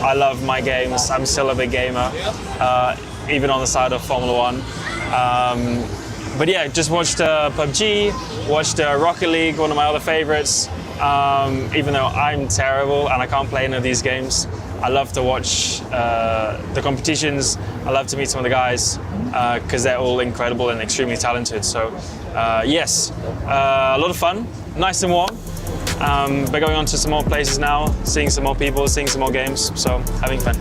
I love my games. I'm still a big gamer, even on the side of Formula One. But yeah, just watched PUBG, watched Rocket League, one of my other favorites. Even though I'm terrible and I can't play any of these games, I love to watch the competitions. I love to meet some of the guys because they're all incredible and extremely talented. So yes, a lot of fun, nice and warm. But going on to some more places now, seeing some more people, seeing some more games, so having fun.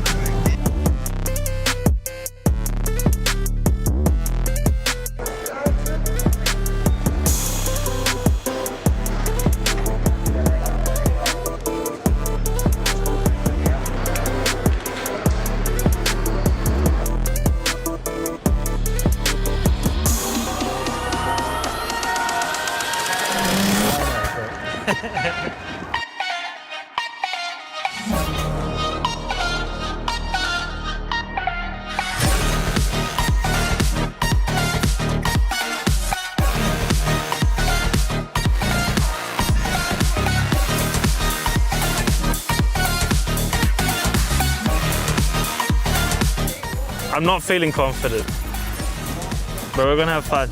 I'm not feeling confident, but we're gonna have fun.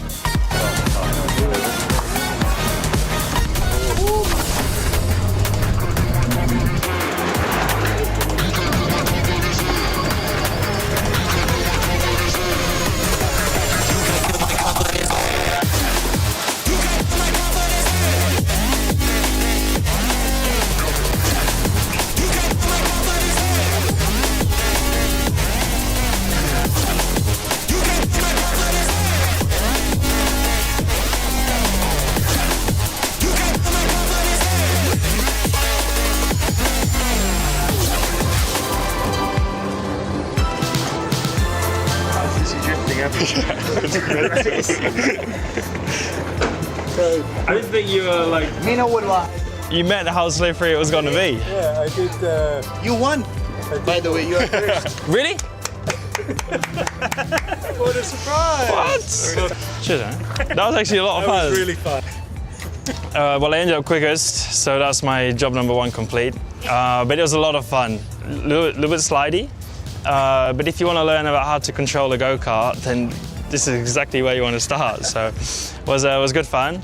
I didn't think you were like... Mina would lie. You meant how slippery it was going to be. Yeah, I did. You won, by the way. You are first. Really? What a surprise! What? Shit, huh? That was actually a lot of fun. That was really fun. Well, I ended up quickest, so that's my job number 1 complete. But it was a lot of fun. A little bit slidey. But if you want to learn about how to control a go-kart, then this is exactly where you want to start. So it was good fun.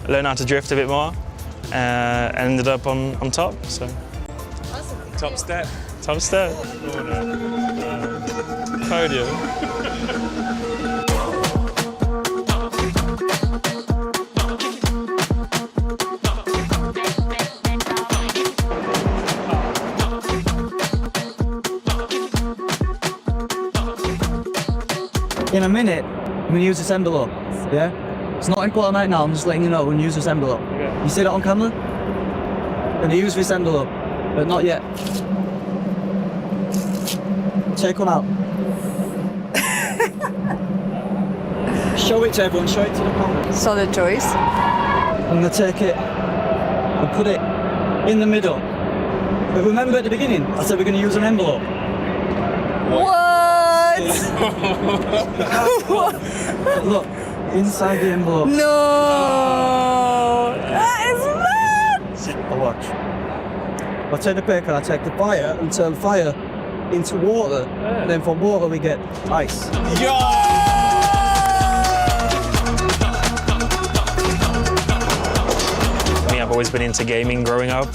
Learned how to drift a bit more, and ended up on top. So Awesome. Top step. top step. Podium. In a minute, I'm gonna use this envelope, yeah? It's not important right now, I'm just letting you know, I'm gonna use this envelope. Okay. You see that on camera? I'm gonna use this envelope, but not yet. Take one out. Show it to everyone, show it to the camera. Solid choice. I'm gonna take it and put it in the middle. But remember at the beginning, I said we're gonna use an envelope. What? Look, inside the envelope. No! That is mad! I'll watch. I'll take the paper, I'll take the fire and turn fire into water. And then from water we get ice. I've always been into gaming growing up,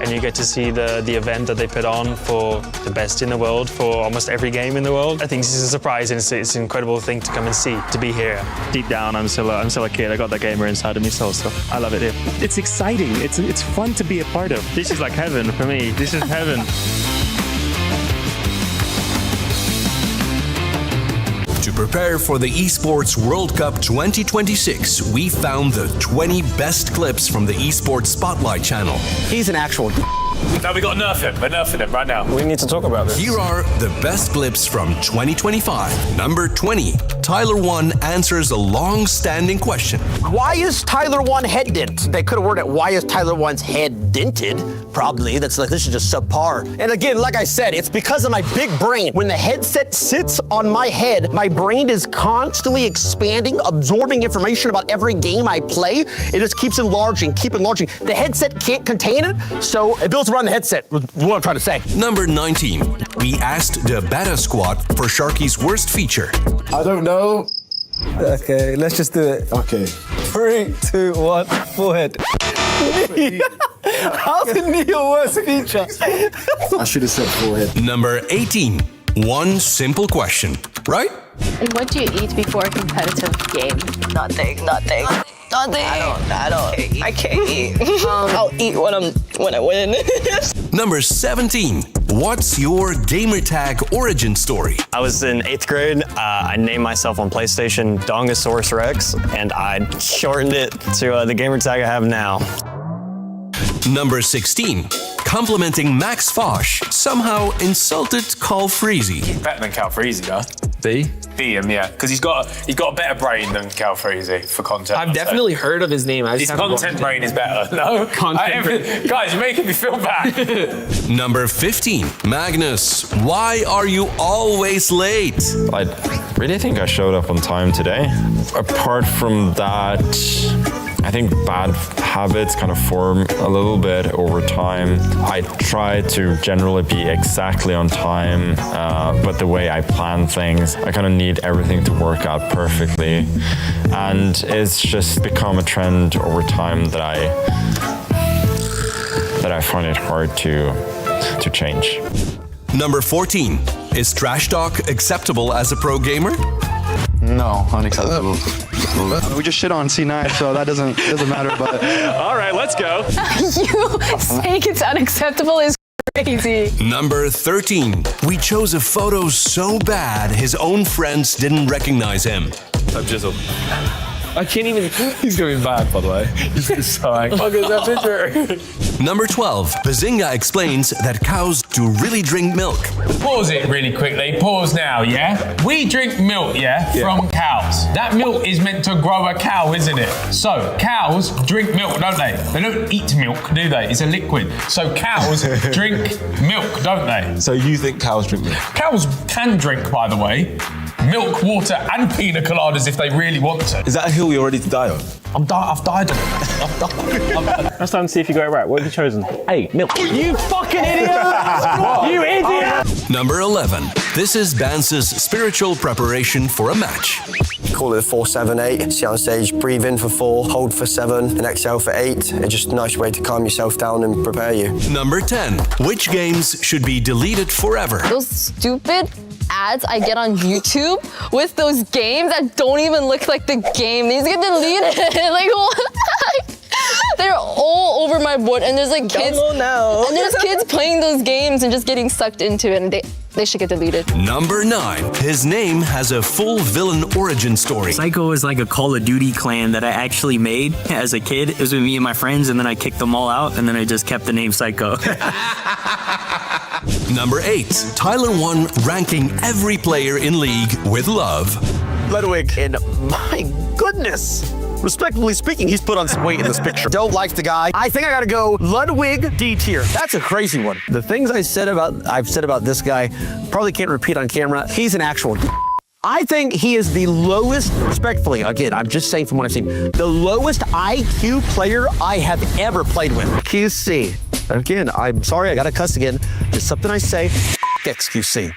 and you get to see the event that they put on for the best in the world for almost every game in the world. I think this is a surprise, and it's an incredible thing to come and see, to be here. Deep down, I'm still a kid. I got that gamer inside of me still, so I love it here. It's exciting. It's fun to be a part of. This is like heaven for me. This is heaven. To prepare for the Esports World Cup 2026, we found the 20 best clips from the Esports Spotlight channel. He's an actual Now we got nerfing. We're nerfing him right now. We need to talk about this. Here are the best clips from 2025. Number 20. Tyler 1 answers a long-standing question. Why is Tyler 1 head dent? They could have worded it, why is Tyler 1's head dented? Probably. That's like, this is just subpar. And again, like I said, it's because of my big brain. When the headset sits on my head, my brain is constantly expanding, absorbing information about every game I play. It just keeps enlarging, keep enlarging. The headset can't contain it, so it builds around the headset, is what I'm trying to say. Number 19. we asked the beta squad for Sharky's worst feature. I don't know. Okay, let's just do it. Okay. 3, 2, 1, forehead. How's the knee your worst feature? I should have said forehead. Number 18. One simple question, right? And what do you eat before a competitive game? Nothing. I can't eat. I'll eat when I win. Number 17. What's your gamertag origin story? I was in 8th grade. I named myself on PlayStation Dongosaurus Rex, and I shortened it to the gamertag I have now. Number 16. Complimenting Max Fosh somehow insulted Carl Freezy. Better than Cal Freezy, though. B? B him, yeah, because he's got a better brain than Cal Freezy for content. I've definitely heard of his name. His content brain is better. No, guys, you're making me feel bad. Number 15. Magnus, why are you always late? I really think I showed up on time today. Apart from that, I think bad habits kind of form a little bit over time. I try to generally be exactly on time, but the way I plan things, I kind of need everything to work out perfectly. And it's just become a trend over time that I find it hard to change. Number 14. Is trash talk acceptable as a pro gamer? No, unacceptable. We just shit on C9, so that doesn't matter. But All right, let's go. You saying it's unacceptable is crazy. Number 13. We chose a photo so bad his own friends didn't recognize him. I'm Jizzle. I can't even. He's gonna be bad, by the way. He's gonna suck. Look at that picture. Number 12. Bazinga explains that cows do really drink milk. Pause it really quickly. Pause now, yeah? We drink milk, yeah, from cows. That milk is meant to grow a cow, isn't it? So, cows drink milk, don't they? They don't eat milk, do they? It's a liquid. So, cows drink milk, don't they? So you think cows drink milk? Cows can drink, by the way. Milk, water, and pina coladas if they really want to. Is that a hill you're ready to die on? I've died on it. Let's time to see if you got it right. What have you chosen? Hey, milk. You fucking idiot! You idiot! Number 11. This is Bance's spiritual preparation for a match. Call it a 4-7-8. Sit on stage, breathe in for 4, hold for 7, and exhale for 8. It's just a nice way to calm yourself down and prepare you. Number 10. Which games should be deleted forever? Those stupid ads I get on YouTube with those games that don't even look like the game. These get deleted. Like what? They're all over my board, and there's like kids. now. And there's kids playing those games and just getting sucked into it, and they should get deleted. Number 9. His name has a full villain origin story. Psycho is like a Call of Duty clan that I actually made as a kid. It was with me and my friends, and then I kicked them all out, and then I just kept the name Psycho. Number 8. Tyler 1 ranking every player in league with love. Ludwig, and my goodness. Respectfully speaking, he's put on some weight in this picture. Don't like the guy. I think I gotta go Ludwig D tier. That's a crazy one. The things I've said about this guy, probably can't repeat on camera. He's an actual. I think he is the lowest, respectfully, again, I'm just saying from what I've seen, the lowest IQ player I have ever played with. QC. Again, I'm sorry, I gotta cuss again. Just something I say, XQC.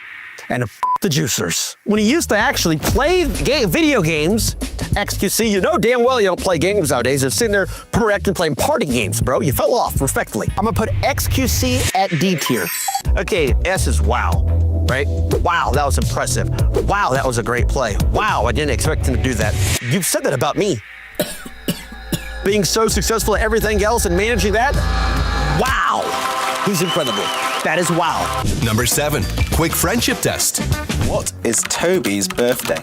And the juicers. When he used to actually play video games, XQC, you know damn well you don't play games nowadays. You're sitting there correcting playing party games, bro. You fell off, respectfully. I'm gonna put XQC at D tier. Okay, S is wow, right? Wow, that was impressive. Wow, that was a great play. Wow, I didn't expect him to do that. You've said that about me. Being so successful at everything else and managing that, wow, he's incredible. That is wow. Number 7. Quick friendship test. what is Toby's birthday?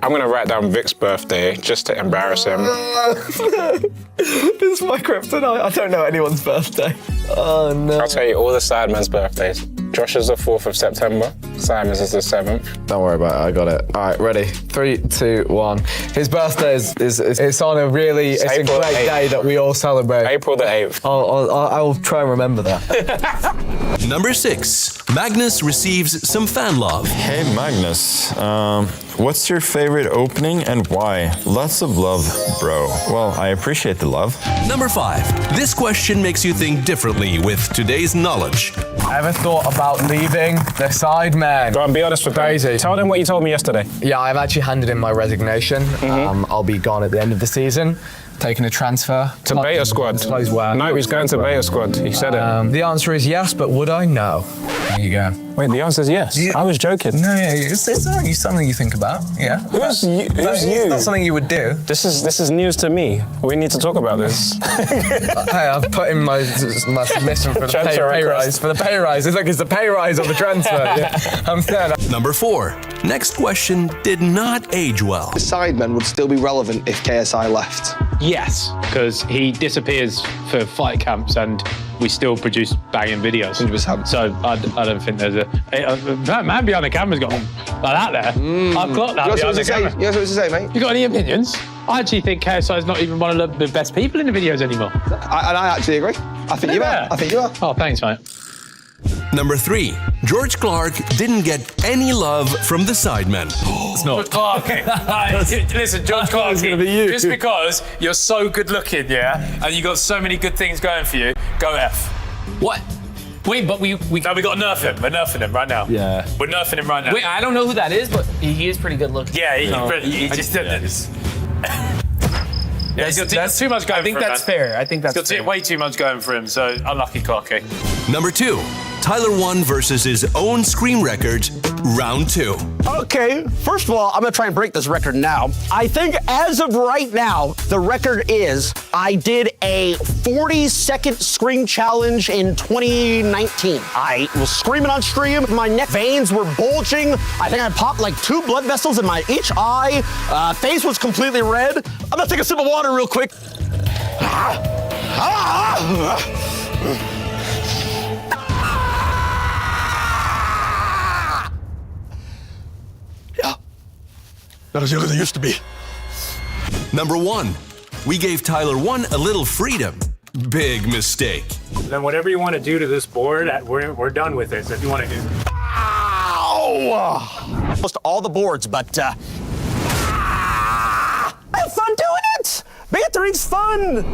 I'm gonna write down Vic's birthday just to embarrass him. This is my kryptonite. I don't know anyone's birthday. Oh no. I'll tell you all the Sidemen's birthdays. Josh is the 4th of September. Simon's is the 7th. Don't worry about it, I got it. All right, ready? 3, 2, 1. His birthday is it's on a really, it's a great day that we all celebrate. April the 8th. I'll try and remember that. Number 6. Magnus receives some fan love. Hey Magnus, what's your favorite opening and why? Lots of love, bro. Well, I appreciate the love. Number 5. This question makes you think differently with today's knowledge. Ever thought about leaving the side, man? Go on, be honest with Crazy. Tell them what you told me yesterday. Yeah, I've actually handed in my resignation. I'll be gone at the end of the season. Taking a transfer. To Beta Squad. Disclose where. No, he's going to Beta Squad. He said it. The answer is yes, but would I? No. There you go. Wait, the answer is yes. I was joking. No, yeah, it's something you think about. Yeah. Who's you? It's not something you would do. This is news to me. We need to talk about this. Hey, I've put in my submission for the pay rise. For the pay rise. It's like it's the pay rise of the transfer. Yeah. I'm sad. Number 4. Next question did not age well. The sidemen would still be relevant if KSI left. Yes, because he disappears for fight camps and we still produce banging videos. 100%. So I don't think there's that man behind the camera's got like that there. I've got that behind the camera. You know what to say, mate? You got any opinions? I actually think KSI is not even one of the best people in the videos anymore. I actually agree. I think you are. I think you are. Oh, thanks, mate. Number 3. George Clark didn't get any love from the sidemen. It's not. Clark. Listen, George Clark, just because you're so good looking, yeah, and you got so many good things going for you, go F. What? Wait, but we No, we got to nerf him. We're nerfing him right now. Yeah. We're nerfing him right now. Wait, I don't know who that is, but he is pretty good looking. Yeah, he just did this. Yeah, he's got too much going for him. I think that's fair. I think that's He's got way too much going for him, so unlucky Clarky. Number 2. Tyler won versus his own scream record, round 2. Okay, first of all, I'm gonna try and break this record now. I think as of right now, the record is I did a 40-second scream challenge in 2019. I was screaming on stream, my neck veins were bulging. I think I popped like 2 blood vessels in my each eye. Face was completely red. I'm gonna take a sip of water real quick. Not as young as I used to be. Number 1. We gave Tyler 1 a little freedom. Big mistake. Then whatever you want to do to this board, we're done with it. So if you want to do. Ow! Almost all the boards, but I have fun doing it. Bantering's fun.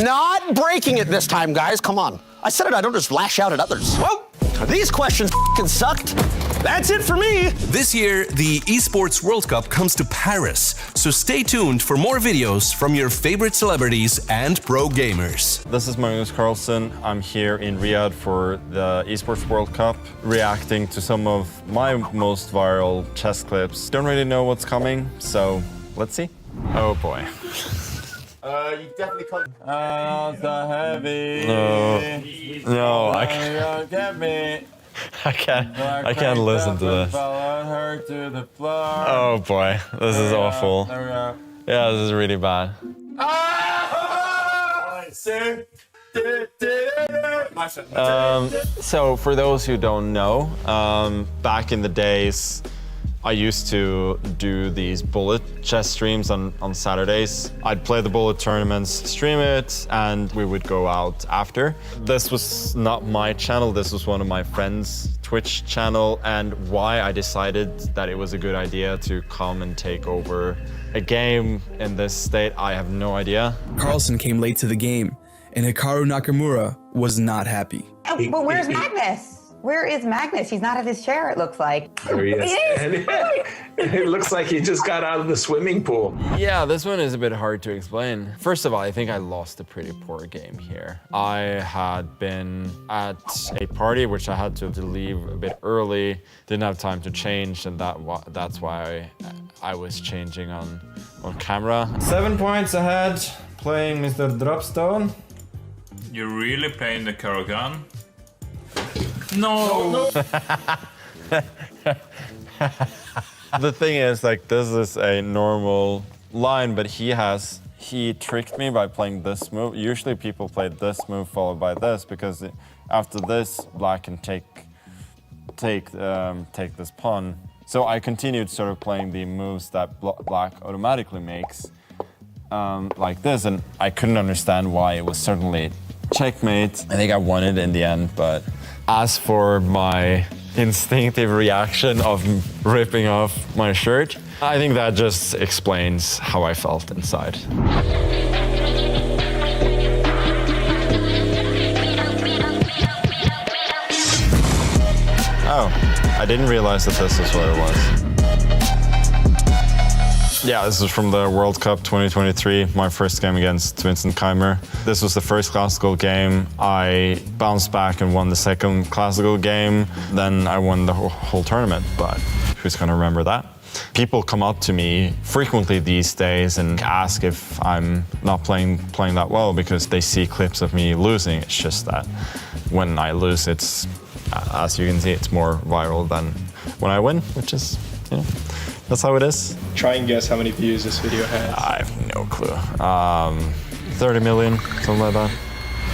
Not breaking it this time, guys. Come on. I said it. I don't just lash out at others. Well, these questions f***ing sucked. That's it for me. This year, the Esports World Cup comes to Paris, so stay tuned for more videos from your favorite celebrities and pro gamers. This is Magnus Carlsen. I'm here in Riyadh for the Esports World Cup, reacting to some of my most viral chess clips. Don't really know what's coming, so let's see. Oh boy. You definitely can't. Oh, so heavy. No, I can't. Get me. I can't listen to this. Oh boy, this is awful. Yeah, this is really bad. So for those who don't know, back in the days, I used to do these bullet chess streams on Saturdays. I'd play the bullet tournaments, stream it, and we would go out after. This was not my channel, this was one of my friends' Twitch channel, and why I decided that it was a good idea to come and take over a game in this state, I have no idea. Carlsen came late to the game, and Hikaru Nakamura was not happy. But where's Magnus? Where is Magnus? He's not at his chair, it looks like. There he is. It looks like he just got out of the swimming pool. Yeah, this one is a bit hard to explain. First of all, I think I lost a pretty poor game here. I had been at a party which I had to leave a bit early, didn't have time to change, and that's why I was changing on camera. 7 points ahead, playing Mr. Dropstone. You're really playing the Karagan? No. The thing is, like, this is a normal line, but he tricked me by playing this move. Usually people play this move followed by this, because after this, black can take this pawn. So I continued sort of playing the moves that black automatically makes, like this, and I couldn't understand why it was suddenly checkmate. I think I won it in the end, but as for my instinctive reaction of ripping off my shirt, I think that just explains how I felt inside. Oh, I didn't realize that this is what it was. Yeah, this is from the World Cup 2023, my first game against Vincent Keimer. This was the first classical game. I bounced back and won the second classical game. Then I won the whole tournament, but who's gonna remember that? People come up to me frequently these days and ask if I'm not playing that well because they see clips of me losing. It's just that when I lose, it's, as you can see, it's more viral than when I win, which is, you know, that's how it is. Try and guess how many views this video has. I have no clue. 30 million, something like that.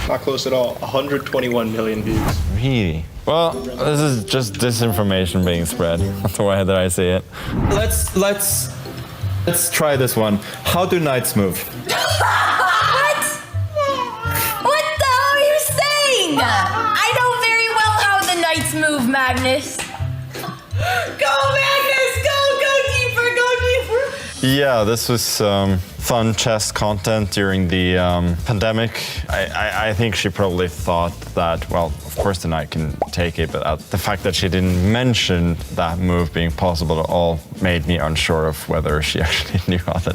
Not close at all. 121 million views. Really? Well, this is just disinformation being spread. That's the way that I see it. Let's try this one. How do knights move? What? What the hell are you saying? I know very well how the knights move, Magnus. Go, Magnus! Go deeper, go deeper! Yeah, this was fun chess content during the pandemic. I think she probably thought that, well, of course the knight can take it, but the fact that she didn't mention that move being possible at all made me unsure of whether she actually knew how the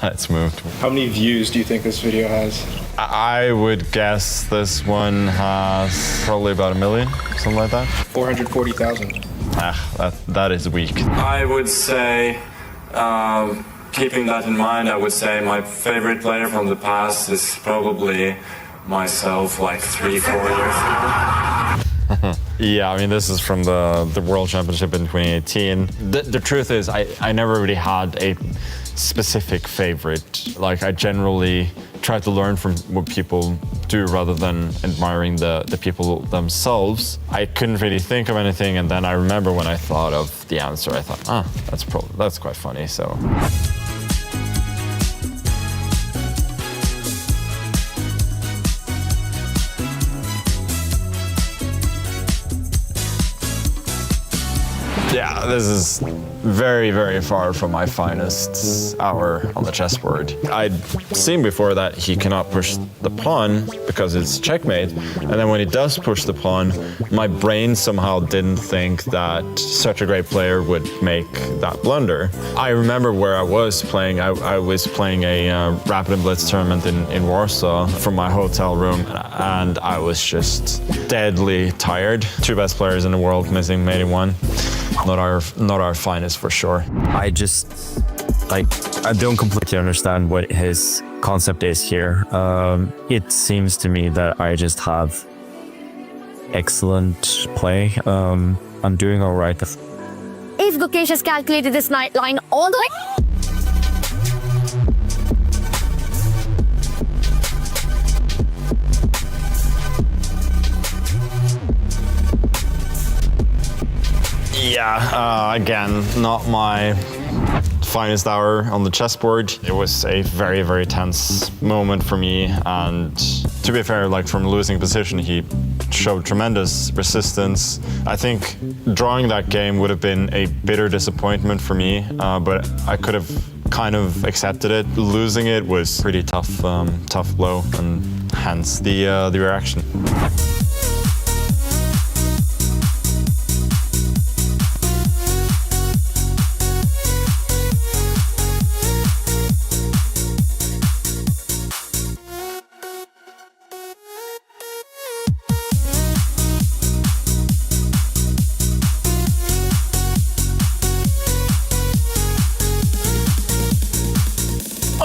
knights moved. How many views do you think this video has? I would guess this one has probably about 1 million, something like that. 440,000. That is weak. I would say, keeping that in mind, I would say my favorite player from the past is probably myself, like 3-4 years ago. Yeah, I mean, this is from the World Championship in 2018. The truth is, I never really had a specific favorite. Like, I generally try to learn from what people do rather than admiring the people themselves. I couldn't really think of anything, and then I remember when I thought of the answer, I thought, that's quite funny, so. Yeah, this is very, very far from my finest hour on the chessboard. I'd seen before that he cannot push the pawn because it's checkmate, and then when he does push the pawn, my brain somehow didn't think that such a great player would make that blunder. I remember where I was playing. I was playing a Rapid and Blitz tournament in Warsaw from my hotel room, and I was just deadly tired. Two best players in the world missing mate in one. Not our finest for sure. I don't completely understand what his concept is here. It seems to me that I just have excellent play. I'm doing all right. If Gukesh has calculated this knight line all the way... Yeah, again, not my finest hour on the chessboard. It was a very, very tense moment for me, and to be fair, like from losing position, he showed tremendous resistance. I think drawing that game would have been a bitter disappointment for me, but I could have kind of accepted it. Losing it was pretty tough blow, and hence the reaction.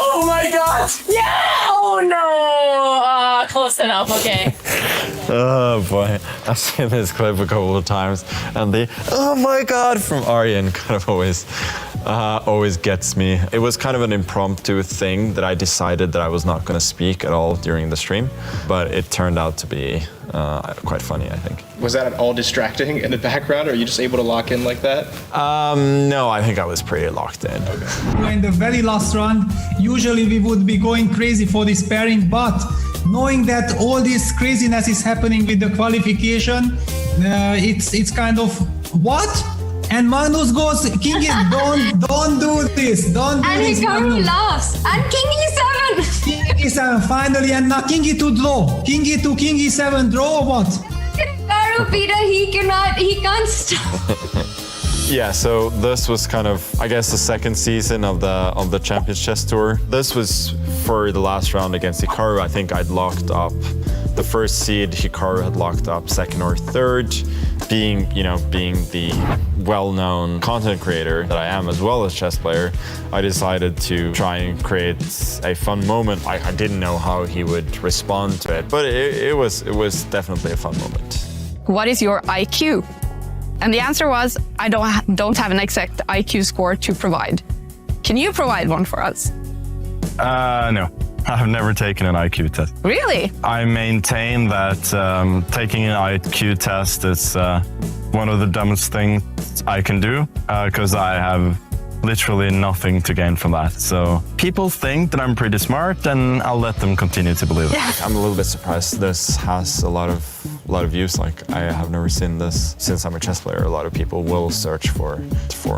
Oh my god! Yeah! Oh no! Close enough, okay. Oh boy, I've seen this clip a couple of times, and the "oh my god" from Arjen kind of always gets me. It was kind of an impromptu thing that I decided that I was not going to speak at all during the stream, but it turned out to be quite funny, I think. Was that at all distracting in the background, or are you just able to lock in like that? No, I think I was pretty locked in. In the very last round, usually we would be going crazy for this pairing, but knowing that all this craziness is happening with the qualification, it's kind of what? And Magnus goes, King don't do this, don't do and this. And Hikaru laughs. And King E7. King E7 finally, and now King E2 draw. King E2, King E7 draw or what? Hikaru Peter, he can't stop. Yeah, so this was kind of, I guess, the second season of the Champions Chess Tour. This was for the last round against Hikaru. I think I'd locked up the first seed. Hikaru had locked up second or third. Being the well-known content creator that I am, as well as chess player, I decided to try and create a fun moment. I didn't know how he would respond to it, but it was definitely a fun moment. What is your IQ? And the answer was, I don't have an exact IQ score to provide. Can you provide one for us? No. I've never taken an IQ test. Really? I maintain that taking an IQ test is one of the dumbest things I can do because I have literally nothing to gain from that. So people think that I'm pretty smart, and I'll let them continue to believe it. Yeah. I'm a little bit surprised. This has a lot of views. Like, I have never seen this since I'm a chess player. A lot of people will search for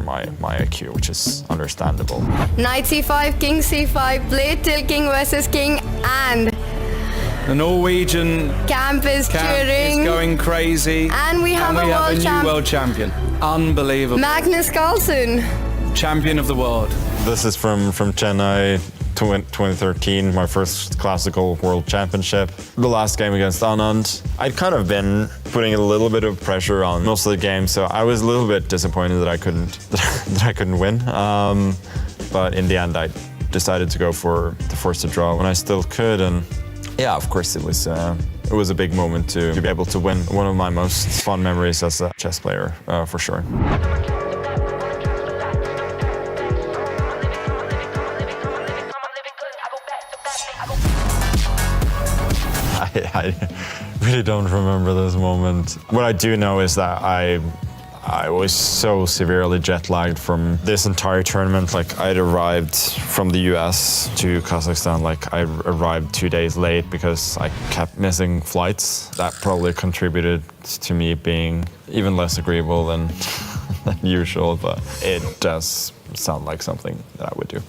my IQ, which is understandable. Knight c5, king c5, blade till king versus king, and the Norwegian camp is cheering. Going crazy. And we have a new world champion. Unbelievable. Magnus Carlsen. Champion of the world. This is from Chennai 2013, my first classical world championship. The last game against Anand. I'd kind of been putting a little bit of pressure on most of the game, so I was a little bit disappointed that I couldn't win. But in the end, I decided to go to force a draw when I still could, and yeah, of course, it was a big moment to be able to win. One of my most fun memories as a chess player, for sure. I really don't remember this moment. What I do know is that I was so severely jet lagged from this entire tournament. Like, I'd arrived from the US to Kazakhstan, like I arrived 2 days late because I kept missing flights. That probably contributed to me being even less agreeable than usual, but it does sound like something that I would do.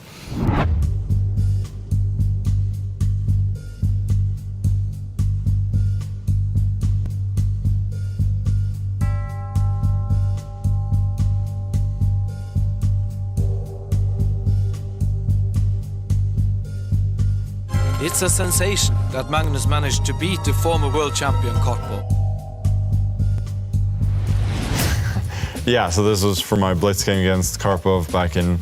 It's a sensation that Magnus managed to beat the former world champion Karpov. Yeah, so this was for my blitz game against Karpov back in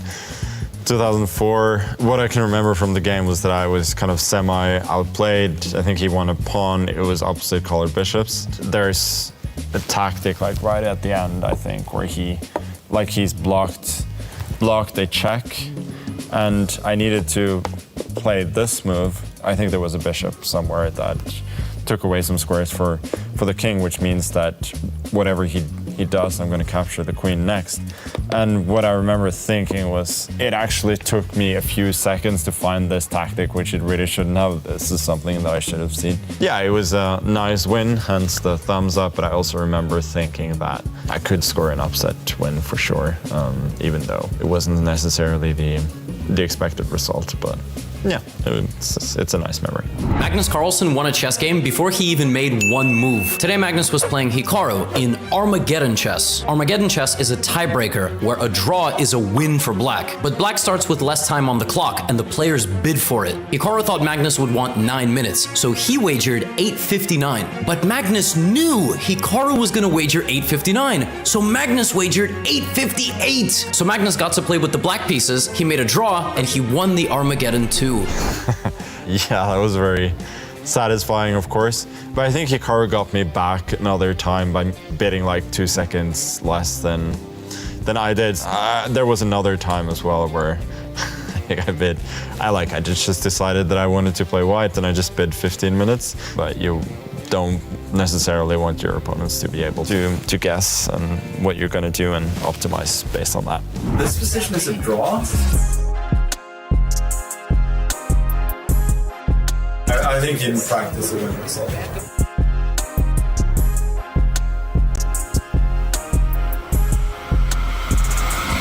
2004. What I can remember from the game was that I was kind of semi-outplayed. I think he won a pawn. It was opposite colored bishops. There's a tactic like right at the end, I think, where he's blocked a check, and I needed to play this move. I think there was a bishop somewhere that took away some squares for the king, which means that whatever he does, I'm going to capture the queen next. And what I remember thinking was, it actually took me a few seconds to find this tactic, which it really shouldn't have. This is something that I should have seen. Yeah, it was a nice win, hence the thumbs up, but I also remember thinking that I could score an upset win for sure, even though it wasn't necessarily the expected result, but yeah, it's a nice memory. Magnus Carlsen won a chess game before he even made one move. Today Magnus was playing Hikaru in Armageddon chess. Armageddon chess is a tiebreaker where a draw is a win for black, but black starts with less time on the clock and the players bid for it. Hikaru thought Magnus would want 9 minutes, so he wagered 8:59. But Magnus knew Hikaru was gonna wager 8:59, so Magnus wagered 8:58. So Magnus got to play with the black pieces, he made a draw, and he won the Armageddon 2. Yeah, that was very satisfying, of course. But I think Hikaru got me back another time by bidding like 2 seconds less than I did. There was another time as well where I just decided that I wanted to play white, and I just bid 15 minutes. But you don't necessarily want your opponents to be able to guess and what you're going to do and optimize based on that. This position is a draw. I think in practice it went so.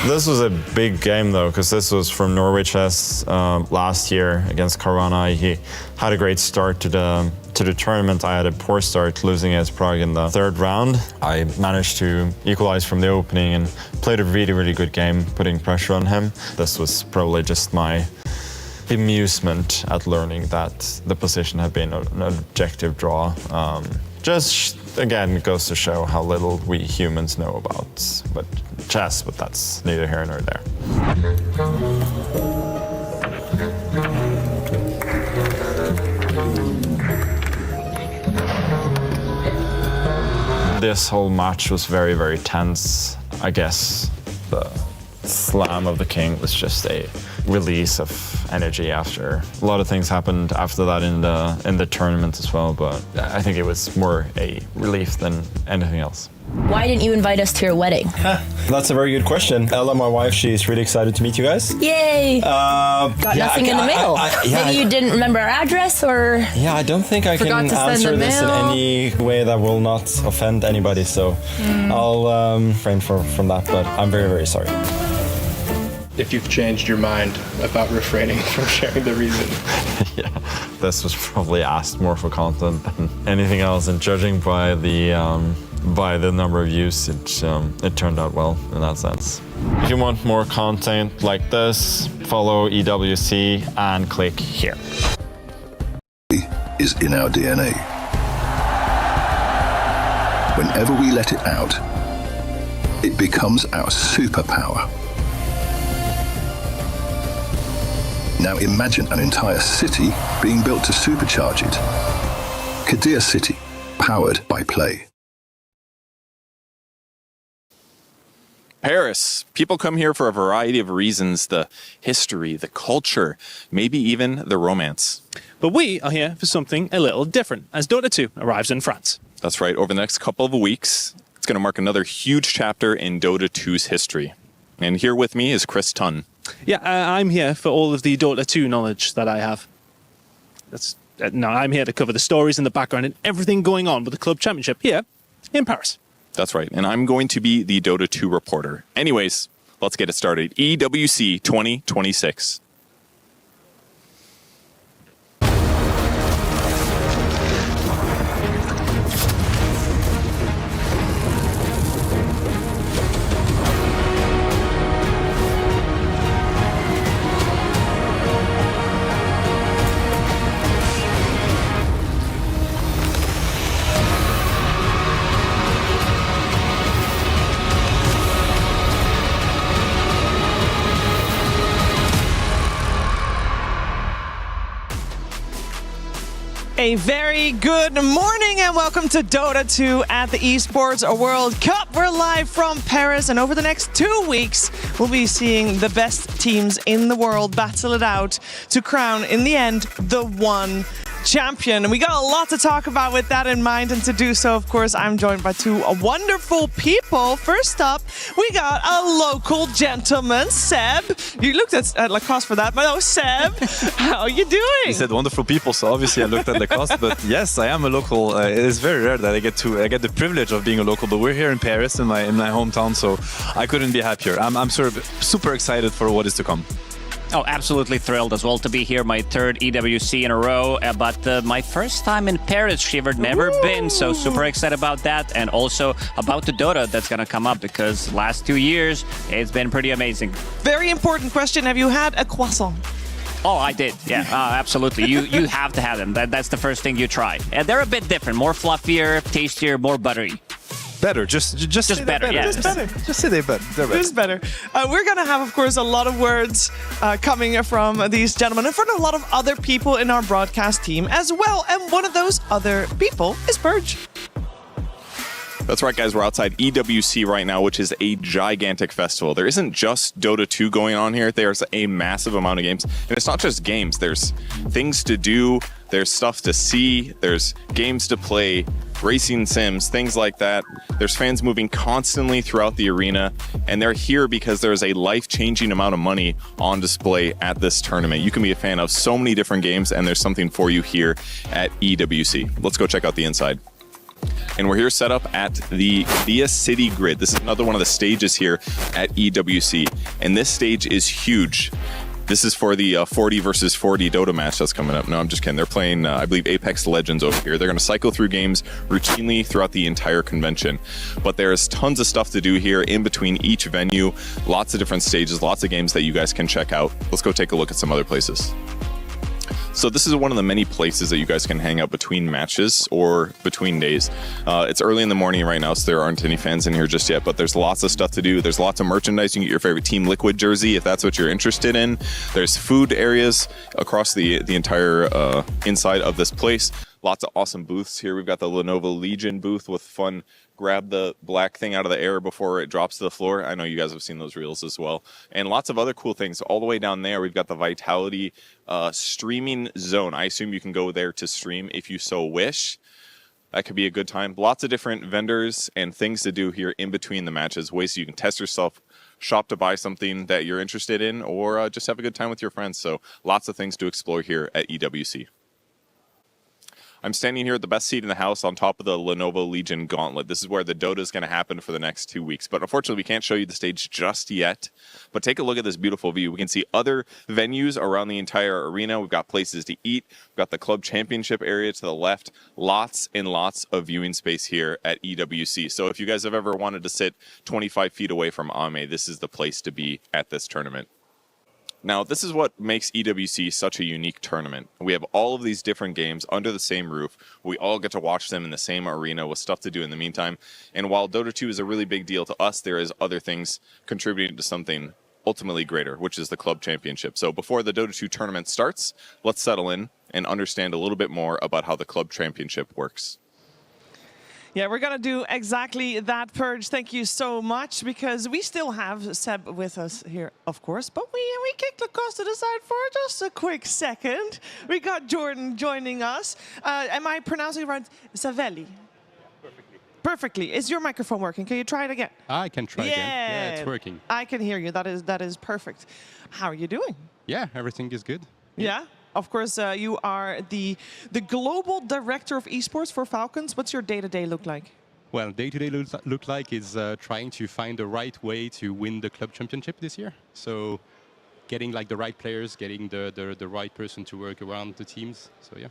This was a big game though, because this was from Norway Chess last year against Caruana. He had a great start to the tournament. I had a poor start, losing against Prague in the third round. I managed to equalize from the opening and played a really, really good game, putting pressure on him. This was probably just my amusement at learning that the position had been an objective draw. Just again, it goes to show how little we humans know about chess, but that's neither here nor there. This whole match was very, very tense. I guess the slam of the king was just a release of energy after. A lot of things happened after that in the tournament as well, but I think it was more a relief than anything else. Why didn't you invite us to your wedding? That's a very good question. Ella, my wife, she's really excited to meet you guys. Yay! Got nothing in the mail. Maybe you didn't remember our address, or... Yeah, I don't think I can answer this in any way that will not offend anybody, so I'll refrain from that, but I'm very, very sorry. If you've changed your mind about refraining from sharing the reason. Yeah, this was probably asked more for content than anything else, and judging by the number of views, it turned out well in that sense. If you want more content like this, follow EWC and click here. Is in our DNA. Whenever we let it out, it becomes our superpower. Now imagine an entire city being built to supercharge it. Kadir City, powered by play. Paris. People come here for a variety of reasons: the history, the culture, maybe even the romance. But we are here for something a little different, as Dota 2 arrives in France. That's right. Over the next couple of weeks, it's going to mark another huge chapter in Dota 2's history. And here with me is Chris Tunn. Yeah, I'm here for all of the Dota 2 knowledge that I have. No, I'm here to cover the stories and the background and everything going on with the Club Championship here in Paris. That's right, and I'm going to be the Dota 2 reporter. Anyways, let's get it started. EWC 2026. A very good morning and welcome to Dota 2 at the Esports World Cup. We're live from Paris, and over the next 2 weeks, we'll be seeing the best teams in the world battle it out to crown, in the end, the one champion. And we got a lot to talk about with that in mind, and to do so, of course, I'm joined by two wonderful people. First up, we got a local gentleman, Seb. You looked at Lacoste for that, but oh, Seb, how are you doing? You said wonderful people, so obviously I looked at Lacoste, but yes, I am a local. It is very rare that I get the privilege of being a local, but we're here in Paris, in my hometown, so I couldn't be happier. I'm sort of super excited for what is to come. Oh, absolutely thrilled as well to be here. My third EWC in a row, but my first time in Paris, Shivered, never been, so super excited about that, and also about the Dota that's going to come up, because last 2 years, it's been pretty amazing. Very important question. Have you had a croissant? Oh, I did. Yeah, absolutely. You have to have them. That's the first thing you try. And they're a bit different, more fluffier, tastier, more buttery. Better, just better. Yeah. Just better. Just say they're better. Just better. We're going to have, of course, a lot of words coming from these gentlemen in front of a lot of other people in our broadcast team as well. And one of those other people is Burge. That's right, guys. We're outside EWC right now, which is a gigantic festival. There isn't just Dota 2 going on here. There's a massive amount of games. And it's not just games. There's things to do. There's stuff to see. There's games to play. racing sims, things like that. There's fans moving constantly throughout the arena, and they're here because there's a life-changing amount of money on display at this tournament. You can be a fan of so many different games, and there's something for you here at EWC. Let's go check out the inside. And we're here set up at the Via City Grid. This is another one of the stages here at EWC. And this stage is huge. This is for the 40 versus 40 Dota match that's coming up. No, I'm just kidding. They're playing, I believe, Apex Legends over here. They're going to cycle through games routinely throughout the entire convention. But there's tons of stuff to do here in between each venue. Lots of different stages, lots of games that you guys can check out. Let's go take a look at some other places. So this is one of the many places that you guys can hang out between matches or between days. It's early in the morning right now, so there aren't any fans in here just yet, but there's lots of stuff to do. There's lots of merchandise. You can get your favorite Team Liquid jersey if that's what you're interested in. There's food areas across the entire inside of this place. Lots of awesome booths here. We've got the Lenovo Legion booth with fun grab the black thing out of the air before it drops to the floor. I know you guys have seen those reels as well. And lots of other cool things. All the way down there, we've got the Vitality streaming zone. I assume you can go there to stream if you so wish. That could be a good time. Lots of different vendors and things to do here in between the matches. Ways you can test yourself, shop to buy something that you're interested in, or just have a good time with your friends. So lots of things to explore here at EWC. I'm standing here at the best seat in the house on top of the Lenovo Legion Gauntlet. This is where the Dota is going to happen for the next 2 weeks. But unfortunately, we can't show you the stage just yet. But take a look at this beautiful view. We can see other venues around the entire arena. We've got places to eat. We've got the Club Championship area to the left. Lots and lots of viewing space here at EWC. So if you guys have ever wanted to sit 25 feet away from Ame, this is the place to be at this tournament. Now, this is what makes EWC such a unique tournament. We have all of these different games under the same roof. We all get to watch them in the same arena with stuff to do in the meantime. And while Dota 2 is a really big deal to us, there is other things contributing to something ultimately greater, which is the Club Championship. So before the Dota 2 tournament starts, let's settle in and understand a little bit more about how the Club Championship works. Yeah, we're going to do exactly that, Purge. Thank you so much, because we still have Seb with us here, of course, but we kicked Lacoste to the side for just a quick second. We got Jordan joining us. Am I pronouncing it right? Savelli? Perfectly. Is your microphone working? Can you try it again? I can try again. Yeah, it's working. I can hear you. That is perfect. How are you doing? Yeah, everything is good. Yeah? Of course, you are the global director of esports for Falcons. What's your day-to-day look like? Well, day-to-day look like is trying to find the right way to win the club championship this year. So getting like the right players, getting the right person to work around the teams. So yeah.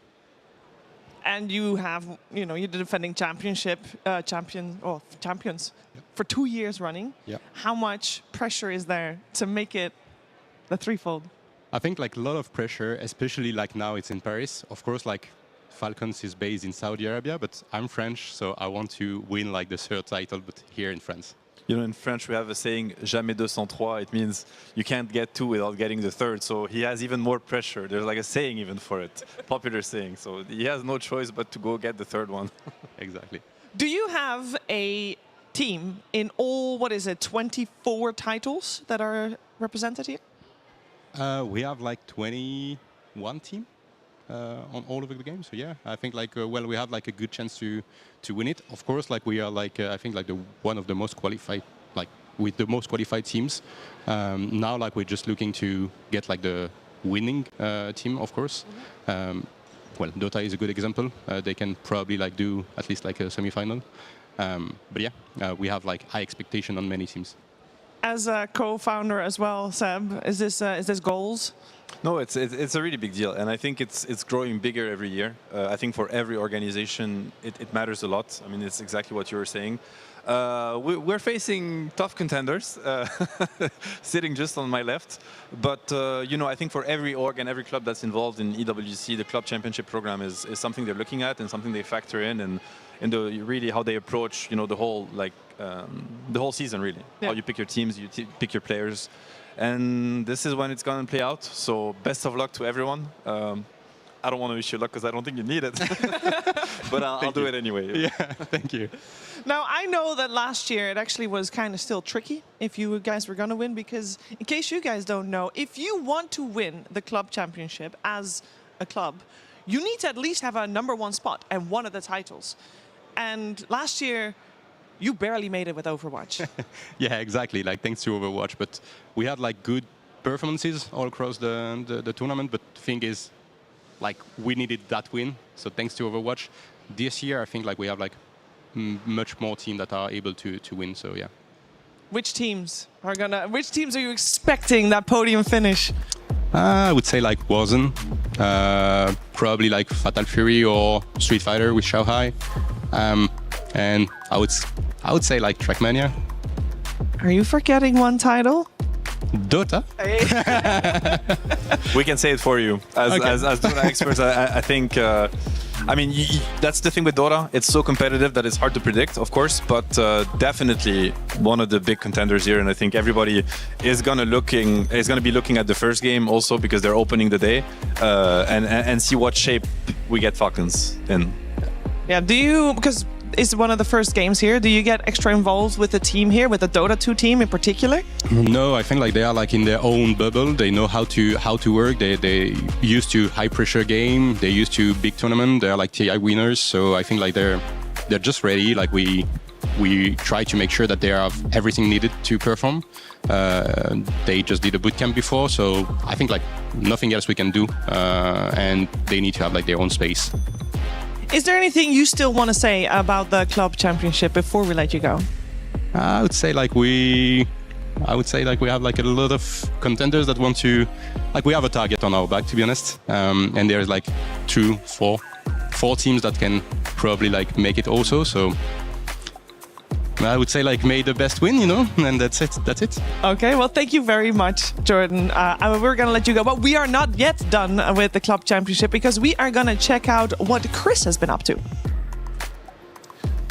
And you have, you're the defending champions for 2 years running. Yeah. How much pressure is there to make it the threefold? I think like a lot of pressure, especially like now it's in Paris. Of course, like Falcons is based in Saudi Arabia, but I'm French, so I want to win like the third title, but here in France. You know, in French we have a saying, jamais deux sans trois. It means you can't get two without getting the third. So he has even more pressure. There's like a saying even for it, popular saying. So he has no choice but to go get the third one. Exactly. Do you have a team in all, 24 titles that are represented here? We have like 21 team on all of the games. So yeah, I think like we have like a good chance to win it. Of course, like we are like I think like one of the most qualified, like with the most qualified teams. Now like we're just looking to get like the winning team, of course. Well, Dota is a good example. They can probably like do at least like a semi-final. But yeah, we have like high expectation on many teams. As a co-founder as well, Seb, is this goals? No, it's a really big deal, and I think it's growing bigger every year. I think for every organization, it matters a lot. I mean, it's exactly what you were saying. We're facing tough contenders, sitting just on my left. But I think for every org and every club that's involved in EWC, the Club Championship program is something they're looking at and something they factor in, and really how they approach the whole season, really. Yeah. How you pick your teams, you pick your players, and this is when it's going to play out. So best of luck to everyone. I don't want to wish you luck because I don't think you need it, but I'll do it anyway. Yeah, thank you. Now, I know that last year it actually was kind of still tricky if you guys were going to win, because in case you guys don't know, if you want to win the club championship as a club, you need to at least have a #1 spot and one of the titles. and last year you barely made it with Overwatch. Yeah, exactly. Like thanks to Overwatch, but we had like good performances all across the tournament. But the thing is, like we needed that win. So thanks to Overwatch, this year I think like we have like much more teams that are able to win. So yeah. Which teams are you expecting that podium finish? I would say like Warzone, probably like Fatal Fury or Street Fighter with Shanghai, and I would say like Trackmania. Are you forgetting one title? Dota. We can say it for you as Dota experts. I think. I mean, that's the thing with Dota. It's so competitive that it's hard to predict, of course, but definitely one of the big contenders here. And I think everybody is gonna be looking at the first game also because they're opening the day and see what shape we get Falcons in. Yeah. Because it's one of the first games here. Do you get extra involved with the team here, with the Dota 2 team in particular? No, I think like they are like in their own bubble. They know how to work. They used to high pressure game. They used to big tournament. They are like TI winners. So I think like they're just ready. Like we try to make sure that they have everything needed to perform. They just did a bootcamp before, so I think like nothing else we can do. And they need to have like their own space. Is there anything you still want to say about the club championship before we let you go? I would say like we have like a lot of contenders that want to, like we have a target on our back, to be honest. And there's like four teams that can probably like make it also. So I would say like may the best win, and that's it. Okay, well, thank you very much, Jordan. We're going to let you go, but we are not yet done with the club championship because we are going to check out what Chris has been up to.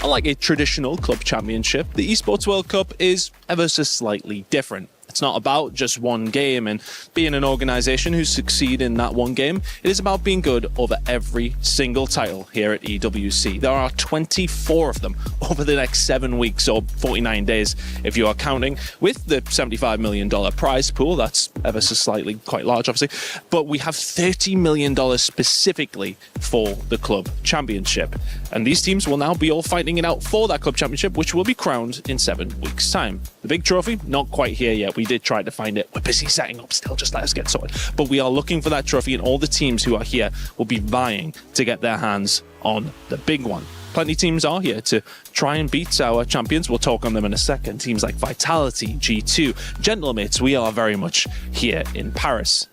Unlike a traditional club championship, the Esports World Cup is ever so slightly different. It's not about just one game and being an organization who succeed in that one game. It is about being good over every single title here at EWC. There are 24 of them over the next 7 weeks, or 49 days if you are counting, with the $75 million prize pool. That's ever so slightly quite large, obviously. But we have $30 million specifically for the club championship. And these teams will now be all fighting it out for that club championship, which will be crowned in 7 weeks' time. The big trophy, not quite here yet. We did try to find it. We're busy setting up still, just let us get sorted. But we are looking for that trophy, and all the teams who are here will be vying to get their hands on the big one. Plenty of teams are here to try and beat our champions. We'll talk on them in a second. Teams like Vitality, G2, Gentlemates, we are very much here in Paris.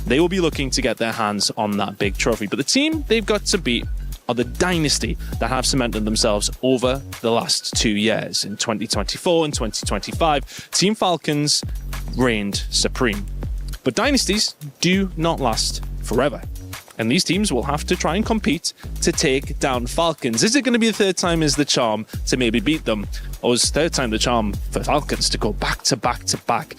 They will be looking to get their hands on that big trophy. But the team they've got to beat are the Dynasty that have cemented themselves over the last 2 years. In 2024 and 2025, Team Falcons reigned supreme. But Dynasties do not last forever. And these teams will have to try and compete to take down Falcons. Is it going to be the third time is the charm to maybe beat them? Or is third time the charm for Falcons to go back to back to back?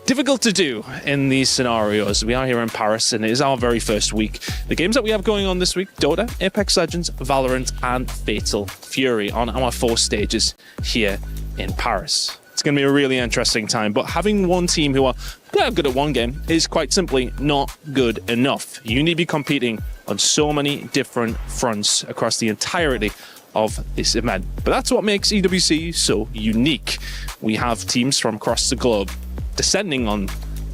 Difficult to do in these scenarios. We are here in Paris and it is our very first week. The games that we have going on this week: Dota, Apex Legends, Valorant and Fatal Fury on our 4 stages here in Paris. It's going to be a really interesting time, but having one team who are good at one game is quite simply not good enough. You need to be competing on so many different fronts across the entirety of this event. But that's what makes EWC so unique. We have teams from across the globe descending on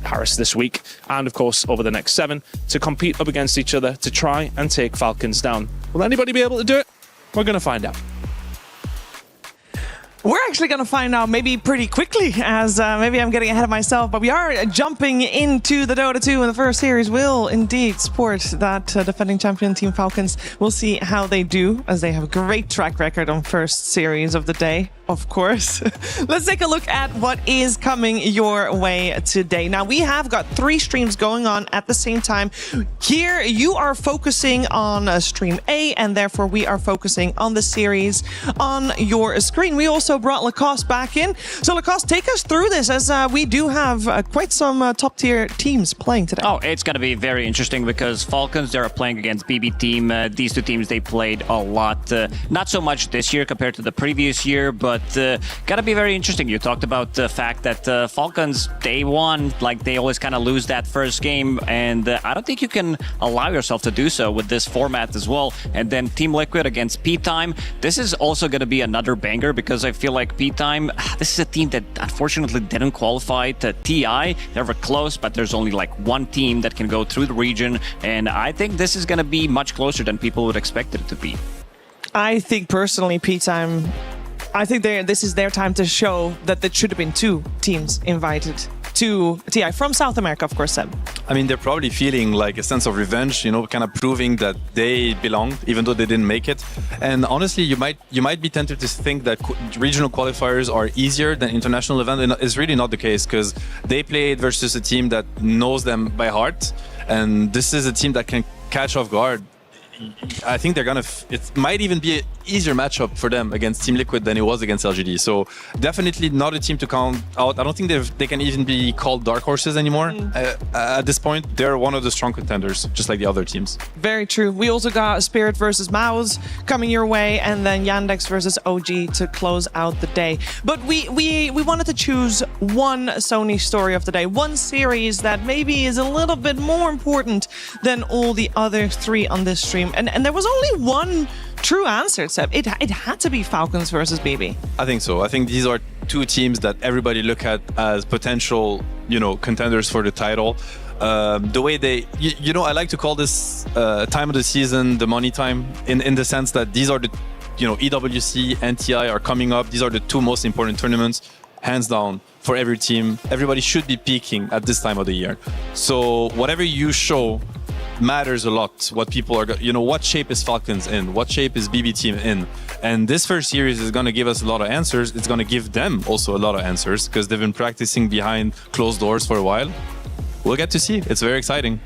Paris this week, and of course over the next 7 to compete up against each other to try and take Falcons down. Will anybody be able to do it? We're going to find out. We're actually going to find out maybe pretty quickly, as maybe I'm getting ahead of myself, but we are jumping into the Dota 2 in the first series. Will indeed support that defending champion Team Falcons. We'll see how they do, as they have a great track record on first series of the day, of course. Let's take a look at what is coming your way today. Now, we have got 3 streams going on at the same time. Here, you are focusing on stream A, and therefore we are focusing on the series on your screen. We also brought brought Lacoste back in. So Lacoste, take us through this, as we do have quite some top-tier teams playing today. Oh, it's going to be very interesting because Falcons, they're playing against BB Team. These two teams, they played a lot. Not so much this year compared to the previous year, but got to be very interesting. You talked about the fact that Falcons, they won, like they always kind of lose that first game, and I don't think you can allow yourself to do so with this format as well. And then Team Liquid against P-Time. This is also going to be another banger because I feel like P-Time, this is a team that unfortunately didn't qualify to TI. They were close, but there's only like one team that can go through the region, and I think this is going to be much closer than people would expect it to be. I think personally, P-Time, I think this is their time to show that there should have been two teams invited to TI from South America, of course, Seb. I mean, they're probably feeling like a sense of revenge, you know, kind of proving that they belonged, even though they didn't make it. And honestly, you might be tempted to think that regional qualifiers are easier than international events, and it's really not the case because they played versus a team that knows them by heart, and this is a team that can catch off guard. I think they're gonna. It might even be an easier matchup for them against Team Liquid than it was against LGD. So definitely not a team to count out. I don't think they can even be called dark horses anymore. At this point, they're one of the strong contenders, just like the other teams. Very true. We also got Spirit versus Mouse coming your way, and then Yandex versus OG to close out the day. But we wanted to choose one Sony story of the day, one series that maybe is a little bit more important than all the other three on this stream. And there was only one true answer, Seb. It had to be Falcons versus BB. I think so. I think these are two teams that everybody look at as potential, you know, contenders for the title. The way they, you know, I like to call this time of the season the money time, in the sense that these are the, you know, EWC and TI are coming up. These are the two most important tournaments, hands down, for every team. Everybody should be peaking at this time of the year. So whatever you show matters a lot. What people are, you know, what shape is Falcons in? What shape is BB Team in? And this first series is going to give us a lot of answers. It's going to give them also a lot of answers because they've been practicing behind closed doors for a while. We'll get to see. It's very exciting.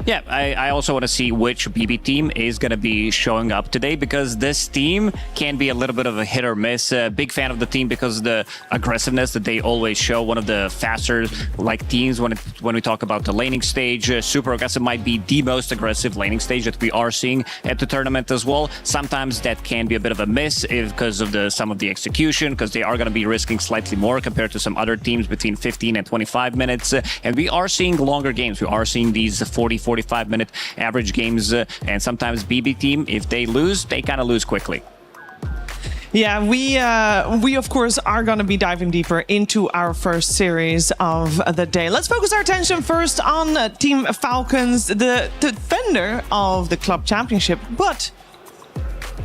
Yeah, I also want to see which BB team is going to be showing up today because this team can be a little bit of a hit or miss. Big fan of the team because of the aggressiveness that they always show. One of the faster like teams when we talk about the laning stage. Super aggressive might be the most aggressive laning stage that we are seeing at the tournament as well. Sometimes that can be a bit of a miss because of some of the execution, because they are going to be risking slightly more compared to some other teams between 15 and 25 minutes. And we are seeing longer games. We are seeing these 45-minute average games, and sometimes BB team, if they lose, they kind of lose quickly. Yeah, we of course are going to be diving deeper into our first series of the day. Let's focus our attention first on Team Falcons, the defender of the club championship, but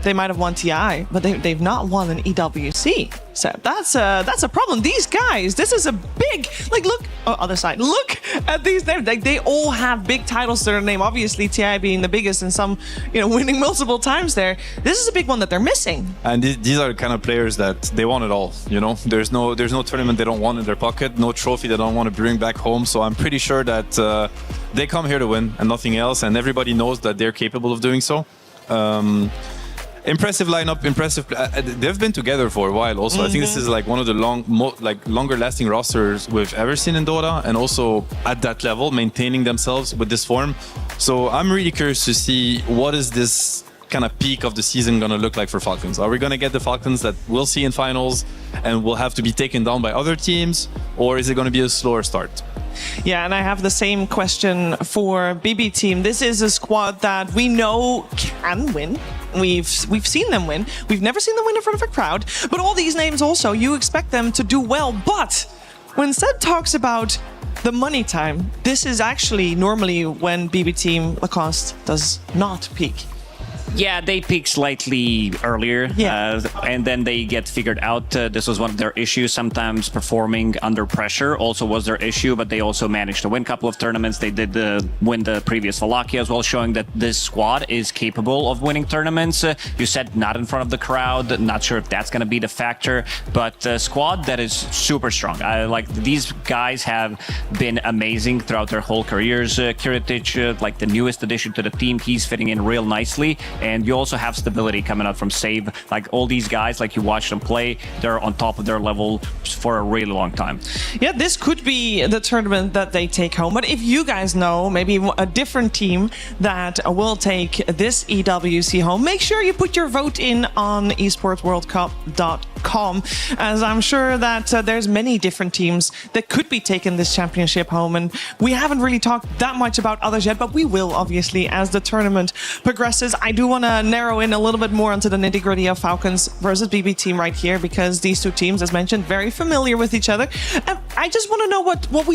they might have won TI, but they've not won an EWC. So that's a problem. These guys, this is a big, like, look, other side, look at these names. Like, they all have big titles to their name. Obviously, TI being the biggest and some, you know, winning multiple times there. This is a big one that they're missing. And these are the kind of players that they want it all, you know. There's no tournament they don't want in their pocket, no trophy they don't want to bring back home. So I'm pretty sure that they come here to win and nothing else, and everybody knows that they're capable of doing so. Impressive lineup, impressive. They've been together for a while also. I think this is like one of the longer lasting rosters we've ever seen in Dota, and also at that level, maintaining themselves with this form. So I'm really curious to see what is this kind of peak of the season going to look like for Falcons. Are we going to get the Falcons that we'll see in finals and will have to be taken down by other teams, or is it going to be a slower start? Yeah, and I have the same question for BB Team. This is a squad that we know can win. We've seen them win. We've never seen them win in front of a crowd. But all these names also, you expect them to do well. But when Seth talks about the money time, this is actually normally when BB Team Lacoste does not peak. Yeah, they peak slightly earlier, and then they get figured out. This was one of their issues. Sometimes performing under pressure also was their issue, but they also managed to win a couple of tournaments. They did win the previous Wallachia as well, showing that this squad is capable of winning tournaments. You said not in front of the crowd. Not sure if that's going to be the factor, but a squad that is super strong. These guys have been amazing throughout their whole careers. Kiritic, like the newest addition to the team, he's fitting in real nicely. and you also have stability coming out from Save. Like all these guys, like you watch them play, they're on top of their level for a really long time. Yeah, this could be the tournament that they take home. But if you guys know maybe a different team that will take this EWC home, make sure you put your vote in on esportsworldcup.com, as I'm sure that there's many different teams that could be taking this championship home. And we haven't really talked that much about others yet, but we will obviously as the tournament progresses. I do want to narrow in a little bit more onto the nitty-gritty of Falcons versus BB team right here, because these two teams, as mentioned, very familiar with each other. I just want to know what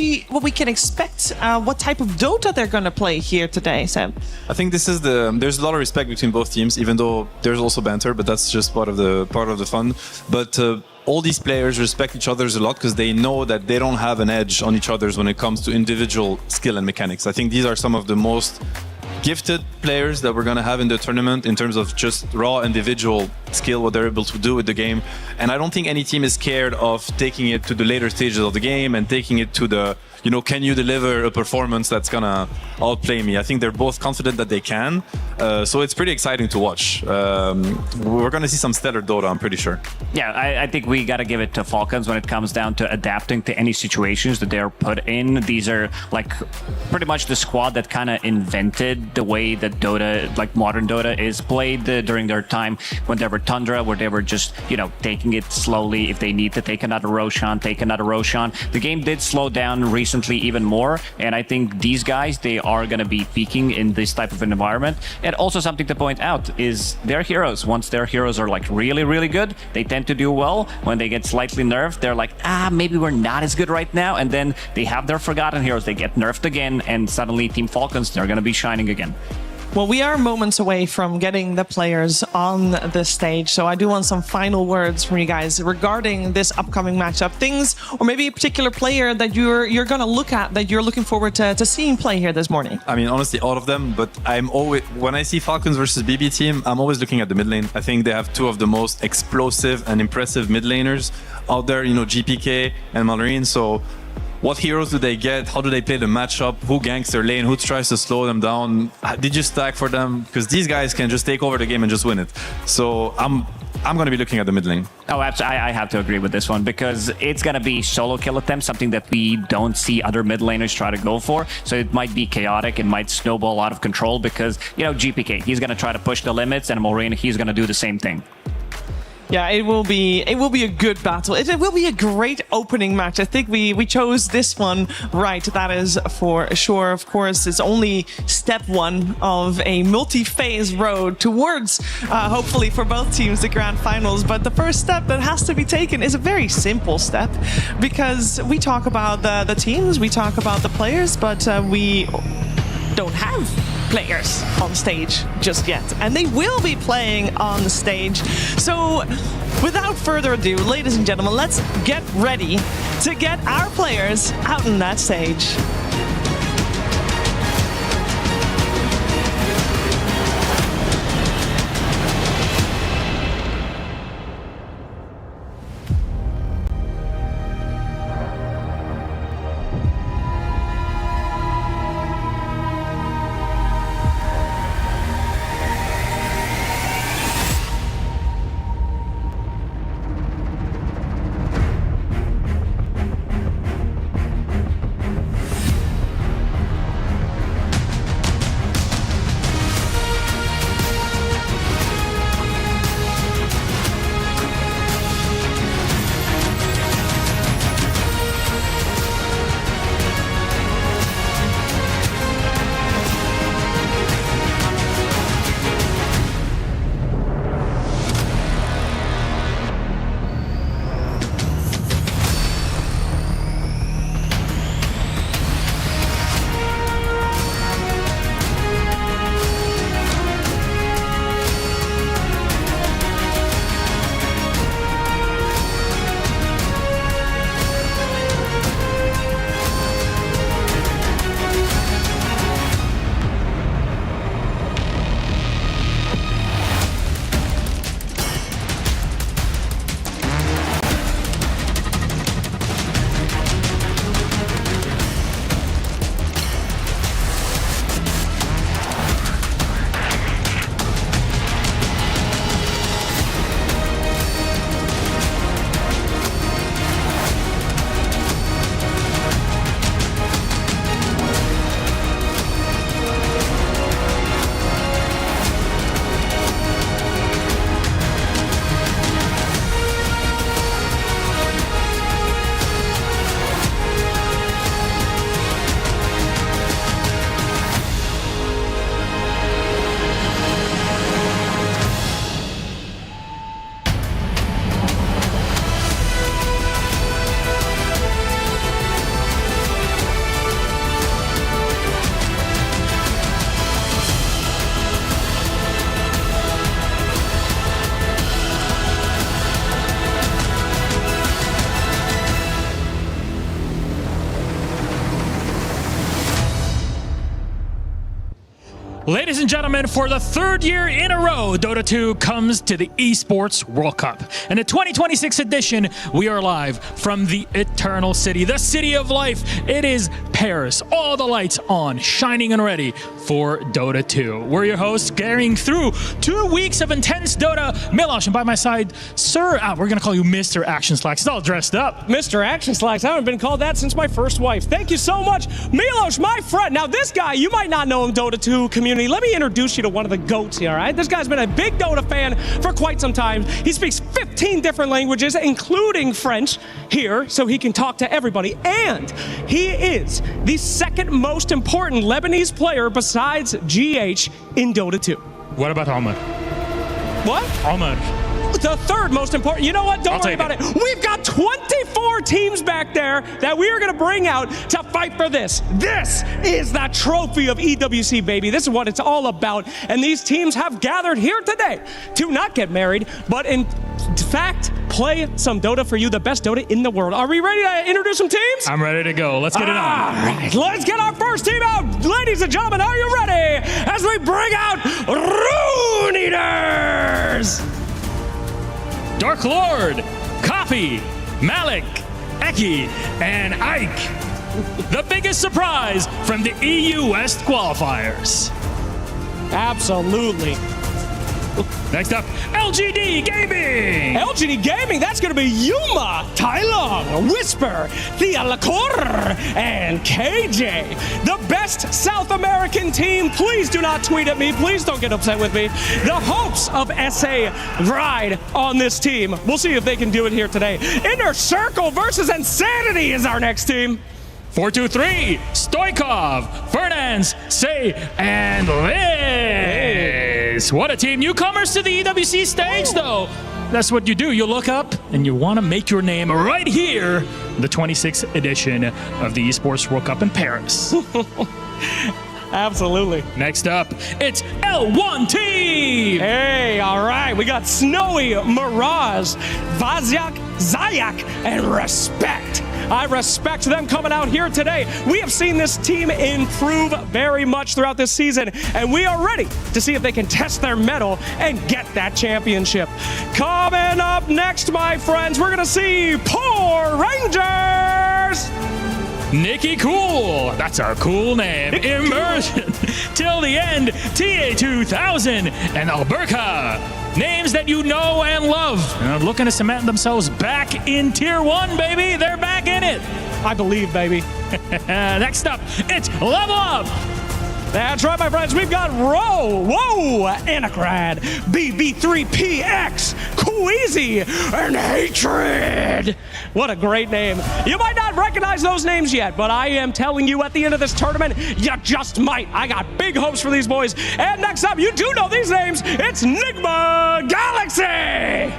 we can expect, what type of Dota they're going to play here today, Sam. I think this is there's a lot of respect between both teams, even though there's also banter, but that's just part of the fun. But all these players respect each other a lot because they know that they don't have an edge on each other when it comes to individual skill and mechanics. I think these are some of the most gifted players that we're going to have in the tournament in terms of just raw individual skill, what they're able to do with the game. And I don't think any team is scared of taking it to the later stages of the game and taking it to the, can you deliver a performance that's going to outplay me? I think they're both confident that they can. So it's pretty exciting to watch. We're going to see some stellar Dota, I'm pretty sure. Yeah, I think we got to give it to Falcons when it comes down to adapting to any situations that they're put in. These are like pretty much the squad that kind of invented the way that Dota, like modern Dota, is played during their time when they were Tundra, where they were just, taking it slowly. If they need to take another Roshan, take another Roshan. The game did slow down recently even more, and I think these guys, they are going to be peaking in this type of an environment. And also something to point out is their heroes. Once their heroes are like really, really good, they tend to do well. When they get slightly nerfed, they're like, maybe we're not as good right now. And then they have their forgotten heroes. They get nerfed again, and suddenly Team Falcons, they're going to be shining again. Well, we are moments away from getting the players on the stage, so I do want some final words from you guys regarding this upcoming matchup. Things, or maybe a particular player that you're going to look at, that you're looking forward to seeing play here this morning. I mean, honestly, all of them, but I'm always, when I see Falcons versus BB team, I'm always looking at the mid lane. I think they have two of the most explosive and impressive mid laners out there, GPK and Mallory. So what heroes do they get? How do they play the matchup? Who ganks their lane? Who tries to slow them down? Did you stack for them? Because these guys can just take over the game and just win it. So I'm going to be looking at the mid lane. Oh, absolutely. I have to agree with this one, because it's going to be solo kill attempts, something that we don't see other mid laners try to go for. So it might be chaotic. It might snowball out of control because, GPK, he's going to try to push the limits, and Maureen, he's going to do the same thing. Yeah, it will be a good battle. It will be a great opening match. I think we chose this one right. That is for sure. Of course, it's only step one of a multi-phase road towards, hopefully for both teams, the grand finals. But the first step that has to be taken is a very simple step, because we talk about the teams, we talk about the players, but we don't have players on stage just yet, and they will be playing on the stage. So without further ado, ladies and gentlemen, let's get ready to get our players out on that stage. Ladies and gentlemen, for the third year in a row, Dota 2 comes to the Esports World Cup. In the 2026 edition, we are live from the Eternal City, the City of Life. It is Paris. All the lights on, shining and ready for Dota 2. We're your hosts, carrying through 2 weeks of intense Dota. Milosh, and by my side, Sir, we're going to call you Mr. Action Slacks. He's all dressed up. Mr. Action Slacks. I haven't been called that since my first wife. Thank you so much. Milosh, my friend. Now, this guy, you might not know him, Dota 2 community. Let me introduce you to one of the GOATs here, all right? This guy's been a big Dota fan for quite some time. He speaks 15 different languages, including French, here, so he can talk to everybody. And he is the second most important Lebanese player besides GH in Dota 2. What about Omar? What? Omar. The third most important. You know what? Don't worry about it. We've got 24 teams back there that we are going to bring out to fight for this. This is the trophy of EWC, baby. This is what it's all about. And these teams have gathered here today to not get married, but in fact, play some Dota for you, the best Dota in the world. Are we ready to introduce some teams? I'm ready to go. Let's get it on. All right, let's get our first team out. Ladies and gentlemen, are you ready? As we bring out Rune Eaters. Dark Lord, Copy, Malik, Eki, and Ike. The biggest surprise from the EU West qualifiers. Absolutely. Next up, LGD Gaming. LGD Gaming, that's going to be Yuma, Tylong, Whisper, Thea Lacour, and KJ. The best South American team. Please do not tweet at me. Please don't get upset with me. The hopes of SA ride on this team. We'll see if they can do it here today. Inner Circle versus Insanity is our next team. 4-2-3, Stoikov, Fernandes, Say, and Liz. What a team. Newcomers to the EWC stage, though. That's what you do. You look up and you want to make your name right here, the 26th edition of the Esports World Cup in Paris. Absolutely. Next up, it's L1 Team. Hey, all right. We got Snowy, Mirage, Vaziak, Zayak, and Respect. I respect them coming out here today. We have seen this team improve very much throughout this season, and we are ready to see if they can test their mettle and get that championship. Coming up next, my friends, we're going to see Poor Rangers. Nikki Cool, that's our cool name. Immersion, Till the End, TA2000, and Alberca. Names that you know and love. And are looking to cement themselves back in Tier 1, baby. They're back in it. I believe, baby. Next up, it's Level Up. That's right, my friends. We've got Anacrad, BB3PX, Queasy, and Hatred. What a great name. You might not recognize those names yet, but I am telling you at the end of this tournament, you just might. I got big hopes for these boys. And next up, you do know these names. It's Nigma Galaxy.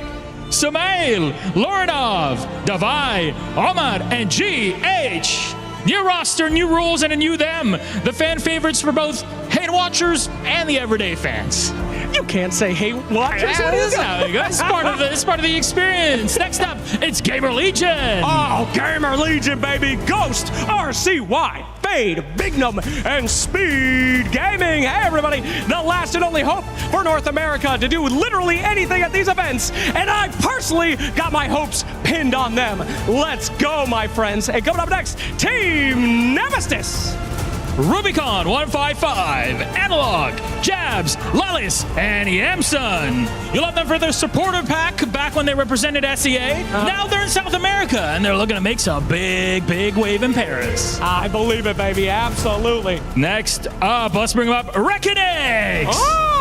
Samail, Loradov, Davai, Omar, and GH. New roster, new rules, and a new them. The fan favorites for both hate watchers and the everyday fans. You can't say hate watchers. It's part of the experience. Next up, it's Gamer Legion. Oh, Gamer Legion, baby. Ghost, RCY, Fade, Bignum, and Speed Gaming. Hey, everybody. The last and only hope for North America to do literally anything at these events. And I personally got my hopes pinned on them. Let's go, my friends. And coming up next, Team Nemesis. Rubicon 155, Analog, Jabs, Lalis, and Yamson. You love them for their supporter pack back when they represented SEA. Now they're in South America, and they're looking to make some big wave in Paris. I believe it, baby. Absolutely. Next up, let's bring up Reckonex.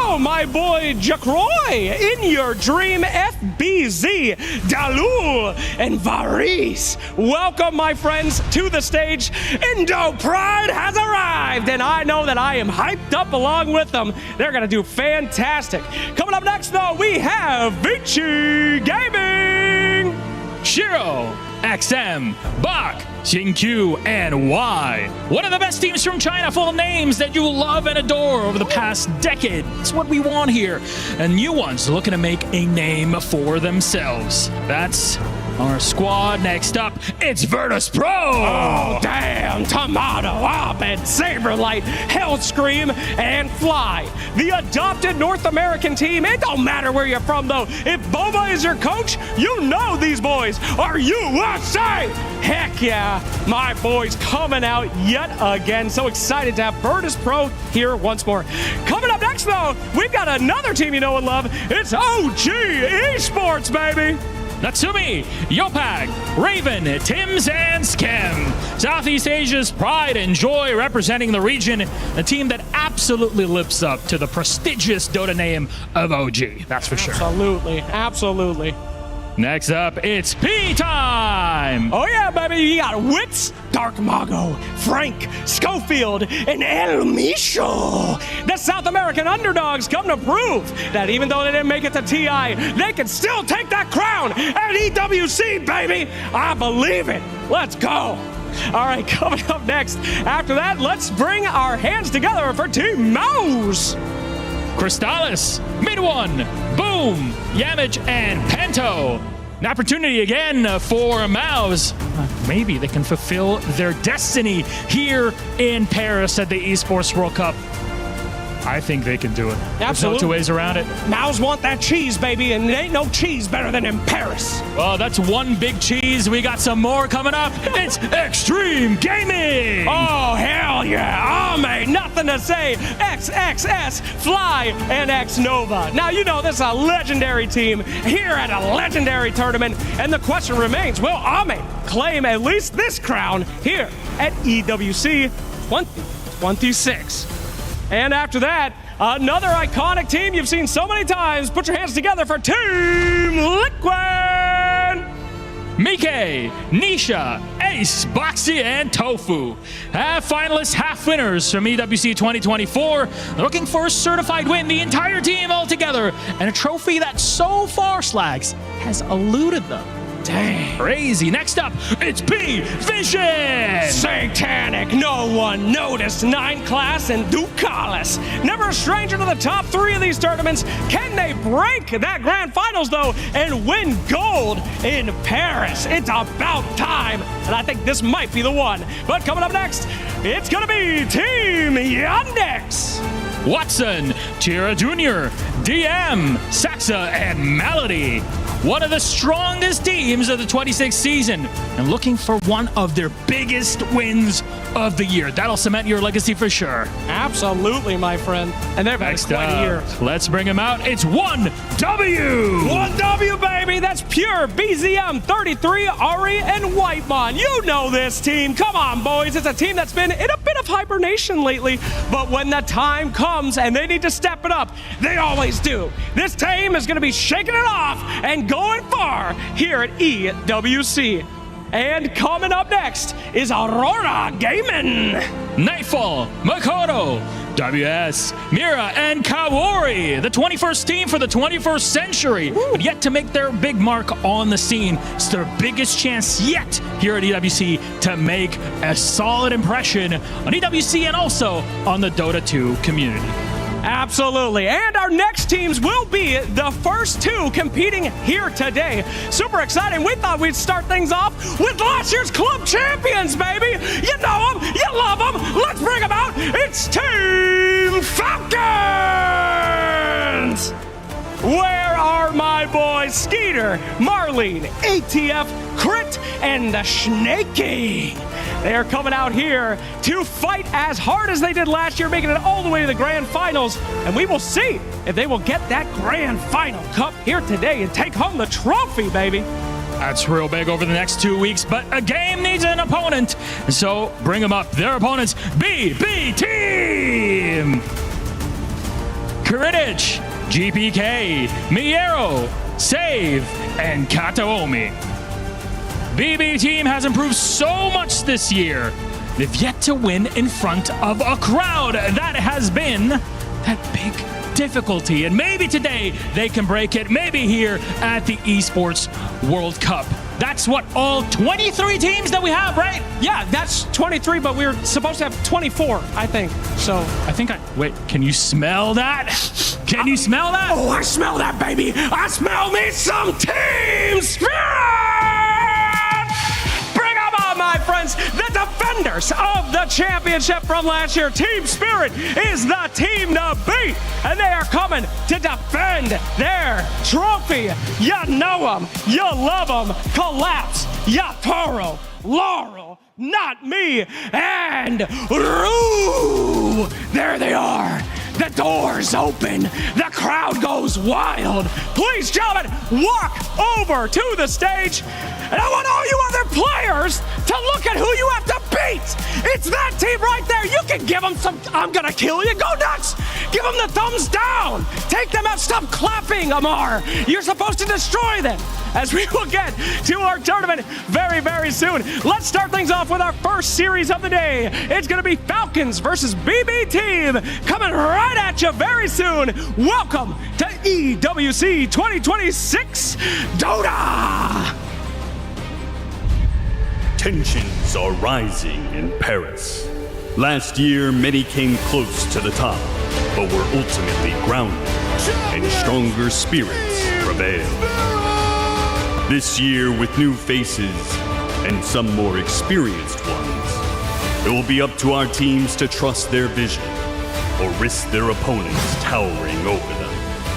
Oh, my boy Jacroy, In Your Dream, FBZ, Dalul, and Varis. Welcome, my friends, to the stage. Indo Pride has arrived, and I know that I am hyped up along with them. They're going to do fantastic. Coming up next, though, we have Vici Gaming. Shiro, XM, Bach, Xingqiu, and Y. One of the best teams from China, full of names that you love and adore over the past decade. It's what we want here. And new ones looking to make a name for themselves. That's our squad. Next up, it's Virtus Pro. Oh, damn. Tomato, Abed, Saberlight, Hellscream, and Fly. The adopted North American team. It don't matter where you're from, though. If Boba is your coach, you know these boys are USA. Heck yeah. My boys coming out yet again. So excited to have Virtus Pro here once more. Coming up next, though, we've got another team you know and love. It's OG Esports, baby. Natsumi, Yopag, Raven, Tims, and Skem. Southeast Asia's pride and joy representing the region. A team that absolutely lives up to the prestigious Dota name of OG. That's for sure. Absolutely. Absolutely. Next up, it's P time! Oh yeah, baby, you got Wits, Dark Mago, Frank, Schofield, and El Micho. The South American underdogs come to prove that even though they didn't make it to TI, they can still take that crown at EWC, baby! I believe it! Let's go! All right, coming up next, after that, let's bring our hands together for Team Mouse! Crystallis, Mid1, Boom, Yamage, and Pento. An opportunity again for Mouse. Maybe they can fulfill their destiny here in Paris at the Esports World Cup. I think they can do it. Absolutely. There's no two ways around it. Mouse want that cheese, baby, and there ain't no cheese better than in Paris. Well, that's one big cheese. We got some more coming up. It's Extreme Gaming. Oh, hell yeah. Ame, nothing to say. XXS, Fly, and X Nova. Now, you know this is a legendary team here at a legendary tournament, and the question remains, will Ame claim at least this crown here at EWC 2026? And after that, another iconic team you've seen so many times. Put your hands together for Team Liquid! Mike, Nisha, Ace, Boxy, and Tofu. Half finalists, half winners from EWC 2024. They're looking for a certified win, the entire team all together, and a trophy that so far, Slags, has eluded them. Dang. Crazy. Next up, it's P-Vision! Satanic, no one noticed. 9 class and Ducalis. Never a stranger to the top 3 of these tournaments. Can they break that grand finals, though, and win gold in Paris? It's about time, and I think this might be the one. But coming up next, it's gonna be Team Yandex. Watson, Tira Jr., DM, Saxa, and Melody. One of the strongest teams of the 26th season and looking for one of their biggest wins of the year. That'll cement your legacy for sure. Absolutely, my friend. And they've had quite a year. Let's bring them out. It's 1W! 1W, baby! That's pure BZM 33, Ari, and Whitemon. You know this team. Come on, boys. It's a team that's been in a bit of hibernation lately, but when the time comes and they need to step it up, they always do. This team is going to be shaking it off and going far here at EWC. And coming up next is Aurora Gaming. Nightfall, Makoto, WS, Mira, and Kaori, the 21st team for the 21st century, but yet to make their big mark on the scene. It's their biggest chance yet here at EWC to make a solid impression on EWC and also on the Dota 2 community. Absolutely. And our next teams will be the first 2 competing here today. Super exciting. We thought we'd start things off with last year's club champions, baby. You know them. You love them. Let's bring them out. It's Team Falcons. Where are my boys Skeeter, Marlene, ATF, Crit, and the Snaky? They are coming out here to fight as hard as they did last year, making it all the way to the grand finals. And we will see if they will get that grand final cup here today and take home the trophy, baby. That's real big over the next 2 weeks, but a game needs an opponent. So bring them up. Their opponents, BB Team! Kiritich, GPK, Miero, Save, and Kataomi. BB Team has improved so much this year. They've yet to win in front of a crowd. That has been that big difficulty. And maybe today they can break it. Maybe here at the Esports World Cup. That's what all 23 teams that we have, right? Yeah, that's 23, but we were supposed to have 24, I think. So wait, can you smell that? Can you smell that? Oh, I smell that, baby. I smell me some Team Spirit! my friends, the defenders of the championship from last year. Team Spirit is the team to beat, and they are coming to defend their trophy. You know them, you love them. Collapse, Yatoro, Laurel, not me, and Rue. There they are. The doors open. The crowd goes wild. Please, gentlemen, walk over to the stage. And I want all you other players to look at who you have to beat. It's that team right there. You can give them some, I'm going to kill you. Go nuts. Give them the thumbs down. Take them out. Stop clapping, Amar. You're supposed to destroy them. As we will get to our tournament very, very soon. Let's start things off with our first series of the day. It's going to be Falcons versus BB Team coming right at you very soon. Welcome to EWC 2026 Dota. Tensions are rising in Paris. Last year, many came close to the top, but were ultimately grounded, and stronger spirits prevailed. This year, with new faces and some more experienced ones, it will be up to our teams to trust their vision or risk their opponents towering over them,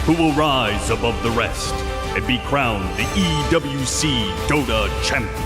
who will rise above the rest and be crowned the EWC Dota Champion.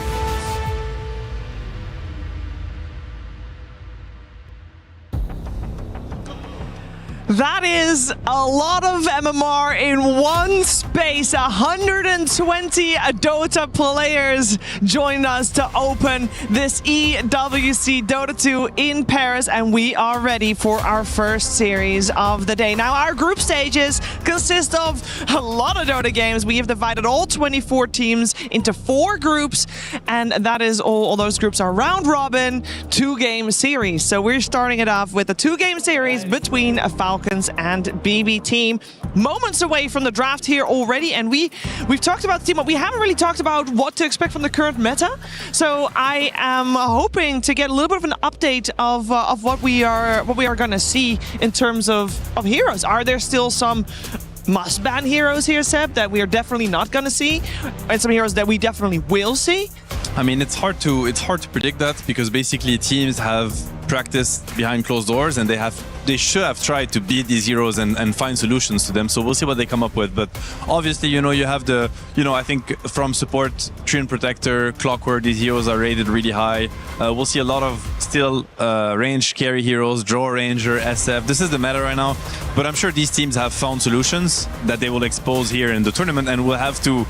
That is a lot of MMR in one space. 120 Dota players joined us to open this EWC Dota 2 in Paris, and we are ready for our first series of the day. Now, our group stages consist of a lot of Dota games. We have divided all 24 teams into 4 groups, and that is all those groups are round robin, 2-game series. So we're starting it off with a 2-game series between Falcons and BB Team. Moments away from the draft here already, and we've talked about the team, but we haven't really talked about what to expect from the current meta. So I am hoping to get a little bit of an update of what we are going to see in terms of heroes. Are there still some must-ban heroes here, Seb, that we are definitely not going to see, and some heroes that we definitely will see? I mean, it's hard to predict that, because basically teams have practiced behind closed doors, and they should have tried to beat these heroes and find solutions to them. So we'll see what they come up with. But obviously, you have I think from support, Treant Protector, Clockwork, these heroes are rated really high. We'll see a lot of still range carry heroes, Draw Ranger, SF. This is the meta right now. But I'm sure these teams have found solutions that they will expose here in the tournament, and we'll have to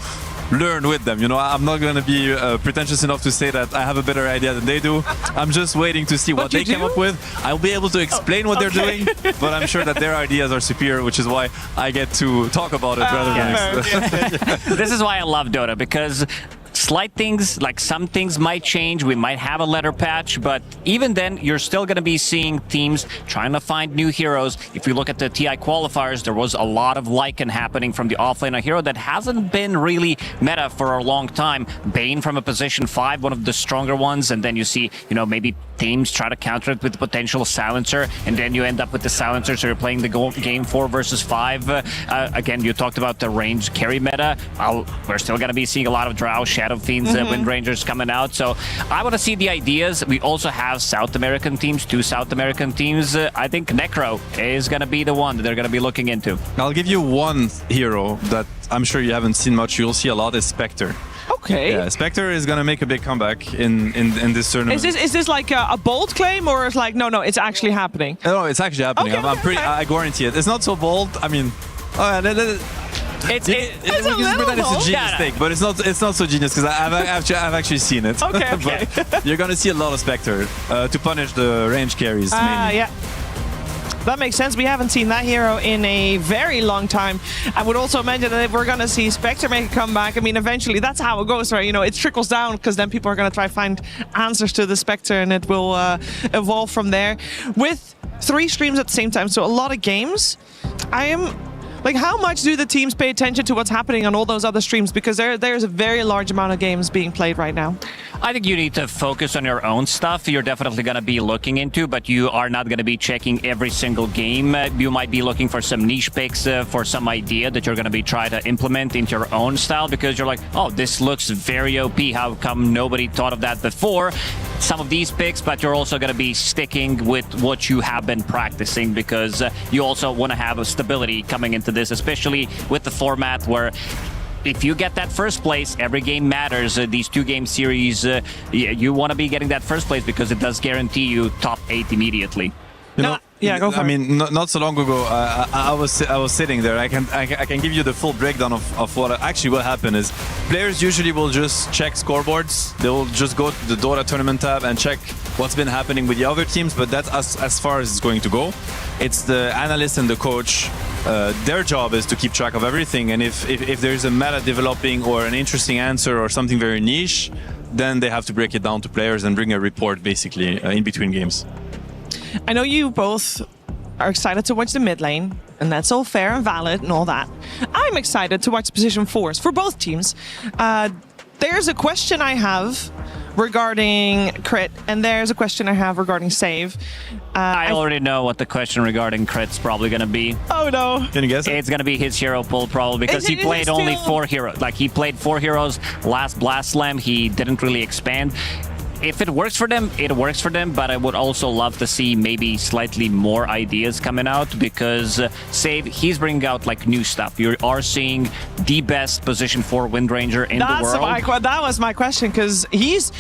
learn with them. I'm not going to be pretentious enough to say that I have a better idea than they do. I'm just waiting to see what they came up with. I'll be able to explain what they're doing, but I'm sure that their ideas are superior, which is why I get to talk about it rather than... This is why I love Dota, because slight things, like some things might change. We might have a letter patch, but even then, you're still going to be seeing teams trying to find new heroes. If you look at the TI qualifiers, there was a lot of Lycan happening from the offlane, a hero that hasn't been really meta for a long time. Bane from a position 5, one of the stronger ones, and then you see, maybe teams try to counter it with potential silencer, and then you end up with the silencer, so you're playing the game 4 versus 5. Again, you talked about the range carry meta. We're still going to be seeing a lot of Drow, Shadow Fiends, Wind Rangers coming out. So I want to see the ideas. We also have South American teams, 2 South American teams. I think Necro is going to be the one that they're going to be looking into. I'll give you one hero that I'm sure you haven't seen much. You'll see a lot is Spectre. Okay. Yeah, Spectre is gonna make a big comeback in this tournament. Is this like a bold claim, or it's like no, it's actually happening? No, it's actually happening. Okay, I guarantee it. It's not so bold. I mean, it's a genius thing, but it's not so genius because I've actually seen it. Okay. But you're gonna see a lot of Spectre to punish the range carries. Mainly. Yeah. That makes sense. We haven't seen that hero in a very long time. I would also mention that if we're going to see Spectre make a comeback, I mean, eventually that's how it goes, right? It trickles down because then people are going to try to find answers to the Spectre, and it will evolve from there. With 3 streams at the same time, so a lot of games, how much do the teams pay attention to what's happening on all those other streams? Because there's a very large amount of games being played right now. I think you need to focus on your own stuff. You're definitely going to be looking into, but you are not going to be checking every single game. You might be looking for some niche picks for some idea that you're going to be trying to implement into your own style because you're like, oh, this looks very OP. How come nobody thought of that before? Some of these picks, but you're also going to be sticking with what you have been practicing because you also want to have a stability coming into this, especially with the format where if you get that first place, every game matters. These 2-game series, you want to be getting that first place because it does guarantee you top 8 immediately. You know, go for it. I mean, not so long ago, I was sitting there. I can give you the full breakdown of what actually will happen is players usually will just check scoreboards. They will just go to the Dota tournament tab and check what's been happening with the other teams, but that's as far as it's going to go. It's the analyst and the coach. Their job is to keep track of everything, and if there's a meta developing or an interesting answer or something very niche, then they have to break it down to players and bring a report basically in between games. I know you both are excited to watch the mid lane, and that's all fair and valid and all that. I'm excited to watch the position 4s for both teams. There's a question I have regarding Crit, and there's a question I have regarding Save. I already know what the question regarding Crit's probably going to be. Oh no. Can you guess it? It's going to be his hero pool probably because he played only 4 heroes. Like he played 4 heroes last Blast Slam. He didn't really expand. If it works for them, it works for them, but I would also love to see maybe slightly more ideas coming out because Save, he's bringing out like new stuff. You are seeing the best position 4 Wind Ranger in the world. That was my question because he's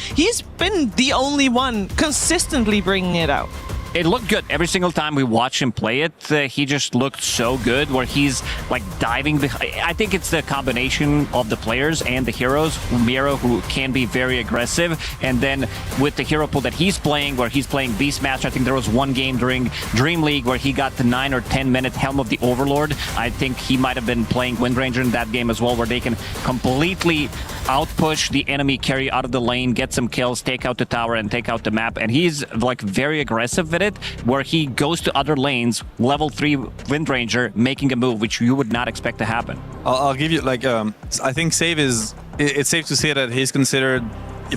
been the only one consistently bringing it out. It looked good every single time we watch him play it. He just looked so good where he's like diving behind. I think it's the combination of the players and the heroes. Miro, who can be very aggressive, and then with the hero pool that he's playing, where he's playing Beastmaster. I think there was one game during Dream League where he got the 9 or 10 minute Helm of the Overlord. I think he might have been playing Wind Ranger in that game as well, where they can completely outpush the enemy carry out of the lane, get some kills, take out the tower, and take out the map. And he's like very aggressive with it, where he goes to other lanes, level 3 Wind Ranger, making a move which you would not expect to happen. I'll give you like I think Save is. It's safe to say that he's considered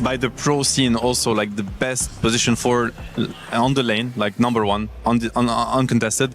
by the pro scene also like the best position 4 on the lane, like number 1 uncontested.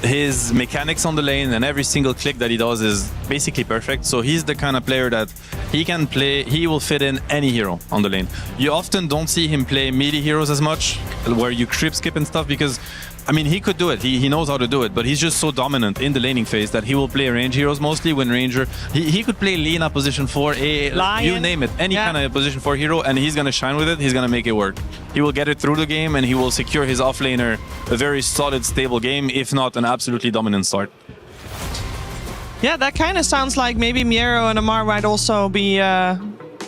His mechanics on the lane and every single click that he does is basically perfect. So he's the kind of player that he can play, he will fit in any hero on the lane. You often don't see him play melee heroes as much, where you creep skip and stuff, because I mean, he could do it. He knows how to do it, but he's just so dominant in the laning phase that he will play range heroes mostly. When Ranger, he could play Lina position 4, you name it, any kind of position 4 hero, and he's gonna shine with it. He's gonna make it work. He will get it through the game, and he will secure his offlaner a very solid, stable game, if not an absolutely dominant start. Yeah, that kind of sounds like maybe Miro and Amar might also be.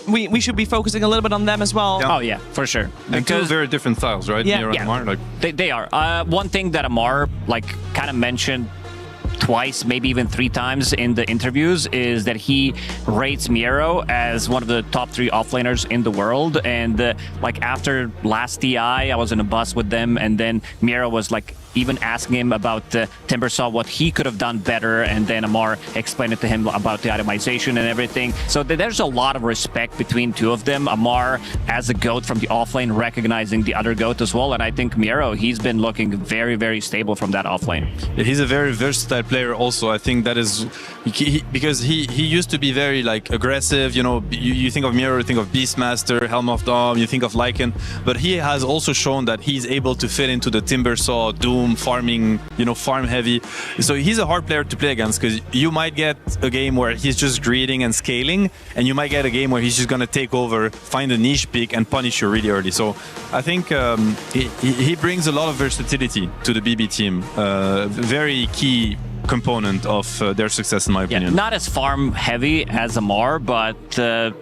We should be focusing a little bit on them as well. Yeah. Oh yeah, for sure. And two very different styles, right? Yeah, Miro and Amar, like. They are. One thing that Amar like kind of mentioned twice, maybe even 3 times in the interviews, is that he rates Miro as one of the top 3 offlaners in the world. And like after last TI, I was in a bus with them, and then Miro was like even asking him about Timbersaw, what he could have done better, and then Amar explained it to him about the itemization and everything. So there's a lot of respect between 2 of them. Amar as a GOAT from the offlane, recognizing the other GOAT as well, and I think Miro, he's been looking very, very stable from that offlane. Yeah, he's a very versatile player also. I think that is because he used to be very like aggressive, you know. You think of Miro, you think of Beastmaster, Helm of Dawn, you think of Lycan, but he has also shown that he's able to fit into the Timbersaw, Doom, farming, you know, farm heavy. So he's a hard player to play against, because you might get a game where he's just greeting and scaling, and you might get a game where he's just going to take over, find a niche pick, and punish you really early. So I think he brings a lot of versatility to the BB team. Very key component of their success, in my opinion. Yeah, not as farm heavy as Amar, but a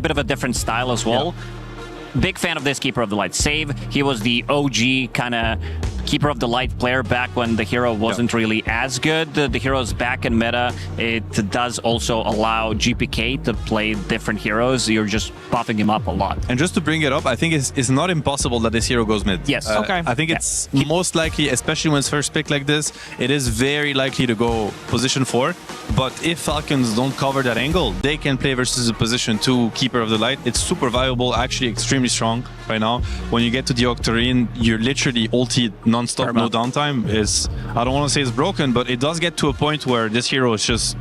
bit of a different style as well. Yeah. Big fan of this Keeper of the Light. Save, he was the OG kind of Keeper of the Light player back when the hero wasn't really as good. The hero's back in meta. It does also allow GPK to play different heroes. You're just buffing him up a lot. And just to bring it up, I think it's not impossible that this hero goes mid. Yes. Okay. I think it's most likely, especially when it's first pick like this, it is very likely to go position 4. But if Falcons don't cover that angle, they can play versus a position 2 Keeper of the Light. It's super viable, actually extremely strong right now. When you get to the Octarine, you're literally ulti non-stop, no downtime. I don't want to say it's broken, but it does get to a point where this hero is just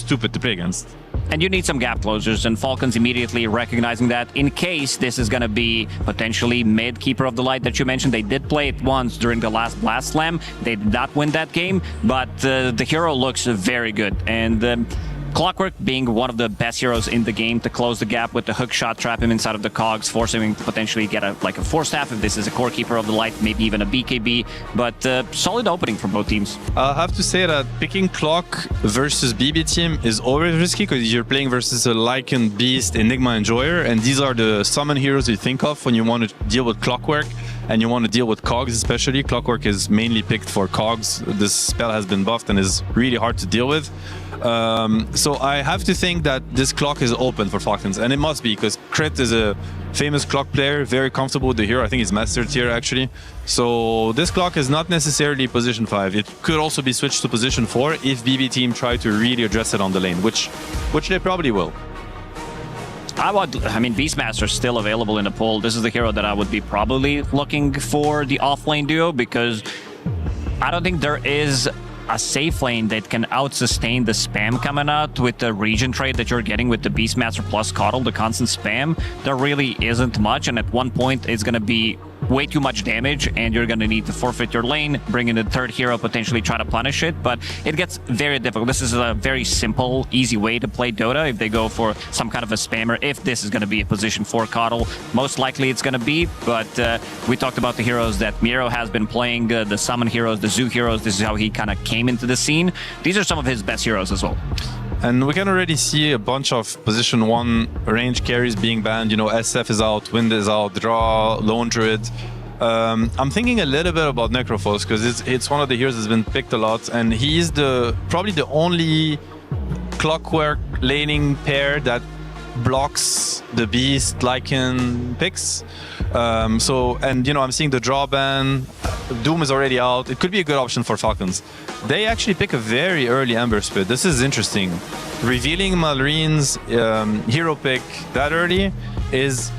stupid to play against. And you need some gap closers, and Falcons immediately recognizing that in case this is going to be potentially mid Keeper of the Light that you mentioned. They did play it once during the last Blast Slam. They did not win that game, but the hero looks very good. And Clockwork being one of the best heroes in the game to close the gap with the hook shot, trap him inside of the cogs, forcing him to potentially get a force staff if this is a core Keeper of the Light, maybe even a BKB. But solid opening for both teams. I'll have to say that picking Clock versus BB team is always risky because you're playing versus a Lycan, Beast, Enigma, Enjoyer, and these are the summon heroes you think of when you want to deal with Clockwork and you want to deal with cogs especially. Clockwork is mainly picked for cogs. This spell has been buffed and is really hard to deal with. So I have to think that this Clock is open for Falcons, and it must be because Crit is a famous Clock player, very comfortable with the hero. I think he's Master tier actually. So this Clock is not necessarily position 5. It could also be switched to position 4 if BB team try to really address it on the lane, which they probably will. I mean, Beastmaster is still available in the pool. This is the hero that I would be probably looking for the off-lane duo, because I don't think there is a safe lane that can out-sustain the spam coming out with the region trade that you're getting with the Beastmaster plus Coddle, the constant spam. There really isn't much, and at one point it's going to be way too much damage, and you're going to need to forfeit your lane, bring in the third hero, potentially try to punish it, but it gets very difficult. This is a very simple, easy way to play Dota if they go for some kind of a spammer, if this is going to be a position 4 Coddle. Most likely it's going to be, but we talked about the heroes that Miro has been playing, the summon heroes, the zoo heroes. This is how he kind of came into the scene. These are some of his best heroes as well. And we can already see a bunch of position 1 range carries being banned. You know, SF is out, Wind is out, Draw, Lone Druid. I'm thinking a little bit about Necrophos because it's one of the heroes that's been picked a lot, and he's probably the only Clockwork laning pair that blocks the Beast Lycan picks. And you know, I'm seeing the draw ban. Doom is already out. It could be a good option for Falcons. They actually pick a very early Ember Spirit. This is interesting. Revealing Malrine's hero pick that early is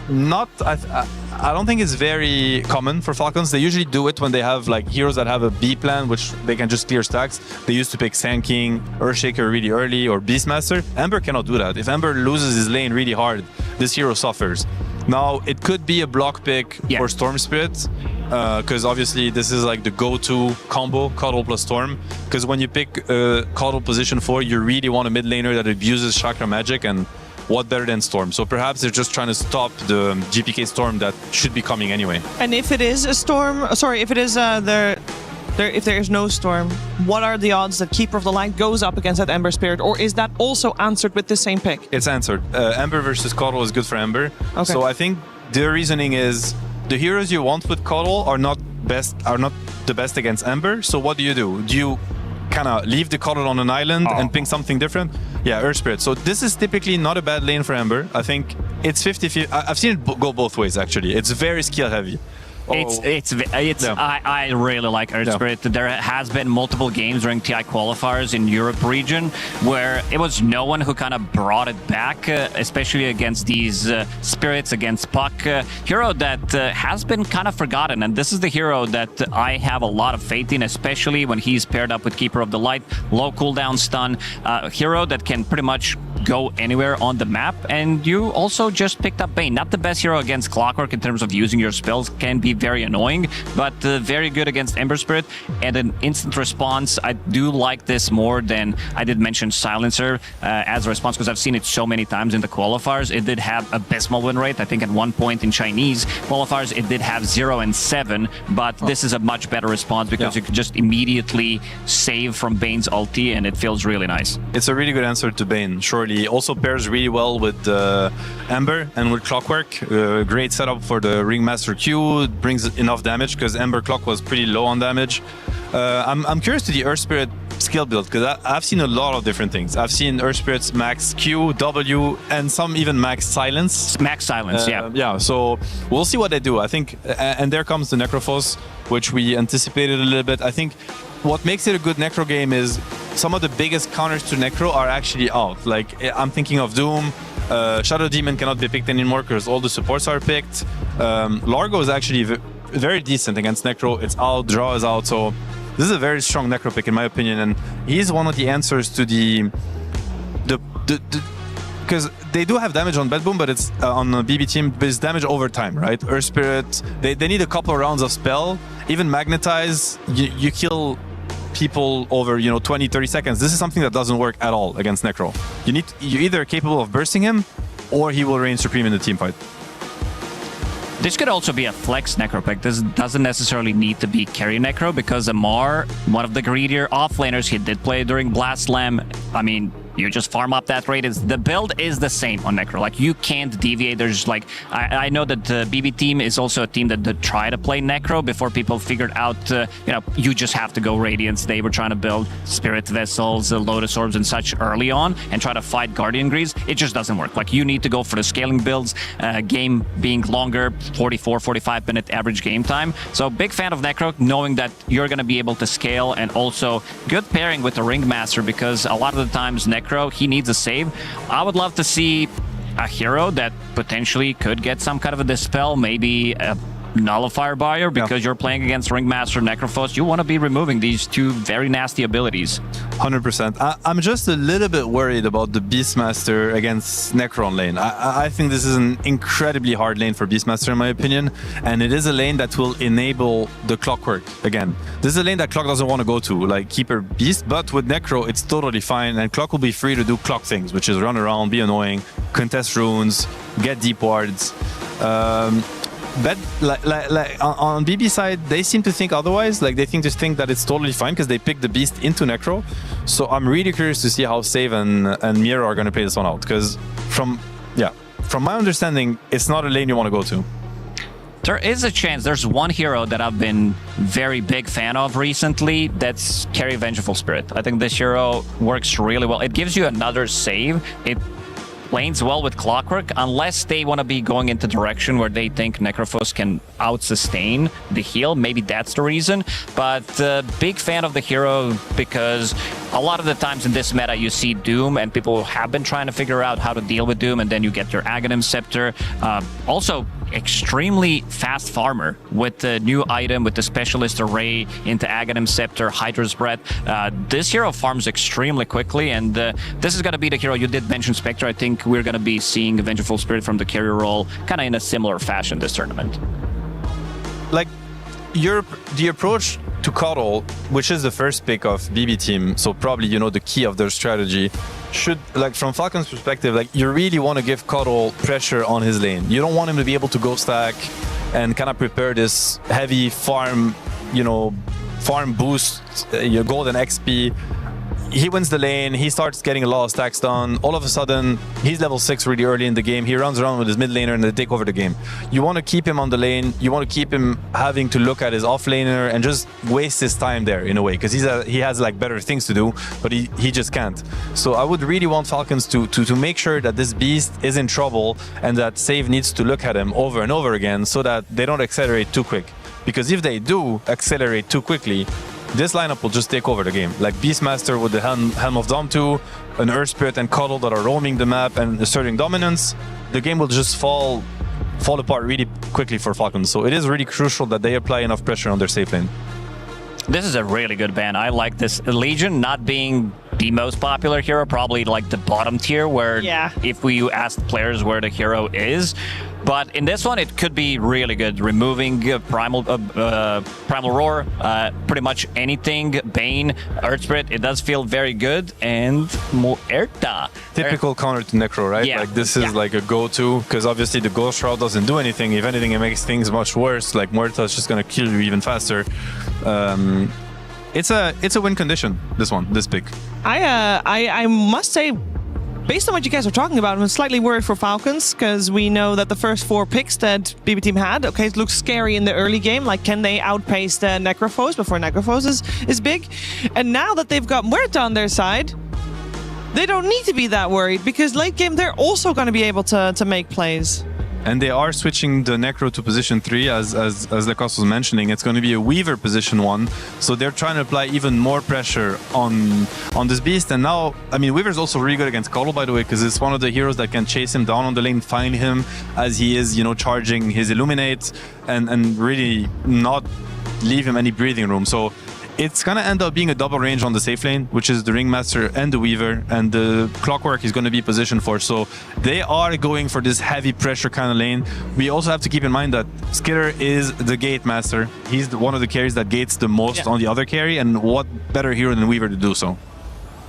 not... I don't think it's very common for Falcons. They usually do it when they have like heroes that have a B plan, which they can just clear stacks. They used to pick Sand King, Earthshaker really early, or Beastmaster. Ember cannot do that. If Ember loses his lane really hard, this hero suffers. Now, it could be a block pick for Storm Spirit, because obviously this is like the go-to combo, Coddle plus Storm. Because when you pick Coddle position 4, you really want a mid laner that abuses Chakra Magic, and what better than Storm? So perhaps they're just trying to stop the GPK Storm that should be coming anyway. And if it is a Storm, sorry, if it is if there is no Storm, what are the odds that Keeper of the Light goes up against that Ember Spirit, or is that also answered with the same pick? It's answered. Ember versus Coddle is good for Ember. Okay. So I think their reasoning is the heroes you want with Coddle are not the best against Ember. So what do? Do you kind of leave the Coddle on an island and ping something different? Yeah, Earth Spirit. So this is typically not a bad lane for Ember. I think it's 50-50. I've seen it go both ways actually. It's very skill heavy. I really like Earth Spirit. There has been multiple games during TI qualifiers in Europe region where it was no one who kind of brought it back, especially against these spirits, against Puck. Hero that has been kind of forgotten, and this is the hero that I have a lot of faith in, especially when he's paired up with Keeper of the Light, low cooldown stun, hero that can pretty much go anywhere on the map. And you also just picked up Bane, not the best hero against Clockwork in terms of using your spells, can be very annoying, but very good against Ember Spirit and an instant response. I do like this more than I did mention Silencer as a response, because I've seen it so many times in the qualifiers. It did have abysmal win rate. I think at one point in Chinese qualifiers it did have 0 and 7, but this is a much better response because you can just immediately save from Bane's ulti and it feels really nice. It's a really good answer to Bane, surely. early. Also pairs really well with Ember and with Clockwork. Great setup for the Ringmaster Q. It brings enough damage because Ember Clock was pretty low on damage. I'm curious to the Earth Spirit skill build because I've seen a lot of different things. I've seen Earth Spirit's max Q, W, and some even max Silence. Max Silence, yeah. Yeah, so we'll see what they do. I think, and there comes the Necrophos, which we anticipated a little bit. I think what makes it a good Necro game is some of the biggest counters to Necro are actually out. Like, I'm thinking of Doom. Shadow Demon cannot be picked anymore because all the supports are picked. Largo is actually very decent against Necro. It's out, draw is out, so this is a very strong Necro pick in my opinion, and he's one of the answers to the because they do have damage on Bed Boom, but it's on the BB team, but it's damage over time, right? Earth Spirit, they need a couple of rounds of spell. Even Magnetize, you kill people over 20-30 seconds. This is something that doesn't work at all against Necro. You're either capable of bursting him or he will reign supreme in the team fight. This could also be a flex Necro pick. This doesn't necessarily need to be carry Necro because Amar, one of the greedier offlaners, he did play during Blast Slam. I mean, you just farm up that rate. The build is the same on Necro. Like, you can't deviate. There's like, I know that the BB team is also a team that try to play Necro before people figured out, you just have to go Radiance. They were trying to build Spirit Vessels, Lotus Orbs and such early on and try to fight Guardian Greaves. It just doesn't work. Like, you need to go for the scaling builds, game being longer, 44, 45 minute average game time. So big fan of Necro, knowing that you're going to be able to scale, and also good pairing with the Ringmaster because a lot of the times Necro, he needs a save. I would love to see a hero that potentially could get some kind of a dispel, maybe a nullifier buyer, because you're playing against Ringmaster Necrophos. You want to be removing these two very nasty abilities. 100%. I'm just a little bit worried about the Beastmaster against Necron lane. I think this is an incredibly hard lane for Beastmaster in my opinion, and it is a lane that will enable the Clockwork again. This is a lane that Clock doesn't want to go to, like Keeper Beast, but with Necro it's totally fine, and Clock will be free to do Clock things, which is run around, be annoying, contest runes, get deep wards. But on BB side, they seem to think otherwise. Like, they think that it's totally fine because they picked the Beast into Necro. So I'm really curious to see how Save and Mira are going to play this one out. Because from my understanding, it's not a lane you want to go to. There is a chance. There's one hero that I've been very big fan of recently. That's Carry Vengeful Spirit. I think this hero works really well. It gives you another save. It lanes well with Clockwork, unless they want to be going into direction where they think Necrophos can out-sustain the heal. Maybe that's the reason. But big fan of the hero because a lot of the times in this meta you see Doom and people have been trying to figure out how to deal with Doom, and then you get your Aghanim Scepter. Also, extremely fast farmer with the new item, with the Specialist Array into Aghanim Scepter, Hydra's Breath. This hero farms extremely quickly, and this is going to be the hero. You did mention Spectre. I think we're going to be seeing a Vengeful Spirit from the carrier role kind of in a similar fashion this tournament. Like, the approach to Cuddle, which is the first pick of BB team, so probably the key of their strategy, should, like, from Falcon's perspective, like, you really want to give Cuddle pressure on his lane. You don't want him to be able to go stack and kind of prepare this heavy farm, farm boost, your golden XP. He wins the lane, he starts getting a lot of stacks done. All of a sudden, he's level 6 really early in the game. He runs around with his mid laner and they take over the game. You want to keep him on the lane. You want to keep him having to look at his off laner and just waste his time there in a way, because he has like better things to do, but he just can't. So I would really want Falcons to make sure that this beast is in trouble and that Save needs to look at him over and over again so that they don't accelerate too quick. Because if they do accelerate too quickly, this lineup will just take over the game. Like Beastmaster with the Helm of Dom 2, an Earth Spirit and Cuddle that are roaming the map and asserting dominance, the game will just fall apart really quickly for Falcons. So it is really crucial that they apply enough pressure on their safe lane. This is a really good ban. I like this. Legion not being the most popular hero, probably like the bottom tier, where if we ask players where the hero is. But in this one, it could be really good. Removing Primal Roar, pretty much anything, Bane, Earth Spirit, it does feel very good. And Muerta. Typical counter to Necro, right? Yeah. Like this is like a go-to, because obviously the Ghost Shroud doesn't do anything. If anything, it makes things much worse. Like Muerta is just going to kill you even faster. It's a win condition, this pick. I must say, based on what you guys are talking about, I'm slightly worried for Falcons, because we know that the first 4 picks that BB Team had, okay, it looks scary in the early game. Like, can they outpace the Necrophos before Necrophos is big? And now that they've got Muerta on their side, they don't need to be that worried, because late game they're also going to be able to make plays. And they are switching the Necro to position 3, as Lacoste was mentioning. It's going to be a Weaver position 1, so they're trying to apply even more pressure on this beast. And now, I mean, Weaver's also really good against Coddle, by the way, because it's one of the heroes that can chase him down on the lane, find him as he is, you know, charging his Illuminate, and really not leave him any breathing room. So it's going to end up being a double range on the safe lane, which is the Ringmaster and the Weaver, and the Clockwork is going to be positioned for. So they are going for this heavy pressure kind of lane. We also have to keep in mind that Skitter is the Gate Master. He's one of the carries that gates the most on the other carry, and what better hero than Weaver to do so?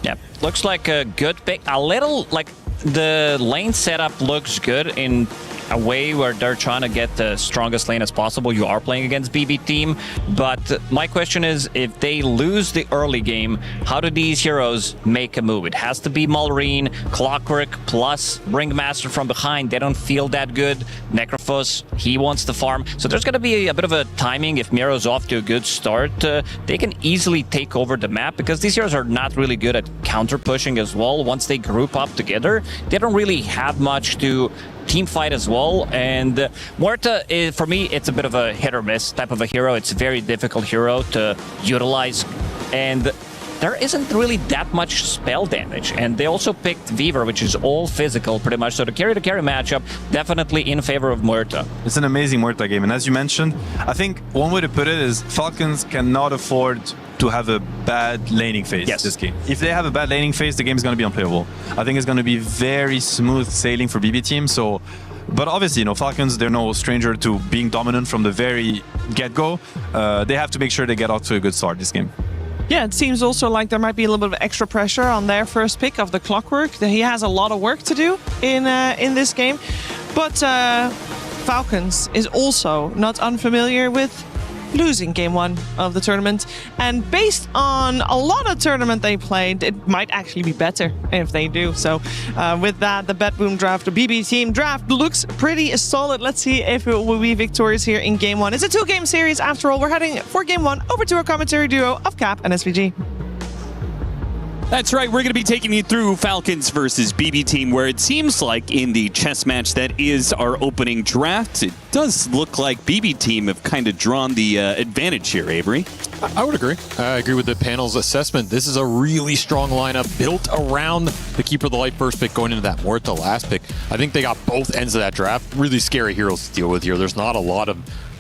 Yeah, looks like a good pick. A little, like, the lane setup looks good in a way where they're trying to get the strongest lane as possible. You are playing against BB Team, but my question is, if they lose the early game, how do these heroes make a move? It has to be Malrine, Clockwork, plus Ringmaster from behind. They don't feel that good. Necrophos, he wants to farm. So there's going to be a bit of a timing. If Miro's off to a good start, they can easily take over the map, because these heroes are not really good at counter pushing as well. Once they group up together, they don't really have much to team fight as well. And Muerta, for me, it's a bit of a hit or miss type of a hero. It's a very difficult hero to utilize, and there isn't really that much spell damage. And they also picked Weaver, which is all physical pretty much. So the carry-to-carry matchup definitely in favor of Muerta. It's an amazing Muerta game, and as you mentioned, I think one way to put it is Falcons cannot afford to have a bad laning phase this game. If they have a bad laning phase, the game is going to be unplayable. I think it's going to be very smooth sailing for BB Team. So, but obviously, you know, Falcons, they're no stranger to being dominant from the very get-go. They have to make sure they get off to a good start this game. Yeah, it seems also like there might be a little bit of extra pressure on their first pick of the Clockwork. He has a lot of work to do in this game. But Falcons is also not unfamiliar with losing game 1 of the tournament, and based on a lot of tournament they played, it might actually be better if they do. So with that, the BetBoom draft, the BB Team draft looks pretty solid. Let's see if it will be victorious here in game 1. It's a 2-game series after all. We're heading for game 1 over to our commentary duo of Cap and SVG. That's right, we're going to be taking you through Falcons versus BB Team, where it seems like in the chess match that is our opening draft, it does look like BB Team have kind of drawn the advantage here, Avery. I would agree. I agree with the panel's assessment. This is a really strong lineup built around the Keeper of the Light first pick going into that Muerta last pick. I think they got both ends of that draft. Really scary heroes to deal with here. There's not a lot of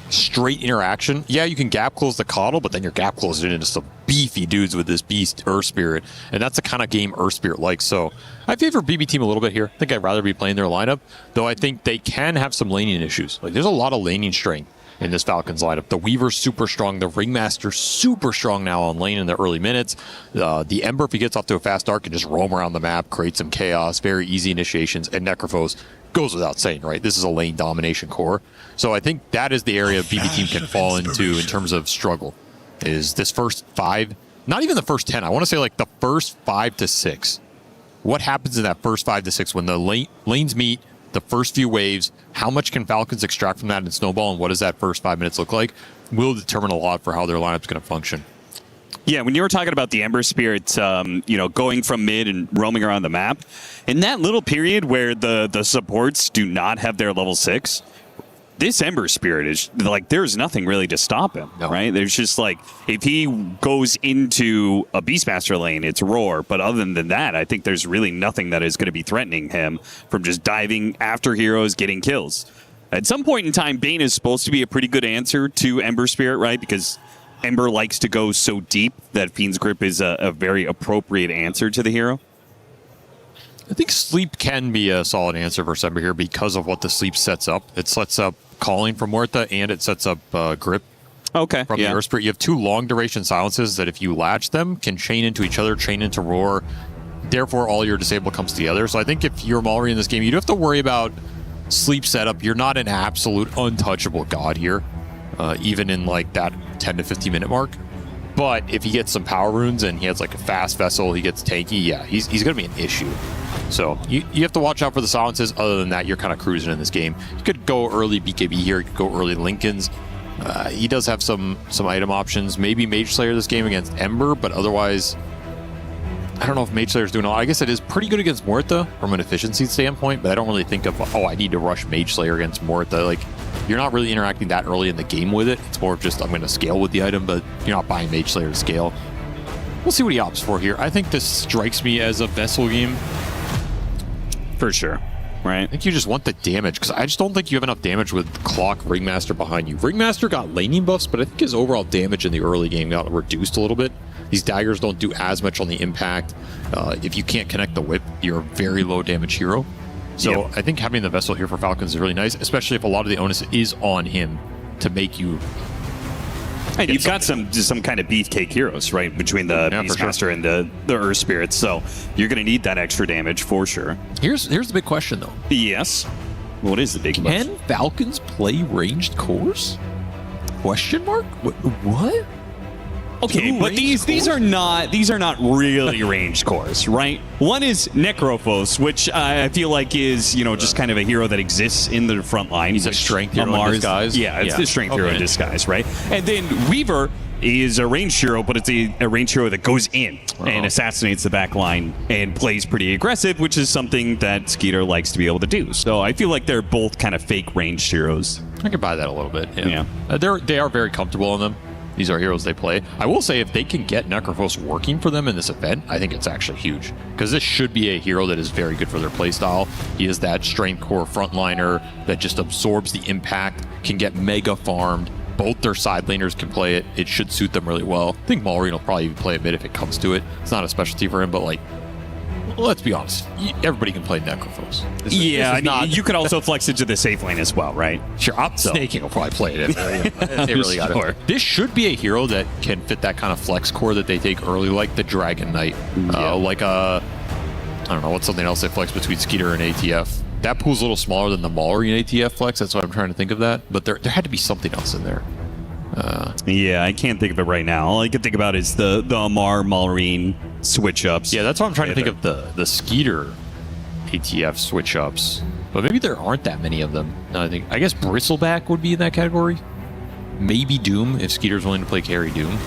straight interaction. Yeah, you can gap close the Coddle, but then you're gap closing into some beefy dudes with this beast Earth Spirit, and that's the kind of game Earth Spirit likes. So I favor BB Team a little bit here. I think I'd rather be playing their lineup, though I think they can have some laning issues. Like, there's a lot of laning strength in this Falcons lineup. The Weaver's super strong, the Ringmaster's super strong now on lane in the early minutes. The Ember, if he gets off to a fast start, can just roam around the map, create some chaos, very easy initiations, and Necrophos goes without saying, right? This is a lane domination core. So I think that is the area BB Team can fall into in terms of struggle, is this first 5, not even the first 10. I want to say like the first 5 to 6. What happens in that first 5 to 6 when the lanes meet, the first few waves? How much can Falcons extract from that in Snowball, and what does that first 5 minutes look like? Will determine a lot for how their lineup's going to function. Yeah, when you were talking about the Ember Spirits, going from mid and roaming around the map, in that little period where the supports do not have their level 6, this Ember Spirit is like, there's nothing really to stop him, right? There's just like, if he goes into a Beastmaster lane, it's Roar. But other than that, I think there's really nothing that is going to be threatening him from just diving after heroes, getting kills. At some point in time, Bane is supposed to be a pretty good answer to Ember Spirit, right? Because Ember likes to go so deep that Fiend's Grip is a very appropriate answer to the hero. I think Sleep can be a solid answer for Ember here because of what the Sleep sets up. It sets up Calling from Muerta, and it sets up Grip from the Earth Spirit. You have 2 long-duration silences that if you latch them, can chain into each other, chain into Roar. Therefore, all your disable comes together. So I think if you're Malry in this game, you do have to worry about Sleep setup. You're not an absolute untouchable god here, even in like that 10 to 15 minute mark. But if he gets some power runes and he has like a fast vessel, he gets tanky, yeah, he's going to be an issue. So you have to watch out for the silences. Other than that, you're kind of cruising in this game. You could go early BKB here. You could go early Lincolns. He does have some item options. Maybe Mage Slayer this game against Ember, but otherwise, I don't know if Mage Slayer's doing all. I guess it is pretty good against Morta from an efficiency standpoint, but I don't really think of, I need to rush Mage Slayer against Morta. Like, you're not really interacting that early in the game with it. It's more of just, I'm going to scale with the item, but you're not buying Mage Slayer to scale. We'll see what he opts for here. I think this strikes me as a Vessel game. For sure. Right. I think you just want the damage, because I just don't think you have enough damage with Clock Ringmaster behind you. Ringmaster got laning buffs, but I think his overall damage in the early game got reduced a little bit. These daggers don't do as much on the impact. If you can't connect the whip, you're a very low damage hero. So I think having the Vessel here for Falcons is really nice, especially if a lot of the onus is on him to make you... And you've got some kind of beefcake heroes, right, between the Beastmaster and the Earth Spirits, so you're going to need that extra damage for sure. Here's the big question, though. Yes. What is the big question? Can Falcons play ranged cores? Question mark? What? Okay, but these are not really ranged cores, right? One is Necrophos, which I feel like is just kind of a hero that exists in the front line. He's a strength hero in disguise. Yeah, it's the strength hero in disguise, right? And then Weaver is a ranged hero, but it's a ranged hero that goes in and assassinates the back line and plays pretty aggressive, which is something that Skeeter likes to be able to do. So I feel like they're both kind of fake ranged heroes. I can buy that a little bit. Yeah. They are very comfortable in them. These are heroes they play. I will say, if they can get Necrophos working for them in this event, I think it's actually huge. Because this should be a hero that is very good for their playstyle. He is that strength core frontliner that just absorbs the impact, can get mega farmed. Both their side laners can play it. It should suit them really well. I think Maureen will probably even play a bit if it comes to it. It's not a specialty for him, but like, let's be honest. Everybody can play Necrophos. You could also flex into the safe lane as well, right? Sure, Snaking will probably play it. They really got it. This should be a hero that can fit that kind of flex core that they take early, like the Dragon Knight. Like I don't know, what's something else they flex between Skeeter and ATF? That pool's a little smaller than the Maulry and ATF flex. That's what I'm trying to think of that. But there had to be something else in there. I can't think of it right now. All I can think about is the Amar Maureen switch ups. Yeah, that's why I'm trying to think of the Skeeter ATF switch ups. But maybe there aren't that many of them. No, I guess Bristleback would be in that category. Maybe Doom, if Skeeter's willing to play carry Doom.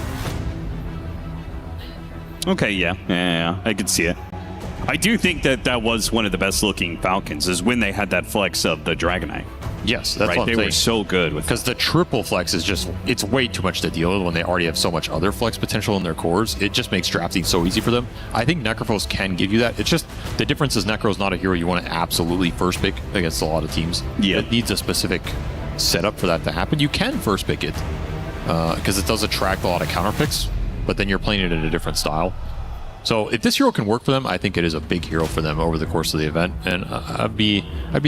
Okay, yeah, I could see it. I do think that was one of the best looking Falcons, is when they had that flex of the Dragonite. Yes, that's what I'm saying. They were so good with, because the triple flex is just, it's way too much to deal with when they already have so much other flex potential in their cores. It just makes drafting so easy for them. I think Necrophos can give you that. It's just, the difference is Necro's not a hero you want to absolutely first pick against a lot of teams. Yeah. It needs a specific setup for that to happen. You can first pick it, because it does attract a lot of counter picks, but then you're playing it in a different style. So if this hero can work for them, I think it is a big hero for them over the course of the event. And I'd be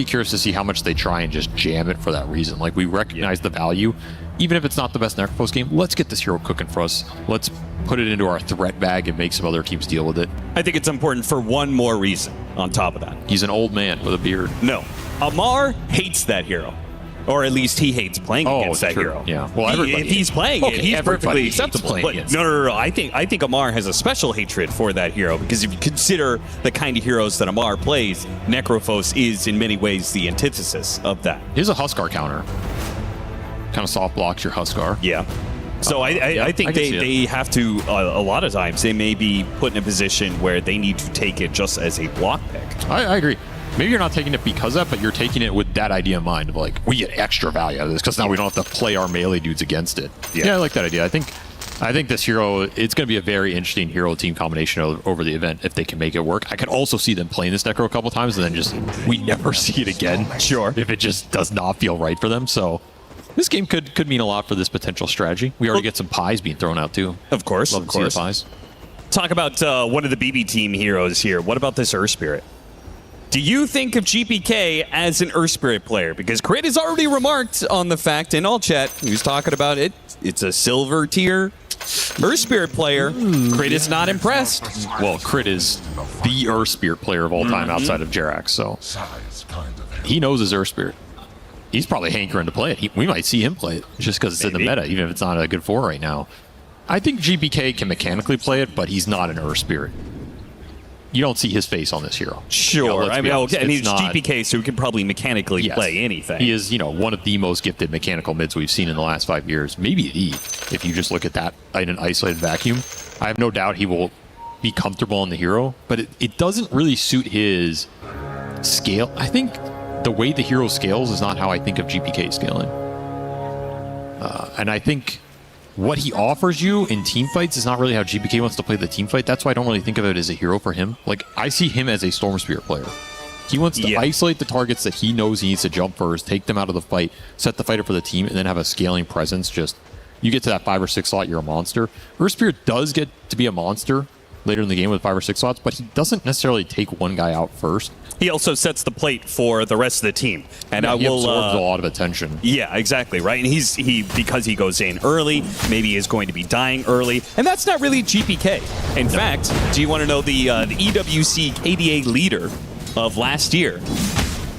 curious to see how much they try and just jam it for that reason. Like, we recognize the value. Even if it's not the best Necrophos game, let's get this hero cooking for us. Let's put it into our threat bag and make some other teams deal with it. I think it's important for one more reason on top of that. He's an old man with a beard. No. Amar hates that hero. Or at least he hates playing against that hero. Yeah. Well, if he's playing it, he's perfectly acceptable. But no. I think Amar has a special hatred for that hero, because if you consider the kind of heroes that Amar plays, Necrophos is in many ways the antithesis of that. He's a Huskar counter. Kind of soft blocks your Huskar. Yeah. So I think they have to, a lot of times, they may be put in a position where they need to take it just as a block pick. I agree. Maybe you're not taking it because of that, but you're taking it with that idea in mind of like, we get extra value out of this because now we don't have to play our melee dudes against it. Yeah, I like that idea. I think this hero, it's going to be a very interesting hero team combination over the event if they can make it work. I could also see them playing this Necro a couple times and then just, we never see it again. Sure. If it just does not feel right for them. So this game could mean a lot for this potential strategy. We already get some pies being thrown out too. Of course. Love to see the pies. Talk about one of the BB team heroes here. What about this Earth Spirit? Do you think of GPK as an Earth Spirit player? Because Crit has already remarked on the fact in all chat, he was talking about it. It's a silver tier Earth Spirit player. Crit is not impressed. Well, Crit is the Earth Spirit player of all time outside of Jerax, so he knows his Earth Spirit. He's probably hankering to play it. We might see him play it just because it's in the meta, even if it's not a good 4 right now. I think GPK can mechanically play it, but he's not an Earth Spirit. you don't see his face on this hero. Sure. You know, I mean, honest, and he's not, GPK, so he can probably mechanically play anything. He is, one of the most gifted mechanical mids we've seen in the last 5 years. Maybe the, if you just look at that in an isolated vacuum. I have no doubt he will be comfortable on the hero, but it doesn't really suit his scale. I think the way the hero scales is not how I think of GPK scaling. And I think what he offers you in team fights is not really how GPK wants to play the team fight. That's why I don't really think of it as a hero for him. Like, I see him as a Storm Spirit player. He wants to isolate the targets that he knows he needs to jump first, take them out of the fight, set the fighter for the team, and then have a scaling presence. Just, you get to that 5 or 6 slot, you're a monster. Earth Spirit does get to be a monster later in the game with 5 or 6 slots, but he doesn't necessarily take one guy out first. He also sets the plate for the rest of the team, and he absorbs a lot of attention. Yeah, exactly, right. And he because he goes in early, maybe he is going to be dying early, and that's not really GPK. In fact, do you want to know the EWC KDA leader of last year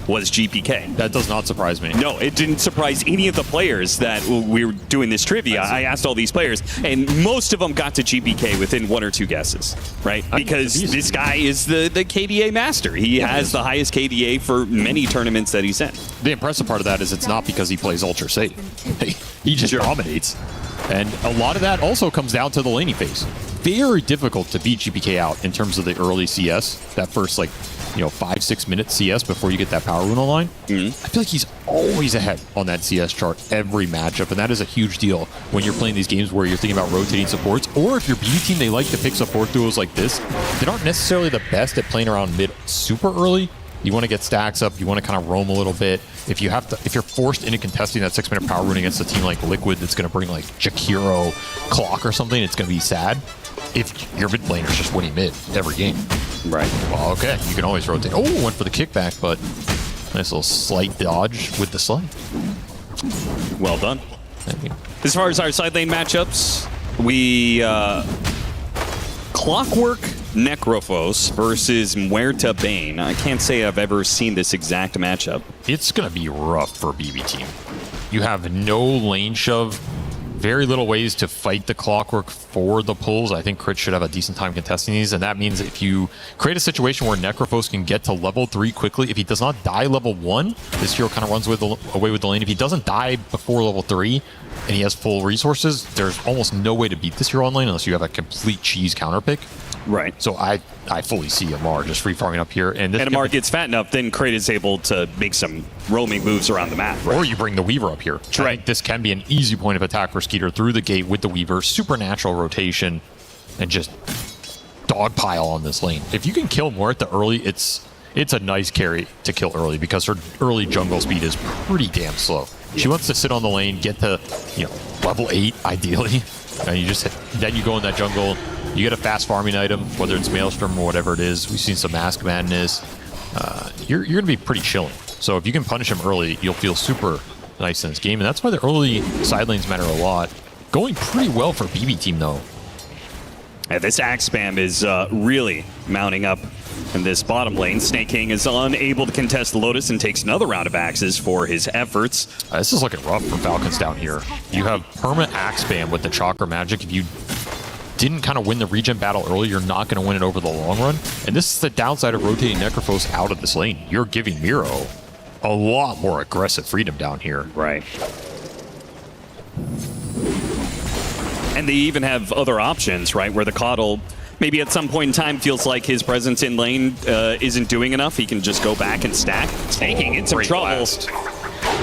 was GPK? That does not surprise me. No, it didn't surprise any of the players that we were doing this trivia. I asked all these players, and most of them got to GPK within 1 or 2 guesses, right? Because this guy is the KDA master. He has the highest KDA for many tournaments that he's in. The impressive part of that is it's not because he plays ultra safe. He just dominates. And a lot of that also comes down to the laning phase. Very difficult to beat GPK out in terms of the early CS, that first 5-6 minute CS before you get that power rune online. I feel like he's always ahead on that CS chart every matchup, and that is a huge deal when you're playing these games where you're thinking about rotating supports, or if your BB team, they like to pick support duos like this that aren't necessarily the best at playing around mid super early. You want to get stacks up, you want to kind of roam a little bit. If you're forced into contesting that 6 minute power rune against a team like Liquid that's going to bring like Jakiro Clock or something, it's going to be sad. If your mid laner's just winning mid every game. Right. Well, okay, you can always rotate. Oh, went for the kickback, but nice little slight dodge with the slide. Well done. As far as our side lane matchups, we Clockwork Necrophos versus Muerta Bane. I can't say I've ever seen this exact matchup. It's going to be rough for BB team. You have no lane shove, very little ways to fight the Clockwork for the pulls. I think Crit should have a decent time contesting these, and that means if you create a situation where Necrophos can get to level 3 quickly, if he does not die level 1, this hero kind of runs away with the lane. If he doesn't die before level 3 and he has full resources, there's almost no way to beat this hero on lane unless you have a complete cheese counter pick. Right. So I fully see Amar just free farming up here. And Amar gets fat enough, then Crit is able to make some roaming moves around the map. Right? Or you bring the Weaver up here. Right. This can be an easy point of attack for Skeeter through the gate with the Weaver. Supernatural rotation and just dogpile on this lane. If you can kill Muerta early, it's a nice carry to kill early because her early jungle speed is pretty damn slow. She wants to sit on the lane, get to level 8 ideally, and then you go in that jungle. You get a fast farming item, whether it's Maelstrom or whatever it is. We've seen some Mask Madness. You're going to be pretty chilling. So if you can punish him early, you'll feel super nice in this game. And that's why the early side lanes matter a lot. Going pretty well for BB team, though. And this axe spam is really mounting up in this bottom lane. Snake King is unable to contest Lotus and takes another round of axes for his efforts. This is looking rough for Falcons down here. You have permanent axe spam with the Chakra Magic. If you didn't kind of win the regen battle early, you're not going to win it over the long run. And this is the downside of rotating Necrophos out of this lane. You're giving Miro a lot more aggressive freedom down here. Right. And they even have other options, right? Where the Coddle maybe at some point in time feels like his presence in lane isn't doing enough. He can just go back and stack. Snaking in some trouble. Blast.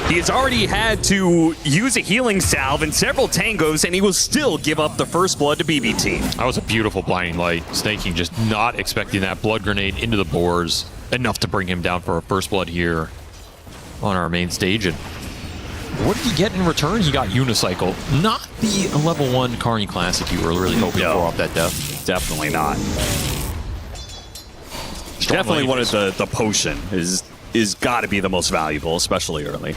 He has already had to use a healing salve in several tangos, and he will still give up the first blood to BB team. That was a beautiful blinding light. Snaking just not expecting that blood grenade into the boars. Enough to bring him down for a first blood here on our main stage. And what did he get in return? He got Unicycle. Not the level 1 Carney Classic you were really hoping for off that death. Definitely not. Definitely one of the potion is got to be the most valuable, especially early.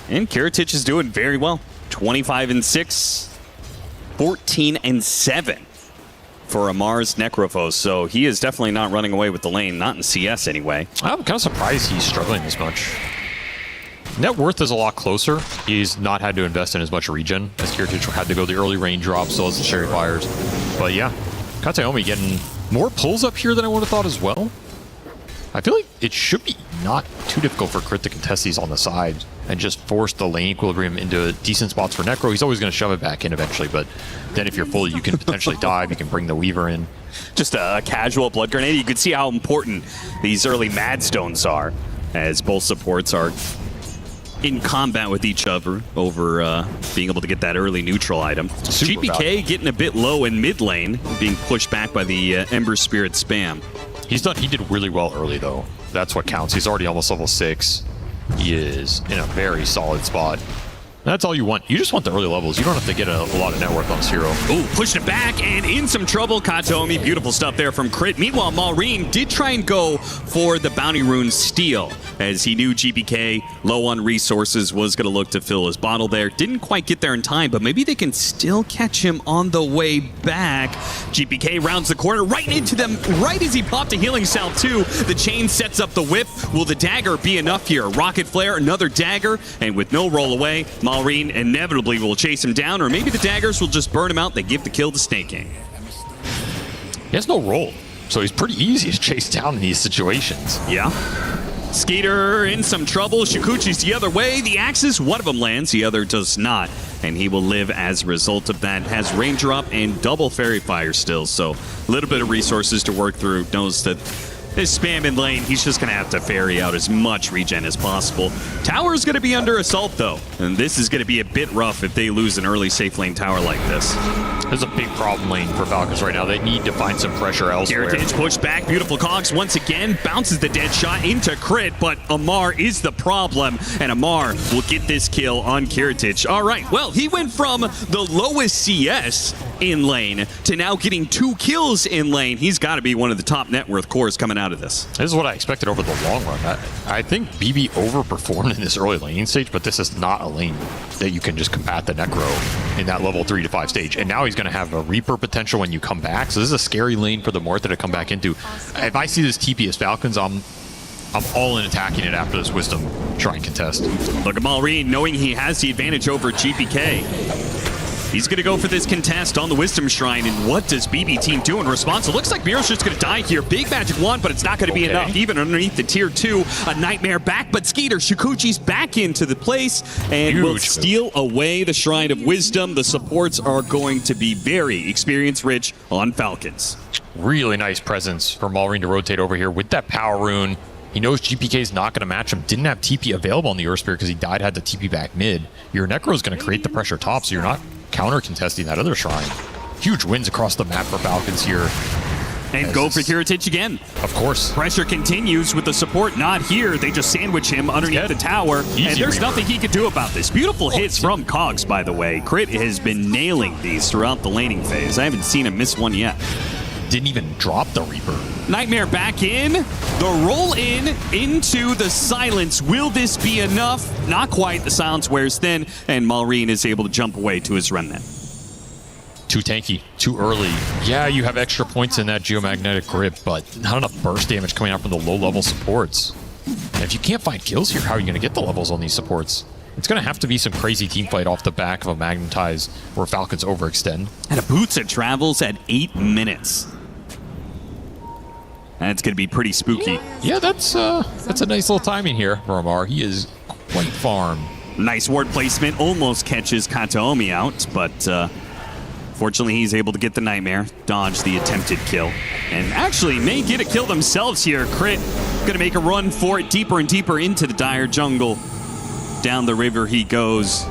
And Kiritich is doing very well. 25-6, 14-7 for Amar's Necrophos. So he is definitely not running away with the lane, not in CS anyway. I'm kind of surprised he's struggling this much. Net worth is a lot closer. He's not had to invest in as much regen as Kiritich had to go the early rain drop, so as the Cherry Fires. But yeah, Kataomi getting more pulls up here than I would have thought as well. I feel like it should be not too difficult for Crit to contest these on the side and just force the lane equilibrium into decent spots for Necro. He's always going to shove it back in eventually, but then if you're full, you can potentially dive. You can bring the Weaver in. Just a casual blood grenade. You can see how important these early Mad Stones are, as both supports are in combat with each other over being able to get that early neutral item. Super GPK value. getting a bit low in mid lane, being pushed back by the Ember Spirit spam. He did really well early, though. That's what counts. He's already almost level 6. He is in a very solid spot. That's all you want. You just want the early levels. You don't have to get a lot of network on this hero. Oh, pushed it back and in some trouble. Kataomi, beautiful stuff there from Crit. Meanwhile, Maureen did try and go for the Bounty Rune steal, as he knew GPK, low on resources, was going to look to fill his bottle there. Didn't quite get there in time, but maybe they can still catch him on the way back. GPK rounds the corner right into them, right as he popped a healing salve too. The chain sets up the whip. Will the dagger be enough here? Rocket Flare, another dagger, and with no roll away, Maureen inevitably will chase him down, or maybe the daggers will just burn him out. They give the kill to Snake King. He has no roll, so he's pretty easy to chase down in these situations. Yeah. Skeeter in some trouble. Shikuchi's the other way. The axes, one of them lands, the other does not. And he will live as a result of that. Has Ranger up and double Fairy Fire still, so a little bit of resources to work through. Knows that this spam in lane, he's just going to have to ferry out as much regen as possible. Tower's going to be under assault, though. And this is going to be a bit rough if they lose an early safe lane tower like this. There's a big problem lane for Falcons right now. They need to find some pressure elsewhere. Heritage pushed back. Beautiful Cogs once again. Bounces the dead shot into Crit, but Amar is the problem. And Amar will get this kill on Heritage. All right, well, he went from the lowest CS in lane to now getting 2 kills in lane. He's got to be one of the top net worth cores coming out of this. This is what I expected over the long run. I think BB overperformed in this early laning stage, but this is not a lane that you can just combat the Necro in that level 3 to 5 stage. And now he's going to have a Reaper potential when you come back. So this is a scary lane for the Morta to come back into. If I see this TP as Falcons, I'm all in attacking it after this Wisdom try and contest. Look at Maureen knowing he has the advantage over GPK. He's going to go for this contest on the Wisdom Shrine, and what does BB Team do in response? It looks like Miro's just going to die here. Big magic wand, but it's not going to be enough. Even underneath the tier 2, a Nightmare back, but Skeeter, Shikuchi's back into the place, and will steal away the Shrine of Wisdom. The supports are going to be very experience-rich on Falcons. Really nice presence for Maureen to rotate over here with that Power Rune. He knows GPK is not going to match him. Didn't have TP available on the Earth Spear because he died, had the TP back mid. Your Necro is going to create the pressure top, so you're not counter-contesting that other shrine. Huge wins across the map for Falcons here. And go for Heritage again. Of course. Pressure continues with the support not here. They just sandwich him underneath the tower. And there's nothing he could do about this. Beautiful hits from Cogs, by the way. Crit has been nailing these throughout the laning phase. I haven't seen him miss one yet. Didn't even drop the Reaper. Nightmare back in. The roll in into the silence. Will this be enough? Not quite. The silence wears thin, and Maureen is able to jump away to his remnant. Too tanky, too early. Yeah, you have extra points in that geomagnetic grip, but not enough burst damage coming out from the low-level supports. And if you can't find kills here, how are you going to get the levels on these supports? It's going to have to be some crazy team fight off the back of a Magnetize where Falcons overextend. And a Bootsa travels at 8 minutes. That's going to be pretty spooky. Yeah, that's a nice little timing here for Amar. He is quite farm. Nice ward placement. Almost catches Kataomi out, but fortunately he's able to get the Nightmare, dodge the attempted kill, and actually may get a kill themselves here. Crit going to make a run for it deeper and deeper into the Dire jungle. Down the river he goes,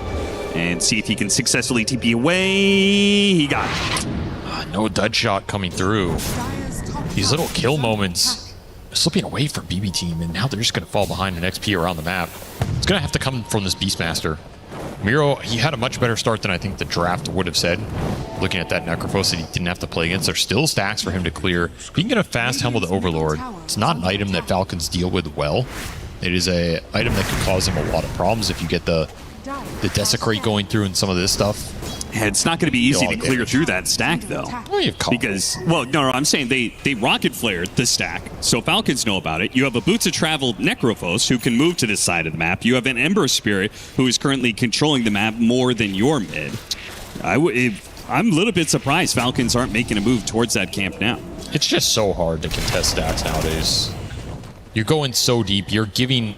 and see if he can successfully TP away. He got it. No dud shot coming through. These little kill moments slipping away from BB Team, and now they're just going to fall behind an XP around the map. It's going to have to come from this Beastmaster. Miro, he had a much better start than I think the draft would have said. Looking at that Necrophos that he didn't have to play against, there's still stacks for him to clear. If he can get a fast Helm of the Overlord, it's not an item that Falcons deal with well. It is an item that could cause him a lot of problems if you get the Desecrate going through and some of this stuff. It's not going to be easy to clear through that stack, though. Because, well, no, I'm saying they rocket flared the stack, so Falcons know about it. You have a Boots of Travel Necrophos who can move to this side of the map. You have an Ember Spirit who is currently controlling the map more than your mid. I'm a little bit surprised Falcons aren't making a move towards that camp now. It's just so hard to contest stacks nowadays. You're going so deep. You're giving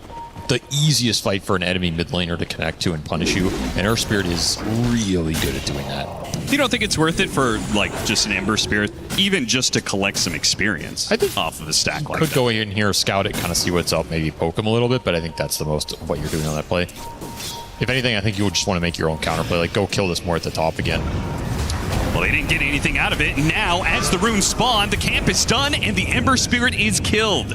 the easiest fight for an enemy mid laner to connect to and punish you. And Earth Spirit is really good at doing that. You don't think it's worth it for like just an Ember Spirit, even just to collect some experience off of a stack like that? Could go in here, scout it, kind of see what's up, maybe poke him a little bit, but I think that's the most of what you're doing on that play. If anything, I think you would just want to make your own counterplay, like go kill this more at the top again. Well, they didn't get anything out of it. Now, as the runes spawn, the camp is done and the Ember Spirit is killed.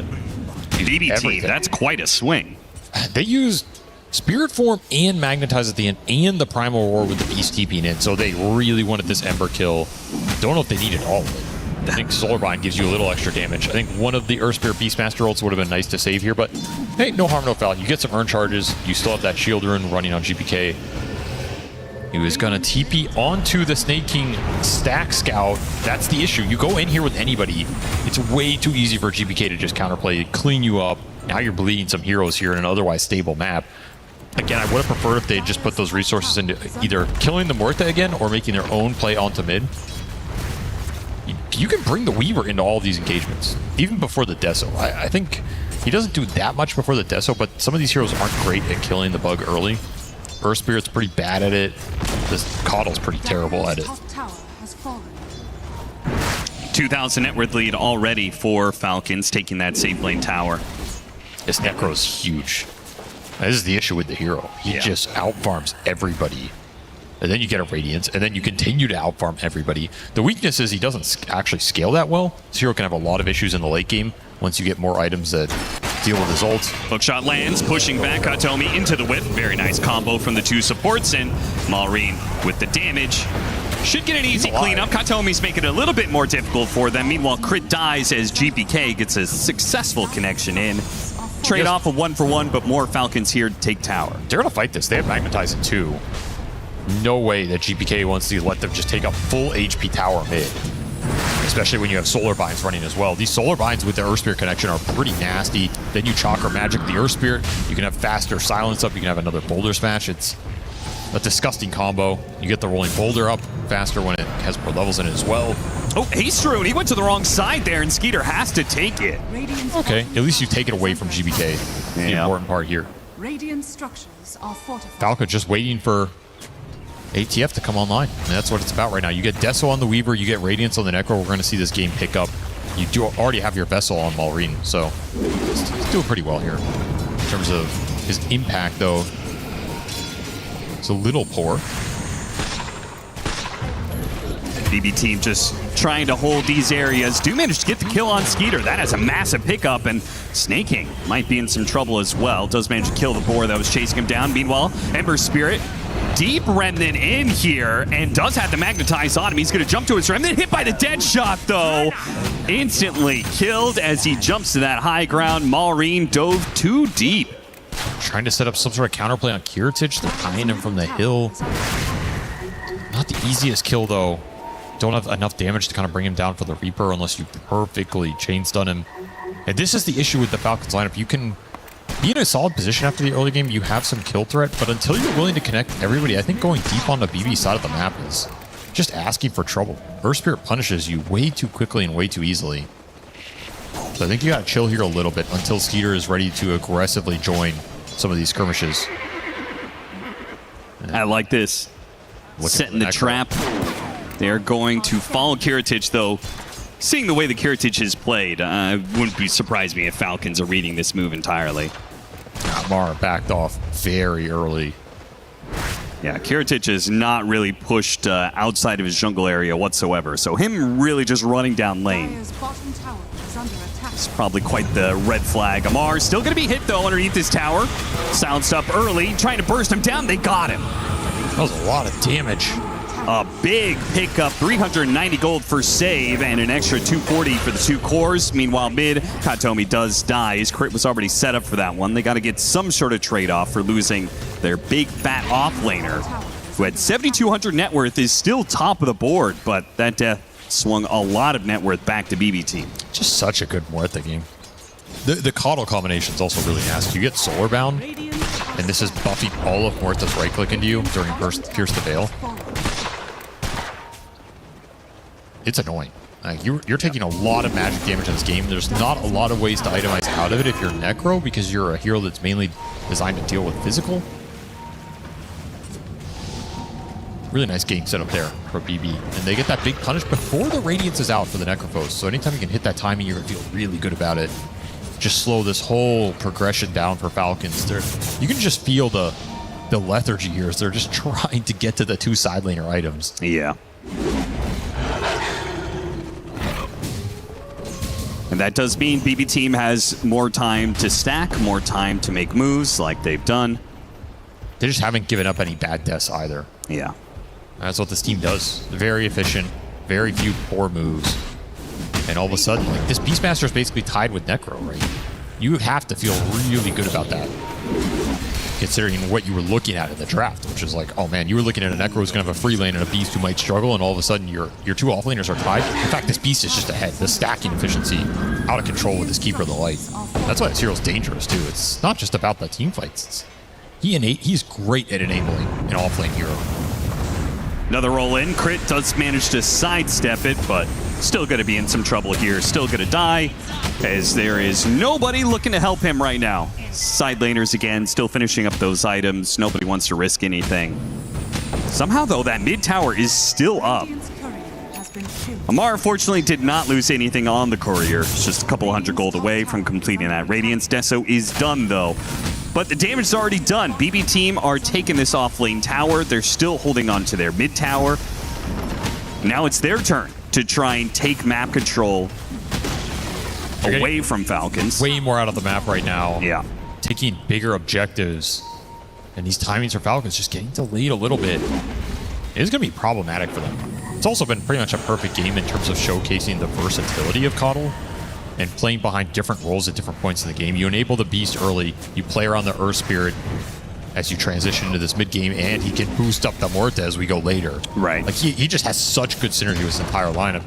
BB team, that's quite a swing. They used Spirit Form and Magnetize at the end, and the Primal Roar with the Beast TPing in, so they really wanted this Ember kill. Don't know if they needed all of it. I think Solarbind gives you a little extra damage. I think one of the Earth Spirit Beastmaster ults would have been nice to save here, but hey, no harm, no foul. You get some Urn charges. You still have that Shield Rune running on GPK. He was going to TP onto the Snake King Stack Scout. That's the issue. You go in here with anybody, it's way too easy for GPK to just counterplay, clean you up. Now you're bleeding some heroes here in an otherwise stable map. Again, I would have preferred if they just put those resources into either killing the Morta again or making their own play onto mid. You can bring the Weaver into all of these engagements, even before the Deso. I think he doesn't do that much before the Deso, but some of these heroes aren't great at killing the bug early. Earth Spirit's pretty bad at it. This Coddle's pretty terrible at it. 2,000 net worth lead already for Falcons, taking that safe lane tower. This Necro's huge. This is the issue with the hero. He just outfarms everybody. And then you get a Radiance, and then you continue to outfarm everybody. The weakness is he doesn't actually scale that well. This hero can have a lot of issues in the late game once you get more items that deal with his ult. Hookshot lands, pushing back Katomi into the whip. Very nice combo from the two supports, and Malrine with the damage. Should get an easy cleanup. Katomi's making it a little bit more difficult for them. Meanwhile, Crit dies as GPK gets a successful connection in. Trade off a 1-for-1, but more Falcons here to take tower. They're going to fight this. They have Magnetize in 2. No way that GPK wants to let them just take a full HP tower mid. Especially when you have Solar Binds running as well. These Solar Binds with the Earth Spirit connection are pretty nasty. Then you Chakra Magic the Earth Spirit. You can have faster silence up. You can have another Boulder Smash. It's a disgusting combo. You get the rolling Boulder up faster when it has more levels in it as well. Oh, Haste Rune, he went to the wrong side there, and Skeeter has to take it. Okay, at least you take it away from GBK. The important part here. Radiant structures are fortified. Falco just waiting for ATF to come online. And that's what it's about right now. You get Deso on the Weaver, you get Radiance on the Necro. We're going to see this game pick up. You do already have your Vessel on Malrine, so he's doing pretty well here. In terms of his impact, though, it's a little poor. BB team just trying to hold these areas. Do manage to get the kill on Skeeter. That has a massive pickup, and Snake King might be in some trouble as well. Does manage to kill the boar that was chasing him down. Meanwhile, Ember Spirit, deep Remnant in here, and does have the Magnetize on him. He's going to jump to his Remnant. Hit by the dead shot, though. Instantly killed as he jumps to that high ground. Malrine dove too deep. Trying to set up some sort of counterplay on Kiritich. They're eyeing him from the hill. Not the easiest kill, though. Don't have enough damage to kind of bring him down for the Reaper unless you perfectly chain stun him. And this is the issue with the Falcons lineup. You can be in a solid position after the early game. You have some kill threat, but until you're willing to connect everybody, I think going deep on the BB side of the map is just asking for trouble. Earth Spirit punishes you way too quickly and way too easily. So I think you gotta chill here a little bit until Skeeter is ready to aggressively join some of these skirmishes. I like this. Setting the trap. They're going to follow Kiritich, though. Seeing the way the Kiritich is played, wouldn't be surprised me if Falcons are reading this move entirely. Mara backed off very early. Yeah, Kiritich is not really pushed outside of his jungle area whatsoever, so him really just running down lane. It's probably quite the red flag. Amar still going to be hit, though, underneath this tower. Silenced up early, trying to burst him down. They got him. That was a lot of damage. A big pickup, 390 gold for save, and an extra 240 for the two cores. Meanwhile, mid, Katomi does die. His crit was already set up for that one. They got to get some sort of trade-off for losing their big, fat off-laner, who had 7,200 net worth, is still top of the board, but that death swung a lot of net worth back to BB team. Just such a good Muerta game. The Coddle combination is also really nasty. You get Solar Bound, and this is buffing all of Muerta's right-click into you during Pierce the Veil. it's annoying. Like you're taking a lot of magic damage in this game. There's not a lot of ways to itemize out of it if you're Necro, because you're a hero that's mainly designed to deal with physical. Really nice game set up there for BB. And they get that big punish before the Radiance is out for the Necrophos. So anytime you can hit that timing, you're going to feel really good about it. Just slow this whole progression down for Falcons. You can just feel the lethargy here as they're just trying to get to the 2 side laner items. Yeah. And that does mean BB team has more time to stack, more time to make moves like they've done. They just haven't given up any bad deaths either. Yeah. That's what this team does. Very efficient, very few poor moves. And all of a sudden, like, this Beastmaster is basically tied with Necro, right? You have to feel really good about that, considering what you were looking at in the draft, which is like, oh man, you were looking at a Necro who's going to have a free lane and a Beast who might struggle, and all of a sudden your 2 offlaners are tied. In fact, this Beast is just ahead. The stacking efficiency out of control with this Keeper of the Light. That's why this hero's dangerous too. It's not just about the team fights. He's great at enabling an offlane hero. Another roll in. Crit does manage to sidestep it, but still going to be in some trouble here. Still going to die, as there is nobody looking to help him right now. Side laners again, still finishing up those items. Nobody wants to risk anything. Somehow, though, that mid tower is still up. Amar, fortunately, did not lose anything on the courier. It's just a couple hundred gold away from completing that Radiance. Deso is done, though. But the damage is already done. BB team are taking this off lane tower. They're still holding on to their mid tower. Now it's their turn to try and take map control away from Falcons. Way more out of the map right now. Yeah. Taking bigger objectives. And these timings for Falcons just getting delayed a little bit. It is going to be problematic for them. It's also been pretty much a perfect game in terms of showcasing the versatility of Coddle and playing behind different roles at different points in the game. You enable the Beast early, you play around the Earth Spirit as you transition into this mid game, and he can boost up the Morte as we go later. Right. Like he just has such good synergy with his entire lineup.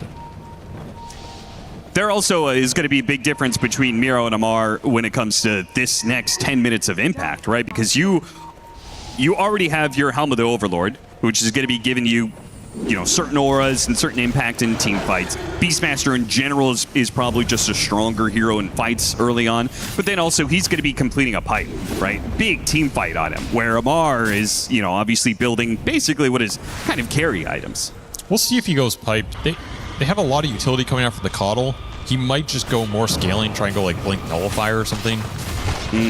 There also is going to be a big difference between Miro and Amar when it comes to this next 10 minutes of impact, right? Because you already have your Helm of the Overlord, which is going to be giving you, certain auras and certain impact in team fights. Beastmaster in general is probably just a stronger hero in fights early on, but then also he's going to be completing a pipe, right? Big team fight on him, where Amar is, obviously building basically what is kind of carry items. We'll see if he goes pipe. They have a lot of utility coming out from the Coddle. He might just go more scaling, try and go like Blink Nullifier or something.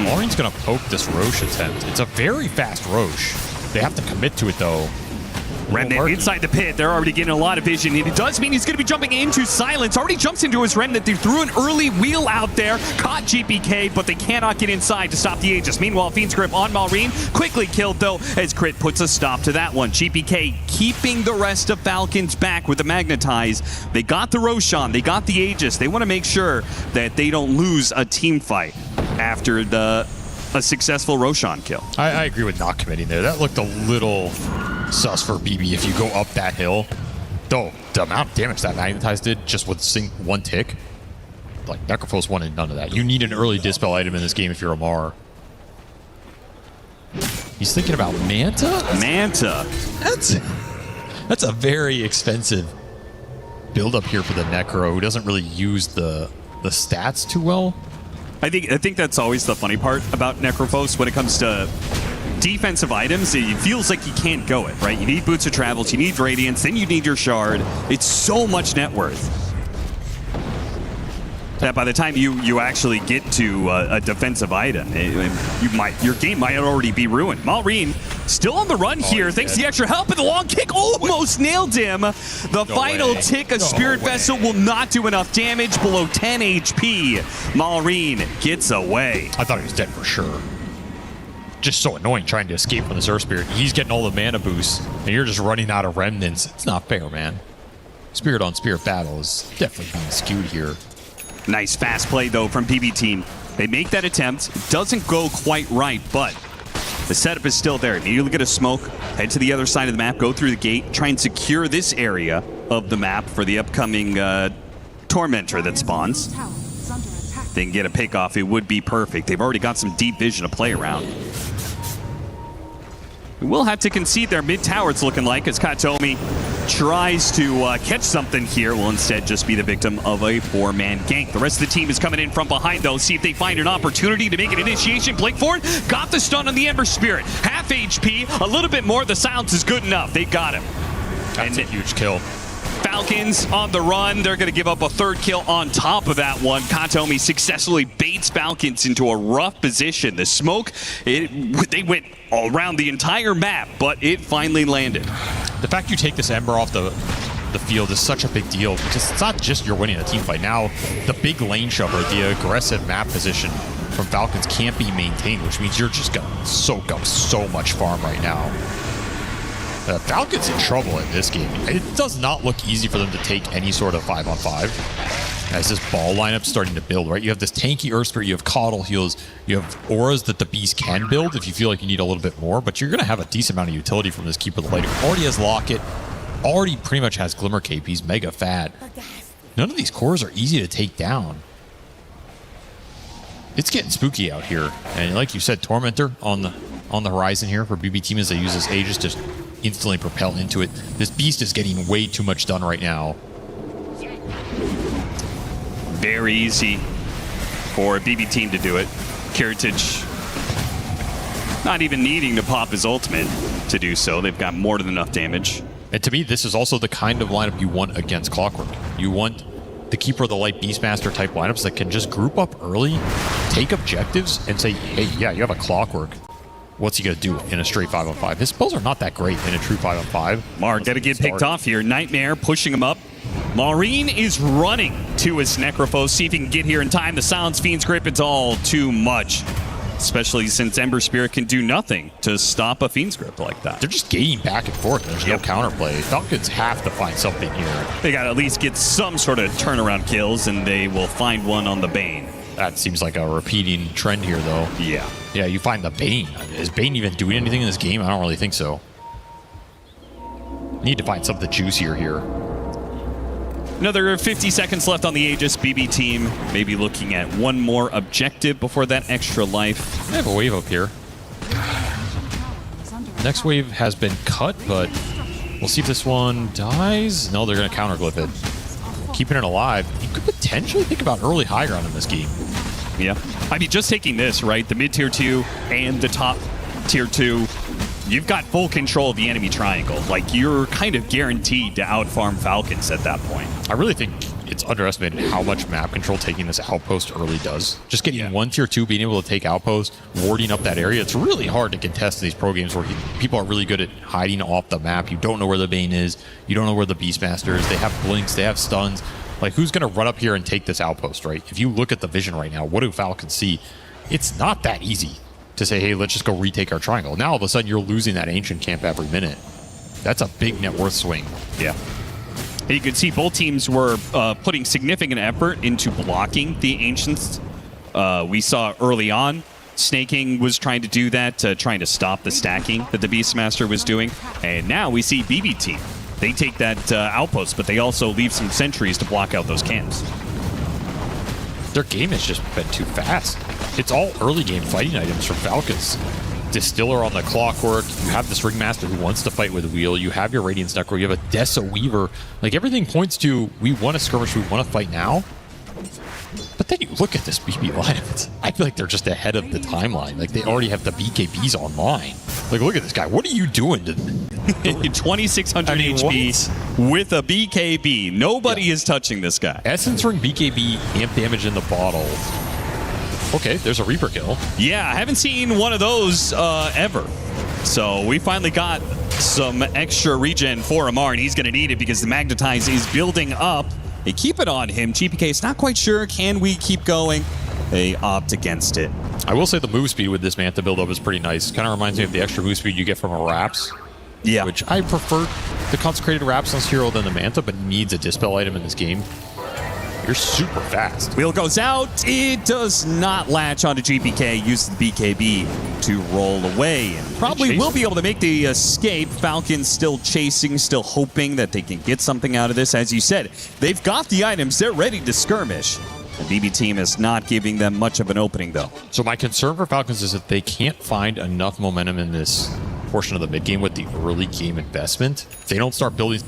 Maureen's going to poke this Roche attempt. It's a very fast Roche. They have to commit to it though. Remnant inside the pit. They're already getting a lot of vision. And it does mean he's going to be jumping into Silence. Already jumps into his Remnant. They threw an early wheel out there. Caught GPK, but they cannot get inside to stop the Aegis. Meanwhile, Fiend's Grip on Maureen. Quickly killed, though, as Crit puts a stop to that one. GPK keeping the rest of Falcons back with the Magnetize. They got the Roshan. They got the Aegis. They want to make sure that they don't lose a team fight after a successful Roshan kill. I agree with not committing there. That looked a little sus for BB if you go up that hill. Though, the amount of damage that Magnetize did just with one tick, like Necrophos wanted none of that. You need an early Dispel item in this game if you're Amar. He's thinking about Manta? Manta. That's a very expensive build up here for the Necro, who doesn't really use the stats too well. I think that's always the funny part about Necrophos when it comes to defensive items. It feels like you can't go it, right? You need Boots of Travels, you need Radiance, then you need your Shard. It's so much net worth that by the time you actually get to a defensive item, your game might already be ruined. Maureen still on the run here, thanks to the extra help, and the long kick almost nailed him. The final tick of Spirit Vessel will not do enough damage, below 10 HP. Maureen gets away. I thought he was dead for sure. Just so annoying trying to escape from this Earth Spirit. He's getting all the mana boosts, and you're just running out of remnants. It's not fair, man. Spirit on Spirit battle is definitely being skewed here. Nice fast play, though, from BB team. They make that attempt. It doesn't go quite right, but the setup is still there. Immediately get a smoke, head to the other side of the map, go through the gate, try and secure this area of the map for the upcoming Tormentor that spawns. If they can get a pick off, it would be perfect. They've already got some deep vision to play around. We will have to concede their mid tower, it's looking like, as Katomi tries to catch something here, will instead just be the victim of a four-man gank. The rest of the team is coming in from behind, though. See if they find an opportunity to make an initiation. Blake Ford got the stun on the Ember Spirit. Half HP, a little bit more. The silence is good enough. They got him. That's a huge kill. Falcons on the run. They're going to give up a third kill on top of that one. Katomi successfully baits Falcons into a rough position. The smoke, they went all around the entire map, but it finally landed. The fact you take this Ember off the field is such a big deal because it's not just you're winning a team fight. Now, the big lane shover, the aggressive map position from Falcons can't be maintained, which means you're just going to soak up so much farm right now. Falcons in trouble in this game. It does not look easy for them to take any sort of 5-on-5 as this ball lineup's starting to build, right? You have this tanky Earth Spirit, you have Coddle heals, you have auras that the Beast can build if you feel like you need a little bit more, but you're going to have a decent amount of utility from this Keeper of the Light. Who already has Locket, already pretty much has Glimmer Cape, he's mega fat. None of these cores are easy to take down. It's getting spooky out here, and like you said, Tormentor on the horizon here for BB Team as they use this Aegis to instantly propel into it. This Beast is getting way too much done right now. Very easy for a BB Team to do it. Kiritich not even needing to pop his ultimate to do so. They've got more than enough damage. And to me, this is also the kind of lineup you want against Clockwork. You want the Keeper of the Light Beastmaster type lineups that can just group up early, take objectives, and say, hey, yeah, you have a Clockwork. What's he going to do in a straight 5-on-5? His spells are not that great in a true 5-on-5. Mark got to get picked off here. Nightmare pushing him up. Maureen is running to his Necrophos. See if he can get here in time. The Silence Fiend's grip, it's all too much. Especially since Ember Spirit can do nothing to stop a Fiend's grip like that. They're just gating back and forth. There's no counterplay. Falcons have to find something here. They got to at least get some sort of turnaround kills, and they will find one on the Bane. That seems like a repeating trend here, though. Yeah. Yeah, you find the Bane. Is Bane even doing anything in this game? I don't really think so. Need to find something juicier here. Another 50 seconds left on the Aegis. BB Team maybe looking at one more objective before that extra life. I have a wave up here. Next wave has been cut, but we'll see if this one dies. No, they're going to counterglyph it. Keeping it alive. You could potentially think about early high ground in this game. Yeah. I mean, just taking this, right? The mid tier 2 and the top tier 2. You've got full control of the enemy triangle. Like, you're kind of guaranteed to outfarm Falcons at that point. I really think it's underestimated how much map control taking this outpost early does. Just getting one tier 2, being able to take outpost, warding up that area. It's really hard to contest in these pro games where people are really good at hiding off the map. You don't know where the Bane is. You don't know where the Beastmaster is. They have blinks. They have stuns. Like, who's going to run up here and take this outpost, right? If you look at the vision right now, what do Falcons see? It's not that easy to say, hey, let's just go retake our triangle. Now, all of a sudden, you're losing that Ancient camp every minute. That's a big net worth swing. Yeah. And you could see both teams were putting significant effort into blocking the Ancients. We saw early on, Snaking was trying to do that, trying to stop the stacking that the Beastmaster was doing. And now we see BB Team. They take that outpost, but they also leave some sentries to block out those camps. Their game has just been too fast. It's all early game fighting items from Falcons. Distiller on the Clockwork. You have this Ringmaster who wants to fight with Wheel. You have your Radiance Necro. You have a Dessa Weaver. Like, everything points to, we want to skirmish, we want to fight now. But then you look at this BB lineup, I feel like they're just ahead of the timeline. Like, they already have the BKBs online. Like, look at this guy. What are you doing to 2600 HP with a BKB. Nobody is touching this guy. Essence Ring BKB amp damage in the bottle. Okay, there's a Reaper kill. Yeah, I haven't seen one of those ever. So we finally got some extra regen for Amar, and he's going to need it because the Magnetize is building up. They keep it on him. GPK is not quite sure. Can we keep going? They opt against it. I will say the move speed with this Manta build-up is pretty nice. Kind of reminds me of the extra move speed you get from a Raps. Yeah. Which I prefer the Consecrated Raps on this hero than the Manta, but needs a Dispel item in this game. You're super fast. Wheel goes out. It does not latch onto GPK. Uses the BKB to roll away. And probably will be able to make the escape. Falcons still chasing, still hoping that they can get something out of this. As you said, they've got the items. They're ready to skirmish. The BB Team is not giving them much of an opening, though. So my concern for Falcons is that they can't find enough momentum in this portion of the mid game with the early game investment. If they don't start building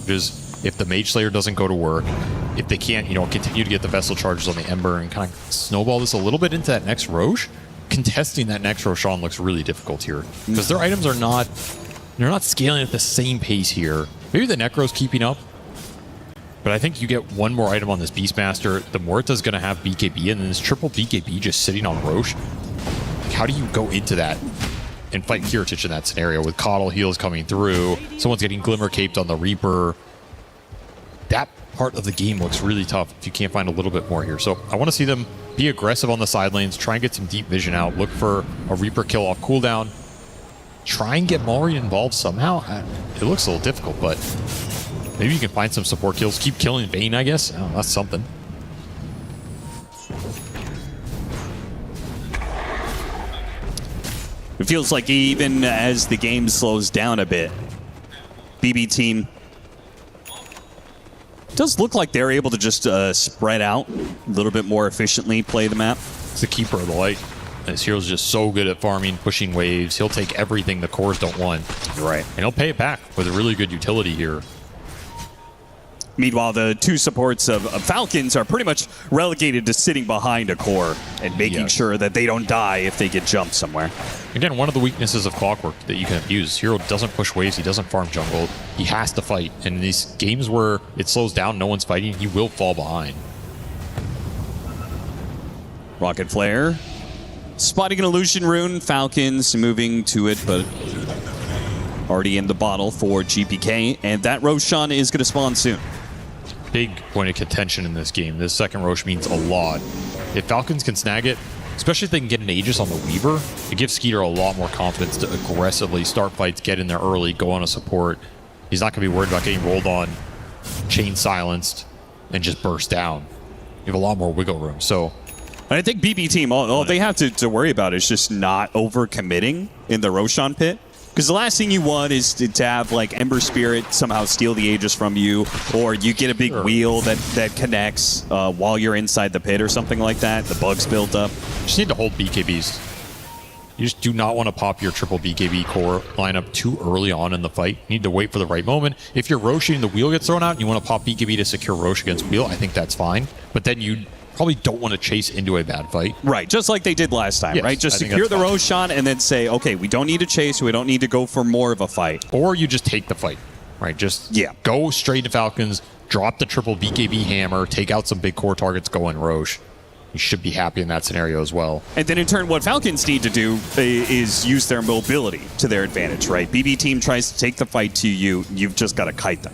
charges. If the Mage Slayer doesn't go to work, if they can't, continue to get the Vessel charges on the Ember and kind of snowball this a little bit into that next Roche, contesting that next Roshan looks really difficult here because their items are not scaling at the same pace here. Maybe the Necro's keeping up, but I think you get one more item on this Beastmaster. The Morta's going to have BKB, and then this triple BKB just sitting on Roche. Like, how do you go into that and fight Kiritich in that scenario with Coddle heals coming through? Someone's getting Glimmer Caped on the Reaper. That part of the game looks really tough if you can't find a little bit more here. So I want to see them be aggressive on the side lanes, try and get some deep vision out, look for a Reaper kill off cooldown, try and get Mallory involved somehow. It looks a little difficult, but maybe you can find some support kills. Keep killing Vayne, I guess. Oh, that's something. It feels like even as the game slows down a bit, BB team does look like they're able to just spread out a little bit more efficiently, play the map. It's the keeper of the light. This hero's just so good at farming, pushing waves. He'll take everything the cores don't want. Right. And he'll pay it back with a really good utility here. Meanwhile, the two supports of Falcons are pretty much relegated to sitting behind a core and making sure that they don't die if they get jumped somewhere. Again, one of the weaknesses of Clockwork that you can abuse. Hero doesn't push waves, he doesn't farm jungle. He has to fight. And in these games where it slows down, no one's fighting, he will fall behind. Rocket Flare. Spotting an Illusion Rune. Falcons moving to it, but already in the bottle for GPK. And that Roshan is going to spawn soon. Big point of contention in this game. This second Roche means a lot. If Falcons can snag it, especially if they can get an Aegis on the Weaver, it gives Skeeter a lot more confidence to aggressively start fights, get in there early, go on a support. He's not going to be worried about getting rolled on, chain silenced, and just burst down. You have a lot more wiggle room. So, and I think BB team, all they have to worry about is just not over-committing in the Roshan pit. Because the last thing you want is to have like Ember Spirit somehow steal the Aegis from you, or you get a big wheel that connects while you're inside the pit or something like that. The bugs built up. You just need to hold BKBs. You just do not want to pop your triple BKB core lineup too early on in the fight. You need to wait for the right moment. If you're Roche and the wheel gets thrown out and you want to pop BKB to secure Roche against wheel, I think that's fine. But then you probably don't want to chase into a bad fight. Right, just like they did last time, right? Just secure the Roshan and then say, okay, we don't need to chase, we don't need to go for more of a fight. Or you just take the fight, right? Just go straight to Falcons, drop the triple BKB hammer, take out some big core targets, go in Roche. You should be happy in that scenario as well. And then in turn, what Falcons need to do is use their mobility to their advantage, right? BB team tries to take the fight to you, you've just got to kite them.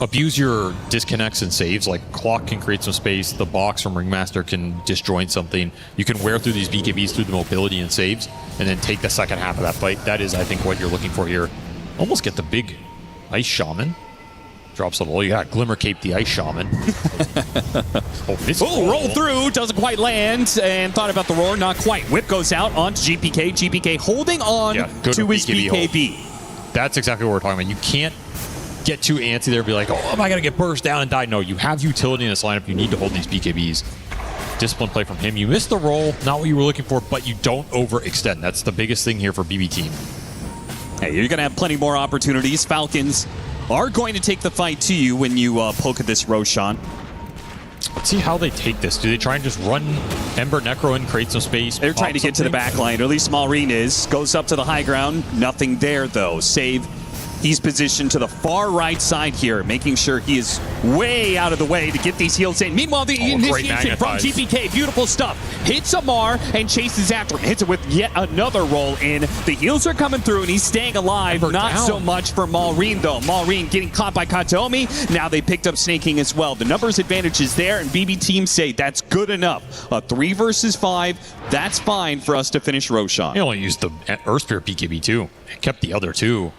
Abuse your disconnects and saves. Like Clock can create some space, the box from Ringmaster can disjoint something. You can wear through these BKBs through the mobility and saves, and then take the second half of that fight. That is, I think, what you're looking for here. Almost get the big Ice Shaman. Drops a low. You got Glimmer Cape the Ice Shaman. Roll through, doesn't quite land, and thought about the roar, not quite. Whip goes out onto GPK. GPK holding on to his BKB. That's exactly what we're talking about. You can't get too antsy there and be like, oh, am I going to get burst down and die? No, you have utility in this lineup. You need to hold these BKBs. Disciplined play from him. You missed the roll, not what you were looking for, but you don't overextend. That's the biggest thing here for BB team. Hey, you're going to have plenty more opportunities. Falcons are going to take the fight to you when you poke at this Roshan. Let's see how they take this. Do they try and just run Ember Necro and create some space? They're trying to get to the back line, or at least Malrine is. Goes up to the high ground. Nothing there, though. Save. He's positioned to the far right side here, making sure he is way out of the way to get these heals in. Meanwhile, the initiation from GPK, beautiful stuff. Hits Amar and chases after him. Hits it with yet another roll in. The heals are coming through, and he's staying alive. Not so much for Malrine, though. Malrine getting caught by Katomi. Now they picked up snaking as well. The numbers advantage is there, and BB teams say that's good enough. A 3 versus 5, that's fine for us to finish Roshan. He only used the Earth Spirit BKB, too. He kept the other two.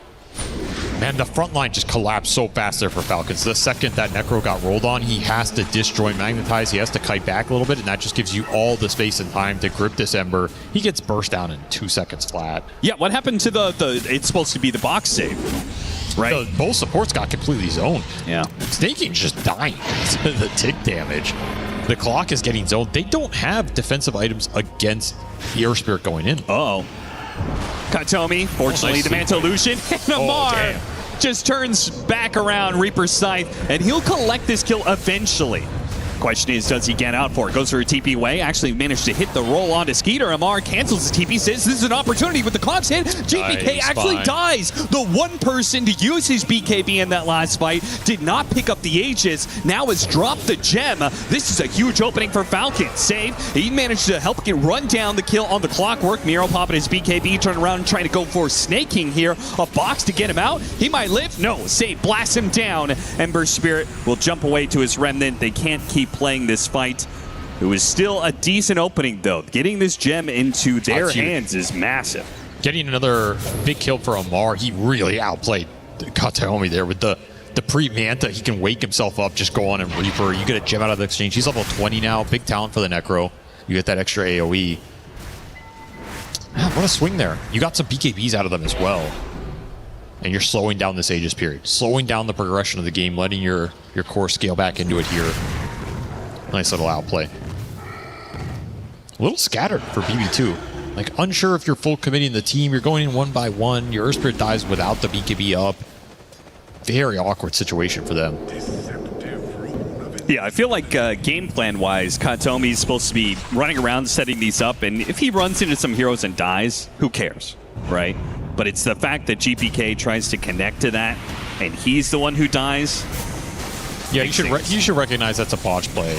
Man, the front line just collapsed so fast there for Falcons. The second that Necro got rolled on, he has to disjoint Magnetize. He has to kite back a little bit, and that just gives you all the space and time to grip this Ember. He gets burst down in 2 seconds flat. Yeah, what happened to the it's supposed to be the box save, right? Both supports got completely zoned. Yeah. Snaking's just dying. The tick damage. The Clock is getting zoned. They don't have defensive items against the Earth Spirit going in. Uh-oh. Katomi, fortunately, the Mantle Illusion, and Amar just turns back around Reaper's Scythe, and he'll collect this kill eventually. Question is, does he get out for it? Goes for a TP away. Actually managed to hit the roll onto Skeeter. Amar cancels the TP, says this is an opportunity with the Cogs hit. GPK actually dies. The one person to use his BKB in that last fight did not pick up the Aegis. Now has dropped the gem. This is a huge opening for Falcon. Save. He managed to help run down the kill on the Clockwork. Miro popping his BKB, turn around and trying to go for snaking here. A box to get him out. He might live. No, Save blasts him down. Ember Spirit will jump away to his remnant. They can't keep playing this fight. It was still a decent opening, though. Getting this gem into their hands is massive. Getting another big kill for Amar. He really outplayed Kataomi there with the pre-Manta. He can wake himself up, just go on and Reaper. You get a gem out of the exchange. He's level 20 now. Big talent for the Necro. You get that extra AoE. Man, what a swing there. You got some BKBs out of them as well. And you're slowing down this Aegis period. Slowing down the progression of the game, letting your core scale back into it here. Nice little outplay. A little scattered for BB2. Like, unsure if you're full committing the team. You're going in one by one. Your Earth Spirit dies without the BKB up. Very awkward situation for them. Yeah, I feel like game plan-wise, Katomi's supposed to be running around setting these up, and if he runs into some heroes and dies, who cares, right? But it's the fact that GPK tries to connect to that, and he's the one who dies. Yeah, you should recognize that's a botch play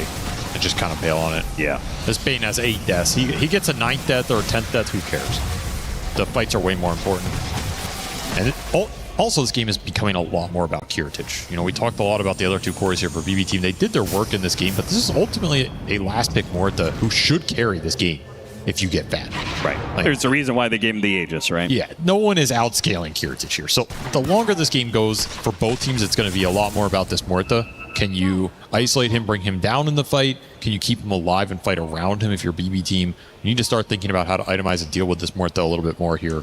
and just kind of bail on it. Yeah. This Bane has 8 deaths. He gets a 9th death or a 10th death, who cares? The fights are way more important. And also, this game is becoming a lot more about Kiritich. You know, we talked a lot about the other 2 cores here for BB Team. They did their work in this game, but this is ultimately a last pick Morta who should carry this game if you get banned. Right. Like, there's a reason why they gave him the Aegis, right? Yeah, no one is outscaling Kiritich here. So the longer this game goes, for both teams, it's going to be a lot more about this Morta. Can you isolate him, bring him down in the fight? Can you keep him alive and fight around him if you're BB Team? You need to start thinking about how to itemize and deal with this Morta a little bit more here.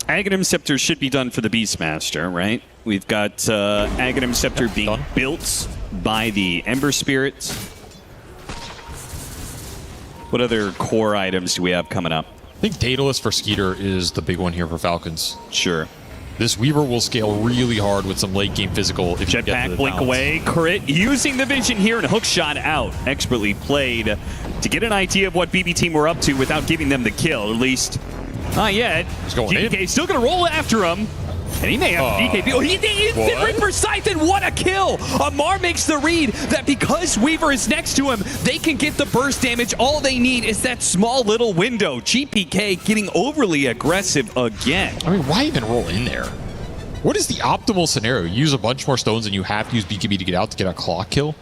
Aghanim Scepter should be done for the Beastmaster, right? We've got Aghanim Scepter being built by the Ember Spirits. What other core items do we have coming up? I think Daedalus for Skeeter is the big one here for Falcons. Sure. This Weaver will scale really hard with some late game physical. If Jetpack, blink away, crit, using the vision here and hook shot out. Expertly played to get an idea of what BB Team were up to without giving them the kill, at least not yet. He's going GK still going to roll after him. And he may have DKP. Oh, he instant Reaper Scythe, and what a kill! Amar makes the read that because Weaver is next to him, they can get the burst damage. All they need is that small little window. GPK getting overly aggressive again. I mean, why even roll in there? What is the optimal scenario? You use a bunch more stones and you have to use BKB to get out to get a clock kill?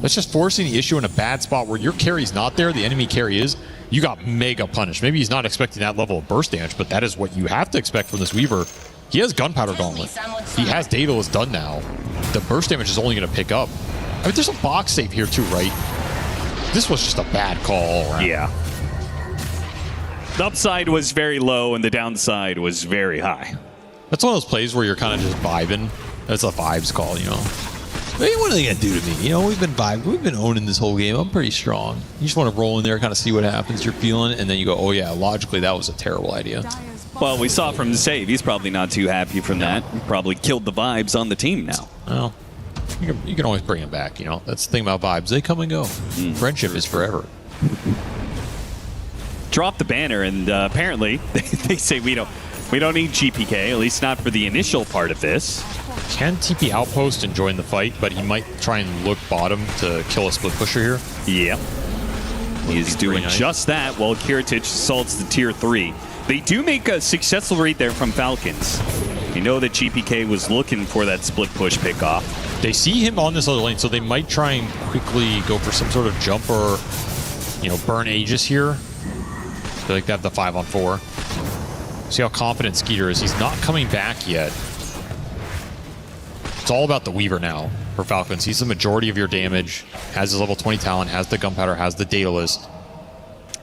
That's just forcing the issue in a bad spot where your carry's not there, the enemy carry is. You got mega punished. Maybe he's not expecting that level of burst damage, but that is what you have to expect from this Weaver. He has Gunpowder Gauntlet. He has Daedalus done now. The burst damage is only going to pick up. I mean, there's a box save here too, right? This was just a bad call all around. Yeah. The upside was very low and the downside was very high. That's one of those plays where you're kind of just vibing. That's a vibes call, you know. Hey, what are they going to do to me? You know, we've been vibing. We've been owning this whole game. I'm pretty strong. You just want to roll in there, kind of see what happens. You're feeling it, and then you go, oh yeah, logically that was a terrible idea. Well, we saw from the save, he's probably not too happy from that. He probably killed the vibes on the team now. Well, you can always bring him back, you know. That's the thing about vibes. They come and go. Friendship is forever. Drop the banner, and apparently they say we don't need GPK, at least not for the initial part of this. Can TP Outpost and join the fight, but he might try and look bottom to kill a split pusher here. Yeah. He's doing just that while Kiritich assaults the tier 3. They do make a successful read there from Falcons. You know that GPK was looking for that split push pickoff. They see him on this other lane, so they might try and quickly go for some sort of jump or, you know, burn Aegis here. They like to have the 5-on-4. See how confident Skeeter is. He's not coming back yet. It's all about the Weaver now for Falcons. He's the majority of your damage, has his level 20 talent, has the Gunpowder, has the Daedalus.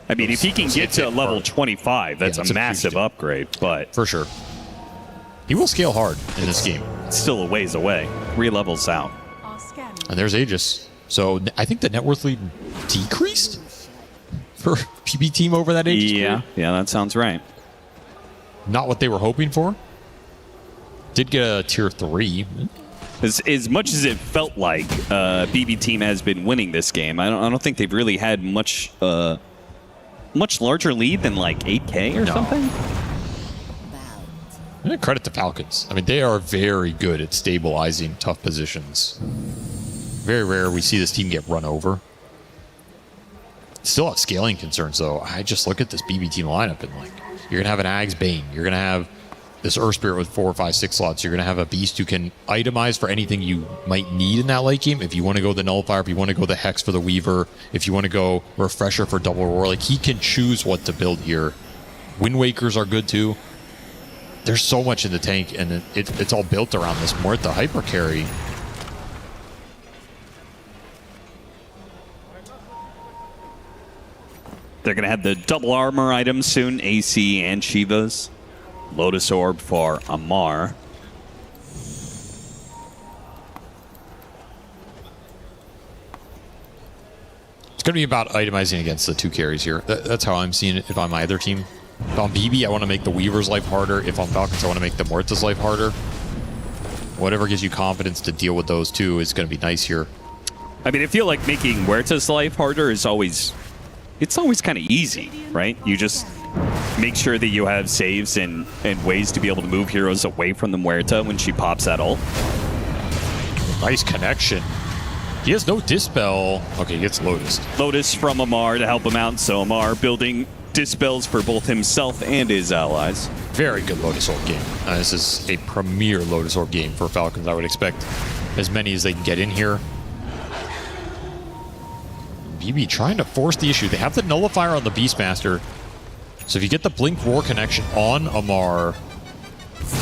I mean, if he can get to level 25, that's a massive upgrade, but... For sure. He will scale hard in this game. It's still a ways away. 3 levels out. And there's Aegis. So I think the net worth lead decreased for PB Team over that Aegis. Yeah, that sounds right. not what they were hoping for. Did get a tier 3. As much as it felt like BB team has been winning this game, I don't think they've really had much larger lead than like 8K or something. Credit to Falcons. I mean, they are very good at stabilizing tough positions. Very rare we see this team get run over. Still have scaling concerns, though. I just look at this BB team lineup and, like, you're going to have an Ag's Bane. You're going to have this Earth Spirit with 4, 5, 6 slots. You're going to have a Beast who can itemize for anything you might need in that late game. If you want to go the Nullifier, if you want to go the Hex for the Weaver, if you want to go Refresher for Double Roar, like, he can choose what to build here. Wind Wakers are good, too. There's so much in the tank, and it's all built around this Muerta hyper carry. They're going to have the double armor items soon, AC and Shivas. Lotus Orb for Amar. It's going to be about itemizing against the 2 carries here. That's how I'm seeing it if I'm either team. If I'm BB, I want to make the Weaver's life harder. If I'm Falcons, I want to make the Muerta's life harder. Whatever gives you confidence to deal with those 2 is going to be nice here. I mean, I feel like making Muerta's life harder is always... It's always kind of easy, right? You just make sure that you have saves and ways to be able to move heroes away from the Muerta when she pops that ult. Nice connection. He has no Dispel. Okay, he gets Lotus. Lotus from Amar to help him out. So Amar building Dispels for both himself and his allies. Very good Lotus Orb game. This is a premier Lotus Orb game for Falcons. I would expect as many as they can get in here. BB trying to force the issue. They have the Nullifier on the Beastmaster. So if you get the Blink Roar connection on Amar,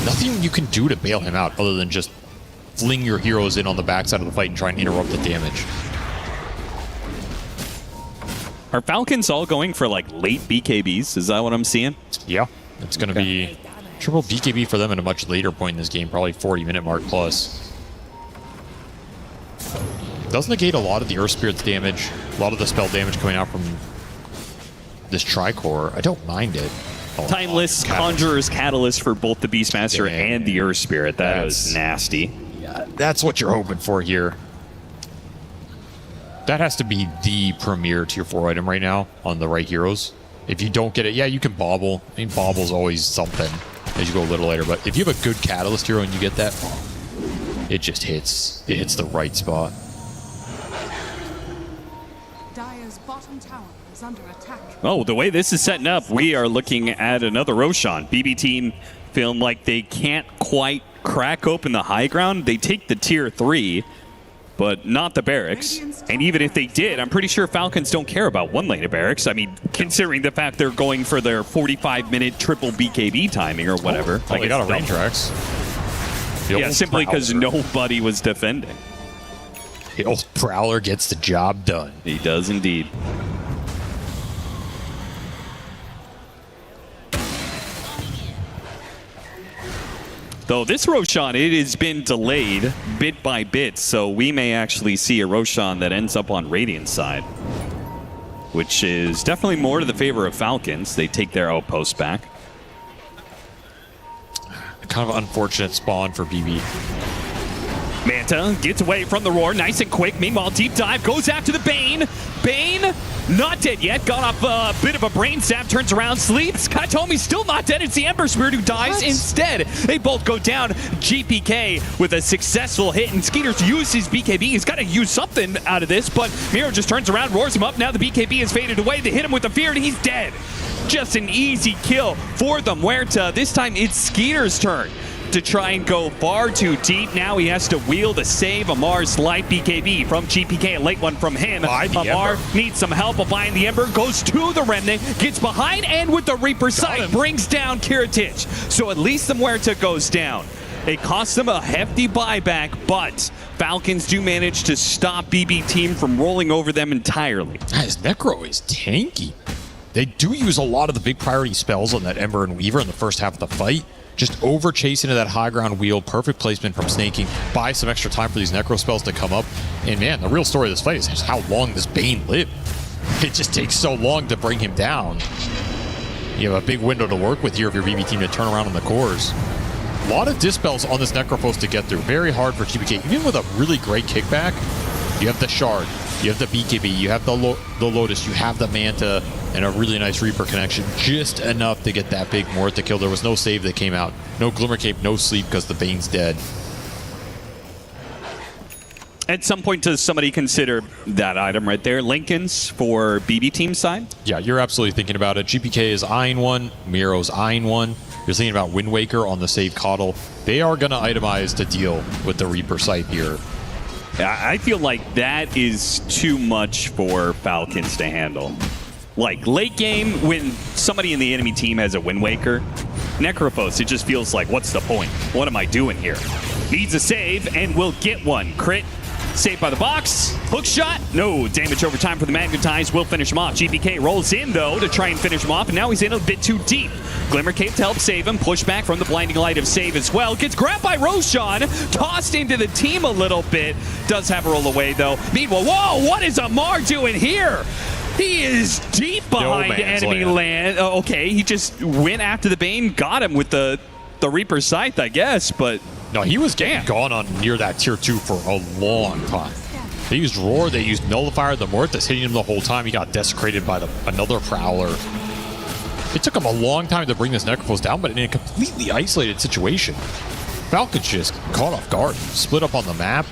nothing you can do to bail him out other than just fling your heroes in on the backside of the fight and try and interrupt the damage. Are Falcons all going for like late BKBs? Is that what I'm seeing? Yeah. It's going to be triple BKB for them at a much later point in this game, probably 40-minute mark plus. Does negate a lot of the Earth Spirit's damage, a lot of the spell damage coming out from this Tricore. I don't mind it. Timeless Conjurer's Catalyst for both the Beastmaster and the Earth Spirit. That is nasty. Yeah, that's what you're hoping for here. That has to be the premier tier 4 item right now on the right heroes. If you don't get it, yeah, you can Bobble. I mean, Bobble's always something as you go a little later. But if you have a good Catalyst hero and you get that, it just hits. It hits the right spot. Oh, the way this is setting up, we are looking at another Roshan. BB team feeling like they can't quite crack open the high ground. They take the tier 3, but not the barracks. And even if they did, I'm pretty sure Falcons don't care about one lane of barracks. I mean, considering the fact they're going for their 45-minute triple BKB timing or whatever. Oh, they got a range Rex. Yeah, simply because nobody was defending. The old Prowler gets the job done. He does indeed. Though this Roshan, it has been delayed bit by bit, so we may actually see a Roshan that ends up on Radiant's side, which is definitely more to the favor of Falcons. They take their outpost back. Kind of unfortunate spawn for BB. Manta gets away from the roar, nice and quick. Meanwhile, deep dive goes after the Bane. Bane, not dead yet. Got off a bit of a brain sap, turns around, sleeps. Katomi's still not dead. It's the Ember Spirit who dies instead. They both go down. GPK with a successful hit, and Skeeters uses his BKB. He's got to use something out of this, but Miro just turns around, roars him up. Now the BKB has faded away. They hit him with the fear, and he's dead. Just an easy kill for the Muerta. This time it's Skeeter's turn to try and go far too deep. Now he has to wheel to save Amar's life. BKB from GPK, a late one from him. Amar needs some help behind the Ember, goes to the Remnant, gets behind, and with the Reaper Sight brings down Kiritich. So at least the Muerta goes down. It costs them a hefty buyback, but Falcons do manage to stop BB team from rolling over them entirely. His Necro is tanky. They do use a lot of the big priority spells on that Ember and Weaver in the first half of the fight. Just over chasing to that high ground wheel, perfect placement from Snaking, buy some extra time for these Necro spells to come up. And man, the real story of this fight is how long this Bane lived. It just takes so long to bring him down. You have a big window to work with here if you're BB team to turn around on the cores. A lot of dispels on this Necrophos to get through. Very hard for GBK. Even with a really great kickback, you have the Shard, you have the BKB, you have the Lotus, you have the Manta, and a really nice Reaper connection. Just enough to get that big Morta kill. There was no save that came out. No Glimmer Cape, no sleep because the Bane's dead. At some point, does somebody consider that item right there, Lincoln's, for BB team side? Yeah, you're absolutely thinking about it. GPK is eyeing one, Miro's eyeing one. You're thinking about Wind Waker on the save Coddle. They are going to itemize to deal with the Reaper site here. I feel like that is too much for Falcons to handle. Like, late game, when somebody in the enemy team has a Wind Waker, Necrophos, it just feels like, what's the point? What am I doing here? Needs a save, and will get one. Crit. Saved by the box. Hook shot. No damage over time for the Magnetize. Will finish him off. GPK rolls in, though, to try and finish him off, and now he's in a bit too deep. Glimmer Cape to help save him. Push back from the Blinding Light of save as well. Gets grabbed by Roshan. Tossed into the team a little bit. Does have a roll away, though. Meanwhile, whoa, what is Amar doing here? He is deep behind enemy land. Oh, okay, he just went after the Bane, got him with the Reaper Scythe, I guess, but... No, he was gone on near that tier 2 for a long time. They used Roar, they used Nullifier, the Mortis hitting him the whole time. He got desecrated by another Prowler. It took him a long time to bring this Necrophos down, but in a completely isolated situation. Falcons just caught off guard, split up on the map.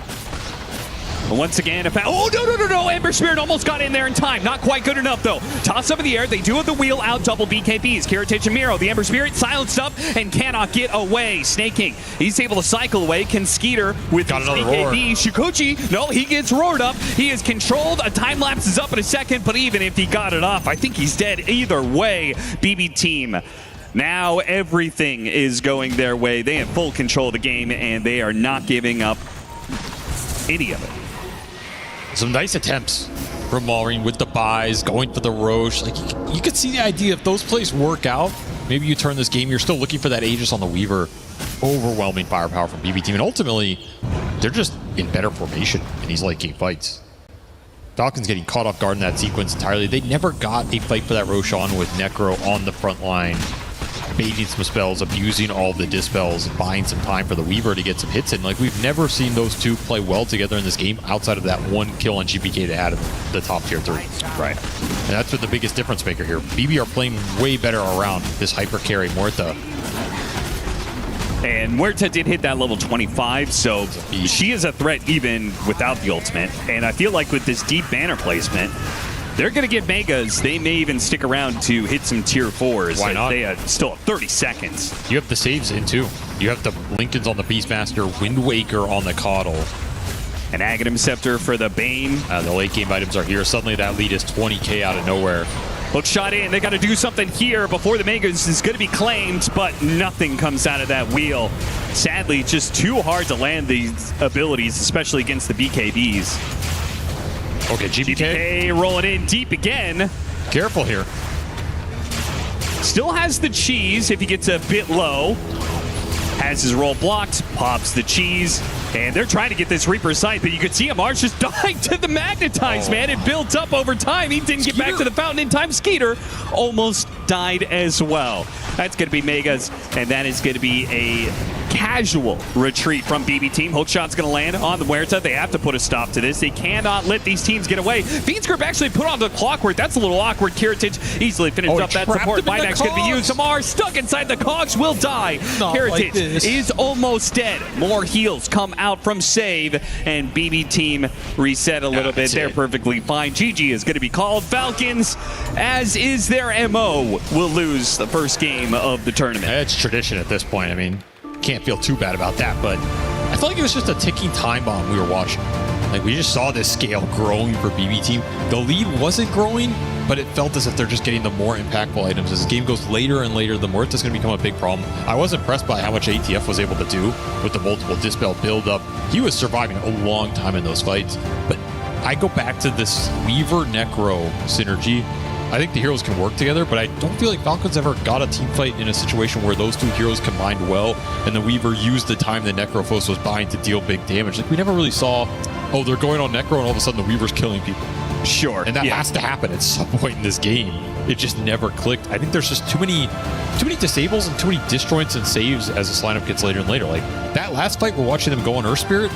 Once again, oh, no, Ember Spirit almost got in there in time. Not quite good enough, though. Toss up in the air. They do have the wheel out, double BKBs. Kiritich and Miro. The Ember Spirit silenced up and cannot get away. Snake King, he's able to cycle away. Can Skeeter with his BKB. Shukuchi, no, he gets roared up. He is controlled. A time lapse is up in a second, but even if he got it off, I think he's dead either way. BB team. Now everything is going their way. They have full control of the game, and they are not giving up any of it. Some nice attempts from Maureen with the buys, going for the Roche. Like you could see the idea if those plays work out, maybe you turn this game, you're still looking for that Aegis on the Weaver. Overwhelming firepower from BB team, and ultimately, they're just in better formation in these late game fights. Falcons getting caught off guard in that sequence entirely. They never got a fight for that Roshan with Necro on the front line, baiting some spells, abusing all the dispels, buying some time for the Weaver to get some hits in. Like, we've never seen those two play well together in this game outside of that one kill on GPK they had in the top tier 3. Right. And that's what the biggest difference maker here. BB are playing way better around this hyper carry Morta. And Muerta did hit that level 25, so she is a threat even without the ultimate. And I feel like with this deep banner placement, they're going to get Megas. They may even stick around to hit some tier 4s. Why not? They still have 30 seconds. You have the saves in too. You have the Lincolns on the Beastmaster, Wind Waker on the Coddle. An Aghanim Scepter for the Bane. The late game items are here. Suddenly that lead is 20k out of nowhere. Hook shot in. They got to do something here before the Megas is going to be claimed, but nothing comes out of that wheel. Sadly, just too hard to land these abilities, especially against the BKBs. Okay, GPK rolling in deep again. Careful here. Still has the cheese if he gets a bit low. Has his roll blocked, pops the cheese, and they're trying to get this Reaper Scythe, but you could see Amar's just dying to the Magnetize, man. It built up over time. He didn't get back to the fountain in time. Skeeter almost died as well. That's going to be Megas, and that is going to be a casual retreat from BB team. Hookshot's going to land on the Muerta. They have to put a stop to this. They cannot let these teams get away. Fiend's Group actually put on the Clockwork. That's a little awkward. Kiritich easily finished up that support. Binax going to be used. Amar stuck inside the cogs, will die. Kiritich is almost dead. More heals come out from save, and BB team reset a little bit. They're perfectly fine. GG is going to be called. Falcons, as is their MO, will lose the first game of the tournament. It's tradition at this point. I mean, can't feel too bad about that, but I felt like it was just a ticking time bomb we were watching. Like, we just saw this scale growing for BB team. The lead wasn't growing, but it felt as if they're just getting the more impactful items. As the game goes later and later, the Morta's going to become a big problem. I was impressed by how much ATF was able to do with the multiple dispel build-up. He was surviving a long time in those fights, but I go back to this Weaver-Necro synergy. I think the heroes can work together, but I don't feel like Falcons ever got a team fight in a situation where those two heroes combined well, and the Weaver used the time that Necrophos was buying to deal big damage. Like, we never really saw, oh, they're going on Necro, and all of a sudden the Weaver's killing people. Sure. And that has to happen at some point in this game. It just never clicked. I think there's just too many disables and too many disjoints and saves as this lineup gets later and later. Like that last fight, we're watching them go on Earth Spirit.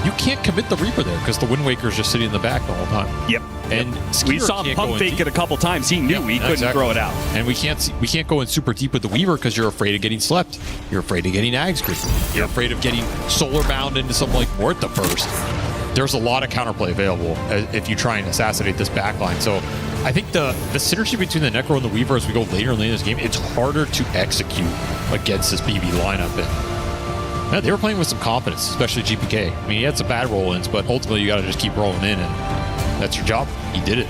You can't commit the Reaper there because the Wind Waker's just sitting in the back the whole time. Yep. And we saw him pump fake it a couple times. He knew he couldn't throw it out. And we can't go in super deep with the Weaver because you're afraid of getting slept. You're afraid of getting Ag Screen. You're afraid of getting solar bound into something like Morta first. There's a lot of counterplay available if you try and assassinate this backline. So I think the synergy between the Necro and the Weaver as we go later and later in this game, it's harder to execute against this BB lineup. And yeah, they were playing with some confidence, especially GPK. I mean, he had some bad roll-ins, but ultimately you got to just keep rolling in, and that's your job. He did it.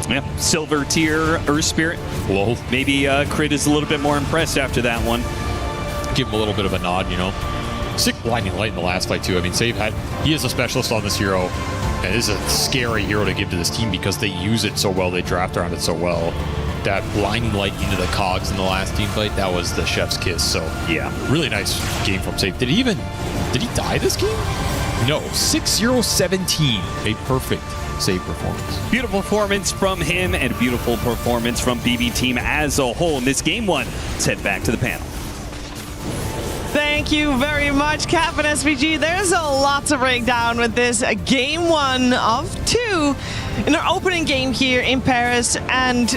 Yeah, silver tier Earth Spirit. Whoa. Maybe Crit is a little bit more impressed after that one. Give him a little bit of a nod, you know. Sick blinding light in the last fight too. I mean, he is a specialist on this hero, and this is a scary hero to give to this team because they use it so well, they draft around it so well. That blinding light into the cogs in the last team fight, that was the chef's kiss. So yeah, really nice game from Safe. Did he die this game? No, 6-0-17, a perfect save performance. Beautiful performance from him and beautiful performance from BB team as a whole in this game one. Let's head back to the panel. Thank you very much, Cap and SVG. There's a lot to break down with this game 1 of 2 in our opening game here in Paris. And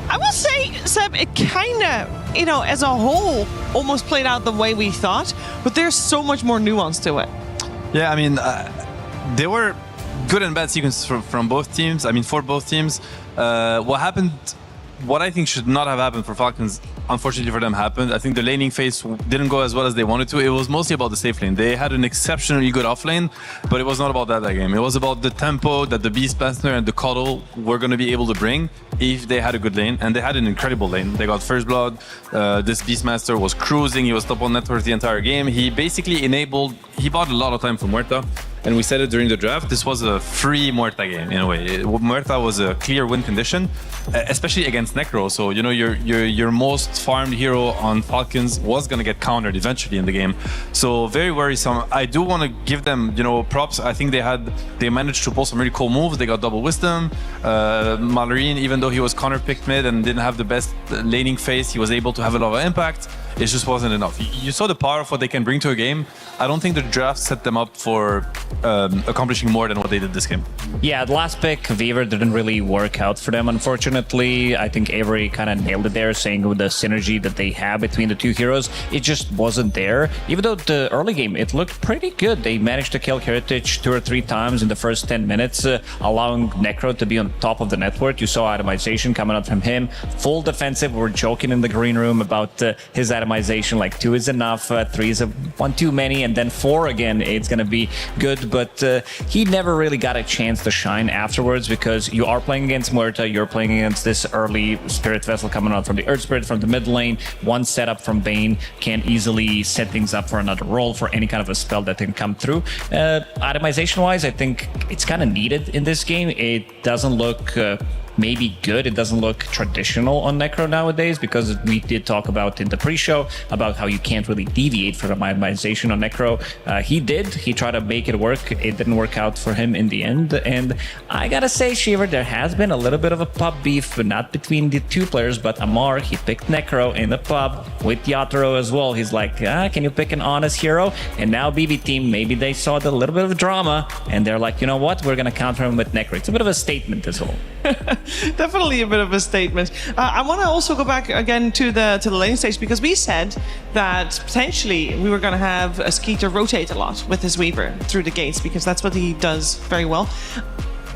I will say, Seb, it kind of, you know, as a whole, almost played out the way we thought, but there's so much more nuance to it. Yeah, I mean, there were good and bad sequences from both teams. I mean, for both teams. What I think should not have happened for Falcons, unfortunately for them, happened. I think the laning phase didn't go as well as they wanted to. It was mostly about the safe lane. They had an exceptionally good off lane, but it was not about that game. It was about the tempo that the Beastmaster and the Cuddle were going to be able to bring if they had a good lane, and they had an incredible lane. They got first blood. This Beastmaster was cruising. He was top on network the entire game. He basically he bought a lot of time for Morta. And we said it during the draft, this was a free Morta game in a way. Morta was a clear win condition, especially against Necro. So, you know, your most farmed hero on Falcons was going to get countered eventually in the game. So very worrisome. I do want to give them, you know, props. I think they managed to pull some really cool moves. They got double wisdom. Malorine, even though he was counter-picked mid and didn't have the best laning phase, he was able to have a lot of impact. It just wasn't enough. You saw the power of what they can bring to a game. I don't think the draft set them up for accomplishing more than what they did this game. Yeah, the last pick, Weaver, didn't really work out for them, unfortunately. I think Avery kind of nailed it there, saying with the synergy that they have between the two heroes, it just wasn't there. Even though the early game, it looked pretty good. They managed to kill Heritage 2 or 3 times in the first 10 minutes, allowing Necro to be on top of the network. You saw itemization coming out from him. Full defensive. We're joking in the green room about his itemization, like 2 is enough, 3 is one too many, and then 4 again, it's going to be good. But he never really got a chance to shine afterwards because you are playing against Muerta, you're playing against this early Spirit Vessel coming out from the Earth Spirit from the mid lane. One setup from Bane can easily set things up for another roll for any kind of a spell that can come through. Itemization-wise, I think it's kind of needed in this game. It doesn't look maybe good. It doesn't look traditional on Necro nowadays because we did talk about in the pre-show about how you can't really deviate from itemization on Necro. He did. He tried to make it work. It didn't work out for him in the end. And I gotta say, Shiver, there has been a little bit of a pub beef, but not between the two players, but Amar, he picked Necro in the pub with Yatoro as well. He's like, can you pick an honest hero? And now BB team, maybe they saw the little bit of drama and they're like, you know what? We're gonna counter him with Necro. It's a bit of a statement as well. Definitely a bit of a statement. I want to also go back again to the lane stage because we said that potentially we were going to have a Skeeter rotate a lot with his Weaver through the gates because that's what he does very well.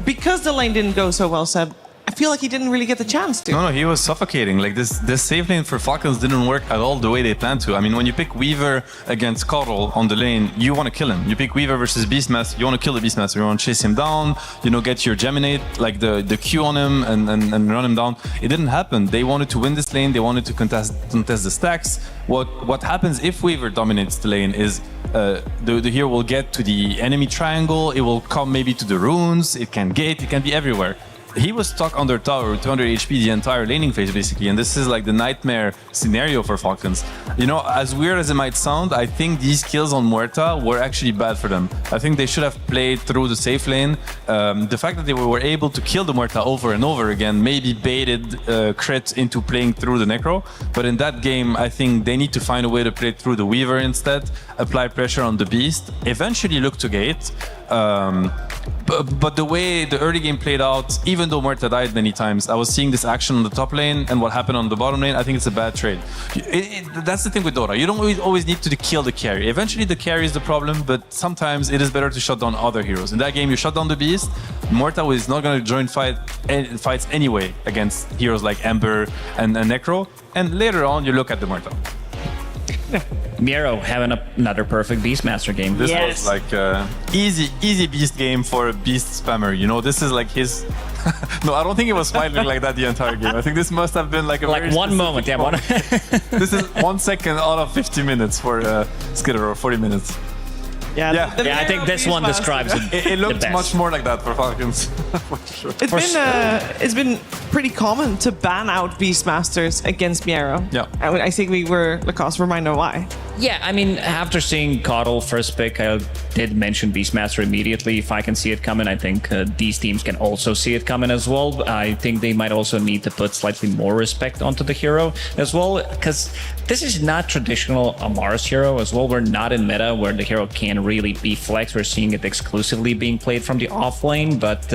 Because the lane didn't go so well, Seb, I feel like he didn't really get the chance to. No, he was suffocating. Like this safe lane for Falcons didn't work at all the way they planned to. I mean, when you pick Weaver against Coddle on the lane, you want to kill him. You pick Weaver versus Beastmaster, you want to kill the Beastmaster. You want to chase him down, you know, get your Geminate, like the Q on him and run him down. It didn't happen. They wanted to win this lane. They wanted to contest the stacks. What happens if Weaver dominates the lane is the hero will get to the enemy triangle. It will come maybe to the runes. It can gate. It can be everywhere. he was stuck under tower with 200 HP the entire laning phase basically, and this is like the nightmare scenario for Falcons. You know, as weird as it might sound, I think these kills on Muerta were actually bad for them. I think they should have played through the safe lane. The fact that they were able to kill the Muerta over and over again maybe baited Crit into playing through the Necro, but in that game I think they need to find a way to play through the Weaver instead, apply pressure on the Beast, eventually look to gate. But the way the early game played out, even though Muerta died many times, I was seeing this action on the top lane and what happened on the bottom lane. I think it's a bad trade. That's the thing with Dota. You don't always need to kill the carry. Eventually the carry is the problem, but sometimes it is better to shut down other heroes. In that game, you shut down the Beast. Muerta is not going to join fights anyway against heroes like Ember and Necro. And later on, you look at the Muerta. Miro having another perfect Beastmaster game. This was like easy Beast game for a Beast spammer. You know, this is like his. No, I don't think he was smiling like that the entire game. I think this must have been like a like very one moment. Yeah, one. This is 1 second out of 50 minutes for Skidder, or 40 minutes. Yeah, I think this one describes it. It looked much more like that for Falcons. For sure. It's been pretty common to ban out Beastmasters against Miero. Yeah. I think Lacoste reminded why. Yeah, I mean, after seeing Coddle first pick, I did mention Beastmaster immediately. If I can see it coming, I think these teams can also see it coming as well. I think they might also need to put slightly more respect onto the hero as well, because this is not traditional Amara's hero as well. We're not in meta where the hero can really be flexed. We're seeing it exclusively being played from the off lane, but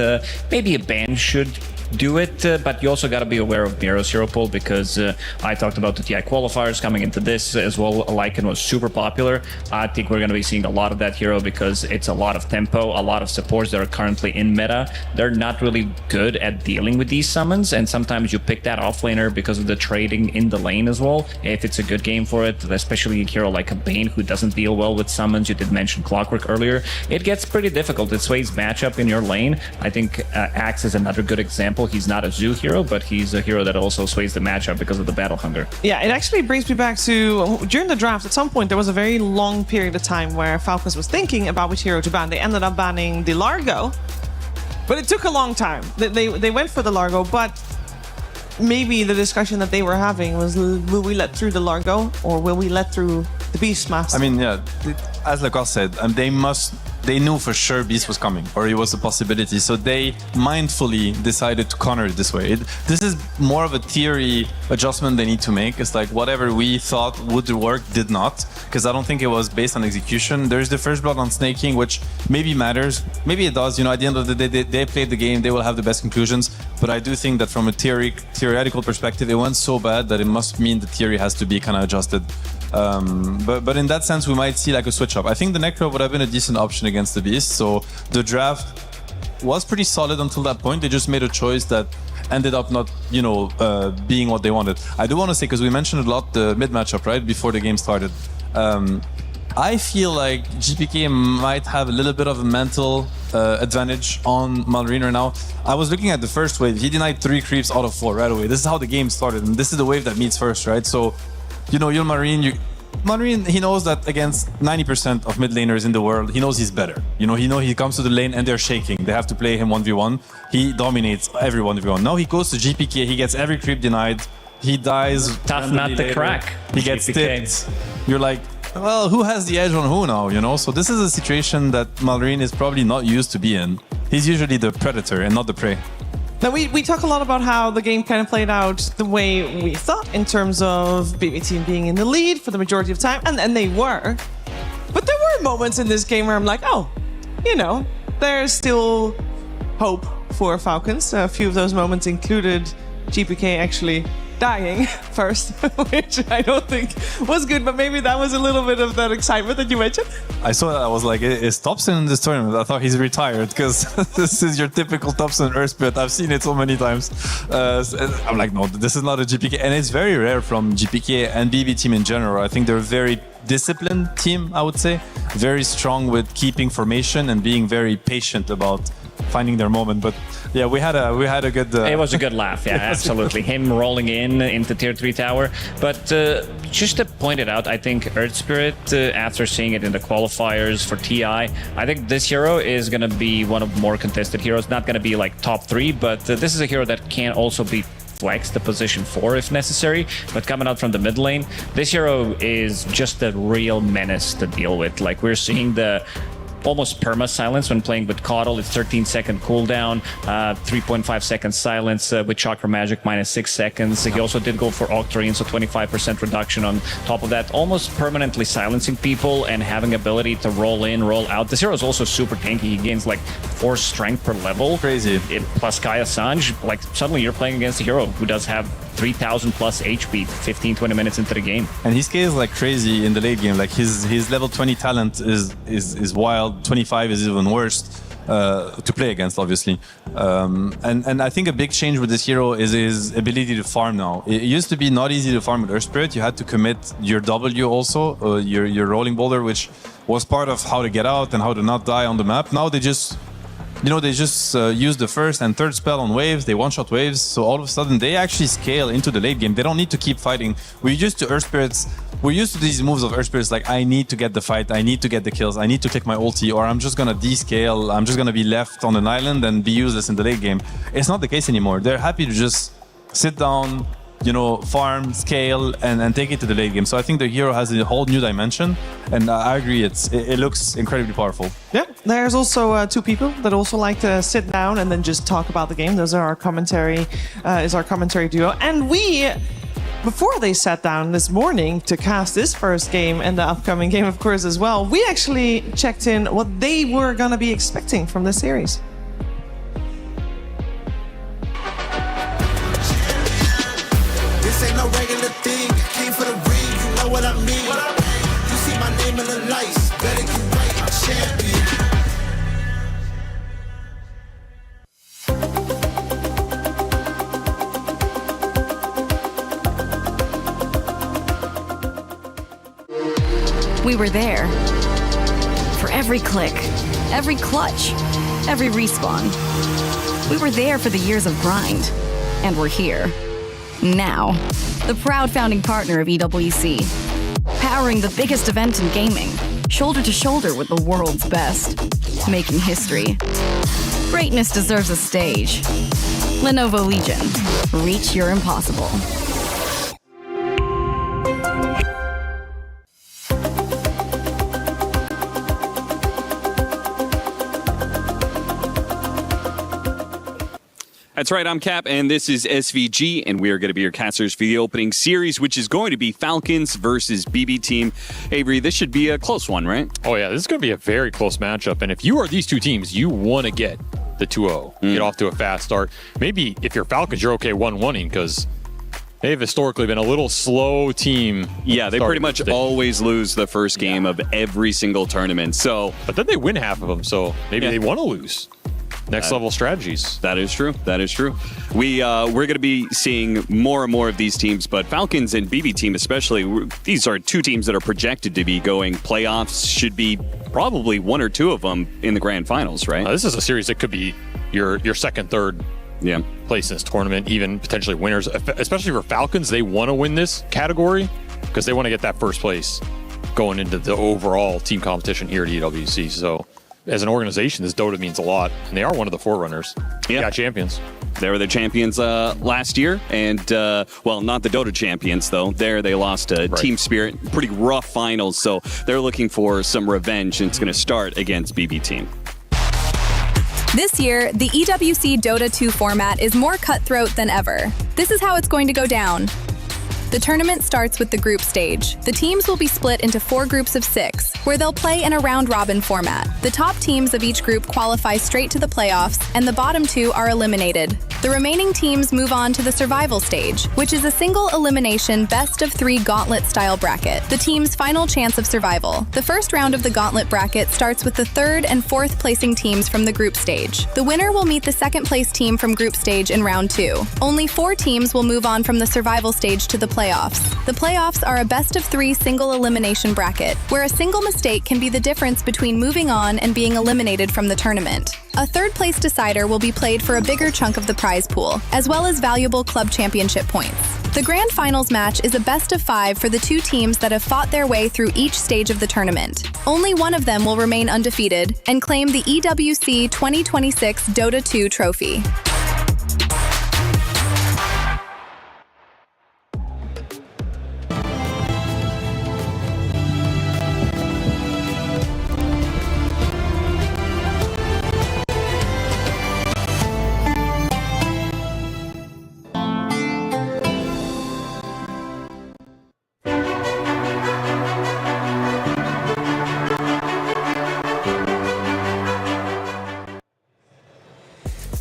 maybe a ban should do it, but you also got to be aware of Miro's hero pool, because I talked about the TI qualifiers coming into this as well. Lycan was super popular. I think we're going to be seeing a lot of that hero because it's a lot of tempo, a lot of supports that are currently in meta. They're not really good at dealing with these summons, and sometimes you pick that offlaner because of the trading in the lane as well. If it's a good game for it, especially a hero like a Bane who doesn't deal well with summons. You did mention Clockwork earlier. It gets pretty difficult. It sways matchup in your lane. I think Axe is another good example. He's not a Zoo hero, but he's a hero that also sways the matchup because of the battle hunger. Yeah, it actually brings me back to during the draft. At some point, there was a very long period of time where Falcons was thinking about which hero to ban. They ended up banning the Largo, but it took a long time. They went for the Largo, but maybe the discussion that they were having was, will we let through the Largo or will we let through the Beastmaster? I mean, yeah, as Lacoste said, they knew for sure Beast was coming, or it was a possibility, so they mindfully decided to counter it this way. This is more of a theory adjustment they need to make. It's like whatever we thought would work did not, because I don't think it was based on execution. There's the first blood on snaking, which maybe matters, maybe it does. You know, at the end of the day, they played the game, they will have the best conclusions, but I do think that from a theoretical perspective, it went so bad that it must mean the theory has to be kind of adjusted. But in that sense, we might see like a switch up. I think the Necro would have been a decent option against the Beast. So the draft was pretty solid until that point. They just made a choice that ended up not, being what they wanted. I do want to say, because we mentioned a lot the mid matchup, right, before the game started. I feel like GPK might have a little bit of a mental advantage on Malrine right now. I was looking at the first wave. He denied 3 creeps out of 4 right away. This is how the game started, and this is the wave that meets first, right? So, Malrine, he knows that against 90% of mid laners in the world, he knows he's better. He comes to the lane and they're shaking. They have to play him 1v1. He dominates every 1v1. Now he goes to GPK, he gets every creep denied. He dies. Tough not to crack. He gets tipped. You're like, well, who has the edge on who now, So this is a situation that Malrine is probably not used to be in. He's usually the predator and not the prey. Now, we talk a lot about how the game kind of played out the way we thought in terms of BB team being in the lead for the majority of time, and they were. But there were moments in this game where I'm like, there's still hope for Falcons. A few of those moments included GPK actually dying first, which I don't think was good, but maybe that was a little bit of that excitement that you mentioned. I saw that, I was like, is Thompson in this tournament? I thought he's retired, because this is your typical Thompson Earth Spirit. I've seen it so many times. I'm like, no, this is not a GPK, and it's very rare from GPK and BB team in general. I think they're a very disciplined team, I would say. Very strong with keeping formation and being very patient about finding their moment. But yeah, we had a good. It was a good laugh. Yeah, absolutely. Him rolling into tier 3 tower. But just to point it out, I think Earth Spirit, after seeing it in the qualifiers for TI, I think this hero is going to be one of the more contested heroes. Not going to be like top 3, but this is a hero that can also be flex to position 4 if necessary, but coming out from the mid lane, this hero is just a real menace to deal with. Like, we're seeing the almost perma silence when playing with Coddle. It's 13-second cooldown, 3.5 seconds silence with Chakra Magic -6 seconds. He also did go for Octarine, so 25% reduction on top of that, almost permanently silencing people and having ability to roll in, roll out. This hero is also super tanky. He gains like 4 strength per level. Crazy. Plus Kaya Sanj, like suddenly you're playing against a hero who does have 3,000 plus HP 15-20 minutes into the game. And he scales like crazy in the late game. Like his level 20 talent is wild. 25 is even worse to play against, obviously. And I think a big change with this hero is his ability to farm now. It used to be not easy to farm with Earth Spirit. You had to commit your W also, your rolling boulder, which was part of how to get out and how to not die on the map. Now they just use the first and third spell on waves. They one-shot waves, so all of a sudden they actually scale into the late game. They don't need to keep fighting. We're used to Earth Spirits. We're used to these moves of Earth Spirits, like, I need to get the fight, I need to get the kills, I need to click my ulti, or I'm just gonna descale, I'm just gonna be left on an island and be useless in the late game. It's not the case anymore. They're happy to just sit down, farm, scale, and take it to the late game. So I think the hero has a whole new dimension, and I agree, it looks incredibly powerful. Yeah, there's also 2 people that also like to sit down and then just talk about the game. Those are our commentary, duo. And we, before they sat down this morning to cast this first game and the upcoming game, of course, as well, we actually checked in what they were going to be expecting from this series. We were there for every click, every clutch, every respawn. We were there for the years of grind, and we're here now. The proud founding partner of EWC, powering the biggest event in gaming, shoulder to shoulder with the world's best, making history. Greatness deserves a stage. Lenovo Legion, reach your impossible. That's right, I'm Cap, and this is SVG, and we are going to be your casters for the opening series, which is going to be Falcons versus BB Team. Avery, this should be a close one, right? Oh, yeah, this is going to be a very close matchup, and if you are these two teams, you want to get the 2-0, get off to a fast start. Maybe if you're Falcons, you're okay 1-1-ing, because they've historically been a little slow team. Yeah, they pretty much always lose the first game of every single tournament. But then they win half of them, so maybe they want to lose. Next level strategies. That is true. That is true. We're going to be seeing more and more of these teams, but Falcons and BB Team especially, these are 2 teams that are projected to be going playoffs. Should be probably 1 or 2 of them in the grand finals, right? This is a series that could be your second, third place in this tournament, even potentially winners. Especially for Falcons, they want to win this category because they want to get that first place going into the overall team competition here at EWC. So as an organization, this Dota means a lot, and they are one of the forerunners. Yeah, got champions. They were the champions last year, and well, not the Dota champions though. They lost to Team Spirit, pretty rough finals. So they're looking for some revenge, and it's going to start against BB Team. This year, the EWC Dota 2 format is more cutthroat than ever. This is how it's going to go down. The tournament starts with the group stage. The teams will be split into 4 groups of 6, where they'll play in a round-robin format. The top teams of each group qualify straight to the playoffs, and the bottom 2 are eliminated. The remaining teams move on to the survival stage, which is a single elimination best-of-3 gauntlet-style bracket, the team's final chance of survival. The first round of the gauntlet bracket starts with the 3rd and 4th placing teams from the group stage. The winner will meet the 2nd place team from group stage in round 2. Only 4 teams will move on from the survival stage to the playoffs. The playoffs are a best-of-3 single elimination bracket, where a single mistake can be the difference between moving on and being eliminated from the tournament. A third-place decider will be played for a bigger chunk of the prize pool, as well as valuable club championship points. The grand finals match is a best-of-5 for the two teams that have fought their way through each stage of the tournament. Only one of them will remain undefeated and claim the EWC 2026 Dota 2 trophy.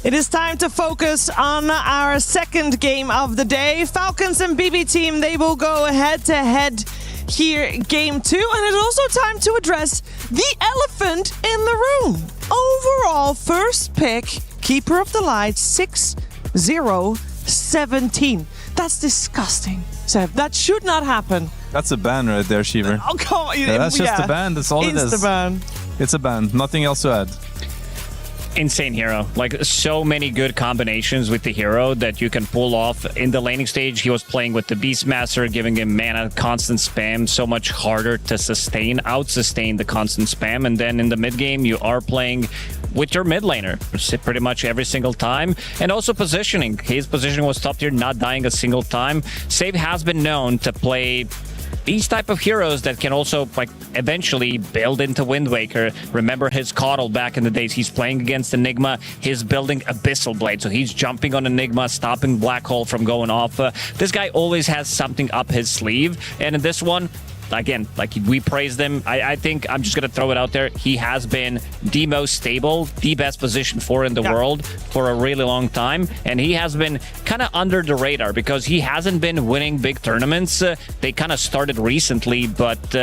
It is time to focus on our second game of the day. Falcons and BB team, they will go head-to-head here, game 2. And it's also time to address the elephant in the room. Overall, first pick, Keeper of the Light, 6-0-17. That's disgusting, Seb. That should not happen. That's a ban right there, Shiver. Oh, come on. Yeah, that's just a ban. That's all it is. It's the ban. It's a ban. Nothing else to add. Insane hero. Like, so many good combinations with the hero that you can pull off. In the laning stage, he was playing with the Beastmaster, giving him mana, constant spam, so much harder to out-sustain the constant spam. And then in the mid game, you are playing with your mid laner pretty much every single time. And also positioning. His positioning was top tier, not dying a single time. Save has been known to play these type of heroes that can also, like, eventually build into Wind Waker. Remember his Coddle back in the days. He's playing against Enigma. He's building Abyssal Blade, so he's jumping on Enigma, stopping Black Hole from going off. This guy always has something up his sleeve, and in this one, again, like, we praised him. I think I'm just going to throw it out there. He has been the most stable, the best position in the world for a really long time. And he has been kind of under the radar because he hasn't been winning big tournaments. They kind of started recently, but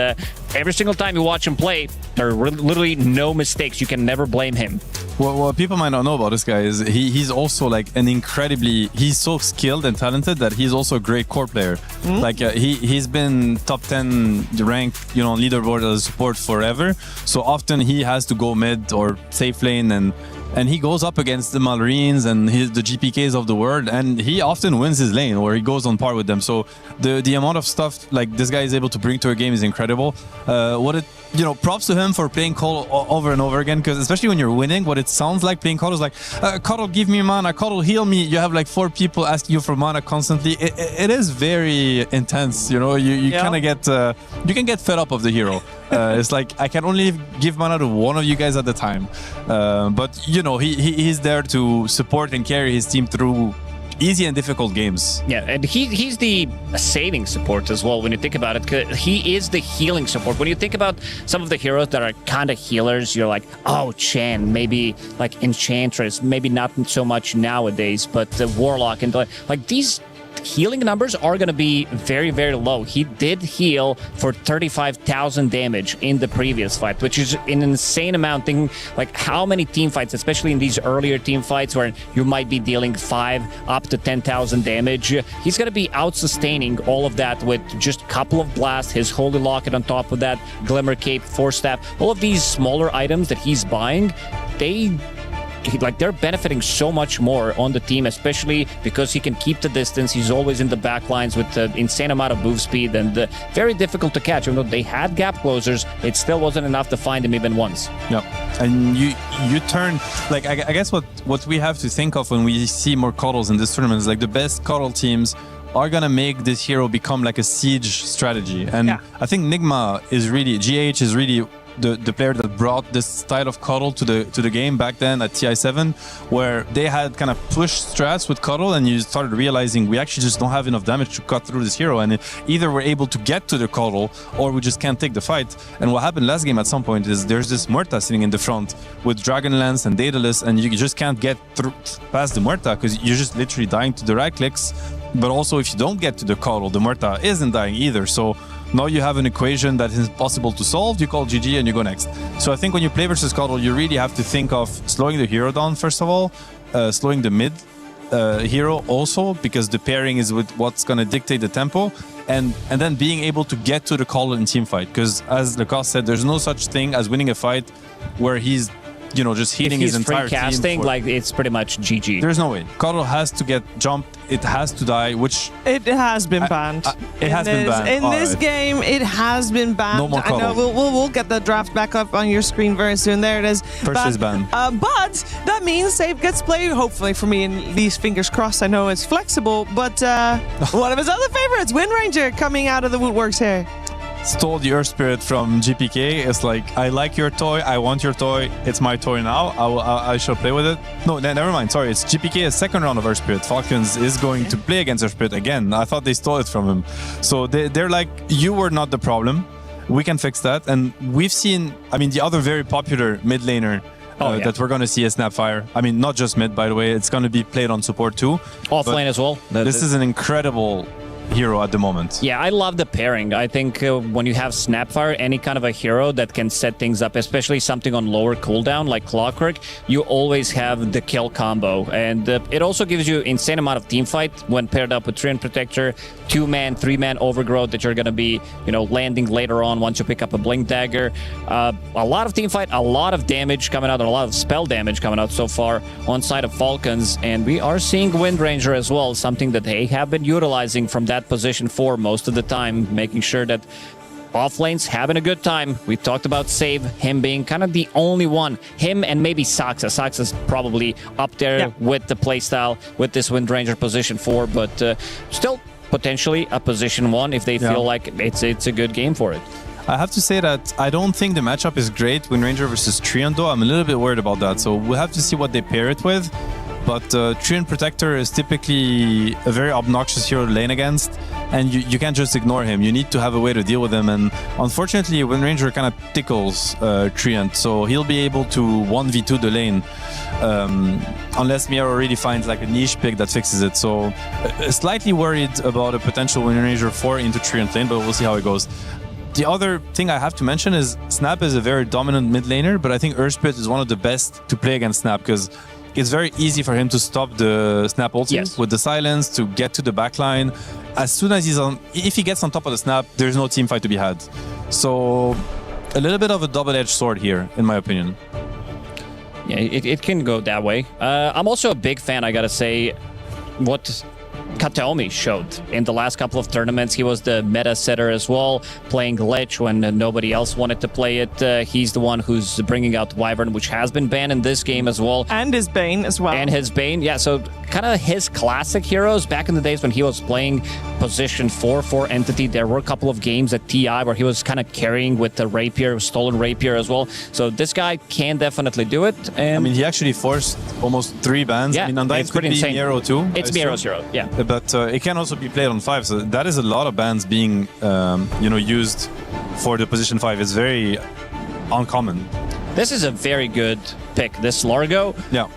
every single time you watch him play, there are literally no mistakes. You can never blame him. Well, what people might not know about this guy is he's also like he's so skilled and talented that he's also a great core player. Mm-hmm. Like he's been top 10 rank, on leaderboard as a support forever. So often he has to go mid or safe lane, and he goes up against the Malrines and the GPKs of the world, and he often wins his lane or he goes on par with them. So the amount of stuff like this guy is able to bring to a game is incredible. Props to him for playing Coddle over and over again, because especially when you're winning, what it sounds like playing Coddle is like, Coddle give me mana, Coddle heal me. You have like 4 people asking you for mana constantly. It is very intense, you kind of get you can get fed up of the hero. It's like, I can only give mana to one of you guys at a time, but he's there to support and carry his team through easy and difficult games. Yeah, and he's the saving support as well when you think about it. He is the healing support. When you think about some of the heroes that are kind of healers, you're like, oh, Chen, maybe like Enchantress, maybe not so much nowadays, but the Warlock, and like these healing numbers are going to be very, very low. He did heal for 35,000 damage in the previous fight, which is an insane amount. Thinking like how many team fights, especially in these earlier team fights where you might be dealing 5 up to 10,000 damage, he's going to be out sustaining all of that with just a couple of blasts, his Holy Locket on top of that, Glimmer Cape, Force Staff, all of these smaller items that he's buying, they're benefiting so much more on the team, especially because he can keep the distance. He's always in the back lines with the insane amount of move speed, and very difficult to catch. Even though they had gap closers, it still wasn't enough to find him even once. Yeah, and you turn, like, I guess what we have to think of when we see more Coddles in this tournament is like the best Coddle teams are gonna make this hero become like a siege strategy. And I think Nigma is really, GH is really the player that brought this style of Coddle to the game back then at TI7, where they had kind of pushed strats with Coddle, and you started realizing we actually just don't have enough damage to cut through this hero, and either we're able to get to the Coddle or we just can't take the fight. And what happened last game at some point is there's this Muerta sitting in the front with Dragonlance and Daedalus, and you just can't get through past the Muerta because you're just literally dying to the right clicks. But also, if you don't get to the Coddle, the Muerta isn't dying either. So now you have an equation that is impossible to solve. You call GG and you go next. So I think when you play versus Coddle, you really have to think of slowing the hero down, first of all, slowing the mid hero also, because the pairing is with what's going to dictate the tempo, and then being able to get to the Coddle in team fight. Because as Lacoste said, there's no such thing as winning a fight where he's just hitting if his he's free entire casting, team. like it's pretty much GG. There's no way. Coddle has to get jumped. It has to die, which... It has been banned. It has been banned. In this Alright. game, it has been banned. No more I know Coddle. we'll get the draft back up on your screen very soon. There it is. First is banned. But that means Save gets played, hopefully for me, and these fingers crossed. I know it's flexible, but one of his other favorites, Wind Ranger, coming out of the woodworks here. Stole the Earth Spirit from GPK. It's like, I like your toy, I want your toy, it's my toy now, I shall play with it. No, never mind, sorry, it's GPK's second round of Earth Spirit. Falcons is going to play against Earth Spirit again. I thought they stole it from him. So they're like, you were not the problem, we can fix that. And we've seen, the other very popular mid laner that we're going to see is Snapfire. Not just mid, by the way, it's going to be played on support too. Off lane as well. This is an incredible hero at the moment. Yeah, I love the pairing. I think when you have Snapfire, any kind of a hero that can set things up, especially something on lower cooldown like Clockwork, you always have the kill combo. And it also gives you insane amount of team fight when paired up with Treant Protector, 2-man, 3-man overgrowth that you're going to be, landing later on once you pick up a Blink Dagger. A lot of team fight, a lot of damage coming out, and a lot of spell damage coming out so far on side of Falcons. And we are seeing Wind Ranger as well, something that they have been utilizing from that position 4 most of the time, making sure that off lane's having a good time. We talked about Save, him being kind of the only one. Him and maybe Saxa. Saxa's probably up there with the playstyle with this Wind Ranger position 4, but still potentially a position 1 if they feel like it's a good game for it. I have to say that I don't think the matchup is great, Wind Ranger versus Treant, though. I'm a little bit worried about that, so we'll have to see what they pair it with. But Treant Protector is typically a very obnoxious hero to lane against, and you can't just ignore him. You need to have a way to deal with him, and unfortunately Wind Ranger kind of tickles Treant, so he'll be able to 1v2 the lane unless Miaro really finds like a niche pick that fixes it. So slightly worried about a potential Wind Ranger 4 into Treant lane, but we'll see how it goes. The other thing I have to mention is Snap is a very dominant mid laner, but I think Earth Spirit is one of the best to play against Snap because it's very easy for him to stop the Snap ulti with the silence, to get to the backline. As soon as if he gets on top of the Snap, there's no team fight to be had. So a little bit of a double-edged sword here, in my opinion. Yeah, it can go that way. I'm also a big fan, I gotta say, what Kataomi showed in the last couple of tournaments. He was the meta setter as well, playing Glitch when nobody else wanted to play it. He's the one who's bringing out Wyvern, which has been banned in this game as well. And his Bane as well. And his Bane, yeah, so kind of his classic heroes back in the days when he was playing position 4 for Entity. There were a couple of games at TI where he was kind of carrying with the Rapier, Stolen Rapier as well. So this guy can definitely do it. And he actually forced almost 3 bans. Yeah, it's pretty insane. Miaro too. It's Miaro's hero, yeah. But it can also be played on 5, so that is a lot of bans being used for the position 5. It's very uncommon. This is a very good pick, this Largo. Yeah.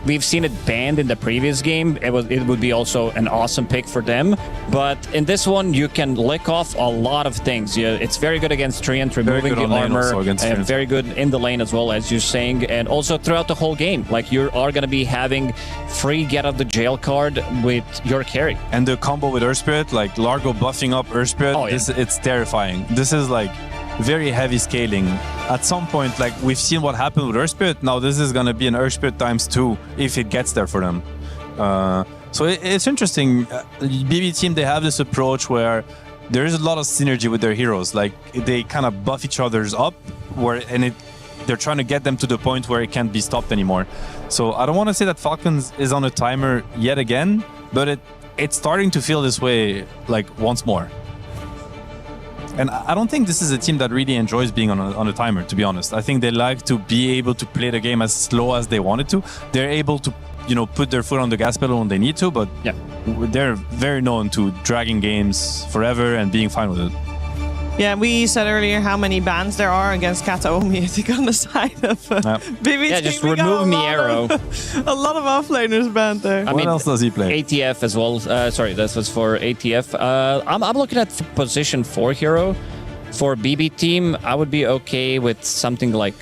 We've seen it banned in the previous game. It would be also an awesome pick for them. But in this one, you can lick off a lot of things. It's very good against Treant, removing the armor, and very good in the lane as well, as you're saying. And also throughout the whole game, like you are going to be having free get out the jail card with your carry. And the combo with Earth Spirit, like Largo buffing up Earth Spirit, it's terrifying. This is like very heavy scaling. At some point, like we've seen what happened with Earth Spirit, now this is going to be an Earth Spirit times 2 if it gets there for them. So it's interesting. BB team, they have this approach where there is a lot of synergy with their heroes. Like they kind of buff each other's up, they're trying to get them to the point where it can't be stopped anymore. So I don't want to say that Falcons is on a timer yet again, but it's starting to feel this way like once more. And I don't think this is a team that really enjoys being on a timer, to be honest. I think they like to be able to play the game as slow as they wanted to. They're able to, put their foot on the gas pedal when they need to, but they're very known to dragging games forever and being fine with it. Yeah, we said earlier how many bans there are against Kataomi, I think, on the side of BB. Yeah, just remove Miaro. A lot of offlaners banned there. What else does he play? ATF as well. Sorry, this was for ATF. I'm looking at position 4 hero. For BB team, I would be okay with something like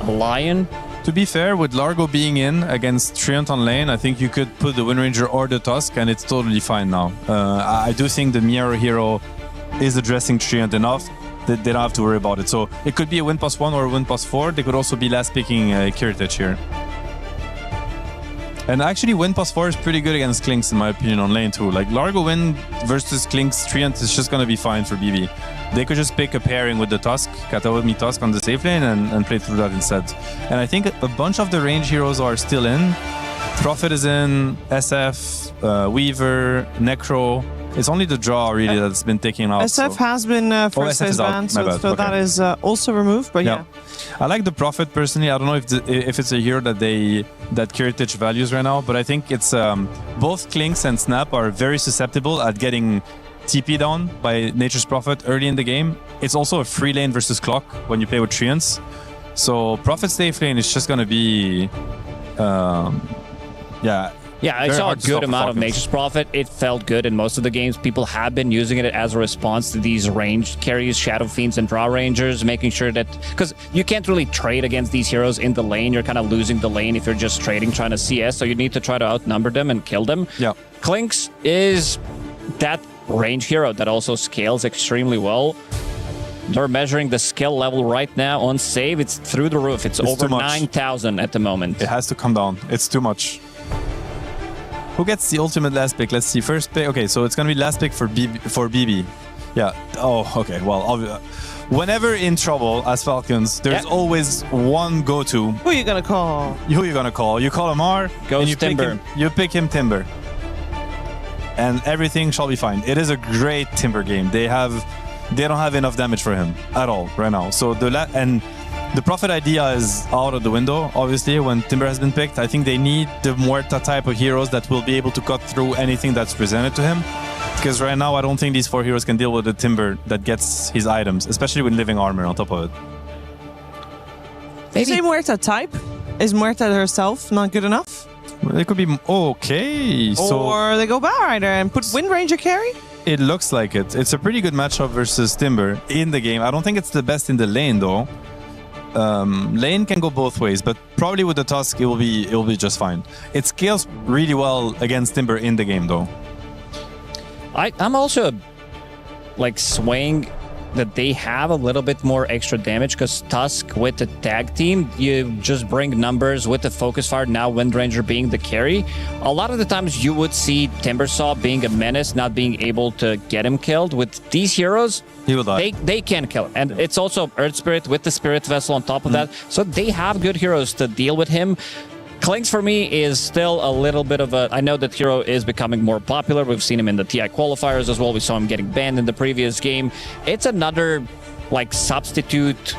a Lion. To be fair, with Largo being in against Treant on lane, I think you could put the Wind Ranger or the Tusk, and it's totally fine now. I do think the Miaro hero is addressing Treant enough. They don't have to worry about it. So it could be a win +1 or a win +4. They could also be last picking Kiritich here. And actually, win +4 is pretty good against Klinks, in my opinion, on lane too. Like, Largo win versus Klinks Treant is just going to be fine for BB. They could just pick a pairing with the Tusk, Katawami Tusk on the safe lane, and play through that instead. And I think a bunch of the range heroes are still in. Prophet is in, SF, Weaver, Necro. It's only the draw, really, that's been taken out. SF has been first phase banned, so that is also removed, but yeah. I like the Prophet personally. I don't know if it's a hero that Kiritich values right now, but I think it's both Klinks and Snap are very susceptible at getting TP down by Nature's Prophet early in the game. It's also a free lane versus Clock when you play with Treants. So Prophet's safe lane is just going to be, Yeah, I saw a good amount of Nature's Prophet. It felt good in most of the games. People have been using it as a response to these ranged carries, Shadow Fiends and Draw Rangers, making sure that... Because you can't really trade against these heroes in the lane. You're kind of losing the lane if you're just trading, trying to CS, so you need to try to outnumber them and kill them. Yeah. Klinks is that range hero that also scales extremely well. They're measuring the skill level right now on save. It's through the roof. It's over 9,000 at the moment. It has to come down. It's too much. Who gets the ultimate last pick? Let's see. First pick. Okay, so it's going to be last pick for BB. Yeah. Oh, okay. Well, whenever in trouble as Falcons, there's always one go-to. Who are you going to call? Who are you going to call? You call Amar. Goes Timber. You pick him Timber. And everything shall be fine. It is a great Timber game. They don't have enough damage for him at all right now. So the Prophet idea is out of the window, obviously, when Timber has been picked. I think they need the Muerta type of heroes that will be able to cut through anything that's presented to him. Because right now, I don't think these 4 heroes can deal with the Timber that gets his items, especially with living armor on top of it. Maybe. Say Muerta type? Is Muerta herself not good enough? It could be okay. Or they go Bowrider and put Wind Ranger carry? It looks like it. It's a pretty good matchup versus Timber in the game. I don't think it's the best in the lane, though. Lane can go both ways, but probably with the Tusk it will be just fine. It scales really well against Timber in the game, though. I'm also swaying that they have a little bit more extra damage because Tusk with the tag team, you just bring numbers with the focus fire, now Wind Ranger being the carry. A lot of the times you would see Timbersaw being a menace, not being able to get him killed. With these heroes, he will die. They can kill him. And it's also Earth Spirit with the Spirit Vessel on top of that. So they have good heroes to deal with him. Klinks for me is still a little bit of a... I know that hero is becoming more popular. We've seen him in the TI qualifiers as well. We saw him getting banned in the previous game. It's another substitute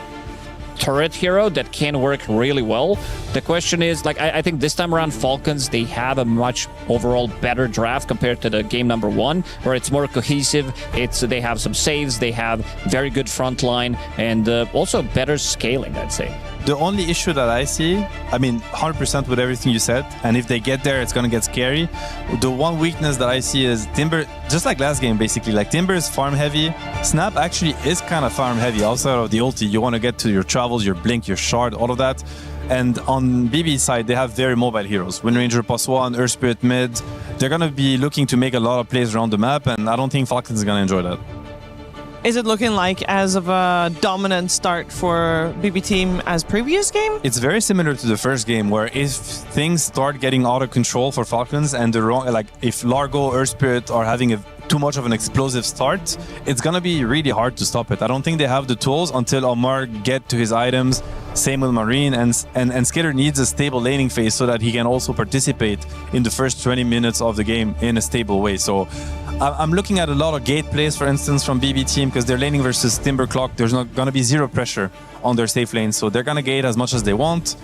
turret hero that can work really well. The question is, I think this time around Falcons, they have a much overall better draft compared to the game number 1, where it's more cohesive. They have some saves, they have very good front line, and also better scaling, I'd say. The only issue that I see, 100% with everything you said, and if they get there, it's going to get scary. The one weakness that I see is Timber, just like last game, basically. Timber is farm heavy. Snap actually is kind of farm heavy outside of the ulti. You want to get to your travels, your blink, your shard, all of that. And on BB's side, they have very mobile heroes. Wind Ranger +1, Earth Spirit mid. They're going to be looking to make a lot of plays around the map, and I don't think Falcons is going to enjoy that. Is it looking like as of a dominant start for BB team as previous game? It's very similar to the first game, where if things start getting out of control for Falcons and if Largo, Earth Spirit are having too much of an explosive start, it's gonna be really hard to stop it. I don't think they have the tools until Omar get to his items. Same with Marine, and Skitter needs a stable laning phase so that he can also participate in the first 20 minutes of the game in a stable way. So I'm looking at a lot of gate plays, for instance, from BB team, because they're laning versus Timber Clock. There's not going to be zero pressure on their safe lane, so they're going to gate as much as they want.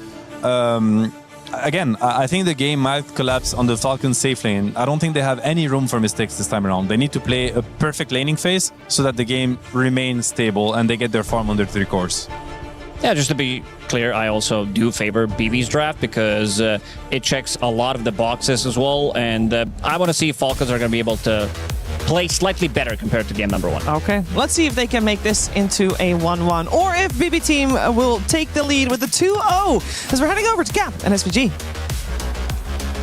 Again, I think the game might collapse on the Falcons safe lane. I don't think they have any room for mistakes this time around. They need to play a perfect laning phase so that the game remains stable and they get their farm under 3 cores. Yeah, just to be clear, I also do favor BB's draft because it checks a lot of the boxes as well, and I want to see if Falcons are going to be able to play slightly better compared to game number 1. Okay, let's see if they can make this into a 1-1, or if BB team will take the lead with the 2-0 as we're heading over to Cap and SVG.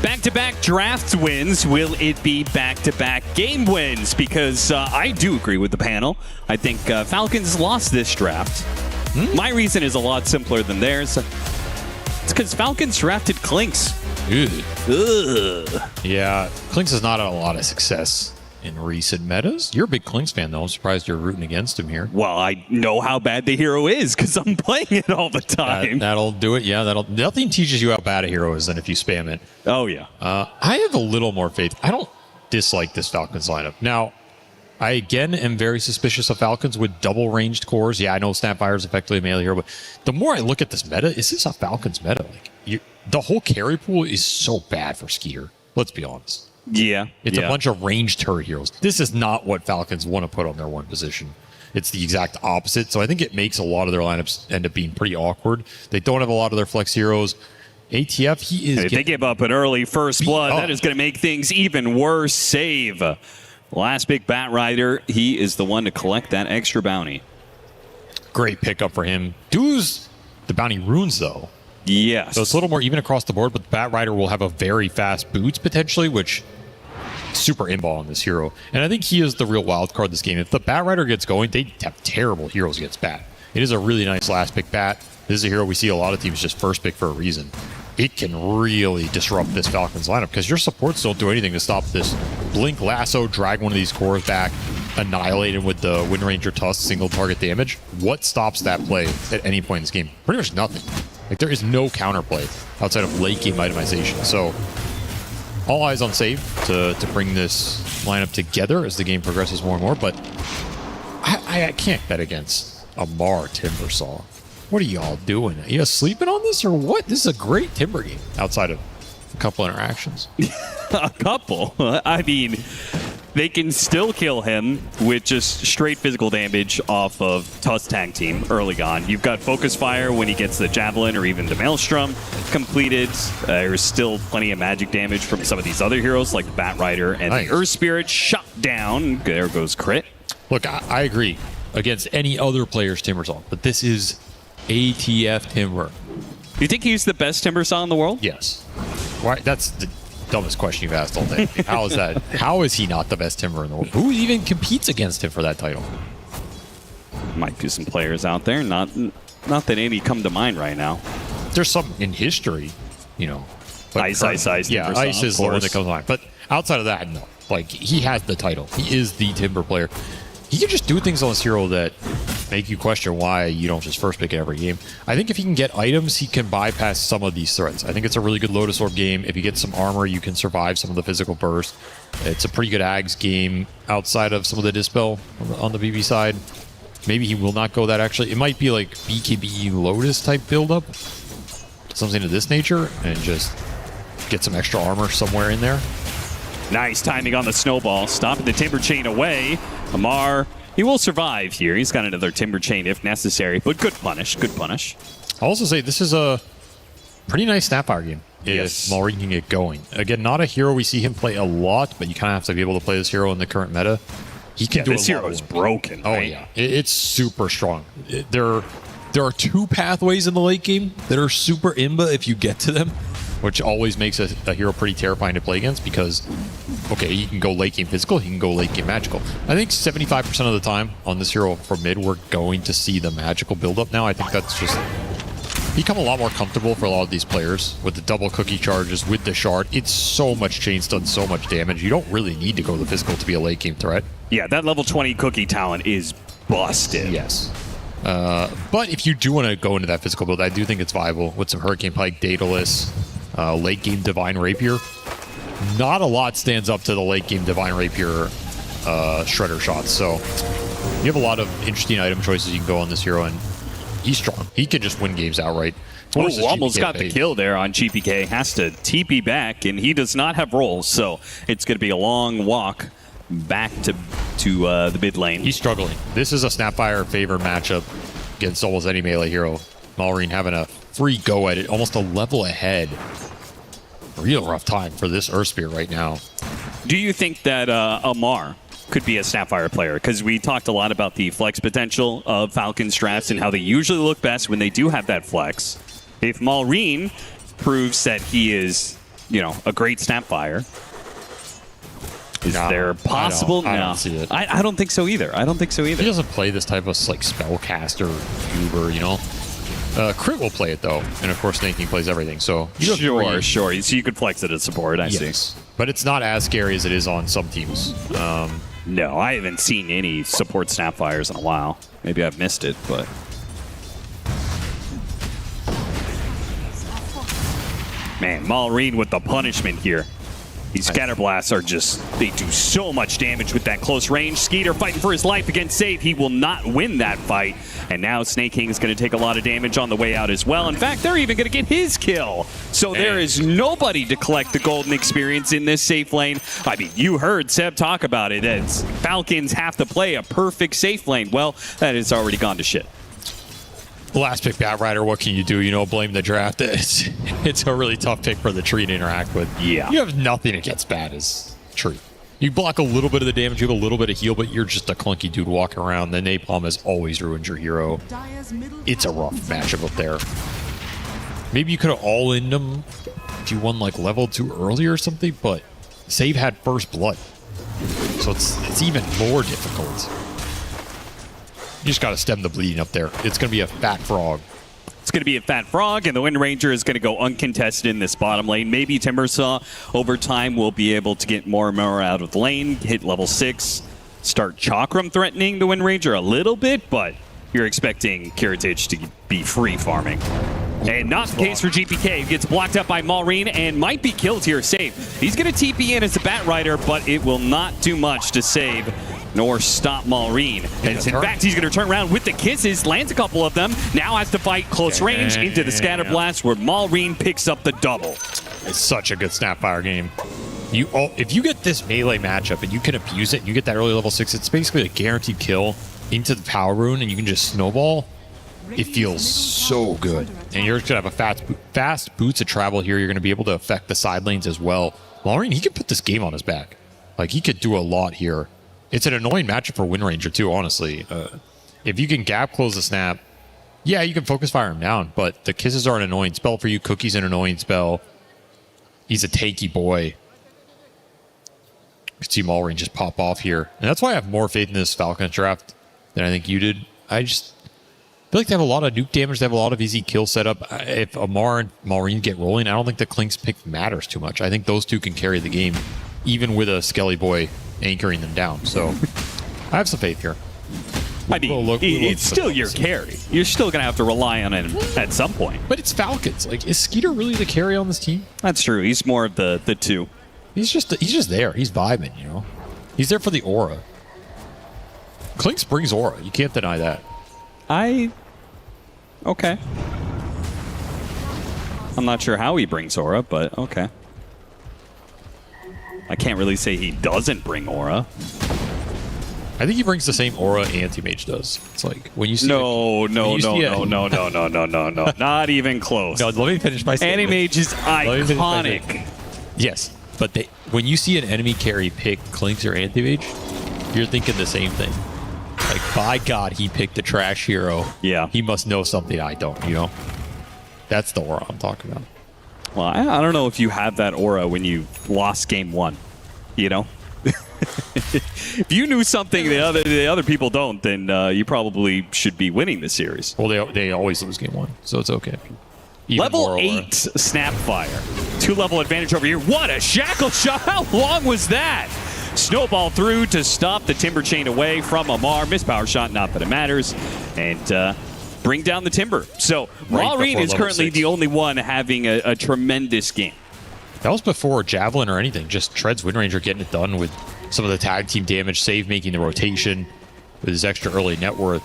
Back-to-back draft wins. Will it be back-to-back game wins? Because I do agree with the panel. I think Falcons lost this draft. My reason is a lot simpler than theirs. It's because Falcons drafted Clinks. Ugh. Yeah, Clinks has not had a lot of success in recent metas. You're a big Clinks fan, though. I'm surprised you're rooting against him here. Well, I know how bad the hero is because I'm playing it all the time. That'll do it. Yeah, nothing teaches you how bad a hero is than if you spam it. Oh, yeah. I have a little more faith. I don't dislike this Falcons lineup. Now, I, again, am very suspicious of Falcons with double-ranged cores. Yeah, I know Snapfire is effectively a melee hero, but the more I look at this meta, is this a Falcons meta? The whole carry pool is so bad for Skeeter. Let's be honest. Yeah. It's a bunch of ranged turret heroes. This is not what Falcons want to put on their one position. It's the exact opposite. So I think it makes a lot of their lineups end up being pretty awkward. They don't have a lot of their flex heroes. ATF, he is... If they give up an early first blood, that is going to make things even worse. Save. Last big Bat Rider, he is the one to collect that extra bounty. Great pickup for him. Do's the bounty runes, though. Yes. So it's a little more even across the board, but the Bat Rider will have a very fast boots potentially, which super inball on this hero. And I think he is the real wild card this game. If the Bat Rider gets going, they have terrible heroes against Bat. It is a really nice last pick Bat. This is a hero we see a lot of teams just first pick for a reason. It can really disrupt this Falcons lineup because your supports don't do anything to stop this Blink Lasso, drag one of these cores back, annihilate him with the Wind Ranger Tusk, single target damage. What stops that play at any point in this game? Pretty much nothing. Like, there is no counterplay outside of late game itemization. So, all eyes on save to bring this lineup together as the game progresses more and more. But I can't bet against Amar Timbersaw. What are y'all doing? Are you sleeping on this or what? This is a great Timber game outside of a couple interactions. A couple? I mean, they can still kill him with just straight physical damage off of Tusk Tag Team early on. You've got Focus Fire when he gets the Javelin or even the Maelstrom completed. There's still plenty of magic damage from some of these other heroes like the Bat Rider and the Earth Spirit shot down. There goes crit. Look, I agree against any other player's Timbersaw, but this is ATF Timber. You think he's the best Timbersaw in the world? Yes. Why? That's the dumbest question you've asked all day. How is that? How is he not the best Timber in the world? Who even competes against him for that title? Might be some players out there. Not that any come to mind right now. There's some in history, you know. Ice. Yeah, Timbersaw, Ice is the one that comes to mind. But outside of that, no. Like, he has the title. He is the Timber player. He can just do things on this hero that make you question why you don't just first pick it every game. I think if he can get items, he can bypass some of these threats. I think it's a really good Lotus Orb game. If you get some armor, you can survive some of the physical burst. It's a pretty good Ags game outside of some of the Dispel on the BB side. Maybe he will not go that, actually. It might be like BKB Lotus type buildup. Something of this nature, and just get some extra armor somewhere in there. Nice timing on the snowball, stopping the Timber Chain away. Amar, he will survive here. He's got another Timber Chain if necessary, but good punish, good punish. I'll also say this is a pretty nice Snapfire game if Malrine can get going. Again, not a hero we see him play a lot, but you kind of have to be able to play this hero in the current meta. He can do this hero is broken. Oh, right? yeah. It's super strong. There are two pathways in the late game that are super imba if you get to them, which always makes a hero pretty terrifying to play against because, okay, he can go late game physical, he can go late game magical. I think 75% of the time on this hero for mid, we're going to see the magical buildup now. I think that's just become a lot more comfortable for a lot of these players with the double cookie charges, with the shard. It's so much chains, done so much damage. You don't really need to go the physical to be a late game threat. Yeah, that level 20 cookie talent is busted. Yes. But if you do want to go into that physical build, I do think it's viable with some Hurricane Pike, Daedalus, late game Divine Rapier. Not a lot stands up to the late game Divine Rapier Shredder shots. So you have a lot of interesting item choices you can go on this hero, and he's strong. He can just win games outright. Oh, almost got the kill there on GPK. Has to TP back, and he does not have rolls, so it's going to be a long walk back to the mid lane. He's struggling. This is a Snapfire favor matchup against almost any melee hero. Malrine having a free go at it, almost a level ahead. Real rough time for this Earth Spear right now. Do you think that Amar could be a Snapfire player? Because we talked a lot about the flex potential of Falcon's drafts and how they usually look best when they do have that flex. If Malrine proves that he is a great Snapfire. Is there possible? I don't see it. I don't think so either. He doesn't play this type of like spellcaster, Uber, Crit will play it though, and of course Snake King plays everything. So sure. So you could flex it as support. I see. But it's not as scary as it is on some teams. No, I haven't seen any support Snapfires in a while. Maybe I've missed it, but. Man, Maureen with the punishment here. These scatter blasts are they do so much damage with that close range. Skeeter fighting for his life against Save. He will not win that fight. And now Snake King is going to take a lot of damage on the way out as well. In fact, they're even going to get his kill. So there is nobody to collect the golden experience in this safe lane. I mean, you heard Seb talk about it. As Falcons have to play a perfect safe lane. Well, that has already gone to shit. Last pick, Batrider, what can you do? Blame the draft. It's a really tough pick for the tree to interact with. Yeah. You have nothing against bad as tree. You block a little bit of the damage, you have a little bit of heal, but you're just a clunky dude walking around. The Napalm has always ruined your hero. It's a rough matchup up there. Maybe you could have all-inned him if you won like level 2 earlier or something, but Save had first blood. So it's even more difficult. You just got to stem the bleeding up there. It's going to be a fat frog. It's going to be a fat frog, and the Wind Ranger is going to go uncontested in this bottom lane. Maybe Timbersaw, over time, will be able to get more and more out of the lane, hit level 6, start Chakram threatening the Wind Ranger a little bit, but you're expecting Kiritich to be free farming. And not the case for GPK. He gets blocked up by Maureen and might be killed here. Save. He's going to TP in as a Batrider, but it will not do much to save nor stop Maureen. As in fact, he's going to turn around with the kisses, lands a couple of them, now has to fight close range into the scatter blast where Maureen picks up the double. It's such a good Snapfire game. If you get this melee matchup and you can abuse it and you get that early level 6, it's basically a guaranteed kill into the power rune and you can just snowball. It feels so good. And you're going to have a fast boots of travel here. You're going to be able to affect the side lanes as well. Maureen, he could put this game on his back. Like, he could do a lot here. It's an annoying matchup for Wind Ranger, too, honestly. If you can gap close the snap, yeah, you can focus fire him down, but the kisses are an annoying spell for you. Cookie's an annoying spell. He's a tanky boy. You can see Maureen just pop off here. And that's why I have more faith in this Falcon draft than I think you did. I just feel like they have a lot of nuke damage. They have a lot of easy kill setup. If Amar and Maureen get rolling, I don't think the Klink's pick matters too much. I think those two can carry the game, even with a Skelly boy anchoring them down. So I have some faith here. I mean, it's still your carry. You're still going to have to rely on him at some point. But it's Falcons. Like, is Skeeter really the carry on this team? That's true. He's more of the two. He's just there. He's vibing, He's there for the aura. Klinks brings aura. You can't deny that. Okay. I'm not sure how he brings aura, but okay. I can't really say he doesn't bring aura. I think he brings the same aura Anti-Mage does. It's like when you see No. Not even close. No, let me finish my statement. Anti-Mage is iconic. Yes, but when you see an enemy carry pick Klinks or Anti-Mage, you're thinking the same thing. Like, by God, he picked a trash hero. Yeah. He must know something I don't, That's the aura I'm talking about. Well, I don't know if you have that aura when you lost game 1, If you knew something the other people don't, then you probably should be winning the series. Well, they always lose game 1, so it's okay. Level 8 Snapfire. 2-level advantage over here. What a shackle shot. How long was that? Snowball through to stop the Timber Chain away from Amar. Missed power shot, not that it matters. And bring down the Timber. So Maureen is currently the only one having a tremendous game. That was before Javelin or anything. Just Treads Wind Ranger getting it done with some of the tag team damage. Save making the rotation with his extra early net worth.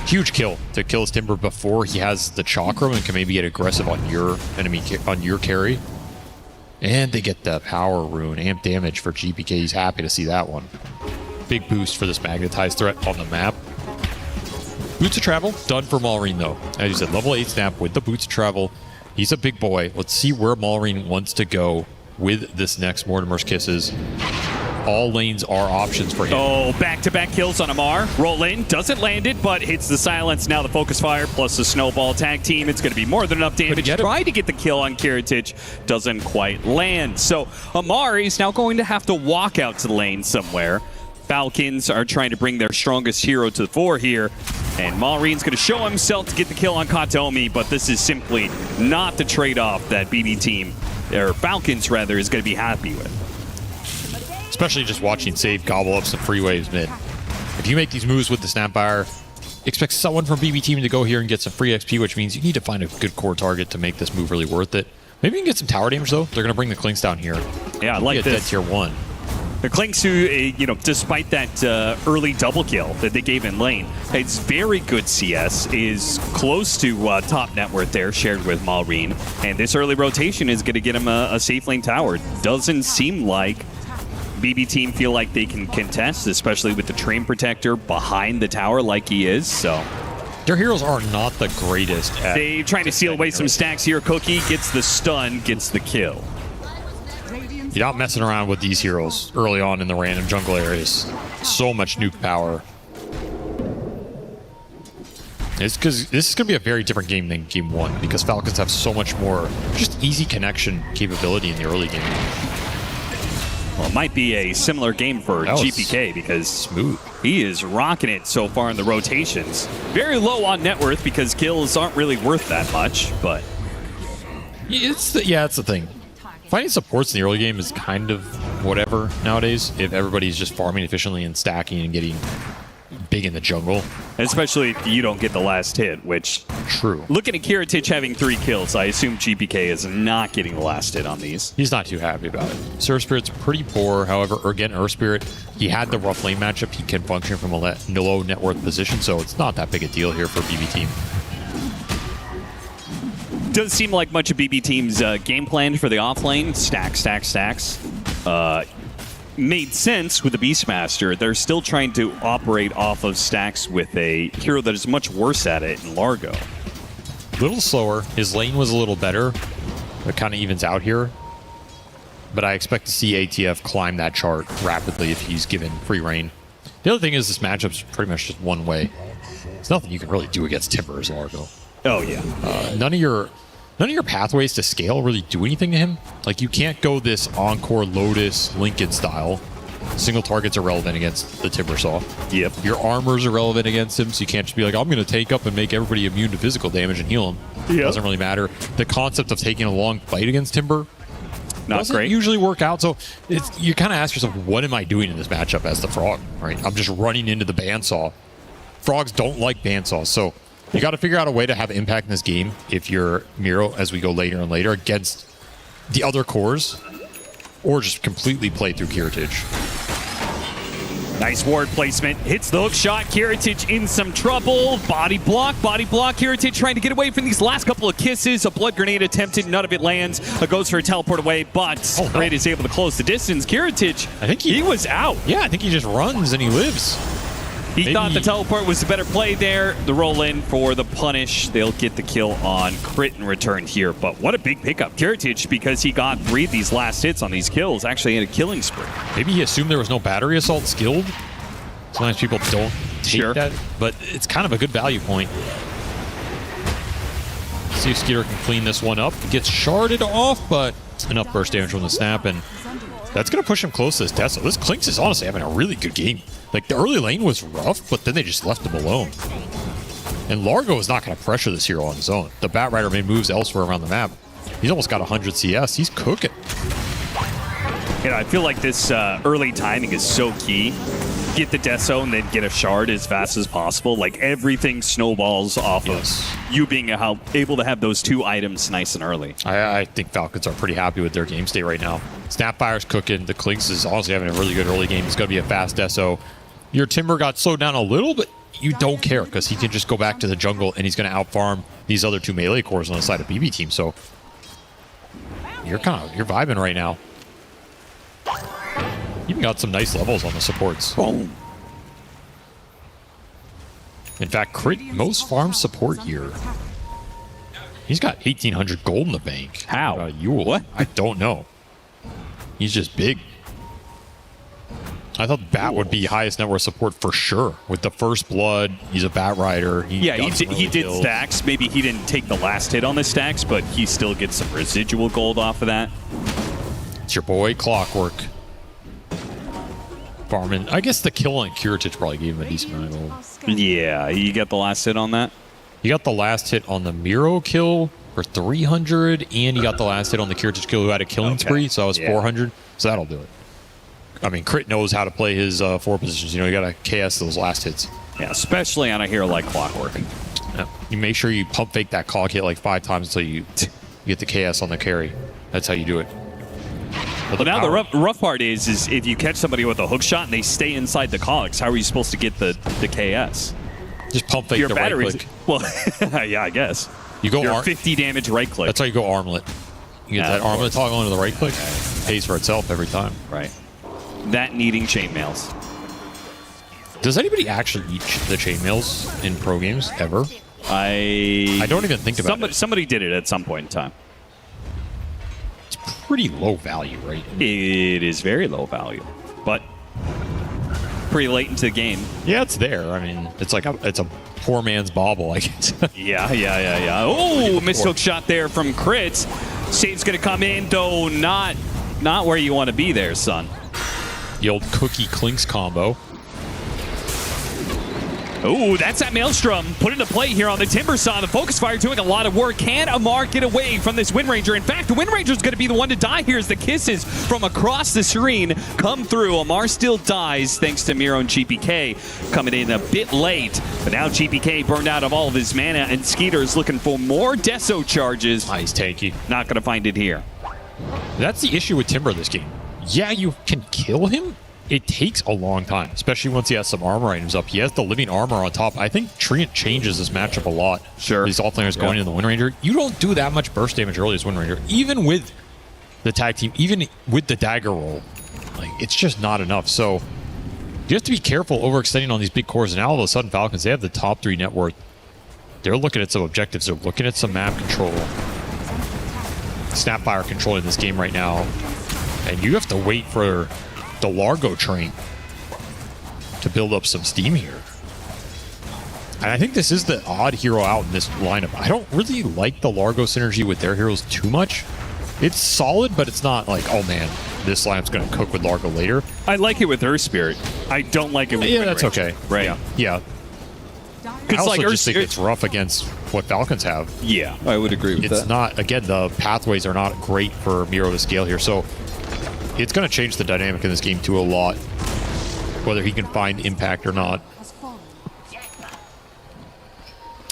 Huge kill to kill his Timber before he has the Chakram and can maybe get aggressive on your enemy, on your carry. And they get the power rune, amp damage for GPK. He's happy to see that one. Big boost for this magnetized threat on the map. Boots of Travel, done for Maureen though. As you said, level 8 snap with the Boots of Travel. He's a big boy. Let's see where Maureen wants to go with this next Mortimer's Kisses. all lanes are options for him. Oh, back-to-back kills on Amar. Roll in, doesn't land it, but hits the silence. Now the focus fire plus the snowball tag team. It's going to be more than enough damage. Tried to get the kill on Kiritich, doesn't quite land. So Amar is now going to have to walk out to the lane somewhere. Falcons are trying to bring their strongest hero to the fore here. And Maureen's going to show himself to get the kill on Katomi, but this is simply not the trade-off that BB team, or Falcons rather, is going to be happy with. Especially just watching Save gobble up some free waves mid. If you make these moves with the Snapfire, expect someone from BB team to go here and get some free XP, which means you need to find a good core target to make this move really worth it. Maybe you can get some tower damage, though. They're going to bring the Clinks down here. Yeah, I like this. Dead tier 1. The Clinks, who, despite that early double kill that they gave in lane, it's very good CS, is close to top net worth there, shared with Maureen. And this early rotation is going to get him a safe lane tower. Doesn't seem like BB team feel like they can contest, especially with the Train Protector behind the tower like he is, so... Their heroes are not the greatest at... They're trying to seal away some stacks here. Cookie gets the stun, gets the kill. You're not messing around with these heroes early on in the random jungle areas. So much nuke power. It's because this is going to be a very different game than Game 1 because Falcons have so much more just easy connection capability in the early game. Well, it might be a similar game for GPK because smooth. He is rocking it so far in the rotations. Very low on net worth because kills aren't really worth that much, but... It's the thing. Finding supports in the early game is kind of whatever nowadays if everybody's just farming efficiently and stacking and getting big in the jungle. Especially if you don't get the last hit, which... True. Looking at Kiritich having 3 kills, I assume GPK is not getting the last hit on these. He's not too happy about it. Surf Spirit's pretty poor. However, again, Earth Spirit, he had the rough lane matchup. He can function from a low net worth position, so it's not that big a deal here for BB team. Doesn't seem like much of BB team's game plan for the offlane. Stacks. Made sense with the Beastmaster. They're still trying to operate off of stacks with a hero that is much worse at it in Largo. A little slower. His lane was a little better. It kind of evens out here. But I expect to see ATF climb that chart rapidly if he's given free reign. The other thing is this matchup's pretty much just one way. There's nothing you can really do against Timber as Largo. Oh, yeah. None of your pathways to scale really do anything to him. Like, you can't go this Encore, Lotus, Lincoln style. Single targets are relevant against the Timbersaw. Yep. Your armors are relevant against him, so you can't just be like, I'm going to take up and make everybody immune to physical damage and heal him. Yep. Doesn't really matter. The concept of taking a long fight against Timber doesn't usually work out. So you kind of ask yourself, what am I doing in this matchup as the Frog? Right? I'm just running into the bandsaw. Frogs don't like bandsaws, so you got to figure out a way to have impact in this game if you're Miro as we go later and later against the other cores, or just completely play through Kiritich. Nice ward placement. Hits the hook shot. Kiritich in some trouble. Body block. Kiritich trying to get away from these last couple of kisses. A blood grenade attempted. None of it lands. Goes for a teleport away, but Grid is able to close the distance. Kiritich, I think he was out. Yeah, I think he just runs and he lives. He thought the teleport was the better play there. The roll in for the punish. They'll get the kill on Crit in return here. But what a big pickup. Kiritich, because he got 3 of these last hits on these kills, actually had a killing spree. Maybe he assumed there was no battery assault skilled. Sometimes people don't take that, but it's kind of a good value point. See if Skeeter can clean this one up. Gets sharded off, but enough burst damage from the snap, and that's going to push him close to this Deso. This Clinks is honestly having a really good game. Like, the early lane was rough, but then they just left him alone. And Largo is not going to pressure this hero on his own. The Batrider made moves elsewhere around the map. He's almost got 100 CS. He's cooking. You know, I feel like this early timing is so key. Get the Deso and then get a shard as fast as possible. Like, everything snowballs off of you being able to have those 2 items nice and early. I think Falcons are pretty happy with their game state right now. Snapfire's cooking. The Clinks is honestly having a really good early game. It's going to be a fast Deso. Your Timber got slowed down a little, but you don't care because he can just go back to the jungle and he's going to outfarm these other 2 melee cores on the side of BB team. So you're vibing right now. Even got some nice levels on the supports. Boom. In fact, Crit most farm support here. He's got 1,800 gold in the bank. How? What? I don't know. He's just big. I thought Bat would be highest net worth support for sure. With the first blood, he's a Bat rider. He did stacks. Maybe he didn't take the last hit on the stacks, but he still gets some residual gold off of that. It's your boy Clockwork. Farming. I guess the kill on Curative probably gave him a decent amount of gold. Yeah, you got the last hit on that? You got the last hit on the Miro kill for 300, and you got the last hit on the Curative kill who had a killing spree, so that was 400. So that'll do it. I mean, Crit knows how to play his 4 positions. You know, you got to KS those last hits. Yeah, especially on a hero like Clockwork. Yeah. You make sure you pump fake that cog hit like 5 times until you get the KS on the carry. That's how you do it. But now the rough part is if you catch somebody with a hook shot and they stay inside the cogs, how are you supposed to get the KS? Just pump fake the right click. Well, yeah, I guess. You go 50 damage right click. That's how you go armlet. You get that armlet toggle into the right click. Pays for itself every time. Right. That needing chainmails. Does anybody actually eat the chainmails in pro games ever? I don't even think about it. Somebody did it at some point in time. It's pretty low value, right? It is very low value, but pretty late into the game. Yeah, it's there. I mean, it's like it's a poor man's bauble, I guess. Yeah. Oh, missed hook shot there from Crits. Save's gonna come in, though not where you want to be there, son. The old Cookie Clinks combo. Oh, that's that Maelstrom put into play here on the Timbersaw. The Focus Fire doing a lot of work. Can Amar get away from this Wind Ranger? In fact, the Wind Ranger is going to be the one to die here as the kisses from across the screen come through. Amar still dies thanks to Miro and GPK coming in a bit late. But now GPK burned out of all of his mana, and Skeeter is looking for more Deso charges. Nice tanky. Not going to find it here. That's the issue with Timber this game. Yeah, you can kill him. It takes a long time, especially once he has some armor items up. He has the living armor on top. I think Treant changes this matchup a lot. Sure. These offlaners going into the Wind Ranger. You don't do that much burst damage early as Wind Ranger. Even with the tag team, even with the dagger roll, like it's just not enough. So you have to be careful overextending on these big cores. And now all of a sudden, Falcons, they have the top 3 net worth. They're looking at some objectives. They're looking at some map control. Snapfire controlling this game right now. And you have to wait for the Largo train to build up some steam here. And I think this is the odd hero out in this lineup. I don't really like the Largo synergy with their heroes too much. It's solid, but it's not like, oh man, this lineup's going to cook with Largo later. I like it with Earth Spirit. I don't like it with Yeah, Wind that's Ranger. okay. Right. Yeah. I also just think it's rough against what Falcons have. Yeah, I would agree with that. It's not, again, the pathways are not great for Miro to scale here. So it's going to change the dynamic in this game too a lot, whether he can find impact or not.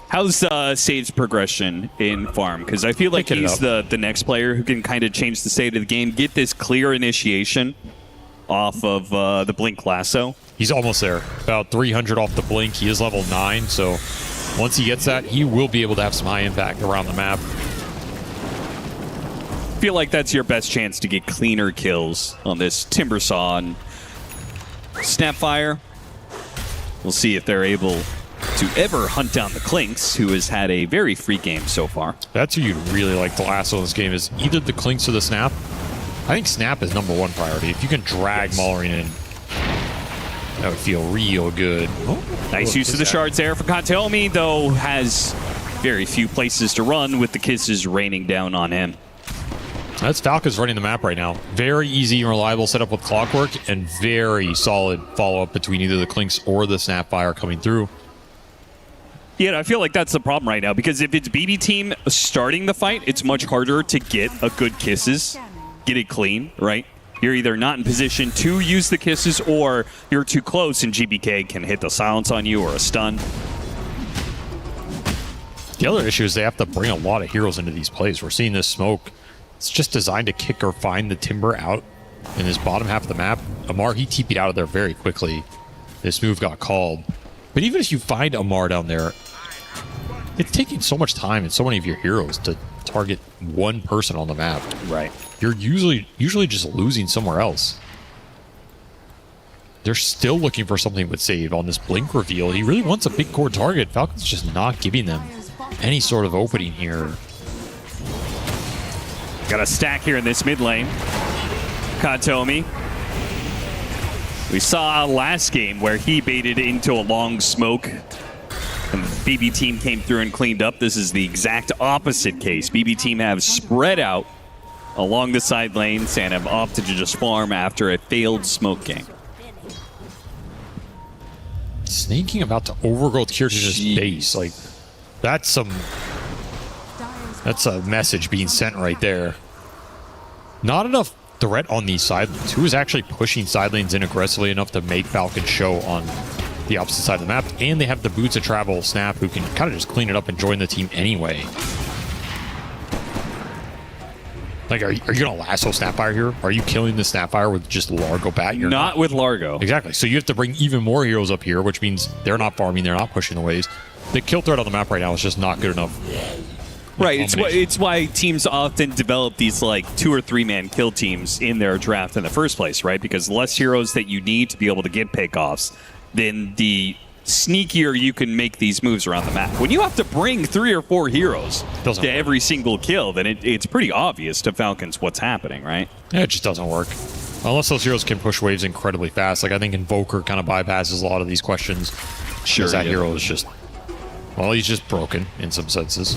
How's Sage's progression in farm? Because I feel like he's the next player who can kind of change the state of the game, get this clear initiation off of the Blink Lasso. He's almost there. About 300 off the Blink. He is level 9, so once he gets that, he will be able to have some high impact around the map. I feel like that's your best chance to get cleaner kills on this Timbersaw and Snapfire. We'll see if they're able to ever hunt down the Clinks, who has had a very free game so far. That's who you'd really like to lasso in this game, is either the Clinks or the Snap. I think Snap is #1 priority. If you can drag Maulering in, that would feel real good. Nice use of the shards there for Kantomi, though has very few places to run with the kisses raining down on him. That's Falcons running the map right now. Very easy and reliable setup with Clockwork, and very solid follow-up between either the Clinks or the Snapfire coming through. Yeah, I feel like that's the problem right now, because if it's BB team starting the fight, it's much harder to get a good kisses, get it clean, right? You're either not in position to use the kisses, or you're too close and GBK can hit the silence on you or a stun. The other issue is they have to bring a lot of heroes into these plays. We're seeing this smoke. It's just designed to kick or find the Timber out in this bottom half of the map. Amar, he TP'd out of there very quickly. This move got called. But even if you find Amar down there, it's taking so much time and so many of your heroes to target one person on the map. Right. You're usually just losing somewhere else. They're still looking for something with save on this Blink reveal. He really wants a big core target. Falcon's just not giving them any sort of opening here. Got a stack here in this mid lane. Kantomi We saw last game where he baited into a long smoke. And the BB team came through and cleaned up. This is the exact opposite case. BB team have spread out along the side lanes and have opted to just farm after a failed smoke game. Sneaking about to overgrowth Kirch's base. Like, that's a message being sent right there. Not enough threat on these side lanes. Who is actually pushing side lanes in aggressively enough to make Falcon show on the opposite side of the map? And they have the boots of travel Snap, who can kind of just clean it up and join the team anyway. Like, are you going to lasso Snapfire here? Are you killing the Snapfire with just Largo bat? You're not with Largo. Exactly. So you have to bring even more heroes up here, which means they're not farming, they're not pushing the waves. The kill threat on the map right now is just not good enough. Right, it's why teams often develop these like 2 or 3 man kill teams in their draft in the first place, right? Because the less heroes that you need to be able to get pickoffs, then the sneakier you can make these moves around the map. When you have to bring 3 or 4 heroes to every single kill, then it's pretty obvious to Falcons what's happening, right? Yeah, it just doesn't work. Unless those heroes can push waves incredibly fast. Like, I think Invoker kind of bypasses a lot of these questions. Sure, that hero is just, well, he's just broken in some senses.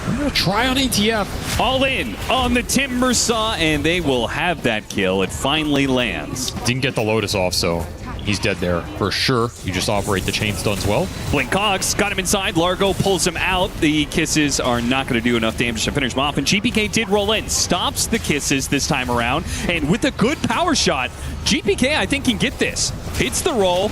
I'm going to try on ATF. All in on the Timber Saw, and they will have that kill. It finally lands. Didn't get the Lotus off, so he's dead there for sure. You just operate the chain stuns well. Blink Cogs got him inside. Largo pulls him out. The kisses are not going to do enough damage to finish him off, and GPK did roll in. Stops the kisses this time around, and with a good power shot, GPK, I think, can get this. Hits the roll.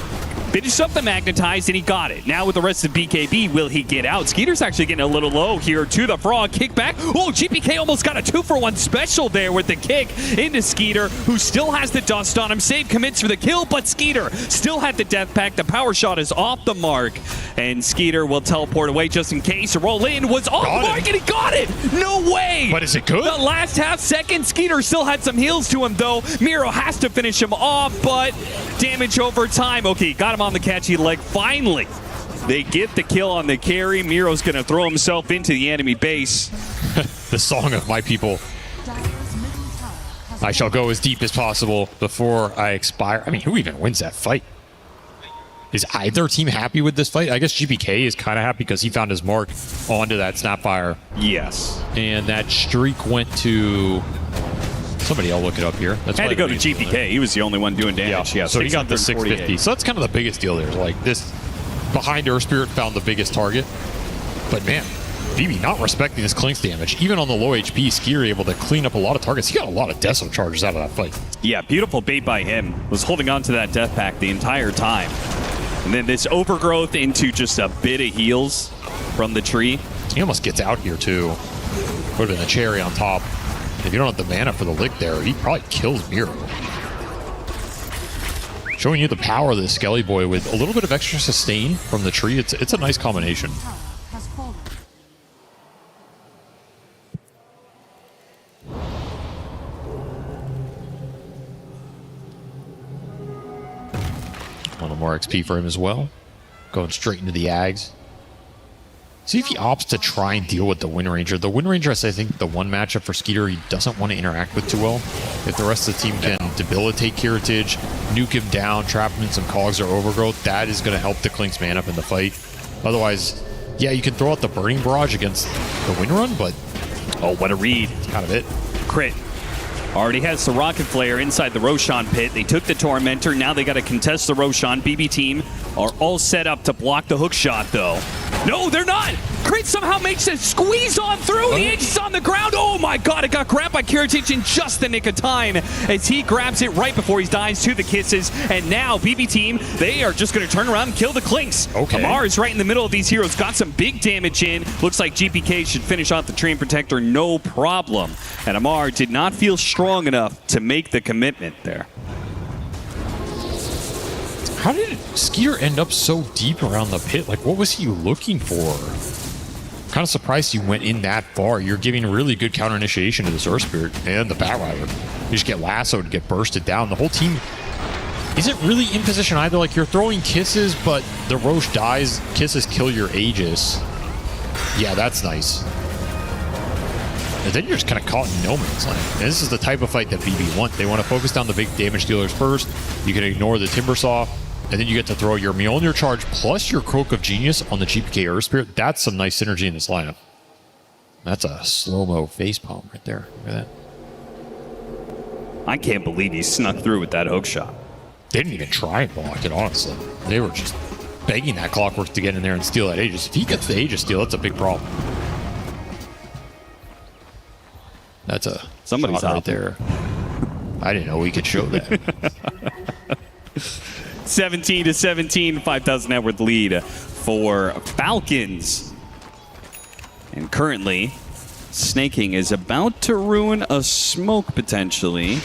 Finished up the magnetized, and he got it. Now with the rest of BKB, will he get out? Skeeter's actually getting a little low here to the frog. Kick back. Oh, GPK almost got a 2-for-1 special there with the kick into Skeeter, who still has the dust on him. Save commits for the kill, but Skeeter still had the death pack. The power shot is off the mark, and Skeeter will teleport away just in case. A roll in was off the mark, and he got it. No way. But is it good? The last half second, Skeeter still had some heals to him, though. Miro has to finish him off, but damage over time. Okay, got him on the catchy leg. Finally, they get the kill on the carry. Miro's going to throw himself into the enemy base. The song of my people. I shall go as deep as possible before I expire. I mean, who even wins that fight? Is either team happy with this fight? I guess GPK is kind of happy because he found his mark onto that Snapfire. Yes. And that streak went to... Somebody, I'll look it up here. That's had to go to GPK. He was the only one doing damage. Yeah, so he got the 650. So that's kind of the biggest deal there. Like, this behind Earth Spirit found the biggest target. But man, BB not respecting his Clink's damage. Even on the low HP, Skeeter able to clean up a lot of targets. He got a lot of Deso charges out of that fight. Yeah, beautiful bait by him. Was holding on to that death pack the entire time. And then this overgrowth into just a bit of heals from the tree. He almost gets out here too. Would have been a cherry on top. If you don't have the mana for the lick there, he probably kills Miro. Showing you the power of this Skelly Boy with a little bit of extra sustain from the tree. It's a nice combination. A little more XP for him as well. Going straight into the Ags. See if he opts to try and deal with the Wind Ranger. The Wind Ranger is, I think, the one matchup for Skeeter he doesn't want to interact with too well. If the rest of the team can debilitate Kiritage, nuke him down, trap him in some cogs or overgrowth, that is going to help the Clink's man up in the fight. Otherwise, yeah, you can throw out the Burning Barrage against the Wind Run, but... Oh, what a read. That's kind of it. Crit. Already has the Rocket Flare inside the Roshan pit. They took the Tormentor. Now they got to contest the Roshan. BB team are all set up to block the hook shot, though. No, they're not. Crit somehow makes a squeeze on through. The edge is on the ground. Oh, my God. It got grabbed by Kiritage in just the nick of time as he grabs it right before he dives to the kisses. And now BB team, they are just going to turn around and kill the Clinks. Okay. Amar is right in the middle of these heroes. Got some big damage in. Looks like GPK should finish off the Train Protector no problem. And Amar did not feel strong enough to make the commitment there. How did Skeeter end up so deep around the pit? Like, what was he looking for? Kind of surprised he went in that far. You're giving really good counter initiation to this Earth Spirit and the Batrider. You just get lassoed, get bursted down. The whole team isn't really in position either. Like, you're throwing kisses, but the Roche dies. Kisses kill your Aegis. Yeah, that's nice. And then you're just kind of caught in no man's land. And this is the type of fight that BB want. They want to focus down the big damage dealers first. You can ignore the Timbersaw, and then you get to throw your Mjolnir charge plus your Cloak of Genius on the GPK Earth Spirit. That's some nice synergy in this lineup. That's a slow-mo facepalm right there. Look at that. I can't believe he snuck through with that hook shot. They didn't even try and block it, honestly. They were just begging that Clockwork to get in there and steal that Aegis. If he gets the Aegis steal, that's a big problem. That's a somebody's shot right there. I didn't know we could show that. 17-17, 5,000 net worth lead for Falcons. And currently, Snaking is about to ruin a smoke potentially.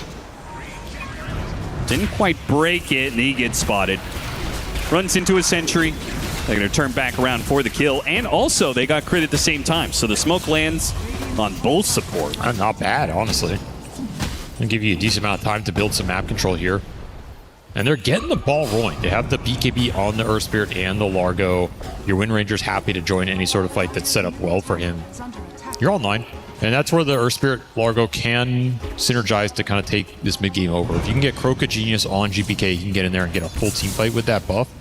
Didn't quite break it, and he gets spotted. Runs into a sentry. They're going to turn back around for the kill. And also, they got crit at the same time. So the smoke lands on both support. Not bad, honestly. Gonna give you a decent amount of time to build some map control here. And they're getting the ball rolling. They have the BKB on the Earth Spirit and the Largo. Your Wind Ranger's happy to join any sort of fight that's set up well for him. You're online. And that's where the Earth Spirit Largo can synergize to kind of take this mid game over. If you can get Croca Genius on GPK, you can get in there and get a full team fight with that buff.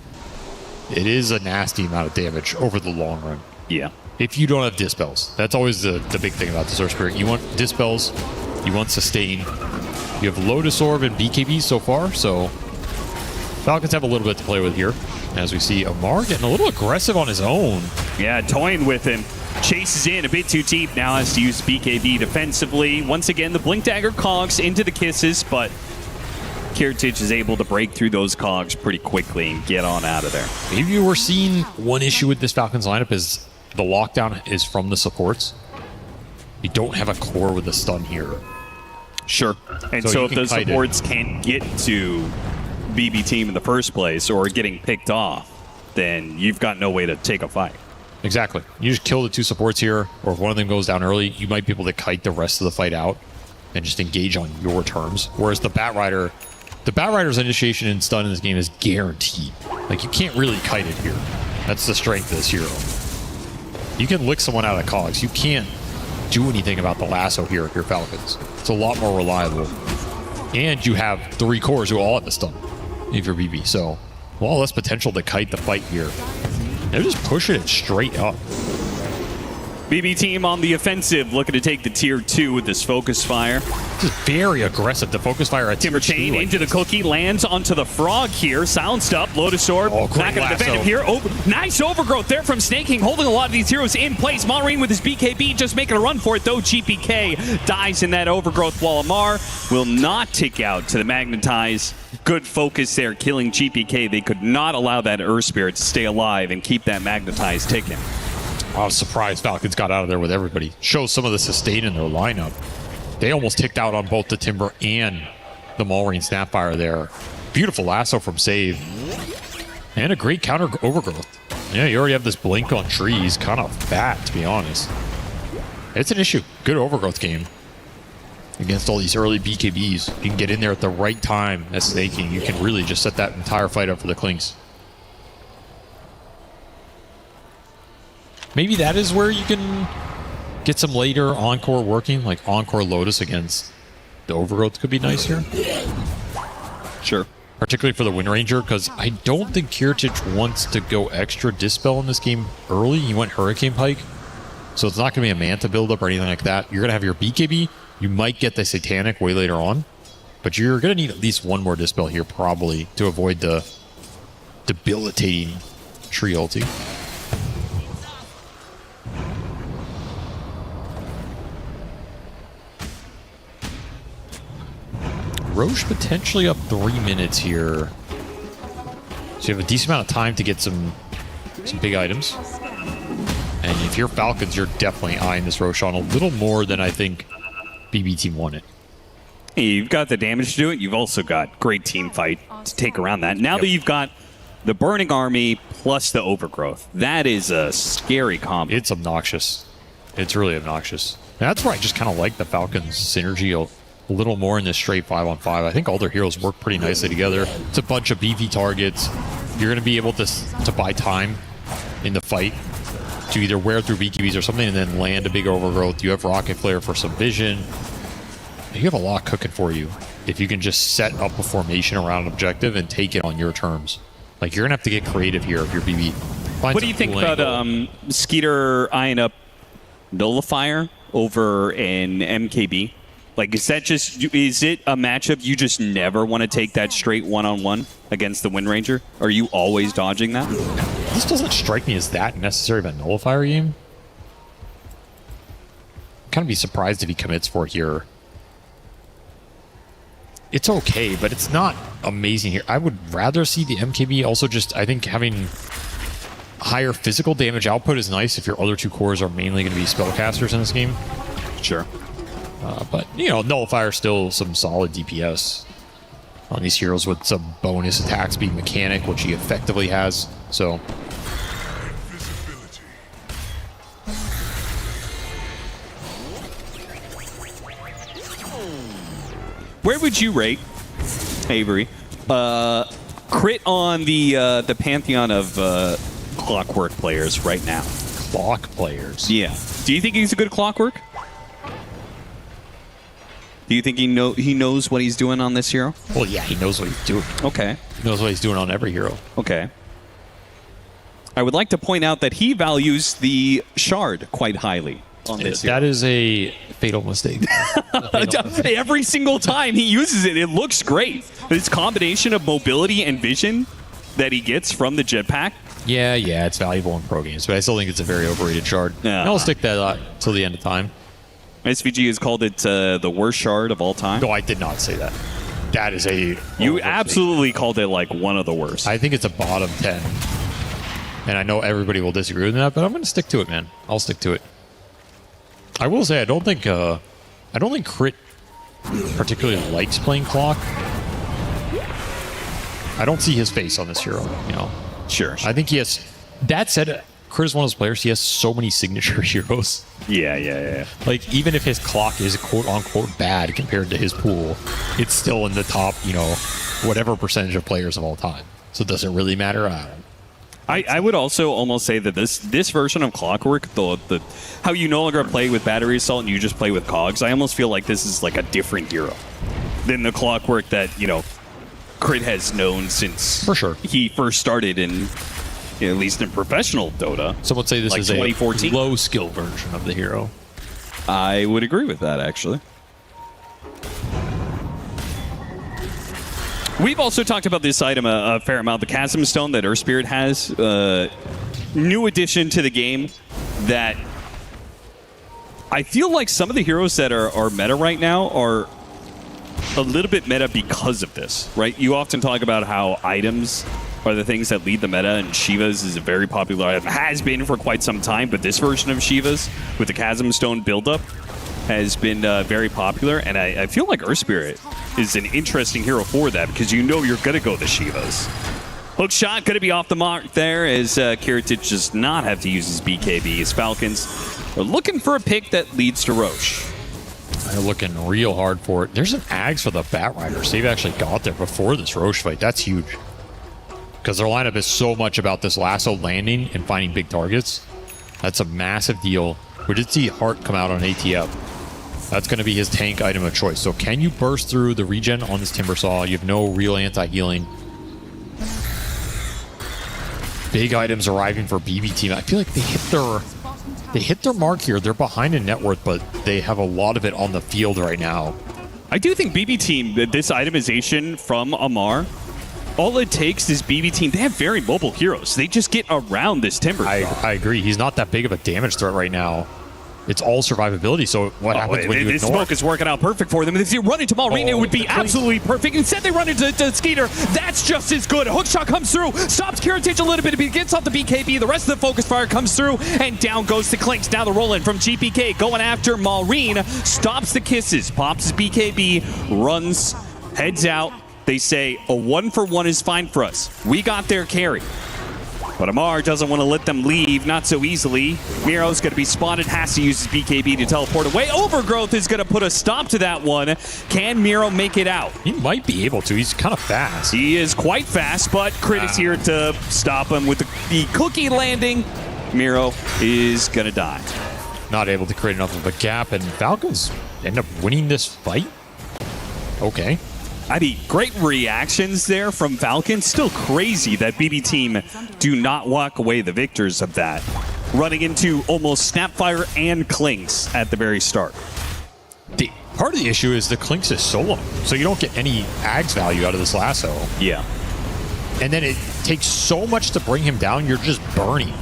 It is a nasty amount of damage over the long run. Yeah. If you don't have Dispels. That's always the big thing about this Earth Spirit. You want Dispels, you want Sustain. You have Lotus Orb and BKB so far, so Falcons have a little bit to play with here. As we see Amar getting a little aggressive on his own. Yeah, toying with him. Chases in a bit too deep. Now has to use BKB defensively. Once again, the Blink Dagger cogs into the kisses, but Kiritich is able to break through those cogs pretty quickly and get on out of there. Maybe you were seeing one issue with this Falcons lineup is the lockdown is from the supports. You don't have a core with a stun here. Sure. And so if the supports can't get to BB team in the first place or getting picked off, then you've got no way to take a fight. Exactly. You just kill the two supports here, or if one of them goes down early, you might be able to kite the rest of the fight out and just engage on your terms. Whereas the Batrider's initiation and stun in this game is guaranteed. Like, you can't really kite it here. That's the strength of this hero. You can lick someone out of cogs. You can't do anything about the lasso here if you're Falcons. It's a lot more reliable. And you have 3 cores who all have the stun if you're BB. So, a lot less potential to kite the fight here. They're just pushing it straight up. BB team on the offensive, looking to take the tier 2 with this focus fire. This is very aggressive. The focus fire at Timber Chain into the cookie, lands onto the frog here. Silenced up, Lotus Orb, not going to defend him here. Nice overgrowth there from Snaking, holding a lot of these heroes in place. Marine with his BKB just making a run for it, though GPK dies in that overgrowth, while Amar will not tick out to the Magnetize. Good focus there, killing GPK. They could not allow that Earth Spirit to stay alive and keep that Magnetize ticking. I was surprised Falcons got out of there with everybody. Shows some of the sustain in their lineup. They almost ticked out on both the Timber and the Maureen Snapfire there. Beautiful lasso from Save. And a great counter overgrowth. Yeah, you already have this blink on trees. Kind of fat, to be honest. It's an issue. Good overgrowth game. Against all these early BKBs. You can get in there at the right time as Snaking. You can really just set that entire fight up for the Clinks. Maybe that is where you can get some later Encore working, like Encore Lotus against the Overgrowth could be nice here. Sure. Particularly for the Wind Ranger, because I don't think Kiritich wants to go extra Dispel in this game early. He went Hurricane Pike, so it's not going to be a Manta buildup or anything like that. You're going to have your BKB. You might get the Satanic way later on, but you're going to need at least one more Dispel here probably to avoid the debilitating tree ulti. Roche potentially up 3 minutes here. So you have a decent amount of time to get some big items. And if you're Falcons, you're definitely eyeing this Roche on a little more than I think BB team wanted. Hey, you've got the damage to do it. You've also got great team fight to take around that. Now that you've got the Burning Army plus the Overgrowth, that is a scary combo. It's obnoxious. It's really obnoxious. And that's where I just kind of like the Falcons synergy a little more in this straight 5-on-5. I think all their heroes work pretty nicely together. It's a bunch of beefy targets. You're going to be able to buy time in the fight to either wear through BKBs or something and then land a big overgrowth. You have Rocket Flare for some vision. You have a lot cooking for you if you can just set up a formation around an objective and take it on your terms. Like, you're going to have to get creative here if you're BB. What do you think about Skeeter eyeing up Nullifier over an MKB? Like, is it a matchup you just never want to take that straight one-on-one against the Wind Ranger? Are you always dodging that? This doesn't strike me as that necessary of a Nullifier game. I'd kind of be surprised if he commits for it here. It's okay, but it's not amazing here. I would rather see the MKB also just, I think, having higher physical damage output is nice if your other 2 cores are mainly going to be spellcasters in this game. Sure. But, you know, Nullifier still some solid DPS on these heroes with some bonus attack speed mechanic, which he effectively has. So, where would you rate, Avery, crit on the pantheon of Clockwork players right now? Clock players? Yeah. Do you think he's a good Clockwork? Do you think he knows what he's doing on this hero? Well, yeah, he knows what he's doing. Okay. He knows what he's doing on every hero. Okay. I would like to point out that he values the shard quite highly on this hero. That is a fatal mistake. Every single time he uses it, it looks great. This combination of mobility and vision that he gets from the jetpack. Yeah, it's valuable in pro games, but I still think it's a very overrated shard. I'll stick that till the end of time. SVG has called it the worst shard of all time. No, I did not say that. That is a... You absolutely called it like one of the worst. I think it's a bottom 10. And I know everybody will disagree with that, but I'm going to stick to it, man. I'll stick to it. I will say I don't think Crit particularly likes playing Clock. I don't see his face on this hero, you know. Sure. I think he has... That said, Crit is one of those players, he has so many signature heroes. Yeah. Like, even if his Clock is quote-unquote bad compared to his pool, it's still in the top, you know, whatever percentage of players of all time. So does it really matter? I would also almost say that this version of Clockwork, the how you no longer play with Battery Assault and you just play with Cogs, I almost feel like this is like a different hero than the Clockwork that, you know, Crit has known since for sure he first started in, at least in professional Dota. Some would say this is 2014. A low skill version of the hero. I would agree with that, actually. We've also talked about this item a fair amount, the Chasm Stone that Earth Spirit has. New addition to the game that I feel like some of the heroes that are meta right now are a little bit meta because of this, right? You often talk about how items are the things that lead the meta, and Shiva's is a very popular item. Has been for quite some time, but this version of Shiva's with the Chasm Stone buildup has been very popular, and I feel like Earth Spirit is an interesting hero for that because you know you're going to go the Shivas. Hook shot going to be off the mark there as Kiritich does not have to use his BKB. His Falcons are looking for a pick that leads to Roche. They're looking real hard for it. There's an Ags for the Bat Riders. They've actually got there before this Roche fight. That's huge. Because their lineup is so much about this lasso landing and finding big targets. That's a massive deal. We did see Hart come out on ATF. That's going to be his tank item of choice. So can you burst through the regen on this Timbersaw? You have no real anti-healing. Big items arriving for BB Team. I feel like they hit their mark here. They're behind in net worth, but they have a lot of it on the field right now. I do think BB Team, this itemization from Amar, all it takes is BB Team. They have very mobile heroes. They just get around this Timbersaw. I agree. He's not that big of a damage threat right now. It's all survivability, so what happens when you this ignore? smoke is working out perfect for them. If they run into Malrine, it would be absolutely perfect. Instead, they run into Skeeter. That's just as good. A hook shot comes through, stops Kiritich a little bit. He gets off the BKB. The rest of the focus fire comes through, and down goes the Clinks. Now the roll-in from GPK going after Malrine. Stops the kisses, pops his BKB, runs, heads out. They say a 1-for-1 is fine for us. We got their carry. But Amar doesn't want to let them leave, not so easily. Miro's going to be spotted, has to use his BKB to teleport away. Overgrowth is going to put a stop to that one. Can Miro make it out? He might be able to. He's kind of fast. He is quite fast, but Crit is here to stop him with the cookie landing. Miro is going to die. Not able to create enough of a gap, and Falcons end up winning this fight. Okay. I mean, great reactions there from Falcons. Still crazy that BB Team do not walk away the victors of that. Running into almost Snapfire and Clinks at the very start. Part of the issue is the Clinks is solo, so you don't get any Ags value out of this lasso. Yeah. And then it takes so much to bring him down, you're just burning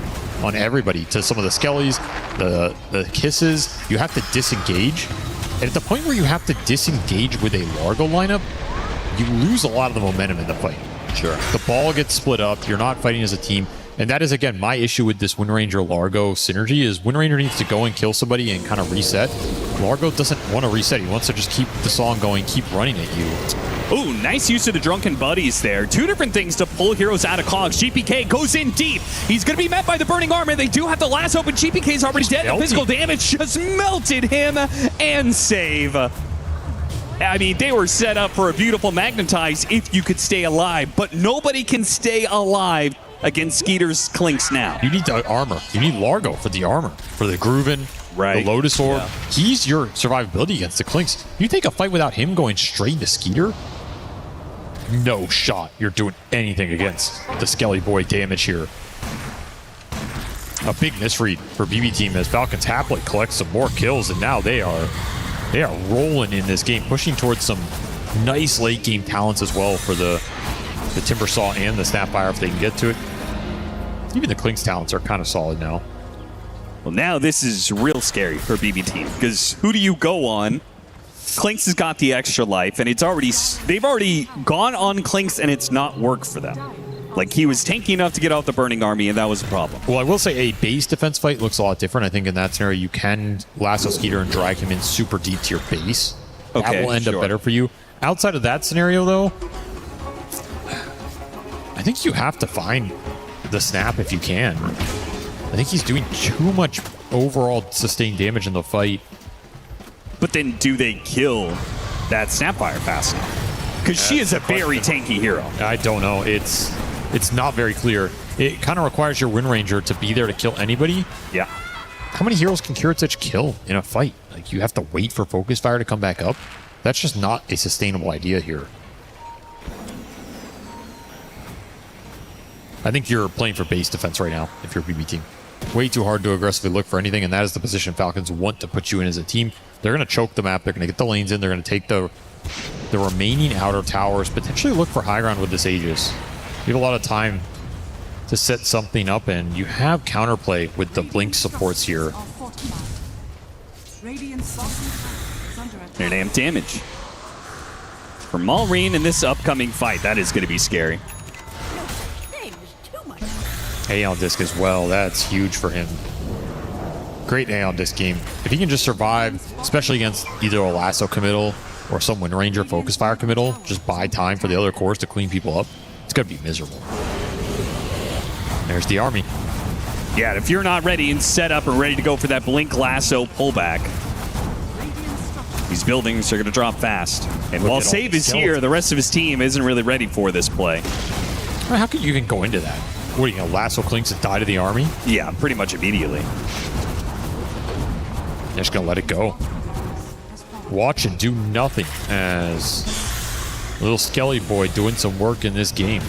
on everybody. To some of the Skellies, the Kisses, you have to disengage. And at the point where you have to disengage with a Largo lineup, you lose a lot of the momentum in the fight. Sure. The ball gets split up, you're not fighting as a team. And that is, again, my issue with this Wind Ranger Largo synergy is Wind Ranger needs to go and kill somebody and kind of reset. Largo doesn't want to reset. He wants to just keep the song going, keep running at you. Ooh, nice use of the Drunken Buddies there. Two different things to pull heroes out of cogs. GPK goes in deep. He's going to be met by the Burning Armor. They do have the lasso, but GPK's already dead. The physical damage just melted him and save. I mean, they were set up for a beautiful magnetize if you could stay alive, but nobody can stay alive against Skeeter's Clinks now. You need the armor. You need Largo for the armor, for the Grooven, the Lotus Orb. Yeah. He's your survivability against the Clinks. You take a fight without him going straight into Skeeter, no shot you're doing anything against the Skelly Boy damage here. A big misread for BB Team as Falcons happily collect some more kills, and now they are rolling in this game, pushing towards some nice late game talents as well for the Timber Saw and the Snapfire if they can get to it. Even the Clinks talents are kind of solid now. Well, now this is real scary for BB Team, because who do you go on? Clinks has got the extra life, and they've already gone on Clinks, and it's not worked for them. Like, he was tanky enough to get out the Burning Army, and that was a problem. Well, I will say a base defense fight looks a lot different. I think in that scenario, you can lasso Skeeter and drag him in super deep to your base. Okay, that will end up better for you. Outside of that scenario, though, I think you have to find the snap if you can. I think he's doing too much overall sustained damage in the fight. But then do they kill that Snapfire fast enough? Because she is a very tanky hero. I don't know. It's not very clear. It kind of requires your Wind Ranger to be there to kill anybody. Yeah. How many heroes can Kiritich kill in a fight? Like, you have to wait for Focus Fire to come back up? That's just not a sustainable idea here. I think you're playing for base defense right now if you're BB Team. Way too hard to aggressively look for anything, and that is the position Falcons want to put you in as a team. They're going to choke the map. They're going to get the lanes in. They're going to take the remaining outer towers, potentially look for high ground with this Aegis. You have a lot of time to set something up, and you have counterplay with the Blink supports here. Their damn damage. For Malrine in this upcoming fight, that is going to be scary. Aeon Disc as well. That's huge for him. Great Aeon Disc game. If he can just survive, especially against either a lasso committal or some Wind Ranger Focus Fire committal, just buy time for the other cores to clean people up, it's going to be miserable. There's the army. Yeah, if you're not ready and set up and ready to go for that Blink Lasso pullback, these buildings are going to drop fast. And while Save is here, the rest of his team isn't really ready for this play. How could you even go into that? What are you going to lasso Clinks and die to the army? Yeah, pretty much immediately. They're just going to let it go. Watch and do nothing as little Skelly Boy doing some work in this game.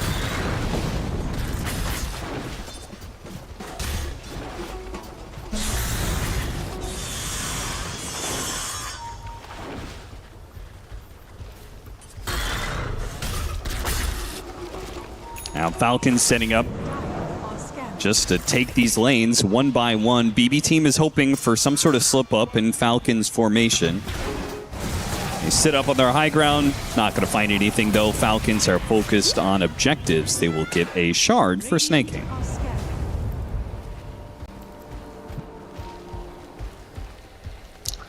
Now Falcons setting up just to take these lanes one by one. BB Team is hoping for some sort of slip up in Falcons formation. They sit up on their high ground. Not going to find anything though. Falcons are focused on objectives. They will get a shard for snaking.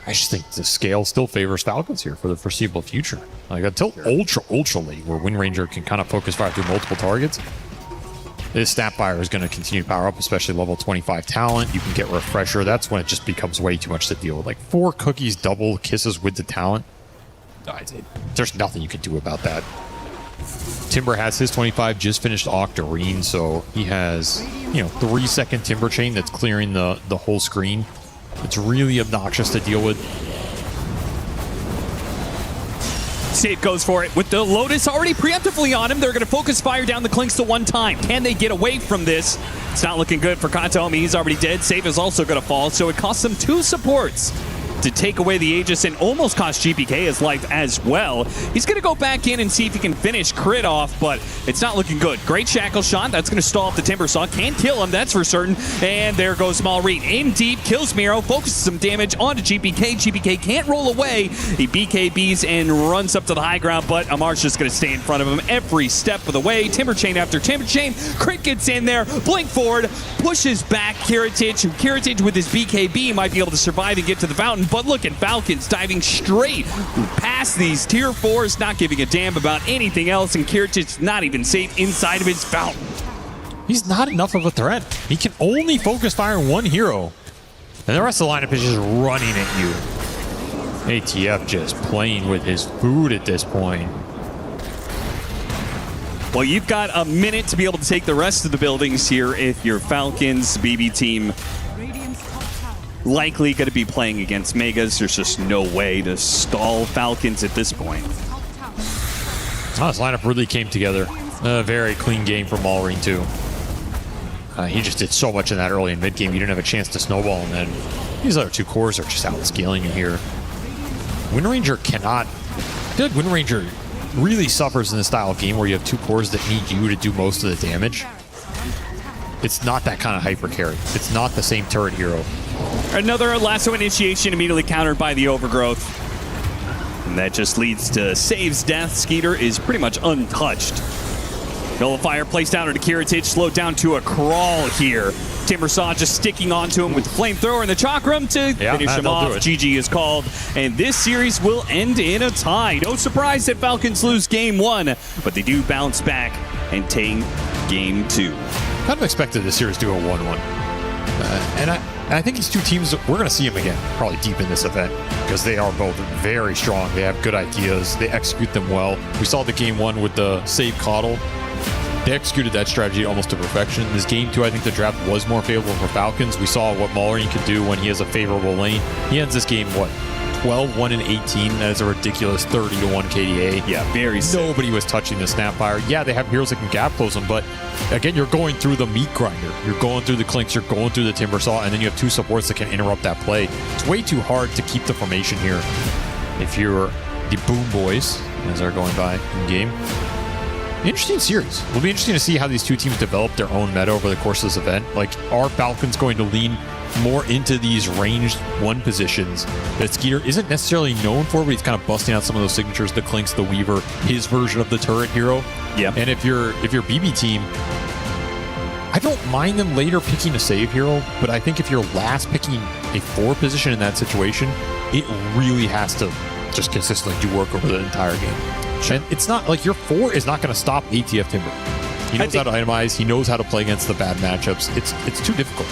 I just think the scale still favors Falcons here for the foreseeable future. Like until ultra late, where Wind Ranger can kind of focus fire through multiple targets, this Snapfire is going to continue to power up, especially level 25 talent. You can get Refresher. That's when it just becomes way too much to deal with. Like 4 cookies, double kisses with the talent. There's nothing you can do about that. Timber has his 25, just finished Octarine, so he has 3-second timber chain that's clearing the whole screen. It's really obnoxious to deal with. Save goes for it with the Lotus already preemptively on him. They're going to focus fire down the Clinks the one time. Can they get away from this? It's not looking good for Katomi. He's already dead. Save is also going to fall, so it costs them 2 supports to take away the Aegis and almost cost GPK his life as well. He's going to go back in and see if he can finish Crit off, but it's not looking good. Great Shackle shot. That's going to stall off the Timbersaw. Can't kill him, that's for certain. And there goes Malrine. In deep, kills Miro, focuses some damage onto GPK. GPK can't roll away. He BKBs and runs up to the high ground, but Amar's just going to stay in front of him every step of the way. Timber Chain after Timber Chain. Crit gets in there. Blink forward. Pushes back Kiritich. Kiritich with his BKB might be able to survive and get to the fountain. But look at Falcons diving straight past these tier 4s, not giving a damn about anything else, and Kiritich not even safe inside of his fountain. He's not enough of a threat. He can only focus fire one hero, and the rest of the lineup is just running at you. ATF just playing with his food at this point. Well, you've got a minute to be able to take the rest of the buildings here if your Falcons BB team likely going to be playing against Megas. There's just no way to stall Falcons at this point. This lineup really came together. A very clean game from Malrine, too. He just did so much in that early and mid game. You didn't have a chance to snowball, and then these other 2 cores are just outscaling you here. Wind Ranger cannot... I feel like Wind Ranger really suffers in this style of game where you have 2 cores that need you to do most of the damage. It's not that kind of hyper carry. It's not the same turret hero. Another lasso initiation immediately countered by the overgrowth. And that just leads to Save's death. Skeeter is pretty much untouched. Nullifier placed down to Kiritich, slowed down to a crawl here. Timbersaw just sticking onto him with the flamethrower and the chakram to finish him off. GG is called, and this series will end in a tie. No surprise that Falcons lose game 1, but they do bounce back and take game 2. Kind of expected this series to go 1-1. And I think these 2 teams, we're going to see them again, probably deep in this event, because they are both very strong. They have good ideas. They execute them well. We saw the game 1 with the save coddle. They executed that strategy almost to perfection. This game 2, I think the draft was more favorable for Falcons. We saw what Malrine could do when he has a favorable lane. He ends this game, what, 12-1-18? That is a ridiculous 30-1 KDA. Yeah, very sick. Nobody was touching the Snapfire. Yeah, they have heroes that can gap close them, but again, you're going through the meat grinder. You're going through the Clinks, you're going through the Timbersaw, and then you have 2 supports that can interrupt that play. It's way too hard to keep the formation here if you're the Boom Boys, as they're going by in game. Interesting series. It'll be interesting to see how these 2 teams develop their own meta over the course of this event. Like, are Falcons going to lean more into these ranged 1 positions that Skeeter isn't necessarily known for, but he's kind of busting out some of those signatures, the Clinks, the Weaver, his version of the turret hero. Yeah. And if you're BB team, I don't mind them later picking a save hero, but I think if you're last picking a 4 position in that situation, it really has to just consistently do work over the entire game. And it's not like your 4 is not going to stop ATF Timber. He knows how to itemize. He knows how to play against the bad matchups. It's too difficult.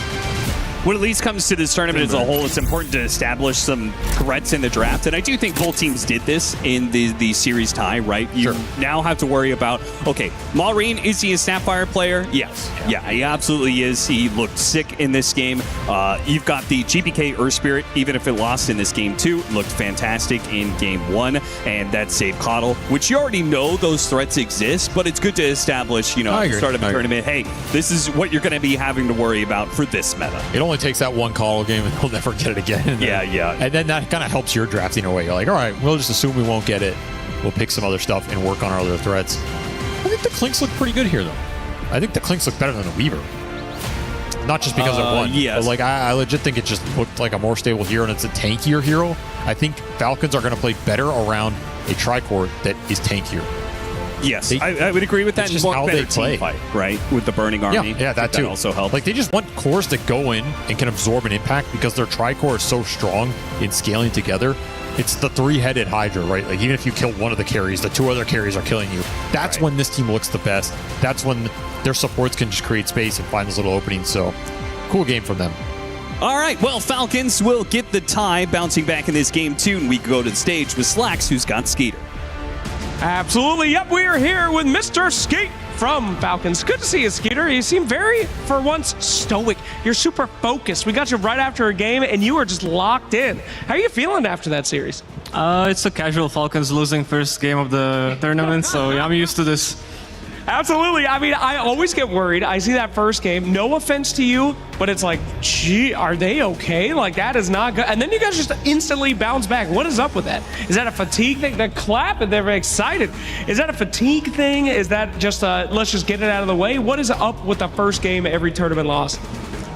When it least comes to this tournament as a whole, it's important to establish some threats in the draft. And I do think both teams did this in the series tie, right? You now have to worry about, okay, Malrine, is he a Snapfire player? Yes. Yeah, he absolutely is. He looked sick in this game. You've got the GPK Earth Spirit, even if it lost in this game too, looked fantastic in game 1. And that Save Coddle, which you already know those threats exist, but it's good to establish, at the start of the tournament, hey, this is what you're going to be having to worry about for this meta. It only takes that 1 coddle game and he'll never get it again. Yeah. And then that kind of helps your drafting away. You're like, all right, we'll just assume we won't get it. We'll pick some other stuff and work on our other threats. I think the Clinks look pretty good here, though. I think the Clinks look better than the Weaver. Not just because it won. Yes. But like, I legit think it just looked like a more stable hero, and it's a tankier hero. I think Falcons are going to play better around a tricore that is tankier. Yes, I would agree with that. It's just how they play, fight, right? With the Burning Army. Yeah, that too. That also helps. Like, they just want cores that go in and can absorb an impact because their tricore is so strong in scaling together. It's the 3-headed Hydra, right? Like, even if you kill one of the carries, the 2 other carries are killing you. That's when this team looks the best. That's when their supports can just create space and find those little openings. So, cool game from them. All right, well, Falcons will get the tie, bouncing back in this game 2, and we go to the stage with Slacks, who's got Skeeter. Absolutely. Yep, we are here with Mr. Skeet from Falcons. Good to see you, Skeeter. You seem very, for once, stoic. You're super focused. We got you right after a game, and you were just locked in. How are you feeling after that series? It's a casual Falcons losing first game of the tournament, so yeah, I'm used to this. Absolutely. I mean, I always get worried. I see that first game. No offense to you, but it's like, gee, are they okay? Like, that is not good. And then you guys just instantly bounce back. What is up with that? Is that a fatigue thing? They clap and they're excited. Is that a fatigue thing? Is that just let's just get it out of the way? What is up with the first game every tournament loss?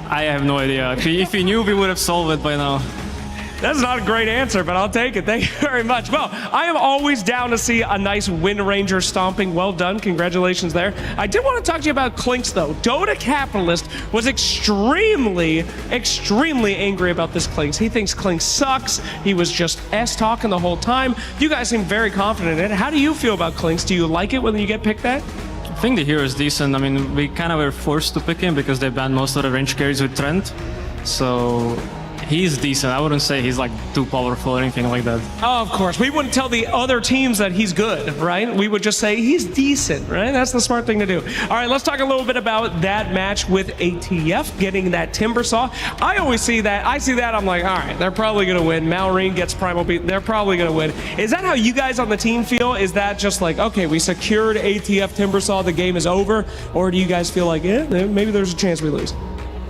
I have no idea. If we knew, we would have solved it by now. That's not a great answer, but I'll take it. Thank you very much. Well, I am always down to see a nice Wind Ranger stomping. Well done. Congratulations there. I did want to talk to you about Clinks, though. Dota Capitalist was extremely angry about this Clinks. He thinks Clinks sucks. He was just S-talking the whole time. You guys seem very confident in it. How do you feel about Clinks? Do you like it when you get picked at? I think the hero is decent. I mean, we kind of were forced to pick him because they banned most of the range carries with Trent. So he's decent. I wouldn't say he's like too powerful or anything like that. Oh, of course. We wouldn't tell the other teams that he's good, right? We would just say he's decent, right? That's the smart thing to do. All right, let's talk a little bit about that match with ATF, getting that Timber Saw. I always see that. I'm like, all right, they're probably going to win. Malrine gets Primal Beat. They're probably going to win. Is that how you guys on the team feel? Is that just like, okay, we secured ATF Timber Saw, the game is over? Or do you guys feel like, maybe there's a chance we lose?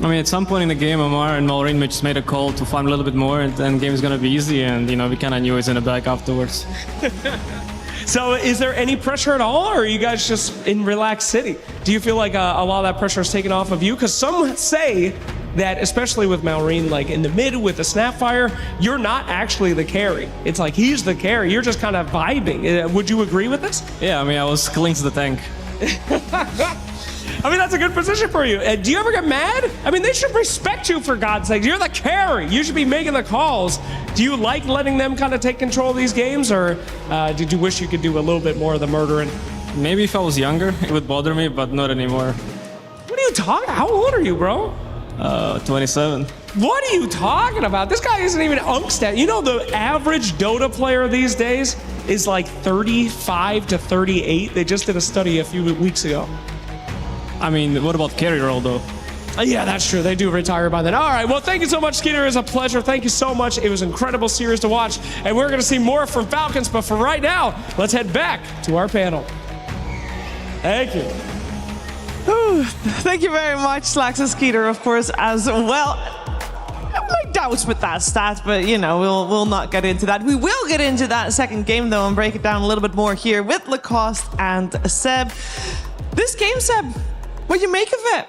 I mean, at some point in the game, Omar and Malrine just made a call to farm a little bit more, and then the game is going to be easy, and, you know, we kind of knew it was in the back afterwards. So is there any pressure at all, or are you guys just in relaxed city? Do you feel like a lot of that pressure is taken off of you? Because some say that, especially with Malrine, like in the mid with the Snapfire, you're not actually the carry. It's like he's the carry. You're just kind of vibing. Would you agree with this? Yeah, I mean, I was Clinks the tank. I mean, that's a good position for you. Do you ever get mad? I mean, they should respect you, for God's sake. You're the carry. You should be making the calls. Do you like letting them kind of take control of these games, or did you wish you could do a little bit more of the murdering? Maybe if I was younger, it would bother me, but not anymore. What are you talking? How old are you, bro? 27. What are you talking about? This guy isn't even Unkstat. You know, the average Dota player these days is like 35 to 38. They just did a study a few weeks ago. I mean, what about carry role, though? Yeah, that's true. They do retire by then. All right. Well, thank you so much, Skeeter. It was a pleasure. Thank you so much. It was an incredible series to watch. And we're going to see more from Falcons. But for right now, let's head back to our panel. Thank you. Ooh, thank you very much, Slacks and Skeeter, of course, as well. My doubts with that stat, but you know, we'll not get into that. We will get into that second game, though, and break it down a little bit more here with Lacoste and Seb. This game, Seb, what do you make of it?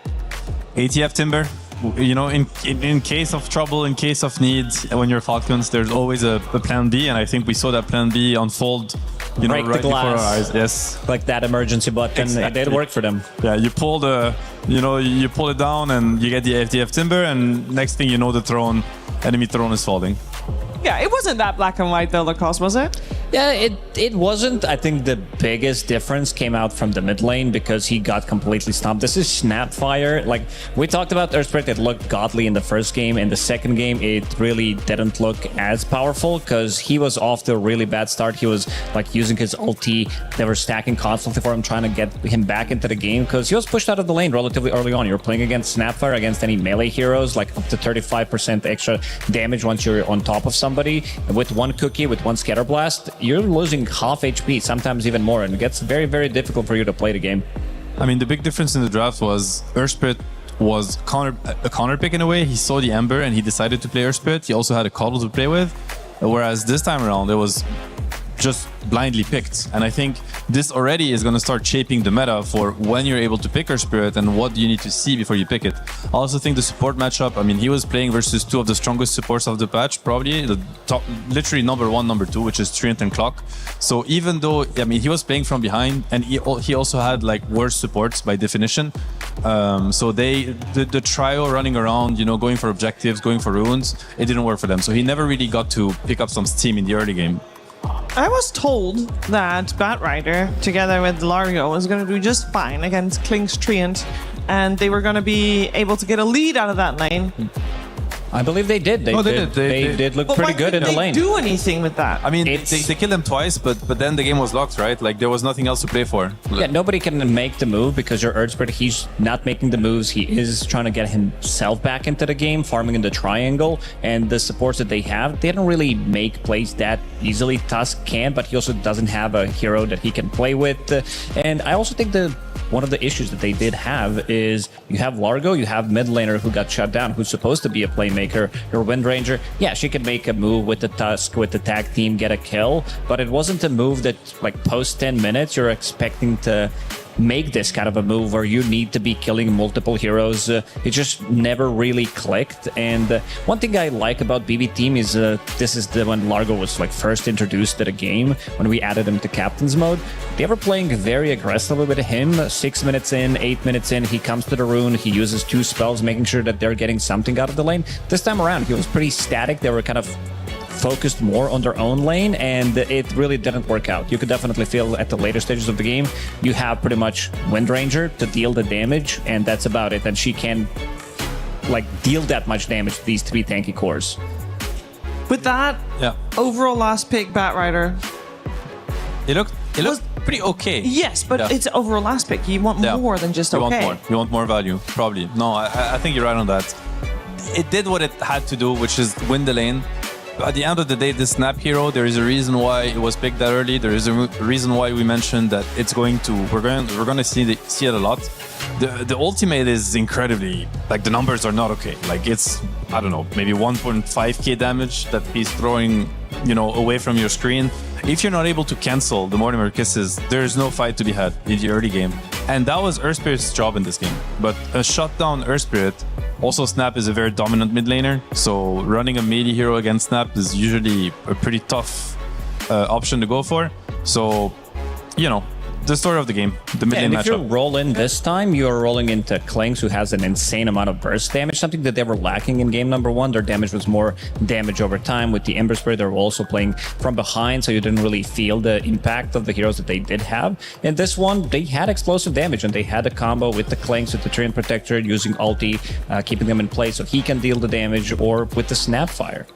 ATF Timber, you know, in case of trouble, in case of need, when you're Falcons, there's always a plan B, and I think we saw that plan B unfold, you know, right before our eyes. Yes. Click that emergency button. Exactly. It did work for them. Yeah, you pull it down, and you get the ATF Timber, and next thing you know, the enemy throne is falling. Yeah, it wasn't that black and white though, Lacoste, was it? Yeah, it wasn't. I think the biggest difference came out from the mid lane because he got completely stomped. This is Snapfire. Like, we talked about Earthspirit, it looked godly in the first game. In the second game, it really didn't look as powerful because he was off to a really bad start. He was like using his ulti. They were stacking constantly for him, trying to get him back into the game because he was pushed out of the lane relatively early on. You're playing against Snapfire, against any melee heroes, like up to 35% extra damage once you're on top of somebody. With one cookie, with one scatter blast, you're losing half HP, sometimes even more, and it gets very, very difficult for you to play the game. I mean, the big difference in the draft was Earthspirit was a counter pick in a way. He saw the Ember and he decided to play Earthspirit. He also had a Coddle to play with, whereas this time around it was just blindly picked. And I think this already is going to start shaping the meta for when you're able to pick Earthspirit and what you need to see before you pick it. I also think the support matchup, I mean, he was playing versus two of the strongest supports of the patch, probably the top, literally number 1, number 2, which is Treant and Clock. So even though, I mean, he was playing from behind, and he also had like worse supports by definition. So the trio running around, you know, going for objectives, going for runes, it didn't work for them. So he never really got to pick up some steam in the early game. I was told that Batrider, together with Lario, was going to do just fine against Klink's Treant, and they were going to be able to get a lead out of that lane. I believe they did. They did look pretty good in the lane. Do anything with that? I mean, they killed him twice, but then the game was locked, right? Like there was nothing else to play for. Yeah, nobody can make the move because your Earth Spirit, he's not making the moves. He is trying to get himself back into the game, farming in the triangle, and the supports that they have, they don't really make plays that easily. Tusk can, but he also doesn't have a hero that he can play with. And I also think one of the issues that they did have is you have Largo, you have mid laner who got shut down, who's supposed to be a playmaker. Your Wind Ranger, yeah, she could make a move with the Tusk, with the tag team, get a kill, but it wasn't a move that, like, post 10 minutes, you're expecting to make this kind of a move where you need to be killing multiple heroes. It just never really clicked. And one thing I like about BB Team is this is when Largo was like first introduced to the game, when we added him to captain's mode. They were playing very aggressively with him. 6 minutes in, 8 minutes in, he comes to the rune, he uses 2 spells, making sure that they're getting something out of the lane. This time around, he was pretty static. They were kind of focused more on their own lane, and it really didn't work out. You could definitely feel at the later stages of the game, you have pretty much Wind Ranger to deal the damage, and that's about it. And she can like deal that much damage to these 3 tanky cores. With that, overall last pick, Batrider. It looked pretty okay. Yes, but it's overall last pick. You want more than just you okay. Want more. You want more value, probably. No, I think you're right on that. It did what it had to do, which is win the lane. At the end of the day, this Snap hero, there is a reason why it was picked that early. There is a reason why we mentioned that it's going to. We're going to see it a lot. The ultimate is incredibly, like, the numbers are not okay. Like, it's, I don't know, maybe 1.5k damage that he's throwing, away from your screen. If you're not able to cancel the Mortimer Kisses, there's no fight to be had in the early game. And that was Earth Spirit's job in this game. But a shutdown Earth Spirit. Also, Snap is a very dominant mid laner, so running a melee hero against Snap is usually a pretty tough option to go for. So, the story of the game, the mid lane matchup. If you roll in this time, you're rolling into Klings, who has an insane amount of burst damage, something that they were lacking in game number 1. Their damage was more damage over time. With the Ember Spirit, they were also playing from behind, so you didn't really feel the impact of the heroes that they did have. In this one, they had explosive damage, and they had a combo with the Klings, with the Treant Protector, using ulti, keeping them in place so he can deal the damage, or with the Snapfire.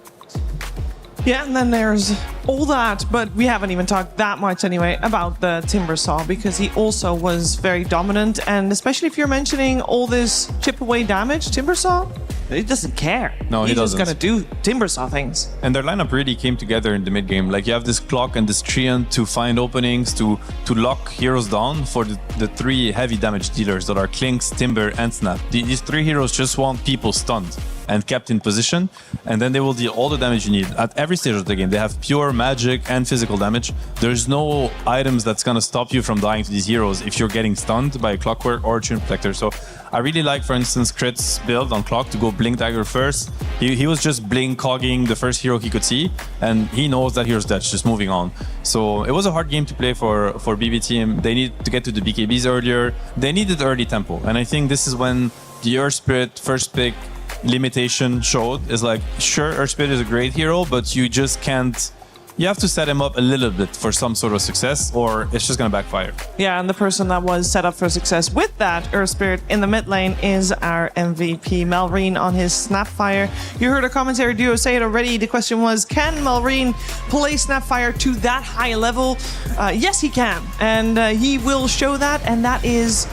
Yeah, and then there's all that, but we haven't even talked that much anyway about the Timbersaw, because he also was very dominant, and especially if you're mentioning all this chip away damage, Timbersaw, he doesn't care. No, he doesn't. He's just gonna do Timbersaw things. And their lineup really came together in the mid game. Like, you have this Clock and this Treant to find openings, to lock heroes down for the 3 heavy damage dealers that are Klinks, Timber, and Snap. These 3 heroes just want people stunned and kept in position, and then they will deal all the damage you need at every stage of the game. They have pure magic and physical damage. There's no items that's gonna stop you from dying to these heroes if you're getting stunned by a Clockwork or a Treant Protector. So I really like, for instance, Crit's build on Clock to go Blink Dagger first. He was just Blink cogging the first hero he could see, and he knows that hero's dead, just moving on. So it was a hard game to play for BB Team. They need to get to the BKBs earlier. They needed early tempo, and I think this is when the Earth Spirit first pick limitation showed. Is like, sure, Earth Spirit is a great hero, but you just can't. You have to set him up a little bit for some sort of success, or it's just gonna backfire. Yeah, and the person that was set up for success with that Earth Spirit in the mid lane is our MVP, Malrine, on his Snapfire. You heard a commentary duo say it already. The question was, can Malrine play Snapfire to that high level? Yes, he can, and he will show that, and that is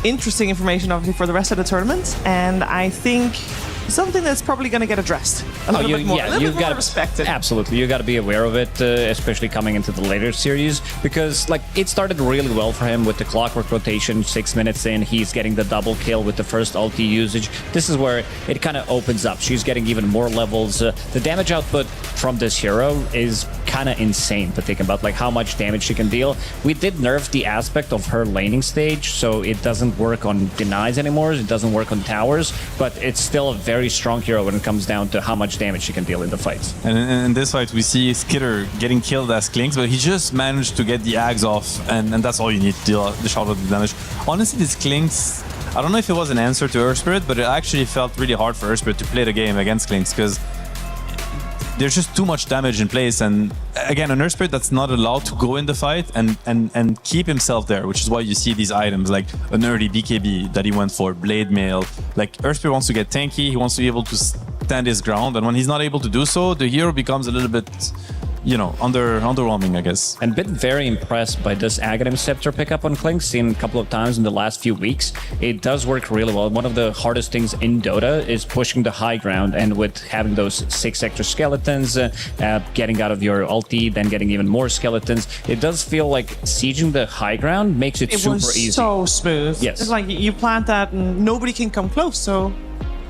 interesting information, obviously, for the rest of the tournament, and I think something that's probably going to get addressed a little bit more, respected. Absolutely, you got to be aware of it, especially coming into the later series, because like it started really well for him with the Clockwork rotation. 6 minutes in, he's getting the double kill with the first ulti usage. This is where it kind of opens up. She's getting even more levels. The damage output from this hero is kind of insane to think about, like how much damage she can deal. We did nerf the aspect of her laning stage, so it doesn't work on denies anymore. It doesn't work on towers, but it's still a very strong hero when it comes down to how much damage she can deal in the fights. And in this fight, we see Skitter getting killed as Klinks, but he just managed to get the Ags off, and that's all you need to deal the shot of the damage. Honestly, this Klinks, I don't know if it was an answer to Earth Spirit, but it actually felt really hard for Earth Spirit to play the game against Klinks, because there's just too much damage in place, and again, an Earth Spirit that's not allowed to go in the fight and keep himself there, which is why you see these items like an early BKB that he went for, Blade Mail. Like, Earth Spirit wants to get tanky, he wants to be able to stand his ground. And when he's not able to do so, the hero becomes a little bit, underwhelming, I guess. And been very impressed by this Aghanim Scepter pickup on Klink, seen a couple of times in the last few weeks. It does work really well. One of the hardest things in Dota is pushing the high ground, and with having those 6 extra skeletons, getting out of your ulti, then getting even more skeletons, it does feel like sieging the high ground makes it super easy. It was so smooth. Yes. It's like you plant that and nobody can come close, so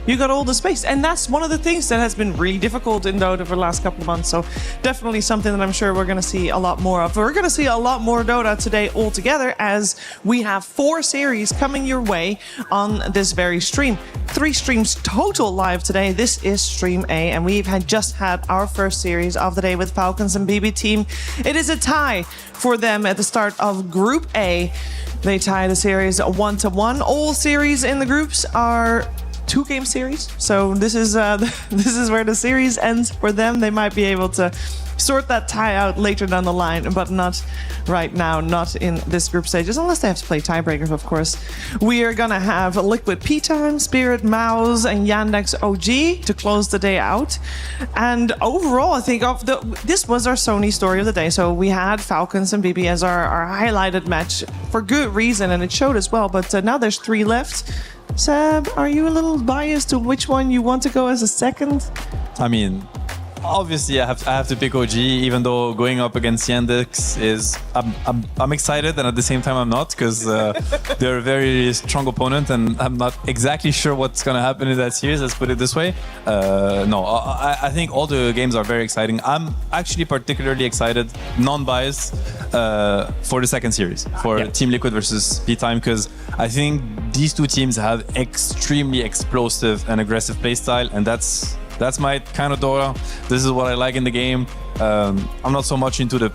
you got all the space. And that's one of the things that has been really difficult in Dota for the last couple of months. So definitely something that I'm sure we're going to see a lot more of. We're going to see a lot more Dota today altogether, as we have 4 series coming your way on this very stream. 3 streams total live today. This is Stream A, and we've just had our first series of the day with Falcons and BB Team. It is a tie for them at the start of Group A. They tie the series 1-1. All series in the groups are 2-game series, so this is where the series ends for them. They might be able to sort that tie out later down the line, but not right now, not in this group stages, unless they have to play tiebreakers, of course. We are gonna have Liquid P-Time, Spirit, Mouse, and Yandex OG to close the day out. And overall, I think this was our Sony story of the day. So we had Falcons and BB as our highlighted match for good reason, and it showed as well. But now there's 3 left. Seb, are you a little biased to which one you want to go as a second? I mean, obviously I have to pick OG, even though going up against Yandex is I'm excited, and at the same time I'm not, because they're a very strong opponent, and I'm not exactly sure what's gonna happen in that series. Let's put it this way. No, I think all the games are very exciting. I'm actually particularly excited, non-biased, for the second series, for Team Liquid versus P-Time, because I think these 2 teams have extremely explosive and aggressive playstyle, and that's my kind of Dota. This is what I like in the game. I'm not so much into the,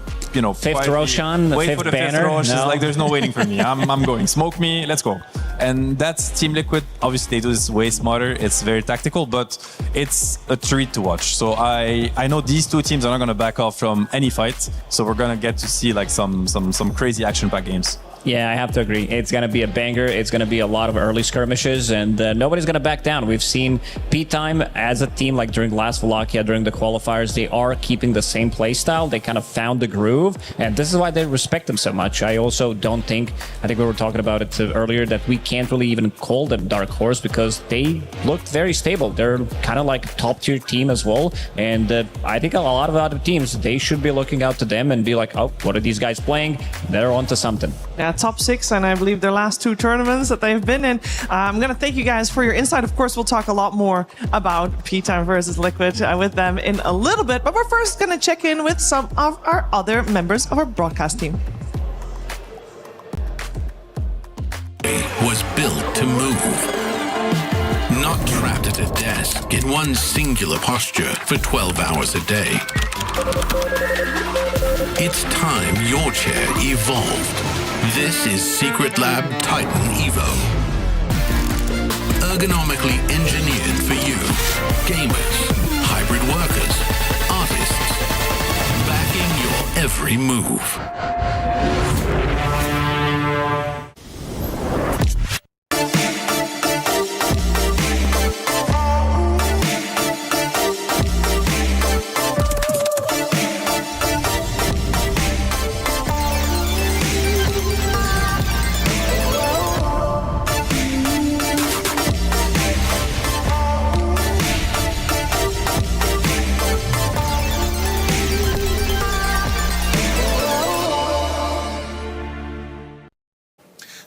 fifth Roshan, the wait fifth for the banner. fifth Rosh. No. It's like there's no waiting for me. I'm going. Smoke me. Let's go. And that's Team Liquid. Obviously, they do this way smarter. It's very tactical, but it's a treat to watch. So I know these 2 teams are not going to back off from any fight. So we're going to get to see like some crazy action-packed games. Yeah, I have to agree. It's going to be a banger. It's going to be a lot of early skirmishes, and nobody's going to back down. We've seen P-Time as a team, like during last Wallachia, during the qualifiers, they are keeping the same play style. They kind of found the groove, and this is why they respect them so much. I also don't think, I think we were talking about it earlier, that we can't really even call them Dark Horse, because they looked very stable. They're kind of like a top-tier team as well, and I think a lot of other teams, they should be looking out to them and be like, oh, what are these guys playing? They're onto something. Yeah, top 6, and I believe their last 2 tournaments that they've been in. I'm going to thank you guys for your insight. Of course, we'll talk a lot more about P-Time versus Liquid with them in a little bit, but we're first going to check in with some of our other members of our broadcast team. Was built to move. Not trapped at a desk in one singular posture for 12 hours a day. It's time your chair evolved. This is Secret Lab Titan Evo. Ergonomically engineered for you. Gamers, hybrid workers, artists. Backing your every move.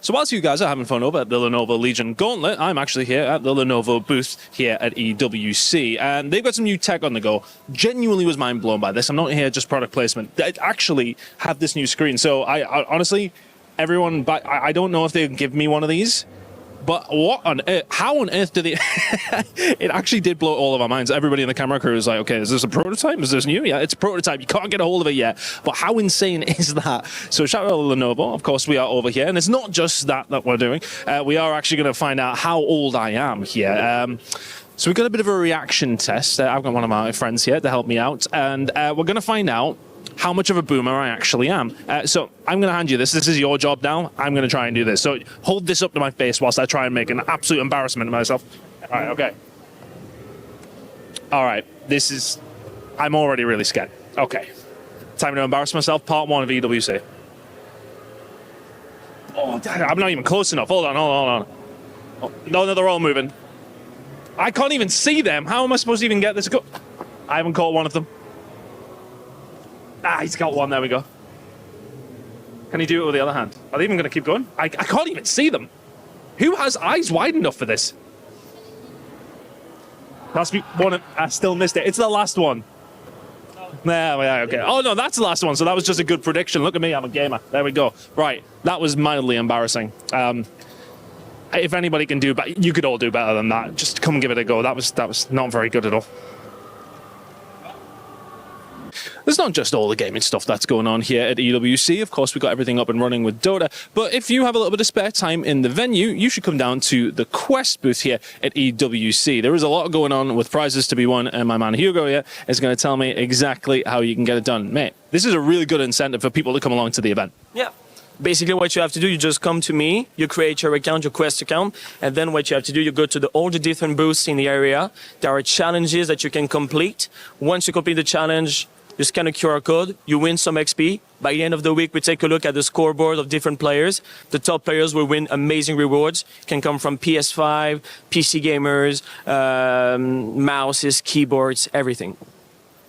So whilst you guys are having fun over at the Lenovo Legion Gauntlet, I'm actually here at the Lenovo booth here at EWC, and they've got some new tech on the go. Genuinely was mind blown by this. I'm not here just product placement. They actually have this new screen. So I honestly, everyone, but I don't know if they can give me one of these. But what on earth? How on earth did they? It actually did blow all of our minds. Everybody in the camera crew was like, "Okay, is this a prototype? Is this new? Yeah, it's a prototype. You can't get a hold of it yet." But how insane is that? So shout out to Lenovo. Of course, we are over here, and it's not just that we're doing. We are actually going to find out how old I am here. So we've got a bit of a reaction test. I've got one of my friends here to help me out, and we're going to find out how much of a boomer I actually am. So I'm going to hand you this. This is your job now. I'm going to try and do this. So hold this up to my face whilst I try and make an absolute embarrassment of myself. All right, okay. All right, I'm already really scared. Okay, time to embarrass myself. Part 1 of EWC. Oh, I'm not even close enough. Hold on. Oh, no, they're all moving. I can't even see them. How am I supposed to even get this go? I haven't caught one of them. He's got one. There we go. Can he do it with the other hand? Are they even going to keep going? I can't even see them. Who has eyes wide enough for this? Must be one. I still missed it. It's the last one. Yeah, okay. Oh, no, that's the last one. So that was just a good prediction. Look at me. I'm a gamer. There we go. Right. That was mildly embarrassing. If anybody can do better, you could all do better than that. Just come and give it a go. That was not very good at all. There's not just all the gaming stuff that's going on here at EWC. Of course, we've got everything up and running with Dota. But if you have a little bit of spare time in the venue, you should come down to the Quest booth here at EWC. There is a lot going on with prizes to be won, and my man Hugo here is going to tell me exactly how you can get it done. Mate, this is a really good incentive for people to come along to the event. Yeah. Basically, what you have to do, you just come to me, you create your account, your Quest account, and then what you have to do, you go to all the different booths in the area. There are challenges that you can complete. Once you complete the challenge, you scan a QR code, you win some XP. By the end of the week, we take a look at the scoreboard of different players. The top players will win amazing rewards. It can come from PS5, PC gamers, mouses, keyboards, everything.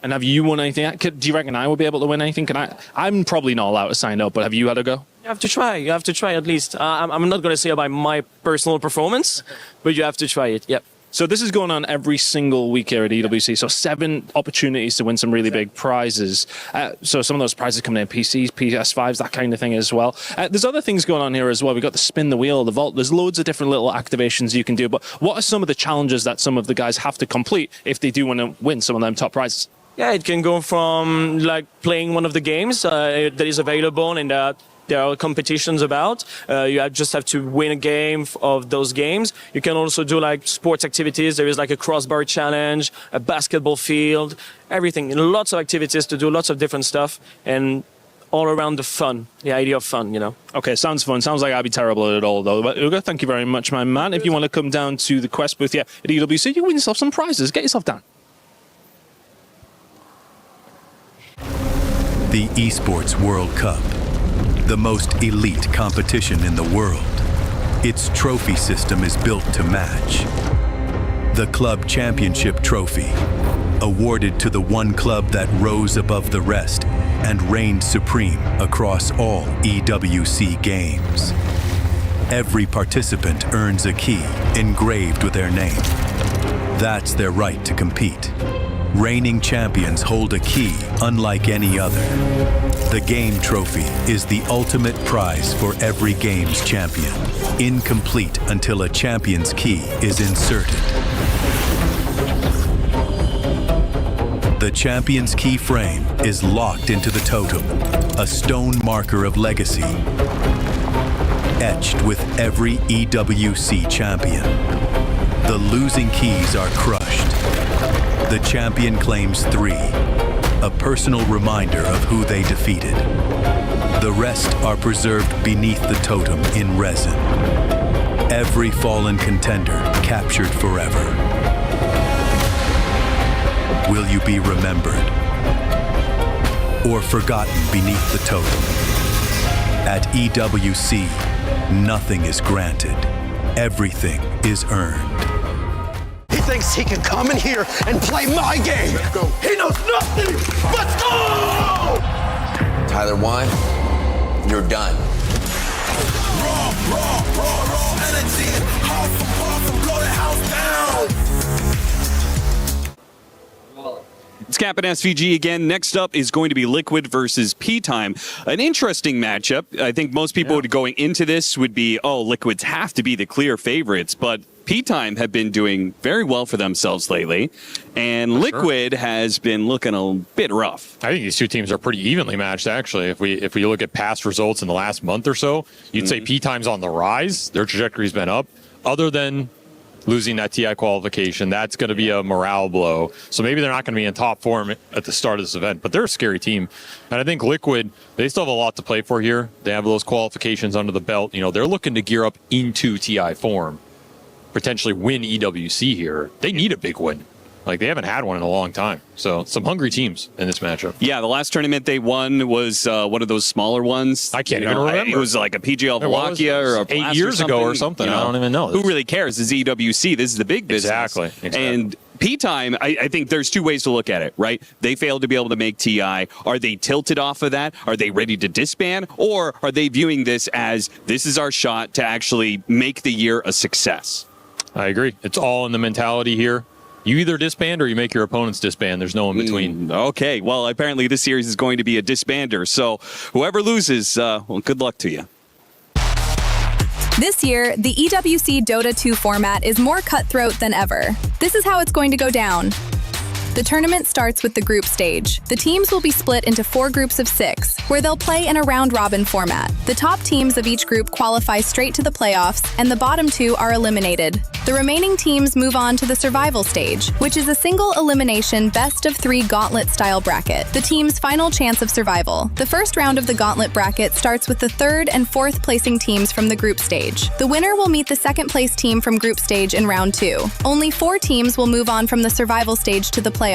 And have you won anything? Do you reckon I will be able to win anything? I'm probably not allowed to sign up, but have you had a go? You have to try. You have to try at least. I'm not going to say about my personal performance, but you have to try it. Yep. So this is going on every single week here at EWC. So 7 opportunities to win some really big prizes. So some of those prizes coming in PCs, PS5s, that kind of thing as well. There's other things going on here as well. We've got the spin the wheel, the vault. There's loads of different little activations you can do. But what are some of the challenges that some of the guys have to complete if they do want to win some of them top prizes? Yeah, it can go from like playing one of the games that is available and there are competitions about. You just have to win a game of those games. You can also do like sports activities. There is like a crossbar challenge, a basketball field, everything. Lots of activities to do, lots of different stuff, and all around the fun, the idea of fun, you know. Okay, sounds fun. Sounds like I'd be terrible at it all, though. But Ugo, thank you very much, my man. If you want to come down to the Quest booth here at EWC, you can win yourself some prizes. Get yourself down. The Esports World Cup, the most elite competition in the world. Its trophy system is built to match. The Club Championship trophy, awarded to the one club that rose above the rest and reigned supreme across all EWC games. Every participant earns a key engraved with their name. That's their right to compete. Reigning champions hold a key unlike any other. The game trophy is the ultimate prize for every game's champion, incomplete until a champion's key is inserted. The champion's key frame is locked into the totem, a stone marker of legacy, etched with every EWC champion. The losing keys are crushed. The champion claims 3, a personal reminder of who they defeated. The rest are preserved beneath the totem in resin. Every fallen contender captured forever. Will you be remembered or forgotten beneath the totem? At EWC, nothing is granted. Everything is earned. He thinks he can come in here and play my game. Let's go. He knows nothing. Let's go! Tyler 1, you're done. Raw energy. House for blow the house down. It's Cap and SVG again. Next up is going to be Liquid versus P-Time. An interesting matchup. I think most people going into this would be, oh, Liquids have to be the clear favorites, but P-Time have been doing very well for themselves lately, and Liquid has been looking a bit rough. I think these two teams are pretty evenly matched, actually. If we look at past results in the last month or so, you'd say P-Time's on the rise. Their trajectory's been up. Other than losing that TI qualification, that's going to be a morale blow. So maybe they're not going to be in top form at the start of this event, but they're a scary team. And I think Liquid, they still have a lot to play for here. They have those qualifications under the belt. You know, they're looking to gear up into TI form, potentially win EWC here. They need a big win. Like, they haven't had one in a long time. So, some hungry teams in this matchup. Yeah, the last tournament they won was one of those smaller ones. I can't even remember. It was like a PGL Wallachia or a 8 years ago or something. I don't even know. Who really cares? This is EWC. This is the big business. Exactly. And P-Time, I think there's two ways to look at it, right? They failed to be able to make TI. Are they tilted off of that? Are they ready to disband? Or are they viewing this as, this is our shot to actually make the year a success? I agree. It's all in the mentality here. You either disband or you make your opponents disband. There's no in between. Okay, well, apparently this series is going to be a disbander. So whoever loses, well, good luck to you. This year, the EWC Dota 2 format is more cutthroat than ever. This is how it's going to go down. The tournament starts with the group stage. The teams will be split into 4 groups of 6, where they'll play in a round-robin format. The top teams of each group qualify straight to the playoffs, and the bottom 2 are eliminated. The remaining teams move on to the survival stage, which is a single elimination best-of-3 gauntlet-style bracket, the team's final chance of survival. The first round of the gauntlet bracket starts with the 3rd and 4th placing teams from the group stage. The winner will meet the 2nd place team from group stage in round 2. Only 4 teams will move on from the survival stage to the playoffs.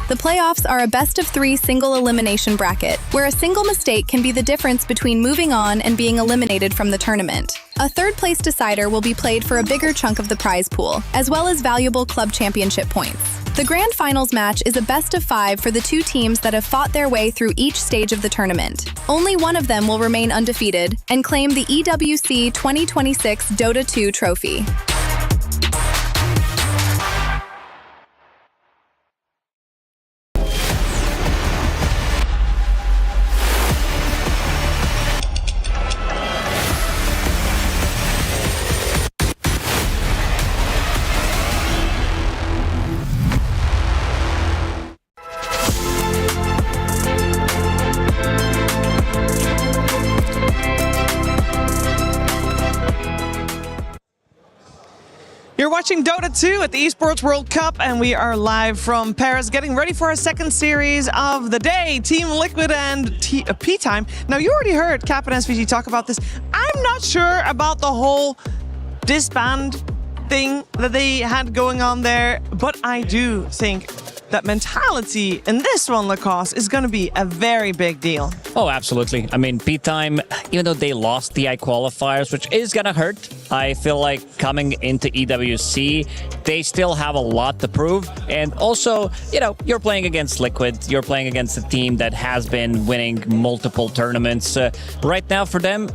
The playoffs are a best-of-3 single elimination bracket, where a single mistake can be the difference between moving on and being eliminated from the tournament. A 3rd place decider will be played for a bigger chunk of the prize pool, as well as valuable club championship points. The grand finals match is a best-of-5 for the 2 teams that have fought their way through each stage of the tournament. Only one of them will remain undefeated and claim the EWC 2026 Dota 2 trophy. You're watching Dota 2 at the Esports World Cup, and we are live from Paris, getting ready for our second series of the day, Team Liquid and P-Time. Now, you already heard Cap and SVG talk about this. I'm not sure about the whole disband thing that they had going on there, but I do think that mentality in this one, Lacoste, is going to be a very big deal. Oh, absolutely. I mean, P-Time, even though they lost the qualifiers, which is going to hurt, I feel like coming into EWC, they still have a lot to prove. And also, you know, you're playing against Liquid. You're playing against a team that has been winning multiple tournaments. Right now, for them,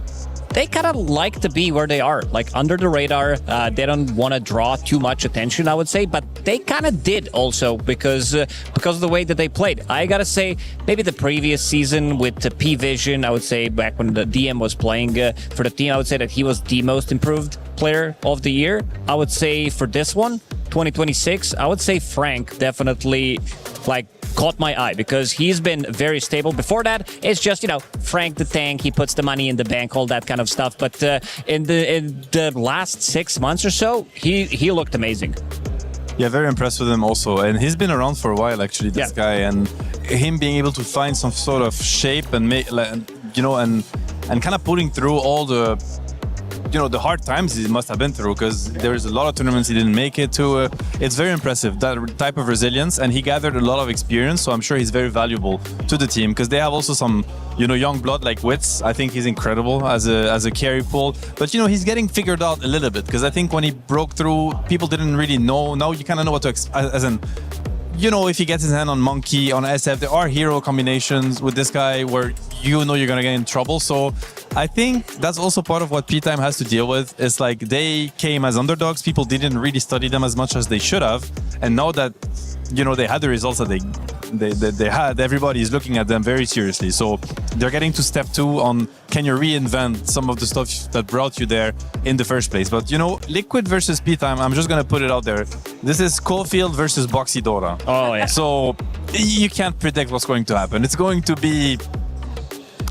they kind of like to be where they are, like under the radar. They don't want to draw too much attention, I would say, but they kind of did also because of the way that they played. I gotta say, maybe the previous season with the P-Vision, I would say back when the DM was playing for the team, I would say that he was the most improved player of the year. I would say for this one, 2026, I would say Frank definitely caught my eye because he's been very stable. Before that, it's just, you know, Frank the tank, he puts the money in the bank, all that kind of stuff. But in the last 6 months or so, he looked amazing. Yeah, very impressed with him also. And he's been around for a while, actually, this guy. And him being able to find some sort of shape and make, you know, and kind of putting through all the, you know, the hard times he must have been through, because there's a lot of tournaments he didn't make it to. It's very impressive, that type of resilience, and he gathered a lot of experience, so I'm sure he's very valuable to the team, because they have also some, you know, young blood like Wits. I think he's incredible as a carry pool, but you know, he's getting figured out a little bit, because I think when he broke through, people didn't really know. Now you kind of know what to expect, as in, you know, if he gets his hand on Monkey, on SF, there are hero combinations with this guy where you know you're going to get in trouble. So I think that's also part of what P-Time has to deal with. It's like they came as underdogs. People didn't really study them as much as they should have. And now that, you know, they had the results that they had, everybody is looking at them very seriously. So they're getting to step 2 on, can you reinvent some of the stuff that brought you there in the first place? But, you know, Liquid versus P-Time, I'm just going to put it out there. This is Caulfield versus Boxy Dota. Oh, yeah. So you can't predict what's going to happen. It's going to be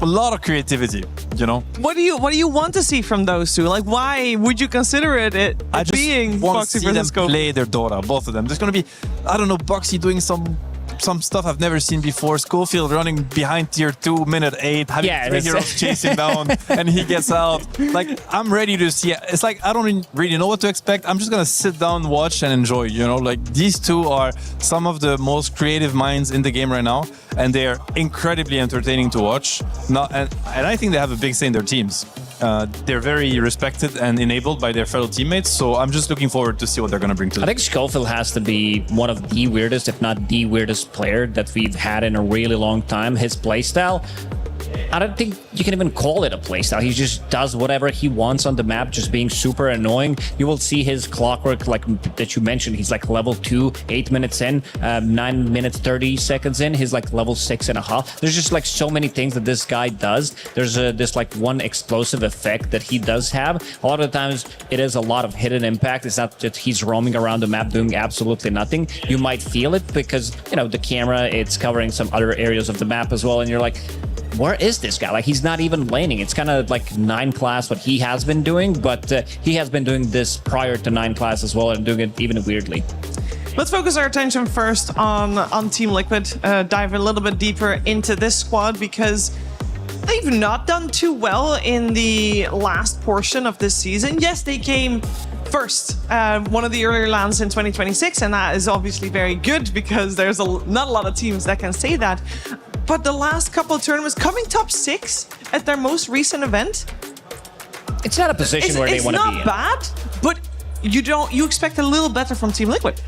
a lot of creativity, you know. What do you want to see from those two? Like, why would you consider it I just being want Boxy to see them versus Caulfield? play their Dota, both of them. There's going to be, I don't know, Boxy doing some some stuff I've never seen before. Schofield running behind tier 2, minute 8, having three heroes chase him down, and he gets out. Like, I'm ready to see it. It's like, I don't really know what to expect. I'm just going to sit down, watch, and enjoy, you know? Like, these two are some of the most creative minds in the game right now, and they're incredibly entertaining to watch. And I think they have a big say in their teams. They're very respected and enabled by their fellow teammates, so I'm just looking forward to see what they're going to bring to I think Schofield has to be one of the weirdest, if not the weirdest player that we've had in a really long time. His playstyle, I don't think you can even call it a playstyle. He just does whatever he wants on the map, just being super annoying. You will see his clockwork, like that you mentioned. He's like level 2, 8 minutes in, 9 minutes 30 seconds in. He's like level 6.5. There's just like so many things that this guy does. There's this like one explosive effect that he does have. A lot of the times it is a lot of hidden impact. It's not that he's roaming around the map doing absolutely nothing. You might feel it because, you know, the camera, it's covering some other areas of the map as well, and you're like, where is this guy? Like, he's not even laning. It's kind of like 9 class what he has been doing, but he has been doing this prior to 9 class as well, and doing it even weirdly. Let's focus our attention first on Team Liquid, dive a little bit deeper into this squad, because they've not done too well in the last portion of this season. Yes, they came first, one of the earlier lands in 2026, and that is obviously very good because there's not a lot of teams that can say that. But the last couple of tournaments, coming top 6 at their most recent event, it's not a position where they want to be in. It's not bad, but you expect a little better from Team Liquid.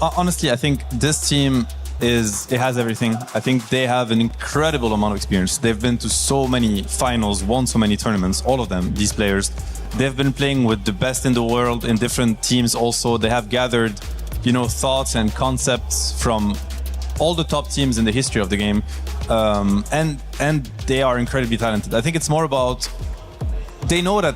Honestly, I think this team it has everything. I think they have an incredible amount of experience. They've been to so many finals, won so many tournaments, all of them, these players. They've been playing with the best in the world in different teams also. They have gathered, you know, thoughts and concepts from all the top teams in the history of the game. And they are incredibly talented. I think it's more about, they know that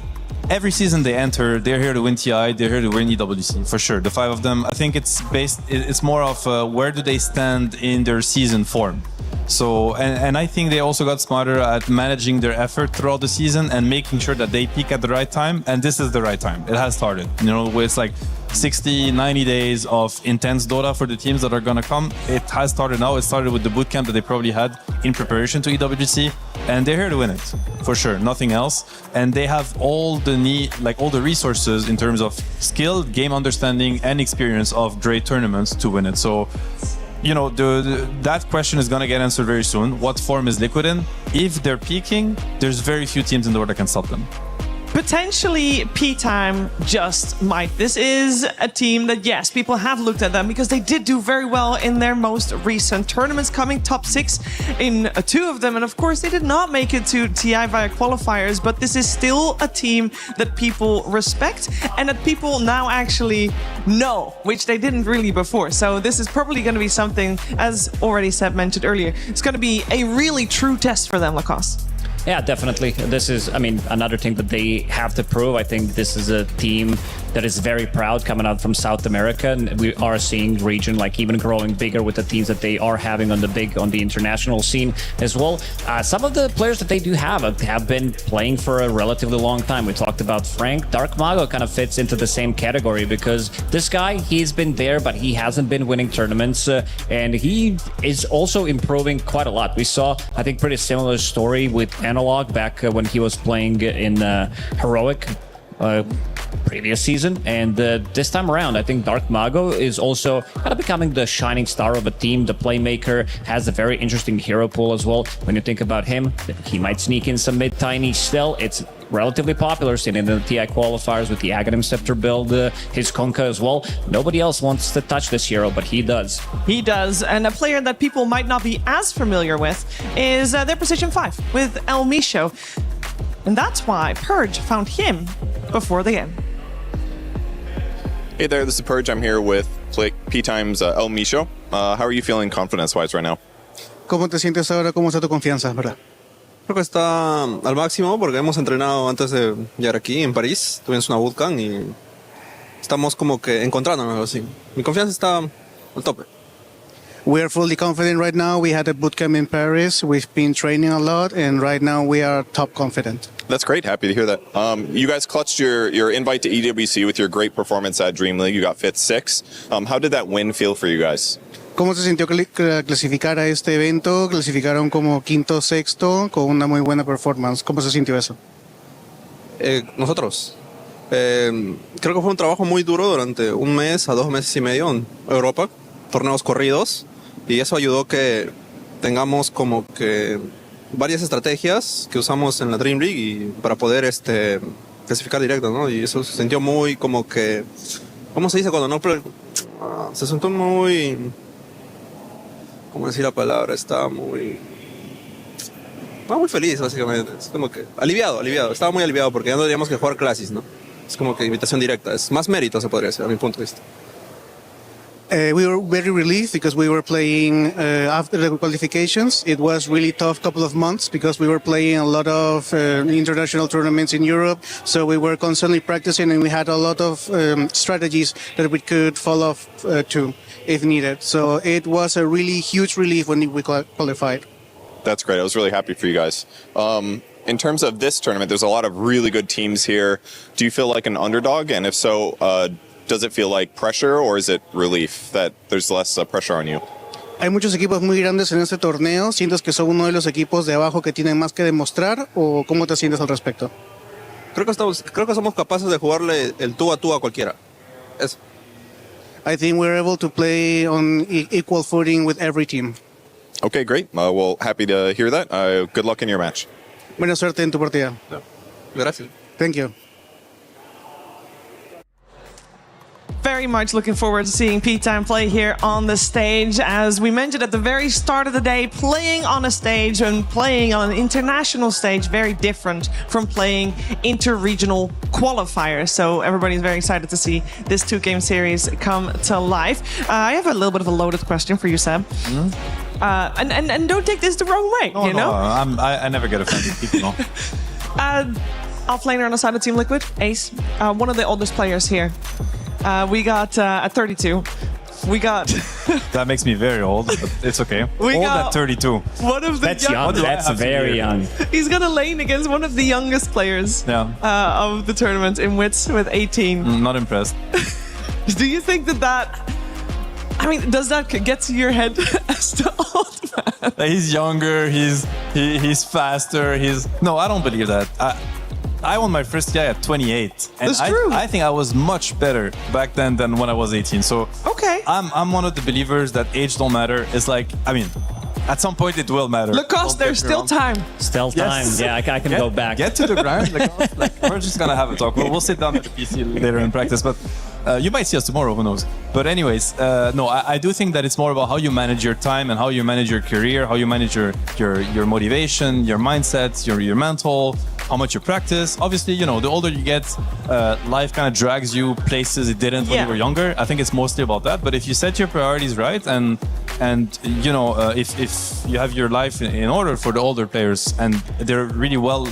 every season they enter, they're here to win TI, they're here to win EWC, for sure. The 5 of them, I think it's more of where do they stand in their season form. So, and I think they also got smarter at managing their effort throughout the season and making sure that they peak at the right time. And this is the right time. It has started. You know, it's like 60, 90 days of intense Dota for the teams that are going to come. It has started now. It started with the bootcamp that they probably had in preparation to EWC. And they're here to win it, for sure. Nothing else. And they have all the resources in terms of skill, game understanding, and experience of great tournaments to win it. So, you know, that question is going to get answered very soon. What form is Liquid in? If they're peaking, there's very few teams in the world that can stop them. Potentially, P-Time just might. This is a team that, yes, people have looked at them because they did do very well in their most recent tournaments, coming top 6 in 2 of them. And of course, they did not make it to TI via qualifiers, but this is still a team that people respect and that people now actually know, which they didn't really before. So this is probably going to be something, as already mentioned earlier, it's going to be a really true test for them, Lacoste. Yeah, definitely. This is, I mean, another thing that they have to prove. I think this is a team that is very proud coming out from South America, and we are seeing the region like even growing bigger with the teams that they are having on the international scene as well. Some of the players that they do have been playing for a relatively long time. We talked about Frank. Dark Mago kind of fits into the same category because this guy, he's been there, but he hasn't been winning tournaments, and he is also improving quite a lot. We saw, I think, pretty similar story with Analog back when he was playing in Heroic previous season, and this time around I think Dark Mago is also kind of becoming the shining star of a team. The playmaker has a very interesting hero pool as well. When you think about him, he might sneak in some mid-tiny still. It's relatively popular, sitting in the TI qualifiers with the Aghanim Scepter build, his Konka as well. Nobody else wants to touch this hero, but he does. He does, and a player that people might not be as familiar with is their position 5 with El Micho. And that's why Purge found him before the game. Hey there, this is Purge. I'm here with P-Time's El Micho. How are you feeling confidence-wise right now? ¿Cómo te sientes ahora? ¿Cómo está tu confianza, verdad? Creo que está al máximo porque hemos entrenado antes de llegar aquí en París. Tuvimos una bootcamp y estamos como que encontrándonos así. Mi confianza está al tope. We are fully confident right now. We had a bootcamp in Paris. We've been training a lot, and right now we are top confident. That's great. Happy to hear that. You guys clutched your invite to EWC with your great performance at Dream League. You got fifth, 6. How did that win feel for you guys? ¿Cómo se sintió clasificar a este evento? Clasificaron como quinto, sexto, con una muy buena performance. ¿Cómo se sintió eso? Nosotros. Creo que fue un trabajo muy duro durante 1 mes a 2 meses y medio en Europa, torneos corridos, y eso ayudó que tengamos como que varias estrategias que usamos en la Dream League y para poder clasificar directo, ¿no? Y eso se sintió muy como que, ¿cómo se dice cuando no? Se sintió muy, ¿cómo decir la palabra? Estaba muy feliz, básicamente. Es como que aliviado. Estaba muy aliviado porque ya no teníamos que jugar clases, ¿no? Es como que invitación directa. Es más mérito, se podría decir, a mi punto de vista. We were very relieved because we were playing after the qualifications. It was really tough couple of months because we were playing a lot of international tournaments in Europe. So we were constantly practicing and we had a lot of strategies that we could follow to if needed. So it was a really huge relief when we qualified. That's great. I was really happy for you guys. In terms of this tournament, there's a lot of really good teams here. Do you feel like an underdog? And if so, does it feel like pressure or is it relief that there's less pressure on you? Hay muchos equipos muy grandes en este torneo. ¿Sientes que son uno de los equipos de abajo que tienen más que demostrar o cómo te sientes al respecto? Creo que somos capaces de jugarle el tú a tú a cualquiera. Eso. I think we're able to play on equal footing with every team. Okay, great. Well, happy to hear that. Good luck in your match. Buena suerte en tu partida. Gracias. Thank you. Very much looking forward to seeing P-Time play here on the stage. As we mentioned at the very start of the day, playing on a stage and playing on an international stage, very different from playing inter-regional qualifiers. So everybody's very excited to see this 2-game series come to life. I have a little bit of a loaded question for you, Seb. And don't take this the wrong way, you know? No, I never get offended. People know. Offlaner on the side of Team Liquid, Ace, one of the oldest players here. We got at 32. We got. That makes me very old, but it's okay. Old at 32. One of the That's young. That's very young. He's gonna lane against one of the youngest players of the tournament in Wits with 18. Not impressed. Do you think that? I mean, does that get to your head as the old man? He's younger. He's faster. No, I don't believe that. I won my first guy at 28. And That's true. I think I was much better back then than when I was 18. So okay. I'm one of the believers that age don't matter. It's like, I mean, at some point it will matter. Lacoste, there's still time. Still time. Yes. Yeah, I can go back. Get to the grind. We're just going to have a talk. We'll sit down at the PC later and practice. But you might see us tomorrow, who knows. But anyways, no, I do think that it's more about how you manage your time and how you manage your career, how you manage your motivation, your mindset, your mental, how much you practice. Obviously, you know, the older you get, life kind of drags you places it didn't when you were younger. I think it's mostly about that. But if you set your priorities right and you know, if you have your life in order for the older players, and they're really well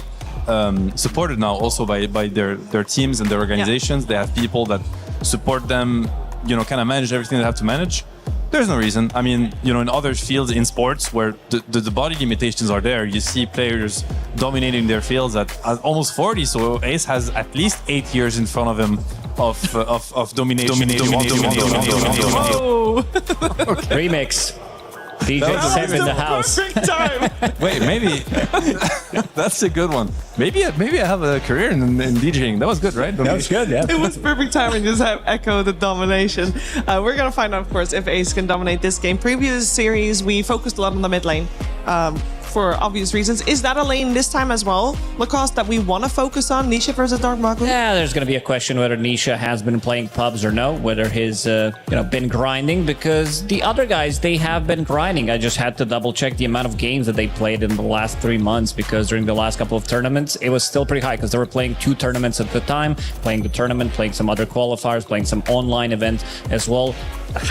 supported now also by their teams and their organizations. They have people that support them, you know, kind of manage everything they have to manage. There's no reason. I mean, you know, in other fields in sports where the body limitations are there, you see players dominating their fields at almost 40. So Ace has at least 8 years in front of him of domination. Whoa! Remix. DJ Seb in the house. Wait, maybe that's a good one. Maybe I have a career in DJing. That was good, right? That was good, yeah. It was perfect timing. Just have echo the domination. We're gonna find out, of course, if Ace can dominate this game. Previous series, we focused a lot on the mid lane. For obvious reasons. Is that a lane this time as well, Lacoste, that we want to focus on, Nisha versus Dark Magu? Yeah, there's going to be a question whether Nisha has been playing pubs or no, whether he's been grinding, because the other guys, they have been grinding. I just had to double check the amount of games that they played in the last 3 months, because during the last couple of tournaments, it was still pretty high, because they were playing 2 tournaments at the time, playing the tournament, playing some other qualifiers, playing some online events as well.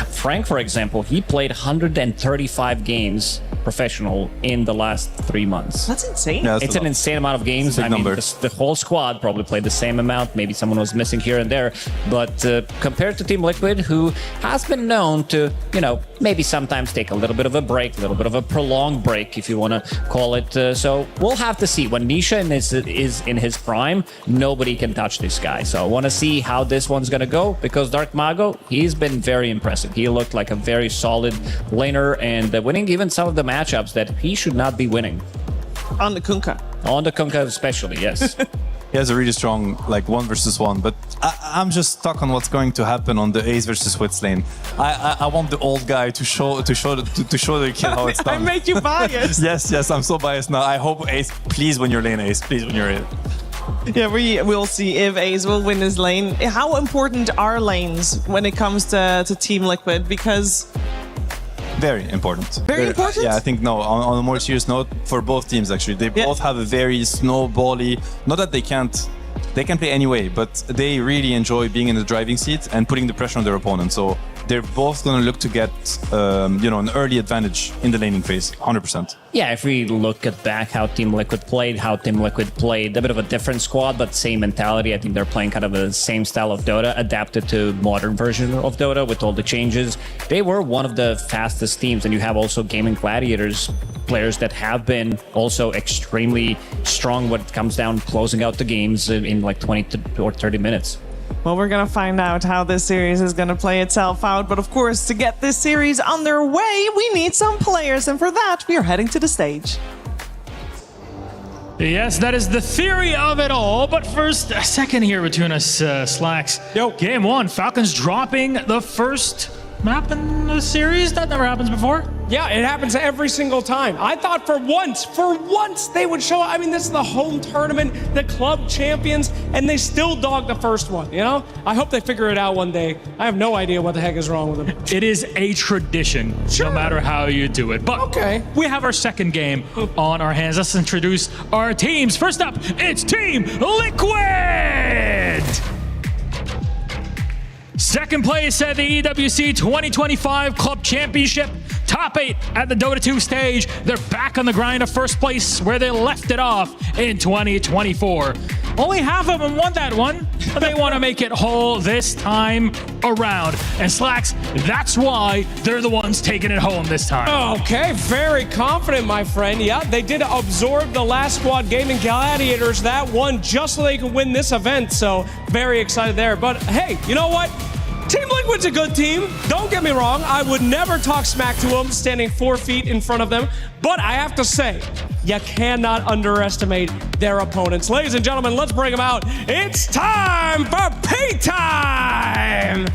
Frank, for example, he played 135 games professional in the last 3 months. That's insane. Yeah, that's It's a an lot. insane amount of games. It's a big I mean, number. the whole squad probably played the same amount. Maybe someone was missing here and there. But compared to Team Liquid, who has been known to, maybe sometimes take a little bit of a break, a little bit of a prolonged break, if you want to call it. So we'll have to see. When Nisha is in his prime, nobody can touch this guy. So I want to see how this one's going to go, because Dark Mago, he's been very impressive. He looked like a very solid laner and winning even some of the matchups that he should not be winning. On the Kunkka. On the Kunkka especially, yes. He has a really strong 1 versus 1, but I'm just stuck on what's going to happen on the Ace versus Wits lane. I want the old guy to show the kid how it's done. I made you biased. Yes, I'm so biased now. I hope Ace, please win your lane, Ace. Please win your lane. Yeah, we'll see if Ace will win his lane. How important are lanes when it comes to Team Liquid? Because very important. Very important? Yeah, I think on a more serious note, for both teams actually, they both have a very snowbally. Not that they can play anyway, but they really enjoy being in the driving seat and putting the pressure on their opponent. So they're both going to look to get an early advantage in the laning phase, 100%. Yeah, if we look at back how Team Liquid played, a bit of a different squad, but same mentality. I think they're playing kind of the same style of Dota, adapted to modern version of Dota with all the changes. They were one of the fastest teams, and you have also Gaming Gladiators players that have been also extremely strong when it comes down closing out the games in like 20 or 30 minutes. Well, we're going to find out how this series is going to play itself out. But of course, to get this series underway, we need some players. And for that, we are heading to the stage. Yes, that is the theory of it all. But first, a second here between us, Slacks. Yo. Game 1, Falcons dropping the first map in the series. That never happens before. Yeah, it happens every single time. I thought for once they would show up. I mean, this is the home tournament, the club champions, and they still dogged the first one, I hope they figure it out one day. I have no idea what the heck is wrong with them. It is a tradition, no matter how you do it. But we have our second game on our hands. Let's introduce our teams. First up, it's Team Liquid! Second place at the EWC 2025 Club Championship. Top 8 at the Dota 2 stage. They're back on the grind of first place where they left it off in 2024. Only half of them won that one, but they want to make it whole this time around. And Slacks, that's why they're the ones taking it home this time. Okay, very confident, my friend. Yeah, they did absorb the last squad Gaming Gladiators, that one, just so they could win this event. So very excited there. But hey, you know what? Team Liquid's a good team. Don't get me wrong. I would never talk smack to them standing 4 feet in front of them. But I have to say, you cannot underestimate their opponents. Ladies and gentlemen, let's bring them out. It's time for P time!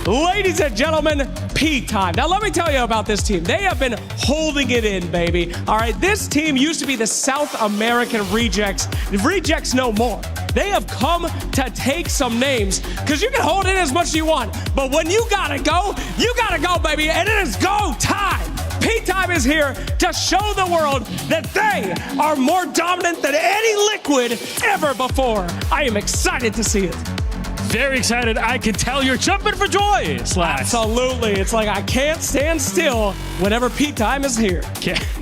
Ladies and gentlemen, P time. Now let me tell you about this team. They have been holding it in, baby. All right, this team used to be the South American Rejects. Rejects no more. They have come to take some names, because you can hold it as much as you want, but when you gotta go, baby, and it is go time. P-Time is here to show the world that they are more dominant than any Liquid ever before. I am excited to see it. Very excited. I can tell you're jumping for joy, Slash. Absolutely. It's like I can't stand still whenever P-Time is here.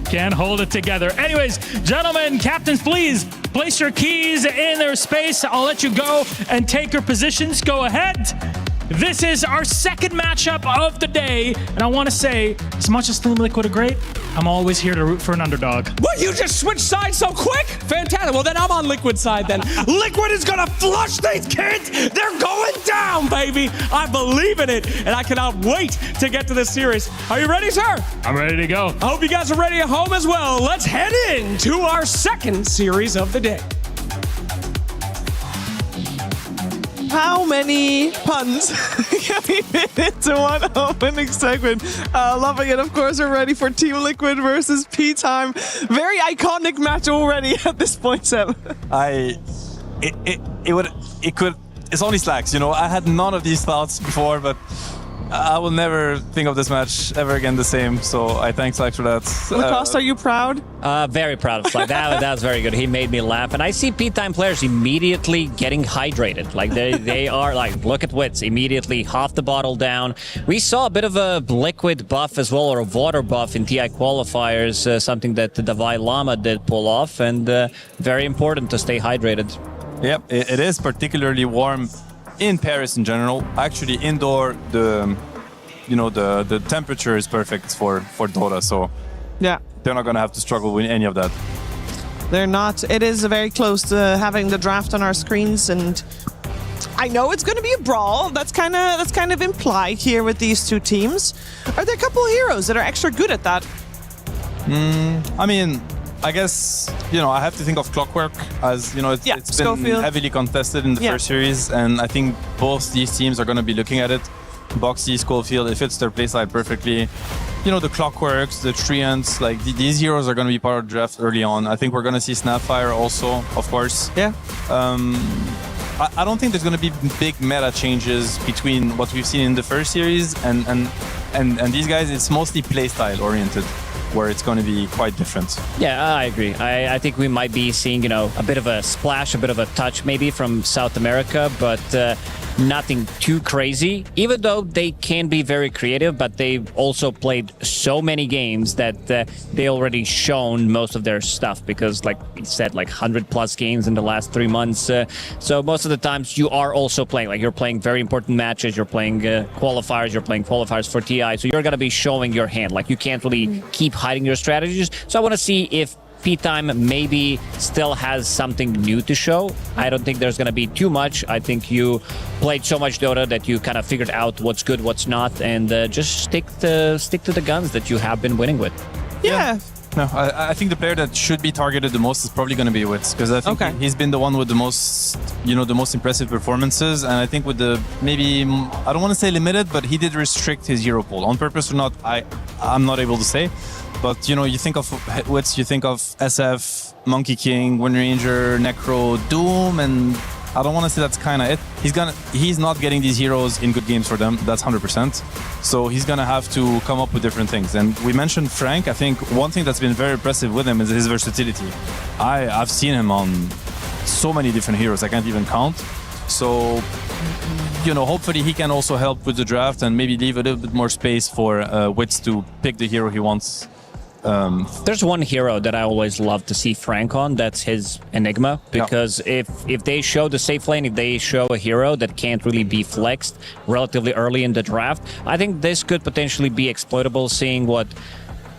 Can't hold it together. Anyways, gentlemen, captains, please place your keys in their space. I'll let you go and take your positions. Go ahead. This is our second matchup of the day. And I want to say, as much as Team Liquid are great, I'm always here to root for an underdog. What, you just switched sides so quick? Fantastic. Well, then I'm on Liquid side then. Liquid is going to flush these kids. They're going down, baby. I believe in it, and I cannot wait to get to this series. Are you ready, sir? I'm ready to go. I hope you guys are ready at home as well. Let's head into our second series of the day. How many puns can we fit into one opening segment? Loving it. Of course, we're ready for Team Liquid versus P-Time. Very iconic match already at this point, Seb. It's only Slacks, I had none of these thoughts before, but I will never think of this match ever again the same. So I thank Slack for that. Lacoste, are you proud? Very proud of Slack. That was very good. He made me laugh. And I see P-Time players immediately getting hydrated. Like they are like, look at Wits, immediately half the bottle down. We saw a bit of a liquid buff as well, or a water buff in TI qualifiers, something that the Davai Lama did pull off, and very important to stay hydrated. Yep, it is particularly warm in Paris in general. Actually, indoor, the temperature is perfect for Dota, so yeah, they're not gonna have to struggle with any of that. They're not. It is very close to having the draft on our screens, and I know it's going to be a brawl. That's kind of implied here with these two teams. Are there a couple of heroes that are extra good at that? I mean, I guess, I have to think of Clockwork as, it's been Schofield. heavily contested in the first series, and I think both these teams are going to be looking at it. Boxy, Schofield, it fits their playstyle perfectly. The Clockworks, the Treants, like these heroes are going to be part of the draft early on. I think we're going to see Snapfire also, of course. Yeah. I don't think there's going to be big meta changes between what we've seen in the first series and these guys. It's mostly playstyle oriented, where it's going to be quite different. Yeah, I agree. I think we might be seeing, a bit of a splash, a bit of a touch maybe from South America, but nothing too crazy, even though they can be very creative, but they've also played so many games that they already shown most of their stuff, because like you said, like 100+ games in the last 3 months. So most of the times you are also playing, like you're playing very important matches, you're playing qualifiers for TI, so you're going to be showing your hand. Like you can't really keep hiding your strategies. So I want to see if P-Time maybe still has something new to show. I don't think there's going to be too much. I think you played so much Dota that you kind of figured out what's good, what's not, and just stick to the guns that you have been winning with. Yeah. No, I think the player that should be targeted the most is probably going to be Wits, because I think he's been the one with the most, the most impressive performances, and I think with the maybe, I don't want to say limited, but he did restrict his hero pool on purpose or not. I'm not able to say. But, you think of Wits, you think of SF, Monkey King, Wind Ranger, Necro, Doom, and I don't want to say that's kind of it. He's not getting these heroes in good games for them. That's 100%. So he's going to have to come up with different things. And we mentioned Frank. I think one thing that's been very impressive with him is his versatility. I've seen him on so many different heroes. I can't even count. So, hopefully he can also help with the draft and maybe leave a little bit more space for Wits to pick the hero he wants. There's one hero that I always love to see Frank on. That's his Enigma, because if they show the safe lane, if they show a hero that can't really be flexed relatively early in the draft, I think this could potentially be exploitable, seeing what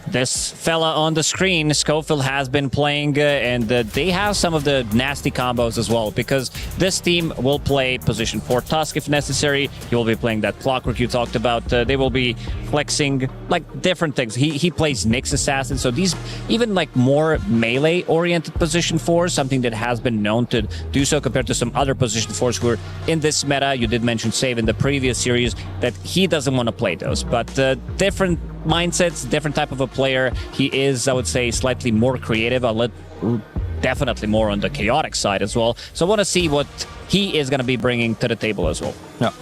this fella on the screen, Schofield, has been playing, and they have some of the nasty combos as well, because this team will play position 4 Tusk if necessary. He will be playing that Clockwork you talked about. They will be flexing like different things. He plays Nyx Assassin, so these even like more melee oriented position 4s, something that has been known to do so compared to some other position 4s who are in this meta. You did mention Save in the previous series that he doesn't want to play those, but different mindsets, different type of a player. He is, I would say, slightly more creative. Definitely more on the chaotic side as well. So I want to see what he is going to be bringing to the table as well. Yeah.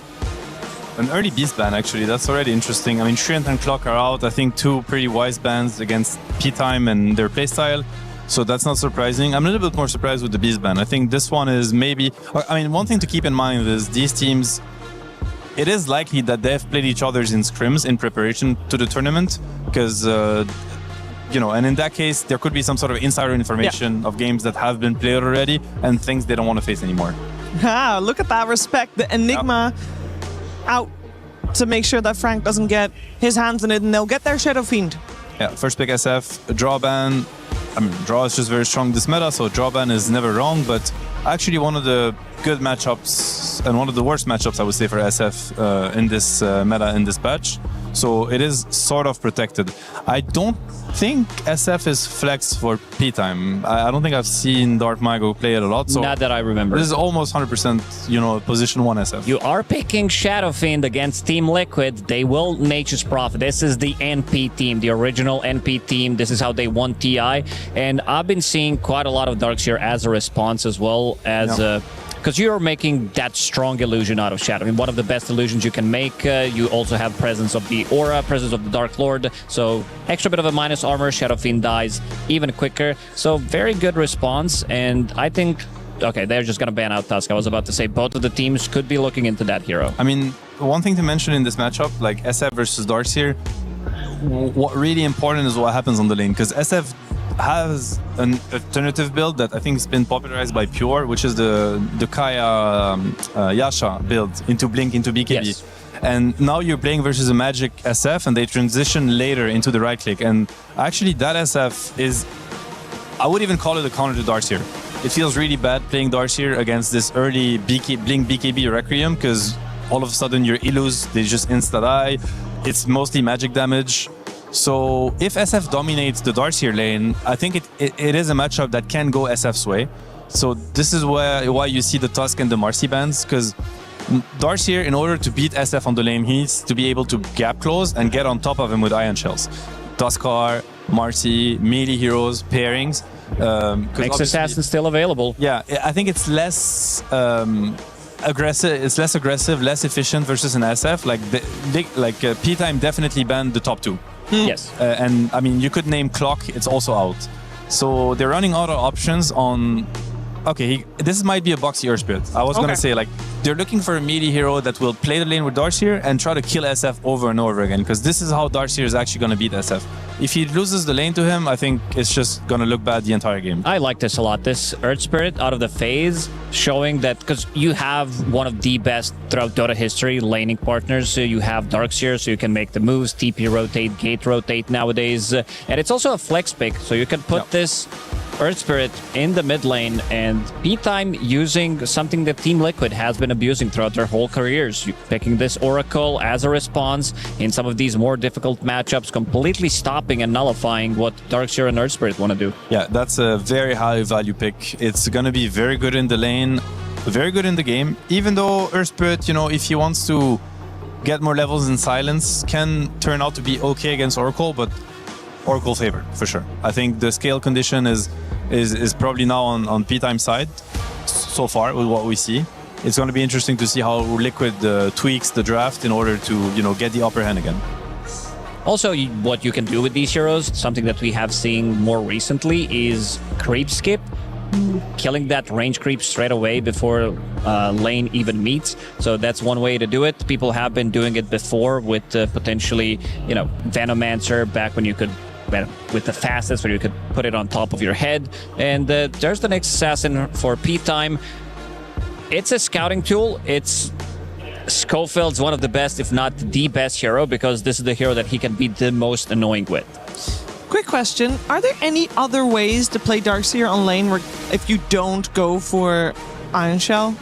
An early beast ban, actually. That's already interesting. I mean, Treant and Clock are out. I think 2 pretty wise bans against P-Time and their playstyle. So that's not surprising. I'm a little bit more surprised with the beast ban. I think this one is maybe... I mean, one thing to keep in mind is these teams... It is likely that they've played each other's in scrims in preparation to the tournament, because, and in that case, there could be some sort of insider information of games that have been played already and things they don't want to face anymore. Look at that respect. The Enigma out to make sure that Frank doesn't get his hands in it, and they'll get their Shadow Fiend. Yeah, first pick SF, draw ban. I mean, draw is just very strong this meta, so draw ban is never wrong, but actually one of the good matchups and one of the worst matchups, I would say, for SF in this meta, in this patch. So it is sort of protected. I don't think SF is flexed for P-Time. I don't think I've seen Dark Mago play it a lot. So not that I remember. This is almost 100%, position 1 SF. You are picking Shadow Fiend against Team Liquid. They will Nature's Prophet. This is the NP team, the original NP team. This is how they won TI. And I've been seeing quite a lot of Darkseer as a response as well as because you're making that strong illusion out of Shadow. I mean, one of the best illusions you can make. You also have presence of the aura, presence of the Dark Lord. So extra bit of a minus armor. Shadow Fiend dies even quicker. So very good response. And I think, okay, they're just going to ban out Tusk. I was about to say both of the teams could be looking into that hero. I mean, one thing to mention in this matchup, like SF versus Darkseer, what really important is what happens on the lane, because SF has an alternative build that I think has been popularized by Pure, which is the Kaya Yasha build into Blink, into BKB. Yes. And now you're playing versus a Magic SF, and they transition later into the right click. And actually, that SF is, I would even call it a counter to Darkseer. It feels really bad playing Darkseer against this early Blink BKB Requiem, because all of a sudden your Illus, they just insta-die. It's mostly magic damage. So if SF dominates the Darkseer lane, I think it is a matchup that can go SF's way. So this is why you see the Tusk and the Marcy bans, because Darkseer, in order to beat SF on the lane, he needs to be able to gap close and get on top of him with Ion Shells. Tuskar, Marcy, melee heroes, pairings. Makes Assassin still available. Yeah, I think it's less aggressive. It's less aggressive, less efficient versus an SF. Like P-Time definitely banned the top two. Yes. And I mean, you could name Clock. It's also out. So they're running out of options on. Okay, this might be a boxy Earth Spirit. I was gonna say, like, they're looking for a melee hero that will play the lane with Darkseer and try to kill SF over and over again, because this is how Darkseer is actually gonna beat SF. If he loses the lane to him, I think it's just gonna look bad the entire game. I like this a lot. This Earth Spirit out of the phase, showing that, because you have one of the best throughout Dota history laning partners. So you have Darkseer, so you can make the moves, TP rotate, gate rotate nowadays, and it's also a flex pick, so you can put this Earth Spirit in the mid lane, and P-Time using something that Team Liquid has been abusing throughout their whole careers. Picking this Oracle as a response in some of these more difficult matchups, completely stopping and nullifying what Darkseer and Earth Spirit want to do. Yeah, that's a very high value pick. It's going to be very good in the lane, very good in the game, even though Earth Spirit, you know, if he wants to get more levels in silence, can turn out to be okay against Oracle, but Oracle favored for sure. I think the scale condition is probably now on P-Time side so far with what we see. It's going to be interesting to see how Liquid tweaks the draft in order to, you know, get the upper hand again. Also, what you can do with these heroes, something that we have seen more recently, is creep skip. Killing that range creep straight away before lane even meets. So that's one way to do it. People have been doing it before with potentially, you know, Venomancer back when you could, with the fastest, where you could put it on top of your head. And there's the next assassin for P-Time. It's a scouting tool. It's Schofield's one of the best, if not the best hero, because this is the hero that he can be the most annoying with. Quick question, are there any other ways to play Darkseer on lane where if you don't go for Ion Shell?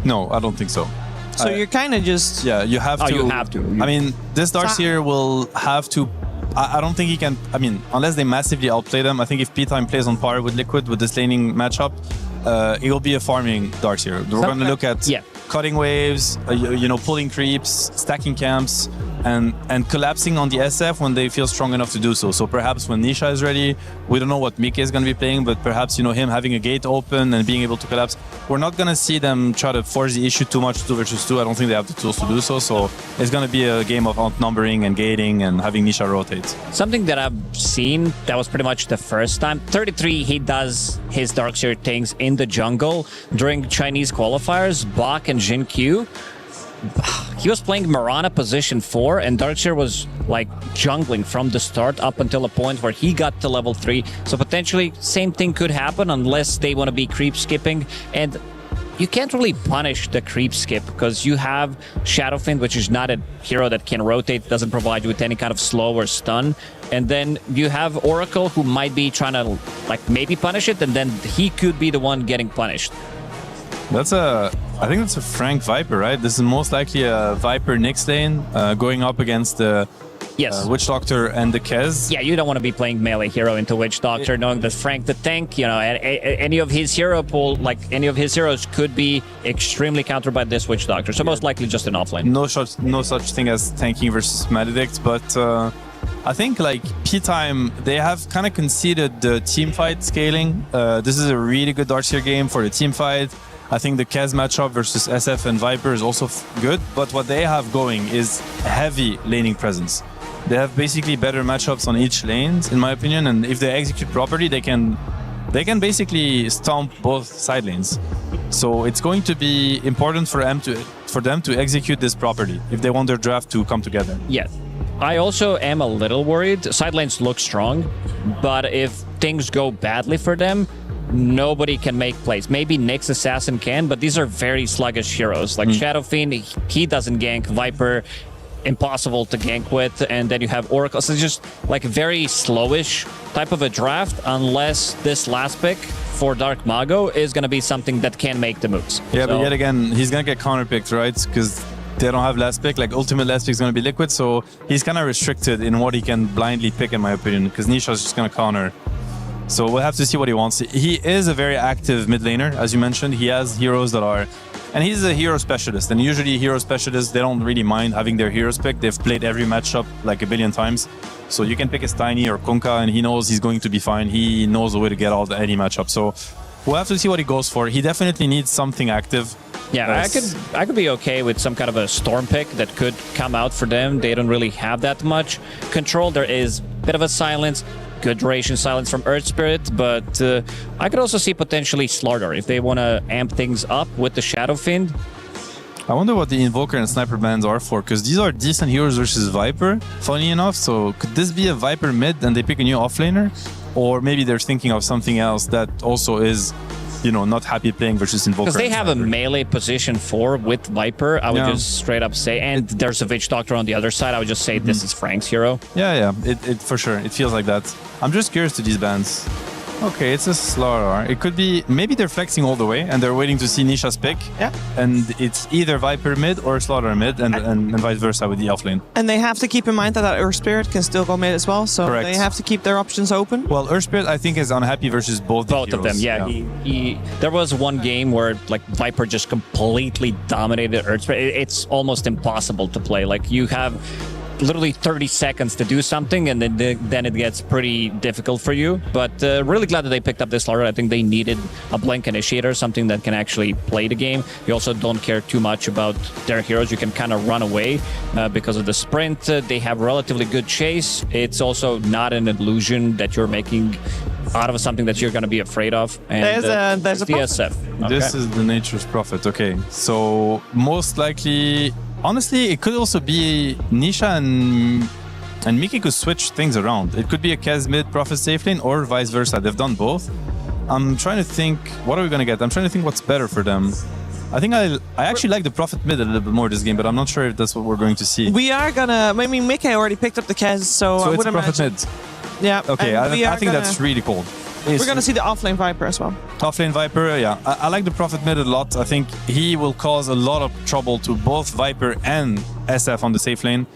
No, I don't think so. So you're kind of just... Yeah, you have to. You have to. I mean, this Darkseer will have to... I don't think he can... I mean, unless they massively outplay them, I think if P-Time plays on par with Liquid with this laning matchup, it will be a farming Darkseer. We're going to look at cutting waves, you know, pulling creeps, stacking camps, and collapsing on the SF when they feel strong enough to do so. So perhaps when Nisha is ready, we don't know what Mika is going to be playing, but perhaps, you know, him having a gate open and being able to collapse. We're not going to see them try to force the issue too much 2 versus 2. I don't think they have the tools to do so. So it's going to be a game of outnumbering and gating and having Nisha rotate. Something that I've seen, that was pretty much the first time. 33, he does his Darkseer things in the jungle. During Chinese qualifiers, Bach and Jin Q, he was playing Mirana position 4, and Darkseer was like jungling from the start up until a point where he got to level 3. So potentially same thing could happen unless they want to be creep skipping. And you can't really punish the creep skip because you have Shadowfiend, which is not a hero that can rotate, doesn't provide you with any kind of slow or stun. And then you have Oracle, who might be trying to like maybe punish it, and then he could be the one getting punished. I think that's a Frank Viper, right? This is most likely a Viper Nyx lane going up against the Witch Doctor and the Kez. Yeah, you don't want to be playing melee hero into Witch Doctor, knowing that Frank the tank, you know, any of his hero pool, like any of his heroes could be extremely countered by this Witch Doctor. So most likely just an offlane. No such thing as tanking versus Maledict, but I think like P-Time, they have kind of conceded the team fight scaling. This is a really good Darkseer game for the team fight. I think the Kaz matchup versus SF and Viper is also good, but what they have going is heavy laning presence. They have basically better matchups on each lane, in my opinion, and if they execute properly, they can basically stomp both side lanes. So it's going to be important for them to execute this properly if they want their draft to come together. Yes. I also am a little worried. Side lanes look strong, but if things go badly for them, nobody can make plays. Maybe Nyx Assassin can, but these are very sluggish heroes. Like Shadow Fiend, he doesn't gank. Viper, impossible to gank with. And then you have Oracle. So it's just like very slowish type of a draft, unless this last pick for Dark Mago is going to be something that can make the moves. Yeah, but yet again, he's going to get counterpicked, right? Because they don't have last pick. Like, ultimate last pick is going to be Liquid, so he's kind of restricted in what he can blindly pick, in my opinion, because Nisha is just going to counter. So we'll have to see what he wants. He is a very active mid laner, as you mentioned. He has heroes that are... And he's a hero specialist, and usually hero specialists, they don't really mind having their heroes picked. They've played every matchup like a billion times. So you can pick a Steiny or Kunkka, and he knows he's going to be fine. He knows the way to get out any matchup. So we'll have to see what he goes for. He definitely needs something active. Yeah, I could be okay with some kind of a Storm pick that could come out for them. They don't really have that much control. There is a bit of a silence, good duration silence from Earth Spirit, but I could also see potentially Slardar if they want to amp things up with the Shadow Fiend. I wonder what the Invoker and Sniper bans are for, because these are decent heroes versus Viper, funny enough. So could this be a Viper mid and they pick a new offlaner? Or maybe they're thinking of something else that also is, you know, not happy playing versus Invoker. Because they have a melee position 4 with Viper, I would just straight up say, and there's a Witch Doctor on the other side, I would just say this is Frank's hero. Yeah, it for sure. It feels like that. I'm just curious to these bans. Okay, it's a Slardar. It could be, maybe they're flexing all the way and they're waiting to see Nisha's pick. Yeah. And it's either Viper mid or Slardar mid, and vice versa with the offlane. And they have to keep in mind that Earth Spirit can still go mid as well, so Correct. they have to keep their options open. Well, Earth Spirit, I think, is unhappy versus both of them, yeah. There was one game where like Viper just completely dominated Earth Spirit. It's almost impossible to play. Like, you have literally 30 seconds to do something, and then it gets pretty difficult for you. But really glad that they picked up this Slardar. I think they needed a Blink Initiator, something that can actually play the game. You also don't care too much about their heroes. You can kind of run away because of the sprint. They have relatively good chase. It's also not an illusion that you're making out of something that you're going to be afraid of. And there's a DSF. Okay. This is the Nature's Prophet. Okay, so most likely... Honestly, it could also be Nisha and Miki could switch things around. It could be a Kaz mid Prophet safe lane or vice versa. They've done both. I'm trying to think, what are we going to get? I'm trying to think what's better for them. I think I actually like the Prophet mid a little bit more this game, but I'm not sure if that's what we're going to see. We are gonna... I mean, Miki already picked up the Kaz, so I it's would Prophet imagine... mid. Yeah. Okay, I think that's really cool. We're going to see the offlane Viper as well. Offlane Viper, yeah. I like the Prophet mid a lot. I think he will cause a lot of trouble to both Viper and SF on the safe lane.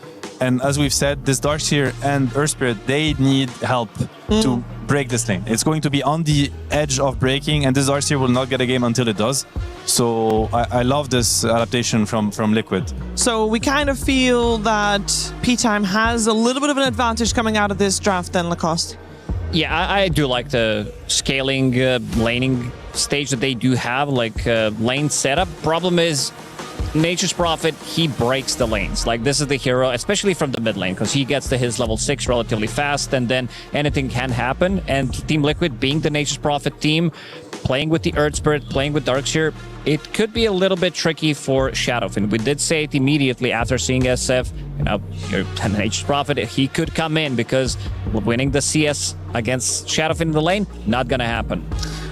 And as we've said, this Darkseer and Earth Spirit, they need help to break this lane. It's going to be on the edge of breaking, and this Darkseer will not get a game until it does. So I love this adaptation from Liquid. So we kind of feel that P-Time has a little bit of an advantage coming out of this draft then, Lacoste. Yeah, I do like the scaling laning stage that they do have, like lane setup. Problem is, Nature's Prophet, he breaks the lanes. Like, this is the hero, especially from the mid lane, because he gets to his level 6 relatively fast, and then anything can happen. And Team Liquid, being the Nature's Prophet team, playing with the Earth Spirit, playing with Darkseer, it could be a little bit tricky for Shadowfiend. We did say it immediately after seeing SF, you know, your Nature's Prophet, he could come in, because winning the CS against Shadowfiend in the lane, not gonna happen.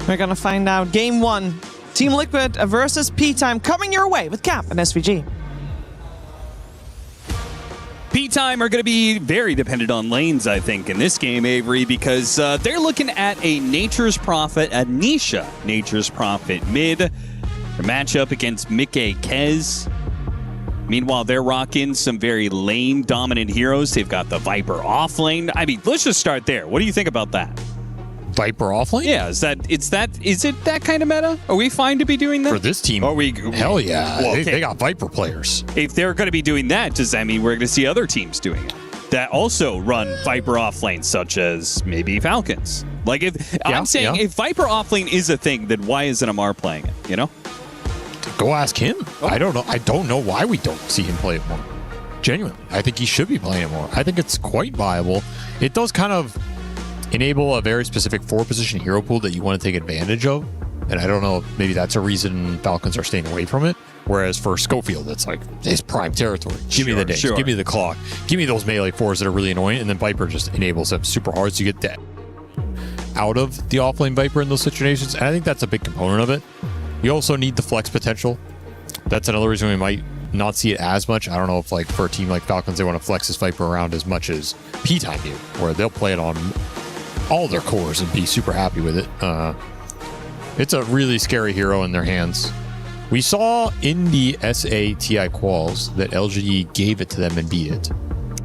We're gonna find out. Game 1, Team Liquid versus P-Time, coming your way with Cap and SVG. P-Time are going to be very dependent on lanes, I think, in this game, Avery, because they're looking at a Nature's Prophet, a Nisha Nature's Prophet mid. Their matchup against Mickey Kez. Meanwhile, they're rocking some very lane-dominant heroes. They've got the Viper off lane. I mean, let's just start there. What do you think about that? Viper offlane? Yeah, is it that kind of meta? Are we fine to be doing that? For this team, hell yeah. Well, they got Viper players. If they're going to be doing that, does that mean we're going to see other teams doing it that also run Viper offlane, such as maybe Falcons? Like, if Viper offlane is a thing, then why isn't Amar playing it, you know? Go ask him. I don't know. I don't know why we don't see him play it more. Genuinely, I think he should be playing it more. I think it's quite viable. It does kind of enable a very specific 4-position hero pool that you want to take advantage of. And I don't know if maybe that's a reason Falcons are staying away from it. Whereas for Schofield, it's like his prime territory. Give me the days. Give me the clock. Give me those melee 4s that are really annoying. And then Viper just enables them super hard, so you get that out of the offlane Viper in those situations. And I think that's a big component of it. You also need the flex potential. That's another reason we might not see it as much. I don't know if like for a team like Falcons, they want to flex this Viper around as much as P-Time do, where they'll play it on all their cores and be super happy with it. It's a really scary hero in their hands. We saw in the SATI quals that LGE gave it to them and beat it.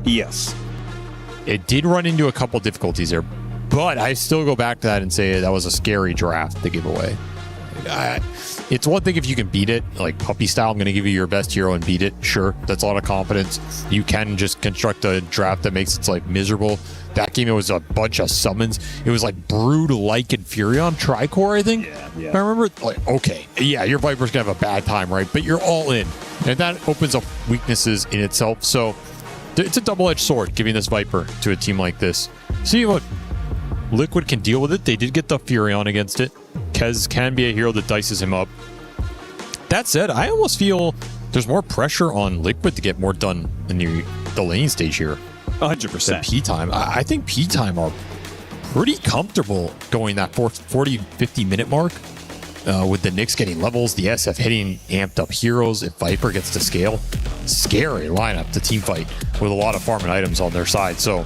Yes. It did run into a couple difficulties there, but I still go back to that and say that was a scary draft to give away. It's one thing if you can beat it, like puppy style, I'm going to give you your best hero and beat it. Sure, that's a lot of confidence. You can just construct a draft that makes it like miserable. That game, it was a bunch of summons. It was like Brood, Lycan, and Furion Tricore, I think. Yeah. I remember, like, okay, yeah, your Viper's going to have a bad time, right? But you're all in. And that opens up weaknesses in itself. So it's a double-edged sword giving this Viper to a team like this. See what Liquid can deal with it. They did get the Furion against it. Kez can be a hero that dices him up. That said, I almost feel there's more pressure on Liquid to get more done in the lane stage here. 100%. P-Time. I think P-Time are pretty comfortable going that 40-50 minute mark with the Knicks getting levels, the SF hitting amped up heroes. If Viper gets to scale, scary lineup to team fight with a lot of farming items on their side. So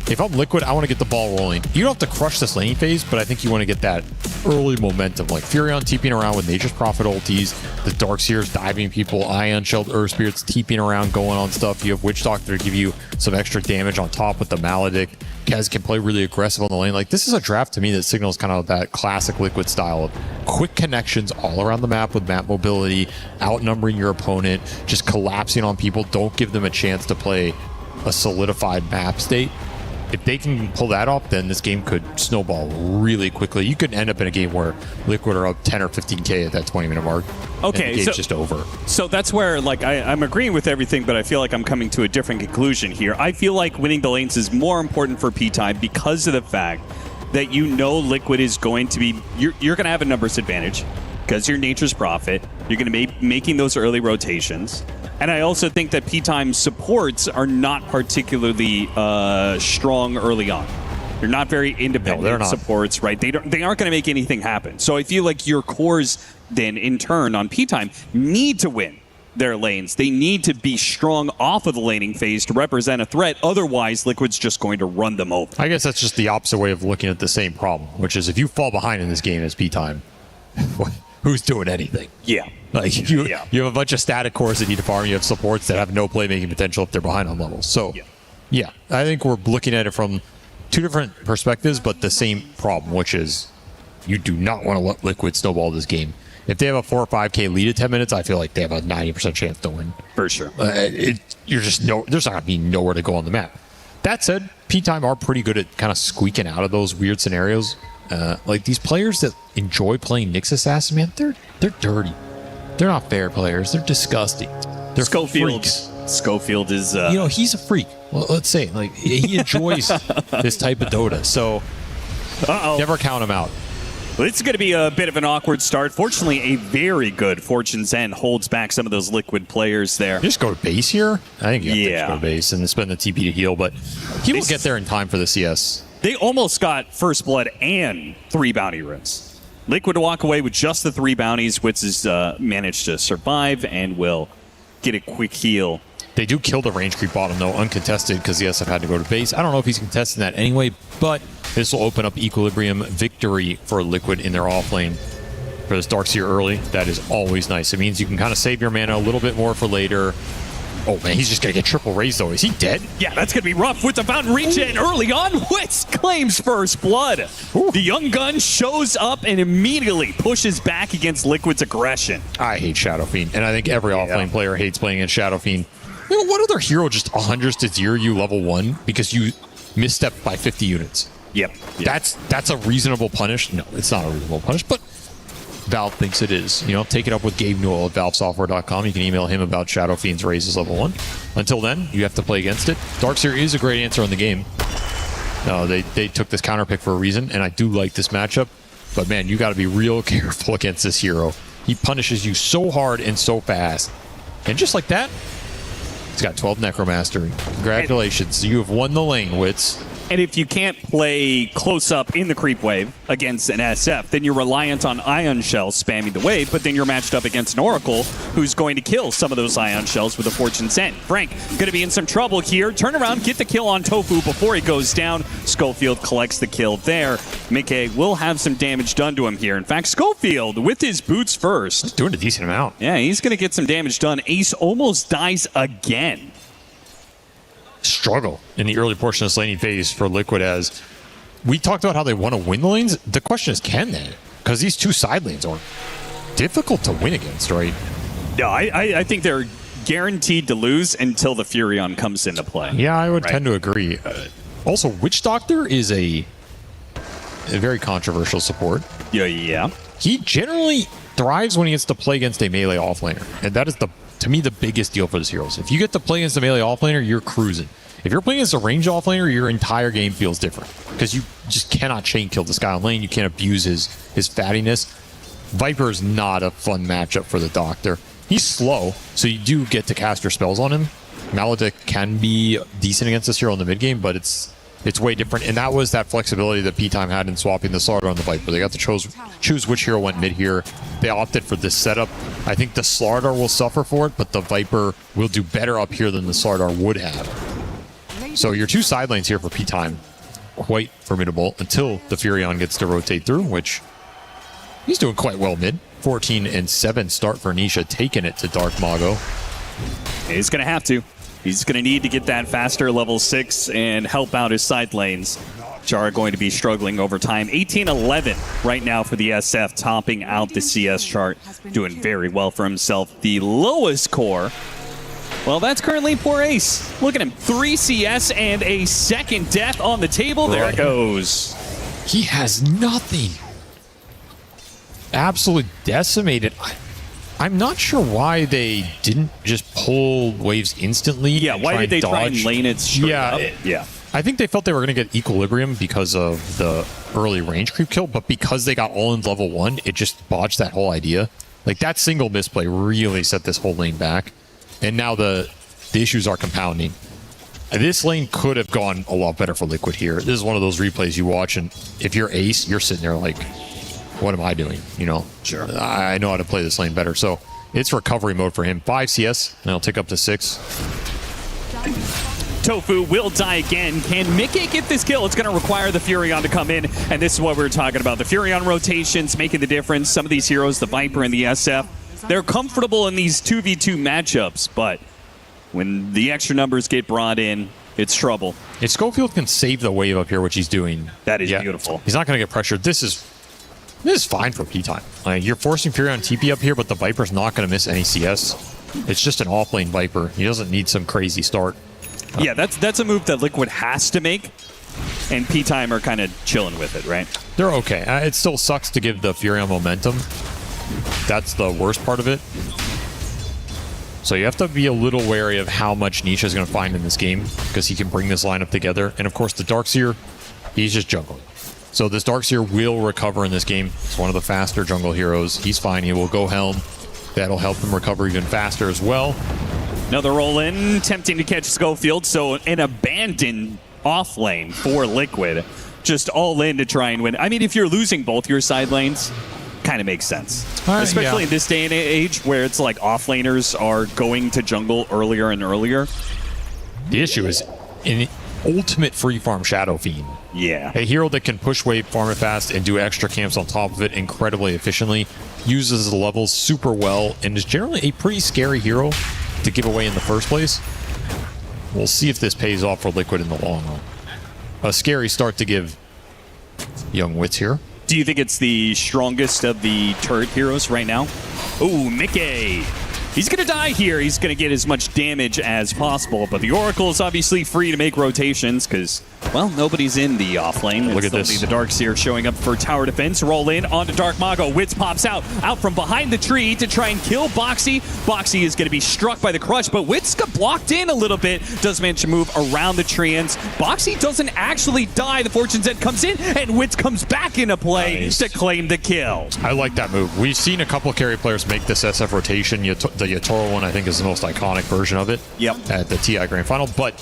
if I'm Liquid, I want to get the ball rolling. You don't have to crush this laning phase, but I think you want to get that early momentum. Like Furion TPing around with Nature's Prophet ultis, the Darkseers diving people, Ion Shelled Earth Spirits TPing around, going on stuff. You have Witch Doctor to give you some extra damage on top with the Maledict. Kez can play really aggressive on the lane. Like, this is a draft to me that signals kind of that classic Liquid style of quick connections all around the map with map mobility, outnumbering your opponent, just collapsing on people. Don't give them a chance to play a solidified map state. If they can pull that off, then this game could snowball really quickly. You could end up in a game where Liquid are up 10 or 15k at that 20-minute mark. Okay, and the game's just over. So that's where, like, I'm agreeing with everything, but I feel like I'm coming to a different conclusion here. I feel like winning the lanes is more important for P-Time because of the fact that you know Liquid is going to be... You're going to have a numbers advantage because you're Nature's Prophet. You're going to be making those early rotations. And I also think that P-Time supports are not particularly strong early on. They're not very independent supports, right? They aren't going to make anything happen. So I feel like your cores then, in turn, on P-Time need to win their lanes. They need to be strong off of the laning phase to represent a threat. Otherwise, Liquid's just going to run them over. I guess that's just the opposite way of looking at the same problem, which is if you fall behind in this game as P-Time, who's doing anything? Yeah. Like you have a bunch of static cores that need to farm. You have supports that have no playmaking potential if they're behind on levels. So, yeah, I think we're looking at it from two different perspectives, but the same problem, which is you do not want to let Liquid snowball this game. If they have a 4 or 5k lead at 10 minutes, I feel like they have a 90% chance to win. For sure. There's not going to be nowhere to go on the map. That said, P-Time are pretty good at kind of squeaking out of those weird scenarios. Like these players that enjoy playing Nyx Assassin, man, they're dirty. They're not fair players. They're disgusting. They're freaks. Schofield is... he's a freak. Well, let's say, like, he enjoys this type of Dota. So, never count him out. Well, it's going to be a bit of an awkward start. Fortunately, a very good Fortune's End holds back some of those Liquid players there. Just go to base here? I think you have to go to base and spend the TP to heal, but he will get there in time for the CS. They almost got First Blood and 3 bounty runes. Liquid to walk away with just the 3 bounties. Wits has managed to survive and will get a quick heal. They do kill the range creep bottom, though, uncontested, because the SF had to go to base. I don't know if he's contesting that anyway, but this will open up Equilibrium victory for Liquid in their off lane for this Darkseer early. That is always nice. It means you can kind of save your mana a little bit more for later. Oh, man, he's just going to get triple raised, though. Is he dead? Yeah, that's going to be rough with the fountain regen early on. Wits claims first blood. Ooh. The young gun shows up and immediately pushes back against Liquid's aggression. I hate Shadow Fiend, and I think every offlane player hates playing against Shadow Fiend. You know, what other hero just 100s to 0 you level 1 because you misstepped by 50 units? Yep. That's a reasonable punish. No, it's not a reasonable punish, but Valve thinks it is. Take it up with Gabe Newell at valvesoftware.com. You can email him about Shadow Fiend's raises level 1. Until then, you have to play against it. Darkseer is a great answer in the game. They took this counter pick for a reason, and I do like this matchup. But man, you got to be real careful against this hero. He punishes you so hard and so fast. And just like that, he's got 12 Necromastery. Congratulations. You have won the lane, Wits. And if you can't play close up in the creep wave against an SF, then you're reliant on Ion Shells spamming the wave, but then you're matched up against an Oracle who's going to kill some of those Ion Shells with a Fortune's End. Frank going to be in some trouble here. Turn around, get the kill on Tofu before he goes down. Schofield collects the kill there. Mickey will have some damage done to him here. In fact, Schofield with his boots first. Doing a decent amount. Yeah, he's going to get some damage done. Ace almost dies again. Struggle in the early portion of this laning phase for Liquid, as we talked about how they want to win the lanes. The question is, can they? Because these two side lanes are difficult to win against, right? No, I think they're guaranteed to lose until the Furion comes into play. Yeah, I would tend to agree. Also, Witch Doctor is a very controversial support. Yeah. He generally thrives when he gets to play against a melee offlaner, and that is to me the biggest deal for this heroes. If you get to play against a melee offlaner, you're cruising. If you're playing against a range offlaner, your entire game feels different because you just cannot chain kill this guy on lane. You can't abuse his fattiness. Viper is not a fun matchup for the Doctor. He's slow, so you do get to cast your spells on him. Maledict can be decent against this hero in the mid game, but it's way different, and that was that flexibility that P-Time had in swapping the Slardar on the Viper. They got to choose which hero went mid here. They opted for this setup. I think the Slardar will suffer for it, but the Viper will do better up here than the Slardar would have. So your two side lanes here for P-Time, quite formidable until the Furion gets to rotate through, which he's doing quite well mid. 14-7 start for Nisha, taking it to Dark Mago. He's going to have to. He's going to need to get that faster level 6 and help out his side lanes, which are going to be struggling over time. 18-11 right now for the SF, topping out the CS chart, doing very well for himself. The lowest core, well, that's currently poor Ace. Look at him, 3 CS and a second death on the table. There it goes. He has nothing. Absolutely decimated. I'm not sure why they didn't just pull waves instantly. Yeah, why did they try and lane it straight up? Yeah. I think they felt they were going to get equilibrium because of the early range creep kill, but because they got all in level 1, it just botched that whole idea. Like, that single misplay really set this whole lane back, and now the issues are compounding. This lane could have gone a lot better for Liquid here. This is one of those replays you watch, and if you're Ace, you're sitting there like, what am I doing? Sure. I know how to play this lane better. So it's recovery mode for him. 5 CS, and I'll tick up to 6. Tofu will die again. Can Mickey get this kill? It's going to require the Furion to come in, and this is what we were talking about. The Furion rotations making the difference. Some of these heroes, the Viper and the SF, they're comfortable in these 2v2 matchups, but when the extra numbers get brought in, it's trouble. If Schofield can save the wave up here, which he's doing, that is beautiful. He's not going to get pressured. This is fine for P-Time. You're forcing Furion TP up here, but the Viper's not going to miss any CS. It's just an off-lane Viper. He doesn't need some crazy start. Yeah, that's a move that Liquid has to make, and P-Time are kind of chilling with it, right? They're okay. It still sucks to give the Furion momentum. That's the worst part of it. So you have to be a little wary of how much Nisha is going to find in this game, because he can bring this lineup together. And of course, the Darkseer, he's just jungling. So this Darkseer will recover in this game. It's one of the faster jungle heroes. He's fine. He will go Helm. That'll help him recover even faster as well. Another roll in, tempting to catch Schofield. So an abandoned off lane for Liquid. Just all in to try and win. I mean, if you're losing both your side lanes, kind of makes sense. Especially in this day and age where it's like off laners are going to jungle earlier and earlier. The issue is in ultimate free farm Shadow Fiend. Yeah. A hero that can push wave, farm it fast, and do extra camps on top of it incredibly efficiently, uses the levels super well, and is generally a pretty scary hero to give away in the first place. We'll see if this pays off for Liquid in the long run. A scary start to give young Wits here. Do you think it's the strongest of the turret heroes right now? Ooh, Mickey He's going to die here. He's going to get as much damage as possible, but the Oracle is obviously free to make rotations because, well, nobody's in the off lane. Look at this. The Darkseer showing up for tower defense. Roll in onto Dark Mago. Witz pops out from behind the tree to try and kill Boxy. Boxy is going to be struck by the crush, but Witz got blocked in a little bit. Does manage to move around the treants. Boxy doesn't actually die. The Fortune's End comes in, and Witz comes back into play to claim the kill. I like that move. We've seen a couple of carry players make this SF rotation. The Yatoro one, I think, is the most iconic version of it. Yep. At the TI Grand Final. But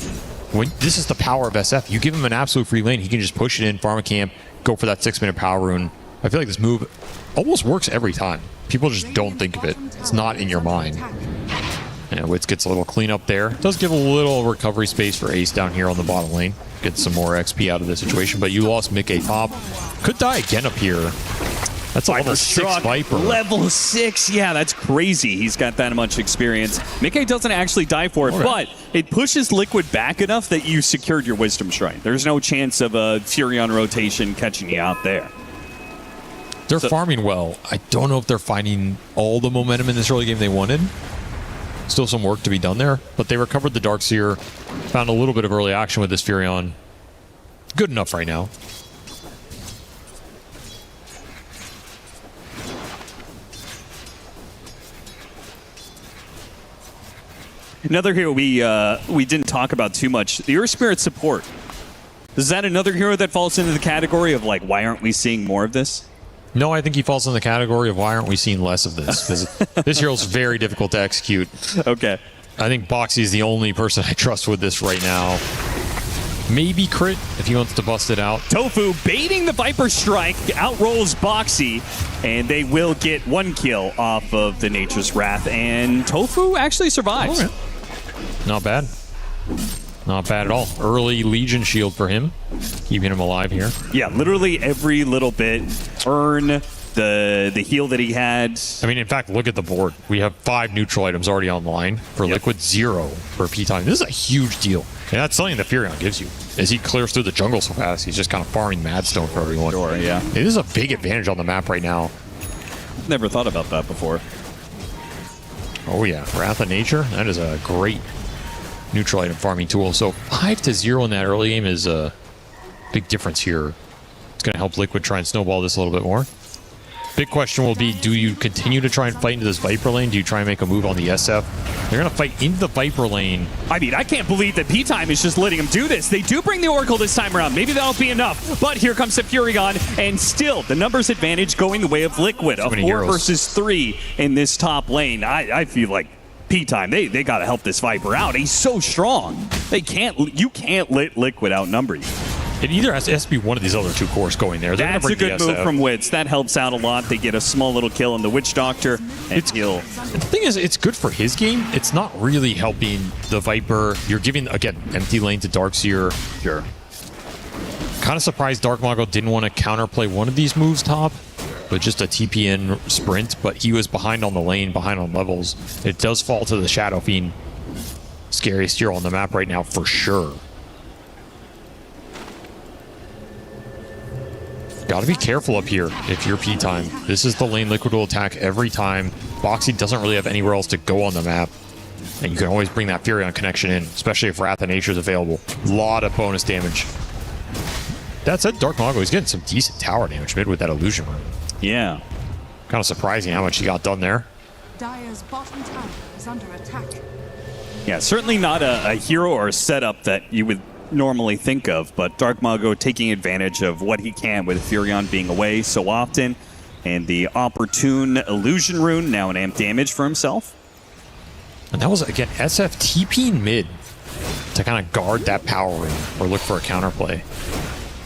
this is the power of SF. You give him an absolute free lane, he can just push it in, farm a camp, go for that 6-minute power rune. I feel like this move almost works every time. People just don't think of it. It's not in your mind. And Witz gets a little cleanup there. Does give a little recovery space for Ace down here on the bottom lane. Get some more XP out of the situation. But you lost Mickey top. Could die again up here. That's a level 6 Viper. Level 6, yeah, that's crazy. He's got that much experience. Mickey doesn't actually die for it, but it pushes Liquid back enough that you secured your Wisdom Shrine. There's no chance of a Furion rotation catching you out there. They're farming well. I don't know if they're finding all the momentum in this early game they wanted. Still some work to be done there, but they recovered the Darkseer, found a little bit of early action with this Furion. Good enough right now. Another hero we didn't talk about too much, the Earth Spirit support. Is that another hero that falls into the category of, like, why aren't we seeing more of this? No, I think he falls in the category of why aren't we seeing less of this? Because this hero's very difficult to execute. Okay. I think Boxy is the only person I trust with this right now. Maybe Crit if he wants to bust it out. Tofu baiting the Viper Strike, outrolls Boxy, and they will get 1 kill off of the Nature's Wrath, and Tofu actually survives. Oh, yeah. Not bad. Not bad at all. Early Legion shield for him, keeping him alive here. Yeah, literally every little bit. Earn the heal that he had. I mean, in fact, look at the board. We have 5 neutral items already online for Liquid, 0 for P-Time. This is a huge deal. And that's something that Furion gives you. As he clears through the jungle so fast, he's just kind of farming Madstone for everyone. Sure, yeah. It is a big advantage on the map right now. Never thought about that before. Oh yeah, Wrath of Nature. That is a great neutral item farming tool. So 5-0 in that early game is a big difference here. It's going to help Liquid try and snowball this a little bit more. Big question will be, do you continue to try and fight into this Viper lane? Do you try and make a move on the SF? They're going to fight into the Viper lane. I mean, I can't believe that P-Time is just letting them do this. They do bring the Oracle this time around. Maybe that'll be enough. But here comes the Furion, and still, the numbers advantage going the way of Liquid. A 4 versus 3 in this top lane. I feel like P-Time, they got to help this Viper out. He's so strong. You can't let Liquid outnumber you. It either has to be one of these other 2 cores going there. That's a good move from Witz. That helps out a lot. They get a small little kill on the Witch Doctor and kill. The thing is, it's good for his game. It's not really helping the Viper. You're giving, again, empty lane to Darkseer. Sure. Kind of surprised Dark Mago didn't want to counterplay one of these moves top, but just a TPN sprint. But he was behind on the lane, behind on levels. It does fall to the Shadow Fiend. Scariest hero on the map right now, for sure. Gotta be careful up here if you're P-Time. This is the lane Liquid will attack every time. Boxy doesn't really have anywhere else to go on the map. And you can always bring that Furion connection in, especially if Wrath of Nature is available. A lot of bonus damage. That said, Dark Mago is getting some decent tower damage mid with that illusion rune. Yeah. Kind of surprising how much he got done there. Dire's bottom tower is under attack. Yeah, certainly not a hero or a setup that you would normally think of, but Dark Mago taking advantage of what he can with Furion being away so often, and the opportune illusion rune, now an amp damage for himself. And that was, again, SF TPing mid to kind of guard that power rune or look for a counterplay.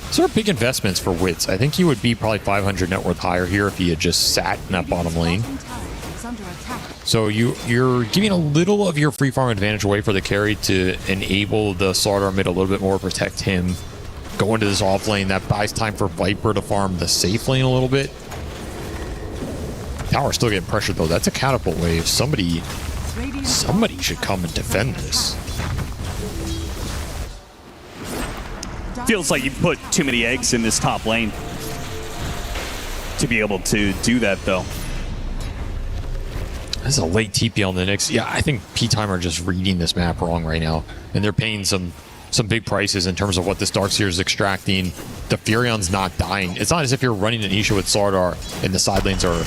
These are big investments for Witz. I think he would be probably 500 net worth higher here if he had just sat in that bottom lane. So you're giving a little of your free farm advantage away for the carry to enable the Slardar mid a little bit more, protect him, go into this off lane. That buys time for Viper to farm the safe lane a little bit. Tower's still getting pressured though. That's a catapult wave. Somebody should come and defend this. Feels like you put too many eggs in this top lane to be able to do that though. This is a late TP on the Knicks. Yeah, I think P-Time are just reading this map wrong right now. And they're paying some big prices in terms of what this Darkseer is extracting. The Furion's not dying. It's not as if you're running an Nisha with Slardar and the side lanes are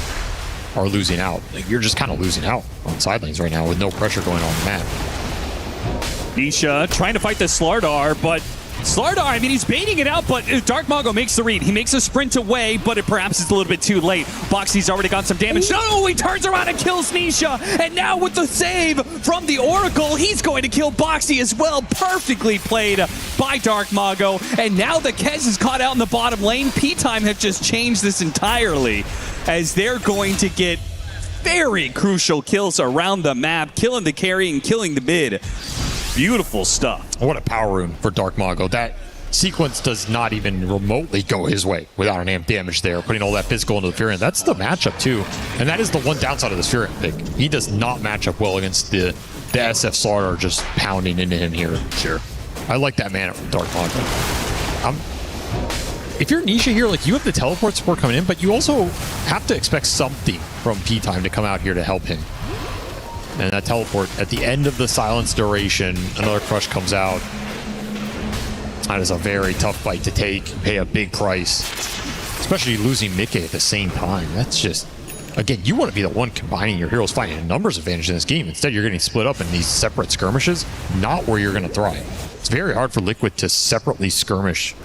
losing out. Like, you're just kind of losing out on side lanes right now with no pressure going on the map. Nisha trying to fight the Slardar, but Slardar, I mean, he's baiting it out, but Dark Mago makes the read. He makes a sprint away, but it perhaps is a little bit too late. Boxy's already got some damage. No, he turns around and kills Nisha. And now with the save from the Oracle, he's going to kill Boxy as well. Perfectly played by Dark Mago. And now the Kez is caught out in the bottom lane. P-Time have just changed this entirely as they're going to get very crucial kills around the map, killing the carry and killing the mid. Beautiful stuff. What a power rune for Dark Mago. That sequence does not even remotely go his way without an amp damage there, putting all that physical into the Furion. That's the matchup too. And that is the one downside of this Furion pick. He does not match up well against the SF Slardar just pounding into him here. Sure. I like that mana from Dark Mago. If you're Nisha here, like, you have the teleport support coming in, but you also have to expect something from P-Time to come out here to help him. And that teleport at the end of the silence duration, another crush comes out. That is a very tough fight to take, pay a big price, especially losing Mickey at the same time. That's just, again, you want to be the one combining your heroes, finding a numbers advantage in this game. Instead, you're getting split up in these separate skirmishes, not where you're going to thrive. It's very hard for Liquid to separately skirmish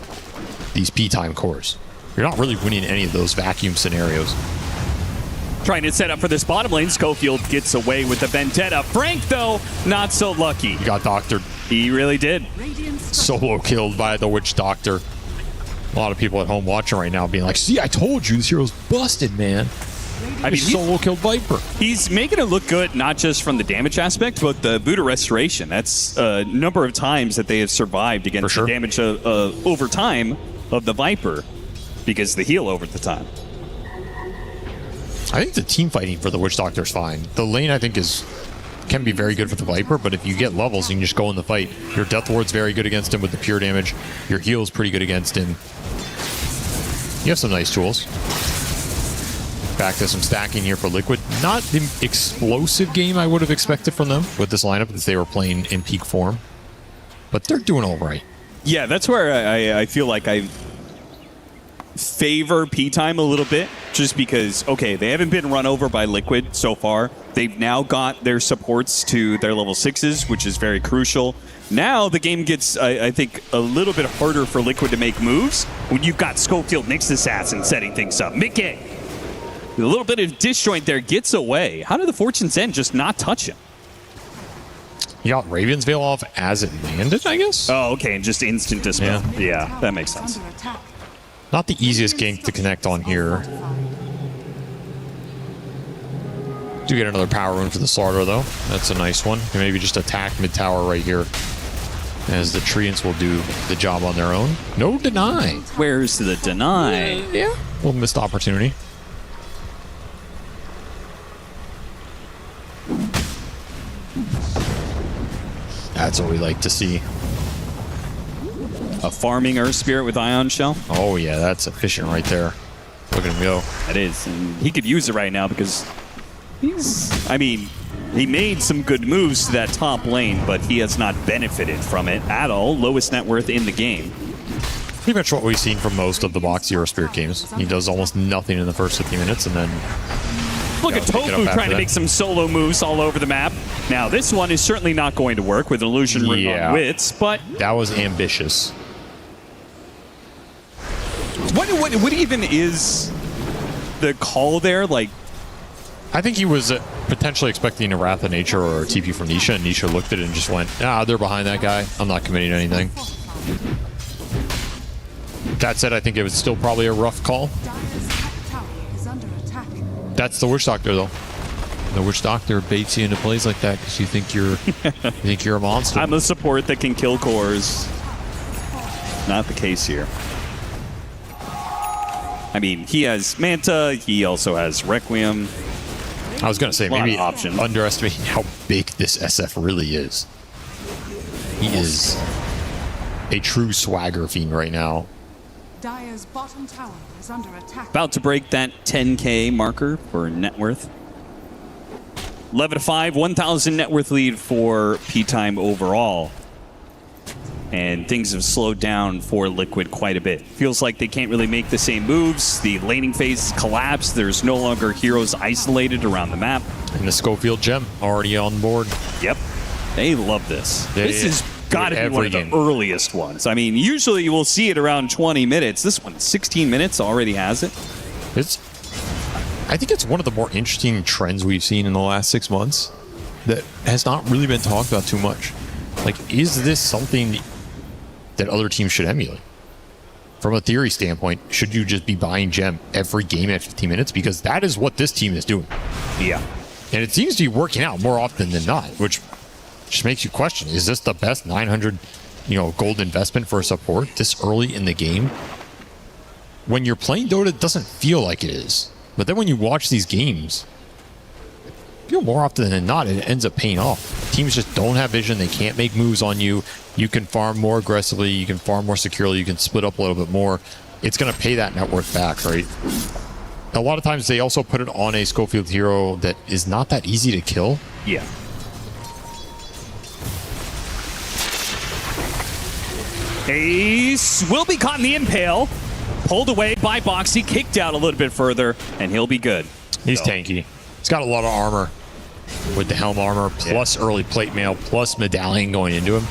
these P-Time cores. You're not really winning any of those vacuum scenarios. Trying to set up for this bottom lane. Schofield gets away with the Vendetta. Frank, though, not so lucky. He got doctored. He really did. Solo killed by the Witch Doctor. A lot of people at home watching right now being like, see, I told you, this hero's busted, man. I mean, solo killed Viper. He's making it look good, not just from the damage aspect, but the Buddha Restoration. That's a number of times that they have survived against the damage over time of the Viper because the heal over the time. I think the team fighting for the Witch Doctor is fine. The lane, I think, can be very good for the Viper, but if you get levels, you can just go in the fight. Your Death Ward's very good against him with the pure damage. Your heal's pretty good against him. You have some nice tools. Back to some stacking here for Liquid. Not the explosive game I would have expected from them with this lineup if they were playing in peak form, but they're doing all right. Yeah, that's where I feel like I favor P-Time a little bit, just because, okay, they haven't been run over by Liquid so far. They've now got their supports to their level 6s, which is very crucial. Now the game gets, I think, a little bit harder for Liquid to make moves when you've got Schofield Nyx Assassin setting things up. Mickey, a little bit of disjoint there, gets away. How did the Fortune's End just not touch him? You got Raven's Veil off as it landed, I guess? Oh, okay, and just instant dispel. Yeah, that makes sense. Not the easiest gank to connect on here. Do get another power rune for the Slardar, though. That's a nice one. And maybe just attack mid-tower right here, as the Treants will do the job on their own. No deny. Where's the deny? Yeah. Little missed opportunity. That's what we like to see. A farming Earth Spirit with Ion Shell. Oh yeah, that's efficient right there. Look at him go. That is. And he could use it right now because he made some good moves to that top lane, but he has not benefited from it at all. Lowest net worth in the game. Pretty much what we've seen from most of the box Euro Spirit games. He does almost nothing in the first 50 minutes and then... Look at Tofu trying to make some solo moves all over the map. Now, this one is certainly not going to work with Illusion Ring on Wits, but... That was ambitious. What even is the call there? Like, I think he was potentially expecting a Wrath of Nature or a TP from Nisha, and Nisha looked at it and just went, they're behind that guy. I'm not committing to anything. That said, I think it was still probably a rough call. That's the Witch Doctor, though. The Witch Doctor baits you into plays like that because you think you're a monster. I'm a support that can kill cores. Not the case here. I mean, he has Manta. He also has Requiem. I was going to say, maybe underestimating how big this SF really is. He is a true swagger fiend right now. Dire's bottom tower is under attack. About to break that 10K marker for net worth. 11-5, 1,000 net worth lead for P-Time overall. And things have slowed down for Liquid quite a bit. Feels like they can't really make the same moves. The laning phase collapsed. There's no longer heroes isolated around the map. And the Schofield gem already on board. Yep. They love this. This has got to be one of the game. earliest ones. I mean, usually you will see it around 20 minutes. This one, 16 minutes, already has it. I think it's one of the more interesting trends we've seen in the last 6 months that has not really been talked about too much. Like, is this something that other teams should emulate? From a theory standpoint, should you just be buying gem every game at 15 minutes? Because that is what this team is doing. Yeah. And it seems to be working out more often than not, which just makes you question, is this the best 900 gold investment for a support this early in the game? When you're playing Dota, it doesn't feel like it is. But then when you watch these games, I feel more often than not, it ends up paying off. Teams just don't have vision. They can't make moves on you. You can farm more aggressively. You can farm more securely. You can split up a little bit more. It's going to pay that net worth back, right? A lot of times they also put it on a Schofield hero that is not that easy to kill. Yeah. Ace will be caught in the impale. Pulled away by Boxy, kicked out a little bit further, and he'll be good. He's tanky. He's got a lot of armor with the helm armor, plus early plate mail, plus medallion going into him.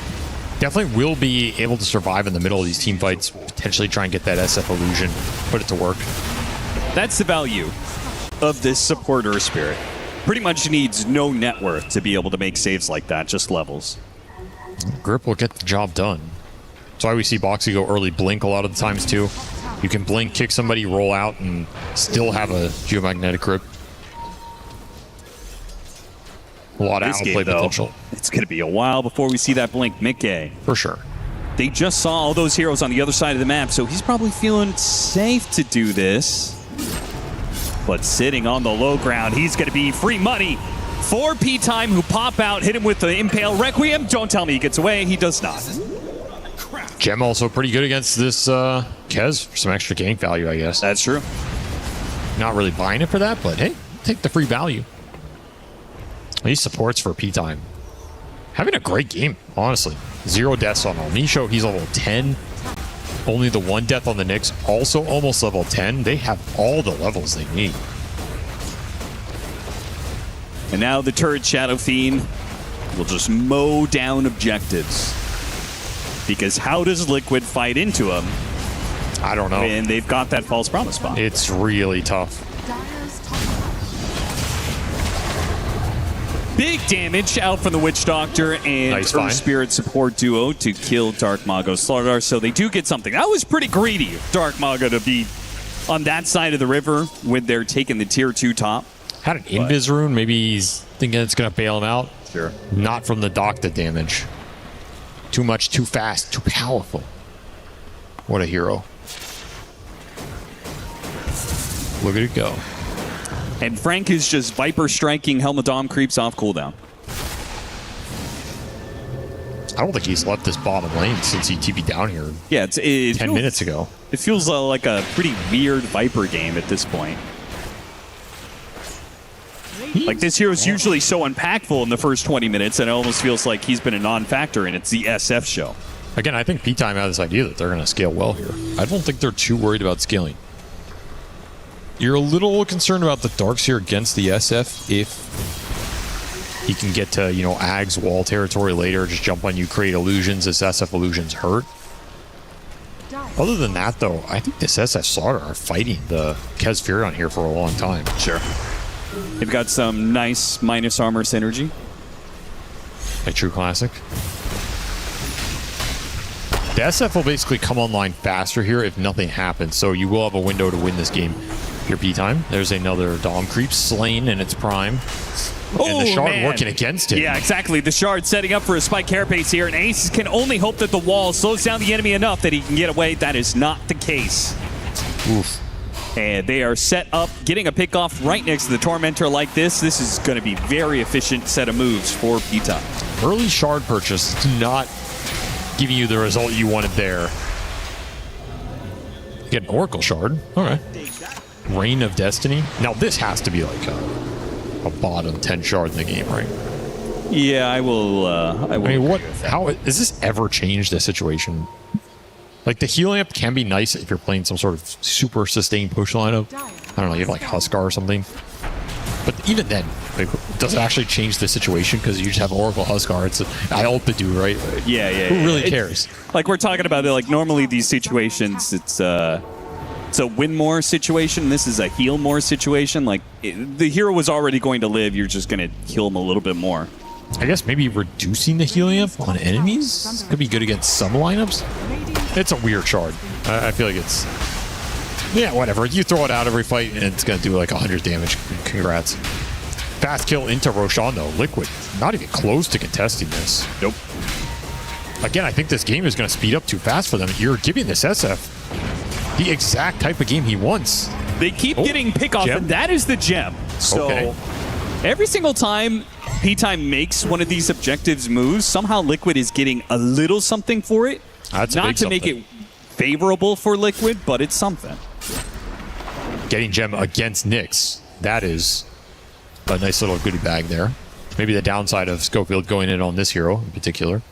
Definitely will be able to survive in the middle of these team fights, potentially try and get that SF illusion, put it to work. That's the value of this supporter spirit. Pretty much needs no net worth to be able to make saves like that, just levels. Grip will get the job done. That's why we see Boxy go early blink a lot of the times too. You can blink, kick somebody, roll out, and still have a geomagnetic grip. A lot of outplay potential. It's going to be a while before we see that blink. Mickey. For sure. They just saw all those heroes on the other side of the map, so he's probably feeling safe to do this. But sitting on the low ground, he's going to be free money for P-Time, who pop out, hit him with the Impale Requiem. Don't tell me he gets away. He does not. Gem also pretty good against this Kez for some extra gank value, I guess. That's true. Not really buying it for that, but hey, take the free value. These supports for P-Time. Having a great game, honestly. 0 deaths on Nisho. He's level 10. Only the 1 death on the Nyx. Also almost level 10. They have all the levels they need. And now the turret Shadow Fiend will just mow down objectives. Because how does Liquid fight into him? I don't know. And they've got that false promise spot. It's really tough. Big damage out from the Witch Doctor and Earth Spirit support duo to kill Dark Mago Slardar. So they do get something. That was pretty greedy of Dark Mago to be on that side of the river when they're taking the tier 2 top. Had an invis rune. Maybe he's thinking it's going to bail him out. Sure. Not from the Docta damage. Too much, too fast, too powerful. What a hero. Look at it go. And Frank is just Viper striking Helmadom creeps off cooldown. I don't think he's left this bottom lane since he TP'd down here. Yeah, it 10 minutes ago. It feels like a pretty weird Viper game at this point. Like, this hero is usually so impactful in the first 20 minutes, and it almost feels like he's been a non-factor, and it's the SF show. Again, I think P-Time had this idea that they're going to scale well here. I don't think they're too worried about scaling. You're a little concerned about the Darks here against the SF if he can get to, Ag's wall territory later, just jump on you, create illusions. This SF illusions hurt. Other than that, though, I think this SF Slaughter are fighting the Kez Furion here for a long time. Sure. They've got some nice minus armor synergy. A true classic. The SF will basically come online faster here if nothing happens, so you will have a window to win this game. Your P-Time. There's another Dom creep slain in its prime. And the Shard working against it. Yeah, exactly. The Shard setting up for a spike carapace here, and Ace can only hope that the wall slows down the enemy enough that he can get away. That is not the case. Oof. And they are set up, getting a pick off right next to the Tormentor like this. This is going to be very efficient set of moves for P-Time. Early Shard purchase is not giving you the result you wanted there. You get an Oracle Shard. All right. Reign of Destiny. Now this has to be like a bottom 10 shard in the game, right? Yeah, I will. I mean, what? How is this ever changed the situation? Like the healing up can be nice if you're playing some sort of super sustained push lineup. I don't know, you have like Huskar or something. But even then, like, does it actually change the situation? Because you just have Oracle Huskar. It's I ult the dude, right? Yeah. Who really cares? Like we're talking about it. Like normally these situations, it's a win more situation. This is a heal more situation. Like the hero was already going to live. You're just going to heal him a little bit more. I guess maybe reducing the healing up on enemies could be good against some lineups. It's a weird shard. I feel like it's... Yeah, whatever. You throw it out every fight, and it's going to do like 100 damage. Congrats. Fast kill into Roshan, though. Liquid, not even close to contesting this. Nope. Again, I think this game is going to speed up too fast for them. You're giving this SF the exact type of game he wants. They keep getting pick-off, and that is the gem. So every single time P-Time makes one of these objectives moves, somehow Liquid is getting a little something for it. That's not to make it favorable for Liquid, but it's something. Getting gem against Nyx, that is a nice little goodie bag there. Maybe the downside of Schofield going in on this hero in particular.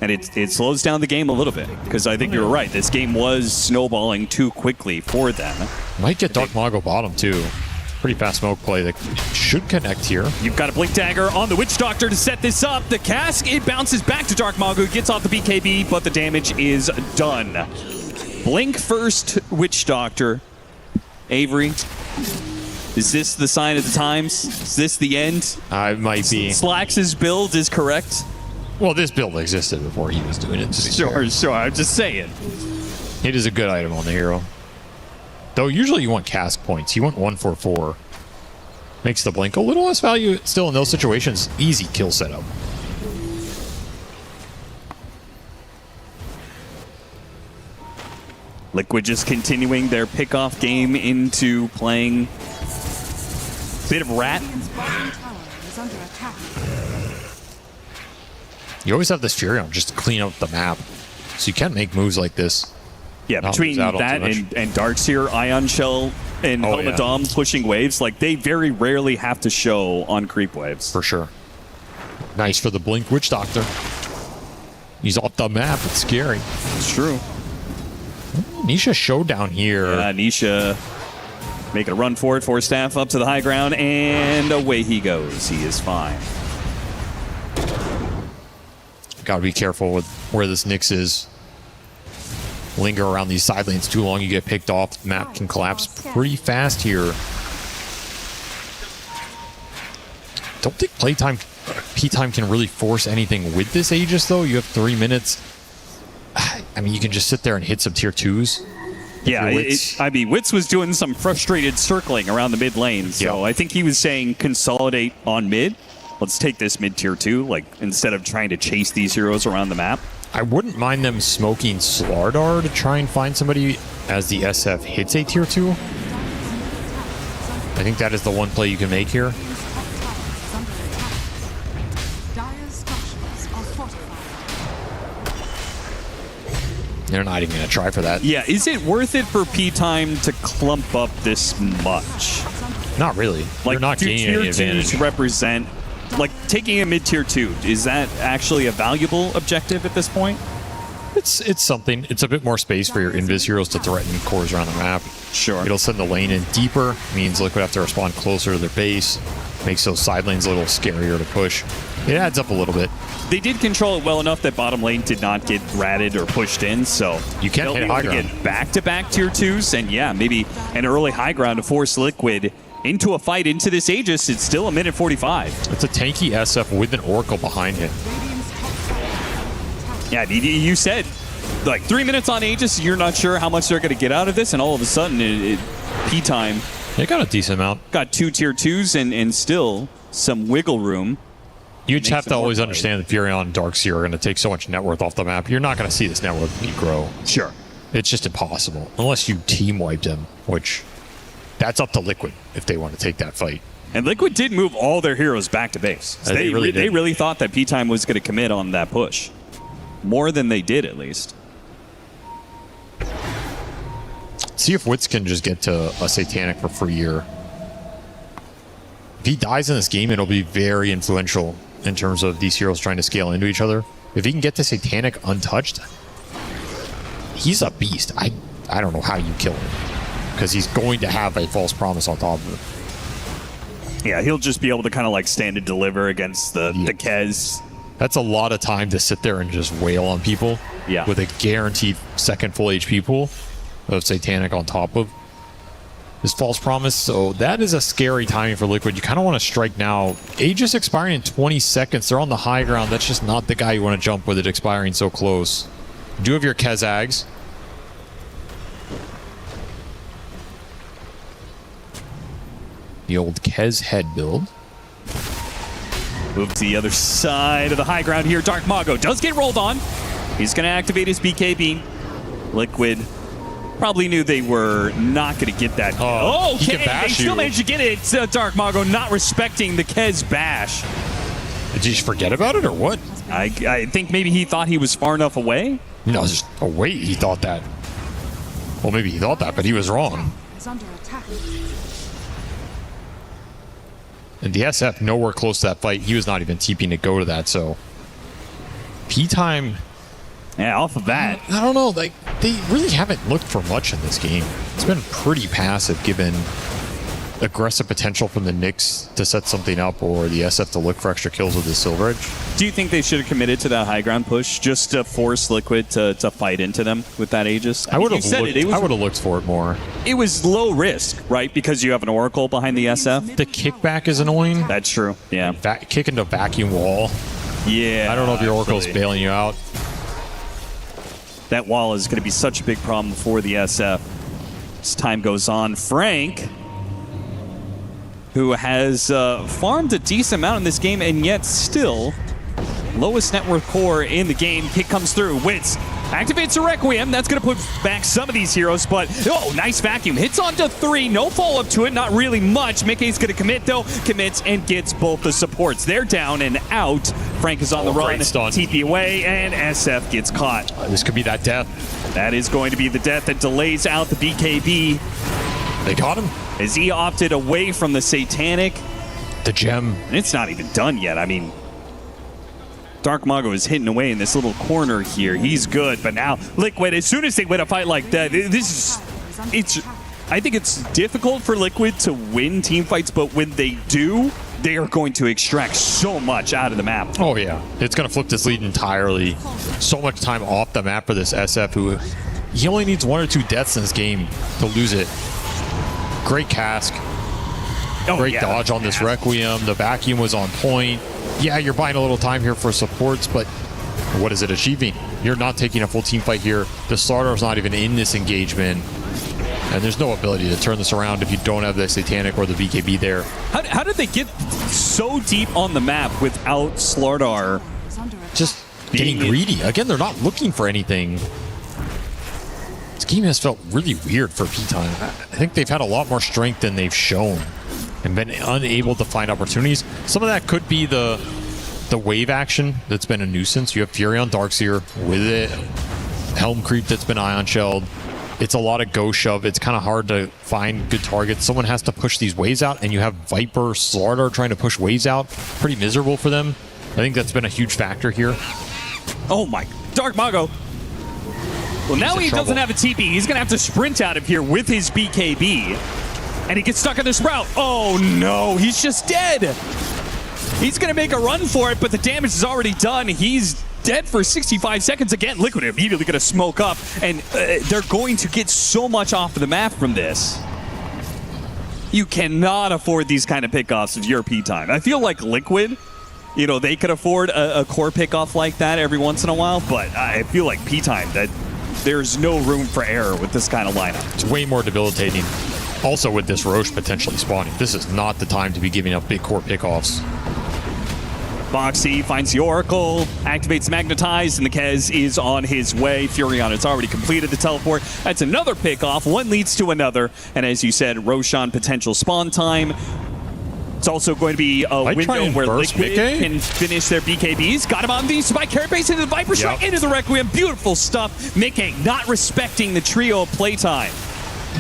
And it slows down the game a little bit, because I think you're right. This game was snowballing too quickly for them. Might get Dark Mago bottom, too. Pretty fast smoke play that should connect here. You've got a Blink Dagger on the Witch Doctor to set this up. The cask, it bounces back to Dark Mago, gets off the BKB, but the damage is done. Blink first, Witch Doctor. Avery, is this the sign of the times? Is this the end? It might be. Slax's build is correct. Well, this build existed before he was doing it. Sure. I'm just saying. It is a good item on the hero. Though usually you want cask points. You want 144. Makes the blink a little less value. Still in those situations, easy kill setup. Liquid just continuing their pickoff game into playing bit of rat. You always have this Furion just to clean up the map. So you can make moves like this. Yeah, between that and Darkseer, Ion Shell, and Helmadam pushing waves, like they very rarely have to show on creep waves. For sure. Nice for the Blink Witch Doctor. He's off the map. It's scary. It's true. Nisha showdown here. Yeah, Nisha making a run for it. Force staff up to the high ground, and away he goes. He is fine. Gotta be careful with where this Nyx is. Linger around these side lanes too long, you get picked off. The map can collapse pretty fast here. Don't think P-Time can really force anything with this Aegis, though. You have 3 minutes. I mean, you can just sit there and hit some tier 2s. Yeah, Witz was doing some frustrated circling around the mid lane. So I think he was saying consolidate on mid. Let's take this mid tier 2, like instead of trying to chase these heroes around the map. I wouldn't mind them smoking Slardar to try and find somebody as the SF hits a tier 2. I think that is the one play you can make here. They're not even going to try for that. Yeah, is it worth it for P-Time to clump up this much? Not really. Like, you're not gaining any advantage. Represent, like, taking a mid-tier 2, is that actually a valuable objective at this point? It's something. It's a bit more space for your Invis heroes to threaten cores around the map. Sure. It'll send the lane in deeper, means Liquid have to respond closer to their base, makes those side lanes a little scarier to push. It adds up a little bit. They did control it well enough that bottom lane did not get ratted or pushed in, so you can't hit high ground. Get back-to-back tier 2s, and yeah, maybe an early high ground to force Liquid into a fight into this Aegis. It's still a minute 45. It's a tanky SF with an Oracle behind him. Yeah, you said, like, 3 minutes on Aegis, you're not sure how much they're going to get out of this, and all of a sudden, P-Time... They got a decent amount. Got 2 tier 2s and still some wiggle room. You just have to always understand that Furion and Darkseer are going to take so much net worth off the map. You're not going to see this net worth grow. Sure. It's just impossible. Unless you team wiped them, which that's up to Liquid if they want to take that fight. And Liquid did move all their heroes back to base. They really thought that P-Time was going to commit on that push. More than they did, at least. See if Witz can just get to a Satanic for free here. If he dies in this game, it'll be very influential in terms of these heroes trying to scale into each other. If he can get the Satanic untouched, he's a beast. I don't know how you kill him, because he's going to have a false promise on top of it. Yeah, he'll just be able to kind of like stand and deliver against the Kez. That's a lot of time to sit there and just wail on people. Yeah. With a guaranteed second full HP pool of Satanic on top of his false promise. So that is a scary timing for Liquid. You kind of want to strike now. Aegis expiring in 20 seconds. They're on the high ground. That's just not the guy you want to jump with it expiring so close. You do have your Kezags. The old Kez head build. Move to the other side of the high ground here. Dark Mago does get rolled on. He's going to activate his BKB. Liquid probably knew they were not going to get that. Oh, okay, they still managed to get it. It's Dark Mago not respecting the Kez bash. Did you just forget about it or what? I think maybe he thought he was far enough away. No, just wait, he thought that. Well, maybe he thought that, but he was wrong. Is under attack. And the SF nowhere close to that fight. He was not even TPing to go to that, so P-Time. Yeah, off of that. I don't know, like they really haven't looked for much in this game. It's been pretty passive given aggressive potential from the Knicks to set something up or the SF to look for extra kills with the Silver Edge. Do you think they should have committed to that high ground push just to force Liquid to fight into them with that Aegis? I would have looked for it more. It was low risk, right? Because you have an Oracle behind the SF. The kickback is annoying. That's true. Yeah. Kick into vacuum wall. Yeah. I don't know if your Oracle's bailing you out. That wall is going to be such a big problem for the SF. As time goes on, Frank, who has farmed a decent amount in this game and yet still lowest net worth core in the game. Kick comes through. Wits activates a Requiem. That's going to put back some of these heroes, but nice vacuum. Hits onto 3. No follow-up to it. Not really much. Mickey's going to commit, though. Commits and gets both the supports. They're down and out. Frank is on the run. TP away, and SF gets caught. This could be that death. That is going to be the death that delays out the BKB. They caught him. As he opted away from the Satanic. The gem. And it's not even done yet. I mean, Dark Mago is hitting away in this little corner here. He's good, but now Liquid, as soon as they win a fight like that, I think it's difficult for Liquid to win team fights, but when they do, they are going to extract so much out of the map. Oh yeah, it's going to flip this lead entirely. So much time off the map for this SF who, he only needs 1 or 2 deaths in this game to lose it. Great cask. Great dodge on this Requiem. The vacuum was on point. Yeah, you're buying a little time here for supports, but what is it achieving? You're not taking a full team fight here. The Slardar's not even in this engagement. And there's no ability to turn this around if you don't have the Satanic or the BKB there. How did they get so deep on the map without Slardar? Just getting greedy. Again, they're not looking for anything. This game has felt really weird for P-Time. I think they've had a lot more strength than they've shown and been unable to find opportunities. Some of that could be the wave action that's been a nuisance. You have Fury on Darkseer with it. Helm Creep that's been Ion Shelled. It's a lot of go shove. It's kind of hard to find good targets. Someone has to push these waves out, and you have Viper, Slardar trying to push waves out. Pretty miserable for them. I think that's been a huge factor here. Oh my, Dark Mago. Well, now he doesn't have a TP. He's going to have to sprint out of here with his BKB. And he gets stuck on the Sprout. Oh no, he's just dead. He's going to make a run for it, but the damage is already done. He's dead for 65 seconds. Again, Liquid immediately going to smoke up, and they're going to get so much off of the map from this. You cannot afford these kind of pickoffs of your P-Time. I feel like Liquid, they could afford a core pickoff like that every once in a while, but I feel like P-Time, that there's no room for error with this kind of lineup. It's way more debilitating. Also with this Roche potentially spawning, this is not the time to be giving up big core pickoffs. Foxy finds the Oracle, activates Magnetize, and the Kez is on his way. Furion has already completed the teleport. That's another pickoff. One leads to another. And as you said, Roshan potential spawn time. It's also going to be a window where Liquid can finish their BKBs. Got him on the Spike Carapace into the Viper Strike, into the Requiem. Beautiful stuff. Mickey not respecting the trio of playtime.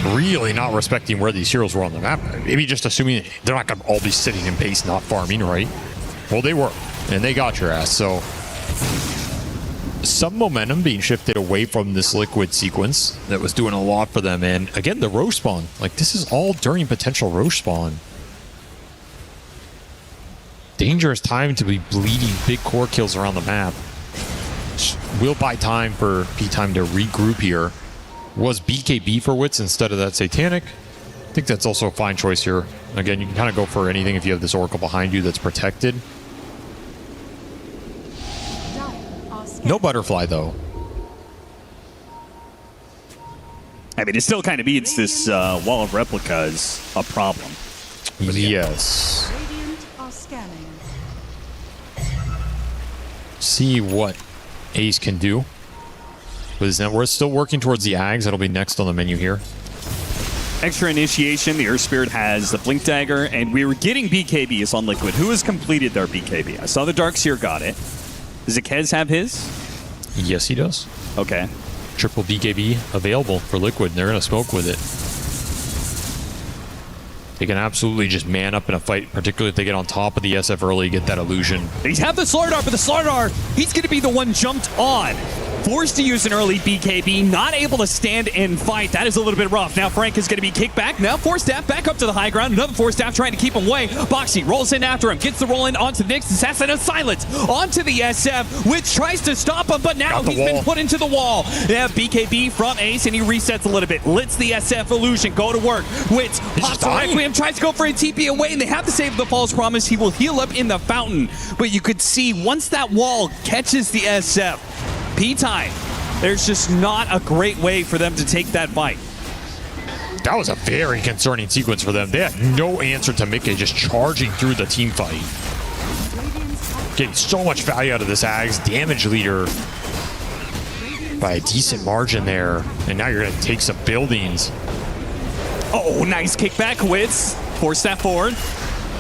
really not respecting where these heroes were on the map. Maybe just assuming they're not going to all be sitting in base, not farming, right? Well, they were, and they got your ass. So some momentum being shifted away from this Liquid sequence that was doing a lot for them. And again, the Roche spawn. Like, this is all during potential Roche spawn. Dangerous time to be bleeding big core kills around the map. Will buy time for P-Time to regroup here. Was BKB for Wits instead of that Satanic? I think that's also a fine choice here. Again, you can kind of go for anything if you have this Oracle behind you that's protected. No Butterfly, though. I mean, it still kind of means this wall of replica is a problem. Yes. See what Ace can do. We're still working towards the Ags. That'll be next on the menu here. Extra initiation. The Earth Spirit has the Blink Dagger, and we were getting BKBs on Liquid. Who has completed their BKB? I saw the Darkseer got it. Does Ikez have his? Yes, he does. Okay. Triple BKB available for Liquid, and they're going to smoke with it. They can absolutely just man up in a fight, particularly if they get on top of the SF early, get that illusion. They have the Slardar, but the Slardar, he's going to be the one jumped on. Forced to use an early BKB, not able to stand and fight. That is a little bit rough. Now Frank is going to be kicked back. Now Force Staff back up to the high ground. Another Force Staff trying to keep him away. Boxy rolls in after him, gets the roll in onto the Nyx Assassin of Silence. Onto the SF, which tries to stop him, but now he's been put into the wall. They have BKB from Ace, and he resets a little bit. Lets the SF illusion go to work. Wits pops a Requiem, tries to go for a TP away, and they have to save the False Promise. He will heal up in the fountain. But you could see once that wall catches the SF, P-Time, there's just not a great way for them to take that fight. That was a very concerning sequence for them. They had no answer to Mickey just charging through the team fight. Getting so much value out of this Ags damage leader by a decent margin there. And now you're going to take some buildings. Oh, nice kickback, Wits. Force that forward.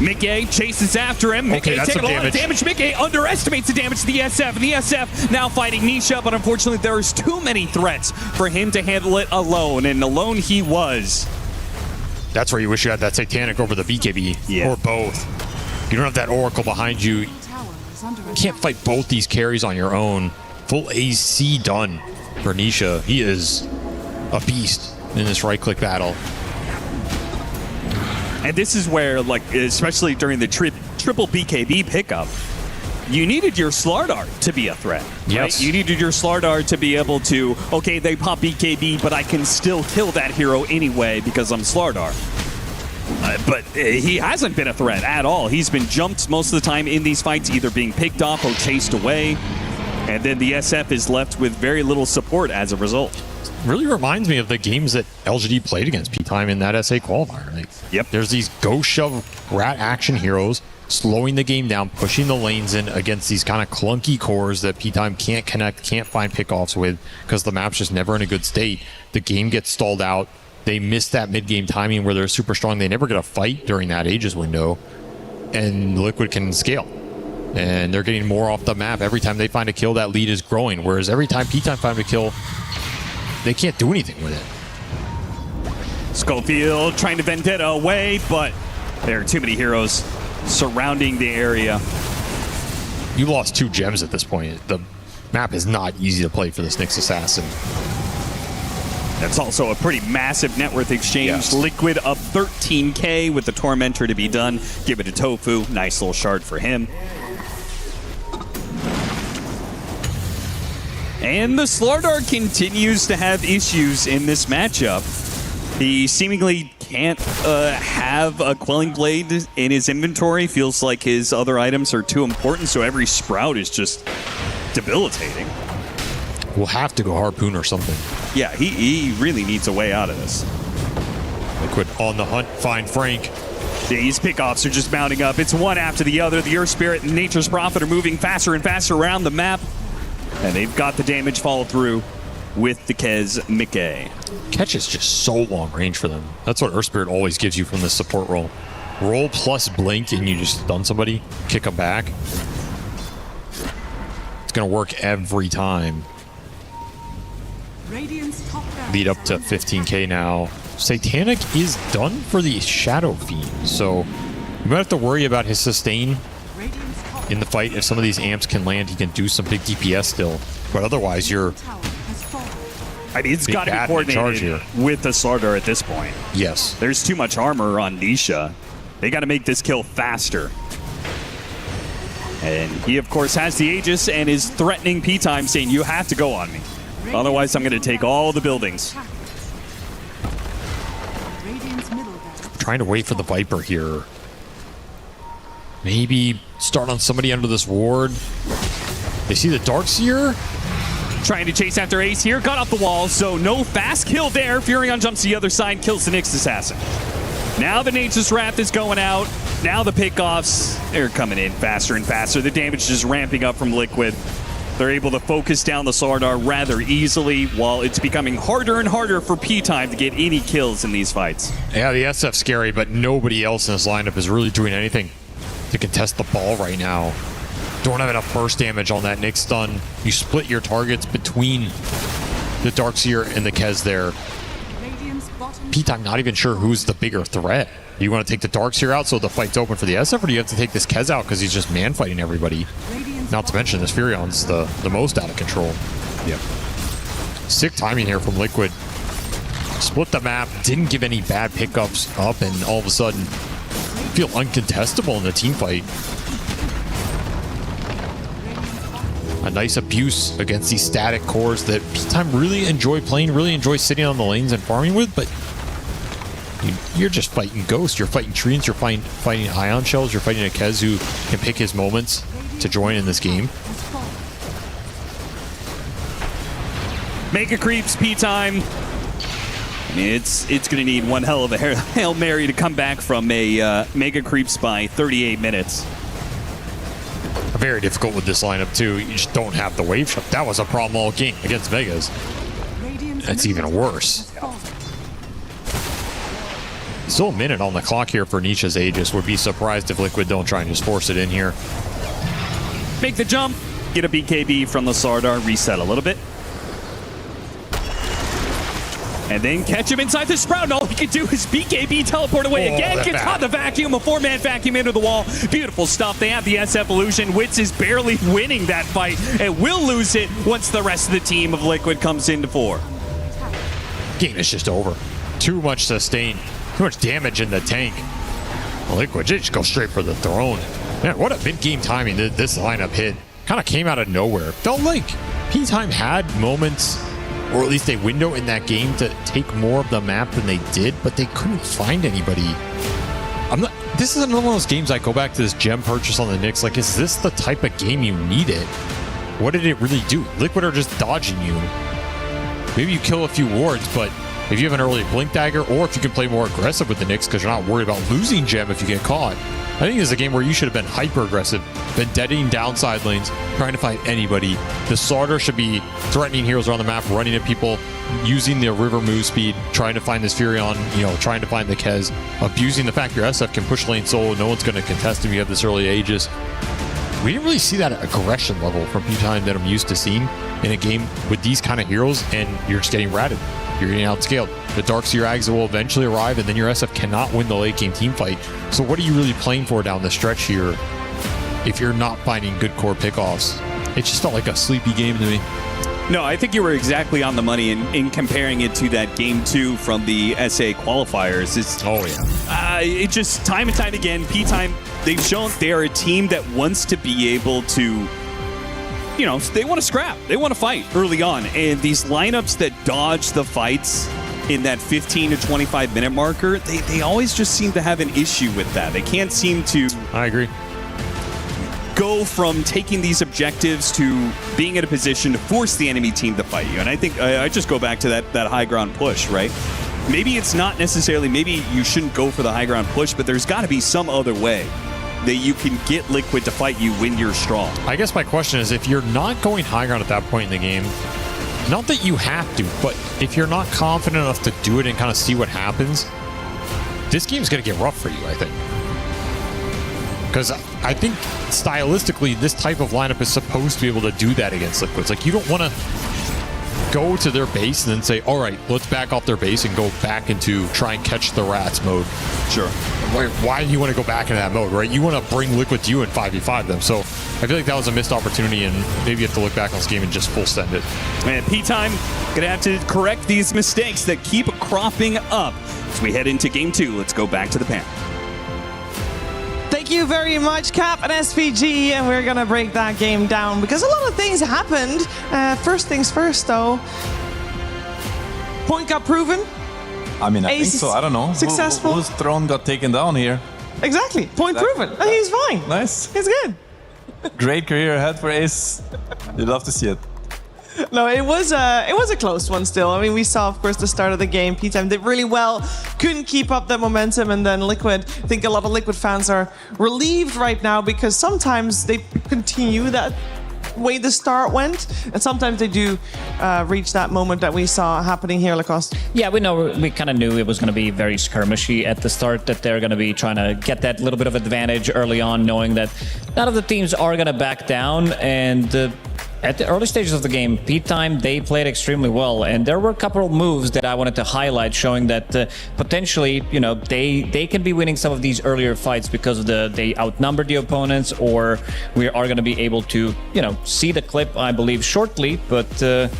Mickey chases after him. Mickey taking a lot of damage. Mickey underestimates the damage to the SF, and the SF now fighting Nisha, but unfortunately there's too many threats for him to handle it alone, and alone he was. That's where you wish you had that Satanic over the BKB, or both. You don't have that Oracle behind you. You can't fight both these carries on your own. Full AC done for Nisha. He is a beast in this right-click battle. And this is where, like, especially during the triple BKB pickup, you needed your Slardar to be a threat. Yes. Right? You needed your Slardar to be able to, okay, they pop BKB, but I can still kill that hero anyway because I'm Slardar. But he hasn't been a threat at all. He's been jumped most of the time in these fights, either being picked off or chased away. And then the SF is left with very little support as a result. Really reminds me of the games that LGD played against P-Time in that SA qualifier. Like, there's these go shove rat action heroes slowing the game down, pushing the lanes in against these kind of clunky cores that P-Time can't connect, can't find pickoffs with because the map's just never in a good state. The game gets stalled out. They miss that mid-game timing where they're super strong. They never get a fight during that Aegis window, and Liquid can scale. And they're getting more off the map. Every time they find a kill, that lead is growing. Whereas every time P-Time find a kill, they can't do anything with it. Schofield trying to vendetta away, but there are too many heroes surrounding the area. You lost 2 gems at this point. The map is not easy to play for this Nyx Assassin. That's also a pretty massive net worth exchange. Yes. Liquid up 13K with the Tormentor to be done. Give it to Tofu. Nice little shard for him. And the Slardar continues to have issues in this matchup. He seemingly can't have a Quelling Blade in his inventory. Feels like his other items are too important, so every Sprout is just debilitating. We'll have to go Harpoon or something. Yeah, he really needs a way out of this. Liquid on the hunt, find Frank. These pickoffs are just mounting up. It's one after the other. The Earth Spirit and Nature's Prophet are moving faster and faster around the map. And they've got the damage follow through with the Kez Mickey. Catch is just so long range for them. That's what Earth Spirit always gives you from this support roll. Roll plus blink and you just stun somebody, kick them back. It's going to work every time. Lead up to 15K now. Satanic is done for the Shadow Fiend, so you might have to worry about his sustain in the fight. If some of these amps can land, he can do some big DPS still. But otherwise, you're... I mean, it's got to be coordinated with the Slardar at this point. Yes. There's too much armor on Nisha. They got to make this kill faster. And he, of course, has the Aegis and is threatening P-Time, saying, you have to go on me. Otherwise, I'm going to take all the buildings. Trying to wait for the Viper here. Maybe start on somebody under this ward. They see the Darkseer. Trying to chase after Ace here. Got off the wall, so no fast kill there. Furion jumps to the other side, kills the Nyx Assassin. Now the Nature's Wrath is going out. Now the pickoffs, they're coming in faster and faster. The damage is ramping up from Liquid. They're able to focus down the Slardar rather easily, while it's becoming harder and harder for P-Time to get any kills in these fights. Yeah, the SF's scary, but nobody else in this lineup is really doing anything to contest the ball right now. Don't have enough burst damage on that Nyx stun. You split your targets between the Darkseer and the Kez there. P-Time not even sure who's the bigger threat. Do you want to take the Darkseer out so the fight's open for the SF, or do you have to take this Kez out because he's just man-fighting everybody? Not to mention this Furion's the most out of control. Yep. Sick timing here from Liquid. Split the map, didn't give any bad pickups up, and all of a sudden feel uncontestable in the team fight. A nice abuse against these static cores that P-Time really enjoy playing, really enjoy sitting on the lanes and farming with, but you're just fighting ghosts, you're fighting treants, you're fighting ion shells, you're fighting a Kez who can pick his moments to join in this game. Mega creeps, P-Time. I mean, it's going to need one hell of a Hail Mary to come back from a Mega creeps by 38 minutes. Very difficult with this lineup too. You just don't have the wave shot. That was a problem all game against Vegas. That's even worse. Still a minute on the clock here for Nisha's Aegis. Would be surprised if Liquid don't try and just force it in here. Make the jump, get a BKB from the Slardar, reset a little bit. And then catch him inside the Sprout, and all he can do is BKB teleport away again. Gets caught in the vacuum, a 4-man vacuum into the wall. Beautiful stuff. They have the SF illusion. Wits is barely winning that fight and will lose it once the rest of the team of Liquid comes into 4. Game is just over. Too much sustain. Too much damage in the tank. Liquid just go straight for the throne. Man, what a mid-game timing this lineup hit. Kind of came out of nowhere. Felt like P-Time had moments, or at least a window in that game to take more of the map than they did, but they couldn't find anybody. This is another one of those games I go back to this gem purchase on the Nyx. Like, is this the type of game you needed? What did it really do? Liquid are just dodging you. Maybe you kill a few wards, but if you have an early Blink Dagger, or if you can play more aggressive with the Nyx because you're not worried about losing gem if you get caught, I think this is a game where you should have been hyper aggressive, been deadening down side lanes, trying to fight anybody. The Slardar should be threatening heroes around the map, running at people, using the river move speed, trying to find this Furion, trying to find the Kez, abusing the fact your SF can push lane solo, no one's going to contest him, you have this early Aegis. We didn't really see that aggression level from P-Time that I'm used to seeing in a game with these kind of heroes, and you're just getting ratted. You're getting outscaled. The Darkseer Ags will eventually arrive, and then your SF cannot win the late game team fight. So what are you really playing for down the stretch here if you're not finding good core pickoffs? It just felt like a sleepy game to me. No, I think you were exactly on the money in comparing it to that game 2 from the SA qualifiers. It just time and time again, P-Time, they've shown they are a team that wants to be able to, they want to scrap. They want to fight early on. And these lineups that dodge the fights in that 15 to 25 minute marker, they always just seem to have an issue with that. They can't seem to... I agree. Go from taking these objectives to being in a position to force the enemy team to fight you. And I think I just go back to that high ground push, right? Maybe it's not necessarily, maybe you shouldn't go for the high ground push, but there's got to be some other way that you can get Liquid to fight you when you're strong. I guess my question is, if you're not going high ground at that point in the game, not that you have to, but if you're not confident enough to do it and kind of see what happens, this game's going to get rough for you, I think. Because I think stylistically, this type of lineup is supposed to be able to do that against Liquids. Like, you don't want to go to their base and then say, all right, let's back off their base and go back into try and catch the rats mode. Sure. Why do you want to go back into that mode, right? You want to bring Liquid to you and 5v5 them. So I feel like that was a missed opportunity, and maybe you have to look back on this game and just full send it. Man, P-Time going to have to correct these mistakes that keep cropping up. As we head into game 2, let's go back to the panel. Thank you very much, Cap and SVG, and we're gonna break that game down because a lot of things happened. First things first, though. Point got proven. I mean, I Ace think so. I don't know. Successful. Whose throne got taken down here? Exactly. Point proven. And he's fine. Nice. He's good. Great career ahead for Ace. You'd love to see it. No, it was a close one still. I mean, we saw, of course, the start of the game. P-Time did really well, couldn't keep up that momentum, and then Liquid, I think a lot of Liquid fans are relieved right now because sometimes they continue that way the start went, and sometimes they do reach that moment that we saw happening here, Lacoste. Yeah, we kind of knew it was going to be very skirmishy at the start, that they're going to be trying to get that little bit of advantage early on, knowing that none of the teams are going to back down, and at the early stages of the game, P-Time, they played extremely well, and there were a couple of moves that I wanted to highlight, showing that potentially, you know, they can be winning some of these earlier fights because of they outnumbered the opponents, or we are going to be able to, you know, see the clip, I believe, shortly, but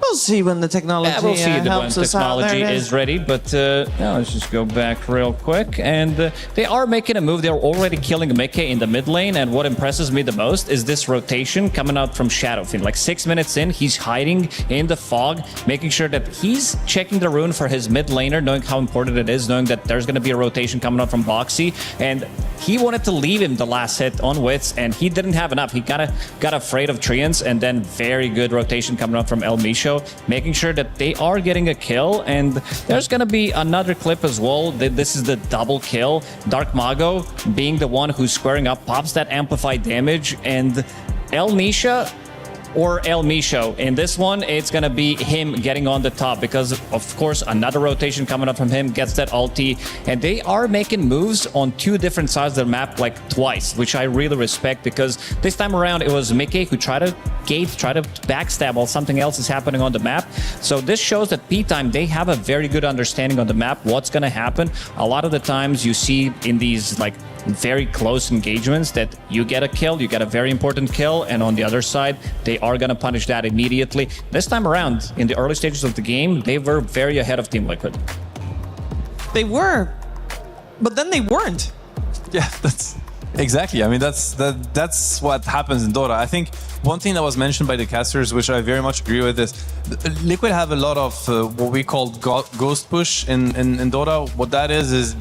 we'll see when the technology we'll see when helps us out. technology is ready, but yeah, let's just go back real quick. And they are making a move. They're already killing Mickey in the mid lane, and what impresses me the most is this rotation coming out from Shadowfiend. Like 6 minutes in, he's hiding in the fog, making sure that he's checking the rune for his mid laner, knowing how important it is, knowing that there's going to be a rotation coming out from Boxy, and he wanted to leave him the last hit on Wits, and he didn't have enough. He got afraid of Treants, and then very good rotation coming out from El Micho, making sure that they are getting a kill. And there's gonna be another clip as well. This is the double kill. Dark Mago being the one who's squaring up, pops that amplified damage, and El Nisha or El Micho. In this one, it's gonna be him getting on the top because, of course, another rotation coming up from him, gets that ulti, and they are making moves on 2 different sides of the map like twice, which I really respect, because this time around it was Mickey who tried to backstab while something else is happening on the map. So this shows that P-Time, they have a very good understanding on the map, what's gonna happen. A lot of the times you see in these like very close engagements that you get a kill, you get a very important kill, and on the other side, they are going to punish that immediately. This time around, in the early stages of the game, they were very ahead of Team Liquid. They were, but then they weren't. Yeah, that's exactly. I mean, that's what happens in Dota. I think one thing that was mentioned by the casters, which I very much agree with, is Liquid have a lot of what we call ghost push in Dota. What that is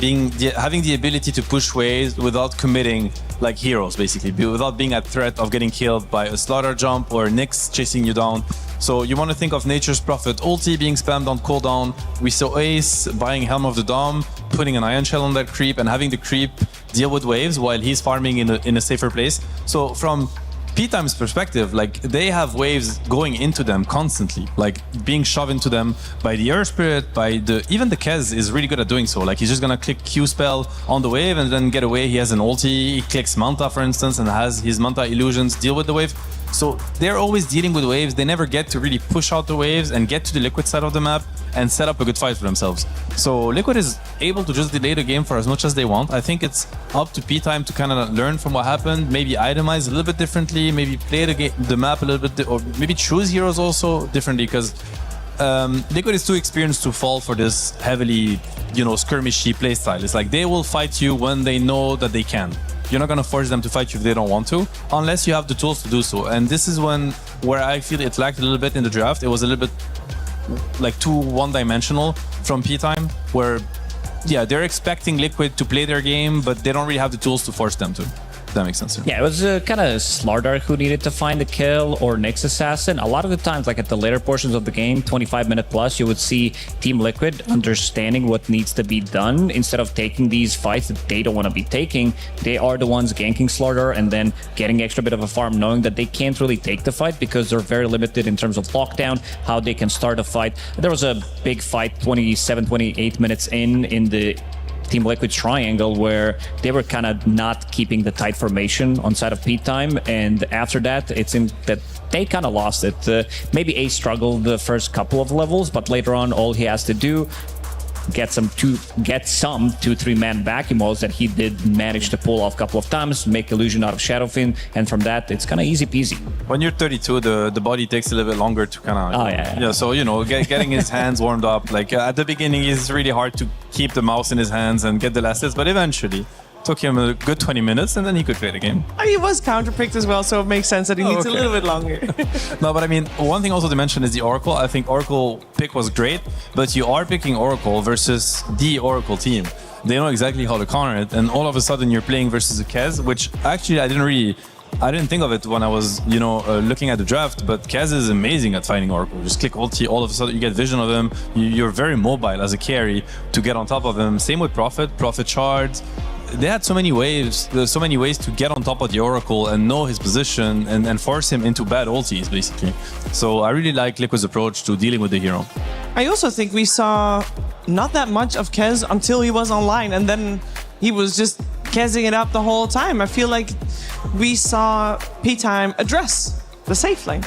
having the ability to push waves without committing, like heroes, basically, without being at threat of getting killed by a slaughter jump or Nyx chasing you down. So you want to think of Nature's Prophet ulti being spammed on cooldown. We saw Ace buying Helm of the Dom, putting an Ion Shell on that creep, and having the creep deal with waves while he's farming in a safer place. So from P-Time's perspective, like, they have waves going into them constantly, like being shoved into them by the Earth Spirit, even the Kez is really good at doing so. Like, he's just gonna click Q spell on the wave and then get away. He has an ulti, he clicks Manta, for instance, and has his Manta illusions deal with the wave. So they're always dealing with waves. They never get to really push out the waves and get to the Liquid side of the map and set up a good fight for themselves. So Liquid is able to just delay the game for as much as they want. I think it's up to P-Time to kind of learn from what happened, maybe itemize a little bit differently, maybe play the map a little bit, or maybe choose heroes also differently, because Liquid is too experienced to fall for this heavily, skirmishy playstyle. It's like they will fight you when they know that they can. You're not going to force them to fight you if they don't want to, unless you have the tools to do so. And this is where I feel it lacked a little bit in the draft. It was a little bit like too one-dimensional from P-Time, where, yeah, they're expecting Liquid to play their game, but they don't really have the tools to force them to. If that makes sense. Yeah, it was kind of Slardar who needed to find the kill, or Nyx Assassin. A lot of the times, like at the later portions of the game, 25-minute plus, you would see Team Liquid understanding what needs to be done. Instead of taking these fights that they don't want to be taking, they are the ones ganking Slardar and then getting extra bit of a farm, knowing that they can't really take the fight because they're very limited in terms of lockdown, how they can start a fight. There was a big fight 27, 28 minutes in the Team Liquid's triangle, where they were kind of not keeping the tight formation on side of peak time, and after that, it seemed that they kind of lost it. Maybe Ace struggled the first couple of levels, but later on, all he has to do get some 2-3 man vacuum walls that he did manage to pull off a couple of times, make illusion out of Shadowfin, and from that it's kind of easy peasy. When you're 32, the body takes a little bit longer to kind of so getting his hands warmed up, like at the beginning it's really hard to keep the mouse in his hands and get the last hits, but eventually took him a good 20 minutes and then he could play the game. He was counterpicked as well, so it makes sense that he needs a little bit longer. No, but I mean, one thing also to mention is the Oracle. I think Oracle pick was great, but you are picking Oracle versus the Oracle team. They know exactly how to counter it, and all of a sudden you're playing versus a Kez, which actually I didn't think of it when I was, looking at the draft, but Kez is amazing at fighting Oracle. Just click ulti, all of a sudden you get vision of him. You're very mobile as a carry to get on top of him. Same with Prophet shards. They had so many ways. There's so many ways to get on top of the Oracle and know his position and force him into bad ultis, basically. So I really like Liquid's approach to dealing with the hero. I also think we saw not that much of Kez until he was online, and then he was just Kezing it up the whole time. I feel like we saw P-Time address the safe lane,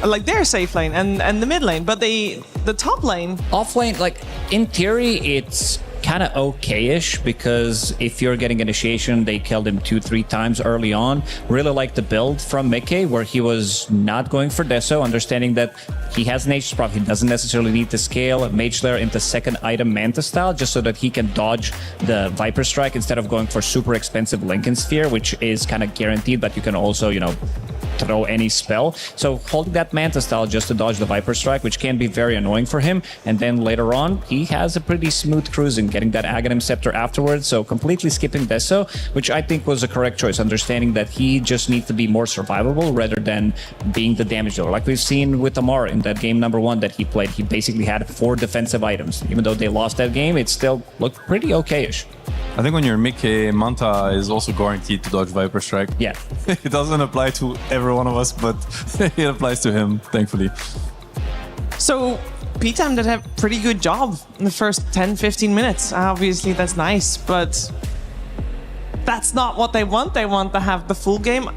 like their safe lane and the mid lane, but the top lane, off lane, like in theory, it's kind of okay-ish, because if you're getting initiation, they killed him 2-3 times early on. Really like the build from Mickey, where he was not going for Deso, understanding that he has an H prop, he doesn't necessarily need to scale Mage Lair into second item Manta style, just so that he can dodge the Viper Strike instead of going for super expensive Lincoln Sphere, which is kind of guaranteed, but you can also, throw any spell. So holding that Manta style just to dodge the Viper Strike, which can be very annoying for him. And then later on, he has a pretty smooth cruising, getting that Aghanim Scepter afterwards. So completely skipping Deso, which I think was a correct choice, understanding that he just needs to be more survivable rather than being the damage dealer. Like we've seen with Amar in that game number 1 that he played, he basically had 4 defensive items. Even though they lost that game, it still looked pretty okay-ish. I think when you're Mickey, Manta is also guaranteed to dodge Viper Strike. Yeah. It doesn't apply to every one of us, but it applies to him, thankfully. So P-Time did a pretty good job in the first 10-15 minutes. Obviously, that's nice, but that's not what they want. They want to have the full game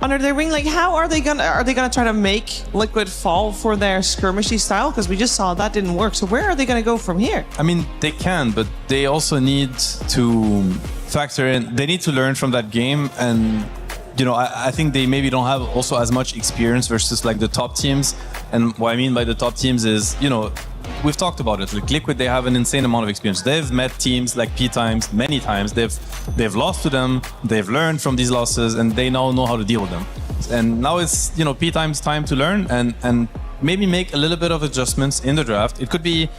under their wing. Like, how are they gonna try to make Liquid fall for their skirmishy style? Because we just saw that didn't work. So where are they gonna go from here? I mean, they can, but they also need to factor in. They need to learn from that game, and I think they maybe don't have also as much experience versus like the top teams. And what I mean by the top teams is, we've talked about it. Like Liquid, they have an insane amount of experience. They've met teams like P-Times many times. They've lost to them. They've learned from these losses, and they now know how to deal with them. And now it's P-Times time to learn and maybe make a little bit of adjustments in the draft. It could be,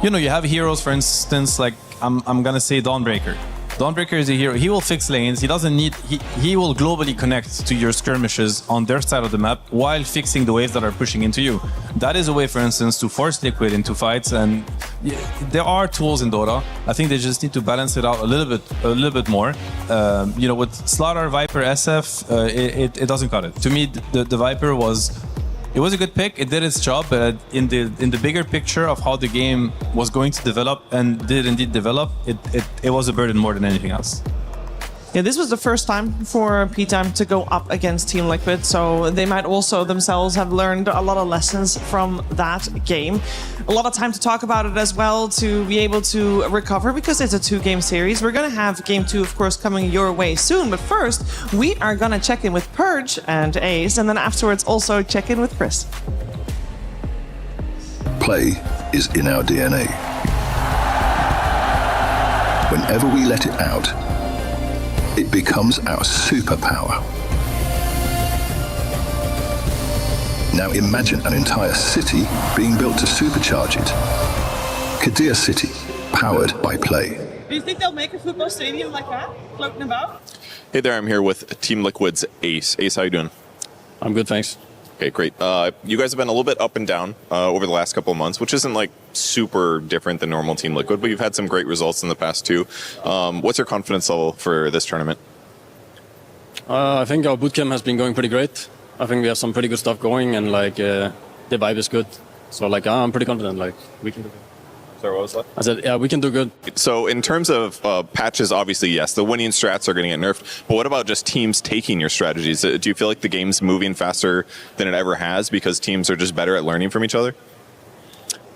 you have heroes, for instance, like I'm gonna say Dawnbreaker. Dawnbreaker is a hero. He will fix lanes. He doesn't need. He will globally connect to your skirmishes on their side of the map while fixing the waves that are pushing into you. That is a way, for instance, to force Liquid into fights. And there are tools in Dota. I think they just need to balance it out a little bit more. With Slaughter, Viper, SF, it doesn't cut it. To me, the Viper was. It was a good pick. It did its job, but in the bigger picture of how the game was going to develop and did indeed develop, it was a burden more than anything else. Yeah, this was the first time for P-Time to go up against Team Liquid, so they might also themselves have learned a lot of lessons from that game. A lot of time to talk about it as well, to be able to recover, because it's a 2-game series. We're going to have Game 2, of course, coming your way soon, but first, we are going to check in with Purge and Ace, and then afterwards also check in with Chris. Play is in our DNA. Whenever we let it out, it becomes our superpower. Now imagine an entire city being built to supercharge it. Kadir City, powered by Play. Do you think they'll make a football stadium like that, floating about? Hey there, I'm here with Team Liquid's Ace. Ace, how you doing? I'm good, thanks. Okay, great. You guys have been a little bit up and down over the last couple of months, which isn't like super different than normal Team Liquid, but you've had some great results in the past too. What's your confidence level for this tournament? I think our bootcamp has been going pretty great. I think we have some pretty good stuff going, and the vibe is good. So I'm pretty confident we can do it. Sorry, what was that? I said, yeah, we can do good. So in terms of patches, obviously, yes, the winning strats are going to get nerfed. But what about just teams taking your strategies? Do you feel like the game's moving faster than it ever has because teams are just better at learning from each other?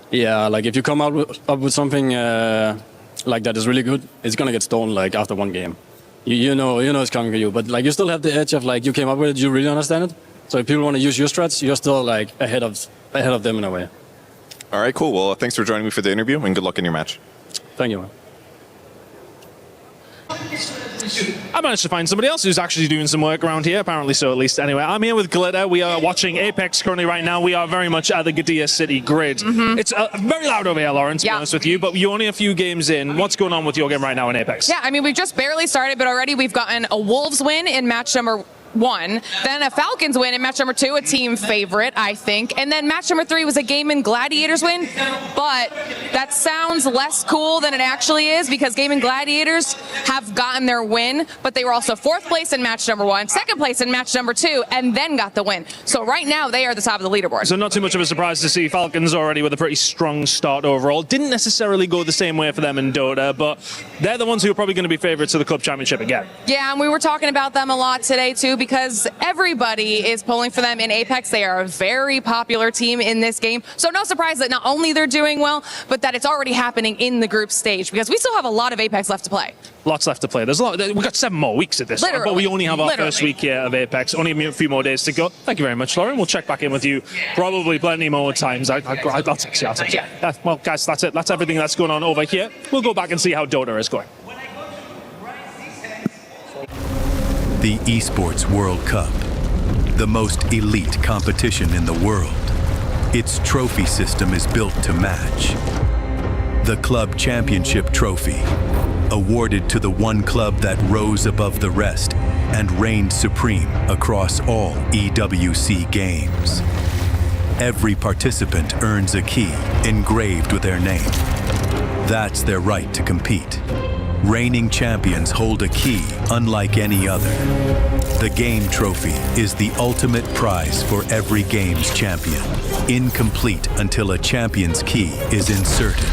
Yeah, like if you come up with something like that is really good, it's gonna get stolen like after one game. You know it's coming for you, but like you still have the edge of like you came up with it, you really understand it. So if people want to use your strats, you're still like ahead of them in a way. All right, cool. Well, thanks for joining me for the interview, and good luck in your match. Thank you, man. I managed to find somebody else who's actually doing some work around here, apparently so at least. Anyway, I'm here with Glitter. We are watching Apex currently right now. We are very much at the Gadia City grid. It's very loud over here, Lauren, to be honest with you, but you're only a few games in. What's going on with your game right now in Apex? Yeah, I mean, we've just barely started, but already we've gotten a Wolves win in match number 1, then a Falcons win in match number 2, a team favorite, I think, and then match number 3 was a Gaming Gladiators win, but that sounds less cool than it actually is because Gaming Gladiators have gotten their win, but they were also 4th place in match number 1, 2nd place in match number 2, and then got the win. So right now they are the top of the leaderboard. So not too much of a surprise to see Falcons already with a pretty strong start overall. Didn't necessarily go the same way for them in Dota, but they're the ones who are probably going to be favorites of the Club Championship again. Yeah, and we were talking about them a lot today too because everybody is pulling for them in Apex. They are a very popular team in this game. So no surprise that not only they're doing well, but that it's already happening in the group stage because we still have a lot of Apex left to play. Lots left to play. There's a lot. We've got 7 more weeks at this point, but we only have our first week here of Apex. Only a few more days to go. Thank you very much, Lauren. We'll check back in with you probably plenty more times. I'll text you. Well, guys, that's it. That's everything that's going on over here. We'll go back and see how Dota is going. The Esports World Cup, the most elite competition in the world. Its trophy system is built to match. The Club Championship trophy, awarded to the one club that rose above the rest and reigned supreme across all EWC games. Every participant earns a key engraved with their name. That's their right to compete. Reigning champions hold a key unlike any other. The game trophy is the ultimate prize for every game's champion, incomplete until a champion's key is inserted.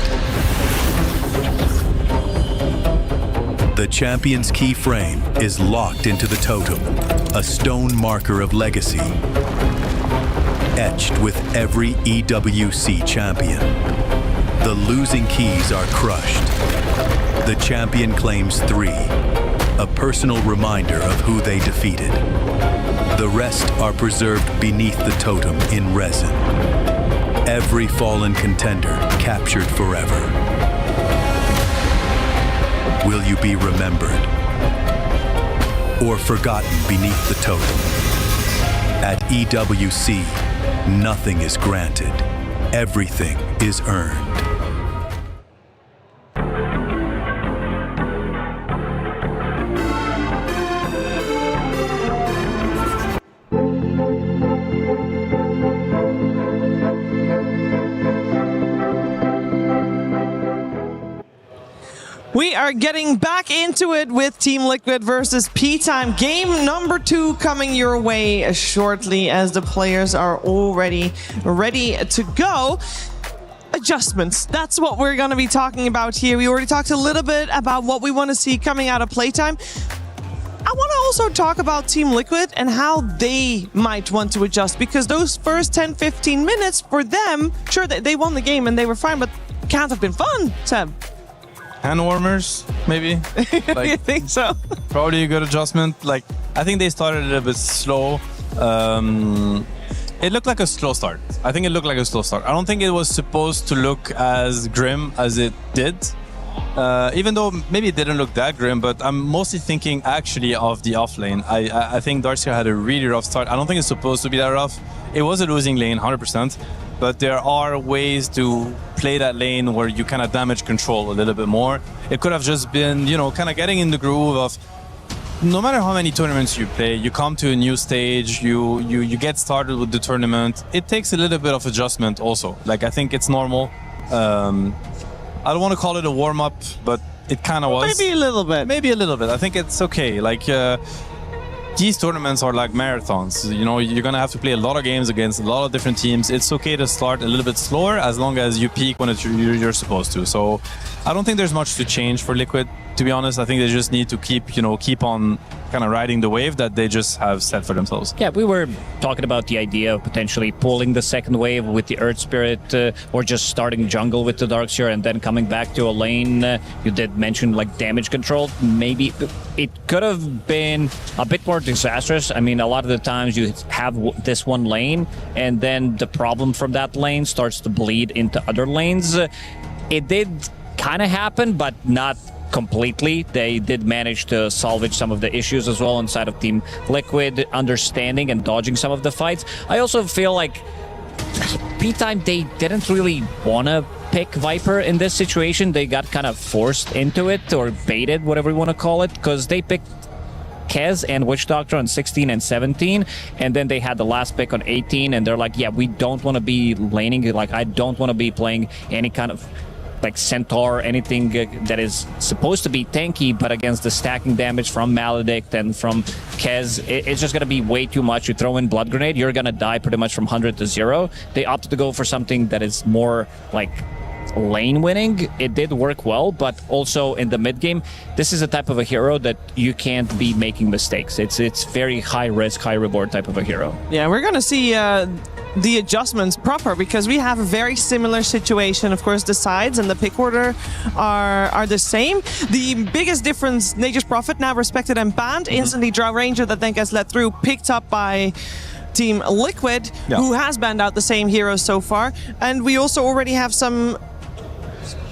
The champion's key frame is locked into the totem, a stone marker of legacy, etched with every EWC champion. The losing keys are crushed. The champion claims 3, a personal reminder of who they defeated. The rest are preserved beneath the totem in resin. Every fallen contender captured forever. Will you be remembered or forgotten beneath the totem? At EWC, nothing is granted. Everything is earned. We are getting back into it with Team Liquid versus P-Time. Game number 2 coming your way shortly as the players are already ready to go. Adjustments. That's what we're going to be talking about here. We already talked a little bit about what we want to see coming out of playtime. I want to also talk about Team Liquid and how they might want to adjust, because those first 10-15 minutes for them, sure, they won the game and they were fine, but it can't have been fun, Sam. Hand warmers, maybe. Like, you think so? Probably a good adjustment. Like, I think they started a little bit slow. It looked like a slow start. I think it looked like a slow start. I don't think it was supposed to look as grim as it did. Even though maybe it didn't look that grim, but I'm mostly thinking actually of the off lane. I think Darcia had a really rough start. I don't think it's supposed to be that rough. It was a losing lane, 100%. But there are ways to play that lane where you kind of damage control a little bit more. It could have just been, you know, kind of getting in the groove of no matter how many tournaments you play, you come to a new stage, you get started with the tournament. It takes a little bit of adjustment also. Like, I think it's normal. I don't want to call it a warm-up, but it kind of was. Maybe a little bit. Maybe a little bit. I think it's okay. Like, these tournaments are like marathons. You know, you're gonna have to play a lot of games against a lot of different teams. It's okay to start a little bit slower as long as you peak when you're supposed to. So I don't think there's much to change for Liquid, to be honest. I think they just need to keep on kind of riding the wave that they just have set for themselves. Yeah, we were talking about the idea of potentially pulling the second wave with the Earth Spirit, or just starting jungle with the Darkseer and then coming back to a lane. You did mention like damage control. Maybe it could have been a bit more disastrous. I mean, a lot of the times you have this one lane and then the problem from that lane starts to bleed into other lanes. It did kind of happen, but not completely. They did manage to salvage some of the issues as well inside of Team Liquid, understanding and dodging some of the fights. I also feel like P-Time, they didn't really want to pick Viper in this situation. They got kind of forced into it, or baited, whatever you want to call it, because they picked Kez and Witch Doctor on 16 and 17, and then they had the last pick on 18, and they're like, yeah, we don't want to be laning. Like, I don't want to be playing any kind of like Centaur, anything that is supposed to be tanky, but against the stacking damage from Maledict and from Kez, it's just going to be way too much. You throw in Blood Grenade, you're going to die pretty much from 100 to 0. They opted to go for something that is more like lane winning. It did work well, but also in the mid game, this is a type of a hero that you can't be making mistakes. It's very high risk, high reward type of a hero. Yeah, we're gonna see the adjustments proper, because we have a very similar situation. Of course, the sides and the pick order are the same. The biggest difference, Nature's Prophet, now respected and banned. Instantly Drow Ranger that then gets let through, picked up by Team Liquid, who has banned out the same heroes so far. And we also already have some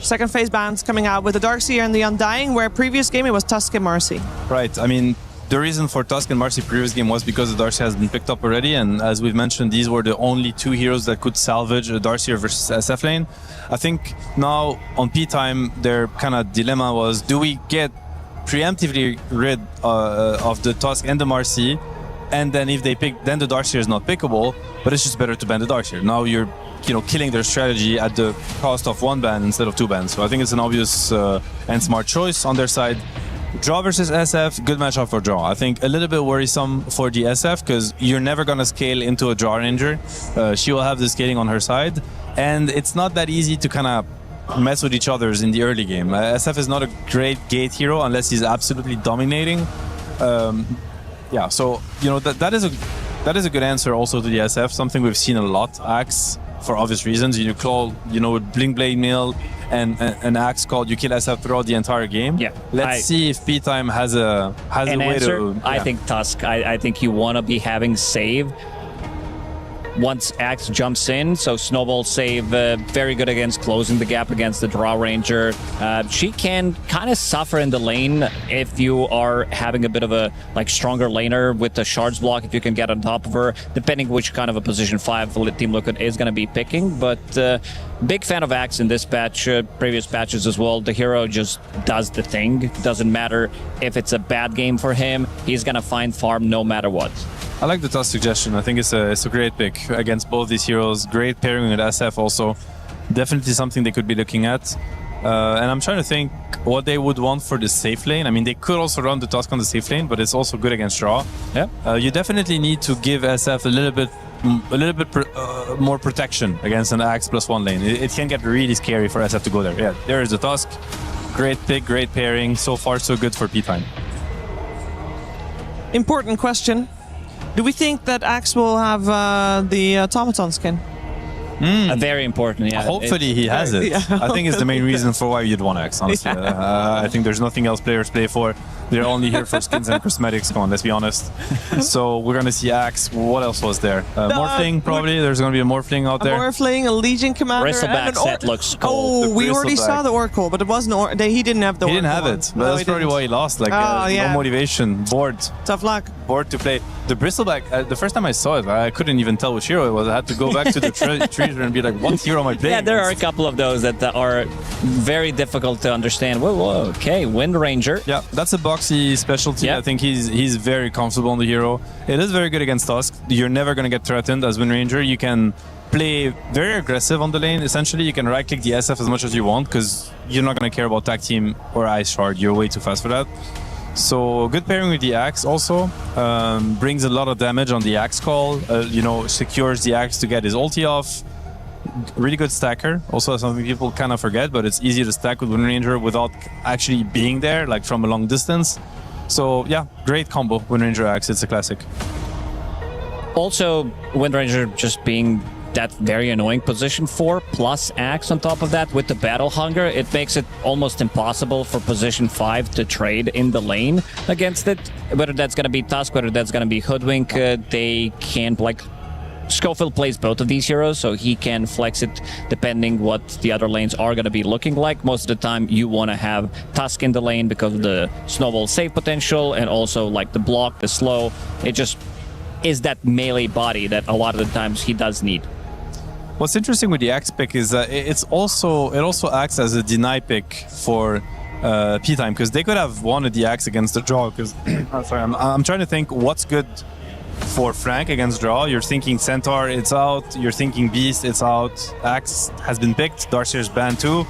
second phase bans coming out with the Darkseer and the Undying, where previous game it was Tusk and Marcy. Right. I mean, the reason for Tusk and Marcy previous game was because the Darkseer has been picked up already, and as we've mentioned, these were the only two heroes that could salvage a Darkseer versus SF lane. I think now on P-Time, their kind of dilemma was, do we get preemptively rid of the Tusk and the Marcy, and then if they pick, then the Darkseer is not pickable, but it's just better to ban the Darkseer. Now you're killing their strategy at the cost of one ban instead of two bans. So I think it's an obvious and smart choice on their side. Draw versus SF, good matchup for Draw. I think a little bit worrisome for the SF, because you're never going to scale into a Draw Ranger. She will have the scaling on her side, and it's not that easy to kind of mess with each other's in the early game. SF is not a great gate hero unless he's absolutely dominating. Yeah, so that is a good answer also to the SF, something we've seen a lot. Axe, for obvious reasons, you call, with Blink Blade Mill and an Axe called, you kill SF throughout the entire game. Yeah. Let's see if P-Time has a way answer, to... I think Tusk. I think you want to be having save once Axe jumps in. So Snowball save, very good against closing the gap against the Draw Ranger. She can kind of suffer in the lane if you are having a bit of a stronger laner with the shards block, if you can get on top of her, depending which kind of a position 5 Team Liquid is going to be picking. But big fan of Axe in this patch, previous patches as well. The hero just does the thing. Doesn't matter if it's a bad game for him, he's going to find farm no matter what. I like the Tusk suggestion. I think it's a great pick against both these heroes. Great pairing with SF also. Definitely something they could be looking at. And I'm trying to think what they would want for the safe lane. I mean, they could also run the Tusk on the safe lane, but it's also good against Draw. Yeah. You definitely need to give SF a little bit more protection against an Axe +1 lane. It can get really scary for SF to go there. Yeah, there is the Tusk. Great pick, great pairing. So far, so good for P-Time. Important question. Do we think that Axe will have the automaton skin? Very important, yeah. Hopefully he has it. Yeah. I think it's the main reason for why you'd want Axe, honestly. I think there's nothing else players play for. They're only here for skins and cosmetics, come on, let's be honest. So we're going to see Axe. What else was there? Morphling, probably. There's going to be a Morphling out there. A Morphling, a Legion Commander. Bristleback set looks cool. Oh, we already saw the Oracle, but it wasn't. He didn't have the Oracle. He didn't have it, but that's probably why he lost. No motivation, bored. Tough luck. Bored to play. The Bristleback, the first time I saw it, I couldn't even tell which hero it was. I had to go back to the treasure and be like, what hero am I playing? Yeah, there are a couple of those that are very difficult to understand. Whoa, okay, Wind Ranger. Yeah, that's a boxy specialty. Yeah. I think he's very comfortable on the hero. It is very good against Tusk. You're never going to get threatened as Wind Ranger. You can play very aggressive on the lane. Essentially, you can right-click the SF as much as you want because you're not going to care about tag team or Ice Shard. You're way too fast for that. So good pairing with the axe also. Brings a lot of damage on the axe call. Secures the axe to get his ulti off. Really good stacker. Also something people kind of forget, but it's easy to stack with Wind Ranger without actually being there, like from a long distance. So yeah, great combo, Wind Ranger axe. It's a classic. Also, Wind Ranger just being that very annoying position 4 plus axe on top of that with the battle hunger, it makes it almost impossible for position 5 to trade in the lane against it. Whether that's going to be Tusk, whether that's going to be Hoodwink, they can't, like, Schofield plays both of these heroes, so he can flex it depending what the other lanes are going to be looking like. Most of the time you want to have Tusk in the lane because of the snowball save potential and also like the block, the slow. It just is that melee body that a lot of the times he does need. What's interesting with the axe pick is that it also acts as a deny pick for P-Time, because they could have wanted the axe against the draw. Because I'm trying to think what's good for Frank against draw. You're thinking Centaur, it's out. You're thinking Beast, it's out. Axe has been picked. Darkseer's banned too.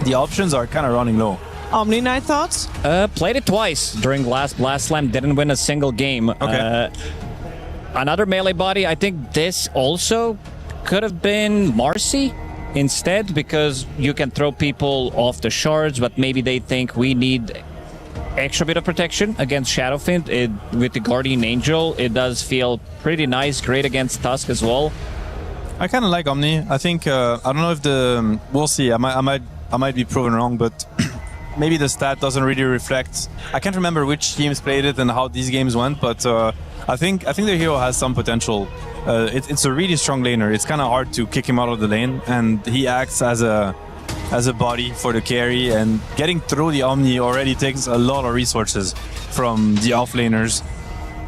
The options are kind of running low. Omni Knight thoughts? Played it twice during last Blast Slam. Didn't win a single game. Okay. Another melee body. I think this also could have been Marcy instead, because you can throw people off the shards, but maybe they think we need extra bit of protection against Shadowfiend. With the Guardian Angel, it does feel pretty nice, great against Tusk as well. I kind of like Omni. I think I don't know if we'll see. I might be proven wrong, but maybe the stat doesn't really reflect. I can't remember which teams played it and how these games went, but I think the hero has some potential. It's a really strong laner. It's kind of hard to kick him out of the lane, and he acts as a body for the carry, and getting through the Omni already takes a lot of resources from the offlaners.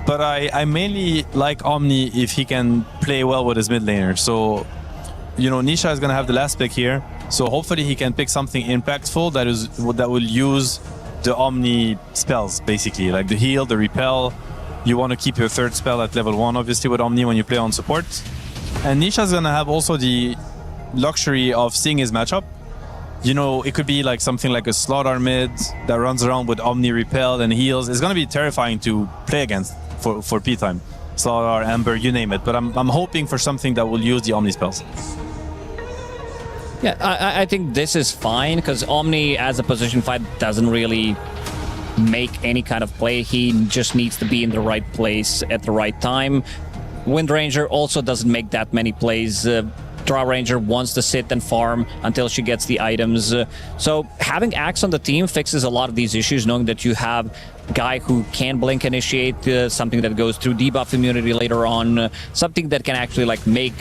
But I mainly like Omni if he can play well with his mid laner. So, Nisha is going to have the last pick here. So hopefully he can pick something impactful that will use the Omni spells, basically, like the heal, the repel. You want to keep your third spell at level 1, obviously, with Omni when you play on support. And Nisha's going to have also the luxury of seeing his matchup. It could be like something like a Slaughter mid that runs around with Omni repel and heals. It's going to be terrifying to play against for P-Time. Slaughter, Ember, you name it. But I'm hoping for something that will use the Omni spells. Yeah, I think this is fine, because Omni as a position 5 doesn't really make any kind of play. He just needs to be in the right place at the right time. Wind Ranger also doesn't make that many plays. Draw Ranger wants to sit and farm until she gets the items. So having Axe on the team fixes a lot of these issues, knowing that you have a guy who can blink initiate, something that goes through debuff immunity later on, something that can actually make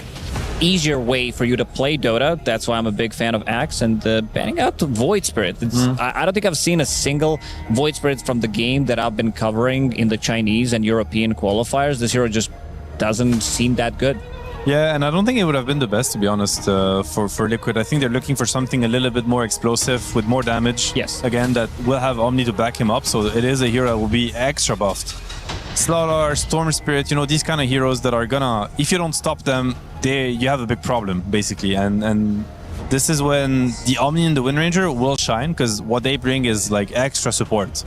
easier way for you to play Dota. That's why I'm a big fan of Axe, and banning out the Void Spirit. I don't think I've seen a single Void Spirit from the game that I've been covering in the Chinese and European qualifiers. This hero just doesn't seem that good. Yeah, and I don't think it would have been the best, to be honest, for Liquid. I think they're looking for something a little bit more explosive with more damage. Yes. Again, that will have Omni to back him up, so it is a hero that will be extra buffed. Slaughter, Storm Spirit, these kind of heroes that are gonna, if you don't stop them, you have a big problem, basically. And this is when the Omni and the Wind Ranger will shine, because what they bring is extra support.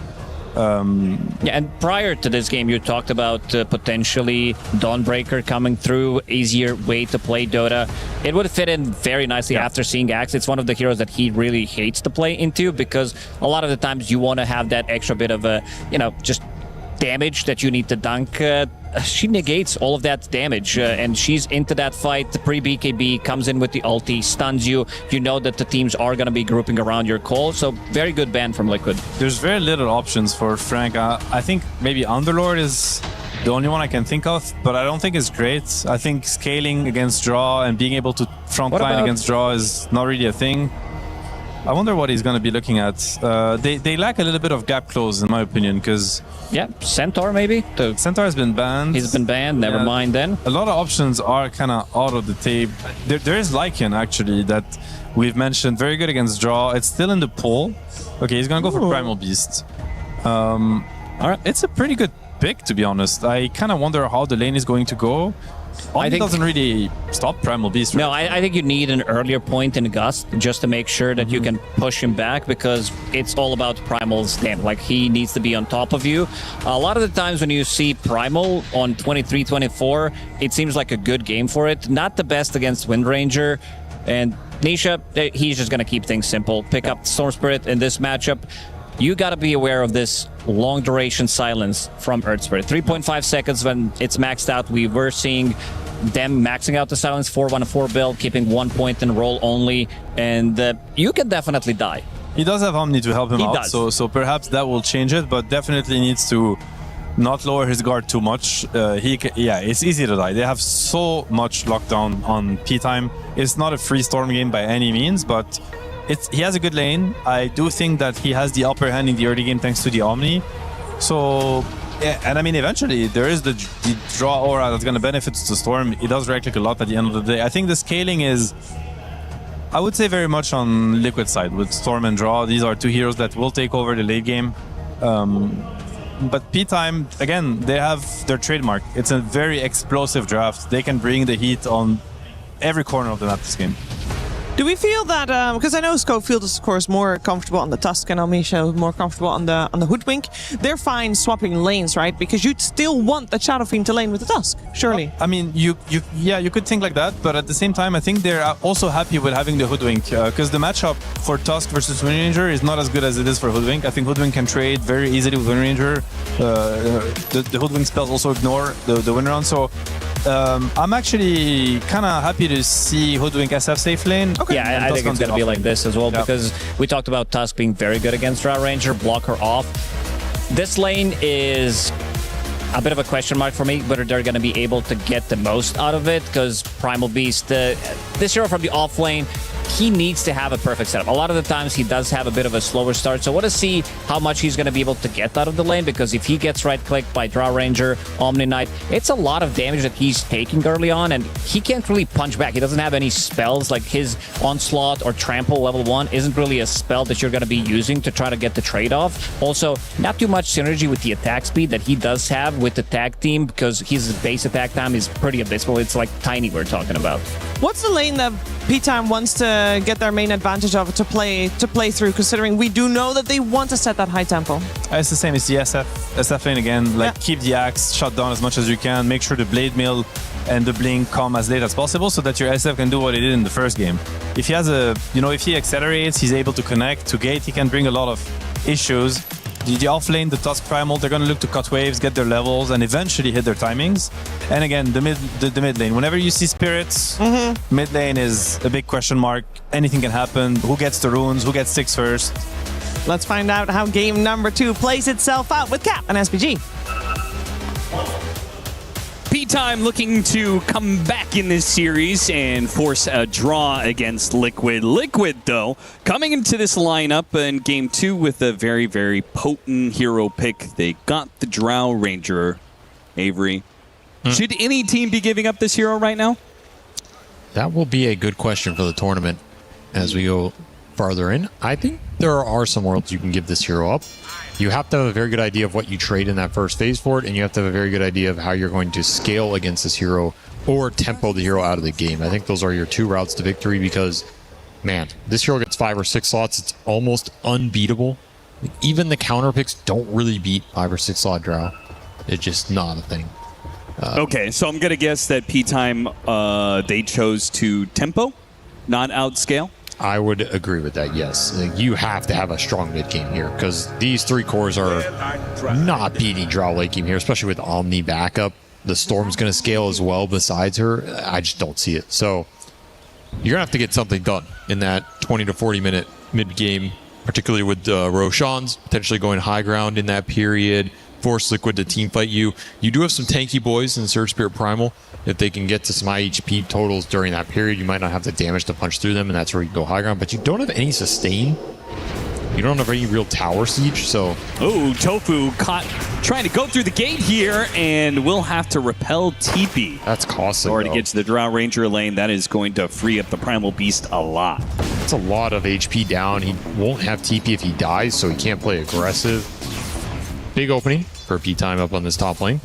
Yeah, and prior to this game, you talked about potentially Dawnbreaker coming through, easier way to play Dota. It would fit in very nicely after seeing Axe. It's one of the heroes that he really hates to play into, because a lot of the times you want to have that extra bit of just damage that you need to dunk. She negates all of that damage, and she's into that fight. The pre-BKB comes in with the ulti, stuns you. You know that the teams are going to be grouping around your call, so very good ban from Liquid. There's very little options for Frank. I think maybe Underlord is the only one I can think of, but I don't think it's great. I think scaling against draw and being able to frontline against draw is not really a thing. I wonder what he's going to be looking at. They lack a little bit of gap close, in my opinion, because... Yeah, Centaur maybe? Centaur has been banned. He's been banned, never mind then. A lot of options are kind of out of the tape. There is Lycan, actually, that we've mentioned. Very good against draw. It's still in the pool. Okay, he's going to go for Primal Beast. All right, it's a pretty good pick, to be honest. I kind of wonder how the lane is going to go. Omni doesn't really stop Primal Beast. Right? No, I think you need an earlier point in Gust just to make sure that you can push him back, because it's all about Primal's damage. Like, he needs to be on top of you. A lot of the times when you see Primal on 23-24, it seems like a good game for it. Not the best against Wind Ranger. And Nisha, he's just going to keep things simple. Pick up Storm Spirit in this matchup. You got to be aware of this long duration silence from Earth Spirit. 3.5 seconds when it's maxed out. We were seeing them maxing out the silence 4-1-4 build, keeping 1 point in roll only, and you can definitely die. He does have Omni to help him out, does. so perhaps that will change it, but definitely needs to not lower his guard too much. It's easy to die. They have so much lockdown on P-Time. It's not a free Storm game by any means, but he has a good lane. I do think that he has the upper hand in the early game thanks to the Omni. So, yeah, and I mean, eventually there is the draw aura that's going to benefit the Storm. It does right click a lot at the end of the day. I think the scaling is, I would say, very much on Liquid side with Storm and Draw. These are two heroes that will take over the late game. But P-Time, again, they have their trademark. It's a very explosive draft. They can bring the heat on every corner of the map this game. Do we feel that, because I know Schofield is of course more comfortable on the Tusk and Amisha more comfortable on the Hoodwink. They're fine swapping lanes, right? Because you'd still want the Shadow Fiend to lane with the Tusk, surely. I mean, you could think like that, but at the same time, I think they're also happy with having the Hoodwink, because the matchup for Tusk versus Wind Ranger is not as good as it is for Hoodwink. I think Hoodwink can trade very easily with Wind Ranger. The Hoodwink spells also ignore the win round, so I'm actually kind of happy to see Hoodwink SF safe lane. Yeah, I think it's going to be like this as well, because we talked about Tusk being very good against Drow Ranger, block her off. This lane is a bit of a question mark for me, whether they're going to be able to get the most out of it, because Primal Beast, this hero from the off lane, he needs to have a perfect setup. A lot of the times he does have a bit of a slower start, so I want to see how much he's going to be able to get out of the lane, because if he gets right-clicked by Drow Ranger, Omni Knight, it's a lot of damage that he's taking early on, and he can't really punch back. He doesn't have any spells, like his Onslaught or Trample level 1 isn't really a spell that you're going to be using to try to get the trade-off. Also, not too much synergy with the attack speed that he does have with the tag team, because his base attack time is pretty abysmal. It's like tiny we're talking about. What's the lane that P-Time wants to get their main advantage of to play through, considering we do know that they want to set that high tempo? It's the same. It's the SF lane again. Like, keep the axe shut down as much as you can. Make sure the blade mill and the blink come as late as possible so that your SF can do what he did in the first game. If he has if he accelerates, he's able to connect to gate, he can bring a lot of issues. The off lane, the Tusk Primal, they're going to look to cut waves, get their levels, and eventually hit their timings. And again, the mid lane. Whenever you see spirits, mid lane is a big question mark. Anything can happen. Who gets the runes? Who gets 6 first? Let's find out how game number 2 plays itself out with Cap and SPG. P-Time looking to come back in this series and force a draw against Liquid. Liquid, though, coming into this lineup in Game 2 with a very, very potent hero pick. They got the Drow Ranger, Avery. Should any team be giving up this hero right now? That will be a good question for the tournament as we go farther in. I think there are some worlds you can give this hero up. You have to have a very good idea of what you trade in that first phase for it, and you have to have a very good idea of how you're going to scale against this hero or tempo the hero out of the game. I think those are your 2 routes to victory because, man, this hero gets 5 or 6 slots. It's almost unbeatable. Even the counter picks don't really beat 5 or 6 slot Drow. It's just not a thing. Okay, so I'm going to guess that P-Time, they chose to tempo, not outscale. I would agree with that, yes. You have to have a strong mid game here because these 3 cores are not beating Drow late game here, especially with Omni backup. The Storm's going to scale as well besides her. I just don't see it. So you're going to have to get something done in that 20 to 40 minute mid game, particularly with Roshan's potentially going high ground in that period. Force Liquid to team fight you. You do have some tanky boys in Surge Spirit Primal. If they can get to some high HP totals during that period, you might not have the damage to punch through them, and that's where you go high ground. But you don't have any sustain. You don't have any real tower siege, so... Oh, Tofu caught trying to go through the gate here, and will have to repel TP. That's costly, or to get to the Drow Ranger lane, that is going to free up the Primal Beast a lot. It's a lot of HP down. He won't have TP if he dies, so he can't play aggressive. Big opening for P-Time up on this top lane.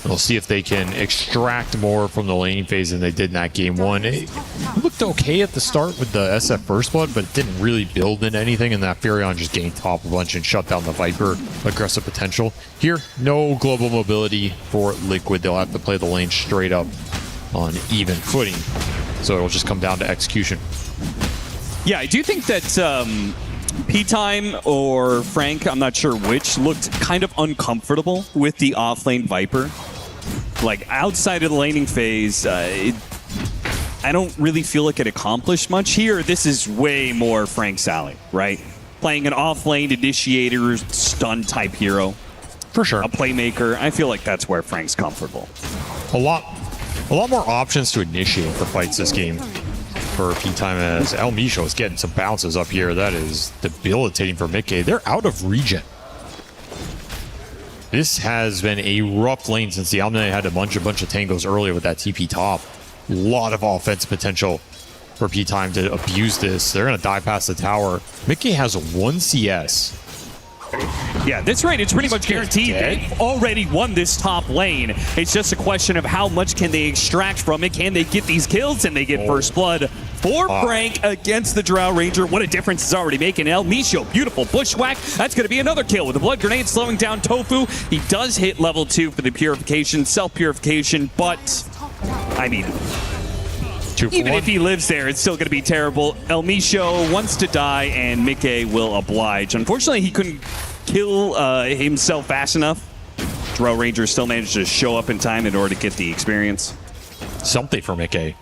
We'll see if they can extract more from the laning phase than they did in that game one. It looked okay at the start with the SF First Blood, but it didn't really build into anything, and that Furion just gained top a bunch and shut down the Viper aggressive potential. Here, no global mobility for Liquid. They'll have to play the lane straight up on even footing, so it'll just come down to execution. Yeah, I do think that P-Time or Frank, I'm not sure which, looked kind of uncomfortable with the off-lane Viper. Like, outside of the laning phase, I don't really feel like it accomplished much here. This is way more Frank Sally, right? Playing an off-lane initiator, stun type hero. For sure. A playmaker. I feel like that's where Frank's comfortable. A lot more options to initiate the fights this game for P-Time, as El Micho is getting some bounces up here. That is debilitating for Mickey. They're out of regen. This has been a rough lane since the Almanac had a bunch of tangos earlier with that TP top. A lot of offense potential for P-Time to abuse this. They're going to die past the tower. Mickey has 1 CS. Yeah, that's right. It's pretty much guaranteed. They've already won this top lane. It's just a question of how much can they extract from it. Can they get these kills? And they get first blood for Frank against the Drow Ranger. What a difference it's already making. El Micho, beautiful bushwhack. That's going to be another kill with the blood grenade slowing down Tofu. He does hit level 2 for the purification, self-purification, but I mean, even if he lives there, it's still going to be terrible. El Micho wants to die, and Mickey will oblige. Unfortunately, he couldn't kill himself fast enough. Drow Ranger still managed to show up in time in order to get the experience. Something for Mickey,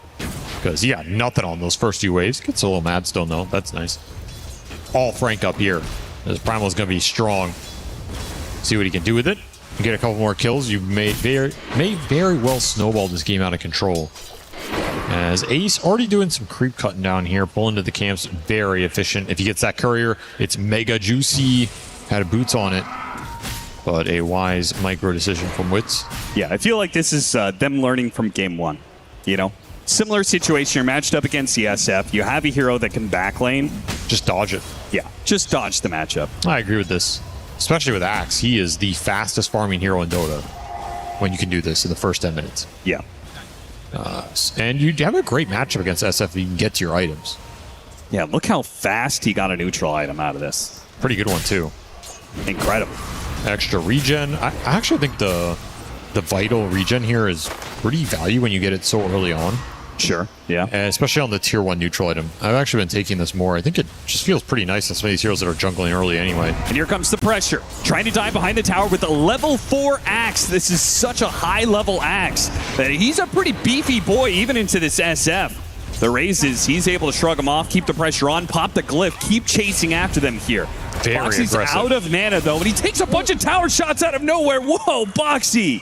because he got nothing on those first 2 waves. Gets a little mad still, though. That's nice. All Frank up here. This Primal is going to be strong. See what he can do with it. Get a couple more kills. You may very well snowball this game out of control. As Ace already doing some creep cutting down here, pulling to the camps, very efficient. If he gets that courier, it's mega juicy. Had boots on it, but a wise micro decision from Wits. Yeah, I feel like this is them learning from game one. You know, similar situation. You're matched up against the SF. You have a hero that can backlane. Just dodge it. Yeah, just dodge the matchup. I agree with this, especially with Axe. He is the fastest farming hero in Dota when you can do this in the first 10 minutes. Yeah. And you have a great matchup against SF if you can get to your items. Yeah, look how fast he got a neutral item out of this. Pretty good one, too. Incredible. Extra regen. I actually think the vital regen here is pretty value when you get it so early on. Sure, yeah. And especially on the tier 1 neutral item. I've actually been taking this more. I think it just feels pretty nice on some of these heroes that are jungling early anyway. And here comes the pressure. Trying to dive behind the tower with a level 4 axe. This is such a high level axe that he's a pretty beefy boy even into this SF. The raises, he's able to shrug them off, keep the pressure on, pop the glyph, keep chasing after them here. Boxy's out of mana though, and he takes a bunch of tower shots out of nowhere. Whoa, Boxy!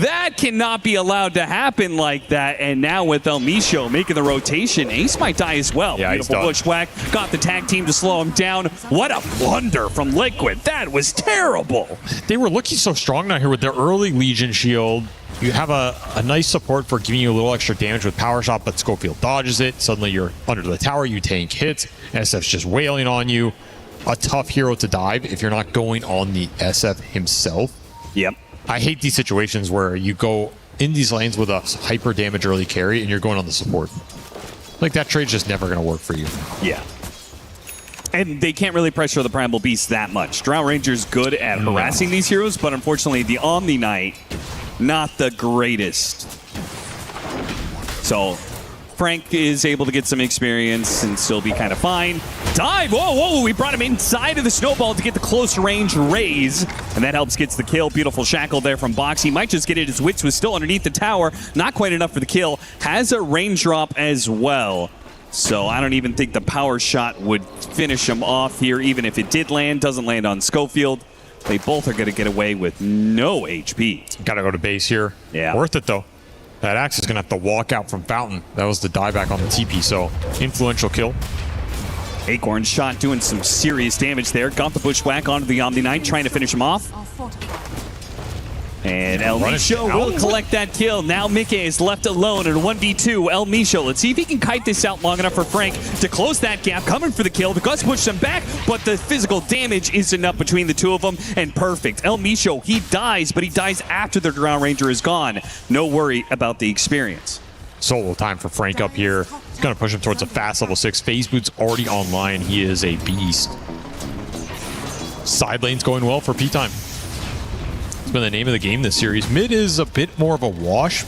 That cannot be allowed to happen like that. And now with El Micho making the rotation, Ace might die as well. Yeah, beautiful bushwhack. Got the tag team to slow him down. What a blunder from Liquid. That was terrible. They were looking so strong down here with their early Legion shield. You have a nice support for giving you a little extra damage with Power Shot, but Schofield dodges it. Suddenly you're under the tower, you tank hits. SF's just wailing on you. A tough hero to dive if you're not going on the SF himself. Yep. I hate these situations where you go in these lanes with a hyper damage early carry and you're going on the support. Like, that trade's just never going to work for you. Yeah. And they can't really pressure the Primal Beast that much. Drow Ranger's good at harassing these heroes, but unfortunately the Omni Knight, not the greatest. So Frank is able to get some experience and still be kind of fine. Dive! Whoa! We brought him inside of the snowball to get the close range raise. And that helps gets the kill. Beautiful shackle there from Boxy. Might just get it. His Wits was still underneath the tower. Not quite enough for the kill. Has a range drop as well. So I don't even think the power shot would finish him off here. Even if it did land, doesn't land on Schofield. They both are going to get away with no HP. Got to go to base here. Yeah. Worth it, though. That Axe is going to have to walk out from Fountain. That was the dieback on the TP, so influential kill. Acorn shot doing some serious damage there. Got the bushwhack onto the Omni Knight, trying to finish him off. And El Micho will collect that kill. Now Mickey is left alone in a 1v2. El Micho, let's see if he can kite this out long enough for Frank to close that gap. Coming for the kill. The Gus pushed him back, but the physical damage is enough between the two of them. And perfect. El Micho, he dies, but he dies after the Ground Ranger is gone. No worry about the experience. Solo time for Frank up here. He's going to push him towards a fast level 6. Phase Boot's already online. He is a beast. Side lane's going well for P-Time. It's been the name of the game this series. Mid is a bit more of a wash,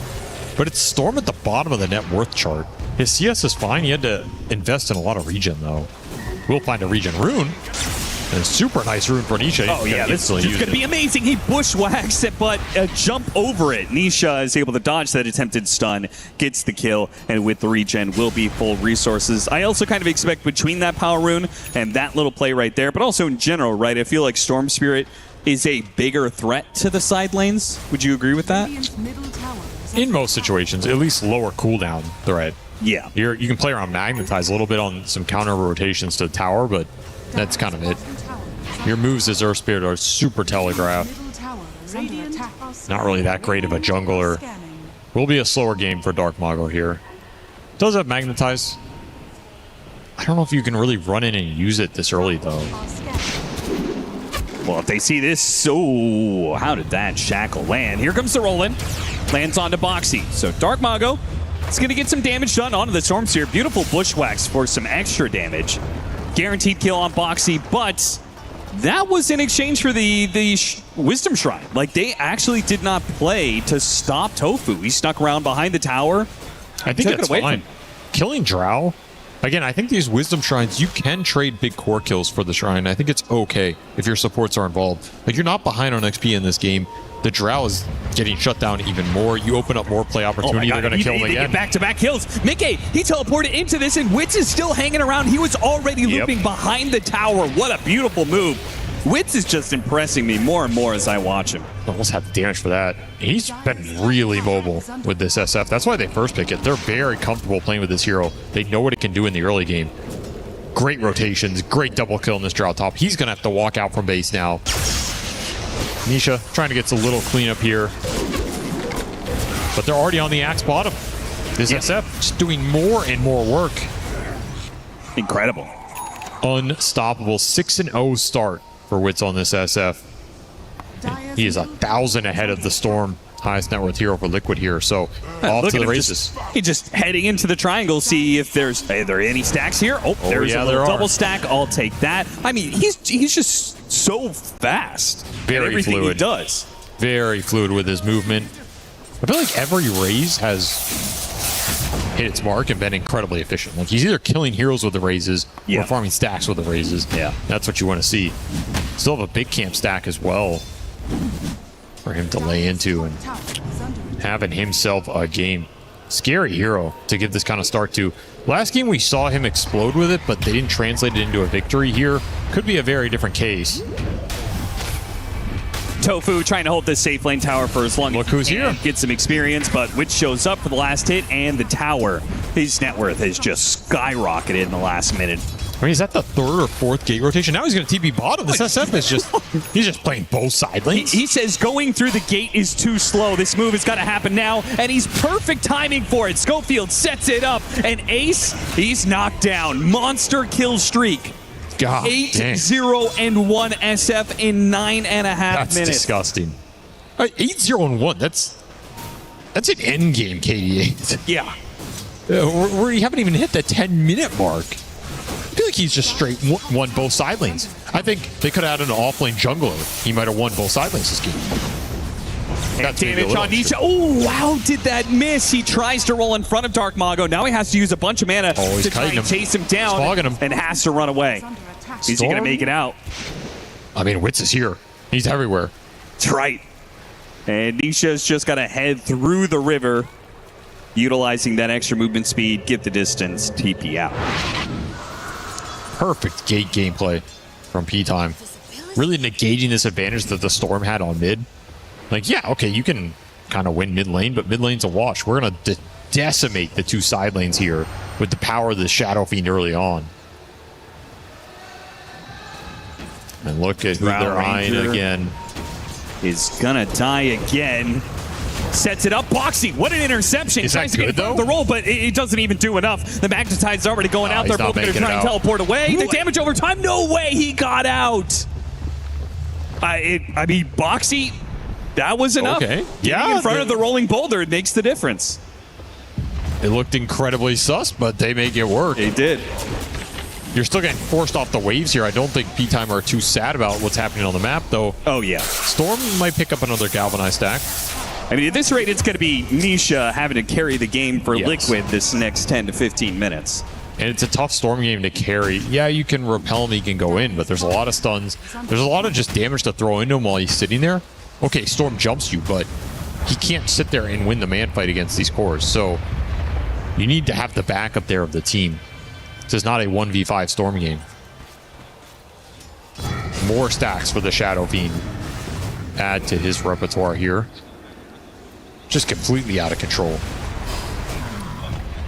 but it's Storm at the bottom of the net worth chart. His CS is fine. He had to invest in a lot of regen, though. We'll find a regen rune. And a super nice rune for Nisha. Oh, yeah, this is going to be amazing. He bushwhacks it, but a jump over it. Nisha is able to dodge that attempted stun, gets the kill, and with the regen will be full resources. I also kind of expect between that power rune and that little play right there, but also in general, right, I feel like Storm Spirit is a bigger threat to the side lanes. Would you agree with that? In most situations, at least lower cooldown threat. Yeah. You can play around Magnetize a little bit on some counter rotations to the tower, but that's kind of it. Your moves as Earth Spirit are super telegraphed. Not really that great of a jungler. Will be a slower game for Dark Mago here. Does have Magnetize. I don't know if you can really run in and use it this early, though. Well, if they see this, so how did that shackle land? Here comes the Roland. Lands onto Boxy. So Dark Mago is going to get some damage done onto the Storm Sphere. Beautiful bushwhacks for some extra damage. Guaranteed kill on Boxy, but that was in exchange for the Wisdom Shrine. Like, they actually did not play to stop Tofu. He stuck around behind the tower. I think that's fine. Killing Drow. Again, I think these Wisdom Shrines, you can trade big core kills for the Shrine. I think it's okay if your supports are involved. Like, you're not behind on XP in this game. The Drow is getting shut down even more. You open up more play opportunity, they're going to kill him again. Back-to-back kills. Mickey, he teleported into this, and Witz is still hanging around. He was already looping behind the tower. What a beautiful move. Witz is just impressing me more and more as I watch him. Almost have damage for that. He's been really mobile with this SF. That's why they first pick it. They're very comfortable playing with this hero. They know what it can do in the early game. Great rotations, great double kill in this Drow top. He's going to have to walk out from base now. Nisha trying to get a little cleanup here. But they're already on the axe bottom. This SF just doing more and more work. Incredible. Unstoppable 6-0 start for Witz on this SF. He is 1,000 ahead of the Storm. Highest net worth hero for Liquid here. So off to the races. He's just heading into the triangle, see if are there any stacks here. Oh, there's a little double stack. I'll take that. I mean, he's just so fast. Very everything fluid. He does. Very fluid with his movement. I feel like every raise has hit its mark and been incredibly efficient. Like, he's either killing heroes with the raises or farming stacks with the raises. Yeah. That's what you want to see. Still have a big camp stack as well for him to lay into and having himself a game. Scary hero to give this kind of start to. Last game we saw him explode with it, but they didn't translate it into a victory here. Could be a very different case. Tofu trying to hold this safe lane tower for as long as he can. Get some experience, but Witch shows up for the last hit, and the tower, his net worth has just skyrocketed in the last minute. I mean, is that the third or fourth gate rotation? Now he's going to TP bottom. This SF is just, he's just playing both side lanes. He says going through the gate is too slow. This move has got to happen now, and he's perfect timing for it. Schofield sets it up, and Ace, he's knocked down. Monster kill streak. God 8-0-1 SF in 9.5 minutes. That's disgusting. 8-0-1. That's an end game KD8. Yeah. We haven't even hit the 10-minute mark. I feel like he's just straight won both side lanes. I think they could have had an off-lane jungler. He might have won both side lanes this game. And damage on Nisha. Oh, wow, did that miss? He tries to roll in front of Dark Mago. Now he has to use a bunch of mana to try and chase him down and has to run away. Is he going to make it out? I mean, Witz is here. He's everywhere. That's right. And Nisha's just got to head through the river, utilizing that extra movement speed, get the distance, TP out. Perfect gate gameplay from P-Time. Really negating this advantage that the Storm had on mid. Like, yeah, okay, you can kind of win mid lane, but mid lane's a wash. We're going to decimate the two side lanes here with the power of the Shadow Fiend early on. And look at who they're eyeing again. is gonna die again. Sets it up. Boxy, what an interception. Is Tries that to good, get in front of the roll, but it doesn't even do enough. The Magnetize is already going out there. Both going to try and teleport away. The damage over time. No way he got out. I mean, Boxy, that was enough. Okay. Getting in front of the rolling boulder makes the difference. It looked incredibly sus, but they make it work. They did. You're still getting forced off the waves here. I don't think P-Time are too sad about what's happening on the map, though. Oh, yeah. Storm might pick up another Galvanized stack. I mean, at this rate, it's going to be Nisha having to carry the game for Liquid this next 10 to 15 minutes. And it's a tough Storm game to carry. Yeah, you can repel him, he can go in, but there's a lot of stuns. There's a lot of just damage to throw into him while he's sitting there. Okay, Storm jumps you, but he can't sit there and win the man fight against these cores. So you need to have the backup there of the team. This is not a 1v5 Storm game. More stacks for the Shadow Fiend. Add to his repertoire here. Just completely out of control.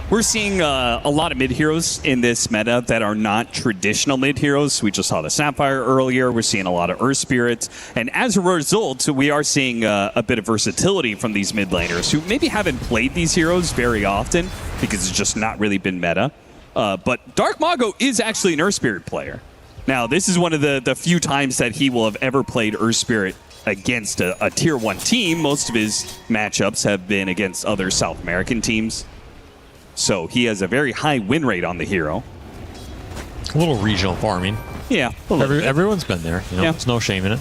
We're seeing a lot of mid-heroes in this meta that are not traditional mid-heroes. We just saw the Sapphire earlier. We're seeing a lot of Earth Spirits. And as a result, we are seeing a bit of versatility from these mid laners who maybe haven't played these heroes very often because it's just not really been meta. But Dark Mago is actually an Earth Spirit player. Now, this is one of the few times that he will have ever played Earth Spirit against a tier 1 team. Most of his matchups have been against other South American teams. So he has a very high win rate on the hero. A little regional farming. Yeah. Everyone's been there. You know, Yeah. There's no shame in it.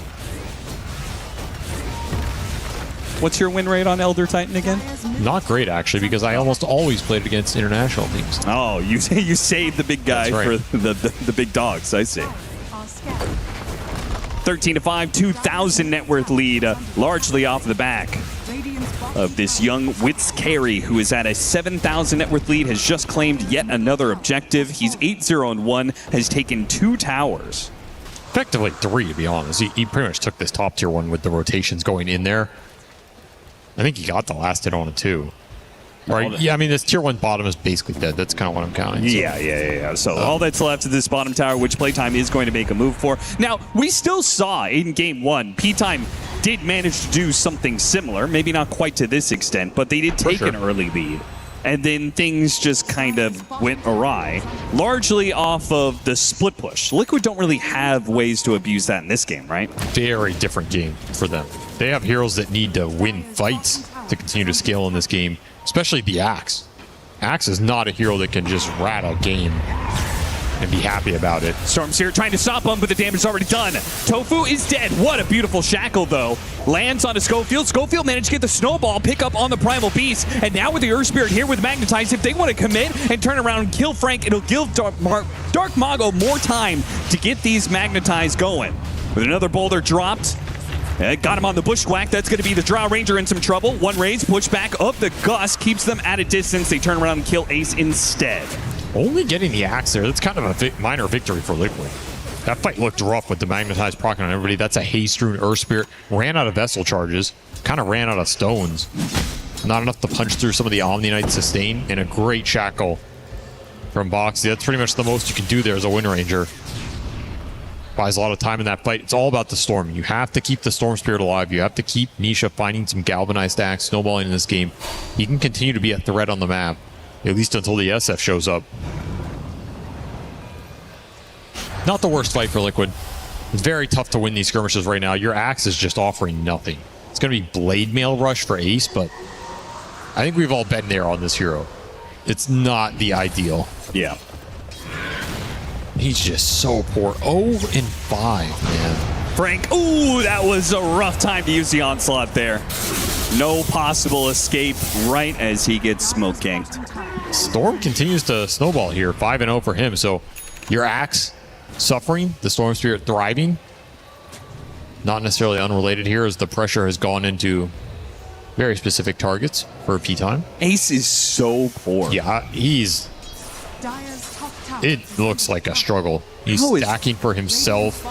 What's your win rate on Elder Titan again? Not great, actually, because I almost always played against international teams. Oh, you saved the big guy right. for the big dogs. I see. 13-5, 2,000 net worth lead, largely off the back of this young Wits carry, who is at a 7,000 net worth lead, has just claimed yet another objective. He's 8-0-1, has taken 2 towers. Effectively 3, to be honest. He pretty much took this top tier one with the rotations going in there. I think he got the last hit on it, too. Right? Yeah, I mean, this tier 1 bottom is basically dead. That's kind of what I'm counting. So. Yeah. So all that's left is this bottom tower, which Playtime is going to make a move for. Now, we still saw in game 1, P-Time did manage to do something similar. Maybe not quite to this extent, but they did take an early lead. And then things just kind of went awry, largely off of the split push. Liquid don't really have ways to abuse that in this game, right? Very different game for them. They have heroes that need to win fights to continue to scale in this game, especially the Axe. Axe is not a hero that can just rat a game and be happy about it. Storm's here trying to stop him, but the damage is already done. Tofu is dead. What a beautiful shackle, though. Lands onto Schofield. Schofield managed to get the snowball, pick up on the Primal Beast, and now with the Earth Spirit here with Magnetize, if they want to commit and turn around and kill Frank, it'll give Dark Mago more time to get these Magnetize going. With another boulder dropped, got him on the Bushwhack. That's going to be the Drow Ranger in some trouble. One raise, pushback of the Gust, keeps them at a distance. They turn around and kill Ace instead. Only getting the Axe there, that's kind of a minor victory for Liquid. That fight looked rough with the Magnetized proccing on everybody. That's a haze-strewn Earth Spirit. Ran out of Vessel charges. Kind of ran out of stones. Not enough to punch through some of the Omni Knight sustain. And a great shackle from Boxy. That's pretty much the most you can do there as a Wind Ranger. Buys a lot of time in that fight. It's all about the Storm. You have to keep the Storm Spirit alive. You have to keep Nisha finding some galvanized stacks, snowballing in this game. He can continue to be a threat on the map. At least until the SF shows up. Not the worst fight for Liquid. It's very tough to win these skirmishes right now. Your Axe is just offering nothing. It's going to be Blade Mail Rush for Ace, but I think we've all been there on this hero. It's not the ideal. Yeah. He's just so poor. 0-5, man. Frank, ooh, that was a rough time to use the onslaught there. No possible escape right as he gets smoke ganked. Storm continues to snowball here. 5-0 for him. So your Axe suffering, the Storm Spirit thriving. Not necessarily unrelated here as the pressure has gone into very specific targets for P-Time. Ace is so poor. Yeah, it looks like a struggle. He's stacking for himself,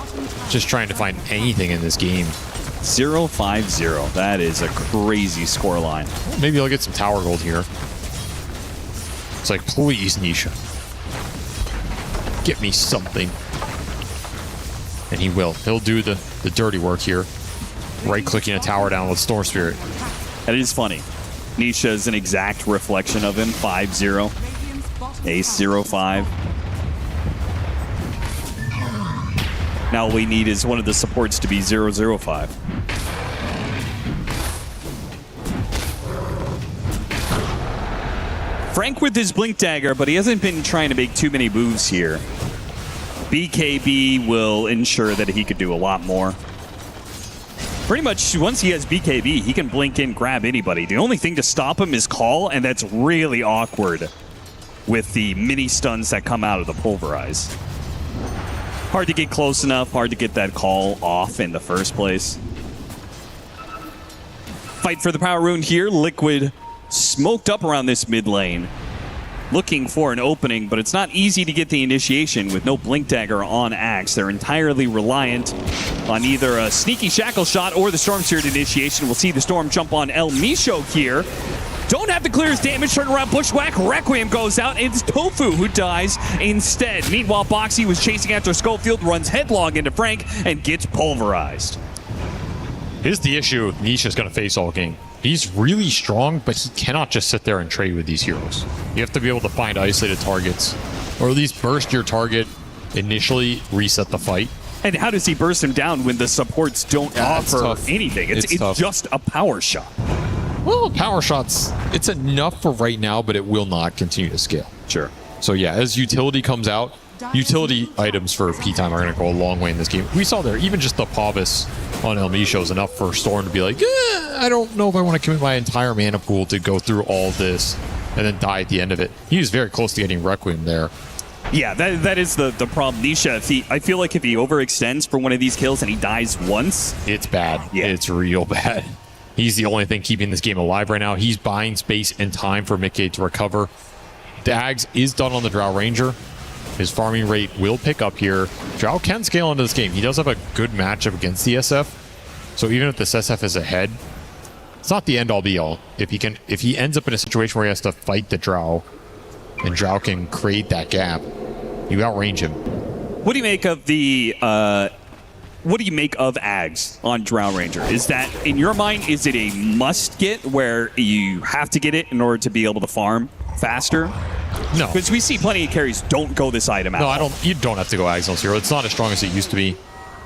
just trying to find anything in this game. 0-5-0. That is a crazy scoreline. Maybe he'll get some tower gold here. It's like, please, Nisha. Get me something. And he will. He'll do the dirty work here. right-clicking a tower down with Storm Spirit. That is funny. Nisha is an exact reflection of him. 5-0. Ace 0-5. Now all we need is one of the supports to be 0-0-5. Frank with his Blink Dagger, but he hasn't been trying to make too many moves here. BKB will ensure that he could do a lot more. Pretty much, once he has BKB, he can blink in, grab anybody. The only thing to stop him is call, and that's really awkward with the mini stuns that come out of the Pulverize. Hard to get close enough, hard to get that call off in the first place. Fight for the power rune here. Liquid smoked up around this mid lane, looking for an opening, but it's not easy to get the initiation with no Blink Dagger on Axe. They're entirely reliant on either a sneaky Shackle Shot or the Storm Spirit initiation. We'll see the Storm jump on El Misho here. Don't have to clear his damage, turn around, Bushwhack, Requiem goes out, and it's Tofu who dies instead. Meanwhile, Boxy was chasing after Schofield, runs headlong into Frank, and gets pulverized. Here's the issue Nisha's going to face all game. He's really strong, but he cannot just sit there and trade with these heroes. You have to be able to find isolated targets, or at least burst your target initially, reset the fight. And how does he burst him down when the supports don't offer anything? It's just a power shot. Well, power shots, it's enough for right now, but it will not continue to scale. Sure. So yeah, as utility comes out, utility items for P-Time are going to go a long way in this game. We saw there, even just the Pavus on El Misho is enough for Storm to be like, I don't know if I want to commit my entire mana pool to go through all this and then die at the end of it. He was very close to getting Requiem there. Yeah, that is the problem. Nisha, I feel like if he overextends for one of these kills and he dies once, it's bad. Yeah. It's real bad. He's the only thing keeping this game alive right now. He's buying space and time for Mickey to recover. Dags is done on the Drow Ranger. His farming rate will pick up here. Drow can scale into this game. He does have a good matchup against the SF. So even if this SF is ahead, it's not the end-all be-all. If he ends up in a situation where he has to fight the Drow, and Drow can create that gap, you outrange him. What do you make of the what do you make of Ags on Drow Ranger? Is that, in your mind, is it a must get where you have to get it in order to be able to farm faster? No. Because we see plenty of carries don't go this item out. No, you don't have to go Ags on Zero. It's not as strong as it used to be.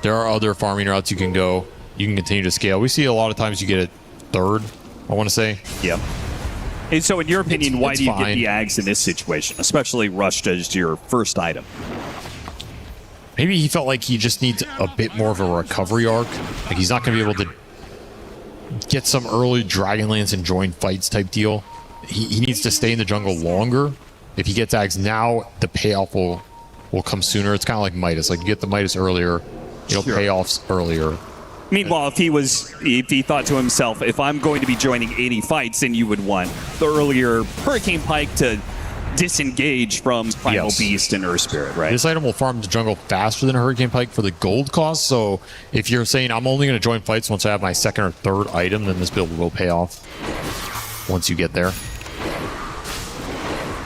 There are other farming routes you can go. You can continue to scale. We see a lot of times you get it third, I want to say. Yep. And so in your opinion, why do you get the Ags in this situation, especially rushed as your first item? Maybe he felt like he just needs a bit more of a recovery arc. Like he's not going to be able to get some early Dragonlance and join fights type deal. He needs to stay in the jungle longer. If he gets Ags now, the payoff will come sooner. It's kind of like Midas. Like you get the Midas earlier, payoffs earlier. Meanwhile, if he thought to himself, if I'm going to be joining 80 fights, then you would want the earlier Hurricane Pike to disengage from Primal Beast and Earth Spirit, right? This item will farm the jungle faster than a Hurricane Pike for the gold cost. So if you're saying I'm only going to join fights once I have my second or third item, then this build will pay off once you get there.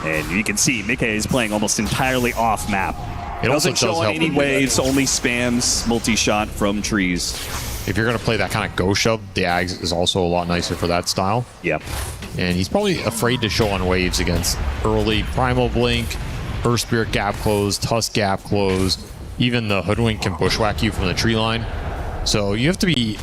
And you can see Mickey is playing almost entirely off map. It also doesn't show any waves, only spams multi-shot from trees. If you're going to play that kind of go shove, the Ags is also a lot nicer for that style. Yep. And he's probably afraid to show on waves against early Primal Blink, Earth Spirit gap close, Tusk gap close. Even the Hoodwink can bushwhack you from the tree line. So you have to be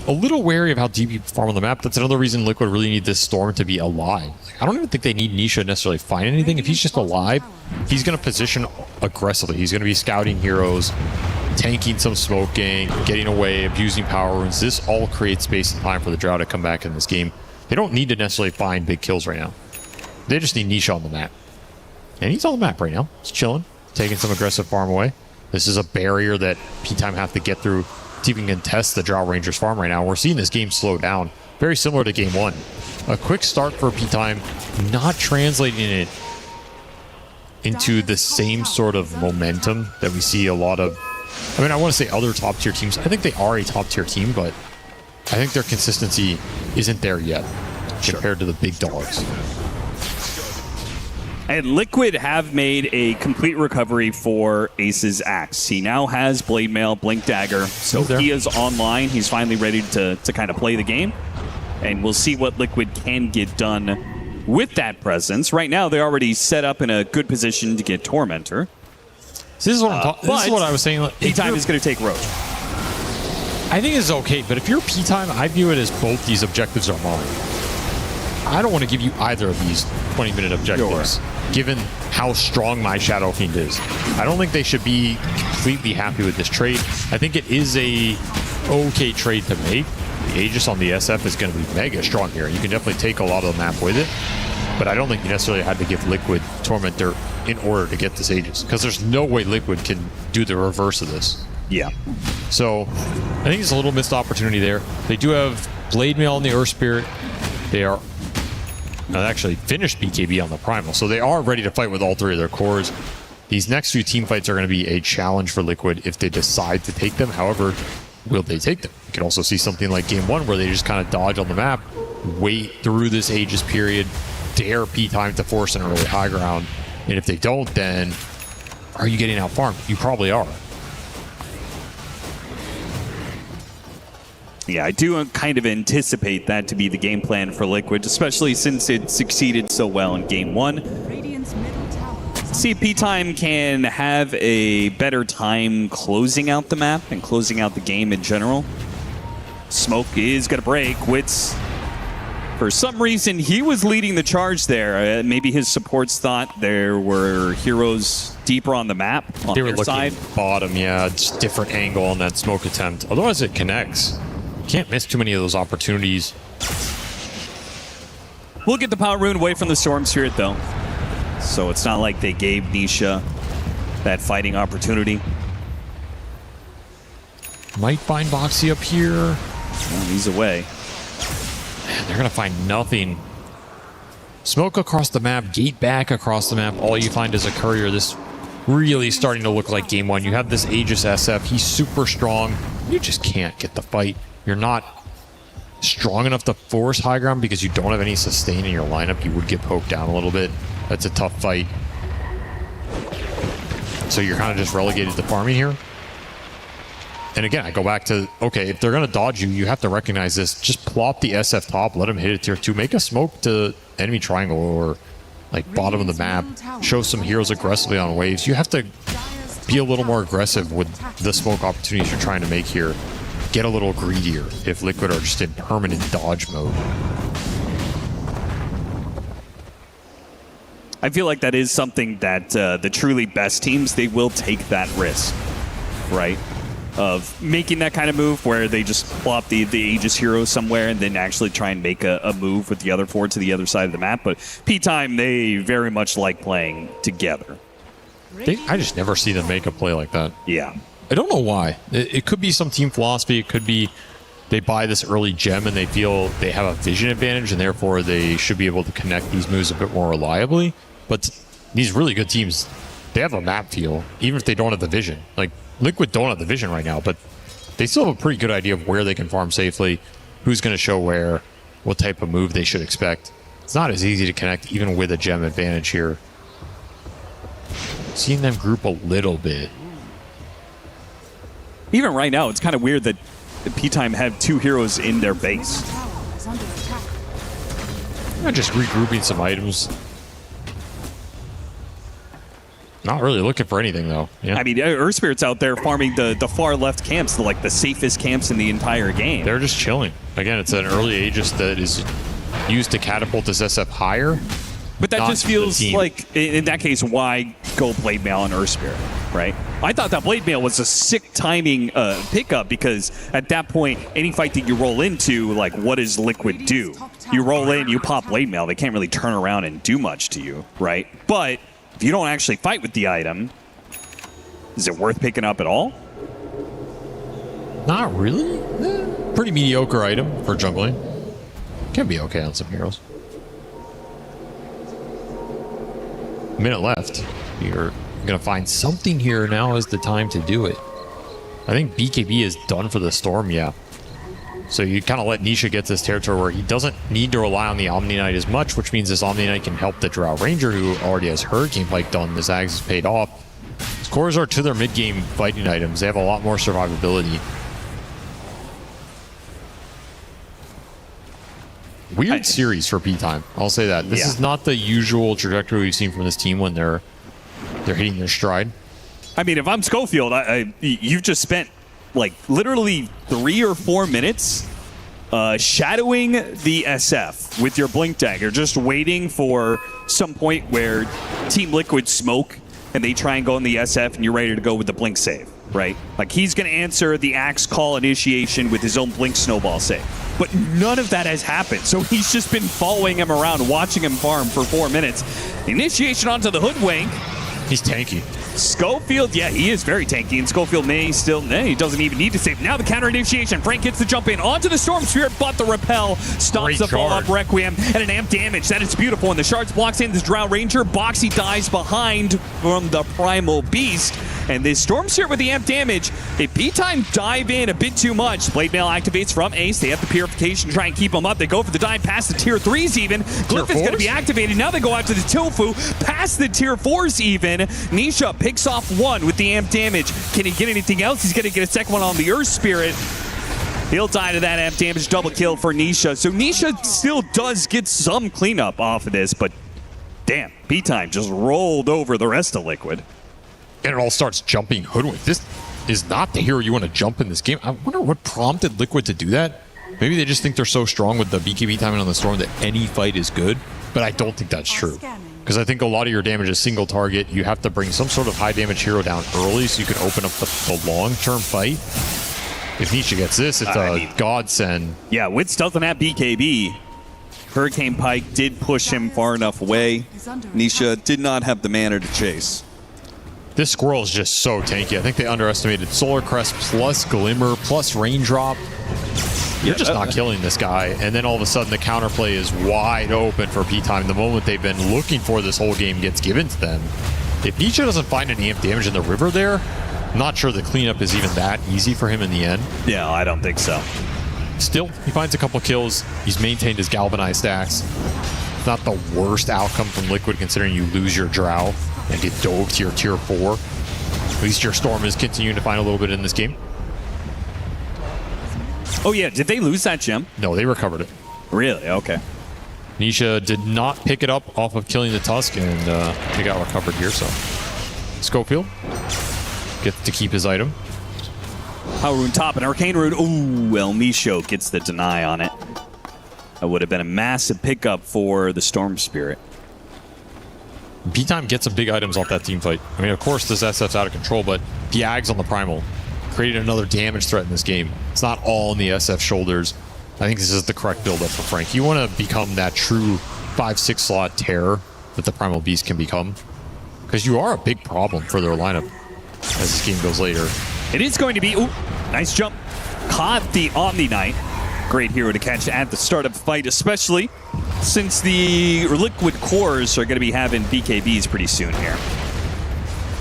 a little wary of how deep you farm on the map. That's another reason Liquid really need this Storm to be alive. I don't even think they need Nisha to necessarily find anything. If he's just alive, he's going to position aggressively. He's going to be scouting heroes, tanking some smoking, getting away, abusing power runes. This all creates space and time for the Drow to come back in this game. They don't need to necessarily find big kills right now. They just need Nisha on the map. And he's on the map right now. He's chilling, taking some aggressive farm away. This is a barrier that P-Time have to get through to even contest the Drow Rangers farm right now. We're seeing this game slow down. Very similar to game one. A quick start for P-Time, not translating it into the same sort of momentum that we see a lot of. I mean, I want to say other top tier teams. I think they are a top tier team, but I think their consistency isn't there yet compared to the big dogs. And Liquid have made a complete recovery for Ace's Axe. He now has Blade Mail, Blink Dagger, so he is online. He's finally ready to kind of play the game. And we'll see what Liquid can get done with that presence. Right now, they're already set up in a good position to get Tormentor. This is what I was saying. P-Time is going to take Roach. I think it's okay, but if you're P-Time, I view it as both these objectives are mine. I don't want to give you either of these 20-minute objectives, given how strong my Shadow Fiend is. I don't think they should be completely happy with this trade. I think it is a okay trade to make. The Aegis on the SF is going to be mega strong here. You can definitely take a lot of the map with it, but I don't think you necessarily had to give Liquid Tormentor in order to get this Aegis, because there's no way Liquid can do the reverse of this. Yeah. So I think it's a little missed opportunity there. They do have Blade Mail on the Earth Spirit. They are actually finished BKB on the Primal, so they are ready to fight with all three of their cores. These next few team fights are going to be a challenge for Liquid if they decide to take them. However, will they take them? You can also see something like Game 1 where they just kind of dodge on the map, wait through this Aegis period, dare P-Time to force an early high ground, and if they don't, then are you getting out farmed? You probably are. Yeah, I do kind of anticipate that to be the game plan for Liquid, especially since it succeeded so well in Game 1. See if P-Time can have a better time closing out the map and closing out the game in general. Smoke is going to break. Wits, for some reason, he was leading the charge there. Maybe his supports thought there were heroes deeper on the map on they were their looking side. Bottom, yeah, just different angle on that smoke attempt. Otherwise, it connects. Can't miss too many of those opportunities. We'll get the Power Rune away from the Storm Spirit, though. So it's not like they gave Nisha that fighting opportunity. Might find Boxy up here. Well, he's away. Man, they're going to find nothing. Smoke across the map, gate back across the map. All you find is a courier. This really starting to look like Game 1. You have this Aegis SF. He's super strong. You just can't get the fight. You're not strong enough to force high ground because you don't have any sustain in your lineup. You would get poked down a little bit. That's a tough fight. So you're kind of just relegated to farming here. And again, I go back to, okay, if they're going to dodge you, you have to recognize this. Just plop the SF top, let them hit it tier 2. Make a smoke to enemy triangle or like bottom of the map. Show some heroes aggressively on waves. You have to be a little more aggressive with the smoke opportunities you're trying to make here. Get a little greedier if Liquid are just in permanent dodge mode. I feel like that is something that the truly best teams, they will take that risk, right? Of making that kind of move where they just plop the Aegis hero somewhere and then actually try and make a move with the other four to the other side of the map. But P-Time, they very much like playing together. I just never see them make a play like that. Yeah. I don't know why. It could be some team philosophy. It could be they buy this early gem and they feel they have a vision advantage and therefore they should be able to connect these moves a bit more reliably. But these really good teams, they have a map feel, even if they don't have the vision. Like, Liquid don't have the vision right now, but they still have a pretty good idea of where they can farm safely, who's going to show where, what type of move they should expect. It's not as easy to connect even with a gem advantage here. Seeing them group a little bit. Even right now, it's kind of weird that P-Time have two heroes in their base. Not just regrouping some items. Not really looking for anything, though. Yeah. I mean, Earth Spirit's out there farming the far left camps, like the safest camps in the entire game. They're just chilling. Again, it's an early Aegis that is used to catapult this SF higher. But that just feels like, in that case, why go Blade Mail on Earth Spirit, right? I thought that Blade Mail was a sick timing pickup because at that point, any fight that you roll into, like, what does Liquid do? You roll in, you pop Blade Mail. They can't really turn around and do much to you, right? But if you don't actually fight with the item, is it worth picking up at all? Not really. Pretty mediocre item for jungling. Can be okay on some heroes. Minute left. You're going to find something here. Now is the time to do it. I think BKB is done for the Storm, yeah. So you kind of let Nisha get this territory where he doesn't need to rely on the Omni Knight as much, which means this Omni Knight can help the Drow Ranger, who already has Hurricane Pike done. The Zags has paid off. Scores are to their mid-game fighting items. They have a lot more survivability. Weird series for P-Time. I'll say that. This is not the usual trajectory we've seen from this team when they're hitting their stride. I mean, if I'm Schofield, you've just spent like literally 3 or 4 minutes shadowing the SF with your Blink Dagger, just waiting for some point where Team Liquid smoke and they try and go in the SF and you're ready to go with the Blink save, right? Like he's going to answer the Axe Call initiation with his own Blink Snowball save. But none of that has happened. So he's just been following him around, watching him farm for 4 minutes. Initiation onto the Hoodwink. He's tanky. Schofield, yeah, he is very tanky, and Schofield he doesn't even need to save. Now the counter initiation. Frank gets the jump in onto the Storm Spirit, but the repel stops the follow-up Requiem and an amp damage. That is beautiful, and the Shards blocks in this Drow Ranger. Boxy dies behind from the Primal Beast, and this Storm Spirit with the amp damage. If P-Time dive in a bit too much, Blade Mail activates from Ace. They have the Purification to try and keep him up. They go for the dive past the Tier 3s even. Glyph is going to be activated. Now they go after the Tofu, past the Tier 4s even. Nisha picks off one with the amp damage. Can he get anything else? He's going to get a second one on the Earth Spirit. He'll die to that amp damage. Double kill for Nisha. So Nisha still does get some cleanup off of this, but damn, P-Time just rolled over the rest of Liquid. And it all starts jumping Hoodwink. This is not the hero you want to jump in this game. I wonder what prompted Liquid to do that. Maybe they just think they're so strong with the BKB timing on the Storm that any fight is good, but I don't think that's true. Because I think a lot of your damage is single target. You have to bring some sort of high damage hero down early so you can open up the long-term fight. If Nisha gets this, it's a godsend. Yeah, Wits doesn't have BKB. Hurricane Pike did push him far enough away. Nisha did not have the mana to chase. This Squirrel is just so tanky. I think they underestimated Solar Crest plus Glimmer plus Raindrop. You're just not killing this guy. And then all of a sudden the counterplay is wide open for P-Time. The moment they've been looking for this whole game gets given to them. If Nisha doesn't find any amp damage in the river there, I'm not sure the cleanup is even that easy for him in the end. Yeah, I don't think so. Still, he finds a couple kills. He's maintained his galvanized stacks. It's not the worst outcome from Liquid considering you lose your Drow and get dove to your Tier 4. At least your Storm is continuing to find a little bit in this game. Oh yeah, did they lose that gem? No, they recovered it. Really? Okay. Nisha did not pick it up off of killing the Tusk, and it got recovered here, so. Schofield gets to keep his item. Power Rune top and Arcane Rune. Ooh, El Misho gets the deny on it. That would have been a massive pickup for the Storm Spirit. P-Time gets some big items off that team fight. I mean, of course, this SF's out of control, but the Ags on the Primal created another damage threat in this game. It's not all on the SF shoulders. I think this is the correct build-up for Frank. You want to become that true 5-6 slot terror that the Primal Beast can become, because you are a big problem for their lineup as this game goes later. It is going to be, ooh, nice jump. Caught the Omni Knight. Great hero to catch at the start of the fight, especially since the Liquid cores are going to be having BKBs pretty soon here.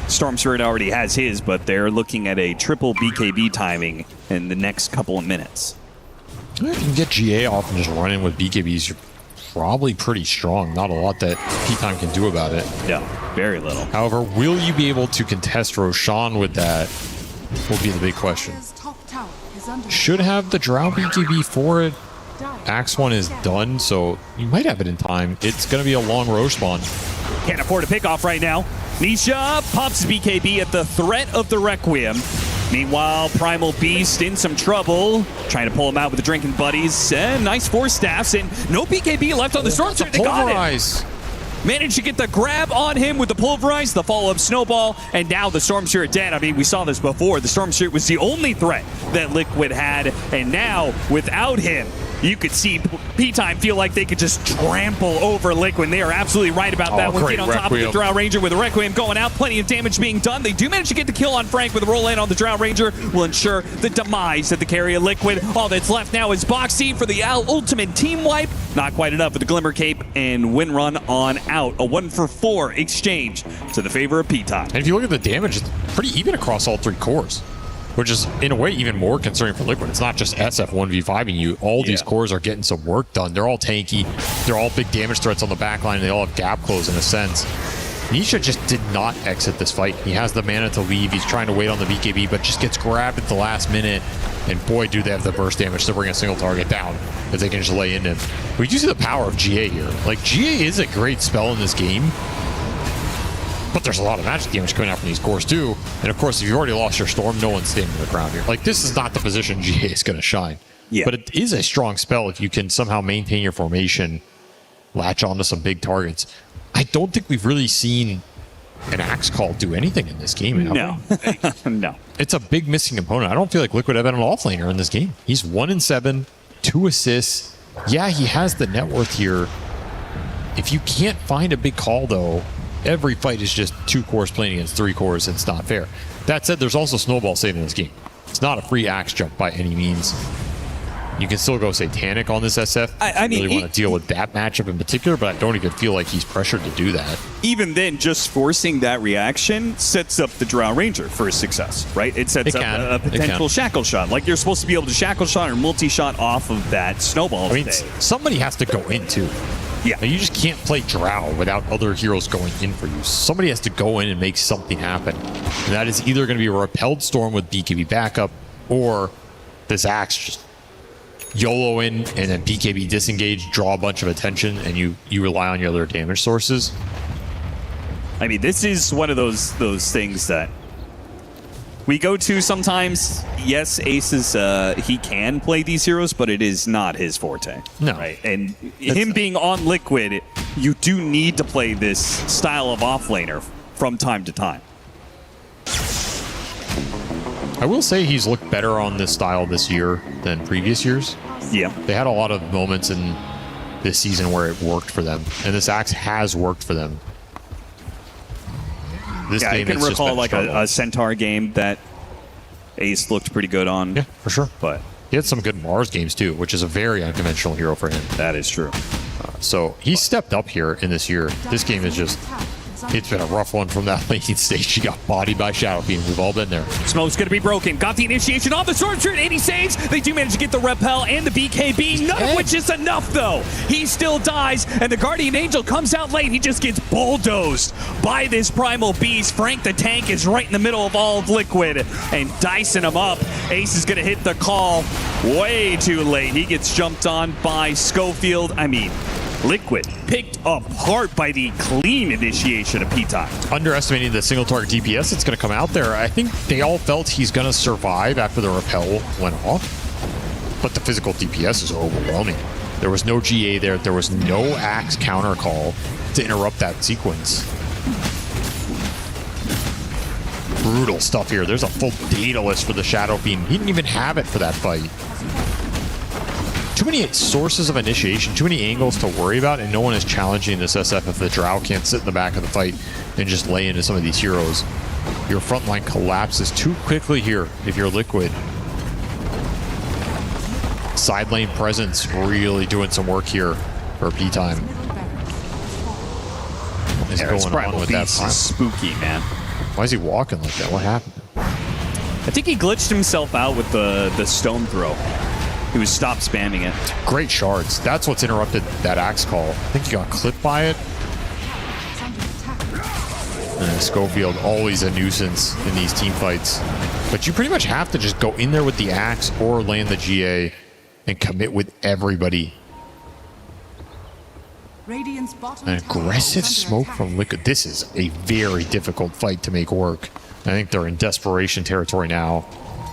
Storm Spirit already has his, but they're looking at a triple BKB timing in the next couple of minutes. If you can get GA off and just run in with BKBs, you're probably pretty strong. Not a lot that P-Time can do about it. No, very little. However, will you be able to contest Roshan with that will be the big question. Should have the Drow BKB for it. Axe 1 is done, so you might have it in time. It's going to be a long Roche spawn. Can't afford a pick off right now. Nisha pops BKB at the threat of the Requiem. Meanwhile, Primal Beast in some trouble, trying to pull him out with the drinking buddies. And nice 4 staffs, and no BKB left on the Storm Spirit. They got it. Managed to get the grab on him with the Pulverize, the follow-up Snowball, and now the Storm Spirit dead. I mean, we saw this before. The Storm Spirit was the only threat that Liquid had, and now, without him, you could see P-Time feel like they could just trample over Liquid. They are absolutely right about that. One get on top of the Drow Ranger with a Requiem going out. Plenty of damage being done. They do manage to get the kill on Frank with a roll in on the Drow Ranger. Will ensure the demise of the carry of Liquid. All that's left now is Boxy for the ultimate team wipe. Not quite enough with the Glimmer Cape and win run on out. A 1-for-4 exchange to the favor of P-Time. And if you look at the damage, it's pretty even across all 3 cores. which is in a way even more concerning for Liquid. It's not just SF 1v5ing you. All these cores are getting some work done. They're all tanky. They're all big damage threats on the back line. They all have gap close in a sense. Nisha just did not exit this fight. He has the mana to leave. He's trying to wait on the BKB, but just gets grabbed at the last minute. And boy, do they have the burst damage to bring a single target down if they can just lay into him. We do see the power of GA here. Like, GA is a great spell in this game, but there's a lot of magic damage coming out from these cores too. And of course, if you've already lost your Storm, no one's standing the ground here. Like, this is not the position GA is going to shine. Yeah. But it is a strong spell if you can somehow maintain your formation, latch onto some big targets. I don't think we've really seen an Axe Call do anything in this game. No. No. It's a big missing component. I don't feel like Liquid have been an offlaner in this game. He's 1-7, 2 assists. Yeah, he has the net worth here. If you can't find a big call, though, every fight is just 2 cores playing against 3 cores. It's not fair. That said, there's also snowball saving this game. It's not a free Axe jump by any means. You can still go Satanic on this SF. I mean, really want to deal with that matchup in particular, but I don't even feel like he's pressured to do that. Even then, just forcing that reaction sets up the Drow Ranger for success, right? It sets up a potential shackle shot. Like, you're supposed to be able to shackle shot or multi-shot off of that snowball. I mean, somebody has to go in too. Yeah. You just can't play Drow without other heroes going in for you. Somebody has to go in and make something happen. And that is either going to be a repelled Storm with BKB backup, or this Axe just YOLO in and then BKB disengage, draw a bunch of attention, and you rely on your other damage sources. I mean, this is one of those things that we go to sometimes. Yes, Ace is he can play these heroes, but it is not his forte. No. Right? And him being on Liquid, you do need to play this style of offlaner from time to time. I will say he's looked better on this style this year than previous years. Yeah. They had a lot of moments in this season where it worked for them, and this Axe has worked for them. This game, I can recall like a Centaur game that Ace looked pretty good on. Yeah, for sure. But he had some good Mars games too, which is a very unconventional hero for him. That is true. So he stepped up here in this year. This game is just... It's been a rough one from that late stage. She got bodied by Shadow Beam. We've all been there. Smoke's going to be broken. Got the initiation on the Sword Shirt, and he saves. They do manage to get the repel and the BKB, none of which is enough, though. He still dies, and the Guardian Angel comes out late. He just gets bulldozed by this Primal Beast. Frank the Tank is right in the middle of all of Liquid and dicing him up. Ace is going to hit the call way too late. He gets jumped on by Schofield. I mean, Liquid picked apart by the clean initiation of P-Time. Underestimating the single target DPS that's going to come out there. I think they all felt he's going to survive after the repel went off, but the physical DPS is overwhelming. There was no GA there. There was no Axe counter call to interrupt that sequence. Brutal stuff here. There's a full data list for the Shadow Beam. He didn't even have it for that fight. Too many sources of initiation, too many angles to worry about, and no one is challenging this SF if the Drow can't sit in the back of the fight and just lay into some of these heroes. Your front line collapses too quickly here if you're Liquid. Side lane presence really doing some work here for P-Time. What is going on with that time? Spooky, man. Why is he walking like that? What happened? I think he glitched himself out with the stone throw. He was stopped spamming it. Great shards. That's what's interrupted that Axe call. I think he got clipped by it. And Schofield, always a nuisance in these team fights. But you pretty much have to just go in there with the Axe or land the GA and commit with everybody. An aggressive smoke from Liquid. This is a very difficult fight to make work. I think they're in desperation territory now.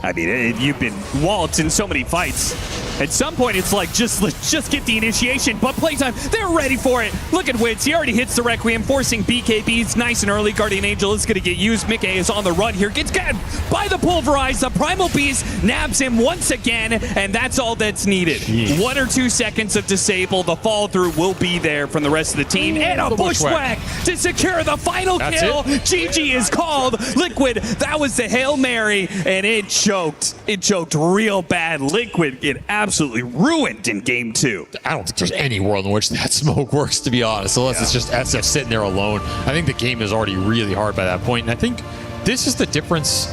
I mean, you've been walloped in so many fights. At some point, it's like, let's just get the initiation. But playtime, they're ready for it. Look at Wits. He already hits the Requiem, forcing BKBs nice and early. Guardian Angel is going to get used. Mickey is on the run here. Gets grabbed by the Pulverize. The Primal Beast nabs him once again, and that's all that's needed. Jeez. 1 or 2 seconds of disable. The fall through will be there from the rest of the team. And a bushwhack to secure the final kill. GG is called. Liquid, that was the Hail Mary, and it choked. It choked real bad. Liquid get absolutely ruined in game 2. I don't think there's any world in which that smoke works, to be honest, unless it's just SF sitting there alone. I think the game is already really hard by that point, and I think this is the difference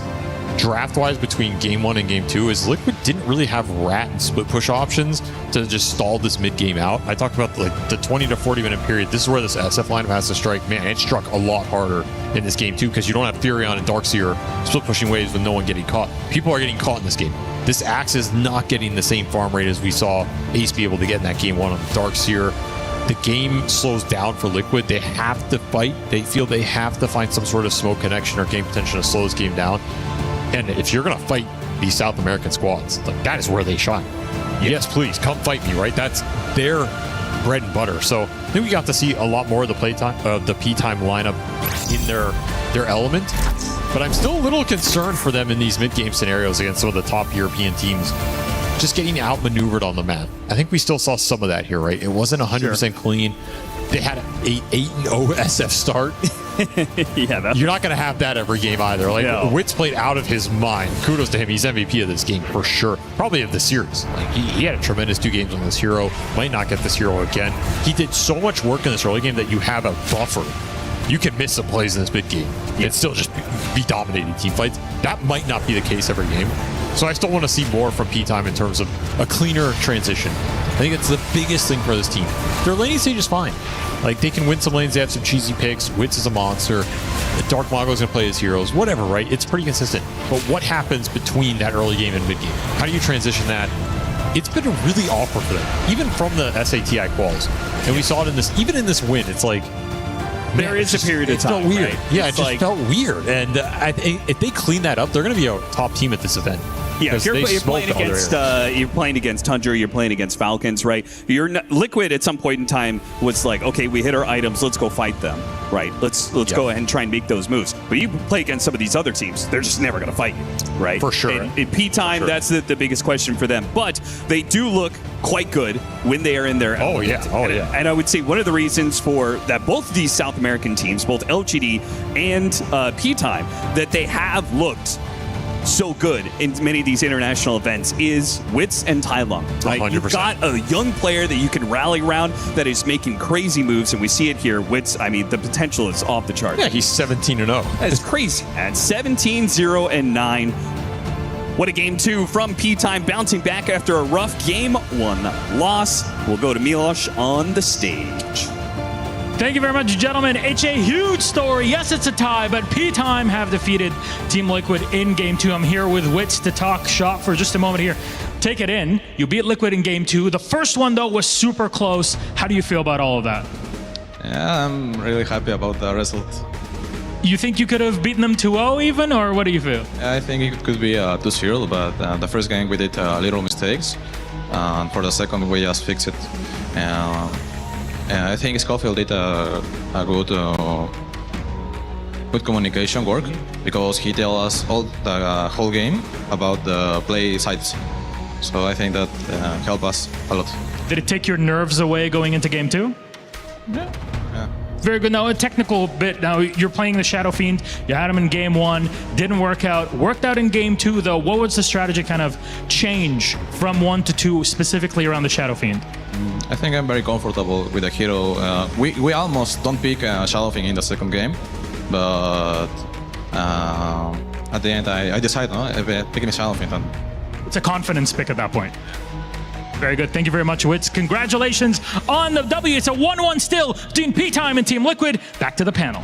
draft-wise between game 1 and game 2 is Liquid didn't really have rat and split push options to just stall this mid-game out. I talked about the 20 to 40 minute period. This is where this SF lineup has to strike. Man, it struck a lot harder in this game too, because you don't have Furion and Darkseer split pushing waves with no one getting caught. People are getting caught in this game. This Axe is not getting the same farm rate as we saw Ace be able to get in that game 1 on Darkseer. The game slows down for Liquid. They have to fight. They feel they have to find some sort of smoke connection or game potential to slow this game down. And if you're going to fight these South American squads, like, that is where they shine. Yes, please, come fight me, right? That's their bread and butter. So I think we got to see a lot more of the P-Time lineup in their element. But I'm still a little concerned for them in these mid-game scenarios against some of the top European teams. Just getting outmaneuvered on the map. I think we still saw some of that here, right? It wasn't 100% clean. They had an 8-0 SF start. Yeah, you're not going to have that every game either. Like, no. Wits played out of his mind. Kudos to him. He's MVP of this game for sure. Probably of the series. Like, he had a tremendous 2 games on this hero. Might not get this hero again. He did so much work in this early game that you have a buffer. You can miss some plays in this mid game and still just be dominating team fights. That might not be the case every game. So I still want to see more from P-Time in terms of a cleaner transition. I think it's the biggest thing for this team. Their laning stage is fine. Like, they can win some lanes, they have some cheesy picks. Wits is a monster. Dark Mago's going to play his heroes. Whatever, right? It's pretty consistent. But what happens between that early game and mid game? How do you transition that? It's been really awkward for them, even from the SATI quals. And we saw it in this, even in this win, it's like, there is a period of time. It felt weird. Right? Yeah, it just felt weird. And if they clean that up, they're going to be a top team at this event. Yeah, if you're playing against Tundra, you're playing against Falcons, right? Liquid at some point in time was like, okay, we hit our items, let's go fight them, right? Let's go ahead and try and make those moves. But you play against some of these other teams, they're just never going to fight you, right? For sure. And in P-Time, that's the biggest question for them. But they do look quite good when they are in their element. And I would say one of the reasons for that both of these South American teams, both LGD and P-Time, that they have looked so good in many of these international events is Wits and Tylung. Right? 100%. You've got a young player that you can rally around that is making crazy moves, and we see it here. Wits, I mean, the potential is off the charts. Yeah, he's 17-0. That's crazy. At 17-0-9. What a game 2 from P-Time, bouncing back after a rough game 1 loss. We'll go to Milos on the stage. Thank you very much, gentlemen. It's a huge story. Yes, it's a tie, but P-Time have defeated Team Liquid in Game 2. I'm here with Wits to talk shop for just a moment here. Take it in. You beat Liquid in Game 2. The first one, though, was super close. How do you feel about all of that? Yeah, I'm really happy about the result. You think you could have beaten them 2-0 even, or what do you feel? I think it could be 2-0, but the first game we did little mistakes. And for the second, we just fixed it. I think Schofield did a good communication work because he told us all the whole game about the play sides. So I think that helped us a lot. Did it take your nerves away going into Game 2? Yeah. Very good. Now, a technical bit. Now, you're playing the Shadow Fiend. You had him in Game 1. Didn't work out. Worked out in Game 2, though. What was the strategy kind of change from 1 to 2, specifically around the Shadow Fiend? I think I'm very comfortable with the hero. We almost don't pick Shadow Fiend in the second game, but at the end, I decided picking Shadow Fiend. It's a confidence pick at that point. Very good. Thank you very much, Wits. Congratulations on the W. It's a 1-1 still between P-Time and Team Liquid. Back to the panel.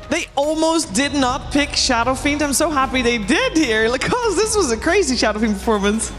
They almost did not pick Shadow Fiend. I'm so happy they did here. Because this was a crazy Shadow Fiend performance.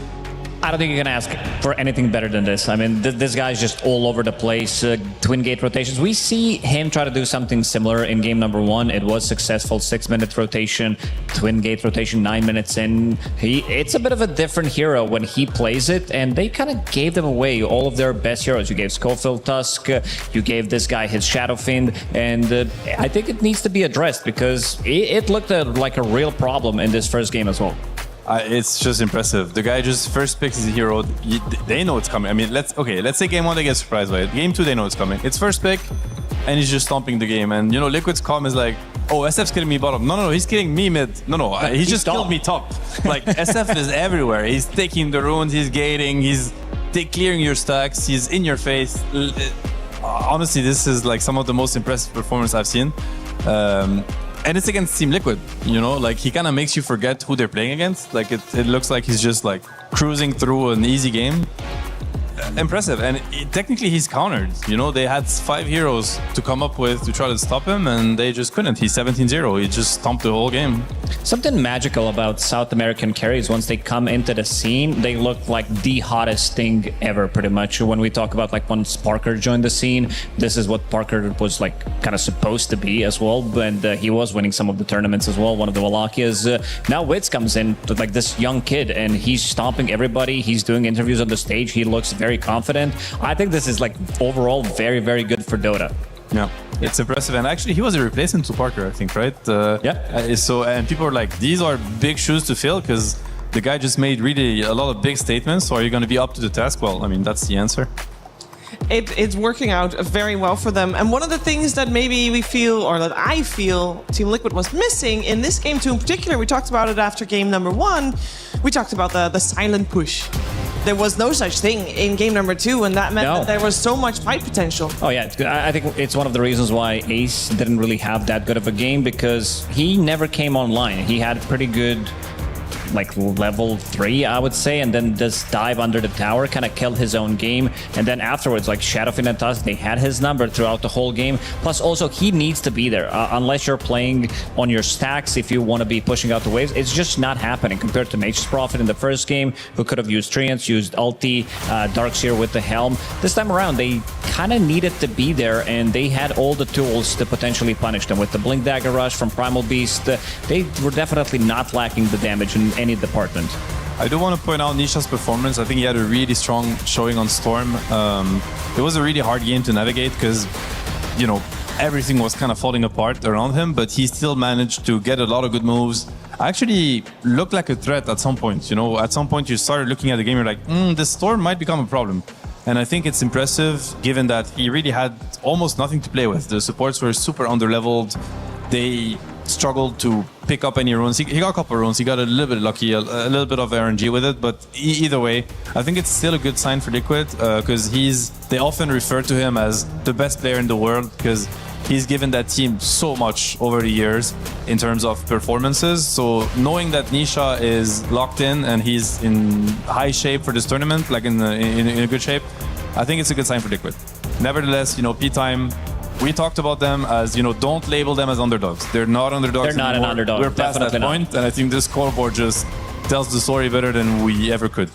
I don't think you can ask for anything better than this. I mean, this guy's just all over the place. Twin gate rotations. We see him try to do something similar in game number 1. It was successful. 6-minute rotation, twin gate rotation, 9 minutes in. It's a bit of a different hero when he plays it, and they kind of gave them away, all of their best heroes. You gave Schofield Tusk, you gave this guy his Shadow Fiend, and I think it needs to be addressed because it looked like a real problem in this first game as well. It's just impressive. The guy just first picks his hero. They know it's coming. I mean, let's say game 1 they get surprised by it. Game 2 they know it's coming. It's first pick, and he's just stomping the game. And you know, Liquid's calm is like, oh, SF's killing me bottom. No, he's killing me mid. No, he just killed me top. Like SF is everywhere. He's taking the runes. He's gating. He's clearing your stacks. He's in your face. Honestly, this is like some of the most impressive performance I've seen. And it's against Team Liquid, you know, like he kind of makes you forget who they're playing against. Like it looks like he's just like cruising through an easy game. Impressive. And technically he's countered, you know, they had 5 heroes to come up with to try to stop him and they just couldn't. He's 17-0. He just stomped the whole game. Something magical about South American carries, once they come into the scene, they look like the hottest thing ever, pretty much. When we talk about like once Parker joined the scene, this is what Parker was like kind of supposed to be as well, and he was winning some of the tournaments as well, one of the Walachias. Now Witz comes in, like this young kid, and he's stomping everybody. He's doing interviews on the stage. He looks very confident. I think this is like overall very, very good for Dota. Yeah, it's impressive. And actually, he was a replacement to Parker, I think, right? Yeah. So, and people are like, these are big shoes to fill because the guy just made really a lot of big statements. So are you going to be up to the task? Well, I mean, that's the answer. It's working out very well for them. And one of the things that maybe we feel, or that I feel, Team Liquid was missing in this game too in particular, we talked about it after game number 1, we talked about the silent push. There was no such thing in game number 2, and that meant that there was so much fight potential. Oh yeah, I think it's one of the reasons why Ace didn't really have that good of a game, because he never came online. He had pretty good like level 3, I would say, and then this dive under the tower kind of killed his own game. And then afterwards, like Shadowfiend and Tusk, they had his number throughout the whole game. Plus also he needs to be there, unless you're playing on your stacks. If you want to be pushing out the waves, it's just not happening compared to Nature's Prophet in the first game, who could have used Treants, used ulti, Darkseer with the helm. This time around they kind of needed to be there, and they had all the tools to potentially punish them. With the Blink Dagger Rush from Primal Beast, they were definitely not lacking the damage in any department. I do want to point out Nisha's performance. I think he had a really strong showing on Storm. It was a really hard game to navigate because, you know, everything was kind of falling apart around him, but he still managed to get a lot of good moves. Actually looked like a threat at some point. You know, at some point you started looking at the game, you're like, the Storm might become a problem. And I think it's impressive given that he really had almost nothing to play with. The supports were super underleveled. They struggled to pick up any runes. He got a couple of runes. He got a little bit lucky, a little bit of RNG with it. But either way, I think it's still a good sign for Liquid because they often refer to him as the best player in the world because he's given that team so much over the years in terms of performances. So knowing that Nisha is locked in and he's in high shape for this tournament, like in a good shape, I think it's a good sign for Liquid. Nevertheless, you know, P-Time, we talked about them as, you know, don't label them as underdogs. They're not underdogs. They're not anymore. an underdog. We're past that point, and I think this scoreboard just tells the story better than we ever could.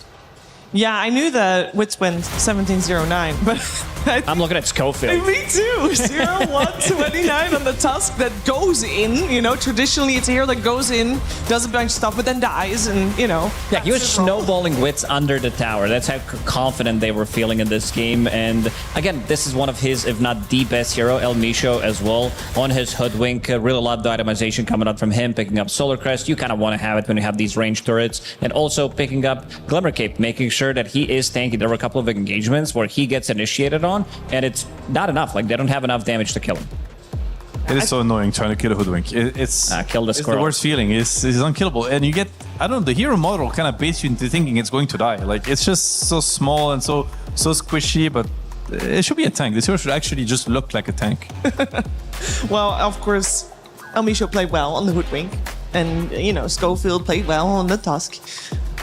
Yeah, I knew that Witz went 17-09, but I'm looking at Schofield. Me too. 0-1-29 on the Tusk that goes in. You know, traditionally it's a hero that goes in, does a bunch of stuff, but then dies, and you know. Yeah, he was snowballing Witz under the tower. That's how confident they were feeling in this game. And again, this is one of his, if not the best hero, El Misho as well. On his Hoodwink, really a lot of the itemization coming out from him, picking up Solar Crest. You kind of want to have it when you have these ranged turrets. And also picking up Glimmer Cape, making sure that he is tanky. There were a couple of engagements where he gets initiated on, and it's not enough. Like, they don't have enough damage to kill him. It is so annoying trying to kill a Hoodwink. It's the worst feeling. It's unkillable. And you get, I don't know, the hero model kind of baits you into thinking it's going to die. Like, it's just so small and so squishy, but it should be a tank. This hero should actually just look like a tank. Well, of course, El Misho played well on the Hoodwink, and, you know, Schofield played well on the Tusk.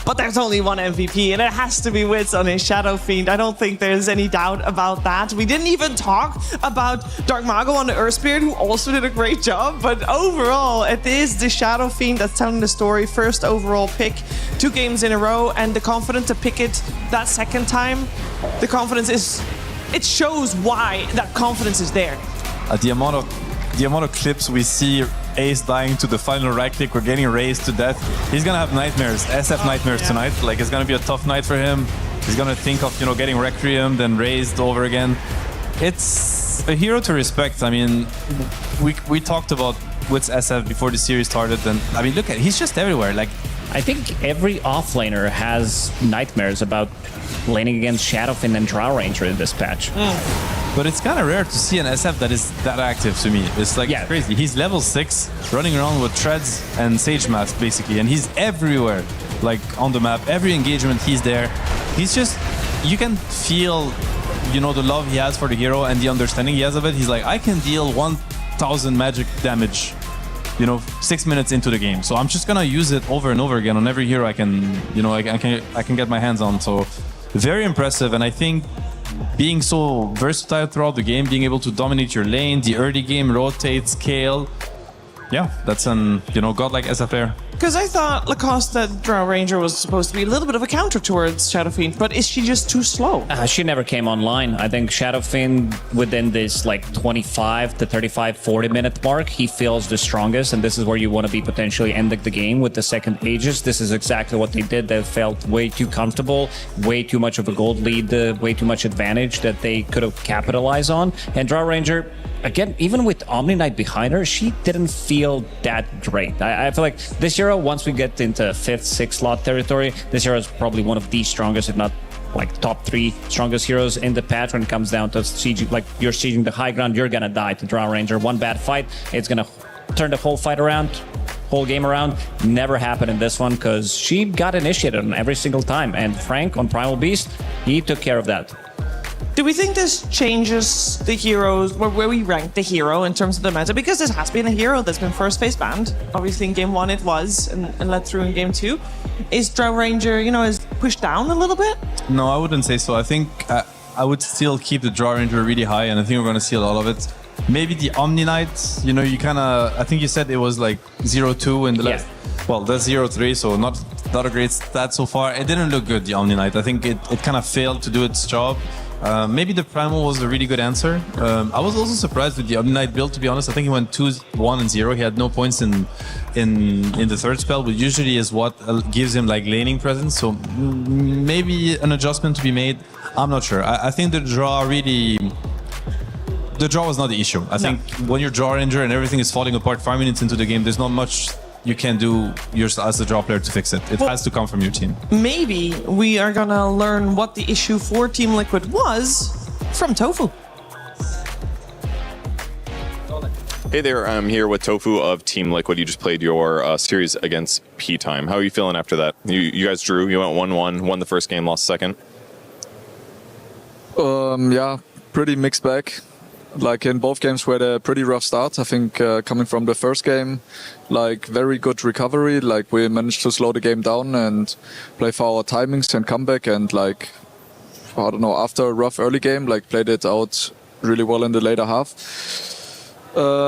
But there's only one MVP, and it has to be Witz on his Shadowfiend. I don't think there's any doubt about that. We didn't even talk about Dark Mago on the Earth Spirit, who also did a great job. But overall, it is the Shadowfiend that's telling the story. First overall pick, 2 games in a row, and the confidence to pick it that second time. The confidence is, it shows why that confidence is there. The amount of clips we see Ace dying to the final right click, we're getting raised to death. He's gonna have nightmares, SF nightmares tonight. Like, it's gonna be a tough night for him. He's gonna think of, you know, getting Requiem, then raised over again. It's a hero to respect. I mean, we talked about Witz SF before the series started, and I mean, look at, he's just everywhere. Like, I think every offlaner has nightmares about laning against Shadowfiend and Drow Ranger in this patch. But it's kind of rare to see an SF that is that active to me. It's like crazy. He's level 6, running around with treads and Sage Mask, basically. And he's everywhere, like on the map. Every engagement, he's there. He's just, you can feel, you know, the love he has for the hero and the understanding he has of it. He's like, I can deal 1,000 magic damage 6 minutes into the game. So I'm just gonna use it over and over again on every hero I can get my hands on. So very impressive, and I think being so versatile throughout the game, being able to dominate your lane, the early game, rotate, scale. Yeah, that's an godlike SF player. Because I thought Lacoste, that Drow Ranger, was supposed to be a little bit of a counter towards Shadow Fiend, but is she just too slow? She never came online. I think Shadow Fiend, within this 25 to 35, 40 minute mark, he feels the strongest, and this is where you want to be potentially ending the game with the second Aegis. This is exactly what they did. They felt way too comfortable, way too much of a gold lead, way too much advantage that they could have capitalized on. And Drow Ranger, again, even with Omni Knight behind her, she didn't feel that great. I feel like this hero, once we get into 5th, 6th slot territory, this hero is probably one of the strongest, if not top 3 strongest heroes in the patch when it comes down to sieging. You're sieging the high ground, you're gonna die to Drow Ranger. One bad fight, it's gonna turn the whole fight around, whole game around. Never happened in this one because she got initiated on every single time. And Frank on Primal Beast, he took care of that. Do we think this changes the heroes, where we rank the hero in terms of the meta? Because this has been a hero that's been first phase banned. Obviously in game 1 it was, and led through in game 2. Is Drow Ranger, is pushed down a little bit? No, I wouldn't say so. I think I would still keep the Drow Ranger really high, and I think we're going to see a lot of it. Maybe the Omni Knight, you kind of, I think you said it was 0-2 in the last. Well, that's 0-3, so not a great stat so far. It didn't look good, the Omni Knight. I think it kind of failed to do its job. Maybe the Primal was a really good answer. I was also surprised with the Omni Knight build, to be honest. I think he went 2-1-0. He had no points in the third spell, which usually is what gives him laning presence. So maybe an adjustment to be made. I'm not sure. I think the draw was not the issue. I think when you're Draw Ranger and everything is falling apart 5 minutes into the game, there's not much you can do as a draw player to fix it. It has to come from your team. Maybe we are gonna learn what the issue for Team Liquid was from Tofu. Hey there, I'm here with Tofu of Team Liquid. You just played your series against P-Time. How are you feeling after that? You guys drew, you went 1-1, won the first game, lost the second. Yeah, pretty mixed bag. In both games we had a pretty rough start. I think coming from the first game, very good recovery. We managed to slow the game down and play for our timings and comeback. And I don't know, after a rough early game, played it out really well in the later half.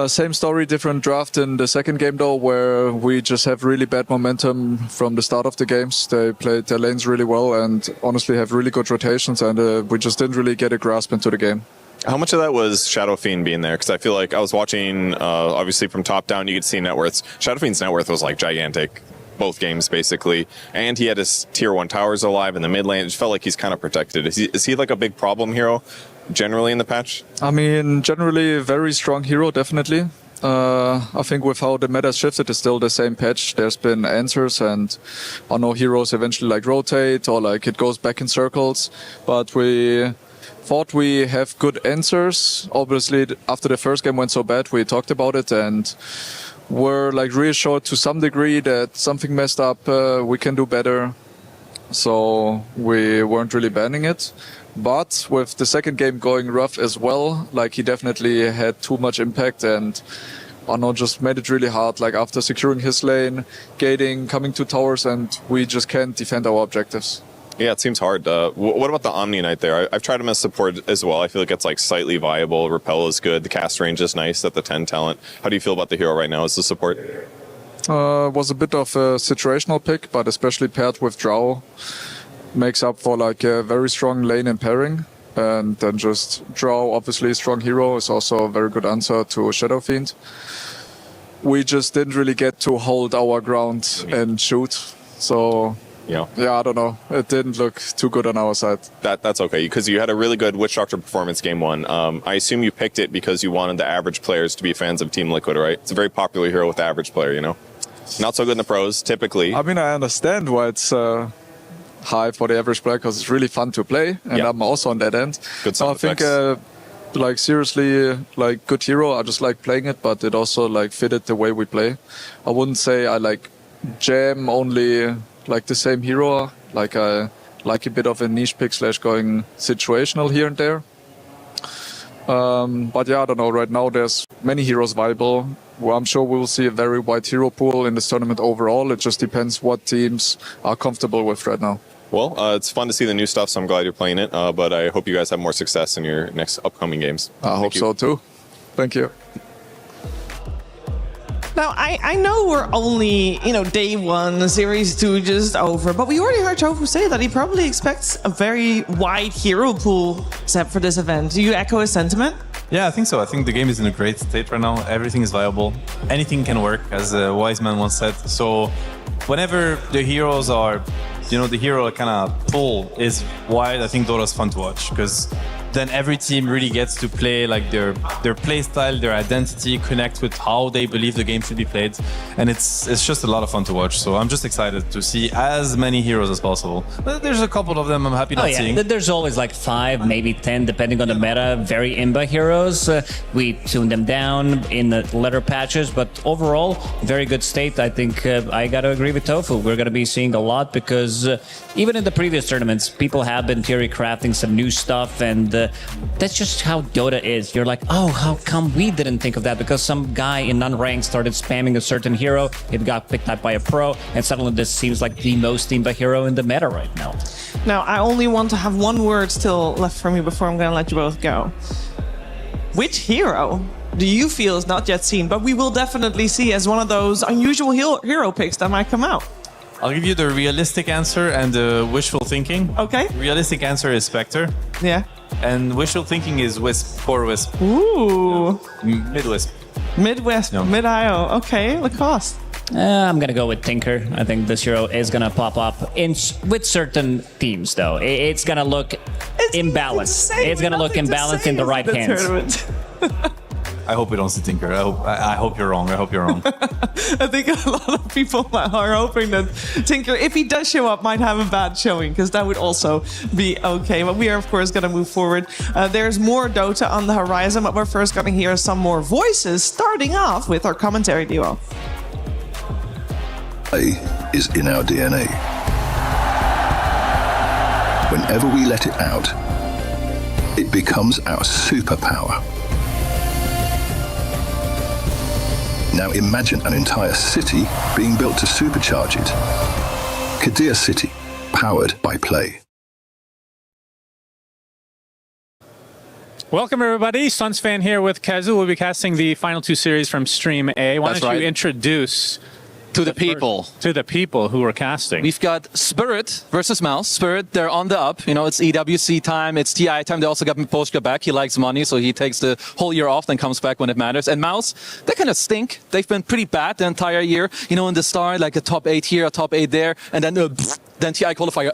Same story, different draft in the second game though, where we just have really bad momentum from the start of the games. They played their lanes really well and honestly have really good rotations, and we just didn't really get a grasp into the game. How much of that was Shadow Fiend being there? Because I feel like I was watching, obviously from top down, you could see net worths. Shadow Fiend's net worth was gigantic, both games basically. And he had his tier 1 towers alive in the mid lane. It just felt like he's kind of protected. Is he a big problem hero generally in the patch? I mean, generally a very strong hero, definitely. I think with how the meta has shifted, it's still the same patch. There's been answers, and I know heroes eventually rotate or it goes back in circles. But we thought we have good answers. Obviously, after the first game went so bad, we talked about it and were reassured to some degree that something messed up, we can do better. So we weren't really banning it. But with the second game going rough as well, he definitely had too much impact, and Arno just made it really hard. After securing his lane, gating, coming to towers, and we just can't defend our objectives. Yeah, it seems hard. What about the Omni Knight there? I've tried him as support as well. I feel like it's slightly viable. Repel is good. The cast range is nice at the 10 talent. How do you feel about the hero right now as the support? Was a bit of a situational pick, but especially paired with Drow, makes up for a very strong lane and pairing. And then just Drow, obviously a strong hero, is also a very good answer to Shadow Fiend. We just didn't really get to hold our ground and shoot. So yeah, I don't know. It didn't look too good on our side. That's okay, because you had a really good Witch Doctor performance game 1. I assume you picked it because you wanted the average players to be fans of Team Liquid, right? It's a very popular hero with the average player, Not so good in the pros, typically. I mean, I understand why it's high for the average player, because it's really fun to play, and I'm also on that end. Good sound effects. I think, seriously, good hero. I just like playing it, but it also fitted the way we play. I wouldn't say I jam only the same hero. I like a bit of a niche pick / going situational here and there. But yeah, I don't know. Right now, there's many heroes viable. well, I'm sure we will see a very wide hero pool in this tournament overall. It just depends what teams are comfortable with right now. Well, it's fun to see the new stuff, so I'm glad you're playing it. But I hope you guys have more success in your next upcoming games. I hope so too. Thank you. Now, I know we're only, day one, series 2 just over, but we already heard Tofu say that he probably expects a very wide hero pool set for this event. Do you echo his sentiment? Yeah, I think so. I think the game is in a great state right now. Everything is viable. Anything can work, as a wise man once said. So whenever the heroes are, the hero kind of pool is wide, I think Dota is fun to watch, because then every team really gets to play like their play style, their identity, connect with how they believe the game should be played, and it's just a lot of fun to watch. So I'm just excited to see as many heroes as possible. But there's a couple of them I'm happy not seeing. There's always like 5, maybe 10, depending on the meta. Very imba heroes. We tune them down in the later patches, but overall, very good state. I think I gotta agree with Tofu. We're gonna be seeing a lot because even in the previous tournaments, people have been theory crafting some new stuff, and that's just how Dota is. You're like, oh, how come we didn't think of that? Because some guy in unranked started spamming a certain hero, it got picked up by a pro, and suddenly this seems like the most imba hero in the meta right now. Now, I only want to have one word still left for me before I'm going to let you both go. Which hero do you feel is not yet seen, but we will definitely see as one of those unusual hero picks that might come out? I'll give you the realistic answer and the wishful thinking. Okay. Realistic answer is Spectre. Yeah. And wishful thinking is Wisp, core Wisp. Ooh. Mid-Wisp. Mid-Wisp, No. Mid-IO. Okay, Lacoste. I'm gonna go with Tinker. I think this hero is gonna pop up with certain teams, though. It's gonna look imbalanced. It's gonna look imbalanced in the right hands. I hope we don't see Tinker. I hope you're wrong. I hope you're wrong. I think a lot of people are hoping that Tinker, if he does show up, might have a bad showing, because that would also be okay. But we are, of course, going to move forward. There's more Dota on the horizon, but we're first going to hear some more voices, starting off with our commentary duo. Play is in our DNA. Whenever we let it out, it becomes our superpower. Now imagine an entire city being built to supercharge it. Kadir City, powered by play. Welcome everybody, Suns fan here with Kazu. We'll be casting the final 2 series from Stream A. Why don't you introduce to the people. To the people who are casting. We've got Spirit versus Mouse. Spirit, they're on the up. It's EWC time, it's TI time. They also got Poshka back. He likes money, so he takes the whole year off, then comes back when it matters. And Mouse, they kind of stink. They've been pretty bad the entire year. In the start, like a top 8 here, a top 8 there, and then TI qualifier.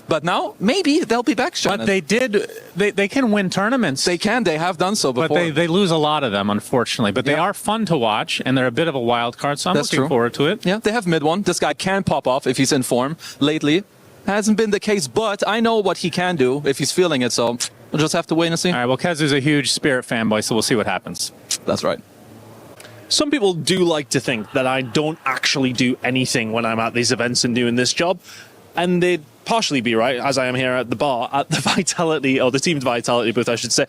But now, maybe they'll be back, Shannon. But they can win tournaments. They can. They have done so before. But they lose a lot of them, unfortunately. But they are fun to watch, and they're a bit of a wild card, so I'm looking forward to it. Yeah, they have mid one. This guy can pop off if he's in form. Lately, hasn't been the case, but I know what he can do if he's feeling it, so we'll just have to wait and see. All right, well, Kazu's a huge Spirit fanboy, so we'll see what happens. That's right. Some people do like to think that I don't actually do anything when I'm at these events and doing this job, and they'd partially be right, as I am here at the bar at the Vitality, or the team's Vitality booth, I should say.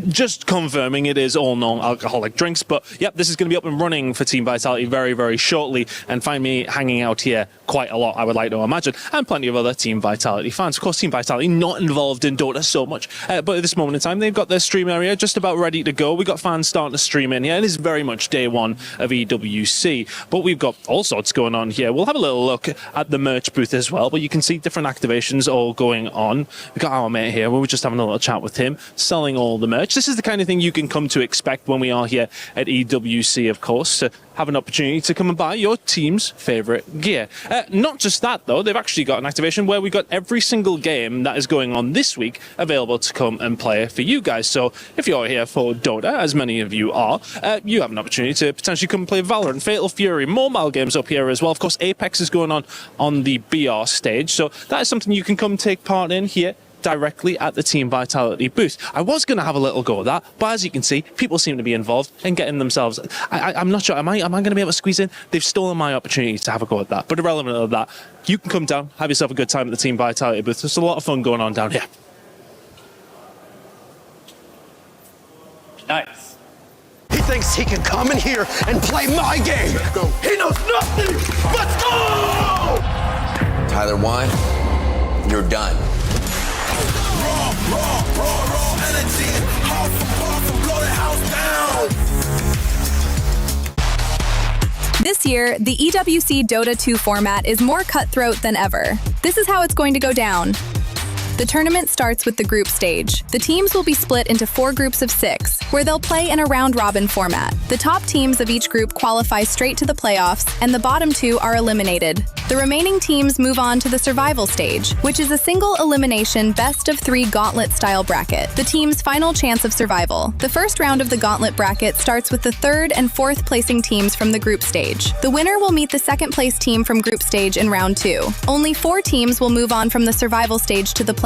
Just confirming it is all non-alcoholic drinks, but yep, this is going to be up and running for Team Vitality very, very shortly, and find me hanging out here quite a lot, I would like to imagine, and plenty of other Team Vitality fans. Of course, Team Vitality not involved in Dota so much, but at this moment in time, they've got their stream area just about ready to go. We've got fans starting to stream in here. It is very much day one of EWC, but we've got all sorts going on here. We'll have a little look at the merch booth as well, but you can see different activations all going on. We've got our mate here. We were just having a little chat with him, selling all the merch. This is the kind of thing you can come to expect when we are here at EWC, of course. Have an opportunity to come and buy your team's favourite gear. Not just that, though. They've actually got an activation where we've got every single game that is going on this week available to come and play for you guys. So if you're here for Dota, as many of you are, you have an opportunity to potentially come and play Valorant, Fatal Fury, mobile games up here as well. Of course, Apex is going on the BR stage. So that is something you can come take part in here directly at the Team Vitality booth. I was going to have a little go at that, but as you can see, people seem to be involved and getting themselves... I'm not sure, am I going to be able to squeeze in? They've stolen my opportunity to have a go at that, but irrelevant of that, you can come down, have yourself a good time at the Team Vitality booth. There's a lot of fun going on down here. Nice. thinks he can come in here and play my game. He knows nothing. Let's go! Tyler 1, you're done. Raw energy. Half and blow the house down. This year, the EWC Dota 2 format is more cutthroat than ever. This is how it's going to go down. The tournament starts with the group stage. The teams will be split into 4 groups of 6, where they'll play in a round-robin format. The top teams of each group qualify straight to the playoffs, and the bottom 2 are eliminated. The remaining teams move on to the survival stage, which is a single elimination best-of-3 gauntlet-style bracket, the team's final chance of survival. The first round of the gauntlet bracket starts with the 3rd and 4th placing teams from the group stage. The winner will meet the 2nd place team from group stage in round 2. Only 4 teams will move on from the survival stage to the playoffs.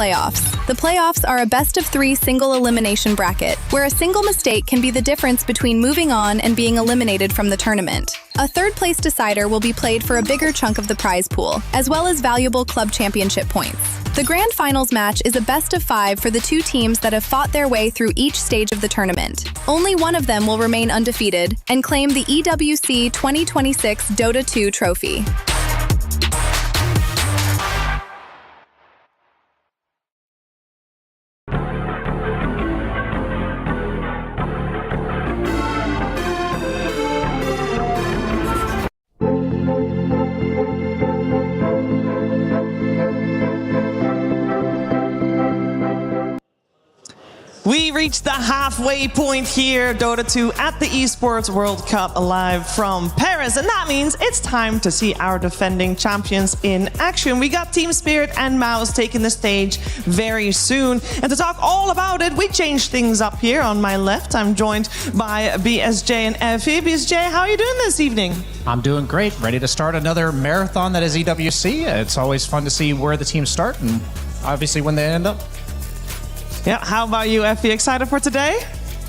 The playoffs are a best-of-3 single elimination bracket, where a single mistake can be the difference between moving on and being eliminated from the tournament. A 3rd place decider will be played for a bigger chunk of the prize pool, as well as valuable club championship points. The grand finals match is a best-of-5 for the 2 teams that have fought their way through each stage of the tournament. Only one of them will remain undefeated and claim the EWC 2026 Dota 2 trophy. We reached the halfway point here, Dota 2 at the Esports World Cup, live from Paris. And that means it's time to see our defending champions in action. We got Team Spirit and Mouse taking the stage very soon. And to talk all about it, we changed things up here. On my left, I'm joined by BSJ and Effie. BSJ, how are you doing this evening? I'm doing great. Ready to start another marathon that is EWC. It's always fun to see where the teams start and obviously when they end up. Yeah, how about you, Effie? Excited for today?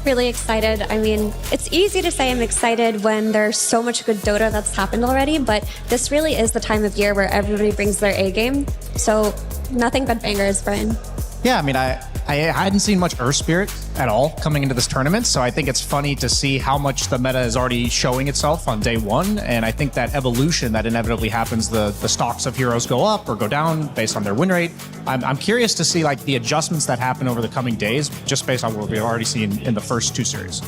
Really excited. I mean, it's easy to say I'm excited when there's so much good Dota that's happened already, but this really is the time of year where everybody brings their A game. So nothing but bangers, Brian. Yeah, I mean, I hadn't seen much Earth Spirit at all coming into this tournament, so I think it's funny to see how much the meta is already showing itself on day 1, and I think that evolution that inevitably happens, the stocks of heroes go up or go down based on their win rate. I'm curious to see like the adjustments that happen over the coming days, just based on what we've already seen in the first 2 series.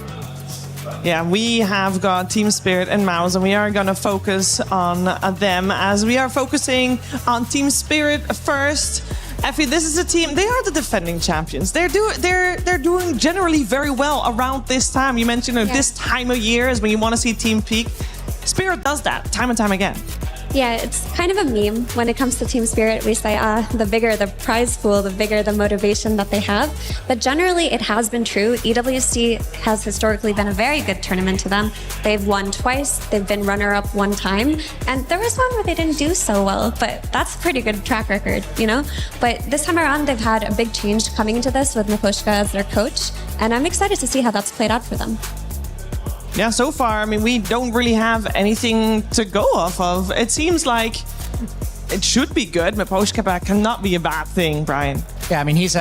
Yeah, we have got Team Spirit and Mouse, and we are going to focus on them as we are focusing on Team Spirit first. Effie, this is a team, they are the defending champions. They're doing generally very well around this time. You mentioned this time of year is when you want to see team peak. Spirit does that time and time again. Yeah, it's kind of a meme when it comes to Team Spirit. We say, the bigger the prize pool, the bigger the motivation that they have. But generally, it has been true. EWC has historically been a very good tournament to them. They've won twice. They've been runner-up 1 time. And there was one where they didn't do so well, but that's a pretty good track record, you know? But this time around, they've had a big change coming into this with Miposhka as their coach. And I'm excited to see how that's played out for them. Yeah, so far, I mean, we don't really have anything to go off of. It seems like it should be good. Miposhka back cannot be a bad thing, Brian. Yeah, I mean, he's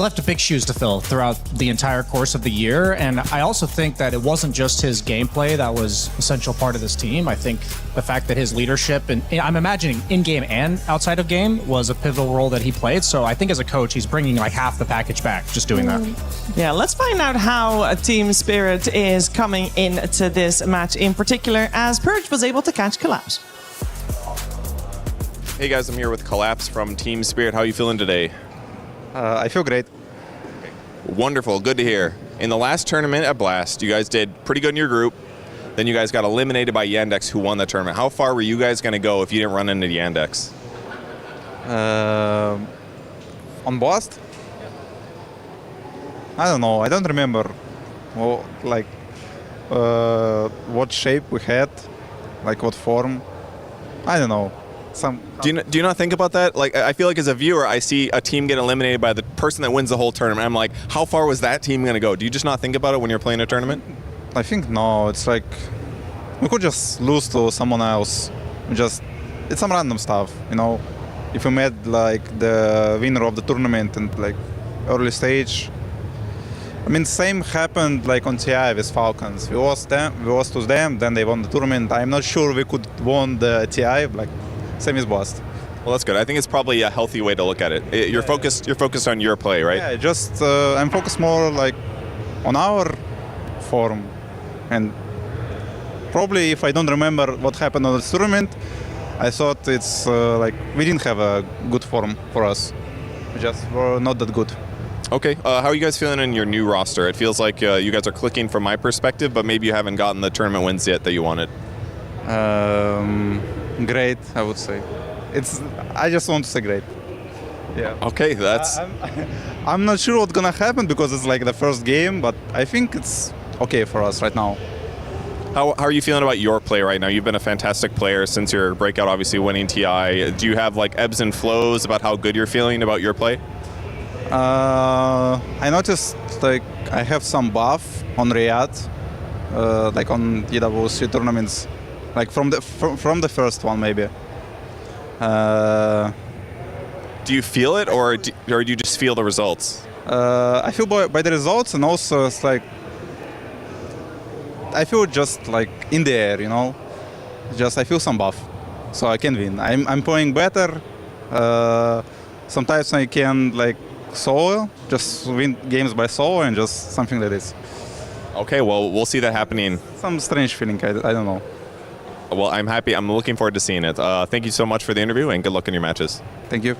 left big shoes to fill throughout the entire course of the year, and I also think that it wasn't just his gameplay that was an essential part of this team. I think the fact that his leadership, and I'm imagining in-game and outside of game, was a pivotal role that he played. So I think as a coach, he's bringing like half the package back just doing that. Yeah, let's find out how Team Spirit is coming into this match in particular, as Purge was able to catch Collapse. Hey guys, I'm here with Collapse from Team Spirit. How are you feeling today? I feel great. Wonderful, good to hear. In the last tournament at Blast, you guys did pretty good in your group. Then you guys got eliminated by Yandex, who won the tournament. How far were you guys going to go if you didn't run into Yandex? On Blast? I don't know. I don't remember. Well, like what shape we had, like what form. I don't know. Do you not think about that? Like, I feel like as a viewer, I see a team get eliminated by the person that wins the whole tournament. I'm like, how far was that team going to go? Do you just not think about it when you're playing a tournament? I think no. It's like we could just lose to someone else. It's some random stuff, you know. If we met like the winner of the tournament and like early stage, I mean, same happened like on TI with Falcons. We lost to them, then they won the tournament. I'm not sure we could won the TI, like same as Blast. Well, that's good. I think it's probably a healthy way to look at it. You're focused on your play, right? Yeah, just I'm focused more like on our form, and probably if I don't remember what happened on the tournament, I thought it's like we didn't have a good form for us. We just were not that good. Okay, how are you guys feeling in your new roster? It feels like you guys are clicking from my perspective, but maybe you haven't gotten the tournament wins yet that you wanted. Great, I would say. I just want to say great. Yeah. Okay, that's. I'm not sure what's gonna happen because it's like the first game, but I think it's okay for us right now. How are you feeling about your play right now? You've been a fantastic player since your breakout, obviously winning TI. Do you have like ebbs and flows about how good you're feeling about your play? I noticed like I have some buff on Riyadh, like on EWC tournaments, like from the first one maybe. Do you feel it, or do you just feel the results? I feel by the results, and also it's like I feel just like in the air, you know. Just I feel some buff, so I can win. I'm playing better. Sometimes I can like solo, just win games by solo, and just something like this. Okay, well, we'll see that happening. Some strange feeling. I don't know. Well, I'm happy. I'm looking forward to seeing it. Thank you so much for the interview, and good luck in your matches. Thank you.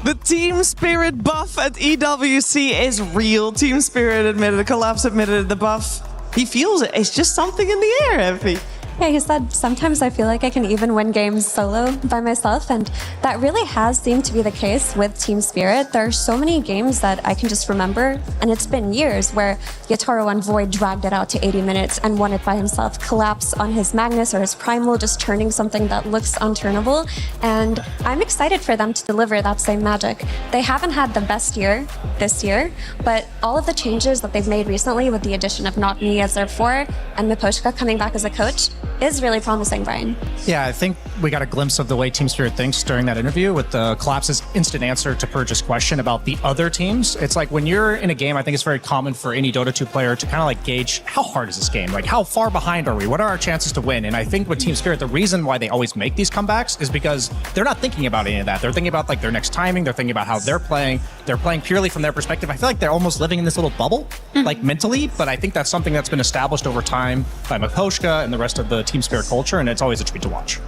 The team spirit buff at EWC is real. Team spirit admitted, Collapse admitted the buff. He feels it. It's just something in the air, Effie. Yeah, he said, sometimes I feel like I can even win games solo by myself, and that really has seemed to be the case with Team Spirit. There are so many games that I can just remember, and it's been years, where Yatoro on Void dragged it out to 80 minutes and won it by himself, Collapse on his Magnus or his Primal, just turning something that looks unturnable, and I'm excited for them to deliver that same magic. They haven't had the best year this year, but all of the changes that they've made recently with the addition of Not Me as their 4 and Miposhka coming back as a coach is really promising, Brian. Yeah, I think we got a glimpse of the way Team Spirit thinks during that interview with the Collapse's instant answer to Purge's question about the other teams. It's like when you're in a game, I think it's very common for any Dota 2 player to kind of like gauge how hard is this game? Like how far behind are we? What are our chances to win? And I think with Team Spirit, the reason why they always make these comebacks is because they're not thinking about any of that. They're thinking about like their next timing. They're thinking about how they're playing. They're playing purely from their perspective. I feel like they're almost living in this little bubble, like mentally, but I think that's something that's been established over time by Miposhka and the rest of the Team Spirit culture, and it's always a treat to watch.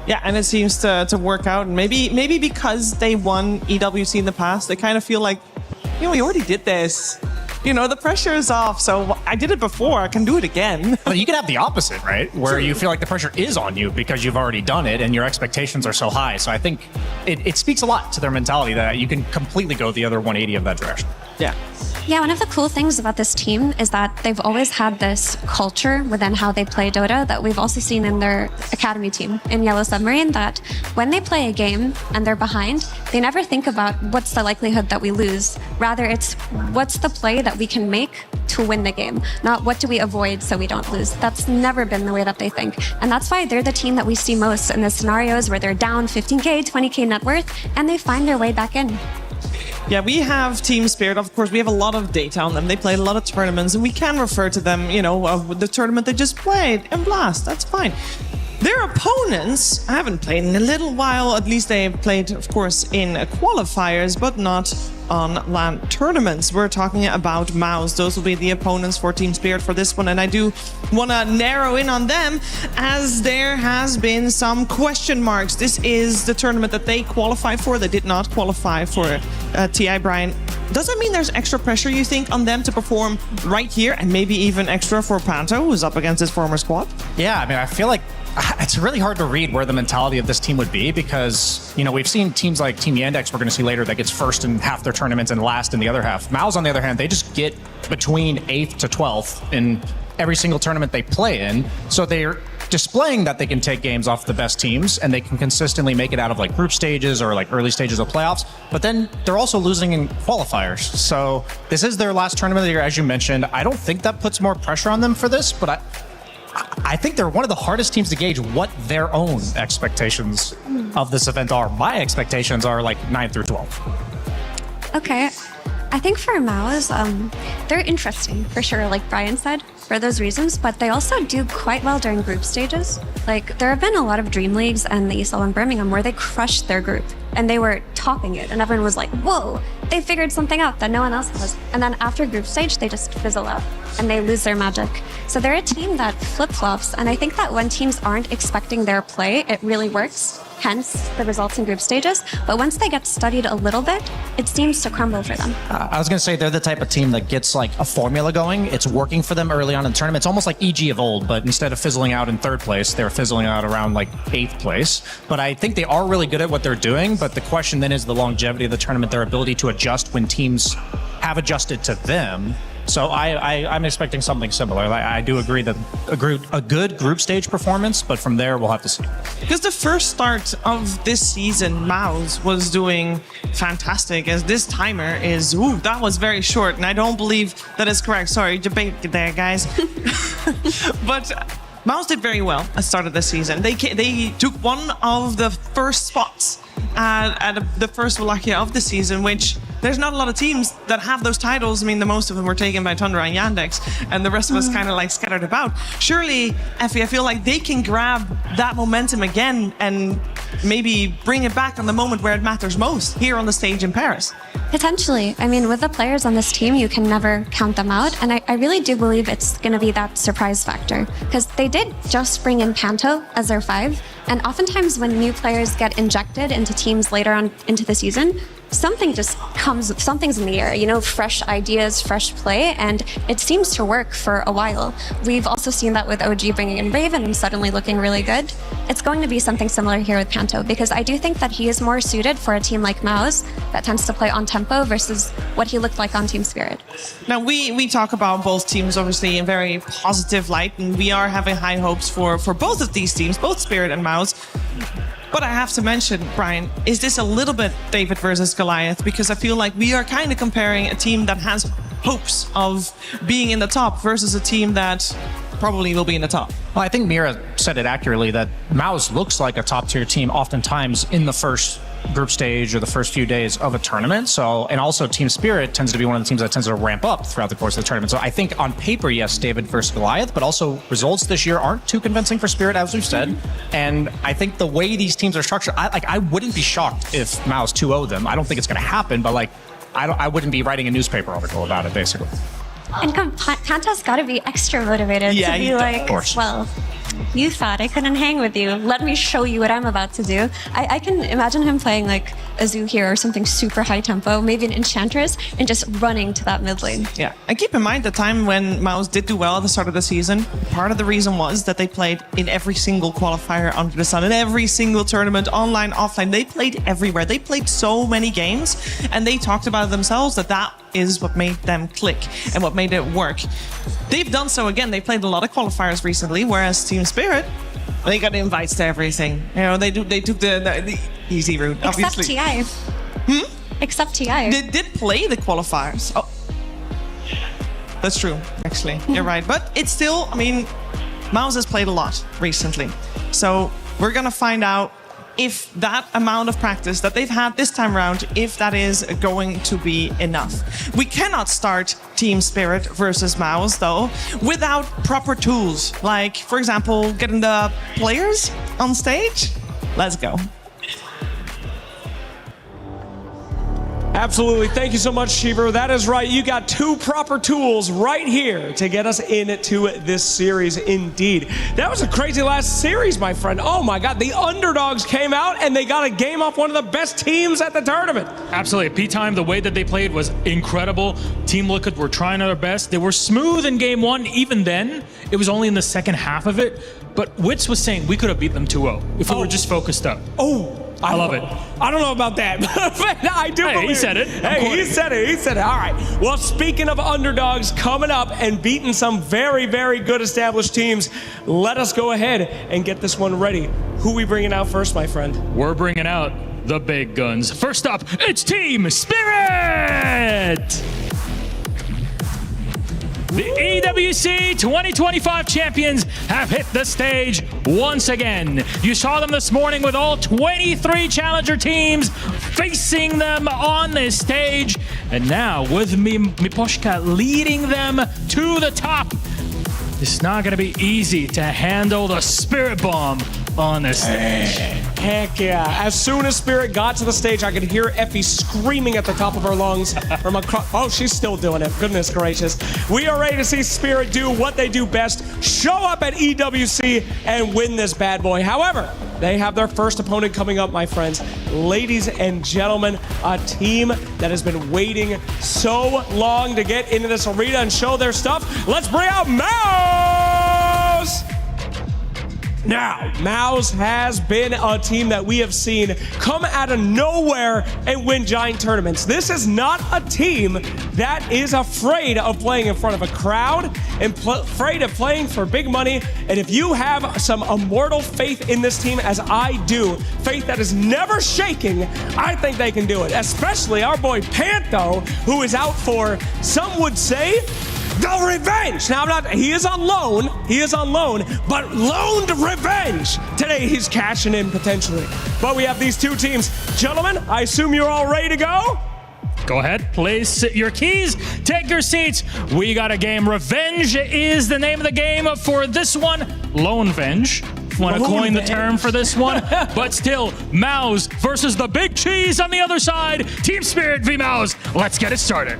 Yeah, and it seems to work out. And maybe because they won EWC in the past, they kind of feel like, you know, we already did this. You know, the pressure is off, so I did it before, I can do it again. Well, you can have the opposite, right? Where you feel like the pressure is on you because you've already done it and your expectations are so high. So I think it speaks a lot to their mentality that you can completely go the other 180 of that direction. Yeah. Yeah, one of the cool things about this team is that they've always had this culture within how they play Dota that we've also seen in their academy team in Yellow Submarine, that when they play a game and they're behind, they never think about what's the likelihood that we lose. Rather, it's what's the play that we can make to win the game, not what do we avoid so we don't lose. That's never been the way that they think. And that's why they're the team that we see most in the scenarios where they're down 15K, 20K net worth, and they find their way back in. Yeah, we have Team Spirit. Of course, we have a lot of data on them. They played a lot of tournaments, and we can refer to them, you know, the tournament they just played in Blast. That's fine. Their opponents haven't played in a little while. At least they played, of course, in qualifiers, but not on LAN tournaments. We're talking about Mouse. Those will be the opponents for Team Spirit for this one, and I do want to narrow in on them as there has been some question marks. This is the tournament that they qualified for. They did not qualify for TI, Brian. Does that mean there's extra pressure, you think, on them to perform right here, and maybe even extra for Panto, who's up against his former squad? Yeah, I mean, I feel like it's really hard to read where the mentality of this team would be because, you know, we've seen teams like Team Yandex we're going to see later that gets first in half their tournaments and last in the other half. Mao's, on the other hand, they just get between 8th to 12th in every single tournament they play in. So they're displaying that they can take games off the best teams and they can consistently make it out of like group stages or like early stages of playoffs. But then they're also losing in qualifiers. So this is their last tournament of the year, as you mentioned. I don't think that puts more pressure on them for this, but I think they're one of the hardest teams to gauge what their own expectations of this event are. My expectations are like 9 through 12. Okay. I think for MOUZ, they're interesting for sure, like Brian said, for those reasons, but they also do quite well during group stages. Like, there have been a lot of Dream Leagues and the ESL in Birmingham where they crushed their group and they were topping it, and everyone was like, whoa, they figured something out that no one else has. And then after group stage, they just fizzle out and they lose their magic. So they're a team that flip-flops, and I think that when teams aren't expecting their play, it really works. Hence the results in group stages. But once they get studied a little bit, it seems to crumble for them. I was going to say they're the type of team that gets like a formula going. It's working for them early on in the tournament. It's almost like EG of old, but instead of fizzling out in 3rd place, they're fizzling out around like 8th place. But I think they are really good at what they're doing. But the question then is the longevity of the tournament, their ability to adjust when teams have adjusted to them. So I'm expecting something similar. I do agree that a good group stage performance, but from there we'll have to see. Because the first start of this season, MOUZ was doing fantastic, as this timer is, that was very short, and I don't believe that is correct. Sorry, debate there, guys. But MOUZ did very well at the start of the season. They took one of the first spots at the first Wallachia of the season, which there's not a lot of teams that have those titles. I mean, the most of them were taken by Tundra and Yandex, and the rest of us kind of like scattered about. Surely, Effie, I feel like they can grab that momentum again and maybe bring it back on the moment where it matters most, here on the stage in Paris. Potentially. I mean, with the players on this team, you can never count them out. And I really do believe it's going to be that surprise factor. Because they did just bring in Panto as their 5. And oftentimes when new players get injected into teams later on into the season, something just comes, something's in the air, you know, fresh ideas, fresh play, and it seems to work for a while. We've also seen that with OG bringing in Raven and suddenly looking really good. It's going to be something similar here with Panto, because I do think that he is more suited for a team like MOUZ that tends to play on tempo versus what he looked like on Team Spirit. Now, we talk about both teams, obviously, in very positive light, and we are having high hopes for both of these teams, both Spirit and MOUZ. But I have to mention, Brian, is this a little bit David versus Goliath? Because I feel like we are kind of comparing a team that has hopes of being in the top versus a team that probably will be in the top. Well, I think Mira said it accurately that MOUZ looks like a top-tier team oftentimes in the first group stage or the first few days of a tournament. So, and also Team Spirit tends to be one of the teams that tends to ramp up throughout the course of the tournament. So I think on paper, yes, David versus Goliath, but also results this year aren't too convincing for Spirit, as we've said. And I think the way these teams are structured, I wouldn't be shocked if MOUZ 2-0 them. I don't think it's going to happen, but like, I wouldn't be writing a newspaper article about it, basically. And Panto's got to be extra motivated to be like, well, you thought I couldn't hang with you. Let me show you what I'm about to do. I can imagine him playing like a Zoo here or something super high tempo, maybe an Enchantress, and just running to that mid lane. Yeah, and keep in mind the time when MOUZ did do well at the start of the season, part of the reason was that they played in every single qualifier under the sun, in every single tournament, online, offline. They played everywhere. They played so many games, and they talked about it themselves that is what made them click and what made it work. They've done so again. They played a lot of qualifiers recently, whereas Team Spirit, they got invites to everything. You know, they took the easy route, obviously. Except TI. Except TI. They did play the qualifiers. Oh, that's true, actually. You're right. But it's still, I mean, MOUZ has played a lot recently. So we're going to find out if that amount of practice that they've had this time around, if that is going to be enough. We cannot start Team Spirit versus MOUZ, though, without proper tools. Like, for example, getting the players on stage. Let's go. Absolutely. Thank you so much, Shiver. That is right. You got 2 proper tools right here to get us into this series indeed. That was a crazy last series, my friend. Oh my God. The underdogs came out and they got a game off one of the best teams at the tournament. Absolutely. P-Time, the way that they played was incredible. Team Liquid were trying their best. They were smooth in game 1. Even then, it was only in the second half of it. But Wits was saying we could have beat them 2-0 if we were just focused up. I love it. I don't know about that, but I do believe he said it. Hey, he said it. He said it. All right. Well, speaking of underdogs coming up and beating some very, very good established teams, let us go ahead and get this one ready. Who we bringing out first, my friend? We're bringing out the big guns. First up, it's Team Spirit! The EWC 2025 champions have hit the stage once again. You saw them this morning with all 23 challenger teams facing them on this stage. And now with Miposhka leading them to the top, it's not going to be easy to handle the Spirit Bomb on this stage. Heck yeah. As soon as Spirit got to the stage, I could hear Effie screaming at the top of her lungs from across. Oh, she's still doing it. Goodness gracious. We are ready to see Spirit do what they do best, show up at EWC and win this bad boy. However, they have their first opponent coming up, my friends. Ladies and gentlemen, a team that has been waiting so long to get into this arena and show their stuff. Let's bring out Mouse! Now, Mouse has been a team that we have seen come out of nowhere and win giant tournaments. This is not a team that is afraid of playing in front of a crowd and afraid of playing for big money. And if you have some immortal faith in this team, as I do, faith that is never shaking, I think they can do it. Especially our boy Pantho, who is out for, some would say, the revenge. Now, he is on loan, but loaned revenge. Today, he's cashing in potentially. But we have these two teams. Gentlemen, I assume you're all ready to go? Go ahead, place your keys, take your seats. We got a game. Revenge is the name of the game for this one. Loanvenge. Want to coin the term for this one? But still, Mouse versus the Big Cheese on the other side. Team Spirit v Mouse. Let's get it started.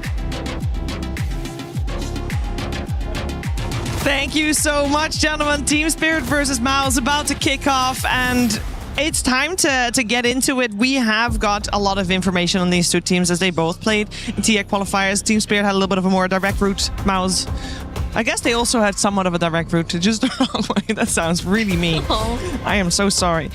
Thank you so much, gentlemen. Team Spirit versus Mouse about to kick off, and it's time to get into it. We have got a lot of information on these two teams as they both played in TI qualifiers. Team Spirit had a little bit of a more direct route. Mouse, I guess they also had somewhat of a direct route, just the wrong way. That sounds really mean. I am so sorry.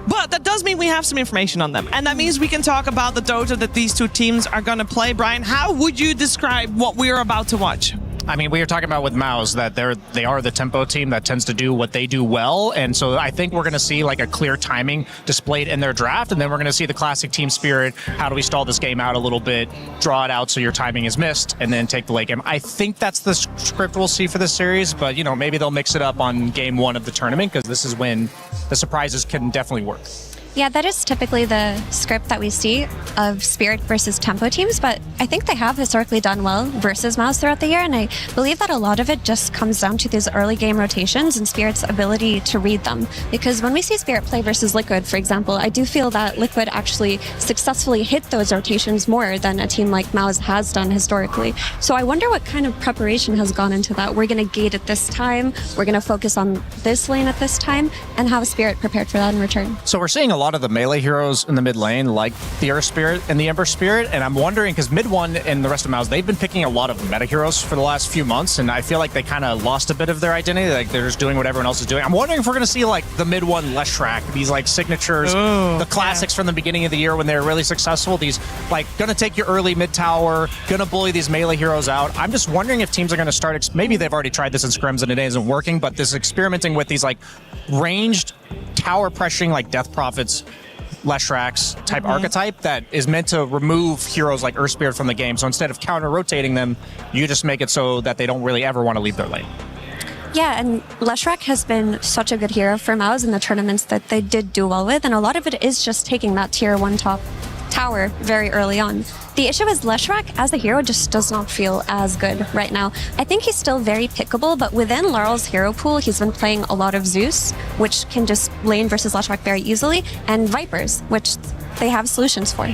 But that does mean we have some information on them. And that means we can talk about the Dota that these two teams are going to play. Brian, how would you describe what we're about to watch? I mean, we were talking about with Mouse that they are the tempo team that tends to do what they do well, and so I think we're going to see like a clear timing displayed in their draft, and then we're going to see the classic Team Spirit. How do we stall this game out a little bit, draw it out so your timing is missed, and then take the late game? I think that's the script we'll see for this series, but you know, maybe they'll mix it up on game one of the tournament because this is when the surprises can definitely work. Yeah, that is typically the script that we see of Spirit versus Tempo teams, but I think they have historically done well versus Mouse throughout the year, and I believe that a lot of it just comes down to these early game rotations and Spirit's ability to read them. Because when we see Spirit play versus Liquid, for example, I do feel that Liquid actually successfully hit those rotations more than a team like Mouse has done historically. So I wonder what kind of preparation has gone into that. We're going to gate at this time, we're going to focus on this lane at this time, and have Spirit prepared for that in return. So we're seeing a lot of the melee heroes in the mid lane, like the Earth Spirit and the Ember Spirit, and I'm wondering, because mid one and the rest of Mouse, they've been picking a lot of meta heroes for the last few months, and I feel like they kind of lost a bit of their identity, like they're just doing what everyone else is doing. I'm wondering if we're going to see like the mid one Leshrac, these like signatures, the classics from the beginning of the year when they were really successful, these like going to take your early mid tower, going to bully these melee heroes out. I'm just wondering if teams are going to start, maybe they've already tried this in scrims and it isn't working, but this experimenting with these like ranged tower pressuring like Death Prophets, Leshracs type archetype that is meant to remove heroes like Earth Spirit from the game. So instead of counter-rotating them, you just make it so that they don't really ever want to leave their lane. Yeah, and Leshrac has been such a good hero for Mouse in the tournaments that they did do well with, and a lot of it is just taking that tier 1 top tower very early on. The issue is Leshrac as a hero just does not feel as good right now. I think he's still very pickable, but within Laurel's hero pool, he's been playing a lot of Zeus, which can just lane versus Leshrac very easily, and Vipers, which they have solutions for.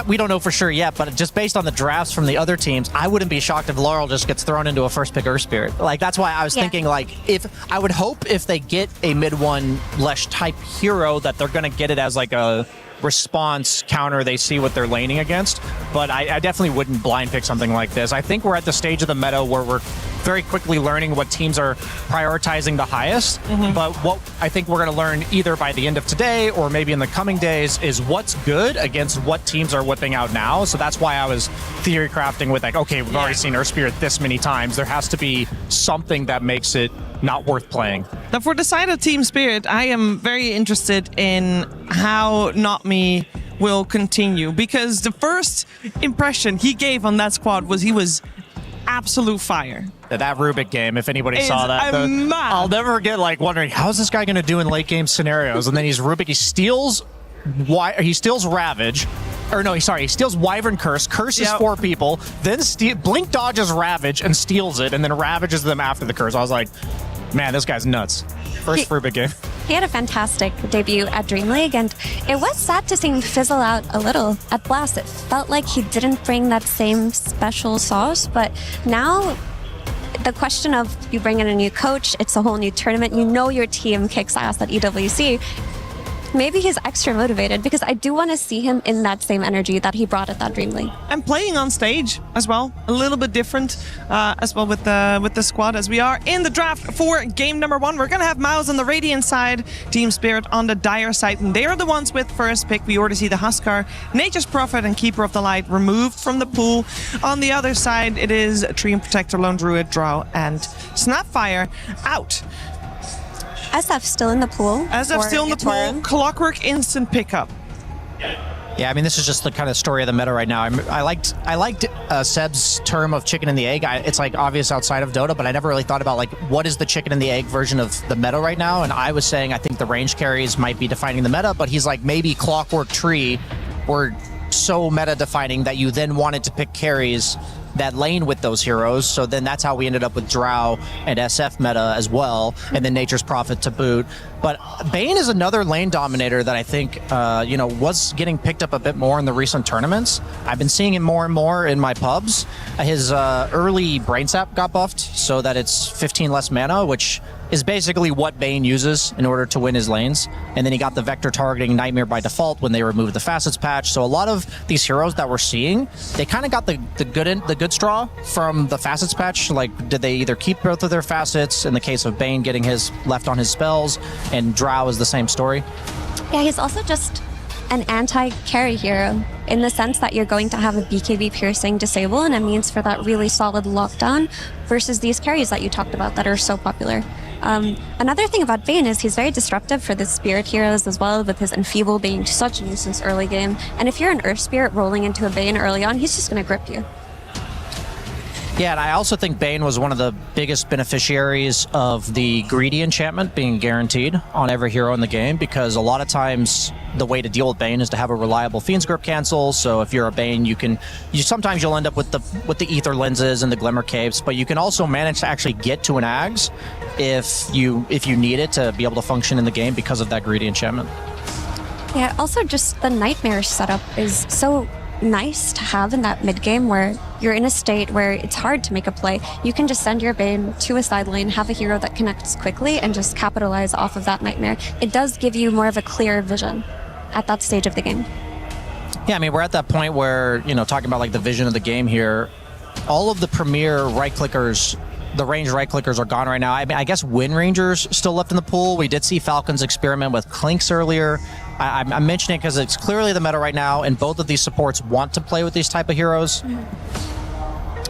We don't know for sure yet, but just based on the drafts from the other teams, I wouldn't be shocked if Laurel just gets thrown into a first pick Earth Spirit. Like, that's why I was thinking, like, I would hope if they get a mid one Lesh type hero that they're going to get it as like a response counter they see what they're laning against, but I definitely wouldn't blind pick something like this. I think we're at the stage of the meta where we're very quickly learning what teams are prioritizing the highest, but what I think we're going to learn either by the end of today or maybe in the coming days is what's good against what teams are whipping out now. So that's why I was theory crafting with like, okay, we've already seen Earth Spirit this many times. There has to be something that makes it not worth playing. Now, for the side of Team Spirit, I am very interested in how Not Me will continue, because the first impression he gave on that squad was he was absolute fire. That Rubik game, if anybody It's saw that, mad. I'll never forget like wondering how is this guy going to do in late game scenarios, and then he's Rubik. He steals Ravage. Or no, he steals Wyvern Curse, curses 4 people, then Blink dodges Ravage and steals it, and then ravages them after the curse. I was like, man, this guy's nuts. First Rubik game. He had a fantastic debut at Dream League, and it was sad to see him fizzle out a little at Blast. It felt like he didn't bring that same special sauce, but now the question of you bring in a new coach, it's a whole new tournament, you know your team kicks ass at EWC. Maybe he's extra motivated because I do want to see him in that same energy that he brought at that Dream League. And playing on stage as well, a little bit different as well with the squad as we are in the draft for game number 1. We're going to have Mouse on the Radiant side, Team Spirit on the Dire side, and they are the ones with first pick. We already see the Huskar, Nature's Prophet, and Keeper of the Light removed from the pool. On the other side, it is Treant Protector, Lone Druid, Drow, and Snapfire out. SF still in the pool. SF still in the pool. Clockwork instant pickup. Yeah, I mean, this is just the kind of story of the meta right now. I liked Seb's term of chicken and the egg. It's like obvious outside of Dota, but I never really thought about like what is the chicken and the egg version of the meta right now. And I was saying I think the range carries might be defining the meta, but he's like maybe Clockwork Tree were so meta defining that you then wanted to pick carries that lane with those heroes. So then that's how we ended up with Drow and SF meta as well, and then Nature's Prophet to boot. But Bane is another lane dominator that I think was getting picked up a bit more in the recent tournaments. I've been seeing him more and more in my pubs. His early Brain Sap got buffed so that it's 15 less mana, which is basically what Bane uses in order to win his lanes. And then he got the Vector targeting Nightmare by default when they removed the Facets patch. So a lot of these heroes that we're seeing, they kind of got the good straw from the Facets patch. Like, did they either keep both of their Facets, in the case of Bane getting his left on his spells, and Drow is the same story? Yeah, he's also just an anti-carry hero in the sense that you're going to have a BKB piercing disable and a means for that really solid lockdown versus these carries that you talked about that are so popular. Another thing about Bane is he's very disruptive for the Spirit heroes as well, with his Enfeeble being such a nuisance early game. And if you're an Earth Spirit rolling into a Bane early on, he's just going to grip you. Yeah, and I also think Bane was one of the biggest beneficiaries of the greedy enchantment being guaranteed on every hero in the game, because a lot of times the way to deal with Bane is to have a reliable Fiend's Grip cancel. So if you're a Bane, sometimes you'll end up with the Ether Lenses and the Glimmer Capes, but you can also manage to actually get to an Ags if you need it to be able to function in the game because of that greedy enchantment. Yeah, also just the Nightmare setup is so nice to have in that mid game where you're in a state where it's hard to make a play. You can just send your Bane to a side lane, have a hero that connects quickly, and just capitalize off of that Nightmare. It does give you more of a clear vision at that stage of the game. Yeah, I mean, we're at that point where, talking about like the vision of the game here, all of the premier right-clickers, the range right-clickers are gone right now. I mean, I guess Wind Ranger's still left in the pool. We did see Falcons experiment with Clinks earlier. I'm mentioning it because it's clearly the meta right now, and both of these supports want to play with these type of heroes.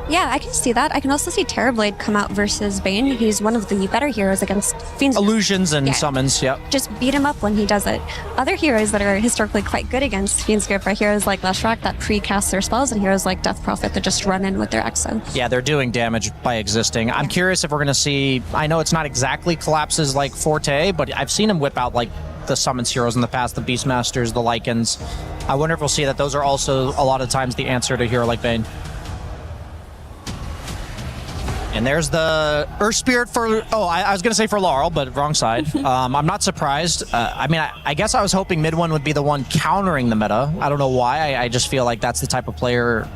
Yeah, I can see that. I can also see Terrorblade come out versus Bane. He's one of the better heroes against Fiends. Illusions and summons, yep. Just beat him up when he does it. Other heroes that are historically quite good against Fiend's Grip are heroes like Leshrac that pre-cast their spells, and heroes like Death Prophet that just run in with their Exo. Yeah, they're doing damage by existing. I'm curious if we're going to see, I know it's not exactly collapses like Forte, but I've seen him whip out like the summons heroes in the past, the Beastmasters, the Lycans. I wonder if we'll see that those are also a lot of times the answer to a hero like Bane. And there's the Earth Spirit for... I was going to say for Laurel, but wrong side. I'm not surprised. I guess I was hoping mid one would be the one countering the meta. I don't know why. I just feel like that's the type of player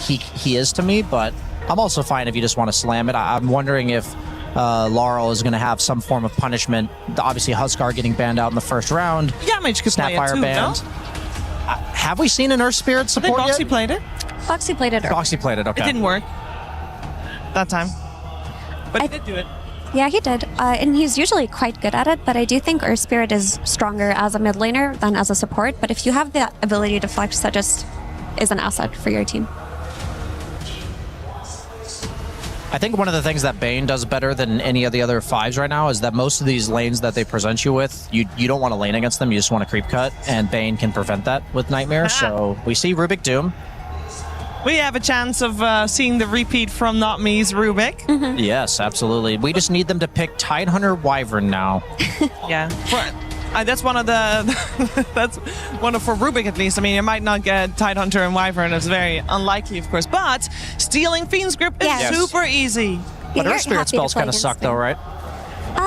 he is to me, but I'm also fine if you just want to slam it. I'm wondering if Laurel is going to have some form of punishment. Obviously, Huskar getting banned out in the first round. Yeah, Mage could play it too, banned. no? Have we seen an Earth Spirit support I think Boxy yet? played it. Boxy played it. Boxy played it, okay. It didn't work that time. But he did do it. Yeah, he did. And he's usually quite good at it, but I do think Earth Spirit is stronger as a mid laner than as a support. But if you have that ability to flex, that just is an asset for your team. I think one of the things that Bane does better than any of the other fives right now is that most of these lanes that they present you with, you don't want to lane against them, you just want to creep cut, and Bane can prevent that with Nightmare. So we see Rubik Doom. we have a chance of seeing the repeat from Not Me's Rubik. Yes, absolutely. We just need them to pick Tidehunter Wyvern now. Yeah. That's one of the that's one of for Rubik at least. I mean, you might not get Tidehunter and Wyvern. It's very unlikely, of course. But stealing Fiend's Grip is super easy. But Earth Spirit spells kind of suck, though, right?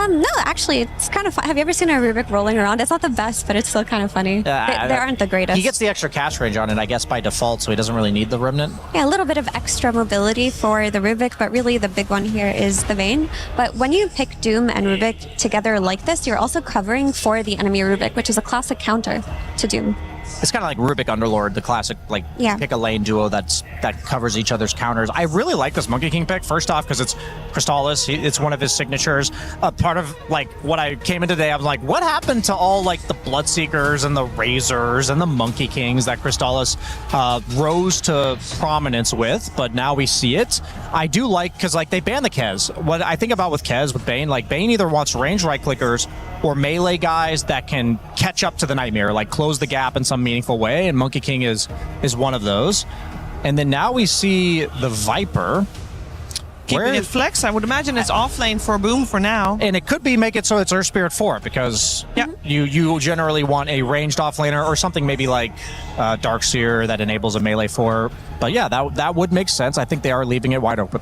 No, actually, it's kind of fun. Have you ever seen a Rubik rolling around? It's not the best, but it's still kind of funny. They aren't the greatest. He gets the extra cast range on it, I guess, by default, so he doesn't really need the Remnant. Yeah, a little bit of extra mobility for the Rubik, but really the big one here is the Vayne. But when you pick Doom and Rubik together like this, you're also covering for the enemy Rubik, which is a classic counter to Doom. It's kind of like Rubik Underlord, the classic, like, pick a lane duo that covers each other's counters. I really like this Monkey King pick, first off, because it's Crystallis. It's one of his signatures. Part of, like, what I came into today, I was like, what happened to all, like, the Bloodseekers and the Razors and the Monkey Kings that Crystallis rose to prominence with, but now we see it. I do like, because, like, they banned the Kez. What I think about with Kez, with Bane, like, Bane either wants range right-clickers or melee guys that can catch up to the Nightmare, like close the gap in some meaningful way, and Monkey King is one of those. And then now we see the Viper. Keeping it flex, I would imagine it's off lane for Boom for now. And it could be make it so it's Earth Spirit 4, because you generally want a ranged offlaner or something maybe like Darkseer that enables a melee 4. But yeah, that would make sense. I think they are leaving it wide open.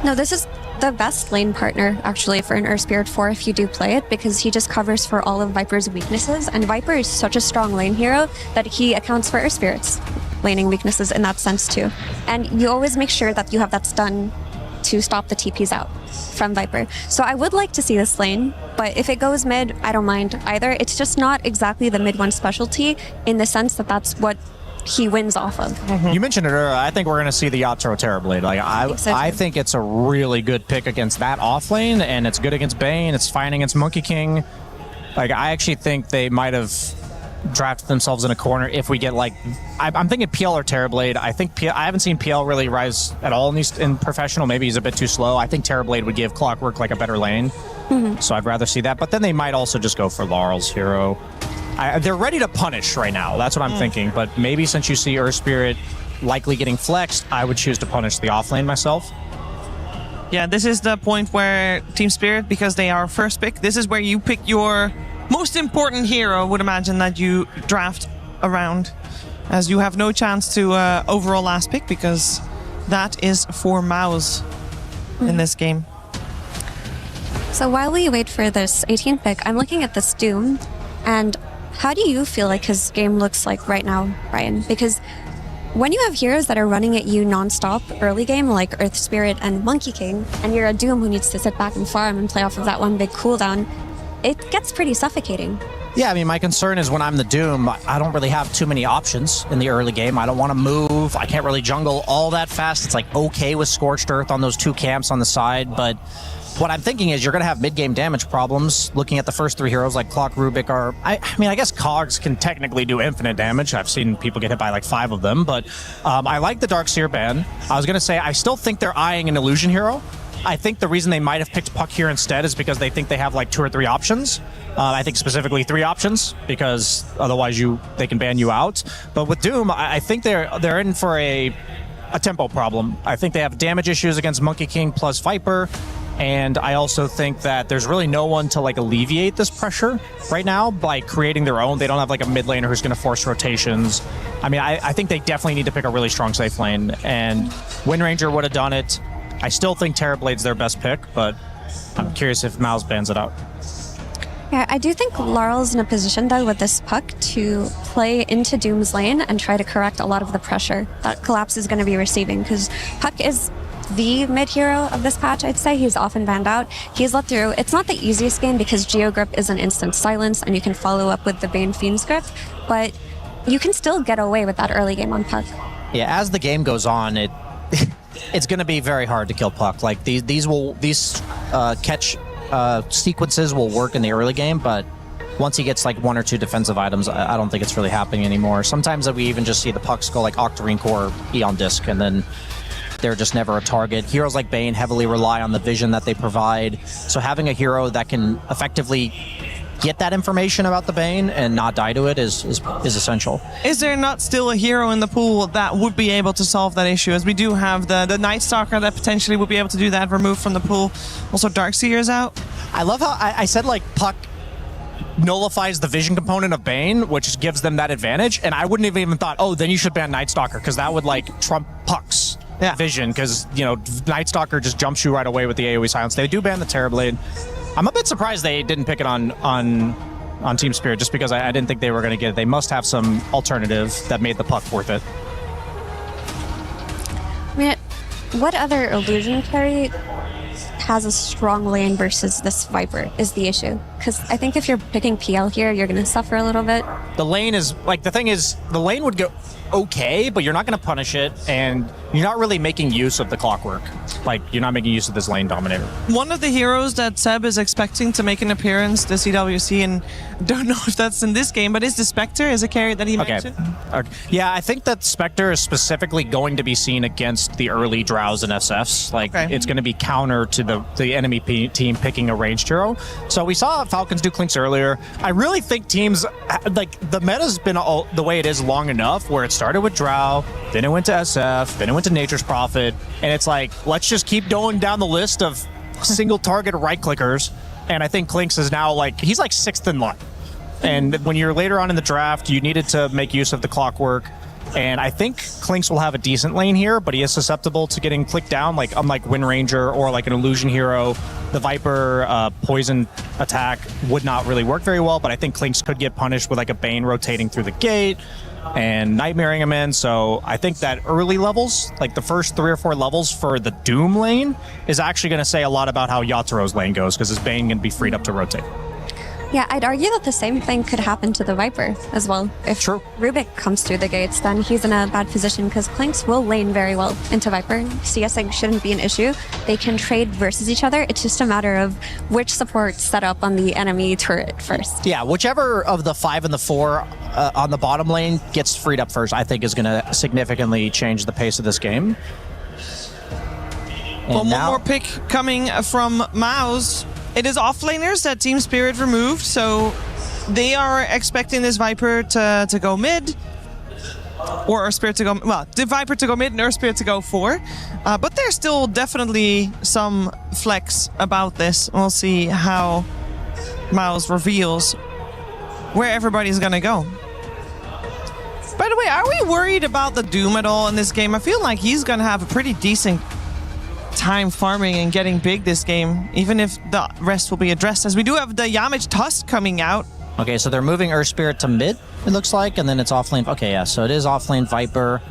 No, this is the best lane partner, actually, for an Earth Spirit 4 if you do play it, because he just covers for all of Viper's weaknesses, and Viper is such a strong lane hero that he accounts for Earth Spirit's laning weaknesses in that sense too. And you always make sure that you have that stun to stop the TPs out from Viper. So I would like to see this lane, but if it goes mid, I don't mind either. It's just not exactly the mid one specialty in the sense that that's what he wins off of. You mentioned it earlier. I think we're going to see the Yatoro Terrorblade. Like I think it's a really good pick against that off lane, and it's good against Bane. It's fine against Monkey King. Like I actually think they might have drafted themselves in a corner if we get like I'm thinking PL or Terrorblade. I haven't seen PL really rise at all in professional. Maybe he's a bit too slow. I think Terrorblade would give Clockwork like a better lane. So I'd rather see that. But then they might also just go for Laurel's hero. They're ready to punish right now. That's what I'm thinking. But maybe since you see Earth Spirit likely getting flexed, I would choose to punish the offlane myself. Yeah, this is the point where Team Spirit, because they are first pick, this is where you pick your most important hero, would imagine, that you draft around, as you have no chance to overall last pick, because that is for Mouse in this game. So while we wait for this 18 pick, I'm looking at this Doom, and how do you feel like his game looks like right now, Ryan? Because when you have heroes that are running at you non-stop early game, like Earth Spirit and Monkey King, and you're a Doom who needs to sit back and farm and play off of that one big cooldown, it gets pretty suffocating. Yeah, I mean, my concern is when I'm the Doom, I don't really have too many options in the early game. I don't want to move. I can't really jungle all that fast. It's like okay with Scorched Earth on those two camps on the side, but what I'm thinking is you're going to have mid-game damage problems looking at the first three heroes like Clock, Rubik, or... I guess Cogs can technically do infinite damage. I've seen people get hit by like 5 of them, but I like the Darkseer ban. I was going to say, I still think they're eyeing an Illusion hero. I think the reason they might have picked Puck here instead is because they think they have like 2 or 3 options. I think specifically 3 options, because otherwise they can ban you out. But with Doom, I think they're in for a tempo problem. I think they have damage issues against Monkey King plus Viper. And I also think that there's really no one to like alleviate this pressure right now by creating their own. They don't have like a mid laner who's going to force rotations. I mean, I think they definitely need to pick a really strong safe lane, and Windranger would have done it. I still think Terrorblade's their best pick, but I'm curious if Mouse bans it out. Yeah, I do think Laurel's in a position, though, with this Puck to play into Doom's lane and try to correct a lot of the pressure that Collapse is going to be receiving, because Puck is the mid-hero of this patch, I'd say. He's often banned out. He's let through. It's not the easiest game because Geogrip is an instant silence and you can follow up with the Bane Fiend's Grip, but you can still get away with that early game on Puck. Yeah, as the game goes on, it's going to be very hard to kill Puck. Like these catch sequences will work in the early game, but once he gets like 1 or 2 defensive items, I don't think it's really happening anymore. Sometimes we even just see the Pucks go like Octarine Core, Eon Disc, and then they're just never a target. Heroes like Bane heavily rely on the vision that they provide. So having a hero that can effectively get that information about the Bane and not die to it is essential. Is there not still a hero in the pool that would be able to solve that issue? As we do have the Night Stalker that potentially would be able to do that, removed from the pool. Also, Darkseer is out. I love how I said like Puck nullifies the vision component of Bane, which gives them that advantage, and I wouldn't have even thought, oh, then you should ban Night Stalker, because that would like trump Puck's vision, because Night Stalker just jumps you right away with the AoE silence. They do ban the Terrorblade. I'm a bit surprised they didn't pick it on Team Spirit, just because I didn't think they were going to get it. They must have some alternative that made the Puck worth it. I mean, what other illusion carry has a strong lane versus this Viper is the issue. Because I think if you're picking PL here, you're going to suffer a little bit. The lane is, like, the thing is, the lane would go okay, but you're not going to punish it, and you're not really making use of the clockwork. Like, you're not making use of this lane dominator. One of the heroes that Seb is expecting to make an appearance this EWC, and don't know if that's in this game, but is the Spectre as a carry that he mentioned? Okay. Yeah, I think that Spectre is specifically going to be seen against the early Drows and SFs. Like, it's going to be counter to the enemy team picking a ranged hero. So we saw Falcons do Clinks earlier. I really think teams, like, the meta's been the way it is long enough, where it started with Drow, then it went to SF, then it went to Nature's Prophet, and it's like, let's just keep going down the list of single target right clickers. And I think Clinks is now like, he's like 6th in line. And when you're later on in the draft, you needed to make use of the clockwork. And I think Clinks will have a decent lane here, but he is susceptible to getting clicked down, like unlike Wind Ranger or like an Illusion hero. The Viper poison attack would not really work very well, but I think Clinks could get punished with like a Bane rotating through the gate and nightmaring him in. So I think that early levels, like the first 3 or 4 levels for the Doom lane, is actually going to say a lot about how Yataro's lane goes, because his Bane can be freed up to rotate. Yeah, I'd argue that the same thing could happen to the Viper as well. If Rubik comes through the gates, then he's in a bad position, because Clinks will lane very well into Viper. CSing shouldn't be an issue. They can trade versus each other. It's just a matter of which support set up on the enemy turret first. Yeah, whichever of the 5 and the 4 on the bottom lane gets freed up first, I think is going to significantly change the pace of this game. One more pick coming from Mouse. It is offlaners that Team Spirit removed, so they are expecting this Viper to go mid, or Earthspirit to go, well, the Viper to go mid and Earthspirit to go 4. But there's still definitely some flex about this. We'll see how Miles reveals where everybody's gonna go. By the way, are we worried about the Doom at all in this game? I feel like he's gonna have a pretty decent time farming and getting big this game, even if the rest will be addressed, as we do have the Yamage Tusk coming out. Okay, so they're moving Earthspirit to mid, it looks like, and then it's offlane. Okay, yeah, so it is offlane Viper.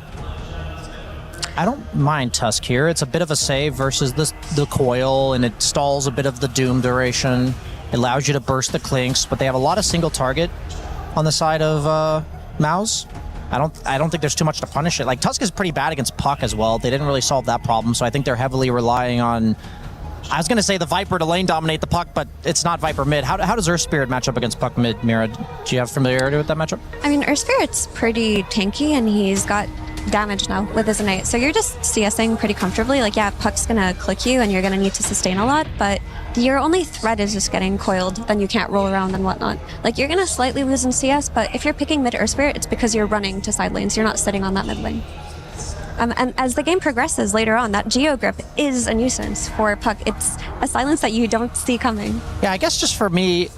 I don't mind Tusk here. It's a bit of a save versus the coil, and it stalls a bit of the Doom duration. It allows you to burst the Clinks, but they have a lot of single target on the side of Mouse. I don't think there's too much to punish it. Like, Tusk is pretty bad against Puck as well. They didn't really solve that problem, so I think they're heavily relying on, I was going to say the Viper to lane dominate the Puck, but it's not Viper mid. How does Earthspirit match up against Puck mid, Mira? Do you have familiarity with that matchup? I mean, Earthspirit's pretty tanky, and he's got damage now with his innate, so you're just CSing pretty comfortably. Like, yeah, Puck's gonna click you and you're gonna need to sustain a lot, but your only threat is just getting coiled, then you can't roll around and whatnot. Like, you're gonna slightly lose in CS, but if you're picking mid Earthspirit, it's because you're running to side lanes, you're not sitting on that mid lane. And as the game progresses later on, that Geo Grip is a nuisance for Puck. It's a silence that you don't see coming. Yeah, I guess just for me,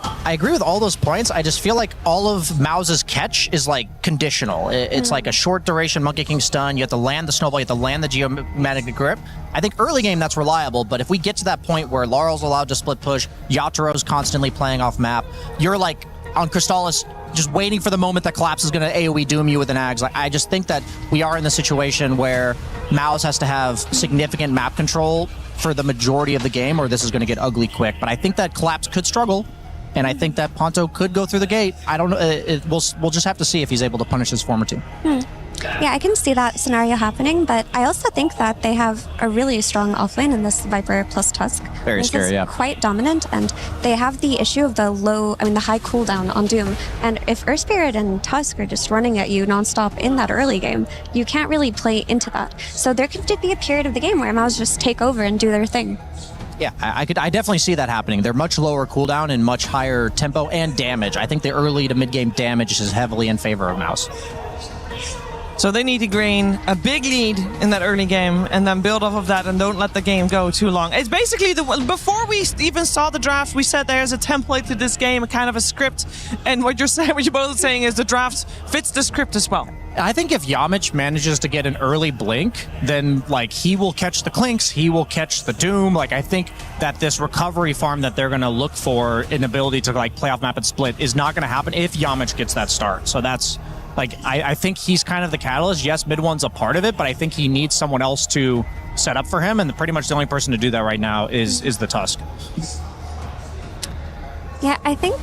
I agree with all those points. I just feel like all of Mau's catch is like conditional. It's like a short duration Monkey King stun. You have to land the snowball, you have to land the geomagnetic grip. I think early game that's reliable, but if we get to that point where Laurel's allowed to split push, Yataro's constantly playing off map, you're like on Crystallis just waiting for the moment that Collapse is going to AoE doom you with an Ags. Like, I just think that we are in the situation where Maus has to have significant map control for the majority of the game, or this is going to get ugly quick. But I think that Collapse could struggle. And I think that Ponto could go through the gate. I don't know. We'll just have to see if he's able to punish his former team. Yeah, I can see that scenario happening, but I also think that they have a really strong offlane in this Viper plus Tusk. Very scary, yeah. Quite dominant, and they have the issue of the high cooldown on Doom. And if Earthspirit and Tusk are just running at you nonstop in that early game, you can't really play into that. So there could be a period of the game where Maus just take over and do their thing. Yeah, I definitely see that happening. They're much lower cooldown and much higher tempo and damage. I think the early to mid-game damage is heavily in favor of Mouse. So they need to gain a big lead in that early game and then build off of that and don't let the game go too long. It's basically before we even saw the draft, we said there's a template to this game, a kind of a script. And what you're both saying is the draft fits the script as well. I think if Yamich manages to get an early blink, then like he will catch the Clinks, he will catch the Doom. Like I think that this recovery farm that they're going to look for an ability to like play off map and split is not going to happen if Yamich gets that start. So that's like I think he's kind of the catalyst. Yes, mid one's a part of it, but I think he needs someone else to set up for him, and pretty much the only person to do that right now is the Tusk. Yeah, I think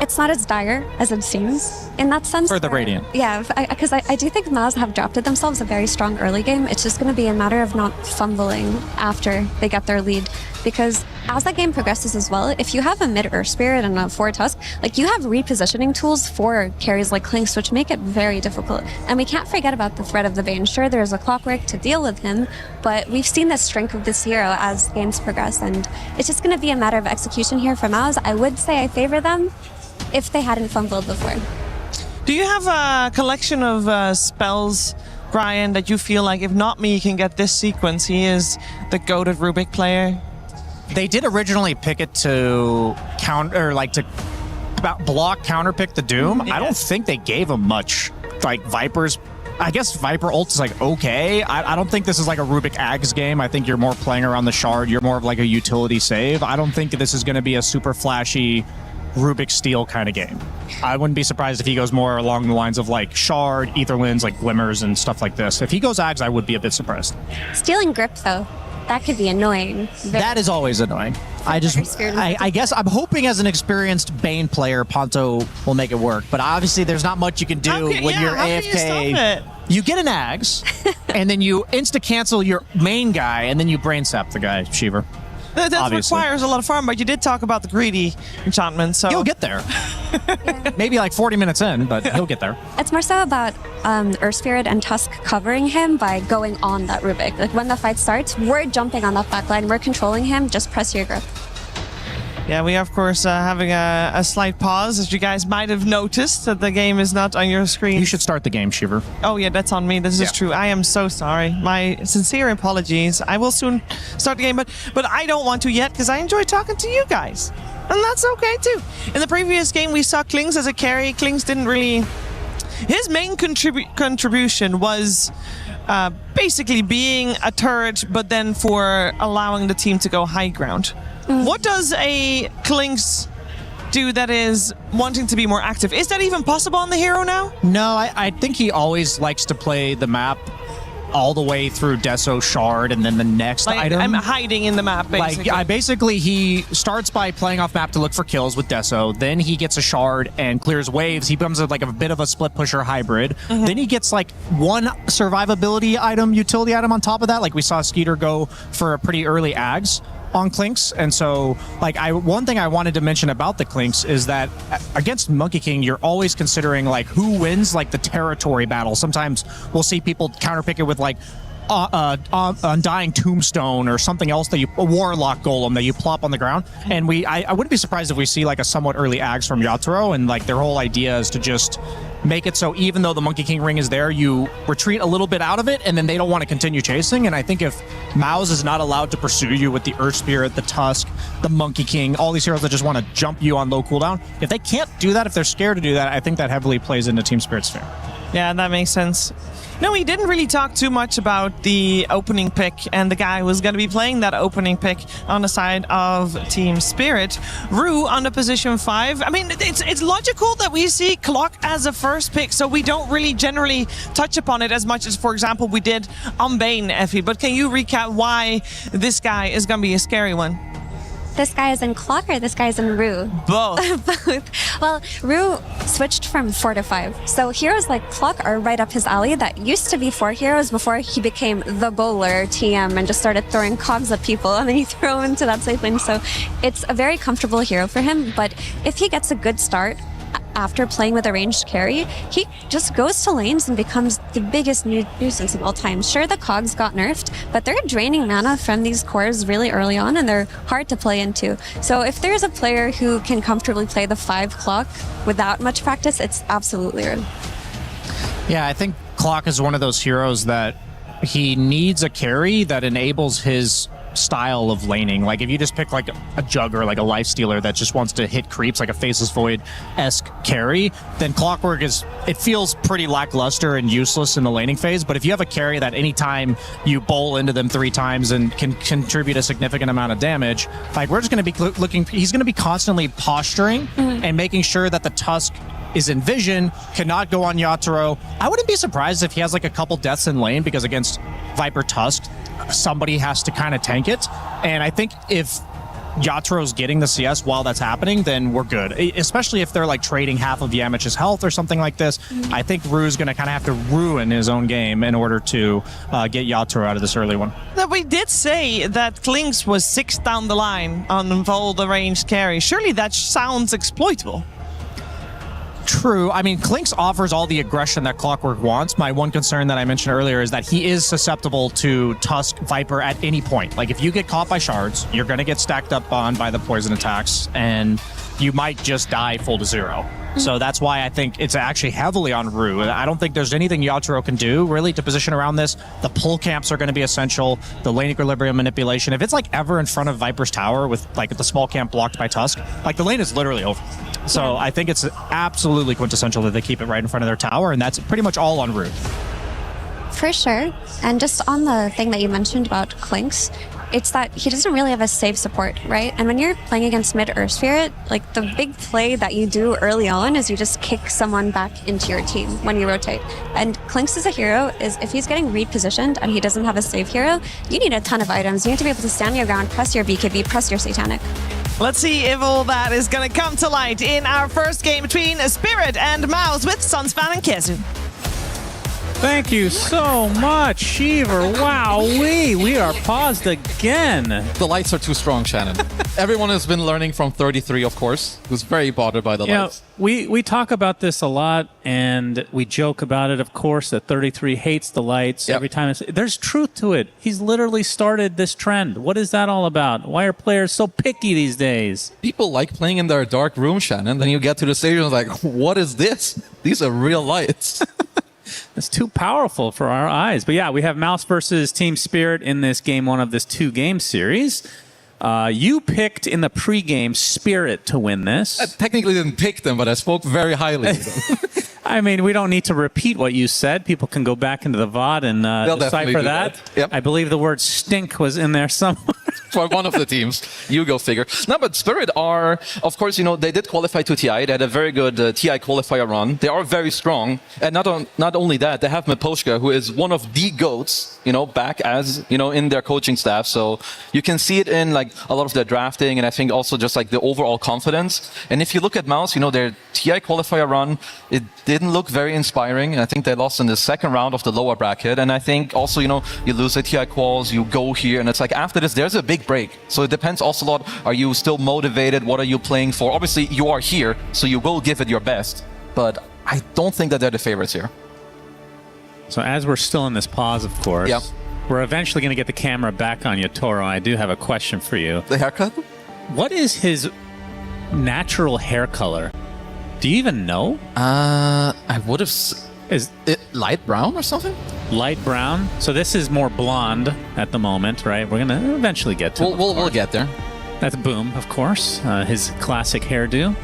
it's not as dire as it seems in that sense. For the Radiant. Yeah, because I do think Maz have drafted themselves a very strong early game. It's just going to be a matter of not fumbling after they get their lead. Because as that game progresses as well, if you have a mid Earth Spirit and a 4 Tusk, like you have repositioning tools for carries like Clinks, which make it very difficult. And we can't forget about the threat of the Bane. Sure, there's a Clockwork to deal with him, but we've seen the strength of this hero as games progress, and it's just going to be a matter of execution here for Maz. I would say I favor them if they hadn't fumbled before. Do you have a collection of spells, Brian, that you feel like if not me can get this sequence, he is the goated Rubik player? They did originally pick it to counter, like to block, counter pick the Doom. Yeah. I don't think they gave him much. Like Viper's, I guess Viper ult is like okay. I don't think this is like a Rubik Ags game. I think you're more playing around the shard. You're more of like a utility save. I don't think this is going to be a super flashy Rubik Steel kind of game. I wouldn't be surprised if he goes more along the lines of like Shard, Aetherlands, like Glimmers and stuff like this. If he goes Ags, I would be a bit surprised. Stealing grip, though, that could be annoying. That is always annoying. I guess I'm hoping as an experienced Bane player, Ponto will make it work. But obviously, there's not much you can do when you're AFK. You get an Ags, and then you insta-cancel your main guy, and then you brain sap the guy, Shiver. That requires a lot of farm, but you did talk about the greedy enchantment, so... He'll get there. Maybe like 40 minutes in, but he'll get there. It's more so about Earth Spirit and Tusk covering him by going on that Rubik. Like when the fight starts, we're jumping on that backline, we're controlling him, just press your grip. Yeah, we are, of course, having a slight pause, as you guys might have noticed that the game is not on your screen. You should start the game, Shiver. Oh, yeah, that's on me. This is true. I am so sorry. My sincere apologies. I will soon start the game, but I don't want to yet because I enjoy talking to you guys. And that's okay, too. In the previous game, we saw Klings as a carry. Klings didn't really... His main contribution was basically being a turret, but then for allowing the team to go high ground. What does a Klings do that is wanting to be more active? Is that even possible on the hero now? No, I think he always likes to play the map all the way through Deso Shard and then the next item. I'm hiding in the map, basically. Like, basically, he starts by playing off map to look for kills with Deso. Then he gets a Shard and clears waves. He becomes like a bit of a split pusher hybrid. Then he gets like one survivability item, utility item on top of that. Like we saw Skeeter go for a pretty early Ags on Clinks. And so like one thing I wanted to mention about the Clinks is that against Monkey King, you're always considering like who wins like the territory battle. Sometimes we'll see people counterpick it with like Undying Tombstone or something else that a Warlock Golem that you plop on the ground. And I wouldn't be surprised if we see like a somewhat early Ags from Yatoro, and like their whole idea is to just make it so even though the Monkey King ring is there, you retreat a little bit out of it, and then they don't want to continue chasing. And I think if Mouse is not allowed to pursue you with the Earth Spirit, the Tusk, the Monkey King, all these heroes that just want to jump you on low cooldown, if they can't do that, if they're scared to do that, I think that heavily plays into Team Spirit's favor. Yeah, that makes sense. No, we didn't really talk too much about the opening pick and the guy who was going to be playing that opening pick on the side of Team Spirit. Rue on the position 5. I mean, it's logical that we see Clock as a first pick, so we don't really generally touch upon it as much as, for example, we did on Bane, Effie. But can you recap why this guy is going to be a scary one? This guy is in Clock or this guy is in Rue? Both. Both. Well, Rue switched from 4 to 5. So heroes like Clock are right up his alley. That used to be 4 heroes before he became the bowler TM and just started throwing cogs at people, and then you throw him into that safe lane. So it's a very comfortable hero for him. But if he gets a good start, after playing with a ranged carry, he just goes to lanes and becomes the biggest nuisance of all time. Sure, the cogs got nerfed, but they're draining mana from these cores really early on, and they're hard to play into. So if there's a player who can comfortably play the 5 clock without much practice, it's absolutely Rune. Yeah, I think Clock is one of those heroes that he needs a carry that enables his style of laning. Like if you just pick like a Jugger, like a Lifestealer that just wants to hit creeps like a Faceless Void-esque carry, then Clockwork it feels pretty lackluster and useless in the laning phase. But if you have a carry that anytime you bowl into them 3 times and can contribute a significant amount of damage, like we're just going to be looking, he's going to be constantly posturing and making sure that the Tusk is in vision, cannot go on Yatoro. I wouldn't be surprised if he has like a couple deaths in lane, because against Viper Tusk, somebody has to kind of tank it. And I think if Yatoro's getting the CS while that's happening, then we're good. Especially if they're like trading half of Yamich's health or something like this. I think Rue's going to kind of have to ruin his own game in order to get Yatoro out of this early one. We did say that Klinks was 6th down the line on all the ranged carry. Surely that sounds exploitable. True. I mean, Klinks offers all the aggression that Clockwork wants. My one concern that I mentioned earlier is that he is susceptible to Tusk Viper at any point. Like, if you get caught by shards, you're going to get stacked up on by the poison attacks, and you might just die full to 0. So that's why I think it's actually heavily on Rue. I don't think there's anything Yatoro can do, really, to position around this. The pull camps are going to be essential. The lane equilibrium manipulation. If it's, like, ever in front of Viper's tower with, like, the small camp blocked by Tusk, like, the lane is literally over. So I think it's absolutely quintessential that they keep it right in front of their tower, and that's pretty much all on Rue. For sure. And just on the thing that you mentioned about Klinks, it's that he doesn't really have a safe support, right? And when you're playing against mid Earth Spirit, like the big play that you do early on is you just kick someone back into your team when you rotate. And Klinks as a hero is, if he's getting repositioned and he doesn't have a safe hero, you need a ton of items. You need to be able to stand your ground, press your BKB, press your Satanic. Let's see if all that is going to come to light in our first game between Spirit and Mouse with Sunspan and Kezu. Thank you so much, Shiver. Wow, we are paused again. The lights are too strong, Shannon. Everyone has been learning from 33, of course, who's very bothered by the lights. We talk about this a lot, and we joke about it, of course, that 33 hates the lights every time. There's truth to it. He's literally started this trend. What is that all about? Why are players so picky these days? People like playing in their dark room, Shannon. Then you get to the stage and it's like, what is this? These are real lights. It's too powerful for our eyes. But yeah, we have Mouse versus Team Spirit in this game 1 of this 2-game series. You picked in the pregame Spirit to win this. I technically didn't pick them, but I spoke very highly of them. I mean, we don't need to repeat what you said. People can go back into the VOD and decipher that. Yep. I believe the word stink was in there somewhere. For one of the teams. You go figure. No, but Spirit are, of course, they did qualify to TI. They had a very good TI qualifier run. They are very strong. And not only that, they have Miposhka, who is one of the GOATs, back as, in their coaching staff. So you can see it in, like, a lot of their drafting, and I think also just, like, the overall confidence. And if you look at Mouse, their TI qualifier run, it didn't look very inspiring. I think they lost in the second round of the lower bracket. And I think also, you lose the TI quals, you go here, and it's like after this, there's a big break. So it depends also a lot. Are you still motivated? What are you playing for? Obviously, you are here, so you will give it your best. But I don't think that they're the favorites here. So as we're still in this pause, of course, we're eventually going to get the camera back on Yatoro. I do have a question for you. The haircut? What is his natural hair color? Do you even know? I would have... Is it light brown or something? Light brown. So this is more blonde at the moment, right? We're going to eventually get to it. We'll get there. That's Boom, of course. His classic hairdo.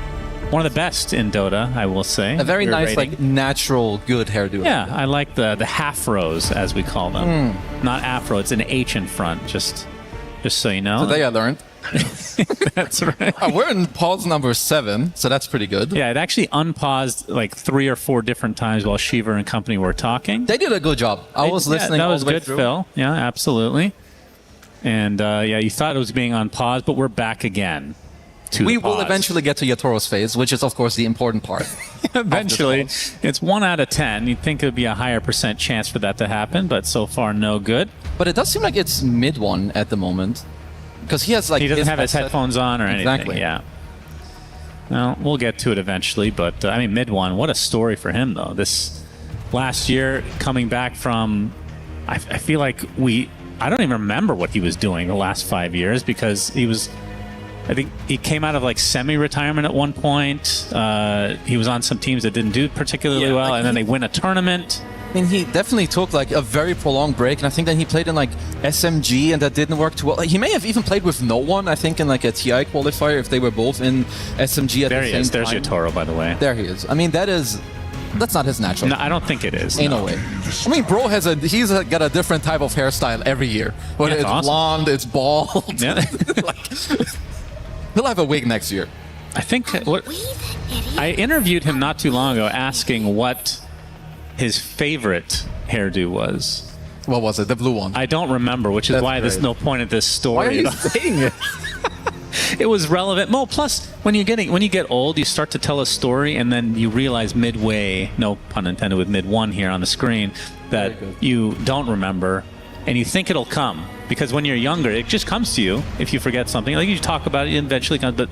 One of the best in Dota, I will say. A very nice, like, natural, good hairdo. Yeah, I like the half-rows, as we call them. Not afro, it's an H in front, just so you know. Today I learned. That's right. We're in pause number 7, so that's pretty good. Yeah, it actually unpaused like 3 or 4 different times while Shiva and company were talking. They did a good job. I was listening all the way through. That was good, Phil. Yeah, absolutely. And you thought it was being on pause, but we're back again. We will eventually get to Yatoro's phase, which is, of course, the important part. Eventually. It's 1 out of 10. You'd think it would be a higher % chance for that to happen, but so far, no good. But it does seem like it's mid 1 at the moment. Because he has, like... He doesn't have his headphones on or anything. Exactly. Yeah. Well, we'll get to it eventually, but I mean, mid one, what a story for him, though. This last year, coming back from, I feel like I don't even remember what he was doing the last 5 years, because I think he came out of like semi-retirement at one point. He was on some teams that didn't do particularly well, and then they win a tournament. I mean, he definitely took like a very prolonged break, and I think then he played in like SMG, and that didn't work too well. Like, he may have even played with no one, I think, in like a TI qualifier if they were both in SMG at the same time. There he is. There's Yotaro, by the way. There he is. I mean, that's not his natural. No, I don't think it is. Ain't no way. I mean, bro he's got a different type of hairstyle every year. Whether it's awesome. Blonde, it's bald. Yeah. He'll have a wig next year. I think I interviewed him not too long ago asking what his favorite hairdo was. What was it? The blue one? I don't remember, which is why there's no point at this story. Why are you saying it? It was relevant. Well, plus, when you get old, you start to tell a story, and then you realize midway, no pun intended with mid one here on the screen, that you don't remember, and you think it'll come. Because when you're younger, it just comes to you if you forget something. Like, you talk about it, it eventually comes, but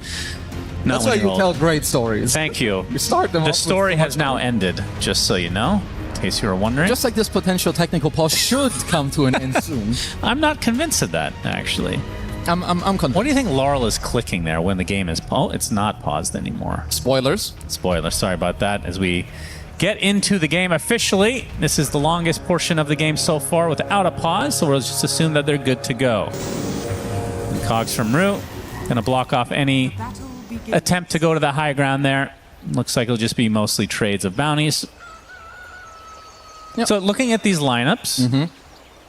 not That's why you tell great stories. Thank you. You start them. The story has now ended, just so you know, in case you were wondering. Just like this potential technical pause should come to an end soon. I'm not convinced of that, actually. I'm convinced. What do you think Laurel is clicking there when the game is... Oh, it's not paused anymore. Spoilers. Spoilers. Sorry about that. As we get into the game officially, this is the longest portion of the game so far without a pause, so we'll just assume that they're good to go. And Cogs from Rue going to block off any attempt to go to the high ground there. Looks like it'll just be mostly trades of bounties. Yep. So looking at these lineups,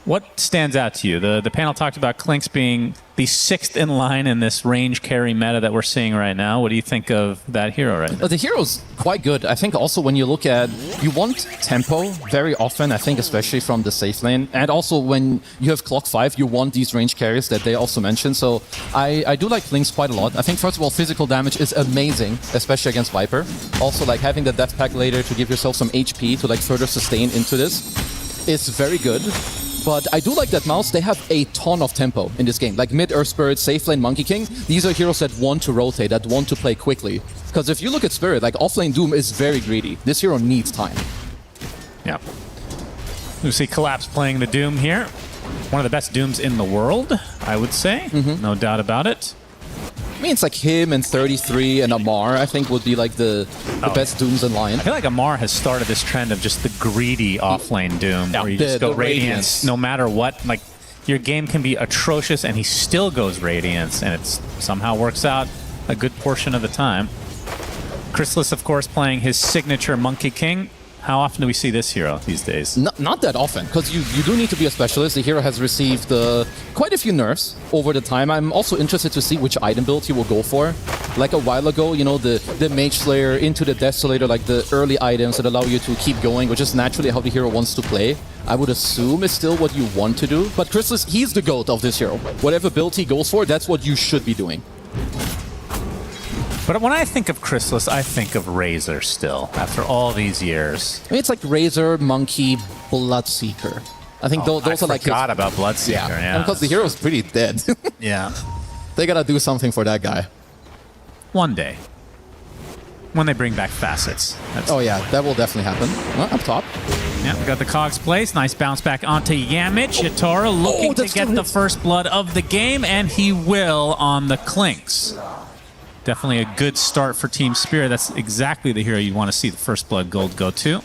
what stands out to you? The panel talked about Clinks being the 6th in line in this range carry meta that we're seeing right now. What do you think of that hero right now? The hero's quite good. I think also when you look at, you want tempo very often, I think especially from the safe lane. And also when you have clock 5, you want these range carries that they also mentioned. So I do like Clinks quite a lot. I think first of all, physical damage is amazing, especially against Viper. Also like having the death pack later to give yourself some HP to like further sustain into this is very good. But I do like that Mouse, they have a ton of tempo in this game. Like mid Earth Spirit, safe lane, Monkey King, these are heroes that want to rotate, that want to play quickly. Because if you look at Spirit, like offlane Doom is very greedy. This hero needs time. Yeah. You see Collapse playing the Doom here. One of the best Dooms in the world, I would say. No doubt about it. I mean, it's like him and 33 and Amar, I think, would be like the best Dooms in line. I feel like Amar has started this trend of just the greedy offlane Doom, where you just go Radiance no matter what. Like, your game can be atrocious, and he still goes Radiance, and it somehow works out a good portion of the time. Chrysalis, of course, playing his signature Monkey King. How often do we see this hero these days? Not that often, because you do need to be a specialist. The hero has received quite a few nerfs over the time. I'm also interested to see which item build he will go for. Like a while ago, you know, the Mage Slayer into the Desolator, like the early items that allow you to keep going, which is naturally how the hero wants to play. I would assume is still what you want to do. But Chrysalis, he's the GOAT of this hero. Whatever build he goes for, that's what you should be doing. But when I think of Chrysalis, I think of Razor still, after all these years. I mean, it's like Razor, Monkey, Bloodseeker. I think those are like... I forgot about Bloodseeker, yeah. Because the hero's pretty dead. Yeah. They gotta do something for that guy. One day. When they bring back Facets. Oh yeah, that will definitely happen. Well, up top. Yeah, we got the Cogs place. Nice bounce back onto Yamich. Yatara looking to get the first blood of the game, and he will on the Clinks. Definitely a good start for Team Spirit. That's exactly the hero you want to see the first blood gold go to.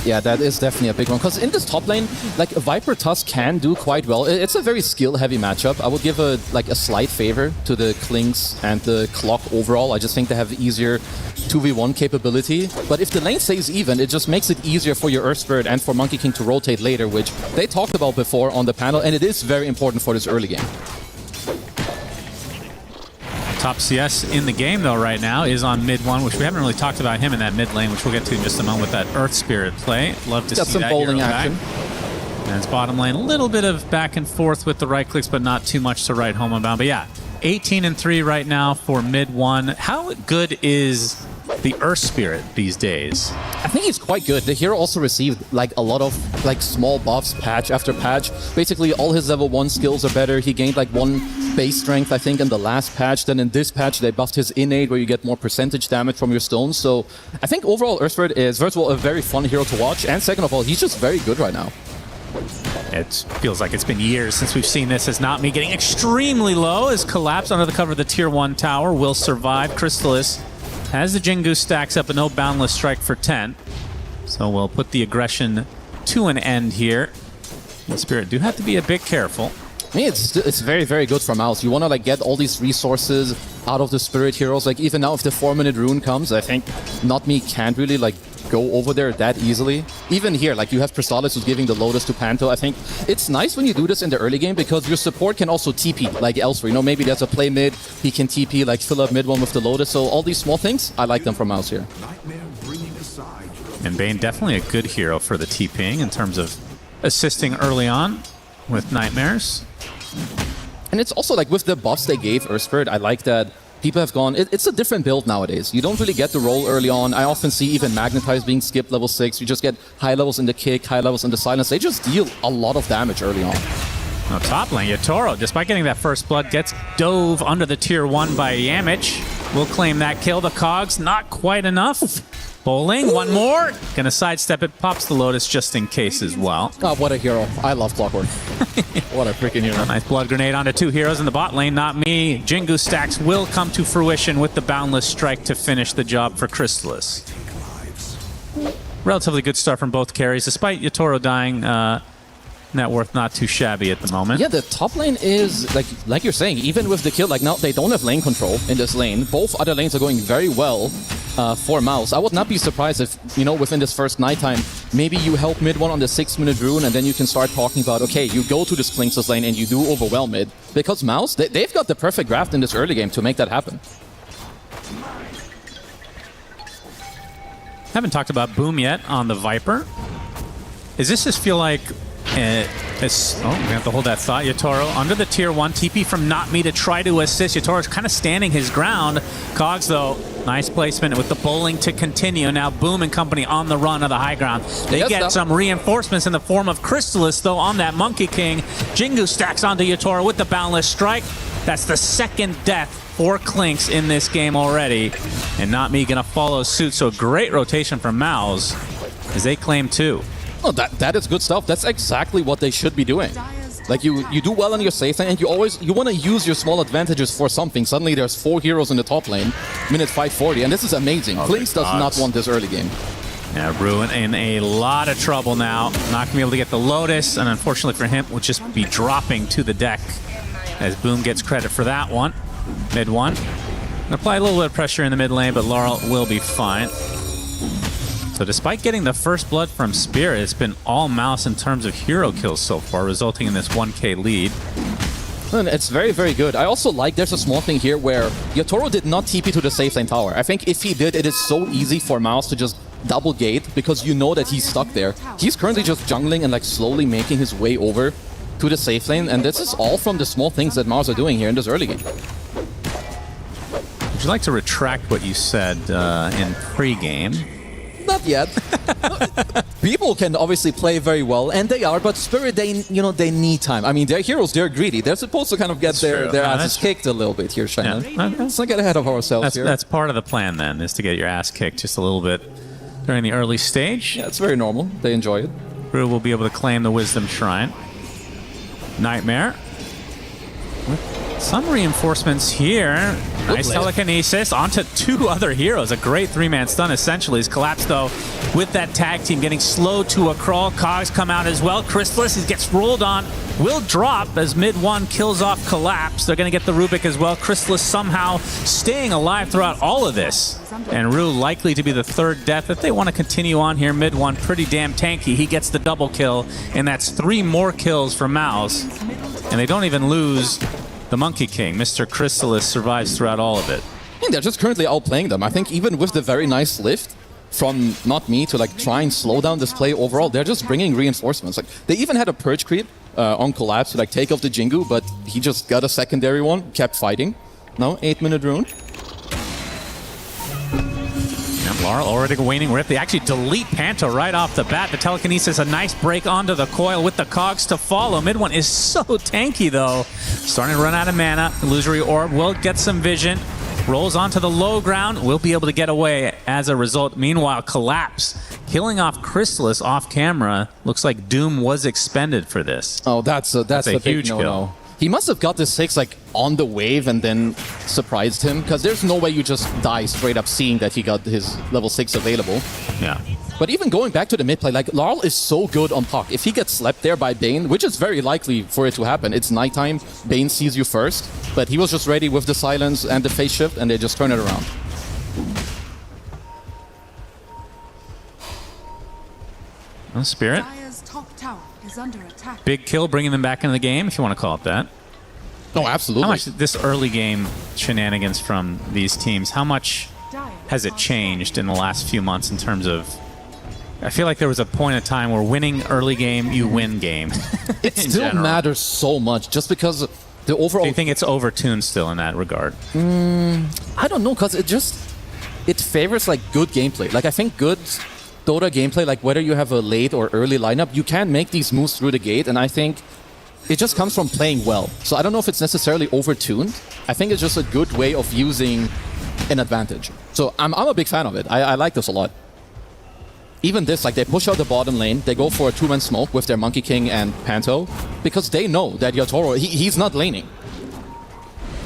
Yeah, that is definitely a big one. Because in this top lane, like Viper Tusk can do quite well. It's a very skill-heavy matchup. I would give a slight favor to the Clinks and the Clock overall. I just think they have easier 2v1 capability. But if the lane stays even, it just makes it easier for your Earth Spirit and for Monkey King to rotate later, which they talked about before on the panel, and it is very important for this early game. Top CS in the game, though, right now is on mid one, which we haven't really talked about him in that mid lane, which we'll get to in just a moment with that Earth Spirit play. Love to see some that bowling hero action. Back. And it's bottom lane, a little bit of back and forth with the right clicks, but not too much to write home about. But yeah, 18-3 right now for mid one. How good is the Earth Spirit these days? I think he's quite good. The hero also received like a lot of like small buffs patch after patch. Basically all his level 1 skills are better. He gained like 1 base strength I think in the last patch. Then in this patch they buffed his innate where you get more percentage damage from your stones. So I think overall Earth Spirit is first of all a very fun hero to watch, and second of all he's just very good right now. It feels like it's been years since we've seen this. As Not Me getting extremely low as Collapse under the cover of the tier 1 tower will survive. Crystallis has the Jingu stacks up, but no Boundless Strike for 10. So we'll put the aggression to an end here. And Spirit do have to be a bit careful. I mean, it's very, very good for Mouse. You want to like get all these resources out of the Spirit heroes. Like even now if the 4-minute rune comes, I think Not Me can't really like go over there that easily. Even here, like you have Crystallis who's giving the Lotus to Panto. I think it's nice when you do this in the early game because your support can also TP like elsewhere. You know, maybe there's a play mid, he can TP, like fill up mid one with the Lotus. So all these small things, I like them from Mouse here. And Bane definitely a good hero for the TPing in terms of assisting early on with Nightmares. And it's also like with the buffs they gave Earth Spirit, I like that people have gone, it's a different build nowadays. You don't really get the roll early on. I often see even Magnetize being skipped level 6. You just get high levels in the kick, high levels in the silence. They just deal a lot of damage early on. Now top lane, Yatoro, despite getting that first blood, gets dove under the tier 1 by Yamich. Will claim that kill. The Cogs, not quite enough. Bowling, one more. Gonna sidestep it, pops the Lotus just in case as well. Oh, what a hero. I love Clockwork. What a freaking hero. A nice blood grenade onto 2 heroes in the bot lane, Not Me. Jingu stacks will come to fruition with the Boundless Strike to finish the job for Crystallis. Relatively good start from both carries, despite Yatoro dying. Net worth not too shabby at the moment. Yeah, the top lane is, like you're saying, even with the kill, like now they don't have lane control in this lane. Both other lanes are going very well for Mouse. I would not be surprised if, you know, within this first nighttime, maybe you help mid one on the 6-minute rune and then you can start talking about, okay, you go to this Klinx's lane and you do overwhelm mid. Because Mouse, they've got the perfect draft in this early game to make that happen. Haven't talked about Boom yet on the Viper. Does this just feel like we have to hold that thought. Yatoro under the tier 1 TP from Not Me to try to assist. Yatoro's kind of standing his ground. Cogs though, nice placement with the bowling to continue. Now Boom and company on the run of the high ground. They get some reinforcements in the form of Crystallis though on that Monkey King. Jingu stacks onto Yatoro with the Boundless Strike. That's the 2nd death for Klinx in this game already. And Not Me gonna follow suit. So great rotation from Mouse as they claim 2. Oh, that is good stuff. That's exactly what they should be doing. Like you do well on your safe lane, and you want to use your small advantages for something. Suddenly there's 4 heroes in the top lane, minute 540, and this is amazing. Klinx does not want this early game. Yeah, Ruin in a lot of trouble now. Not gonna be able to get the Lotus, and unfortunately for him, will just be dropping to the deck as Boom gets credit for that one. Mid 1. Apply a little bit of pressure in the mid lane, but Laurel will be fine. So despite getting the first blood from Spirit, it's been all Mouse in terms of hero kills so far, resulting in this 1k lead. And it's very, very good. I also like there's a small thing here where Yatoro did not TP to the safe lane tower. I think if he did, it is so easy for Mouse to just double gate because you know that he's stuck there. He's currently just jungling and like slowly making his way over to the safe lane, and this is all from the small things that Mouse are doing here in this early game. Would you like to retract what you said in pre-game? Not yet. People can obviously play very well, and they are, but Spirit, they need time. I mean, they're heroes, they're greedy. They're supposed to kind of get their asses kicked a little bit here, Shannon. Yeah. Let's not get ahead of ourselves here. That's part of the plan then, is to get your ass kicked just a little bit during the early stage. Yeah, it's very normal. They enjoy it. Rue will be able to claim the Wisdom Shrine. Nightmare. Some reinforcements here. Nice telekinesis onto 2 other heroes. A great 3-man stun essentially. He's collapsed though with that tag team getting slowed to a crawl. Cogs come out as well. Crystallis, he gets rolled on. Will drop as mid 1 kills off Collapse. They're going to get the Rubik as well. Crystallis somehow staying alive throughout all of this. And Rue likely to be the 3rd death if they want to continue on here. Mid 1 pretty damn tanky. He gets the double kill, and that's 3 more kills for Mouse. And they don't even lose the Monkey King. Mr. Crystallis survives throughout all of it. I think they're just currently outplaying them. I think even with the very nice lift from Not Me to like try and slow down this play overall, they're just bringing reinforcements. Like they even had a purge creep on Collapse to like take off the Jingu, but he just got a secondary one, kept fighting. Now 8-minute rune. Laurel already waning rip. They actually delete Panto right off the bat. The telekinesis, a nice break onto the coil with the cogs to follow. Mid one is so tanky though. Starting to run out of mana. Illusory Orb will get some vision. Rolls onto the low ground. Will be able to get away as a result. Meanwhile, Collapse killing off Chrysalis off camera. Looks like Doom was expended for this. Oh, that's a huge kill. He must have got the 6 like on the wave and then surprised him, because there's no way you just die straight up seeing that he got his level 6 available. Yeah. But even going back to the mid play, like Laurel is so good on Puck. If he gets slept there by Bane, which is very likely for it to happen, it's nighttime, Bane sees you first, but he was just ready with the silence and the phase shift, and they just turn it around. Well, Spirit. Top tower is under attack. Big kill, bringing them back into the game, if you want to call it that. Oh, absolutely. How much this early game shenanigans from these teams, how much has it changed in the last few months in terms of... I feel like there was a point of time where winning early game, you win game. It still matters so much, just because the overall... Do you think it's overtuned still in that regard? I don't know, because it favors like good gameplay. Like I think good Dota gameplay, like whether you have a late or early lineup, you can make these moves through the gate, and I think it just comes from playing well. So I don't know if it's necessarily overtuned. I think it's just a good way of using an advantage. So I'm a big fan of it. I like this a lot. Even this, like they push out the bottom lane, they go for a 2-man smoke with their Monkey King and Panto, because they know that Yatoro, he's not laning.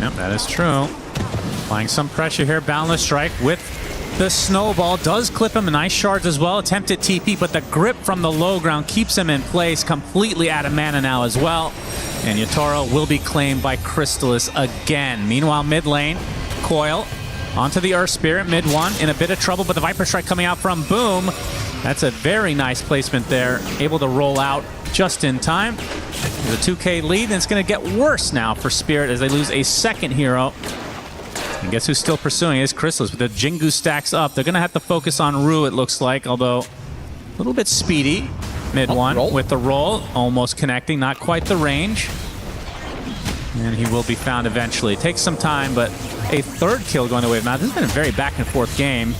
Yep, that is true. Applying some pressure here, Boundless Strike with the snowball. Does clip him, nice shards as well. Attempted TP, but the grip from the low ground keeps him in place. Completely out of mana now as well. And Yatoro will be claimed by Chrysalis again. Meanwhile, mid lane, Coil onto the Earth Spirit, mid one, in a bit of trouble, but the Viper Strike coming out from Boom. That's a very nice placement there. Able to roll out just in time. There's a 2K lead, and it's going to get worse now for Spirit as they lose a second hero. And guess who's still pursuing is Chrysalis with the Jingu stacks up. They're going to have to focus on Rue, it looks like, although a little bit speedy. Mid one with the roll, almost connecting, not quite the range. And he will be found eventually. It takes some time, but a third kill going the way of Mouse. This has been a very back and forth game,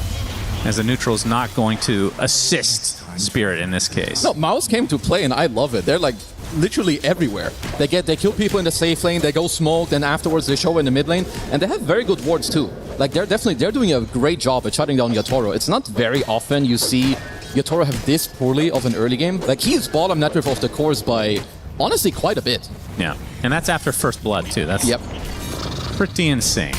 as the neutral's not going to assist Spirit in this case. No, Mouse came to play, and I love it. They're like literally everywhere. They kill people in the safe lane, they go smoke, then afterwards they show in the mid lane, and they have very good wards too. Like they're doing a great job at shutting down Yatoro. It's not very often you see Yatoro have this poorly of an early game. Like he's bottom net of the course by honestly quite a bit. Yeah, and that's after first blood too. That's pretty insane.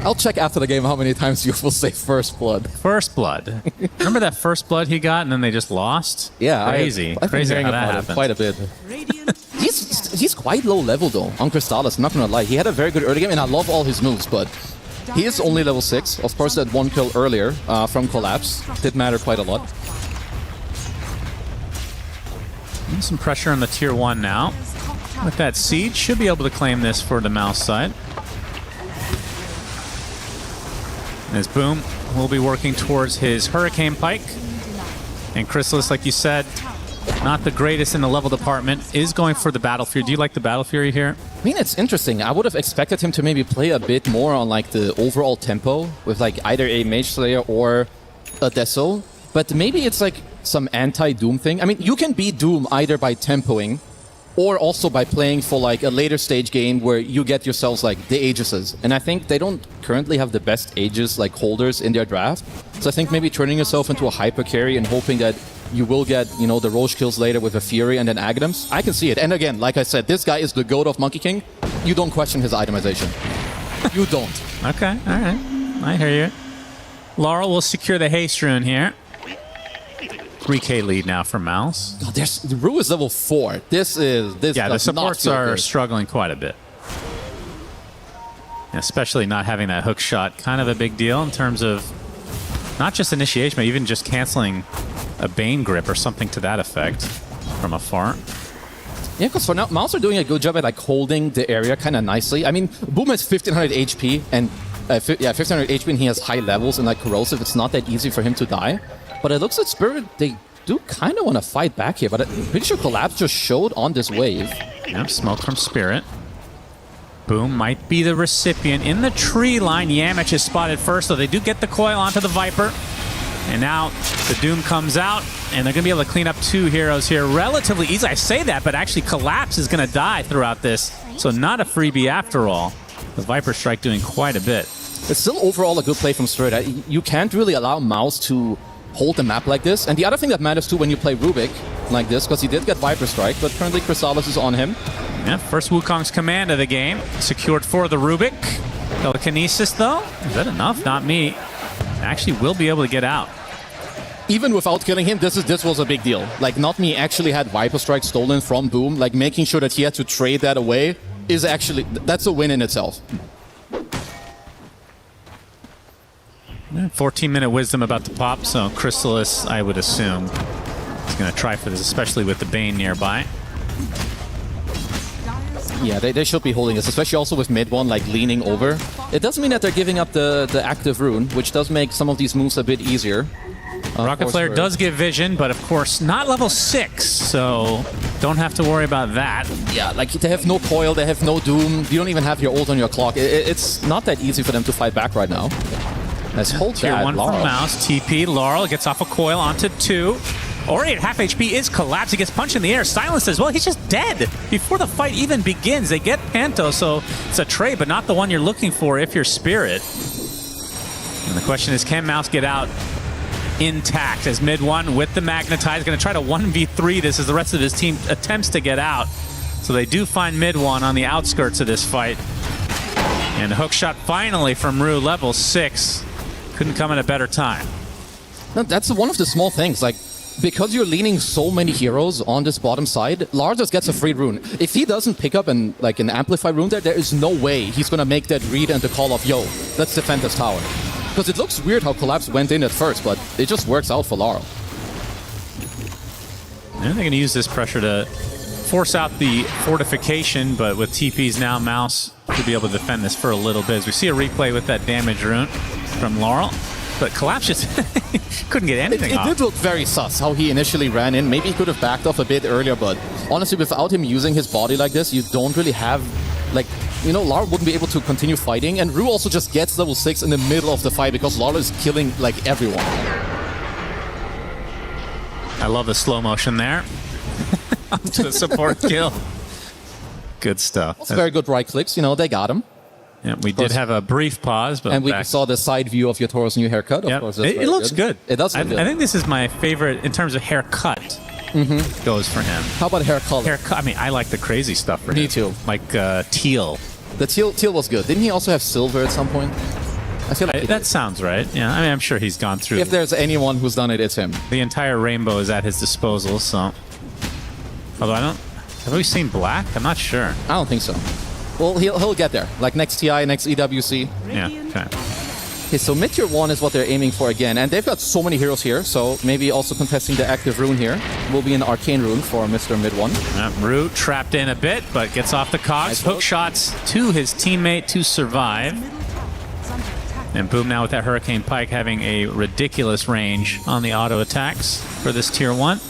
I'll check after the game how many times you will say first blood. First blood. Remember that first blood he got and then they just lost? Yeah, crazy. I've crazy been how hearing that about happened. it quite a bit. He's quite low level though on Crystallis, not gonna lie. He had a very good early game and I love all his moves, but he is only level 6. Of course, that one kill earlier from Collapse did matter quite a lot. Some pressure on the tier 1 now. With that Siege, should be able to claim this for the Mouse side. As Boom will be working towards his Hurricane Pike. And Chrysalis, like you said, not the greatest in the level department, is going for the Battle Fury. Do you like the Battle Fury here? I mean, it's interesting. I would have expected him to maybe play a bit more on like the overall tempo with like either a Mage Slayer or a Deso. But maybe it's like some anti-Doom thing. I mean, you can beat Doom either by tempoing or also by playing for like a later stage game where you get yourselves like the Aegises. And I think they don't currently have the best Aegis like holders in their draft. So I think maybe turning yourself into a hyper carry and hoping that you will get, you know, the Roche kills later with a Fury and then Aghanim's. I can see it. And again, like I said, this guy is the GOAT of Monkey King. You don't question his itemization. You don't. Okay, all right. I hear you. Laurel will secure the haste rune here. 3K lead now for Mouse. Oh, the Rue is level 4. This yeah, the supports are good. struggling quite a bit. Especially not having that hook shot. Kind of a big deal in terms of not just initiation, but even just canceling a Bane grip or something to that effect from afar. Yeah, because for now, Mouse are doing a good job at like holding the area kind of nicely. I mean, Boom has 1500 HP and 1500 HP and he has high levels and like corrosive. It's not that easy for him to die. But it looks like Spirit, they do kind of want to fight back here, but I'm pretty sure Collapse just showed on this wave. Yep, smoke from Spirit. Boom might be the recipient. In the tree line, Yamich is spotted first, so they do get the coil onto the Viper. And now the Doom comes out, and they're going to be able to clean up 2 heroes here relatively easy. I say that, but actually Collapse is going to die throughout this. So not a freebie after all. The Viper Strike doing quite a bit. It's still overall a good play from Spirit. You can't really allow Mouse to hold the map like this. And the other thing that matters too when you play Rubik like this, because he did get Viper Strike, but currently Chrysalis is on him. Yeah, first Wukong's command of the game. Secured for the Rubik. Telekinesis though, is that enough? Not me. Actually will be able to get out. Even without killing him, this was a big deal. Like, Not Me actually had Viper Strike stolen from Boom. Like, making sure that he had to trade that away is actually, that's a win in itself. 14-minute wisdom about to pop, so Chrysalis, I would assume, is going to try for this, especially with the Bane nearby. Yeah, they should be holding this, especially also with mid one, like, leaning over. It does mean that they're giving up the active rune, which does make some of these moves a bit easier. Rocket Flare does give vision, but of course not level 6, so don't have to worry about that. Yeah, like they have no coil, they have no doom, you don't even have your ult on your clock. It's not that easy for them to fight back right now. Let's hold Tier 1 from Mouse, TP, Laurel gets off a coil onto 2. Ori at half HP is collapsed, he gets punched in the air, silenced as well, he's just dead! Before the fight even begins, they get Panto, so it's a trade, but not the one you're looking for if you're Spirit. And the question is, can Mouse get out intact as mid one with the Magnetize, going to try to 1v3 this as the rest of his team attempts to get out. So they do find mid one on the outskirts of this fight. And the hook shot finally from Rue, level 6. Couldn't come at a better time. No, that's one of the small things, like, because you're leaning so many heroes on this bottom side, Lars just gets a free rune. If he doesn't pick up an amplify rune there is no way he's going to make that read and the call of, yo, let's defend this tower. Because it looks weird how Collapse went in at first, but it just works out for Laurel. And they're going to use this pressure to force out the fortification, but with TPs now, Mouse should be able to defend this for a little bit. As we see a replay with that damage rune from Laurel, but Collapse just couldn't get anything off. It did look very sus how he initially ran in. Maybe he could have backed off a bit earlier, but honestly, without him using his body like this, you don't really have, like, you know, Lara wouldn't be able to continue fighting, and Rue also just gets level 6 in the middle of the fight because Lara is killing, like, everyone. I love the slow motion there. To the support kill. Good stuff. That's very good right clicks, you know, they got him. Yeah, we did have a brief pause, but and we saw the side view of Yotoro's new haircut. Of course, it looks good. It does look good. I think this is my favorite in terms of haircut. Goes for him. How about hair color? Haircut. I mean, I like the crazy stuff for him. Me too. Like teal. The teal was good. Didn't he also have silver at some point? I feel like that sounds right. Yeah, I mean, I'm sure he's gone through. If there's anyone who's done it, it's him. The entire rainbow is at his disposal. So, although have we seen black? I'm not sure. I don't think so. Well, he'll get there. Like next TI, next EWC. Yeah. Okay. Okay, so mid-tier 1 is what they're aiming for again, and they've got so many heroes here, so maybe also contesting the active rune here will be an arcane rune for Mr. Mid 1. Rue trapped in a bit, but gets off the cogs. Nice hook shots to his teammate to survive. And Boom now with that Hurricane Pike having a ridiculous range on the auto attacks for this tier 1.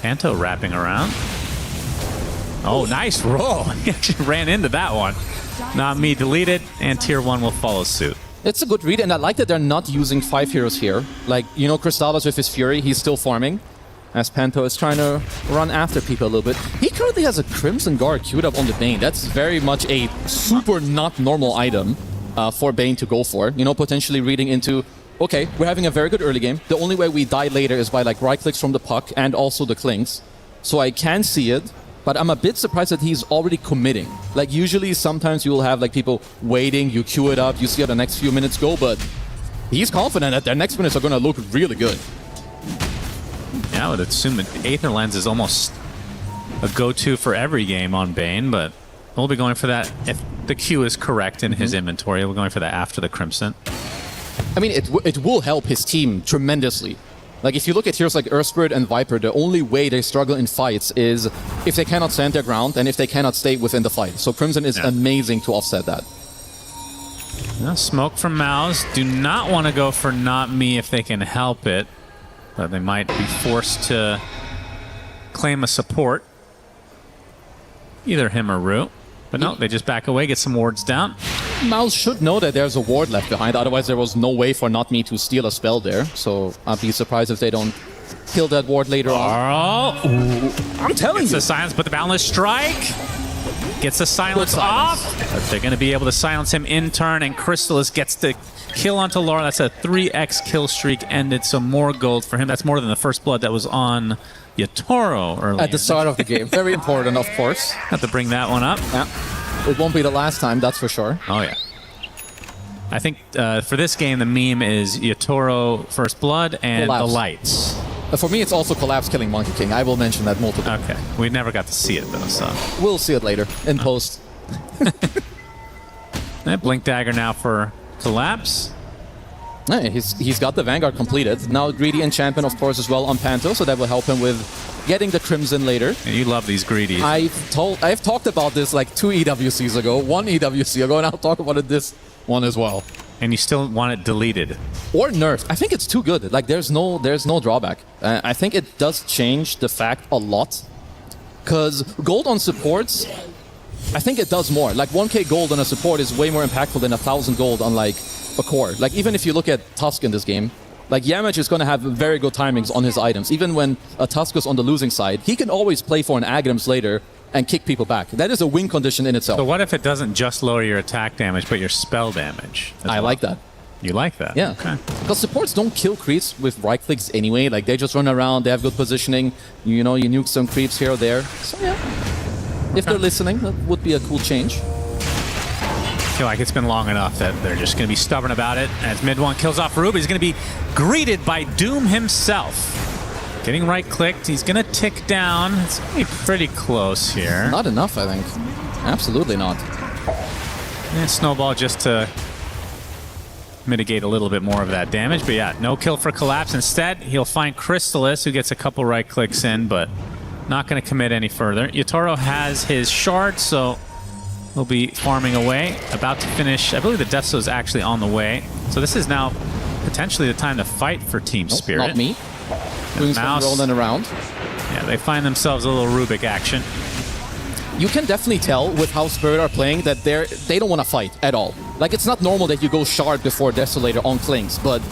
Panto wrapping around. Oh, nice roll. He actually ran into that one. Not Me deleted, and tier 1 will follow suit. It's a good read, and I like that they're not using 5 heroes here. Like, you know, Crystallis with his Fury, he's still farming, as Panto is trying to run after people a little bit. He currently has a Crimson Guard queued up on the Bane. That's very much a super not normal item for Bane to go for. You know, potentially reading into, okay, we're having a very good early game. The only way we die later is by, like, right-clicks from the puck and also the clings. So I can see it. But I'm a bit surprised that he's already committing. Like, usually sometimes you will have, like, people waiting, you queue it up, you see how the next few minutes go, but he's confident that their next minutes are going to look really good. Yeah, I would assume that Aether Lens is almost a go-to for every game on Bane, but we'll be going for that if the queue is correct in his inventory. We're going for that after the Crimson. I mean, it will help his team tremendously. Like, if you look at heroes like Earthspirit and Viper, the only way they struggle in fights is if they cannot stand their ground and if they cannot stay within the fight. So Crimson is amazing to offset that. Now, smoke from Mouse. Do not want to go for Not Me if they can help it. But they might be forced to claim a support. Either him or Rue. But no, they just back away, get some wards down. Mouse should know that there's a ward left behind, otherwise there was no way for Not Me to steal a spell there. So I'd be surprised if they don't kill that ward later on. I'm telling you. The silence, but the Boundless Strike gets the silence off. But they're going to be able to silence him in turn, and Crystallis gets the kill onto Laura. That's a 3x kill streak ended, so more gold for him. That's more than the first blood that was on Yatoro earlier. At the start of the game. Very important, of course. Have to bring that one up. Yeah. It won't be the last time, that's for sure. Oh, yeah. I think for this game, the meme is Yatoro First Blood and Collapse. the lights. For me, it's also Collapse killing Monkey King. I will mention that multiple. Okay. We never got to see it, though, so. We'll see it later, in post. Blink Dagger now for Collapse. Yeah, he's got the Vanguard completed. Now Greedy Enchantment, of course, as well on Panto, so that will help him with getting the Crimson later. And you love these Greedies. I've talked about this like 2 EWCs ago, 1 EWC ago, and I'll talk about it this one as well. And you still want it deleted. Or nerfed. I think it's too good. Like, there's no drawback. I think it does change the fact a lot. Because gold on supports, I think it does more. Like, 1k gold on a support is way more impactful than 1,000 gold on, like, a core. Like, even if you look at Tusk in this game, like, Yamage is going to have very good timings on his items. Even when a Tusk is on the losing side, he can always play for an Aghanim's later and kick people back. That is a win condition in itself. So what if it doesn't just lower your attack damage, but your spell damage? I like that. You like that? Yeah. Okay. Because supports don't kill creeps with right clicks anyway. Like, they just run around, they have good positioning. You know, you nuke some creeps here or there. So, yeah. If they're listening, that would be a cool change. I feel like it's been long enough that they're just going to be stubborn about it. As mid one kills off Ruby, he's going to be greeted by Doom himself. Getting right-clicked, he's going to tick down. It's going to be pretty close here. Not enough, I think. Absolutely not. And Snowball just to mitigate a little bit more of that damage. But yeah, no kill for Collapse. Instead, he'll find Crystallis, who gets a couple right-clicks in, but not going to commit any further. Yatoro has his shard, so he'll be farming away. About to finish. I believe the Death Stow is actually on the way. So this is now potentially the time to fight for Team Spirit. Not me. Doing some rolling around. Yeah, they find themselves a little Rubik action. You can definitely tell with how Spirit are playing that they don't want to fight at all. Like, it's not normal that you go Shard before Desolator on Klings, but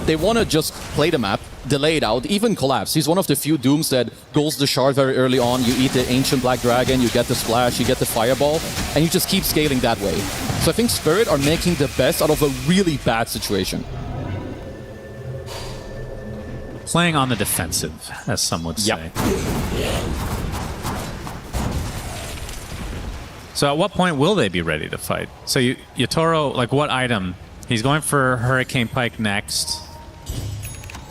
they want to just play the map, delay it out, even Collapse. He's one of the few Dooms that goes the Shard very early on. You eat the Ancient Black Dragon, you get the Splash, you get the Fireball, and you just keep scaling that way. So I think Spirit are making the best out of a really bad situation. Playing on the defensive, as some would say. So at what point will they be ready to fight? So Yatoro, like, what item? He's going for Hurricane Pike next.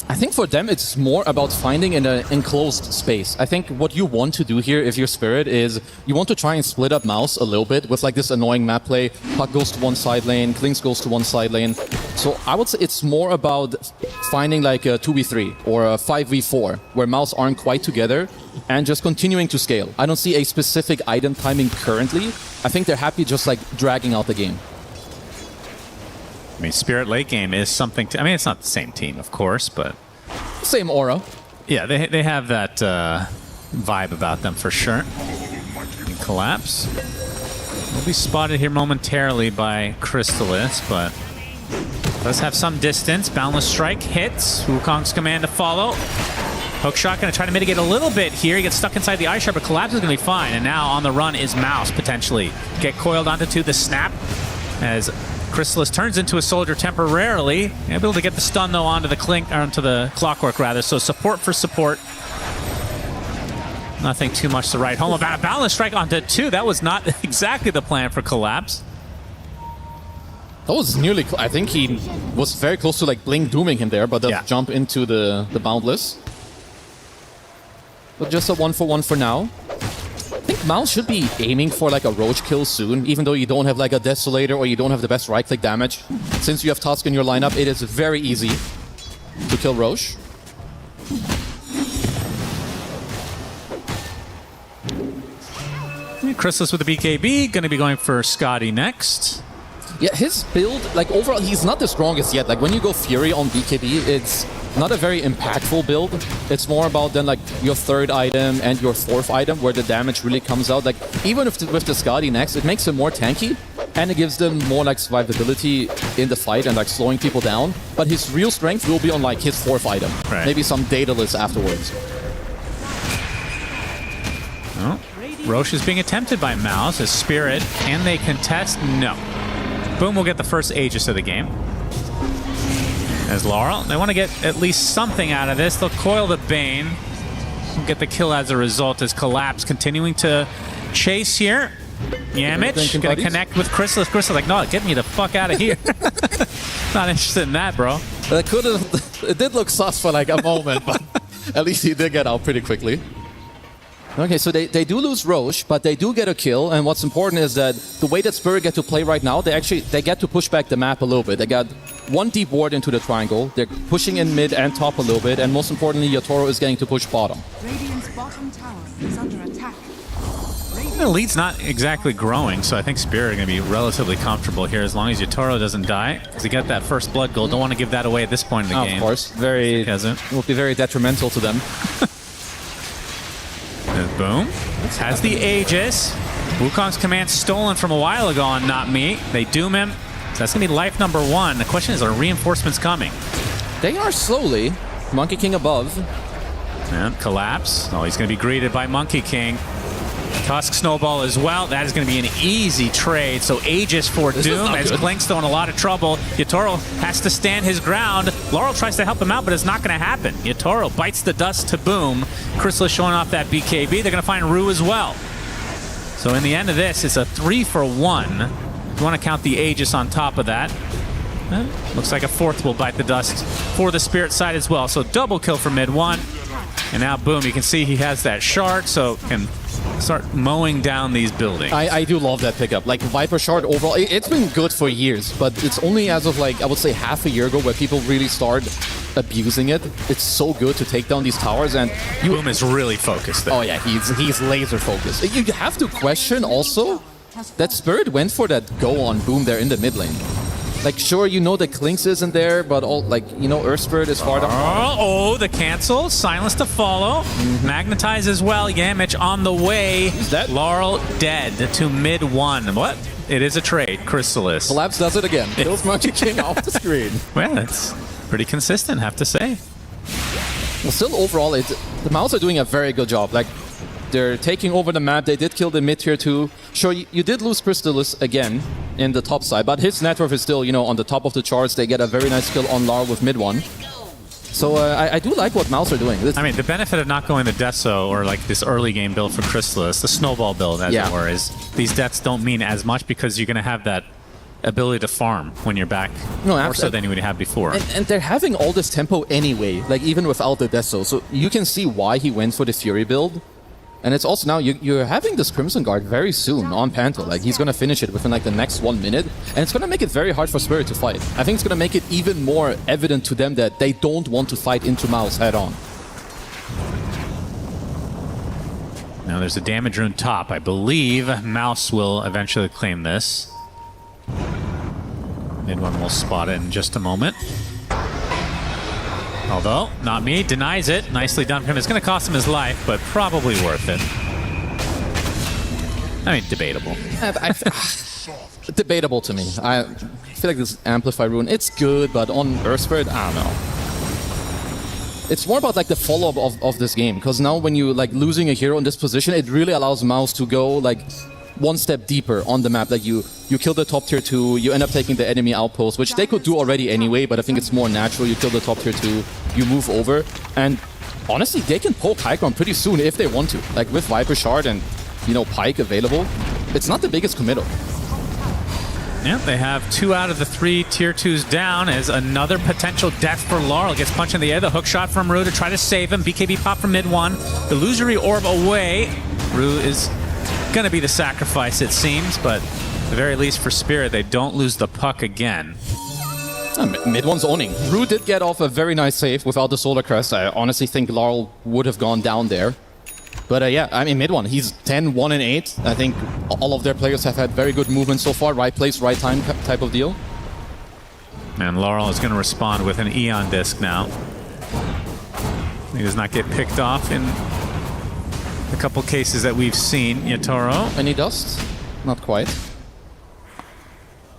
I think for them, it's more about finding an enclosed space. I think what you want to do here, if you're Spirit, is you want to try and split up Mouse a little bit with like this annoying map play. Puck goes to one side lane, Klings goes to one side lane. So I would say it's more about finding like a 2v3 or a 5v4 where Mouse aren't quite together and just continuing to scale. I don't see a specific item timing currently. I think they're happy just like dragging out the game. I mean, Spirit late game is something to... I mean, it's not the same team, of course, but... Same aura. Yeah, they have that vibe about them for sure. And Collapse. Will be spotted here momentarily by Crystallis, but... does have some distance. Boundless Strike hits. Wukong's command to follow. Hookshot going to try to mitigate a little bit here. He gets stuck inside the Ice Shard, but Collapse is going to be fine. And now on the run is Mouse, potentially. Get coiled onto the snap as... Crystallis turns into a soldier temporarily. Able to get the stun, though, onto the Clockwork, rather. So support for support. Nothing too much to write home about. A Boundless Strike onto 2. That was not exactly the plan for Collapse. That was nearly... I think he was very close to, like, Blink dooming him there, but doesn't jump into the Boundless. But just a 1-for-1 for now. I think Mouse should be aiming for like a Roach kill soon, even though you don't have like a Desolator or you don't have the best right-click damage. Since you have Tusk in your lineup, it is very easy to kill Roach. Crystallis with the BKB, going to be going for Scotty next. Yeah, his build, like overall, he's not the strongest yet. Like when you go Fury on BKB, it's not a very impactful build. It's more about then like your third item and your fourth item where the damage really comes out. Like even with the Skadi next, it makes him more tanky, and it gives them more like survivability in the fight and like slowing people down. But his real strength will be on like his 4th item. Right. Maybe some Daedalus afterwards. Oh, Roche is being attempted by Mouse as Spirit. Can they contest? No. Boom will get the first Aegis of the game. As Laurel, they want to get at least something out of this. They'll coil the Bane. We'll get the kill as a result as Collapse continuing to chase here. Yamich going to connect with Chrysalis. Chrysalis like, no, get me the fuck out of here. Not interested in that, bro. That could have. It did look sus for like a moment, but at least he did get out pretty quickly. Okay, so they do lose Roche, but they do get a kill. And what's important is that the way that Spirit get to play right now, they get to push back the map a little bit. They got one deep ward into the triangle. They're pushing in mid and top a little bit. And most importantly, Yatoro is getting to push bottom. Radiant's bottom tower is under attack. The lead's not exactly growing, so I think Spirit are going to be relatively comfortable here as long as Yatoro doesn't die. Because he got that first blood goal. Don't want to give that away at this point in the game. Of course. It will be very detrimental to them. Boom. Has the Aegis. Wukong's command stolen from a while ago on Not Me. They doom him. So that's going to be life number 1. The question is, are reinforcements coming? They are slowly. Monkey King above. And Collapse. Oh, he's going to be greeted by Monkey King. Tusk Snowball as well. That is going to be an easy trade. So Aegis for Doom as Klink's in a lot of trouble. Yatoro has to stand his ground. Laurel tries to help him out, but it's not going to happen. Yatoro bites the dust to Boom. Chrysalis showing off that BKB. They're going to find Rue as well. So in the end of this, it's a 3-for-1. If you want to count the Aegis on top of that. Looks like a 4th will bite the dust for the Spirit side as well. So double kill for mid 1. And now Boom, you can see he has that shard, so can start mowing down these buildings. I do love that pickup. Like Viper Shard overall, it's been good for years, but it's only as of like, I would say half a year ago where people really start abusing it. It's so good to take down these towers, and Boom is really focused there. Oh yeah, he's laser focused. You have to question also that Spirit went for that go on Boom there in the mid lane. Like, sure, you know that Klinks isn't there, but all, like, you know, Earth Spirit is far down. Oh, the cancel. Silence to follow. Magnetize as well. Yamich on the way. Who's that? Laurel dead to mid 1. What? It is a trade. Chrysalis. Collapse does it again. Kills Monkey King off the screen. Well, it's pretty consistent, have to say. Well, still, overall, the Mouse are doing a very good job. Like, they're taking over the map. They did kill the mid tier 2. Sure, you did lose Crystallis again in the top side, but his net worth is still, you know, on the top of the charts. They get a very nice kill on Lar with mid 1. So I do like what Mouse are doing. I mean, the benefit of not going the Deso or like this early game build for Crystallis, the snowball build as it were, is these deaths don't mean as much because you're going to have that ability to farm when you're back, more so than you would have before. And they're having all this tempo anyway, like even without the Deso. So you can see why he went for the Fury build. And it's also now, you're having this Crimson Guard very soon on Panto. Like, he's going to finish it within, like, the next 1 minute. And it's going to make it very hard for Spirit to fight. I think it's going to make it even more evident to them that they don't want to fight into Mouse head-on. Now, there's a damage rune top. I believe Mouse will eventually claim this. Mid 1 will spot it in just a moment. Although, Not Me denies it. Nicely done for him. It's going to cost him his life, but probably worth it. I mean, debatable. Debatable to me. I feel like this Amplify rune, it's good, but on Earth Spirit, I don't know. It's more about like the follow-up of this game, because now when you like losing a hero in this position, it really allows Mouse to go like one step deeper on the map. Like you kill the top tier 2, you end up taking the enemy outpost, which they could do already anyway, but I think it's more natural. You kill the top tier 2, you move over, and honestly, they can poke high ground pretty soon if they want to. Like with Viper Shard and, you know, Pike available, it's not the biggest committal. Yeah, they have 2 out of the 3 tier 2s down as another potential death for Laurel. Gets punched in the air, the hook shot from Rue to try to save him. BKB pop from mid 1. Illusory orb away. Rue is going to be the sacrifice, it seems, but at the very least for Spirit, they don't lose the puck again. Mid 1's owning. Rue did get off a very nice save without the Solar Crest. I honestly think Laurel would have gone down there. But yeah, I mean, mid 1, he's 10, 1, and 8. I think all of their players have had very good movement so far. Right place, right time type of deal. And Laurel is going to respond with an Eon Disc now. He does not get picked off in a couple cases that we've seen. Yatoro. Any dust? Not quite.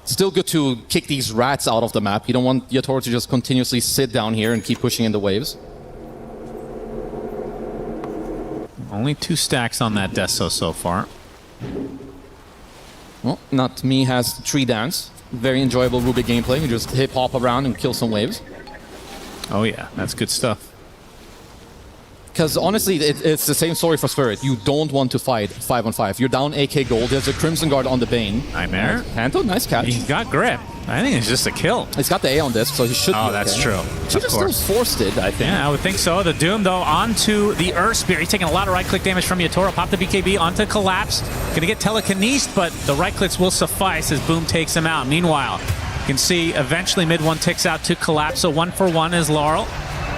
Still good to kick these rats out of the map. You don't want Yatoro to just continuously sit down here and keep pushing in the waves. Only 2 stacks on that Deso so far. Well, Not Me has Tree Dance. Very enjoyable Rubik gameplay. You just hop around and kill some waves. Oh yeah, that's good stuff. Because honestly, it's the same story for Spirit. You don't want to fight 5-on-5. You're down AK gold. There's a Crimson Guard on the Bane. Nightmare. Panto, nice catch. He's got grip. I think it's just a kill. He's got the A on disc, so he should be okay. That's true. Should have still forced it, I think. Yeah, I would think so. The Doom, though, onto the Earth Spear. He's taking a lot of right-click damage from Yatoro. Pop the BKB onto Collapse. Gonna get telekinesed, but the right-clicks will suffice as Boom takes him out. Meanwhile, you can see eventually mid-1 ticks out to Collapse. So 1-for-1 is Laurel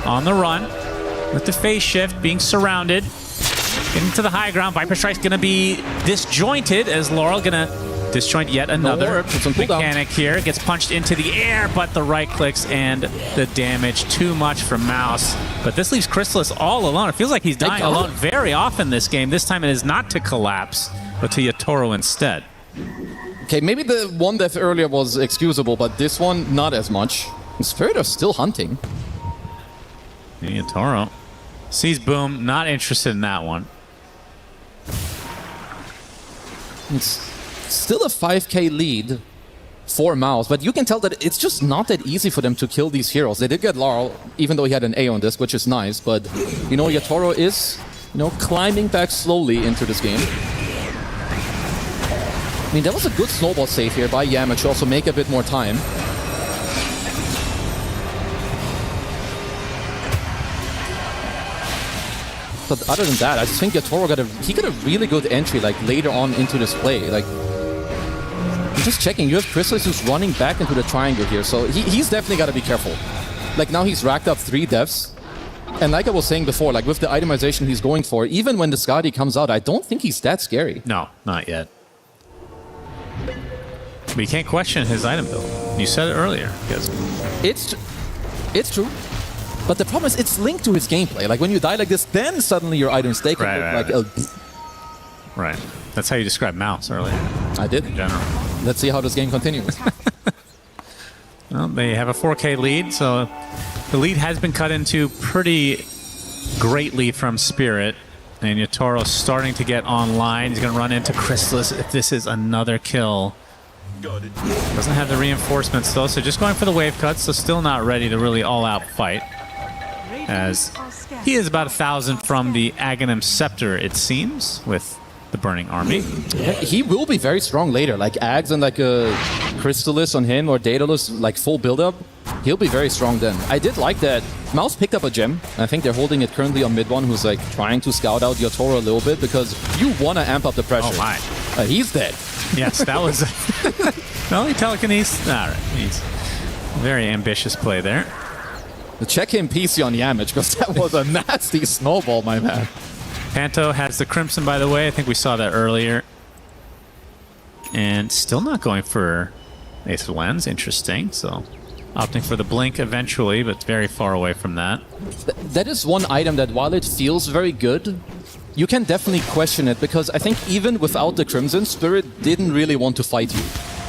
on the run. With the phase shift, being surrounded. Getting to the high ground. Viper Strike's going to be disjointed as Laurel going to disjoint yet another mechanic here. Gets punched into the air, but the right clicks and the damage too much from Mouse. But this leaves Chrysalis all alone. It feels like he's dying alone very often this game. This time it is not to Collapse, but to Yatoro instead. Okay, maybe the one death earlier was excusable, but this one, not as much. Spirit are still hunting. Yatoro sees Boom, not interested in that one. It's still a 5k lead for Mouse, but you can tell that it's just not that easy for them to kill these heroes. They did get Laurel, even though he had an A on this, which is nice, but, you know, Yatoro is, you know, climbing back slowly into this game. I mean, that was a good snowball save here by Yammer to also make a bit more time. But other than that, I just think Yatoro got a really good entry like later on into this play. Like, I'm just checking. You have Chrysalis who's running back into the triangle here, so he's definitely got to be careful. Like now he's racked up 3 deaths, and like I was saying before, like with the itemization he's going for, even when the Skadi comes out, I don't think he's that scary. No, not yet. But you can't question his item build. You said it earlier. It's true. But the problem is it's linked to his gameplay. Like when you die like this, then suddenly your items take Right. That's how you described Mouse earlier. I did. In general. Let's see how this game continues. Well, they have a 4K lead, so the lead has been cut into pretty greatly from Spirit. And Yatoro's starting to get online. He's going to run into Chrysalis if this is another kill. Doesn't have the reinforcements though, so just going for the wave cuts, so still not ready to really all-out fight. As he is about 1,000 from the Aghanim Scepter, it seems, with the Burning Army. Yeah, he will be very strong later. Like Ags and like a Crystallis on him or Daedalus, like full build-up, he'll be very strong then. I did like that Mouse picked up a gem. I think they're holding it currently on mid-1, who's like trying to scout out Yatoro a little bit because you want to amp up the pressure. Oh my. He's dead. Yes, that was only telekinesis. All right, he's very ambitious play there. Check him PC on Yamage because that was a nasty snowball, my man. Panto has the Crimson, by the way. I think we saw that earlier. And still not going for Ace of Wands. Interesting. So opting for the Blink eventually, but very far away from that. That is one item that while it feels very good, you can definitely question it because I think even without the Crimson, Spirit didn't really want to fight you.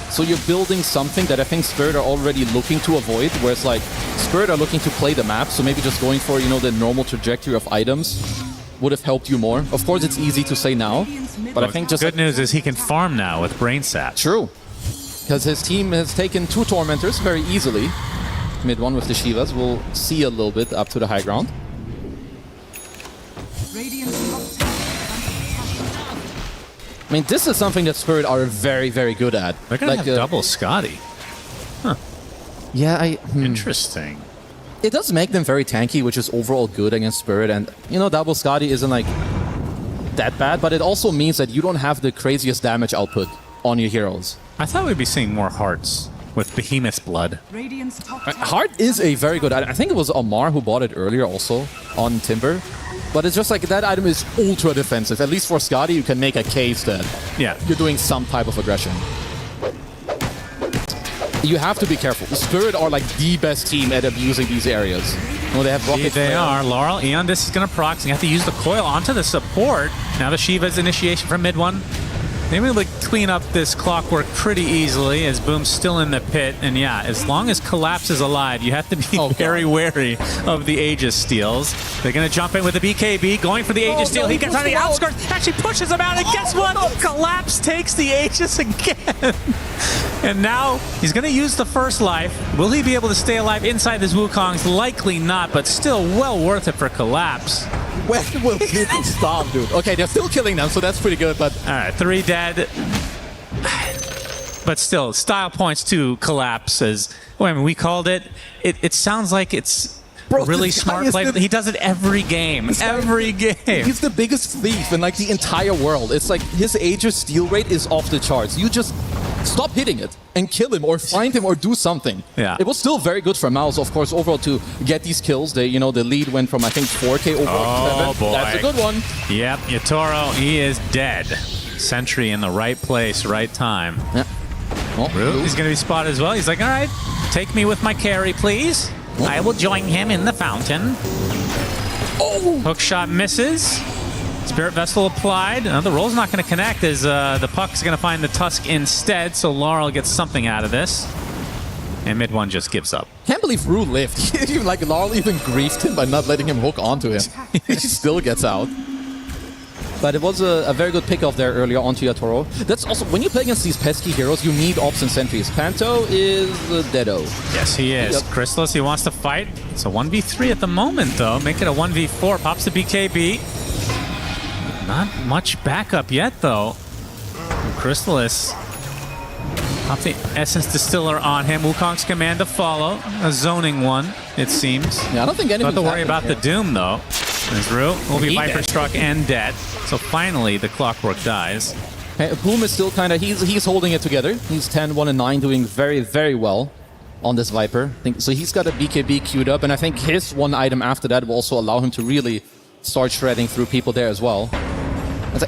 So you're building something that I think Spirit are already looking to avoid, whereas like Spirit are looking to play the map, so maybe just going for, you know, the normal trajectory of items would have helped you more. Of course, it's easy to say now, but I think just... Good news is he can farm now with Brain Sap. True. Because his team has taken 2 Tormentors very easily. Mid-1 with the Shivas. We'll see a little bit up to the high ground. I mean, this is something that Spirit are very, very good at. They're going to have double Skadi. Huh. Yeah, Interesting. It does make them very tanky, which is overall good against Spirit. And, you know, double Skadi isn't, like, that bad, but it also means that you don't have the craziest damage output on your heroes. I thought we'd be seeing more Hearts with Behemoth's Blood. Heart is a very good item. I think it was Amar who bought it earlier also on Timber. But it's just like that item is ultra defensive. At least for Skadi, you can make a case that you're doing some type of aggression. You have to be careful. Spirit are like the best team at abusing these areas. Well, they have rocket. They are. Laurel, Eon, this is going to proc. You have to use the coil onto the support. Now the Shiva's initiation from mid-1. Maybe we'll clean up this clockwork pretty easily as Boom's still in the pit. And yeah, as long as Collapse is alive, you have to be very wary of the Aegis steals. They're going to jump in with the BKB, going for the Aegis steal. He gets on the outskirts, actually pushes him out, and guess what? Collapse takes the Aegis again. And now he's going to use the first life. Will he be able to stay alive inside this Wukongs? Likely not, but still well worth it for Collapse. When will people stop, dude? Okay, they're still killing them, so that's pretty good, but... All right, 3 dead. But still, style points to Collapse as... Well, I mean, we called it. It sounds like it's really smart play. He does it every game. Every game. He's the biggest thief in, like, the entire world. It's like his Aegis steal rate is off the charts. You just stop hitting it and kill him or find him or do something. Yeah. It was still very good for Mouse, of course, overall to get these kills. They, you know, the lead went from, I think, 4K over 7. Boy. That's a good one. Yep, Yatoro, he is dead. Sentry in the right place, right time. Yeah. Oh, he's going to be spotted as well. He's like, all right, take me with my carry, please. I will join him in the fountain. Oh! Hook shot misses. Spirit Vessel applied. The roll's not going to connect as the puck's going to find the Tusk instead, so Laurel gets something out of this. And mid one just gives up. Can't believe Rue lived. Like, Laurel even griefed him by not letting him hook onto him. He still gets out. But it was a very good pickoff there earlier onto Yatoro. That's also, when you play against these pesky heroes, you need ops and sentries. Panto is deado. Yes, he is. Yep. Chrysalis, he wants to fight. It's a 1v3 at the moment, though. Make it a 1v4. Pops the BKB. Not much backup yet, though. Chrysalis. Pop the Essence Distiller on him. Wukong's command to follow. A zoning one, it seems. Yeah, I don't think anyone's have to worry about here. the Doom, though. As Rue will be Viper struck and dead. So finally, the clockwork dies. Boom is still kind of, he's holding it together. He's 10, 1, and 9, doing very, very well on this Viper. So he's got a BKB queued up, and I think his one item after that will also allow him to really start shredding through people there as well.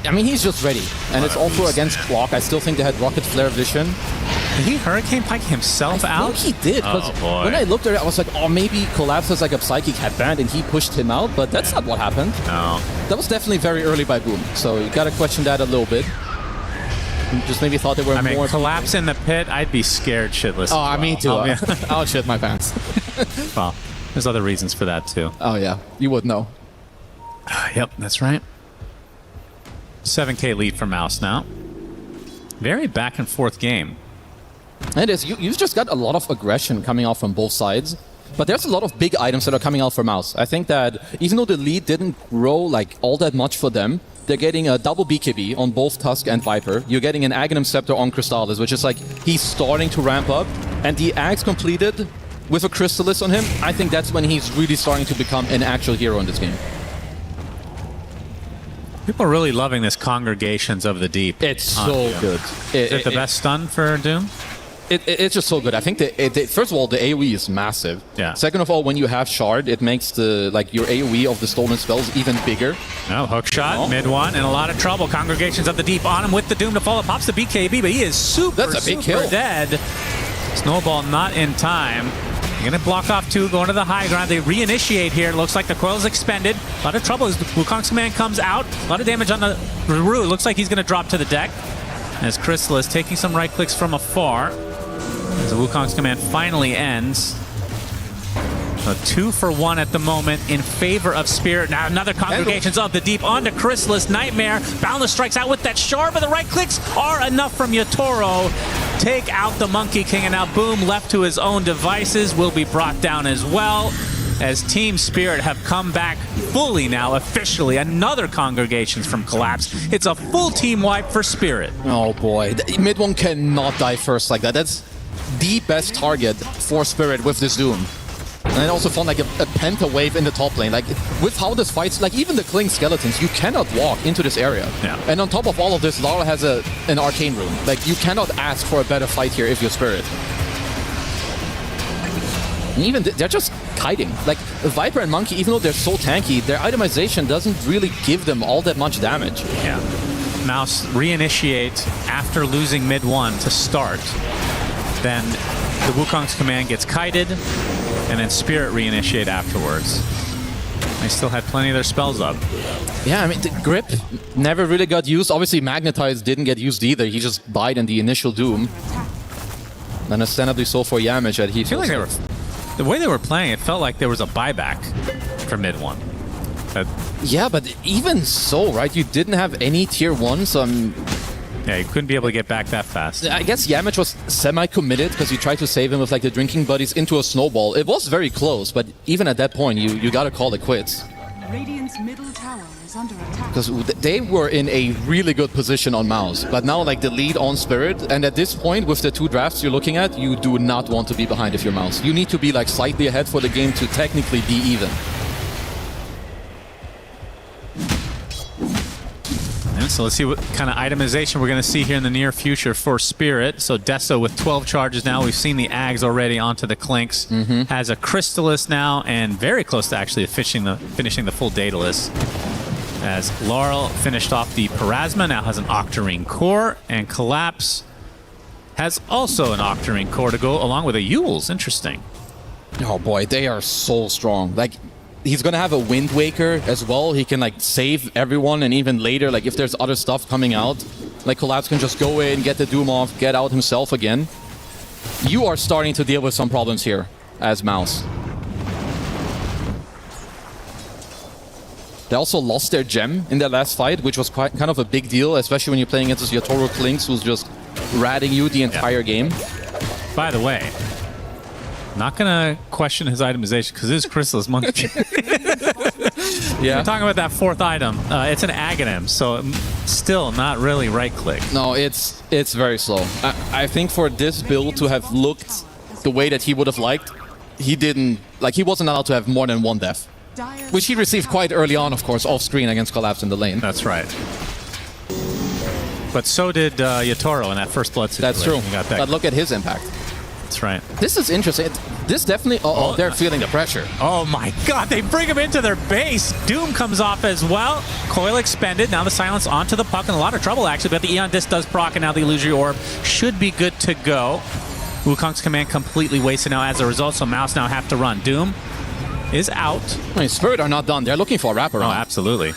I mean, he's just ready. And it's also against Clock. I still think they had Rocket Flare Vision. Did he Hurricane Pike himself out? I think he did. Oh, boy. When I looked at it, I was like, oh, maybe Collapse has like a Psychic Headband and he pushed him out, but that's not what happened. No. That was definitely very early by Boom. So you gotta question that a little bit. Just maybe thought they were more... Collapse in the pit, I'd be scared shitless. Oh, me too. I would shit my pants. Well, there's other reasons for that too. Oh, yeah. You would know. Yep, that's right. 7K lead for Mouse now. Very back and forth game. It is. You've just got a lot of aggression coming out from both sides. But there's a lot of big items that are coming out for Mouse. I think that even though the lead didn't grow like all that much for them, they're getting a double BKB on both Tusk and Viper. You're getting an Aghanim Scepter on Crystallis, which is like he's starting to ramp up. And the Axe completed with a Crystallis on him, I think that's when he's really starting to become an actual hero in this game. People are really loving this Congregations of the Deep. It's so good. Is it the best stun for Doom? It's just so good. I think first of all, the AoE is massive. Yeah. Second of all, when you have Shard, it makes the your AoE of the stolen spells even bigger. No, hook shot, mid one, in a lot of trouble. Congregations of the Deep on him with the Doom to follow. Pops the BKB, but he is super dead. Snowball not in time. They're going to block off two, going to the high ground. They reinitiate here. It looks like the coil's expended. A lot of trouble as Wukong's command comes out. A lot of damage on the Rue. Looks like he's going to drop to the deck. As Crystal is taking some right clicks from afar. As the Wukong's command finally ends. So 2 for 1 at the moment in favor of Spirit. Now another Congregations of the Deep onto Chrysalis. Nightmare. Boundless strikes out with that Shard, but the right clicks are enough from Yatoro. Take out the Monkey King, and now Boom, left to his own devices, will be brought down as well. As Team Spirit have come back fully now, officially. Another Congregations from Collapse. It's a full team wipe for Spirit. Oh boy, mid one cannot die first like that. That's the best target for Spirit with this Doom. And I also found like a Penta wave in the top lane. Like with how this fights, like even the Kling Skeletons, you cannot walk into this area. Yeah. And on top of all of this, Lara has an Arcane Rune. Like you cannot ask for a better fight here if you're Spirit. And even they're just kiting. Like Viper and Monkey, even though they're so tanky, their itemization doesn't really give them all that much damage. Yeah. Mouse reinitiate after losing mid one to start. Then the Wukong's command gets kited, and then Spirit reinitiate afterwards. They still had plenty of their spells up. Yeah, I mean, the grip never really got used. Obviously, Magnetize didn't get used either. He just died in the initial Doom. And understandably so for Yamich that he I feel like the way they were playing, it felt like there was a buyback for mid one. Yeah, but even so, right? You didn't have any tier 1, so yeah, you couldn't be able to get back that fast. I guess Yamich was semi-committed because you tried to save him with like the drinking buddies into a snowball. It was very close, but even at that point, you gotta call it quits. Radiant's middle tower is under attack. Because they were in a really good position on Mouse, but now like the lead on Spirit, and at this point with the 2 drafts you're looking at, you do not want to be behind if you're Mouse. You need to be like slightly ahead for the game to technically be even. And so let's see what kind of itemization we're going to see here in the near future for Spirit. So Deso with 12 charges now. We've seen the Ags already onto the Clinks. Has a Crystallis now, and very close to actually finishing the full Daedalus. As Laurel finished off the Parasma, now has an Octarine Core, and Collapse has also an Octarine Core to go along with a Yule's. Interesting. Oh boy, they are so strong. Like, he's gonna have a Wind Waker as well. He can like save everyone, and even later, like if there's other stuff coming out, like Collapse can just go in, get the Doom off, get out himself again. You are starting to deal with some problems here as Mouse. They also lost their gem in their last fight, which was quite kind of a big deal, especially when you're playing against this Yatoro Clinks who's just ratting you the entire game. By the way, not gonna question his itemization because this is Crystallis Monkey. Yeah. We're talking about that 4th item. It's an Aghanim, so still not really right click. No, it's very slow. I think for this build to have looked the way that he would have liked, he didn't, like he wasn't allowed to have more than 1 death. Which he received quite early on, of course, off screen against Collapse in the lane. That's right. But so did Yatoro in that first blood situation. That's true. He got that. But look at his impact. That's right. This is interesting. This definitely... Oh, they're feeling the pressure. Oh my god, they bring him into their base. Doom comes off as well. Coil expended. Now the silence onto the puck. In a lot of trouble, actually, but the Eon Disc does proc, and now the Illusory Orb should be good to go. Wukong's command completely wasted now as a result, so Mouse now have to run. Doom is out. I mean, Spirit are not done. They're looking for a wraparound. Oh, absolutely.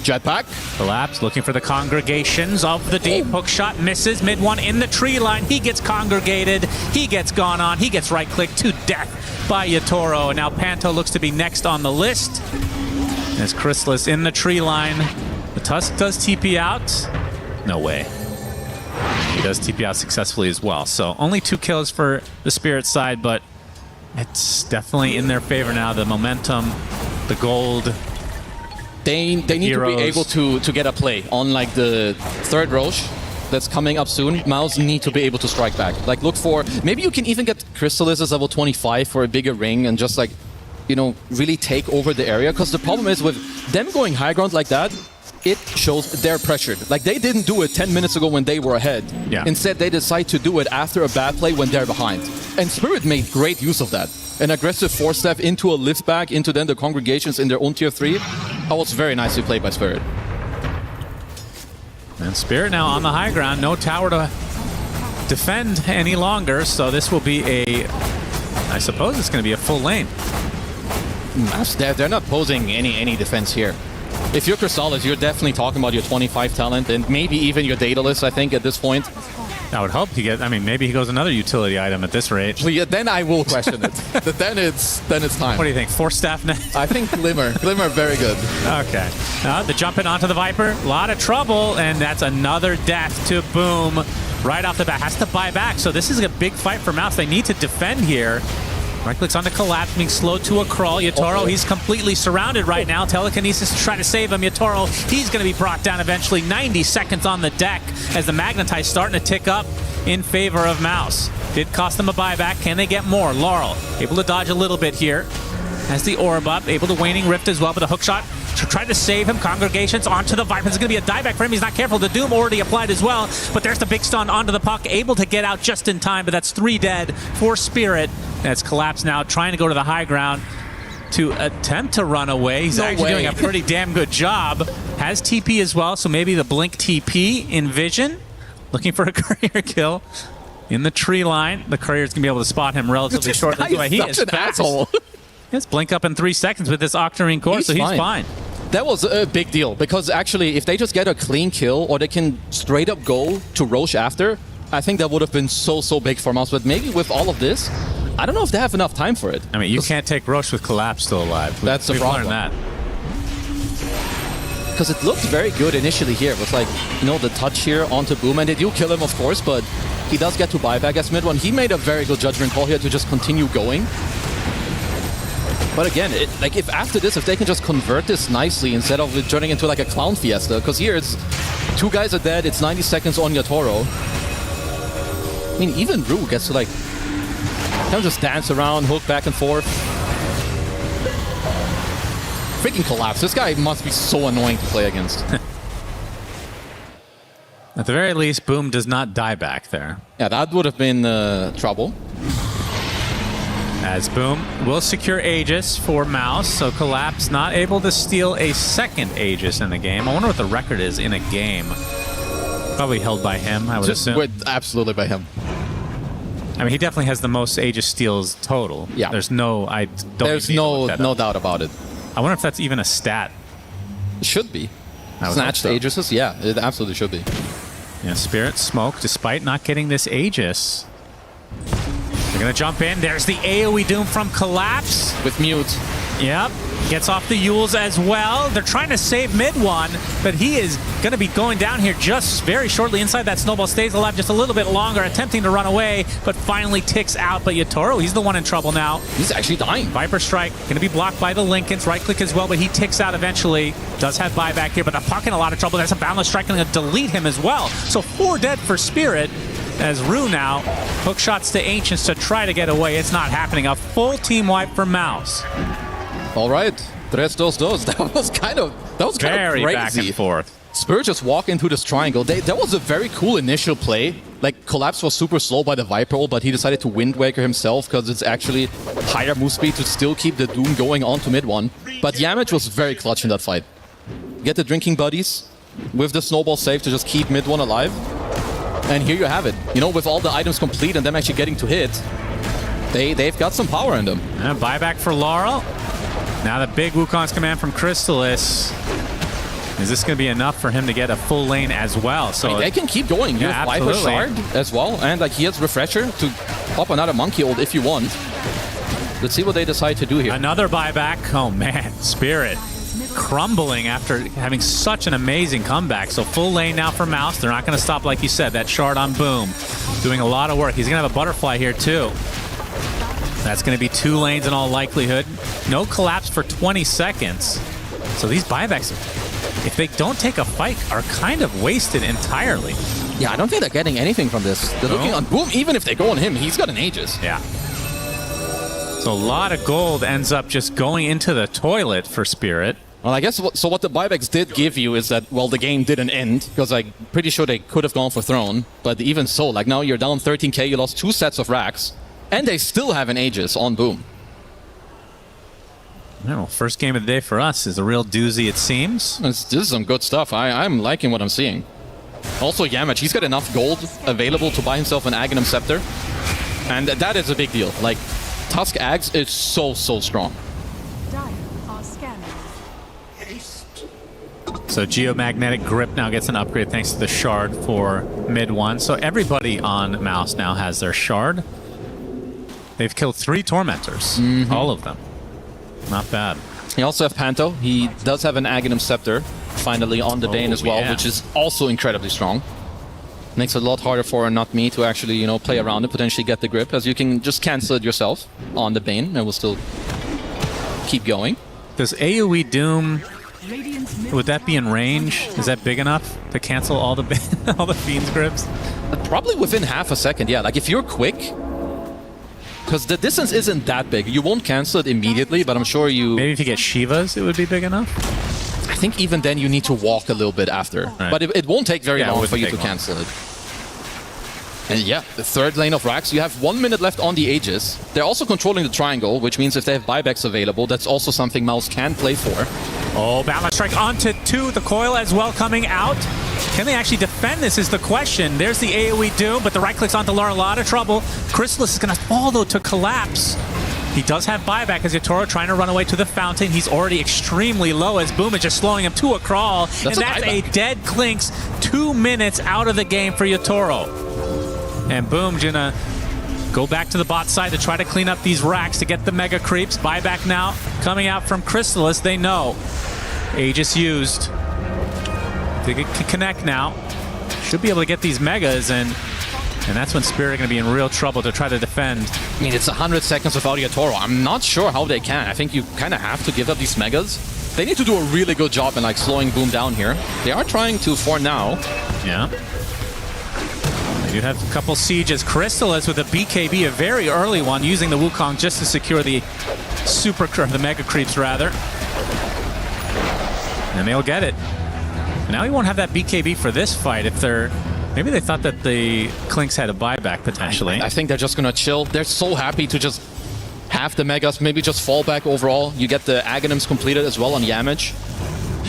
Jetpack. Collapse, looking for the congregations of the deep. Hook shot misses. Mid one in the tree line. He gets congregated. He gets gone on. He gets right click to death by Yatoro. And now Panto looks to be next on the list. As Crystallis in the tree line. The Tusk does TP out. No way. He does TP out successfully as well. So only 2 kills for the Spirit side, but it's definitely in their favor now. The momentum, the gold. They need to be able to get a play on like the 3rd Roche that's coming up soon. Mouse need to be able to strike back. Like look for, maybe you can even get Crystallis as level 25 for a bigger ring and just like, you know, really take over the area. Because the problem is with them going high ground like that, it shows they're pressured. Like they didn't do it 10 minutes ago when they were ahead. Yeah. Instead, they decide to do it after a bad play when they're behind. And Spirit made great use of that. An aggressive 4-step into a lift back, into then the congregations in their own tier 3. That was very nicely played by Spirit. And Spirit now on the high ground. No tower to defend any longer, so this will be a... I suppose it's going to be a full lane. They're not posing any defense here. If you're Crystallis, you're definitely talking about your 25 talent and maybe even your Daedalus, I think, at this point. I would hope he gets... I mean, maybe he goes another utility item at this rate. Well, yeah, then I will question it. then it's time. What do you think? 4 staff next? I think Glimmer. Glimmer, very good. Okay. The jump in onto the Viper. A lot of trouble, and that's another death to Boom. Right off the bat. Has to buy back, so this is a big fight for Mouse. They need to defend here. Right clicks on the Collapse, being slowed to a crawl. Yatoro, he's completely surrounded right now. Telekinesis to try to save him. Yatoro, he's going to be brought down eventually. 90 seconds on the deck as the Magnetize starting to tick up in favor of Mouse. Did cost them a buyback. Can they get more? Laurel, able to dodge a little bit here. Has the orb up, able to Waning Rift as well, but a hook shot to try to save him. Congregations onto the Viper. It's going to be a dieback for him. He's not careful. The Doom already applied as well, but there's the big stun onto the puck. Able to get out just in time, but that's 3 dead for Spirit. That's Collapse now, trying to go to the high ground to attempt to run away. He's actually doing a pretty damn good job. Has TP as well, so maybe the Blink TP in vision. Looking for a courier kill in the tree line. The courier's going to be able to spot him relatively shortly. He is an asshole. Let's blink up in 3 seconds with this Octarine core, so he's fine. That was a big deal, because actually, if they just get a clean kill, or they can straight up go to Roche after, I think that would have been so big for Mouse. But maybe with all of this, I don't know if they have enough time for it. I mean, you can't take Roche with Collapse still alive. That's the problem. We've learned that. Because it looked very good initially here with, like, you know, the touch here onto Boom, and they do kill him, of course, but he does get to buyback as mid one. He made a very good judgment call here to just continue going. But again, like, if after this, if they can just convert this nicely instead of it turning into like a clown fiesta, because here it's 2 guys are dead, it's 90 seconds on Yatoro. I mean, even Rue gets to, like, kind of just dance around, hook back and forth. Freaking Collapse. This guy must be so annoying to play against. At the very least, Boom does not die back there. Yeah, that would have been trouble. As Boom will secure Aegis for Mouse, so Collapse not able to steal a second Aegis in the game. I wonder what the record is in a game. Probably held by him, I would assume. Absolutely by him. I mean, he definitely has the most Aegis steals total. Yeah. There's no doubt about it. I wonder if that's even a stat. It should be. Snatched Aegises? Yeah, it absolutely should be. Yeah, Spirit Smoke, despite not getting this Aegis. They're going to jump in. There's the AoE Doom from Collapse. With Mute. Yep. Gets off the Yules as well. They're trying to save mid one, but he is going to be going down here just very shortly inside that snowball. Stays alive just a little bit longer, attempting to run away, but finally ticks out. But Yatoro, he's the one in trouble now. He's actually dying. Viper Strike going to be blocked by the Lincolns. Right click as well, but he ticks out eventually. Does have buyback here, but the Puck in a lot of trouble. There's a Boundless Strike going to delete him as well. So 4 dead for Spirit. As Rue now hook shots to Ancients to try to get away. It's not happening. A full team wipe for Mouse. All right, 3-2-2. That was kind of very crazy. Back and forth. Spirit just walk into this triangle. That was a very cool initial play. Like, Collapse was super slow by the Viper ult, but he decided to Wind Waker himself because it's actually higher move speed to still keep the Doom going on to mid one. But Yamage was very clutch in that fight. Get the Drinking Buddies with the Snowball save to just keep mid one alive. And here you have it. You know, with all the items complete and them actually getting to hit, they've got some power in them. And buyback for Laurel. Now the big Wukong's command from Crystalis. Is this going to be enough for him to get a full lane as well? So I mean, they can keep going. You have Viper Shard as well. And like, he has Refresher to pop another Monkey ult if you want. Let's see what they decide to do here. Another buyback. Oh man, Spirit crumbling after having such an amazing comeback. So full lane now for Mouse. They're not going to stop, like you said. That shard on Boom doing a lot of work. He's going to have a butterfly here too. That's going to be 2 lanes in all likelihood. No Collapse for 20 seconds. So these buybacks, if they don't take a fight, are kind of wasted entirely. Yeah, I don't think they're getting anything from this. They're looking on Boom. Even if they go on him, he's got an Aegis. Yeah. So a lot of gold ends up just going into the toilet for Spirit. Well, I guess so what the buybacks did give you is that, well, the game didn't end, because I'm pretty sure they could have gone for Throne, but even so, like, now you're down 13k, you lost 2 sets of racks, and they still have an Aegis on Boom. Well, first game of the day for us is a real doozy, it seems. This is some good stuff. I'm liking what I'm seeing. Also, Yamage, he's got enough gold available to buy himself an Aghanim Scepter, and that is a big deal. Like, Tusk Ags is so strong. So Geomagnetic Grip now gets an upgrade thanks to the Shard for mid one. So everybody on Mouse now has their Shard. They've killed 3 Tormentors, all of them. Not bad. He also have Panto. He does have an Aghanim Scepter finally on the Dane as well, which is also incredibly strong. Makes it a lot harder for Not Me to actually, you know, play around and potentially get the grip, as you can just cancel it yourself on the Bane and it will still keep going. Does AoE Doom, would that be in range? Is that big enough to cancel all the all the Fiend's grips? Probably within half a second, yeah. Like, if you're quick, because the distance isn't that big. You won't cancel it immediately, but I'm sure you... Maybe if you get Shivas, it would be big enough? I think even then you need to walk a little bit after. Right. But it won't take very long for you to cancel it. And yeah, the 3rd lane of racks, you have 1 minute left on the Aegis. They're also controlling the triangle, which means if they have buybacks available, that's also something Mouse can play for. Oh, Balance Strike onto 2. The coil as well coming out. Can they actually defend this is the question. There's the AoE Doom, but the right clicks onto Laura, a lot of trouble. Crystalis is going to fall, though, to Collapse. He does have buyback as Yatoro trying to run away to the fountain. He's already extremely low as Boom is just slowing him to a crawl. That's a dead Clinks. 2 minutes out of the game for Yatoro. And Boom's gonna go back to the bot side to try to clean up these racks to get the mega creeps. Buyback now coming out from Crystallis. They know. Aegis used. They can connect now. Should be able to get these megas, and that's when Spirit are going to be in real trouble to try to defend. I mean, it's 100 seconds without Yatoro. I'm not sure how they can. I think you kind of have to give up these megas. They need to do a really good job in like slowing Boom down here. They are trying to for now. Yeah. They do have a couple sieges. Crystallis with a BKB, a very early one, using the Wukong just to secure the the mega creeps rather. And they'll get it. Now he won't have that BKB for this fight if they're... Maybe they thought that the Clinks had a buyback potentially. I think they're just going to chill. They're so happy to just have the megas, maybe just fall back overall. You get the Aghanims completed as well on Yamage.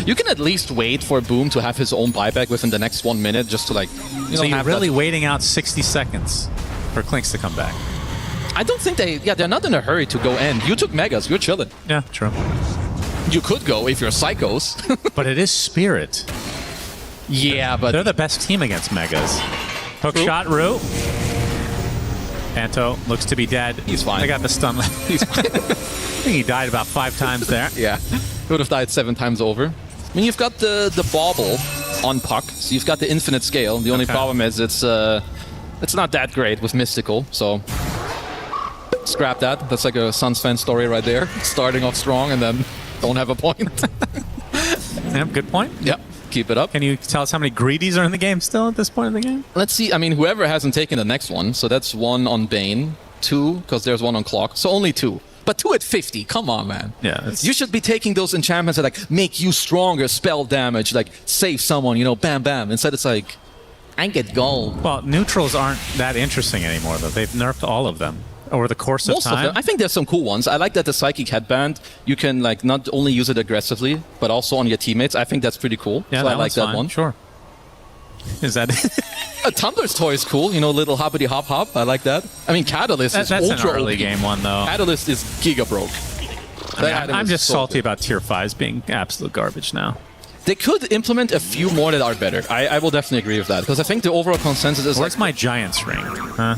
You can at least wait for Boom to have his own buyback within the next 1 minute just to like... So you're really waiting out 60 seconds for Clinks to come back? I don't think they... Yeah, they're not in a hurry to go end. You took megas, you're chilling. Yeah, true. You could go if you're psychos. But it is Spirit. Yeah, but... They're the best team against megas. Hook shot, Rue. Panto looks to be dead. He's fine. They got the stun. He's fine. I think he died about 5 times there. Yeah. He would have died 7 times over. I mean, you've got the bauble on Puck, so you've got the infinite scale. The only problem is it's not that great with Mystical, so... Scrap that. That's like a Suns fan story right there. Starting off strong and then don't have a point. Yeah, good point. Yep. Keep it up. Can you tell us how many greedies are in the game still at this point in the game? Let's see. I mean, whoever hasn't taken the next one. So that's 1 on Bane, 2, because there's 1 on Clock. So only 2. But 2 at 50. Come on, man. Yeah. You should be taking those enchantments that like make you stronger, spell damage, like save someone, you know, bam, bam. Instead, it's like, I get gold. Well, neutrals aren't that interesting anymore, though. They've nerfed all of them over the course of Most time. Of them. I think there's some cool ones. I like that the Psychic Headband, you can like not only use it aggressively, but also on your teammates. I think that's pretty cool. Yeah, so that I like that fine. one. Sure. Is that A Tumblr's toy is cool. You know, little hoppity hop hop. I like that. I mean, Catalyst is that's ultra an early OP. game one, though. Catalyst is giga broke. I'm just salty about tier 5s being absolute garbage now. They could implement a few more that are better. I will definitely agree with that, because I think the overall consensus is Where's my Giants ring? Huh?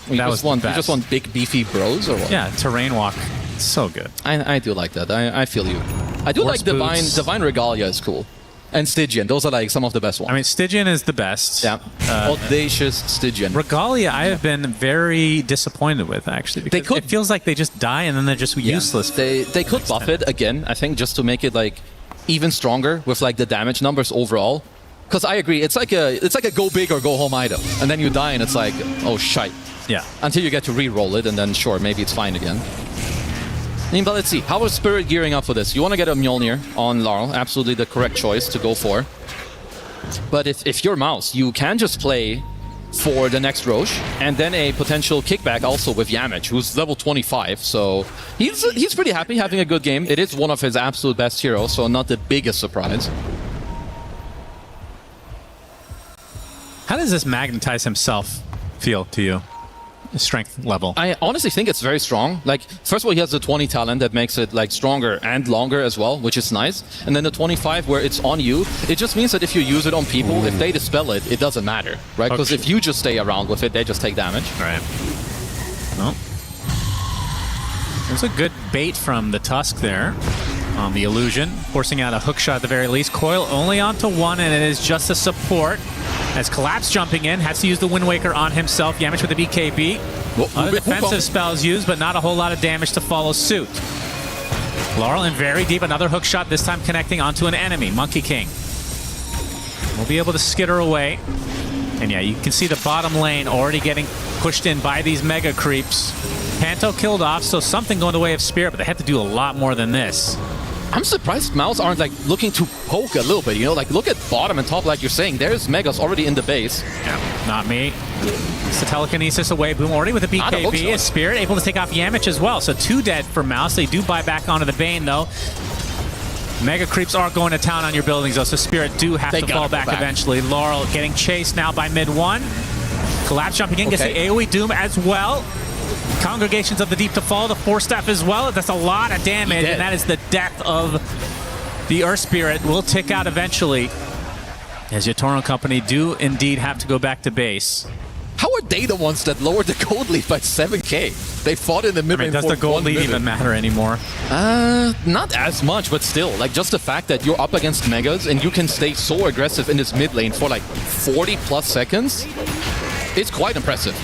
You just want big beefy bros or what? Yeah, terrain walk. So good. I do like that. I feel you. I do like Divine Regalia is cool. And Stygian. Those are like some of the best ones. I mean, Stygian is the best. Yeah. Audacious Stygian. Regalia, I have been very disappointed with, actually. Because it feels like they just die and then they're just useless. They could buff it again, I think, just to make it like even stronger with like the damage numbers overall. Because I agree, it's like a go big or go home item. And then you die and it's like, oh shite. Yeah. Until you get to re-roll it, and then sure, maybe it's fine again. But let's see. How is Spirit gearing up for this? You want to get a Mjolnir on Laurel. Absolutely the correct choice to go for. But if you're Mouse, you can just play for the next Roche, and then a potential kickback also with Yamage, who's level 25. So he's pretty happy having a good game. It is one of his absolute best heroes, so not the biggest surprise. How does this magnetize himself feel to you? Strength level. I honestly think it's very strong. Like, first of all, he has the 20 talent that makes it like stronger and longer as well, which is nice. And then the 25 where it's on you, it just means that if you use it on people, if they dispel it, it doesn't matter, right? Because if you just stay around with it, they just take damage. Right. Well, there's a good bait from the Tusk there on the illusion, forcing out a hook shot at the very least. Coil only onto 1, and it is just a support. As Collapse jumping in, has to use the Wind Waker on himself. Yamage with the BKB. Defensive spells used, but not a whole lot of damage to follow suit. Laurel in very deep, another hook shot, this time connecting onto an enemy, Monkey King. We'll be able to skitter away. And yeah, you can see the bottom lane already getting pushed in by these mega creeps. Panto killed off, so something going the way of Spirit, but they have to do a lot more than this. I'm surprised Mouse aren't like looking to poke a little bit, you know, like look at bottom and top like you're saying. There's Megas already in the base. Yeah, not me. It's the telekinesis away. Boom already with a BKB. Is Spirit able to take off Yamage as well. So 2 dead for Mouse. They do buy back onto the Bane though. Mega creeps are going to town on your buildings though, so Spirit do have to fall back eventually. Laurel getting chased now by mid 1. Collapse jumping in, gets the AoE Doom as well. Congregations of the Deep to follow the Force Staff as well. That's a lot of damage, and that is the death of the Earth Spirit. Will tick out eventually, as Yatoro Company do indeed have to go back to base. How are they the ones that lowered the gold lead by 7k? They fought in the mid lane does for the gold 1 lead minute. even matter anymore? Not as much, but still. Like, just the fact that you're up against Megas and you can stay so aggressive in this mid lane for like 40 plus seconds, it's quite impressive.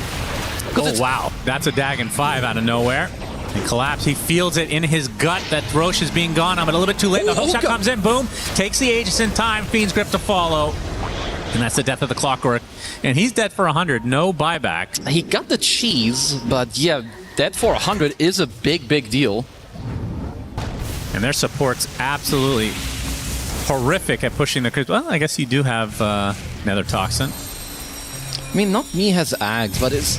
Oh, wow. That's a Dagon 5 out of nowhere. And Collapse, he feels it in his gut that Roche is being gone on, but a little bit too late. The hook shot comes in, boom, takes the Aegis in time, Fiend's Grip to follow. And that's the death of the Clockwork. And he's dead for 100, no buyback. He got the cheese, but yeah, dead for 100 is a big, big deal. And their support's absolutely horrific at pushing the creeps. Well, I guess you do have Nether Toxin. I mean, not me has Ags, but it's...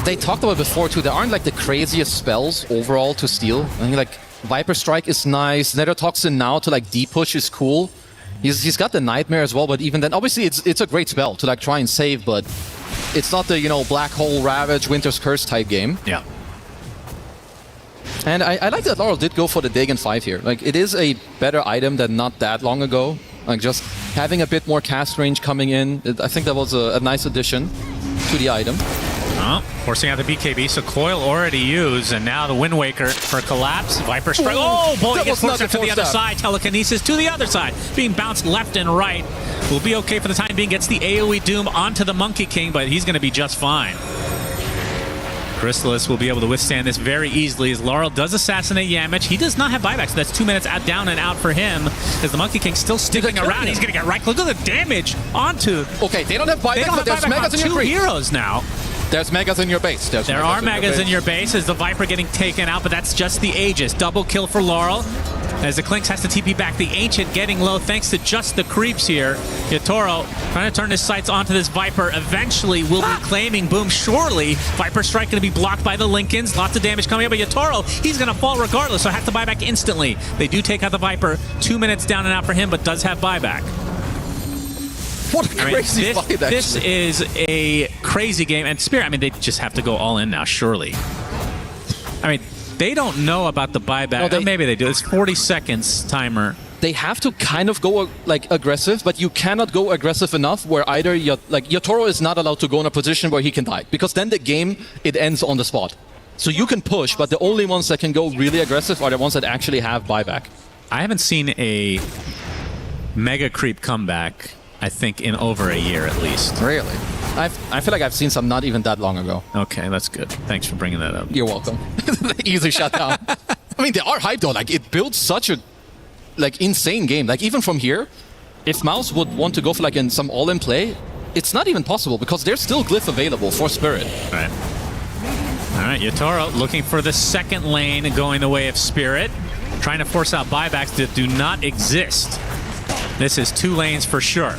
They talked about it before too, there aren't like the craziest spells overall to steal. I think like Viper Strike is nice, Nether Toxin now to like D-push is cool. He's got the Nightmare as well, but even then, obviously it's a great spell to like try and save, but it's not the, you know, Black Hole Ravage, Winter's Curse type game. Yeah. And I like that Laurel did go for the Dagon 5 here. Like, it is a better item than not that long ago. Like, just having a bit more cast range coming in, I think that was a nice addition to the item. Forcing out the BKB, so Coil already used, and now the Wind Waker for Collapse. Viper Strike. Oh, boy, he gets forced to the other side. Telekinesis to the other side. Being bounced left and right. Will be okay for the time being. Gets the AoE Doom onto the Monkey King, but he's going to be just fine. Chrysalis will be able to withstand this very easily as Laurel does assassinate Yamich. He does not have buyback, so that's 2 minutes out, down and out for him as the Monkey King's still sticking around. He's going to get right. Look at the damage onto... Okay, they don't have buyback, but there's Megas in your two heroes now. There's Megas in your base. There are Megas in your base as the Viper getting taken out, but that's just the Aegis. Double kill for Laurel as the Clinks has to TP back. The Ancient getting low thanks to just the creeps here. Yatoro trying to turn his sights onto this Viper. Eventually will be claiming Boom. Surely Viper Strike going to be blocked by the Lincolns. Lots of damage coming up, but Yatoro, he's going to fall regardless, so has to buy back instantly. They do take out the Viper. 2 minutes down and out for him, but does have buyback. What a crazy fight, this is a crazy game. And Spirit, I mean, they just have to go all in now, surely. I mean, they don't know about the buyback. No, maybe they do. It's 40 seconds timer. They have to kind of go like aggressive, but you cannot go aggressive enough where either Yatoro is not allowed to go in a position where he can die, because then the game, it ends on the spot. So you can push, but the only ones that can go really aggressive are the ones that actually have buyback. I haven't seen a mega creep comeback, I think, in over a year at least. Really? I feel like I've seen some not even that long ago. Okay, that's good. Thanks for bringing that up. You're welcome. Easy shutdown. I mean, they are hyped though. Like, it builds such a insane game. Like, even from here, if Mouse would want to go for some all-in play, it's not even possible because there's still Glyph available for Spirit. Right. All right, Yatoro looking for the second lane going the way of Spirit. Trying to force out buybacks that do not exist. This is 2 lanes for sure.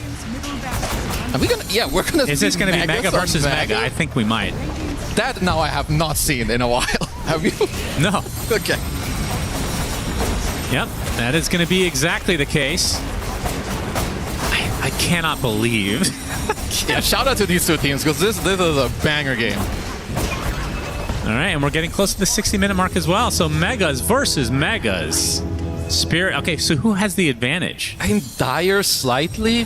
Are we gonna? Yeah, we're gonna. Is this gonna be Mega versus Mega? I think we might. That now I have not seen in a while. Have you? No. Okay. Yep, that is going to be exactly the case. I cannot believe. Yeah, shout out to these two teams because this is a banger game. All right, and we're getting close to the 60-minute mark as well. So Megas versus Megas. Spirit. Okay, so who has the advantage? I think Dire slightly.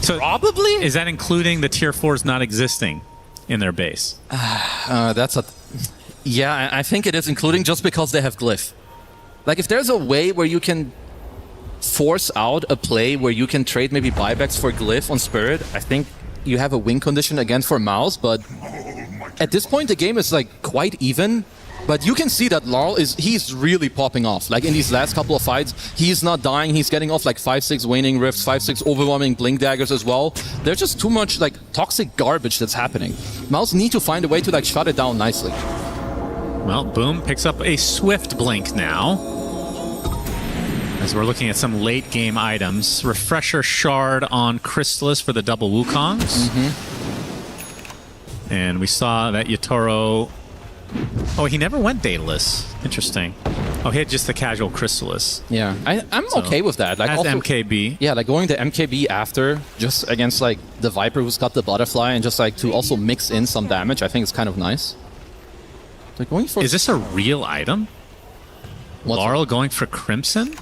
So probably? Is that including the tier 4s not existing in their base? That's a... Yeah, I think it is including just because they have Glyph. Like, if there's a way where you can force out a play where you can trade maybe buybacks for Glyph on Spirit, I think you have a win condition again for Mouse, but at this point the game is quite even. But you can see that Laurel he's really popping off. Like, in these last couple of fights, he's not dying. He's getting off 5-6 Waning Rifts, 5-6 overwhelming Blink Daggers as well. There's just too much toxic garbage that's happening. Mouse need to find a way to shut it down nicely. Well, Boom picks up a Swift Blink now. As we're looking at some late game items. Refresher Shard on Chrysalis for the double Wukongs. And we saw that Yatoro... Oh, he never went Daedalus. Interesting. Oh, he had just the casual Chrysalis. Yeah, I'm okay with that. As also, MKB. Yeah, going to MKB after, just against the Viper who's got the Butterfly, and just to also mix in some damage, I think it's kind of nice. They're going for... Is this a real item? Laurel going for Crimson?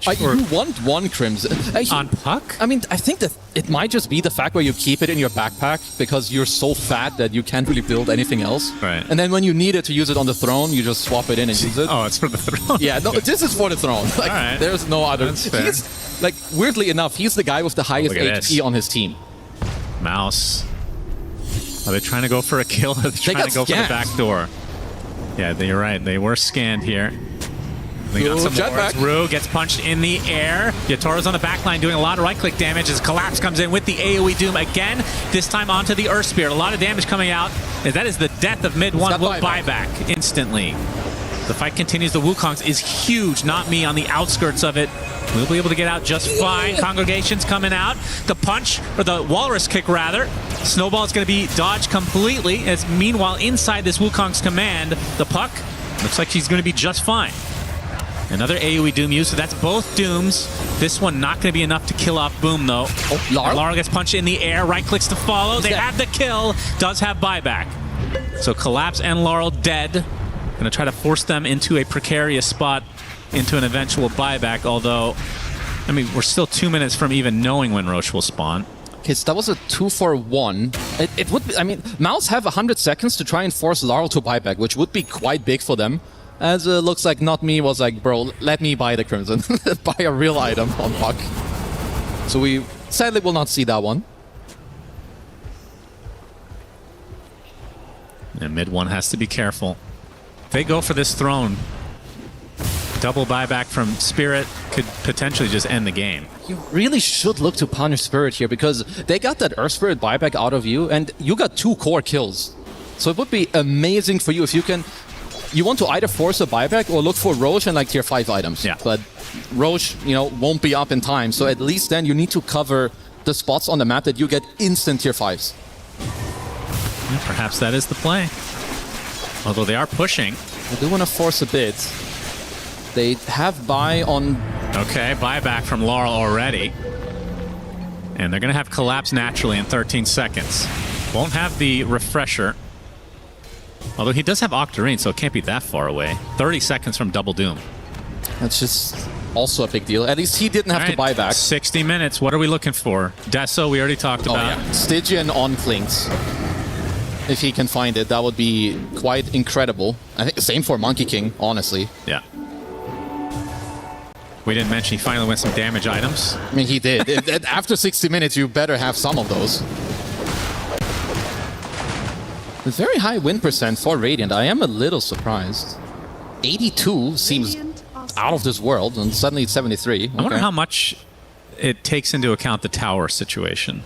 You want one Crimson. On Puck? I mean, I think that it might just be the fact where you keep it in your backpack because you're so fat that you can't really build anything else. Right. And then when you need it to use it on the throne, you just swap it in and use it. Oh, it's for the throne. Yeah, no, this is for the throne. Like, all right. There's no other. That's fair. He's, like, weirdly enough, he's the guy with the highest HP on his team. Mouse. Are they trying to go for a kill? Or are they trying to go for the back door? Yeah, you're right. They were scanned here. They got some more. Rue gets punched in the air. Yatoro's on the back line doing a lot of right-click damage as Collapse comes in with the AoE Doom again. This time onto the Earth Spirit. A lot of damage coming out. That is the death of mid one. Will buyback instantly. The fight continues. The Wukongs is huge. Not me on the outskirts of it. We'll be able to get out just fine. Congregation's coming out. The punch, or the Walrus kick rather. Snowball is going to be dodged completely. As meanwhile, inside this Wukong's command, the Puck looks like she's going to be just fine. Another AoE Doom used, so that's both Dooms. This one not going to be enough to kill off Boom, though. Oh, Laurel gets punched in the air. Right clicks to follow. They have the kill. Does have buyback. So Collapse and Laurel dead. Going to try to force them into a precarious spot into an eventual buyback, although, I mean, we're still 2 minutes from even knowing when Roche will spawn. Okay, so that was a 2-for-1. It would be, I mean, Mouse have 100 seconds to try and force Laurel to buyback, which would be quite big for them. As looks like Not Me was like, bro, let me buy the Crimson. Buy a real item on Puck. So we sadly will not see that one. And mid one has to be careful. If they go for this throne, double buyback from Spirit could potentially just end the game. You really should look to punish Spirit here because they got that Earth Spirit buyback out of you and you got 2 core kills. So it would be amazing for you if you can... You want to either force a buyback or look for Roche and like tier 5 items. Yeah. But Roche, you know, won't be up in time. So at least then you need to cover the spots on the map that you get instant tier 5s. Yeah, perhaps that is the play. Although they are pushing. I do want to force a bit. They have buy on... Okay, buyback from Laurel already. And they're going to have Collapse naturally in 13 seconds. Won't have the refresher. Although he does have Octarine, so it can't be that far away. 30 seconds from Double Doom. That's just also a big deal. At least he didn't have to buy back. 60 minutes. What are we looking for? Deso, we already talked about. Yeah. Stygian on Flinks. If he can find it, that would be quite incredible. I think same for Monkey King, honestly. Yeah. We didn't mention he finally went some damage items. I mean, he did. After 60 minutes, you better have some of those. A very high win percent for Radiant. I am a little surprised. 82 seems out of this world, and suddenly it's 73. I wonder how much it takes into account the tower situation.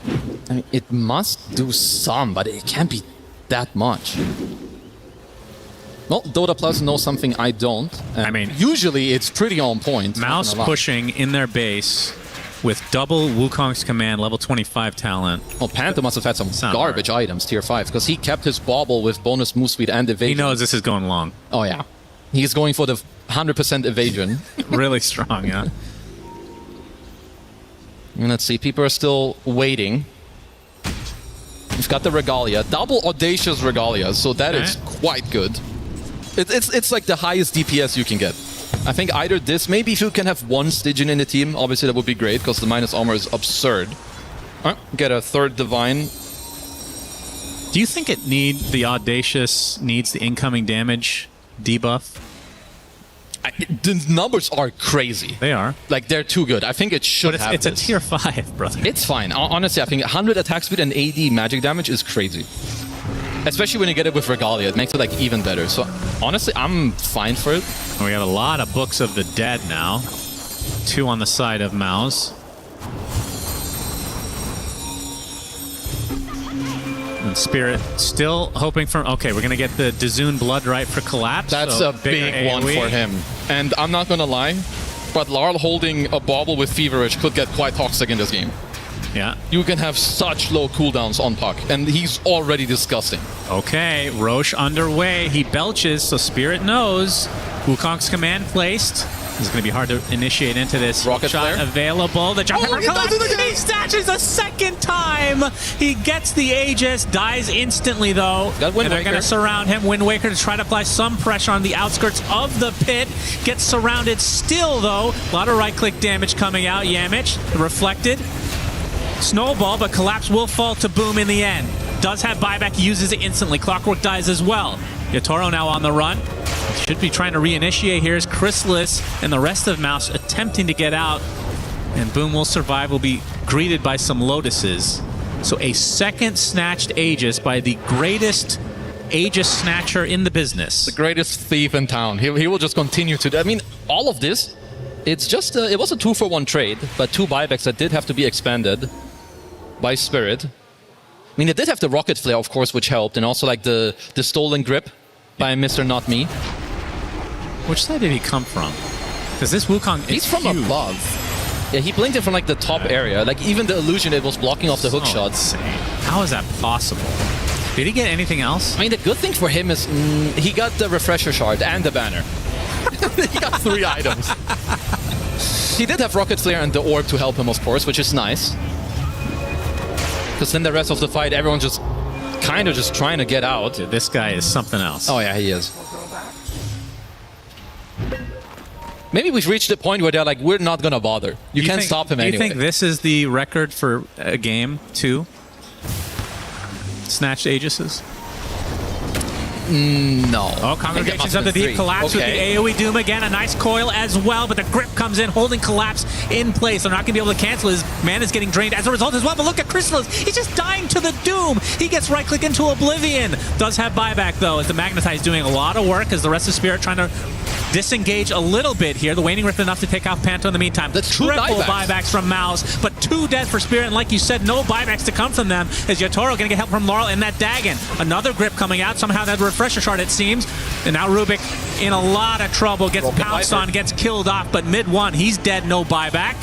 I mean, it must do some, but it can't be that much. Well, Dota Plus knows something I don't. I mean, usually it's pretty on point. Mouse pushing in their base with double Wukong's command, level 25 talent. Well, Panther must have had some garbage items, tier 5, because he kept his bobble with bonus move speed and evasion. He knows this is going long. Oh, yeah. He's going for the 100% evasion. Really strong, yeah. And let's see, people are still waiting. We've got the Regalia, double audacious Regalia, so that is quite good. It's like the highest DPS you can get. I think either this, maybe if you can have one Stygian in the team, obviously that would be great, because the minus armor is absurd. Get a third Divine. Do you think the Audacious needs the incoming damage debuff? The numbers are crazy. They are. Like, they're too good. I think it should have It's a tier 5, brother. It's fine. Honestly, I think 100 attack speed and 80 magic damage is crazy. Especially when you get it with Regalia, it makes it like even better. So honestly, I'm fine for it. We have a lot of Books of the Dead now. 2 on the side of Mouse. And Spirit still hoping for... Okay, we're going to get the Dazun Blood right for Collapse. That's so a big one for him. And I'm not going to lie, but Laurel holding a bauble with Feverish could get quite toxic in this game. Yeah. You can have such low cooldowns on Puck, and he's already disgusting. Okay, Roche underway. He belches, so Spirit knows. Wukong's command placed. It's going to be hard to initiate into this. Rocket shot flare. Available. The jump he snatches a second time. He gets the Aegis, dies instantly though. Got Wind and they're Waker. going to surround him. Wind Waker to try to apply some pressure on the outskirts of the pit. Gets surrounded still though. A lot of right-click damage coming out. Yamich reflected. Snowball, but Collapse will fall to Boom in the end. Does have buyback, uses it instantly. Clockwork dies as well. Yatoro now on the run. Should be trying to reinitiate here. Is Chrysalis and the rest of Mouse attempting to get out. And Boom will survive, will be greeted by some Lotuses. So a second snatched Aegis by the greatest Aegis snatcher in the business. The greatest thief in town. He will just continue to... I mean, all of this, it's just... it was a 2-for-1 trade, but 2 buybacks that did have to be expanded by Spirit. I mean, it did have the Rocket Flare, of course, which helped, and also like the Stolen Grip by Mr. Not Me. Which side did he come from? Because this Wukong is He's from huge. above. Yeah, he blinked it from like the top area. Like even the illusion, it was blocking off the hook shots. Insane. How is that possible? Did he get anything else? I mean, the good thing for him is he got the Refresher Shard and the banner. He got 3 items. He did have Rocket Flare and the Orb to help him, of course, which is nice. Because then the rest of the fight, everyone's just kind of just trying to get out. Dude, this guy is something else. Oh yeah, he is. Maybe we've reached the point where they're like, we're not going to bother. You can't stop him anyway. Do you think this is the record for a game, 2? Snatched Aegises? No. Oh, Congregations of the Deep collapse with the AoE Doom again. A nice coil as well, but the grip comes in, holding Collapse in place. They're not going to be able to cancel. His mana's getting drained as a result as well. But look at Chrysalis. He's just dying to the Doom. He gets right-click into Oblivion. Does have buyback, though, as the Magnetize doing a lot of work as the rest of Spirit trying to disengage a little bit here. The Waning Rift enough to take out Panto in the meantime. The triple buybacks from Mouse, but 2 dead for Spirit. And like you said, no buybacks to come from them as Yatoro going to get help from Laurel and that Dagon. Another grip coming out. Somehow that Refresher Shard, it seems. And now Rubik in a lot of trouble. Gets pounced on, gets killed off, but mid-1, he's dead, no buyback.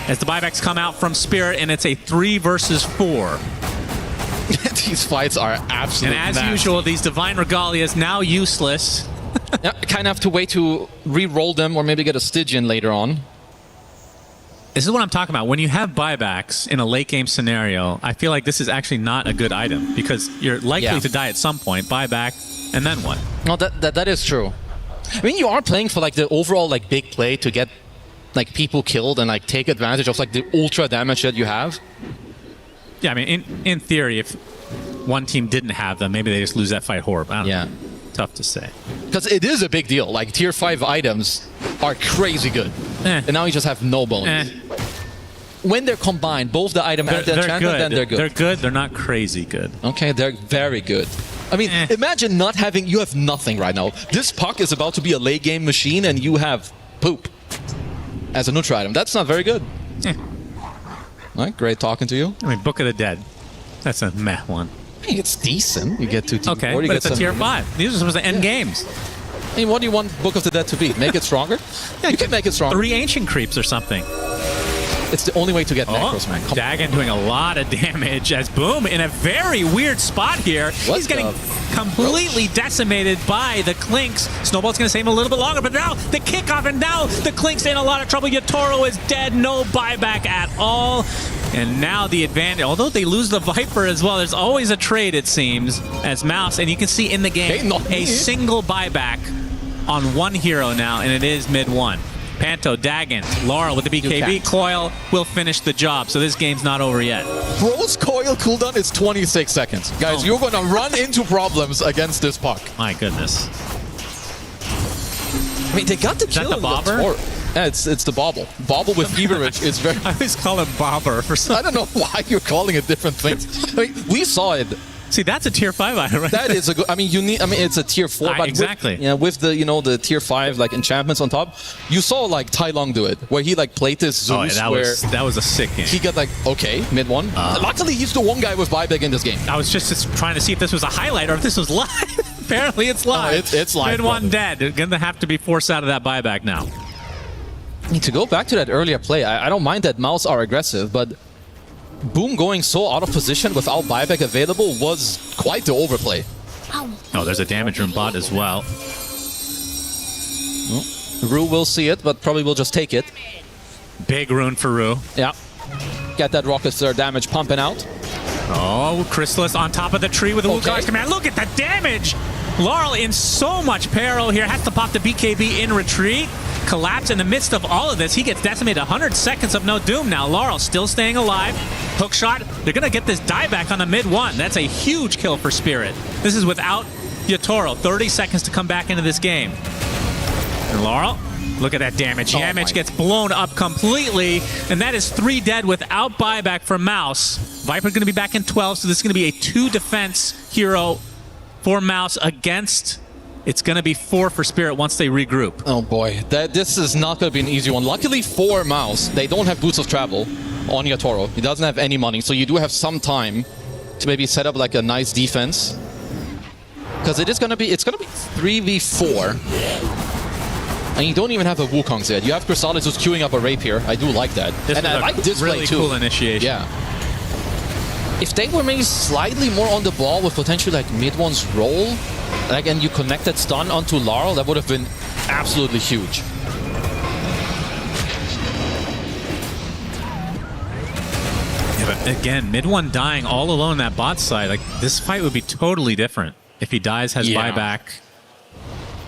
As the buybacks come out from Spirit, and it's a 3 versus 4. These fights are absolutely And as nasty. usual, these Divine Regalias now useless. Yeah, kind of have to wait to re-roll them or maybe get a Stygian later on. This is what I'm talking about. When you have buybacks in a late game scenario, I feel like this is actually not a good item because you're likely to die at some point. Buyback, and then what? No, that is true. I mean, you are playing for like the overall like big play to get like people killed and like take advantage of like the ultra damage that you have. Yeah, I mean, in theory, if one team didn't have them, maybe they just lose that fight horribly. I don't know. Tough to say. Because it is a big deal. Like tier 5 items are crazy good. And now you just have no bonus. When they're combined, both the item and the enchantment, then they're good. They're good, they're not crazy good. Okay, they're very good. I mean, imagine not having... You have nothing right now. This puck is about to be a late game machine and you have poop as a neutral item. That's not very good. All right, great talking to you. I mean, Book of the Dead. That's a meh one. Hey, it's decent. You get 2 team 4. Okay, but it's a tier 5. These are supposed to end games. I mean, what do you want Book of the Dead to be? Make it stronger? Yeah, you can make it stronger. 3 Ancient Creeps or something. It's the only way to get macros, man. Dagon doing a lot of damage as Boom in a very weird spot here. He's getting completely decimated by the Clinks. Snowball's going to save him a little bit longer, but now the kickoff, and now the Clinks in a lot of trouble. Yatoro is dead, no buyback at all. And now the advantage, although they lose the Viper as well, there's always a trade, it seems, as Mouse. And you can see in the game a single buyback on one hero now, and it is mid-1. Panto, Dagon, Laurel with the BKB. Coil will finish the job, so this game's not over yet. Bro's coil cooldown is 26 seconds. Guys, you're going to run into problems against this puck. My goodness. I mean, they got the kill. Is that the bobber? Yeah, it's the bobble. Bobble with Feverich is very... I always call him bobber for some... I don't know why you're calling it different things. I mean, we saw it. See, that's a tier 5 item, right? That is a good... I mean, it's a tier 4, but exactly. With the, the tier 5 like enchantments on top, you saw like Tai Long do it, where he like played this Zeus that was a sick game. He got like, okay, mid-1. Luckily, he's the one guy with buyback in this game. I was just trying to see if this was a highlight or if this was live. Apparently, it's live. It's live. Mid-1 dead. They're going to have to be forced out of that buyback now. To go back to that earlier play, I don't mind that Mouse are aggressive, but Boom going so out of position without buyback available was quite the overplay. Oh, there's a damage room bot as well. Rue will see it, but probably will just take it. Big rune for Rue. Yeah. Get that rocket stir damage pumping out. Oh, Chrysalis on top of the tree with a Wukong's command. Look at the damage! Laurel in so much peril here. Has to pop the BKB in retreat. Collapse in the midst of all of this. He gets decimated. 100 seconds of no doom now. Laurel still staying alive. Hook shot. They're going to get this dieback on the mid one. That's a huge kill for Spirit. This is without Yatoro. 30 seconds to come back into this game. And Laurel, look at that damage. Yamich gets blown up completely. And that is 3 dead without buyback for Mouse. Viper's going to be back in 12, so this is going to be a 2 defense hero for Mouse against... It's going to be 4 for Spirit once they regroup. Oh boy, this is not going to be an easy one. Luckily for Mouse, they don't have Boots of Travel on Yatoro. He doesn't have any money, so you do have some time to maybe set up like a nice defense. Because it's going to be 3v4. And you don't even have a Wukong's yet. You have Chrysalis who's queuing up a Rapier. I do like that. And I like this really play too. Cool initiation. Yeah. If they were maybe slightly more on the ball with potentially like mid one's roll, like, and you connected stun onto Laurel, that would have been absolutely huge. Yeah, but again, mid one dying all alone on that bot side, like this fight would be totally different if he dies, has buyback.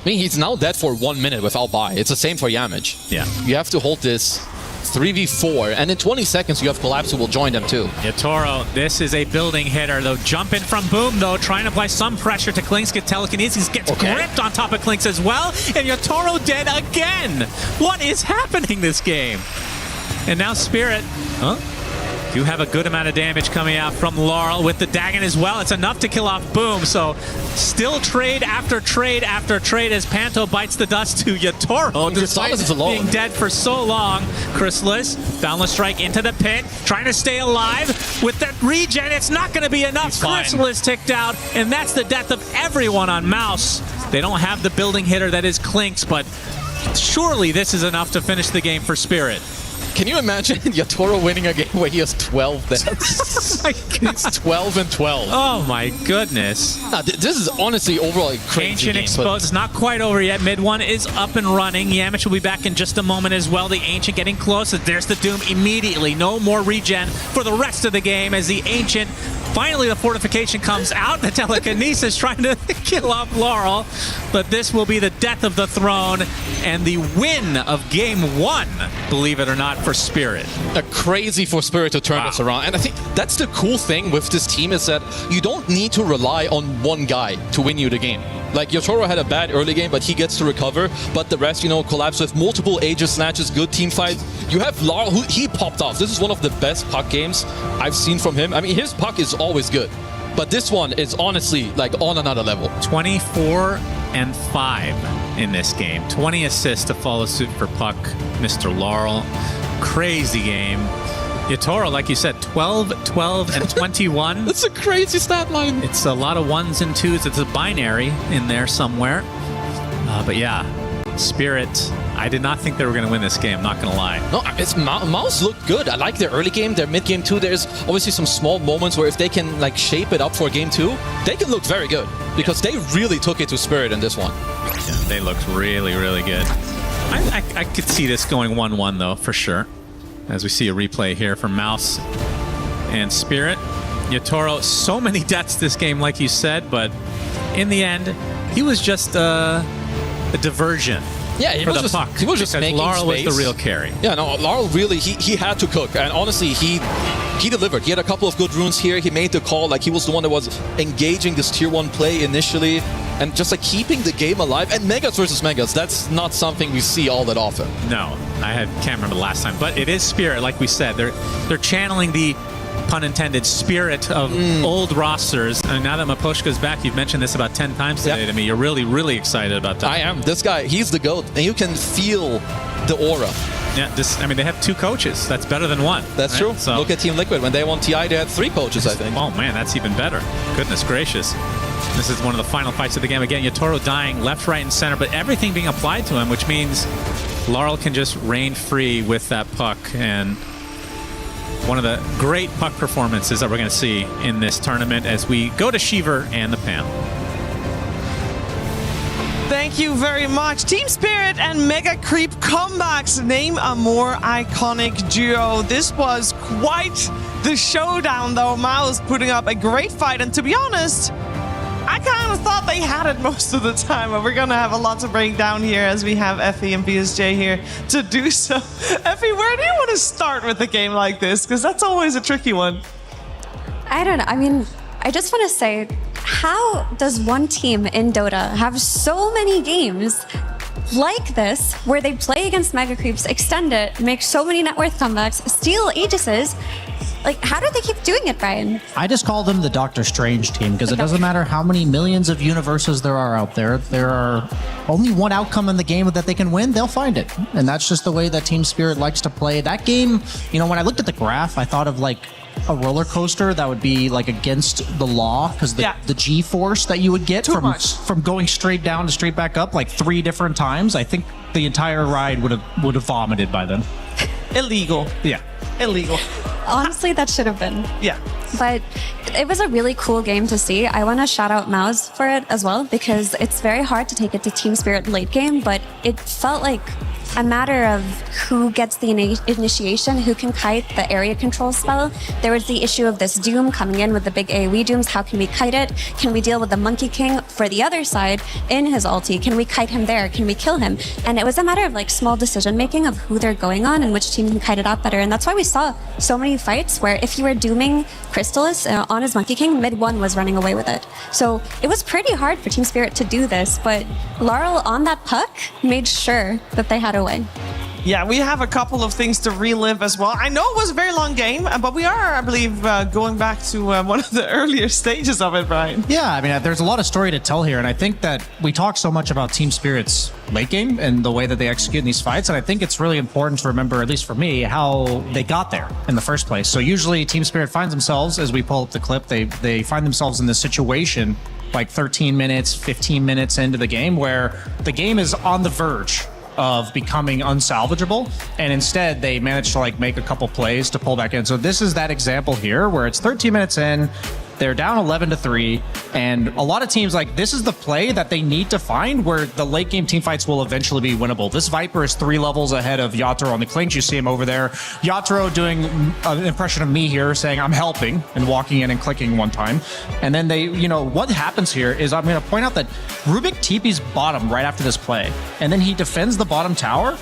I mean, he's now dead for 1 minute without buy. It's the same for Yamich. Yeah. You have to hold this 3v4, and in 20 seconds you have Collapse who will join them too. Yatoro, this is a building hitter though. Jumping from Boom though, trying to apply some pressure to Klinks. Get telekinesis, gets gripped on top of Klinks as well, and Yatoro dead again. What is happening this game? And now Spirit, do have a good amount of damage coming out from Laurel with the Dagon as well. It's enough to kill off Boom, so still trade after trade after trade as Panto bites the dust to Yatoro. Despite being dead for so long. Chrysalis, Boundless Strike into the pit, trying to stay alive with that regen. It's not going to be enough. Chrysalis ticked out, and that's the death of everyone on Mouse. They don't have the building hitter that is Klinks, but surely this is enough to finish the game for Spirit. Can you imagine Yatoro winning a game where he has 12 deaths? It's 12 and 12. Oh my goodness. Nah, this is honestly overall a crazy Ancient game. Exposed. It's not quite over yet. Mid one is up and running. Yamich will be back in just a moment as well. The Ancient getting close. There's the Doom immediately. No more regen for the rest of the game as the Ancient, finally the fortification comes out. The telekinesis trying to kill off Laurel. But this will be the death of the throne and the win of game 1, believe it or not, for Spirit. Crazy for Spirit to turn this around. And I think that's the cool thing with this team is that you don't need to rely on one guy to win you the game. Like, Yatoro had a bad early game, but he gets to recover. But the rest, collapse with multiple Aegis snatches, good team fight. You have Laurel, who he popped off. This is one of the best puck games I've seen from him. I mean, his puck is always good. But this one is honestly, like, on another level. 24 and 5 in this game. 20 assists to follow suit for puck, Mr. Laurel. Crazy game. Yatoro, like you said, 12, 12, and 21. That's a crazy stat line. It's a lot of 1s and 2s. It's a binary in there somewhere. But yeah, Spirit, I did not think they were going to win this game, not going to lie. No, Mouse looked good. I like their early game, their mid game too. There's obviously some small moments where if they can like shape it up for game 2, they can look very good because they really took it to Spirit in this one. Yeah, they looked really, really good. I could see this going 1-1 though, for sure. As we see a replay here from Mouse and Spirit. Yatoro, so many deaths this game, like you said, but in the end, he was just a diversion. Yeah, he was just making Laurel space. was the real carry. Yeah, no, Laurel really, he had to cook. And honestly, he delivered. He had a couple of good runes here. He made the call. Like, he was the one that was engaging this tier 1 play initially. And just like keeping the game alive. And Megas versus Megas, that's not something we see all that often. No, can't remember the last time. But it is Spirit, like we said. They're channeling the, pun intended, spirit of old rosters. And now that Maposhka's back, you've mentioned this about 10 times today to me. You're really, really excited about that. I am. This guy, he's the GOAT. And you can feel the aura. Yeah, they have 2 coaches. That's better than 1. That's true. So, look at Team Liquid. When they won TI, they had 3 coaches, I think. Oh, man, that's even better. Goodness gracious. This is one of the final fights of the game. Again, Yatoro dying left, right, and center, but everything being applied to him, which means Laurel can just reign free with that puck. And one of the great puck performances that we're going to see in this tournament as we go to Shiver and the panel. Thank Thank you very much. Team Spirit and Mega Creep comebacks. Name a more iconic duo. This was quite the showdown, though. Mouse putting up a great fight, and to be honest, I kind of thought they had it most of the time, but we're going to have a lot to break down here as we have Effie and BSJ here to do so. Effie, where do you want to start with a game like this? Because that's always a tricky one. I don't know. I mean, I just want to say, how does one team in Dota have so many games like this, where they play against Mega Creeps, extend it, make so many net worth comebacks, steal Aegises? Like, how do they keep doing it, Brian? I just call them the Doctor Strange team, because it doesn't matter how many millions of universes there are out there. There are only one outcome in the game that they can win. They'll find it. And that's just the way that Team Spirit likes to play. That game, you know, when I looked at the graph, I thought of like a roller coaster that would be like against the law, because the G-force that you would get from going straight down to straight back up like 3 different times, I think the entire ride would have vomited by then. Illegal. Yeah. Illegal. Honestly, that should have been. Yeah. But it was a really cool game to see. I want to shout out Mouse for it as well, because it's very hard to take it to Team Spirit late game, but it felt like a matter of who gets the initiation, who can kite the area control spell. There was the issue of this Doom coming in with the big AoE Dooms. How can we kite it? Can we deal with the Monkey King for the other side in his ulti? Can we kite him there? Can we kill him? And it was a matter of like small decision making of who they're going on and which team can kite it out better. And that's why we saw so many fights where if you were dooming Crystallis on his Monkey King, mid 1 was running away with it. So it was pretty hard for Team Spirit to do this, but Laurel on that puck made sure that they had a way. Yeah, we have a couple of things to relive as well. I know it was a very long game, but we are, I believe, going back to one of the earlier stages of it, Brian. Yeah, I mean, there's a lot of story to tell here, and I think that we talk so much about Team Spirit's late game and the way that they execute in these fights, and I think it's really important to remember, at least for me, how they got there in the first place. So usually Team Spirit finds themselves, as we pull up the clip, they find themselves in this situation like 13 minutes, 15 minutes into the game where the game is on the verge of becoming unsalvageable, and instead they managed to like make a couple plays to pull back in. So this is that example here where it's 13 minutes in, they're down 11-3, and a lot of teams, like, this is the play that they need to find where the late game team fights will eventually be winnable. This Viper is 3 levels ahead of Yatoro on the clinch. You see him over there. Yatoro doing an impression of me here, saying I'm helping, and walking in and clicking one time. And then they, you know, what happens here is I'm going to point out that Rubik TP's bottom right after this play, and then he defends the bottom tower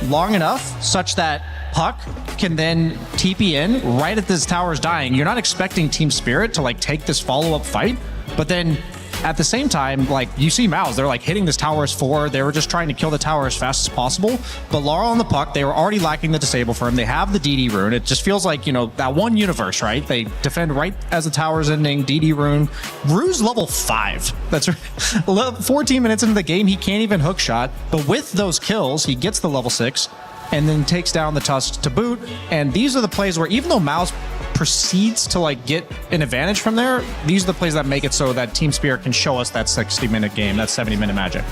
long enough such that Puck can then TP in right at this tower's dying. You're not expecting Team Spirit to like take this follow-up fight, but then at the same time, like, you see Mouse, they're like hitting this tower as 4. They were just trying to kill the tower as fast as possible. But Laurel on the Puck, they were already lacking the disable for him. They have the DD rune. It just feels like, you know, that one universe, right? They defend right as the tower's ending, DD rune. Rue's level 5. That's 14 minutes into the game, he can't even hook shot. But with those kills, he gets the level 6 and then takes down the Tusk to boot. And these are the plays where even though Mouse proceeds to like get an advantage from there, these are the plays that make it so that Team Spirit can show us that 60-minute game, that 70-minute magic.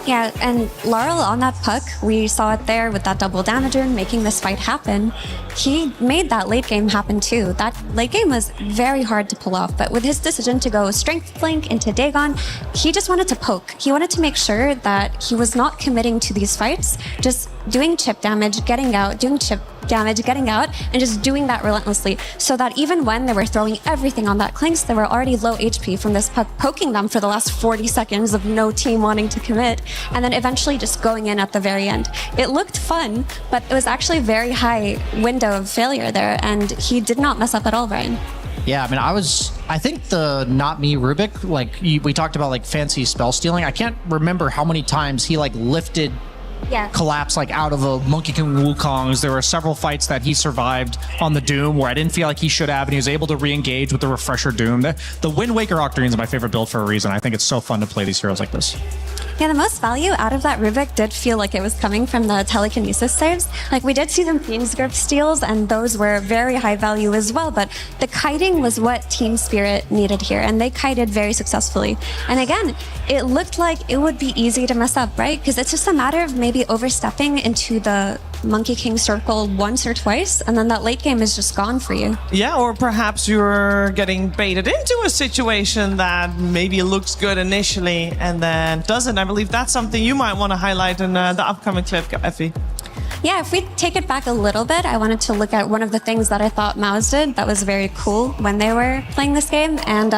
Yeah, and Laurel on that Puck, we saw it there with that double damage rune making this fight happen. He made that late game happen too. That late game was very hard to pull off, but with his decision to go strength flank into Dagon, he just wanted to poke. He wanted to make sure that he was not committing to these fights, just doing chip damage, getting out, doing chip damage, getting out, and just doing that relentlessly, so that even when they were throwing everything on that Clinks, they were already low HP from this Puck poking them for the last 40 seconds of no team wanting to commit, and then eventually just going in at the very end. It looked fun, but it was actually a very high window of failure there, and he did not mess up at all, Brian. Yeah, I mean, I think the not me Rubik, like, we talked about like fancy spell stealing. I can't remember how many times he like lifted collapse like out of a Monkey King Wukong's. There were several fights that he survived on the Doom where I didn't feel like he should have, and he was able to re-engage with the Refresher Doom. The Wind Waker Octarine is my favorite build for a reason. I think it's so fun to play these heroes like this. Yeah, the most value out of that Rubik did feel like it was coming from the telekinesis saves. Like, we did see them Fiend's Grip steals, and those were very high value as well, but the kiting was what Team Spirit needed here, and they kited very successfully. And again, it looked like it would be easy to mess up, right? Because it's just a matter of maybe overstepping into the Monkey King circle once or twice, and then that late game is just gone for you. Yeah, or perhaps you're getting baited into a situation that maybe looks good initially and then doesn't. I believe that's something you might want to highlight in the upcoming clip, Effie. Yeah, if we take it back a little bit, I wanted to look at one of the things that I thought Mouse did that was very cool when they were playing this game. And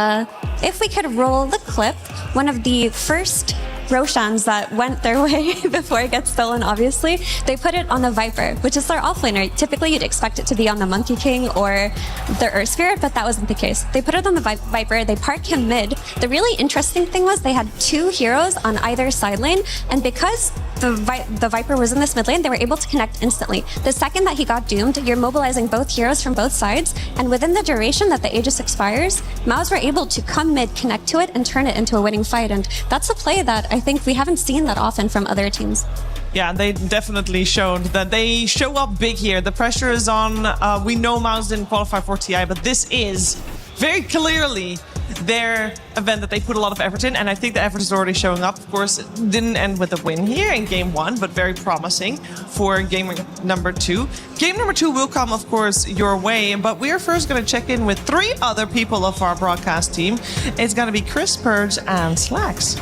if we could roll the clip, one of the first Roshans that went their way before it gets stolen, obviously, they put it on the Viper, which is their offlaner. Typically, you'd expect it to be on the Monkey King or the Earth Spirit, but that wasn't the case. They put it on the Viper, they park him mid. The really interesting thing was they had 2 heroes on either side lane, and because the Viper was in this mid lane, they were able to connect instantly. The second that he got doomed, you're mobilizing both heroes from both sides, and within the duration that the Aegis expires, Maus were able to come mid, connect to it, and turn it into a winning fight. And that's a play that I think we haven't seen that often from other teams. Yeah, they definitely showed that they show up big here. The pressure is on. We know Maus didn't qualify for TI, but this is very clearly their event that they put a lot of effort in, and I think the effort is already showing up. Of course, it didn't end with a win here in game 1, but very promising for game number 2. Game number 2 will come, of course, your way, but we're first going to check in with 3 other people of our broadcast team. It's going to be Chris, Purge, and Slacks.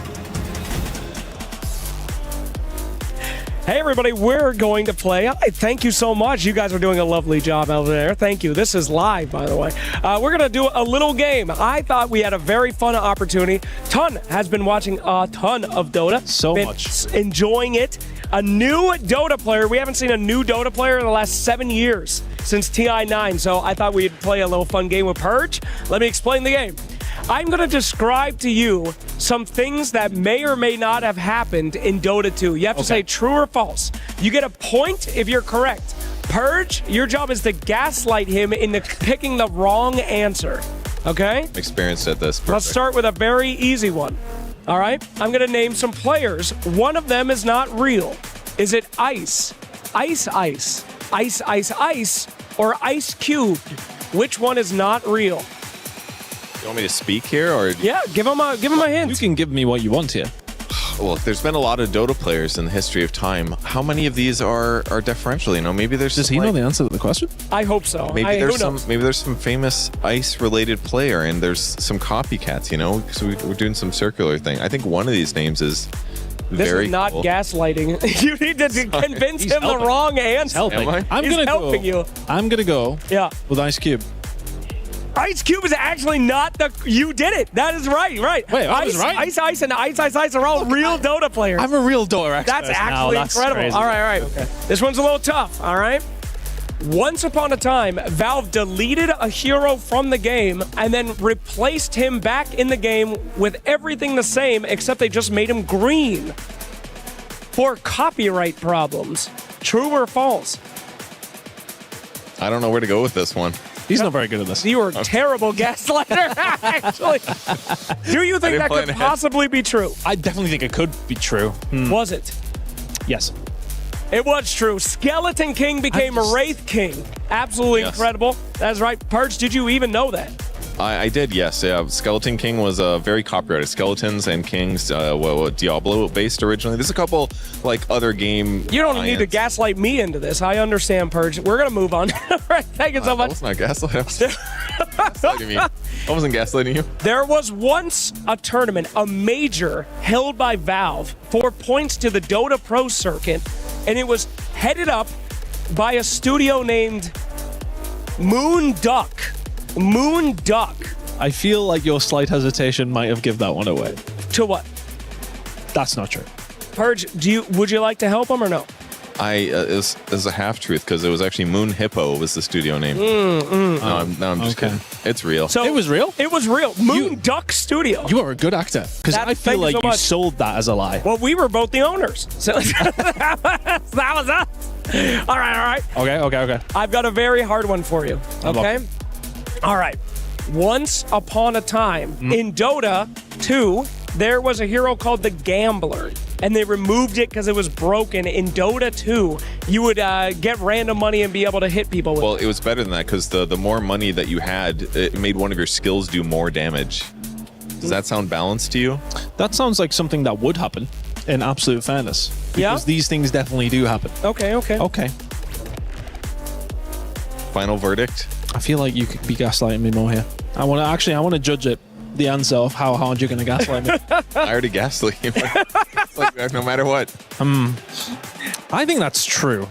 Hey everybody, we're going to play. Thank you so much. You guys are doing a lovely job over there. Thank you. This is live, by the way. We're going to do a little game. I thought we had a very fun opportunity. Ton has been watching a ton of Dota. So much. Enjoying it. A new Dota player. We haven't seen a new Dota player in the last 7 years since TI9. So I thought we'd play a little fun game with Purge. Let me explain the game. I'm going to describe to you some things that may or may not have happened in Dota 2. You have to say true or false. You get a point if you're correct. Purge, your job is to gaslight him into picking the wrong answer. Okay? Experienced at this. Perfect. Let's start with a very easy one. All right? I'm going to name some players. One of them is not real. Is it Ice, Ice, Ice, Ice, Ice, Ice, or Ice Cubed? Which one is not real? You want me to speak here, or yeah, give him a hint. You can give me what you want here. Well, there's been a lot of Dota players in the history of time. How many of these are differential? You know, maybe there's. Does he know the answer to the question? I hope so. Maybe there's some famous ice-related player, and there's some copycats. You know, so we're doing some circular thing. I think one of these names is. This very is not cool. gaslighting. You need to convince him the wrong answer. He's helping you. I'm gonna go. Yeah. With Ice Cube. Ice Cube is actually not the. You did it. That is right. Wait, I was right. Ice, and Ice are all real Dota players. I'm a real Dota expert. That's actually incredible. Crazy. All right. Okay. This one's a little tough. All right. Once upon a time, Valve deleted a hero from the game and then replaced him back in the game with everything the same, except they just made him green for copyright problems. True or false? I don't know where to go with this one. He's not very good at this. You are a terrible gaslighter, actually. Do you think that could possibly be true? I definitely think it could be true. Was it? Yes. It was true. Skeleton King became Wraith King. Absolutely incredible. That's right. Purge, did you even know that? I did, yes. Yeah, Skeleton King was very copyrighted. Skeletons and Kings, Diablo-based originally. There's a couple, other game You don't need to gaslight me into this. I understand, Purge. We're going to move on. Right, thank you so much. That was not gaslighting. Gaslighting me. I wasn't gaslighting you. There was once a tournament, a major, held by Valve for points to the Dota Pro circuit, and it was headed up by a studio named Moon Duck. Moon Duck. I feel like your slight hesitation might have given that one away. To what? That's not true. Purge, would you like to help him or no? It was a half-truth because it was actually Moon Hippo was the studio name. No, I'm just kidding. It's real. So it was real? It was real. Moon Duck Studio. You are a good actor because I feel like you sold that as a lie. Well, we were both the owners. So that was us. All right. Okay. I've got a very hard one for you. Okay? All right. Once upon a time, in Dota 2, there was a hero called the Gambler, and they removed it because it was broken. In Dota 2, you would get random money and be able to hit people with it. Well, it was better than that because the more money that you had, it made one of your skills do more damage. Does that sound balanced to you? That sounds like something that would happen, in absolute fairness. Because these things definitely do happen. Okay. final verdict? I feel like you could be gaslighting me more here. I want to judge it. The answer of how hard you're going to gaslight me. I already gaslit you. Like, no matter what. I think that's true.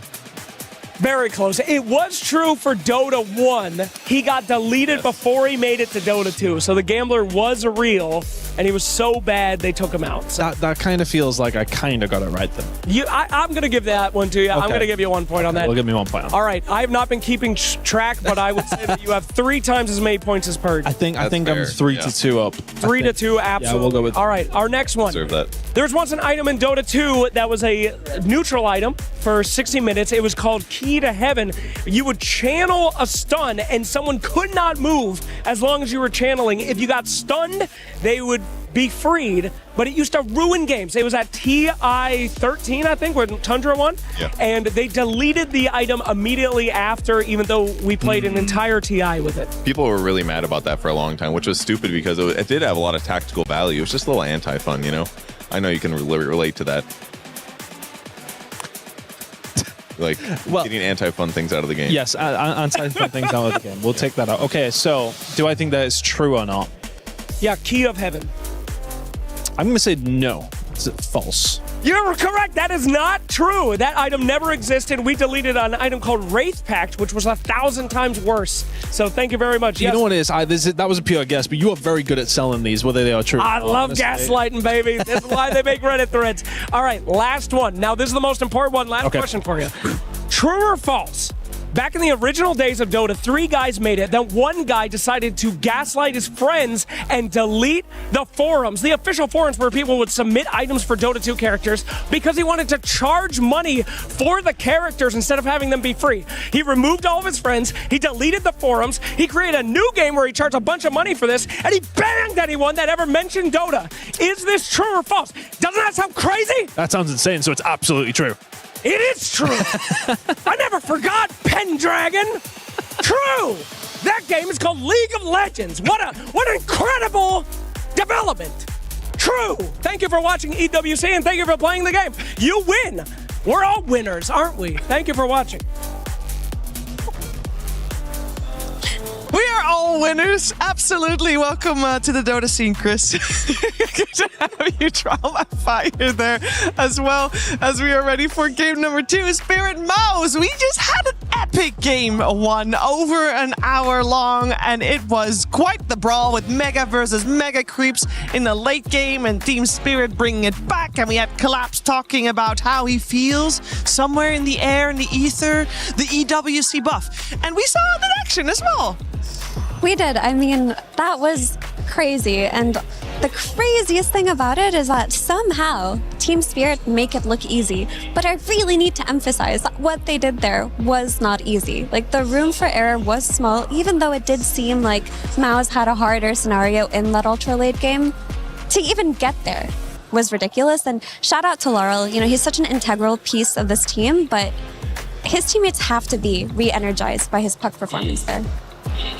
Very close. It was true for Dota 1. He got deleted before he made it to Dota 2. So the gambler was real, and he was so bad they took him out. That kind of feels like I kind of got it right then. I'm going to give that one to you. Okay. I'm going to give you 1 point on that. Well, give me 1 point on that. All right. I have not been keeping track, but I would say that you have 3 times as many points as Purge. I think I'm 3-2 up. 3-2, absolutely. Yeah, we'll go with. All right. Our next one. Deserve that. There was once an item in Dota 2 that was a neutral item for 60 minutes. It was called Key to Heaven. You would channel a stun, and someone could not move as long as you were channeling. If you got stunned, they would be freed, but it used to ruin games. It was at TI 13, I think, where Tundra won, and they deleted the item immediately after, even though we played an entire TI with it. People were really mad about that for a long time, which was stupid because it did have a lot of tactical value. It was just a little anti-fun, you know? I know you can relate to that. Like, getting anti-fun things out of the game. Yes, anti-fun things out of the game. We'll take that out. Okay, so do I think that is true or not? Yeah, Key of Heaven. I'm going to say no. It's false. You're correct. That is not true. That item never existed. We deleted an item called Wraith Pact, which was 1,000 times worse. So thank you very much. You know what it is? That was a pure guess, but you are very good at selling these, whether they are true. I love gaslighting, baby. That's why they make Reddit threads. All right, last one. Now, this is the most important one. Last question for you. True or false? Back in the original days of Dota, 3 guys made it. Then 1 guy decided to gaslight his friends and delete the forums, the official forums where people would submit items for Dota 2 characters, because he wanted to charge money for the characters instead of having them be free. He removed all of his friends. He deleted the forums. He created a new game where he charged a bunch of money for this, and he banned anyone that ever mentioned Dota. Is this true or false? Doesn't that sound crazy? That sounds insane, so it's absolutely true. It is true. I never forgot Pendragon. True. That game is called League of Legends. What an incredible development. True. Thank you for watching EWC, and thank you for playing the game. You win. We're all winners, aren't we? Thank you for watching. We are all winners. Absolutely. Welcome to the Dota scene, Chris. Good to have you trial my fire there, as well as we are ready for game number 2. Spirit Mouse. We just had an epic game 1 over an hour long, and it was quite the brawl with Mega versus Mega creeps in the late game, and Team Spirit bringing it back. And we had Collapse talking about how he feels somewhere in the air, in the ether, the EWC buff. And we saw it in action as well. We did. I mean, that was crazy. And the craziest thing about it is that somehow Team Spirit make it look easy. But I really need to emphasize that what they did there was not easy. Like, the room for error was small, even though it did seem like MOUZ had a harder scenario in that ultra late game. To even get there was ridiculous. And shout out to Laurel. You know, he's such an integral piece of this team, but his teammates have to be re-energized by his puck performance there.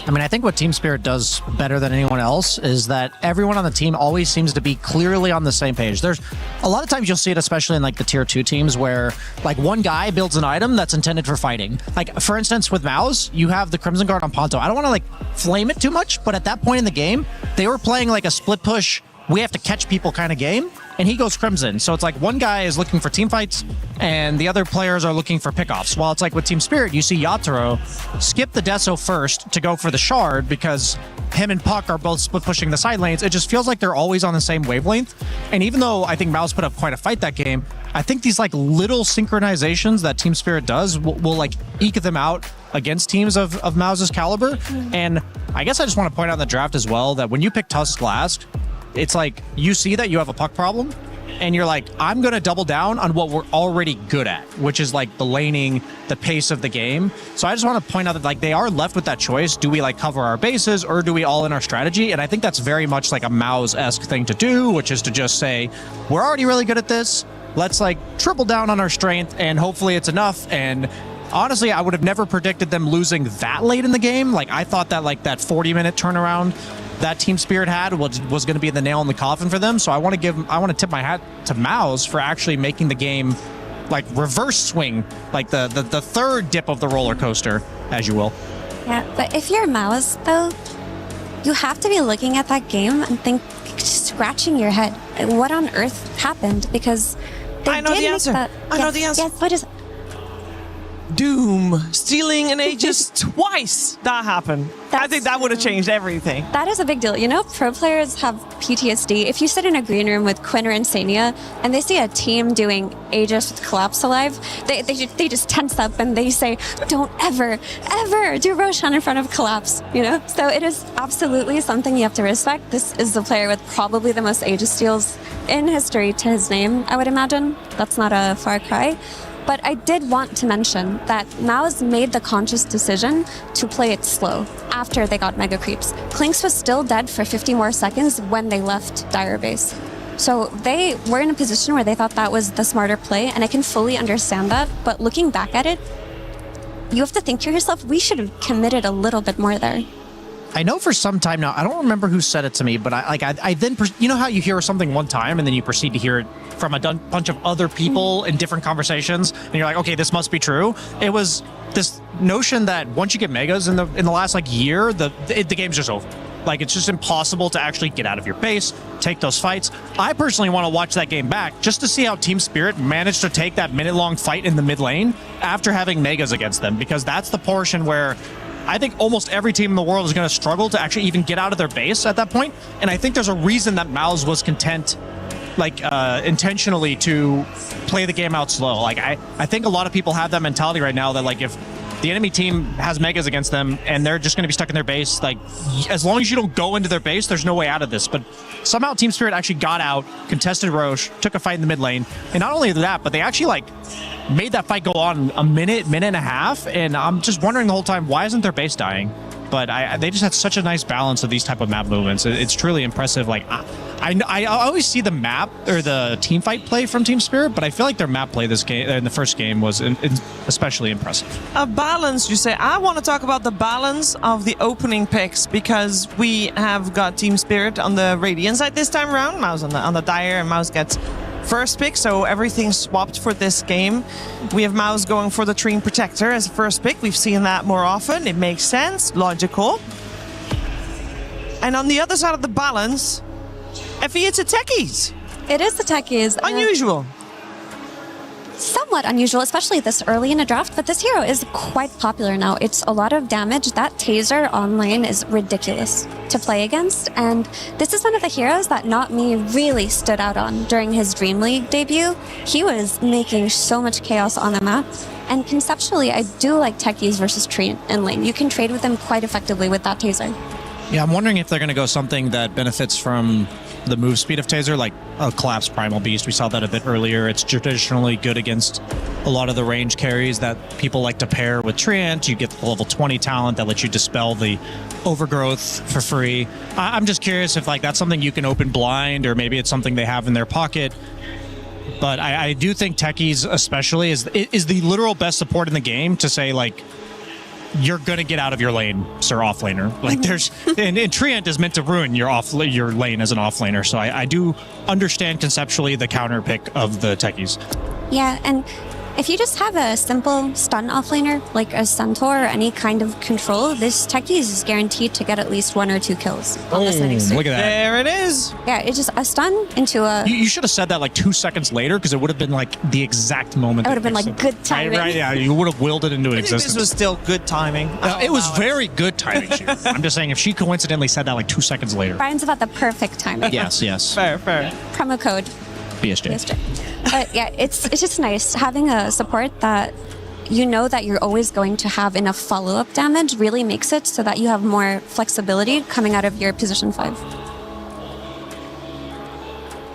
I mean, I think what Team Spirit does better than anyone else is that everyone on the team always seems to be clearly on the same page. There's a lot of times you'll see it, especially in like the tier 2 teams, where like one guy builds an item that's intended for fighting. Like, for instance, with MOUZ, you have the Crimson Guard on Ponto. I don't want to like flame it too much, but at that point in the game, they were playing like a split push, we have to catch people kind of game, and he goes Crimson. So it's like one guy is looking for team fights and the other players are looking for pickoffs. While it's like with Team Spirit, you see Yatoro skip the Deso first to go for the Shard because him and Puck are both split pushing the side lanes. It just feels like they're always on the same wavelength. And even though I think MOUZ put up quite a fight that game, I think these like little synchronizations that Team Spirit does will like eke them out against teams of MOUZ's caliber. And I guess I just want to point out in the draft as well that when you pick Tusk last, it's like you see that you have a puck problem and you're like, I'm going to double down on what we're already good at, which is like the laning, the pace of the game. So I just want to point out that like they are left with that choice. Do we like cover our bases or do we all in our strategy? And I think that's very much like a MOUZ-esque thing to do, which is to just say, we're already really good at this. Let's like triple down on our strength and hopefully it's enough. And honestly, I would have never predicted them losing that late in the game. Like, I thought that like that 40-minute turnaround that Team Spirit had was going to be the nail in the coffin for them. So I want to tip my hat to MOUZ for actually making the game like reverse swing, like the third dip of the roller coaster, as you will. Yeah, but if you're Mouse, though, you have to be looking at that game and scratching your head. What on earth happened? Because I know the answer. I know the answer. Yes, what is it? Doom stealing an Aegis twice. That happened. I think that would have changed everything. That is a big deal. You know, pro players have PTSD. If you sit in a green room with Quinn or Insania and they see a team doing Aegis with Collapse Alive, they just tense up and they say, don't ever do Roshan in front of Collapse, you know? So it is absolutely something you have to respect. This is the player with probably the most Aegis steals in history to his name, I would imagine. That's not a far cry. But I did want to mention that Mao's made the conscious decision to play it slow after they got Mega Creeps. Klinks was still dead for 50 more seconds when they left Dire Base. So they were in a position where they thought that was the smarter play, and I can fully understand that. But looking back at it, you have to think to yourself, we should have committed a little bit more there. I know for some time now, I don't remember who said it to me, but I then, you know how you hear something one time and then you proceed to hear it from a bunch of other people in different conversations, and you're like, okay, this must be true. It was this notion that once you get megas in the last year, the game's just over. Like, it's just impossible to actually get out of your base, take those fights. I personally want to watch that game back just to see how Team Spirit managed to take that minute-long fight in the mid lane after having megas against them, because that's the portion where I think almost every team in the world is going to struggle to actually even get out of their base at that point. And I think there's a reason that Mouse was content, intentionally to play the game out slow. I think a lot of people have that mentality right now that, if the enemy team has megas against them and they're just going to be stuck in their base, as long as you don't go into their base, there's no way out of this. But somehow Team Spirit actually got out, contested Roche, took a fight in the mid lane. And not only that, but they actually, made that fight go on a minute and a half, and I'm just wondering the whole time, why isn't their base dying? But they just had such a nice balance of these type of map movements. It's truly impressive. I always see the map or the team fight play from Team Spirit, but I feel like their map play this game in the first game was especially impressive. A balance, you say. I want to talk about the balance of the opening picks, because we have got Team Spirit on the Radiant side this time around. Mouse on the Dire, and Mouse gets first pick, so everything swapped for this game. We have Mouse going for the Treant Protector as a first pick. We've seen that more often. It makes sense, logical. And on the other side of the balance, Effie, it's a Techies. It is the Techies. Unusual. Somewhat unusual, especially this early in a draft, but this hero is quite popular now. It's a lot of damage. That Taser on lane is ridiculous to play against, and this is one of the heroes that Not Me really stood out on during his Dream League debut. He was making so much chaos on the map, and conceptually, I do like Techies versus Treant in lane. You can trade with them quite effectively with that Taser. Yeah, I'm wondering if they're going to go something that benefits from the move speed of Taser, like a Collapse Primal Beast. We saw that a bit earlier. It's traditionally good against a lot of the range carries that people like to pair with Treant. You get the level 20 talent that lets you dispel the overgrowth for free. I'm just curious if that's something you can open blind, or maybe it's something they have in their pocket. But I do think Techies especially is the literal best support in the game to say, you're gonna get out of your lane, sir, offlaner. There's and Treant is meant to ruin your lane as an offlaner. So I do understand conceptually the counter pick of the Techies. Yeah, and if you just have a simple stun offlaner, like a Centaur or any kind of control, this Techies is guaranteed to get at least 1 or 2 kills on this laning stream. Look at that. There it is. Yeah, it's just a stun into a... You should have said that 2 seconds later, because it would have been the exact moment. It would have been good timing. Right, yeah, you would have willed it into existence. This was still good timing. It was very good timing. I'm just saying, if she coincidentally said that 2 seconds later. Brian's about the perfect timing. Yes. Fair. Promo code. BSJ. But yeah, it's just nice having a support that you know that you're always going to have enough follow-up damage. Really makes it so that you have more flexibility coming out of your position 5.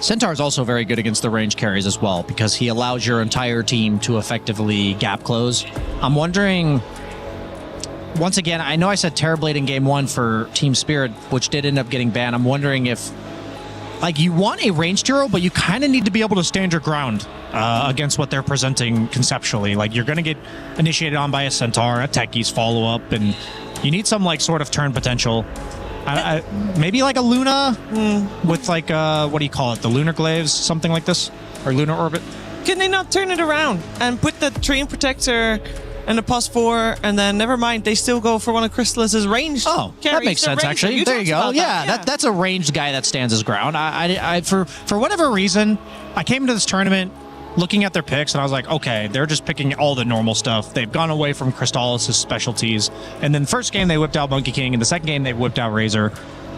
Centaur is also very good against the range carries as well, because he allows your entire team to effectively gap close. I'm wondering, once again, I know I said Terrorblade in game 1 for Team Spirit, which did end up getting banned. I'm wondering if you want a ranged hero, but you kind of need to be able to stand your ground against what they're presenting conceptually. You're going to get initiated on by a Centaur, a Techies follow-up, and you need some sort of turn potential. Maybe a Luna with what do you call it? The Lunar Glaives, something like this? Or Lunar Orbit? Can they not turn it around and put the Treant Protector and a +4, and then never mind, they still go for one of Crystallis's ranged. Oh, carries. that makes They're sense, ranged. actually. There you go. Yeah, that's a ranged guy that stands his ground. I for whatever reason, I came to this tournament looking at their picks, and I was like, okay, they're just picking all the normal stuff. They've gone away from Crystallis' specialties. And then first game, they whipped out Monkey King. And the second game, they whipped out Razor.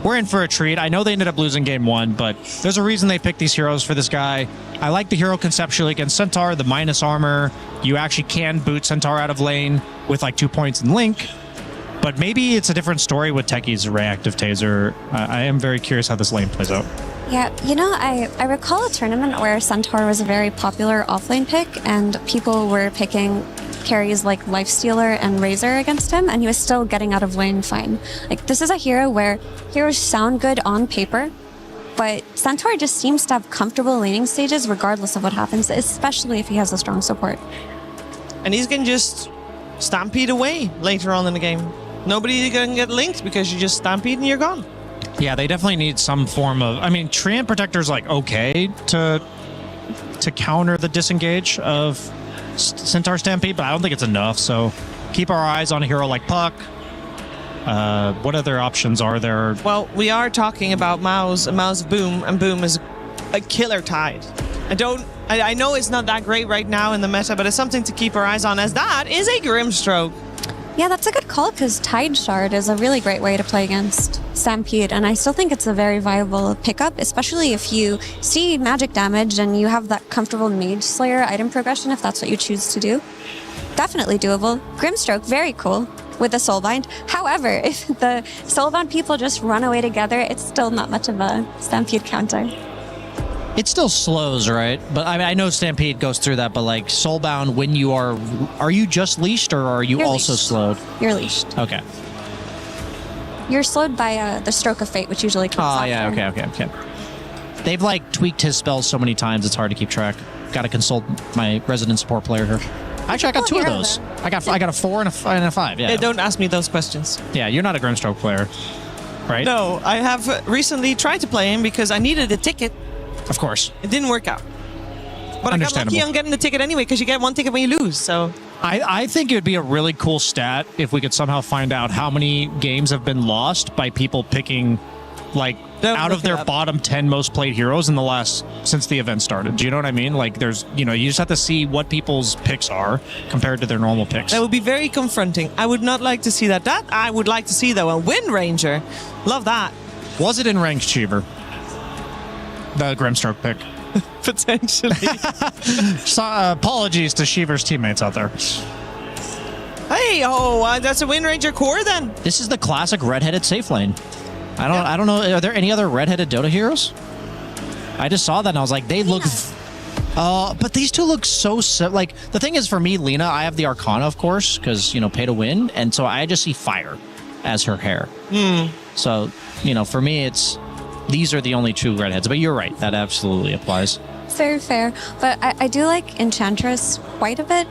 We're in for a treat. I know they ended up losing game 1, but there's a reason they picked these heroes for this guy. I like the hero conceptually against Centaur, the minus armor. You actually can boot Centaur out of lane with like 2 points in Link. But maybe it's a different story with Techie's reactive taser. I am very curious how this lane plays out. Yeah, I recall a tournament where Centaur was a very popular offlane pick, and people were picking carries like Lifestealer and Razor against him, and he was still getting out of lane fine. Like, this is a hero where heroes sound good on paper, but Centaur just seems to have comfortable laning stages regardless of what happens, especially if he has a strong support. And he's going to just stampede away later on in the game. Nobody can get linked because you just stampede and you're gone. Yeah, they definitely need some form of... I mean, Treant Protector's like okay to counter the disengage of Centaur Stampede, but I don't think it's enough, so keep our eyes on a hero like Puck. What other options are there? Well, we are talking about Mao's Boom, and Boom is a killer tide. I know it's not that great right now in the meta, but it's something to keep our eyes on, as that is a Grimstroke. Yeah, that's a good call, because Tide Shard is a really great way to play against Stampede, and I still think it's a very viable pickup, especially if you see magic damage and you have that comfortable Mage Slayer item progression, if that's what you choose to do. Definitely doable. Grimstroke, very cool with the Soulbind. However, if the Soulbound people just run away together, it's still not much of a Stampede counter. It still slows, right? But I mean, I know Stampede goes through that, but like Soulbound, when you are you just leashed or are you also slowed? You're leashed. Okay. You're slowed by the Stroke of Fate, which usually comes Oh, after. yeah, okay. They've like tweaked his spells so many times, it's hard to keep track. Got to consult my resident support player here. Actually, I got 2 of those. I got a 4 and a 5. Yeah. Hey, don't ask me those questions. Yeah, you're not a Grimstroke player, right? No, I have recently tried to play him because I needed a ticket. Of course. It didn't work out. But I got lucky on getting the ticket anyway, because you get 1 ticket when you lose, so... I think it would be a really cool stat if we could somehow find out how many games have been lost by people picking, like, out of their bottom 10 most played heroes in the last... since the event started. Do you know what I mean? Like, there's... You just have to see what people's picks are compared to their normal picks. That would be very confronting. I would not like to see that. That I would like to see, though. A Wind Ranger. Love that. Was it in ranked, Cheever? The Grimstroke pick. Potentially. So, apologies to Sheever's teammates out there. Hey, that's a Wind Ranger core then. This is the classic redheaded safe lane. I don't know. Are there any other redheaded Dota heroes? I just saw that and I was like, they look. But these two look so like. The thing is, for me, Lena, I have the Arcana, of course, because pay to win, and so I just see fire as her hair. So for me, it's. These are the only 2 redheads, but you're right. That absolutely applies. Very fair. But I do like Enchantress quite a bit,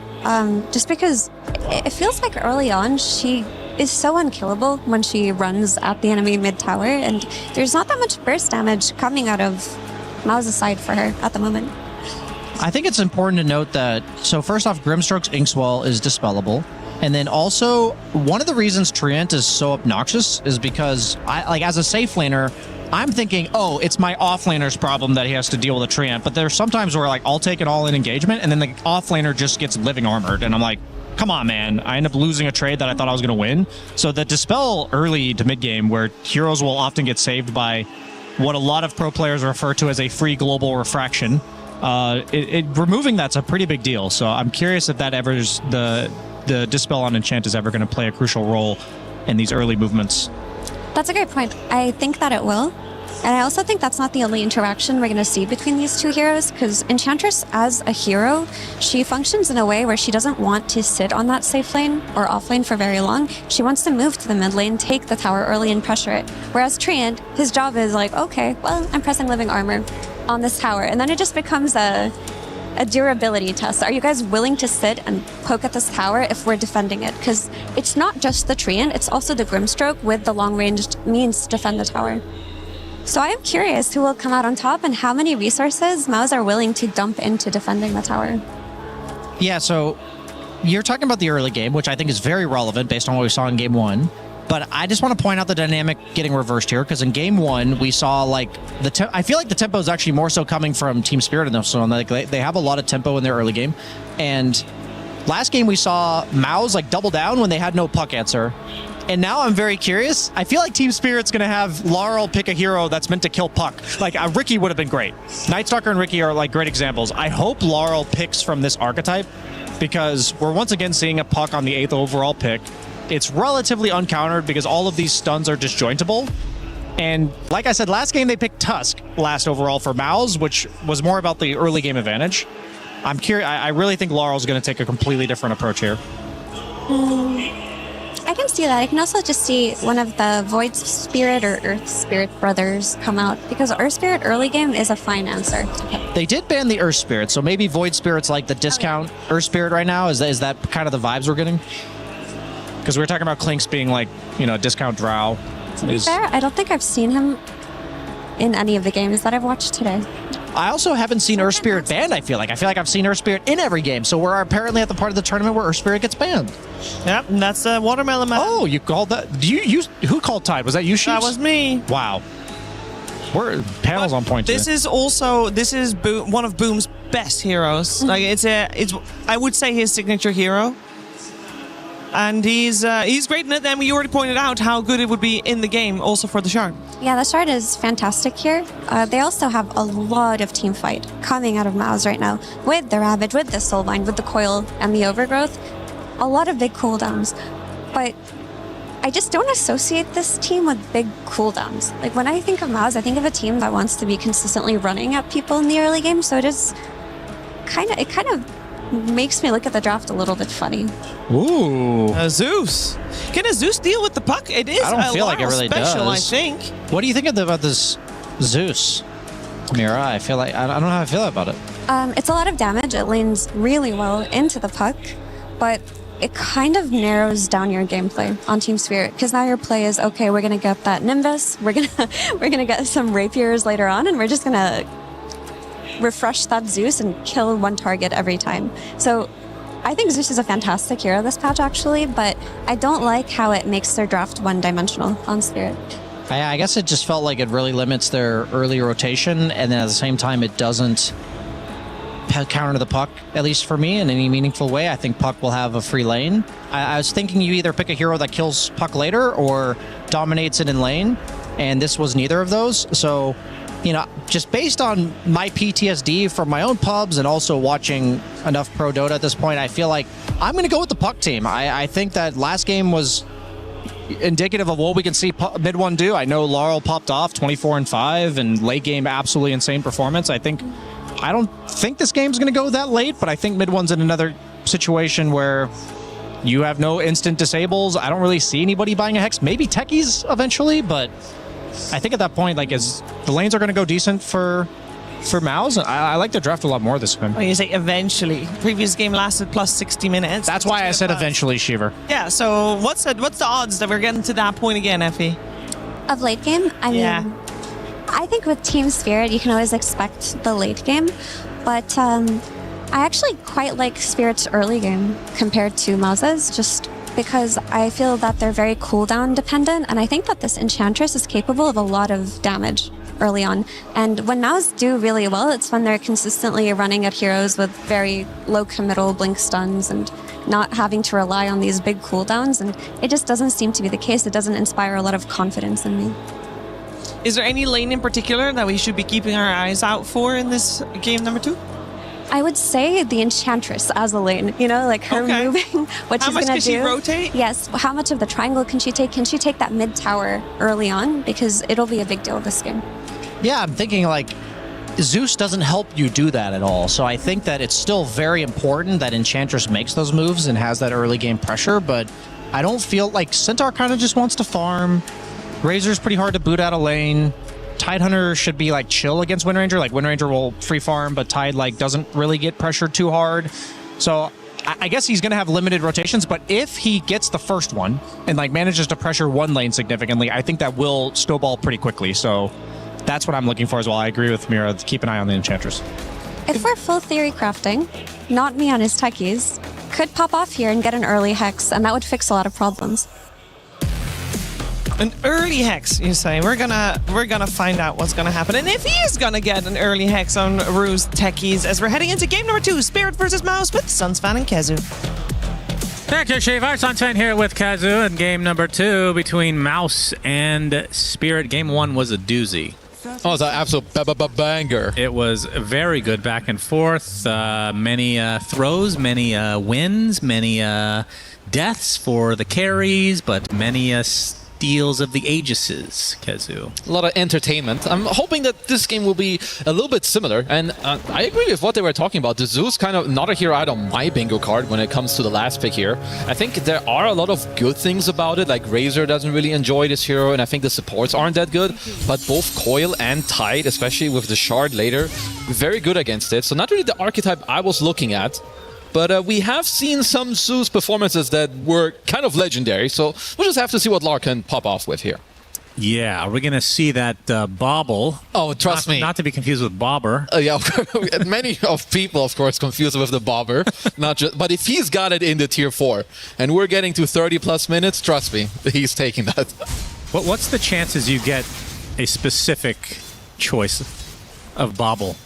just because it feels like early on she is so unkillable when she runs at the enemy mid-tower, and there's not that much burst damage coming out of Mao's side for her at the moment. I think it's important to note that, so first off, Grimstroke's Inkswell is dispellable. And then also, one of the reasons Treant is so obnoxious is because, as a safe laner, I'm thinking, it's my offlaner's problem that he has to deal with a Treant. But there's sometimes where, I'll take an all-in engagement, and then the offlaner just gets living armored. And I'm like, come on, man. I end up losing a trade that I thought I was going to win. So the dispel early to mid-game, where heroes will often get saved by what a lot of pro players refer to as a free global refraction, removing that's a pretty big deal. So I'm curious if that ever is the Dispel on Enchant is ever going to play a crucial role in these early movements. That's a great point. I think that it will. And I also think that's not the only interaction we're going to see between these 2 heroes, because Enchantress, as a hero, she functions in a way where she doesn't want to sit on that safe lane or off lane for very long. She wants to move to the mid lane, take the tower early, and pressure it. Whereas Treant, his job is like, okay, well, I'm pressing living armor on this tower. And then it just becomes a durability test. Are you guys willing to sit and poke at this tower if we're defending it? Because it's not just the Treant, it's also the Grimstroke with the long-ranged means to defend the tower. So I am curious who will come out on top and how many resources Mao's are willing to dump into defending the tower. Yeah, so you're talking about the early game, which I think is very relevant based on what we saw in game 1. But I just want to point out the dynamic getting reversed here, because in game 1 we saw like I feel like the tempo is actually more so coming from Team Spirit in this one. Like they have a lot of tempo in their early game, and last game we saw Mouse like double down when they had no puck answer. And now I'm very curious. I feel like Team Spirit's going to have Laurel pick a hero that's meant to kill puck. Like Ricky would have been great. Nightstalker and Ricky are like great examples. I hope Laurel picks from this archetype, because we're once again seeing a puck on the 8th overall pick. It's relatively uncountered because all of these stuns are disjointable. And like I said, last game they picked Tusk last overall for Mouse, which was more about the early game advantage. I'm curious. I really think Laurel's going to take a completely different approach here. I can see that. I can also just see one of the Void Spirit or Earth Spirit brothers come out, because Earth Spirit early game is a fine answer. They did ban the Earth Spirit, so maybe Void Spirit's like the discount Earth Spirit right now. Is that kind of the vibes we're getting? Because we were talking about Clinks being like, discount Drow. To be fair, I don't think I've seen him in any of the games that I've watched today. I also haven't seen Earth Spirit banned, I feel like. I've seen Earth Spirit in every game, so we're apparently at the part of the tournament where Earth Spirit gets banned. Yep, and that's the Watermelon Man. Oh, you called that? Who called Tide? Was that you, Sheeps? That was me. Wow. We're panels on point This today. is one of Boom's best heroes. Like it's I would say his signature hero. And he's great in it. And you already pointed out how good it would be in the game, also for the Shard. Yeah, the Shard is fantastic here. They also have a lot of team fight coming out of Mouse right now, with the Ravage, with the Soulbind, with the Coil, and the Overgrowth. A lot of big cooldowns. But I just don't associate this team with big cooldowns. Like when I think of Mouse, I think of a team that wants to be consistently running at people in the early game. So it kind of makes me look at the draft a little bit funny. Ooh. Zeus. Can a Zeus deal with the puck? It is I don't feel like it really special, does. I think. What do you think about this Zeus, Mira? I feel like I don't know how I feel about it. It's a lot of damage. It lanes really well into the puck, but it kind of narrows down your gameplay on Team Spirit, because now your play is, okay, we're gonna get that Nimbus, we're gonna get some Rapiers later on, and we're just gonna refresh that Zeus and kill one target every time. So I think Zeus is a fantastic hero this patch, actually, but I don't like how it makes their draft one-dimensional on Spirit. I guess it just felt like it really limits their early rotation, and then at the same time it doesn't counter the puck, at least for me, in any meaningful way. I think puck will have a free lane. I was thinking you either pick a hero that kills puck later or dominates it in lane, and this was neither of those. So just based on my PTSD from my own pubs and also watching enough Pro Dota at this point, I feel like I'm going to go with the puck team. I think that last game was indicative of what we can see mid one do. I know Laurel popped off 24-5, and late game absolutely insane performance. I don't think this game's going to go that late, but I think mid one's in another situation where you have no instant disables. I don't really see anybody buying a Hex. Maybe techies eventually, but I think at that point, as the lanes are going to go decent for Mouse, I like the draft a lot more this time. Oh, you say eventually. Previous game lasted plus 60 minutes. That's why I said eventually, Shiver. Yeah, so what's the odds that we're getting to that point again, Effie? Of late game? I mean, I think with Team Spirit, you can always expect the late game, but I actually quite like Spirit's early game compared to Mouse's, just because I feel that they're very cooldown dependent, and I think that this Enchantress is capable of a lot of damage early on. And when Mouse do really well, it's when they're consistently running at heroes with very low committal blink stuns and not having to rely on these big cooldowns, and it just doesn't seem to be the case. It doesn't inspire a lot of confidence in me. Is there any lane in particular that we should be keeping our eyes out for in this game number 2? I would say the Enchantress as a lane, like her moving, what she's going to do. How much can she rotate? Yes, how much of the triangle can she take? Can she take that mid tower early on? Because it'll be a big deal this game. Yeah, I'm thinking Zeus doesn't help you do that at all. So I think that it's still very important that Enchantress makes those moves and has that early game pressure, but I don't feel like Centaur kind of just wants to farm. Razor's pretty hard to boot out of lane. Tidehunter should be chill against Windranger. Windranger will free farm, but Tide doesn't really get pressured too hard. So I guess he's going to have limited rotations, but if he gets the first one and manages to pressure one lane significantly, I think that will snowball pretty quickly. So that's what I'm looking for as well. I agree with Mira. Keep an eye on the Enchantress. If we're full theory crafting, not me on his techies, could pop off here and get an early Hex, and that would fix a lot of problems. An early Hex, you say? We're gonna find out what's gonna happen, and if he is gonna get an early Hex on Rue's techies, as we're heading into game number 2, Spirit versus Mouse with Sunsfan and Kezu. Thank you, Shivar. Sunsfan here with Kazu in game number 2 between Mouse and Spirit. Game 1 was a doozy. Oh, it's an absolute banger. It was very good back and forth. Many throws, many wins, many deaths for the carries, but many steals of the Aegises, Kezu. A lot of entertainment. I'm hoping that this game will be a little bit similar, and I agree with what they were talking about. The Zeus kind of not a hero out on my bingo card when it comes to the last pick here. I think there are a lot of good things about it, like Razor doesn't really enjoy this hero, and I think the supports aren't that good, but both Coil and Tide, especially with the Shard later, very good against it. So not really the archetype I was looking at. But we have seen some Zeus performances that were kind of legendary, so we'll just have to see what Lar can pop off with here. Yeah, we're going to see that bobble. Oh, trust me. Not to be confused with bobber. Yeah, many of people, of course, confuse it with the bobber. Not just, but if he's got it in the tier 4, and we're getting to 30+ minutes, trust me, he's taking that. What's the chances you get a specific choice of bobble?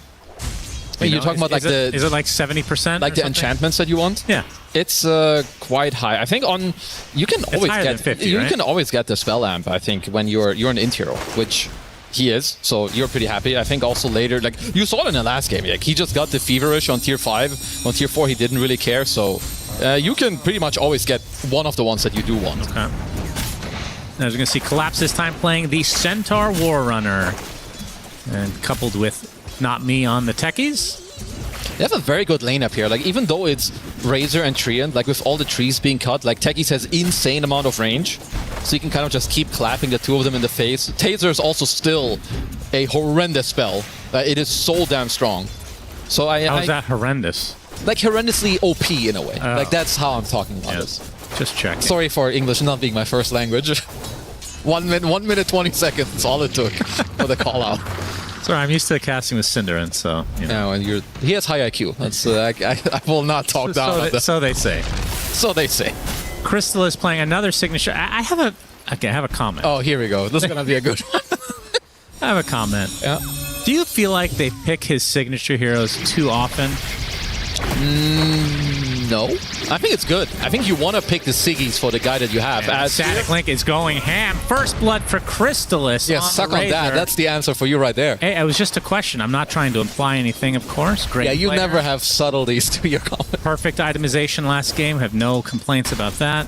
You're talking about is it like 70%? Like the enchantments that you want? Yeah. It's quite high. I think you can always get 50, you right? can always get the spell amp, I think, when you're an int hero, which he is, so you're pretty happy. I think also later, like you saw it in the last game, like he just got the Feverish on tier 5. On tier 4 he didn't really care, so you can pretty much always get one of the ones that you do want. Okay. Now we're going to see Collapse this time playing the Centaur Warrunner, and coupled with Not Me on the techies. They have a very good lane up here. Like even though it's Razor and Treant, like with all the trees being cut, like techies has insane amount of range, so you can kind of just keep clapping the two of them in the face. Taser is also still a horrendous spell. It is so damn strong. So How's that horrendous? Like horrendously OP in a way. Like that's how I'm talking about this. Just checking. Sorry for English not being my first language. 1 minute 20 seconds. That's all it took for the call out. Sorry, I'm used to casting with Cinderin, so you know. No, and he has high IQ. That's I will not talk down. So they say. So they say. Crystal is playing another signature. I have a comment. Oh, here we go. This is gonna be a good one. I have a comment. Yeah. Do you feel like they pick his signature heroes too often? No. I think it's good. I think you want to pick the Siggies for the guy that you have. Static Link is going ham. First blood for Crystallis. Yeah, suck on that. That's the answer for you right there. Hey, it was just a question. I'm not trying to imply anything, of course. Great. Yeah, you player. never have subtleties to your comment. Perfect itemization last game. Have no complaints about that.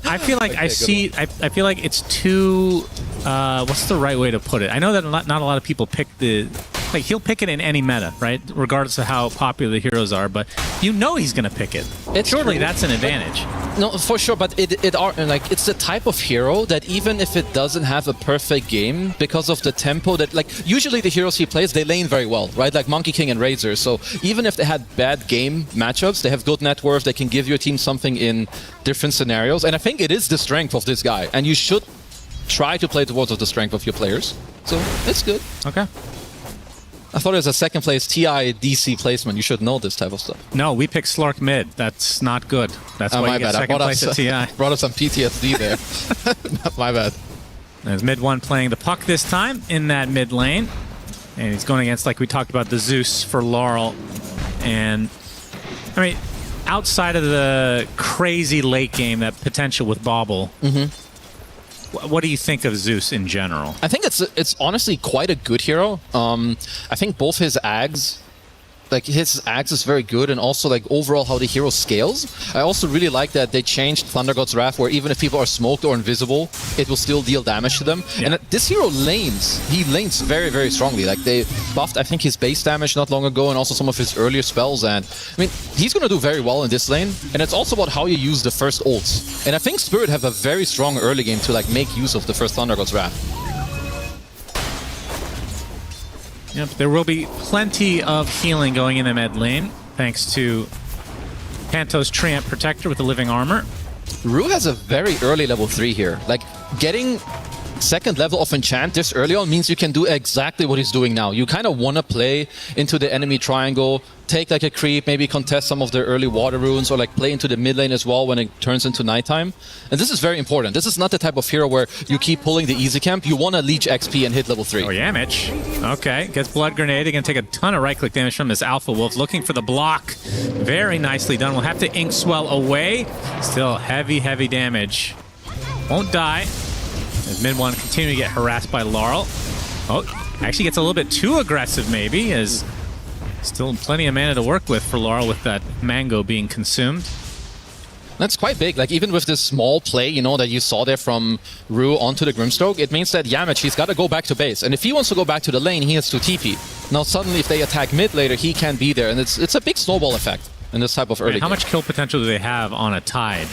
I feel like I feel like it's too. What's the right way to put it? I know that not a lot of people pick the. Like he'll pick it in any meta, right? Regardless of how popular the heroes are, but you know he's gonna pick it. Surely that's an advantage. No, for sure, but it's the type of hero that even if it doesn't have a perfect game, because of the tempo that usually the heroes he plays, they lane very well, right? Like Monkey King and Razor. So even if they had bad game matchups, they have good net worth. They can give your team something in different scenarios, and I think it is the strength of this guy. And you should try to play towards the strength of your players. So it's good. Okay. I thought it was a second place TI DC placement. You should know this type of stuff. No, we picked Slark mid. That's not good. That's why you get second place at TI. Brought up some PTSD there. My bad. There's mid one playing the puck this time in that mid lane. And he's going against, like we talked about, the Zeus for Laurel. And, I mean, outside of the crazy late game, that potential with Bobble, what do you think of Zeus in general? I think it's honestly quite a good hero. I think both his Ags, his Ags is very good, and also overall how the hero scales. I also really like that they changed Thunder God's Wrath, where even if people are smoked or invisible, it will still deal damage to them. Yeah. And this hero lanes. He lanes very, very strongly. Like they buffed, I think, his base damage not long ago, and also some of his earlier spells. And I mean, he's gonna do very well in this lane. And it's also about how you use the first ults. And I think Spirit have a very strong early game to make use of the first Thunder God's Wrath. Yep, there will be plenty of healing going in the mid lane, thanks to Panto's Treant Protector with the living armor. Rue has a very early level 3 here. Getting second level of enchant this early on means you can do exactly what he's doing now. You kind of want to play into the enemy triangle, take like a creep, maybe contest some of their early water runes, or like play into the mid lane as well when it turns into nighttime. And this is very important. This is not the type of hero where you keep pulling the easy camp. You want to leech XP and hit level 3. Oh, Yamich. Okay, gets Blood Grenade. Going to take a ton of right-click damage from this Alpha Wolf. Looking for the block. Very nicely done. We'll have to Ink Swell away. Still heavy, heavy damage. Won't die. As mid one continue to get harassed by Laurel. Oh, actually gets a little bit too aggressive maybe, as still plenty of mana to work with for Laurel with that Mango being consumed. That's quite big. Like, even with this small play, you know, that you saw there from Rue onto the Grimstroke, it means that Yamich, he's got to go back to base. And if he wants to go back to the lane, he has to TP. Now, suddenly, if they attack mid later, he can't be there. And it's a big snowball effect in this type of early game. How much kill potential do they have on a Tide?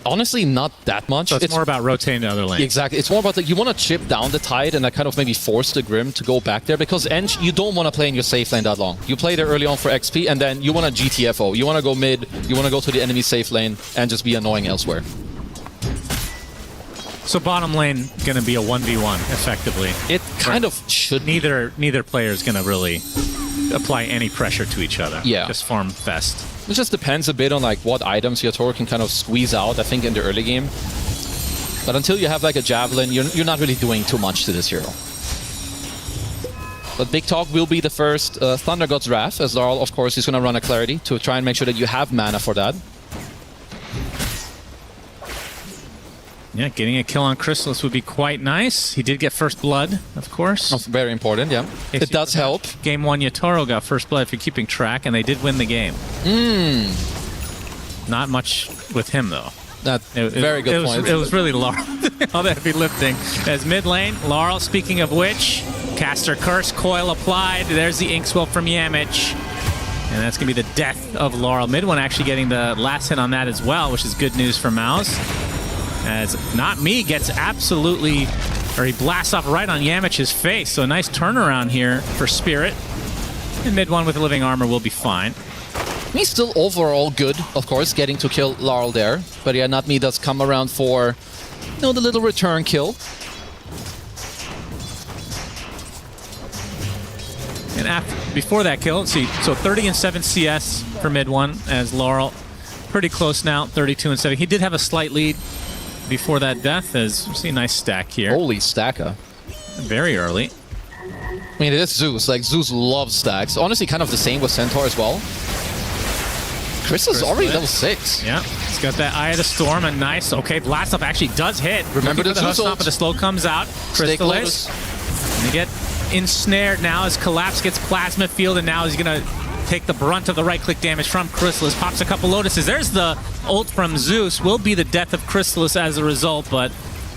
Honestly, not that much. So it's more about rotating the other lane. Exactly. It's more about, like, you want to chip down the Tide and like kind of maybe force the Grim to go back there, because Eng, you don't want to play in your safe lane that long. You play there early on for XP, and then you want to GTFO. You want to go mid, you want to go to the enemy safe lane and just be annoying elsewhere. So bottom lane going to be a 1v1 effectively. It kind of should. Neither player is going to really apply any pressure to each other. Yeah. Just farm fest. It just depends a bit on like what items Yatoro can kind of squeeze out, I think, in the early game. But until you have like a Javelin, you're not really doing too much to this hero. But Big Talk will be the first Thunder God's Wrath, as Laurel, of course, is going to run a Clarity to try and make sure that you have mana for that. Yeah, getting a kill on Chrysalis would be quite nice. He did get first blood, of course. That's very important, yeah. It does help. Game 1, Yatoro got first blood if you're keeping track, and they did win the game. Not much with him, though. Very good point. It was really Laurel. All that heavy lifting. As mid lane, Laurel, speaking of which, caster curse, coil applied. There's the Inkswell from Yamich. And that's going to be the death of Laurel. Mid one actually getting the last hit on that as well, which is good news for Mouse. As Not Me gets absolutely, or he blasts off right on Yamich's face. So a nice turnaround here for Spirit. And mid one with living armor will be fine. He's still overall good, of course, getting to kill Laurel there. But yeah, Not Me does come around for, you know, the little return kill. And before that kill, let's see, so 30 and 7 CS for mid one as Laurel. Pretty close now, 32 and 7. He did have a slight lead before that death, as we see a nice stack here. Holy stacker. Very early. I mean, it is Zeus. Like, Zeus loves stacks. Honestly, kind of the same with Centaur as well. Chris is already level 6. Yeah, he's got that Eye of the Storm, and nice. Okay, Blast Off actually does hit. Remember the Zeus ult, but the slow comes out. Chrysalis. And they get ensnared now as Collapse gets Plasma Field, and now he's going to take the brunt of the right-click damage from Chrysalis. Pops a couple Lotuses. There's the ult from Zeus. Will be the death of Chrysalis as a result, but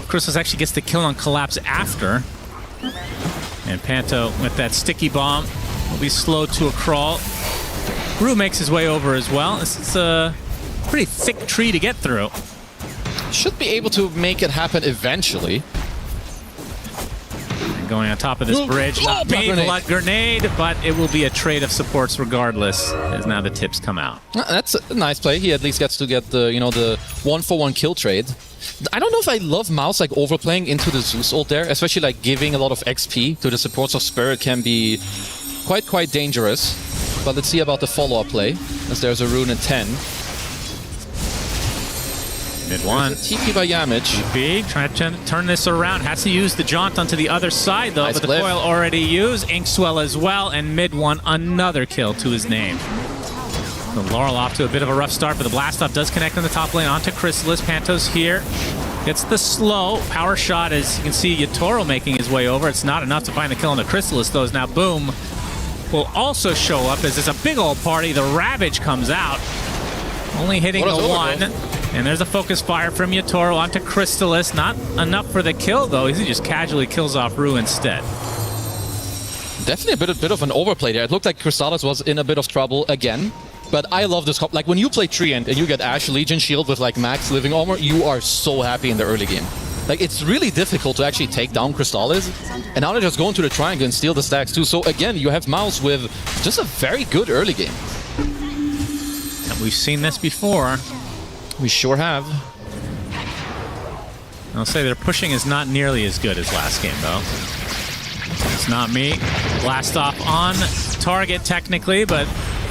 Chrysalis actually gets the kill on Collapse after. And Panto with that sticky bomb will be slowed to a crawl. Rue makes his way over as well. This is a pretty thick tree to get through. Should be able to make it happen eventually. Going on top of this bridge. Not me, Blood Grenade, but it will be a trade of supports regardless, as now the tips come out. That's a nice play. He at least gets to get the, you know, the 1-for-1 kill trade. I don't know if I love Mouse like overplaying into the Zeus ult there, especially like giving a lot of XP to the supports of Spirit can be quite dangerous. But let's see about the follow-up play, as there's a rune in 10. Mid one. TP by Yamich. TP, trying to turn this around. Has to use the jaunt onto the other side, though, but the coil already used. Inkswell as well, and mid one, another kill to his name. So Laurel off to a bit of a rough start, but the blast off does connect on the top lane onto Chrysalis. Panto's here. Gets the slow power shot, as you can see Yatoro making his way over. It's not enough to find the kill on the Chrysalis, though, as now Boom will also show up, as it's a big old party. The Ravage comes out, only hitting the one. And there's a focus fire from Yatoro onto Chrysalis. Not enough for the kill, though. He just casually kills off Rue instead. Definitely a bit of an overplay there. It looked like Chrysalis was in a bit of trouble again. But I love this. Like, when you play Treant and you get Ash Legion Shield with, like, max living armor, you are so happy in the early game. Like, it's really difficult to actually take down Chrysalis. And now they just go into the triangle and steal the stacks, too. So, again, you have Mouse with just a very good early game. And we've seen this before. We sure have. I'll say their pushing is not nearly as good as last game, though. It's not me. Blast off on target, technically, but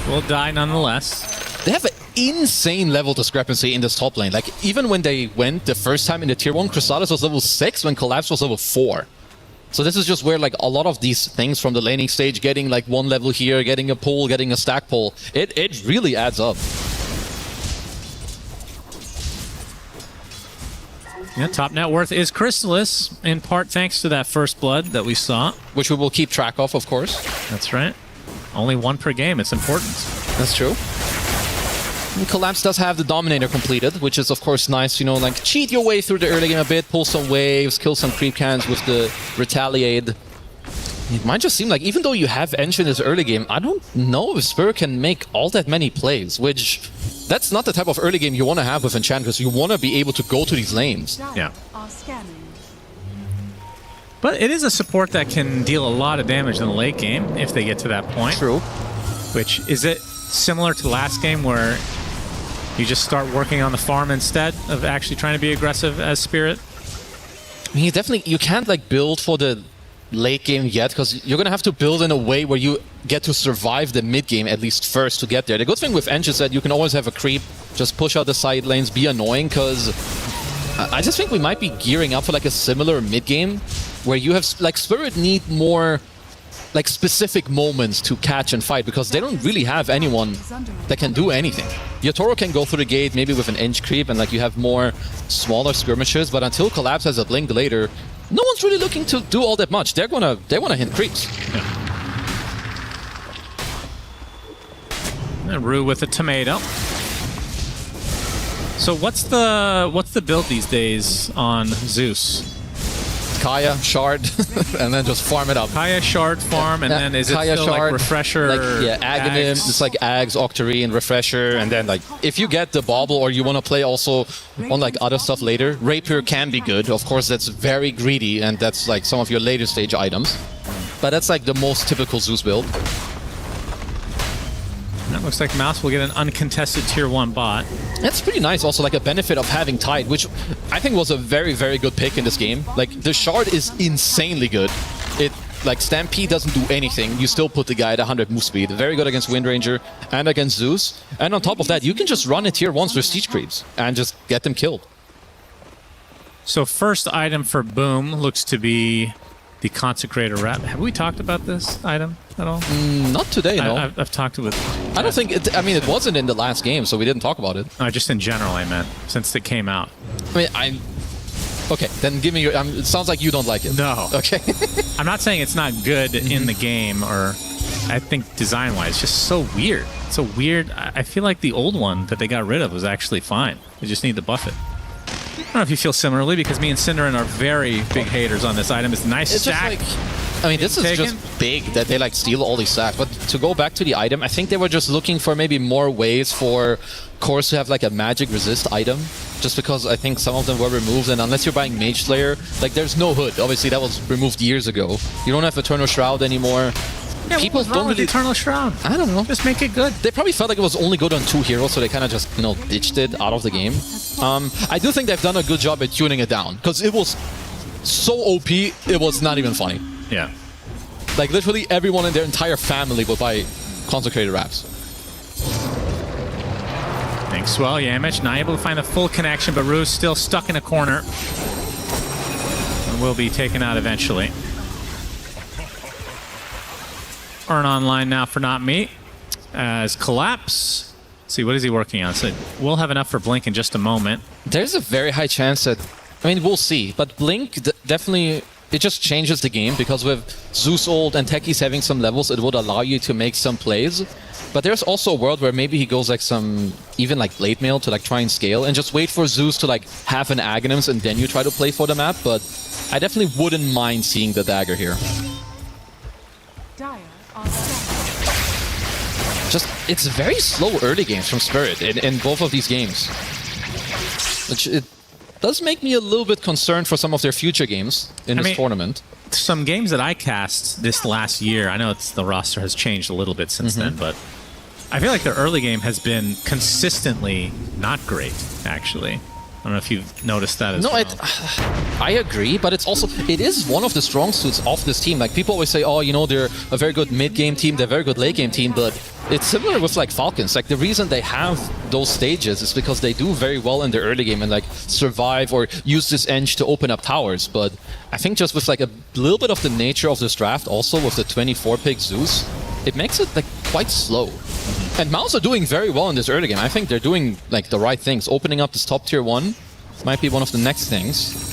will die nonetheless. They have an insane level discrepancy in this top lane. Like, even when they went the first time in the Tier 1, Crusaders was level 6 when Collapse was level 4. So this is just where, like, a lot of these things from the laning stage, getting, like, one level here, getting a pull, getting a stack pull, it really adds up. Yeah, top net worth is Chrysalis, in part thanks to that first blood that we saw. Which we will keep track of course. That's right. Only one per game, it's important. That's true. And Collapse does have the Dominator completed, which is of course nice, you know, like cheat your way through the early game a bit, pull some waves, kill some creep cans with the Retaliate. It might just seem like, even though you have Ench in this early game, I don't know if Spirit can make all that many plays, which... That's not the type of early game you want to have with Enchantress. You want to be able to go to these lanes. Yeah. But it is a support that can deal a lot of damage in the late game if they get to that point. True. Which, is it similar to last game where you just start working on the farm instead of actually trying to be aggressive as Spirit? I mean, you can't like build for the late game yet, because you're going to have to build in a way where you get to survive the mid game at least first to get there. The good thing with Ench is that you can always have a creep, just push out the side lanes, be annoying, because I just think we might be gearing up for like a similar mid game where you have like Spirit need more like specific moments to catch and fight, because they don't really have anyone that can do anything. Yatoro can go through the gate maybe with an Ench creep and like you have more smaller skirmishes, but until Collapse has a blink later, no one's really looking to do all that much. They wanna hit creeps. Yeah. Rue with a tomato. So what's the build these days on Zeus? Kaya, Shard, and then just farm it up. Kaya, Shard, farm, and then is Kaya, it still Shard, like Refresher? Like, yeah, Aghanim, it's like Ags, Octarine, and Refresher, and then like if you get the Bauble or you want to play also on like other stuff later, Rapier can be good. Of course, that's very greedy, and that's like some of your later stage items. But that's like the most typical Zeus build. That looks like Mouse will get an uncontested Tier 1 bot. That's pretty nice. Also, like a benefit of having Tide, which I think was a very, very good pick in this game. Like, the Shard is insanely good. Like, Stampede doesn't do anything. You still put the guy at 100 move speed. Very good against Windranger and against Zeus. And on top of that, you can just run a Tier 1s with Siege Creeps and just get them killed. So first item for Boom looks to be the Consecrator Wrap. Have we talked about this item at all? Not today, no. I've talked with... I don't think... I mean, it wasn't in the last game, so we didn't talk about it. Just in general, I meant, since it came out. I mean, okay, then give me your... it sounds like you don't like it. No. Okay. I'm not saying it's not good in the game, or I think design-wise, it's just so weird. It's so weird. I feel like the old one that they got rid of was actually fine. They just need to buff it. I don't know if you feel similarly, because me and Cinderin are very big haters on this item. It's a nice stack. Just like, I mean, this is just big that they like steal all these stacks. But to go back to the item, I think they were just looking for maybe more ways for cores to have like a magic resist item. Just because I think some of them were removed, and unless you're buying Mage Slayer, like there's no hood. Obviously, that was removed years ago. You don't have Eternal Shroud anymore. Yeah, people what was wrong with Eternal Shroud? I don't know. Just make it good. They probably felt like it was only good on 2 heroes, so they kind of just, you know, ditched it out of the game. I do think they've done a good job at tuning it down, because it was so OP, it was not even funny. Yeah. Like, literally everyone in their entire family would buy Consecrated Wraps. Thanks, well, Yamich not able to find the full connection, but Rue's still stuck in a corner. And will be taken out eventually. Earn online now for Not Me. As Collapse. Let's see, what is he working on? So we'll have enough for Blink in just a moment. There's a very high chance that... I mean, we'll see. But Blink definitely... It just changes the game, because with Zeus ult and Techies having some levels, it would allow you to make some plays. But there's also a world where maybe he goes like some... Even like Blade Mail to like try and scale, and just wait for Zeus to like have an Aghanims, and then you try to play for the map. But I definitely wouldn't mind seeing the dagger here. Just, it's very slow early games from Spirit in both of these games. Which it does make me a little bit concerned for some of their future games in this tournament. Some games that I cast this last year, I know the roster has changed a little bit since then, but I feel like their early game has been consistently not great, actually. don't know if you've noticed that as well. I agree, but it is one of the strong suits of this team. Like, people always say, oh, you know, they're a very good mid-game team, they're a very good late-game team, but it's similar with, like, Falcons. Like, the reason they have those stages is because they do very well in the early game and, like, survive or use this edge to open up towers. But I think just with, like, a little bit of the nature of this draft, also with the 24-pick Zeus, it makes it, like, quite slow. And Mouse are doing very well in this early game. I think they're doing, like, the right things. Opening up this top tier 1 might be one of the next things.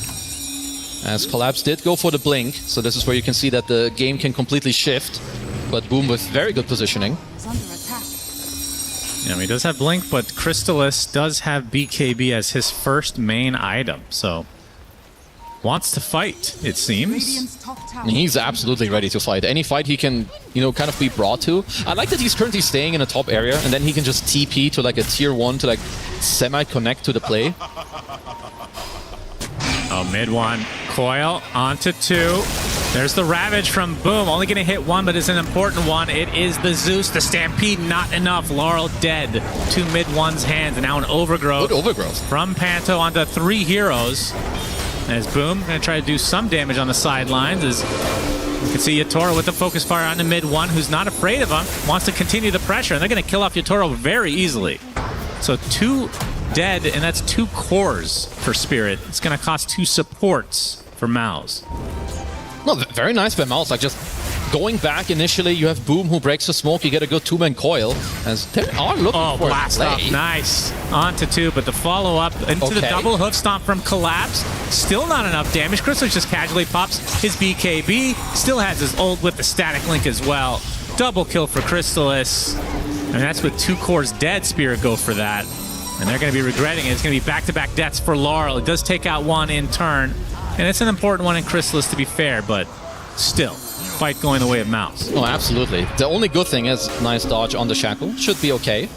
As Collapse did go for the blink, so this is where you can see that the game can completely shift. But Boom with very good positioning. Yeah, he does have blink, but Crystallis does have BKB as his first main item, so wants to fight, it seems. He's absolutely ready to fight. Any fight he can, you know, kind of be brought to. I like that he's currently staying in a top area, and then he can just TP to like a tier 1 to like semi-connect to the play. Oh, mid 1. Coil onto 2. There's the Ravage from Boom. Only going to hit 1, but it's an important one. It is the Zeus. The Stampede, not enough. Laurel dead to mid 1's hands. And now an Overgrowth. Good Overgrowth. From Panto onto 3 heroes. As Boom going to try to do some damage on the sidelines. As you can see Yatoro with the focus fire on the mid 1, who's not afraid of him. Wants to continue the pressure. And they're going to kill off Yatoro very easily. So 2 dead, and that's 2 cores for Spirit. It's going to cost 2 supports for Mouse. No, very nice by Mouse. Like, just going back initially, you have Boom who breaks the smoke. You get a good 2-man coil. As they are looking for blast a play. off. Nice. On to 2, but the follow-up into the double hoof stomp from Collapse. Still not enough damage. Crystallis just casually pops his BKB. Still has his ult with the static link as well. Double kill for Crystallis. And that's with 2 cores dead. Spirit go for that. And they're going to be regretting it. It's going to be back-to-back deaths for Laurel. It does take out 1 in turn. And it's an important one in Crystallis, to be fair, but still, fight going the way of Mouse. Oh, absolutely. The only good thing is nice dodge on the Shackle. Should be okay.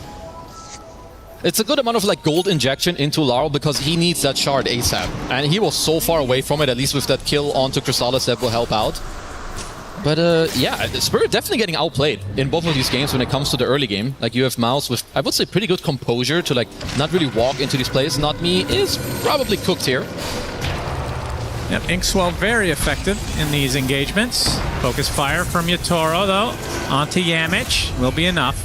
It's a good amount of like gold injection into Laurel because he needs that shard ASAP. And he was so far away from it, at least with that kill onto Crystallis that will help out. But yeah, Spirit definitely getting outplayed in both of these games when it comes to the early game. Like, you have Mouse with, I would say, pretty good composure to like not really walk into these plays. Not Me is probably cooked here. Yep, Inkswell very effective in these engagements. Focus fire from Yatoro, though. Onto Yamich. Will be enough.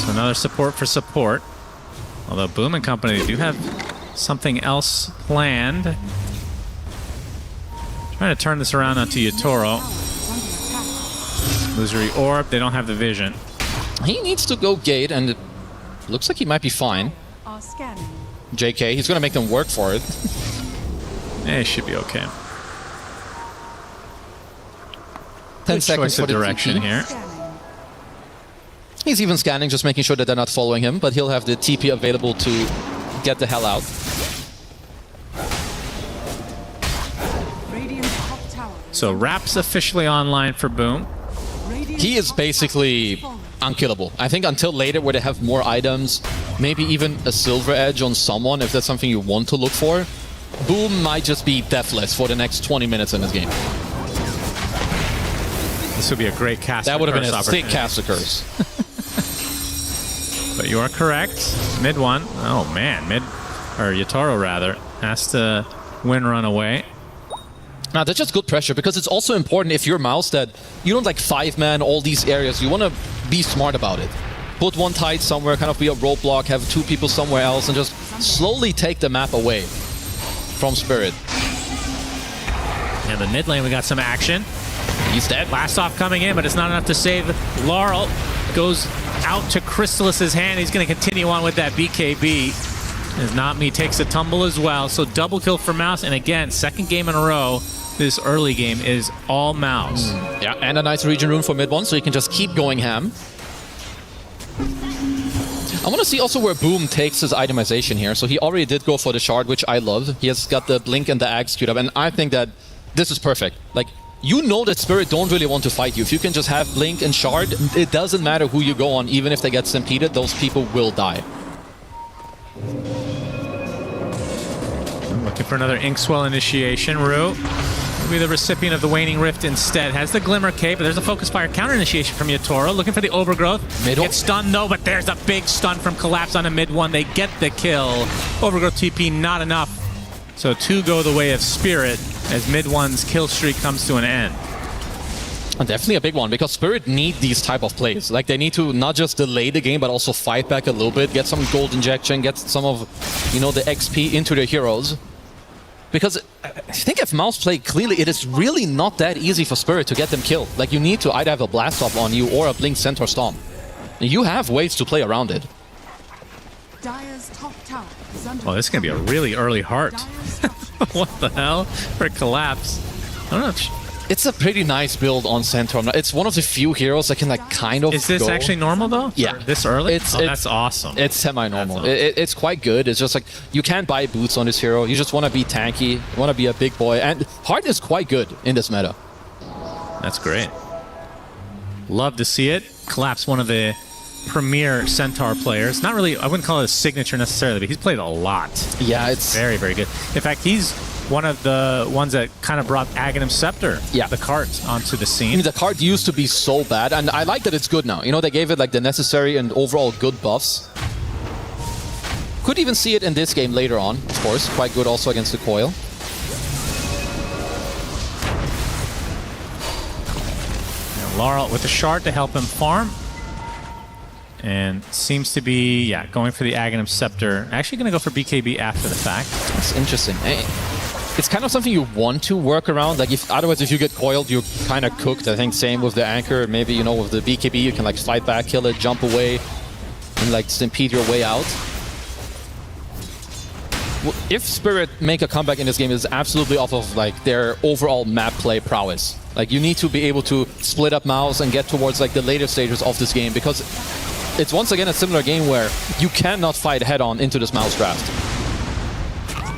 So another support for support. Although Boom and company do have something else planned. Trying to turn this around onto Yatoro. Illusory Orb, they don't have the vision. He needs to go gate, and it looks like he might be fine. JK, he's going to make them work for it. Yeah, it should be okay. 10 Good seconds choice for of the direction TP. here. He's even scanning, just making sure that they're not following him, but he'll have the TP available to get the hell out. So Rap's officially online for Boom. He is basically unkillable. I think until later where they have more items, maybe even a silver edge on someone, if that's something you want to look for, Boom might just be deathless for the next 20 minutes in this game. This would be a great cast. That would have been a sick caster curse. But you are correct. Mid 1. Oh man, Yatoro rather, has to win run away. Now, that's just good pressure, because it's also important if you're Mouse that you don't like 5-man all these areas. You want to be smart about it. Put one tight somewhere, kind of be a roadblock, have 2 people somewhere else, and just slowly take the map away from Spirit. And the mid lane, we got some action. He's dead. Blast off coming in, but it's not enough to save Laurel. Goes out to Crystallis' hand. He's going to continue on with that BKB. As Not Me takes a tumble as well. So double kill for Mouse. And again, second game in a row, this early game is all Mouse. Yeah, and a nice region rune for mid 1, so you can just keep going ham. I want to see also where Boom takes his itemization here. So he already did go for the shard, which I love. He has got the blink and the axe queued up, and I think that this is perfect. Like, you know that Spirit don't really want to fight you. If you can just have blink and shard, it doesn't matter who you go on. Even if they get stampeded, those people will die. Looking for another Inkswell initiation. Rue will be the recipient of the Waning Rift instead. Has the Glimmer Cape, but there's a Focus Fire counter initiation from Yatoro. Looking for the Overgrowth. Middle. Gets stunned though, but there's a big stun from Collapse on a mid one. They get the kill. Overgrowth TP not enough. So 2 go the way of Spirit as mid one's kill streak comes to an end. Definitely a big one, because Spirit need these type of plays. Like, they need to not just delay the game, but also fight back a little bit, get some gold injection, get some of, you know, the XP into their heroes. Because I think if Mouse played clearly, it is really not that easy for Spirit to get them killed. Like, you need to either have a Blast Off on you or a Blink Centaur Stomp. You have ways to play around it. Dire's top tower is under Well, this is going to be a really early heart. What the hell? For a Collapse. I don't know. It's a pretty nice build on Centaur. It's one of the few heroes that can, like, kind of Is this go. actually normal, though? Yeah. This early? That's awesome. It's semi-normal. Awesome. It's quite good. It's just like, you can't buy boots on this hero. You just want to be tanky. You want to be a big boy. And Heart is quite good in this meta. That's great. Love to see it. Collapse, one of the premier Centaur players. Not really, I wouldn't call it a signature necessarily, but he's played a lot. Yeah, it's very, very good. In fact, he's one of the ones that kind of brought Aghanim Scepter, the cart, onto the scene. I mean, the card used to be so bad, and I like that it's good now. You know, they gave it like the necessary and overall good buffs. Could even see it in this game later on, of course. Quite good also against the Coil. And Laurel with the shard to help him farm. And seems to be, yeah, going for the Aghanim Scepter. Actually going to go for BKB after the fact. That's interesting. It's kind of something you want to work around. Like, otherwise, if you get coiled, you're kind of cooked. I think same with the Anchor. Maybe, you know, with the BKB, you can, like, fight back, kill it, jump away, and, like, stampede your way out. If Spirit make a comeback in this game, it's absolutely off of, like, their overall map play prowess. Like, you need to be able to split up Mouse and get towards, like, the later stages of this game, because it's once again a similar game where you cannot fight head-on into this Mouse draft.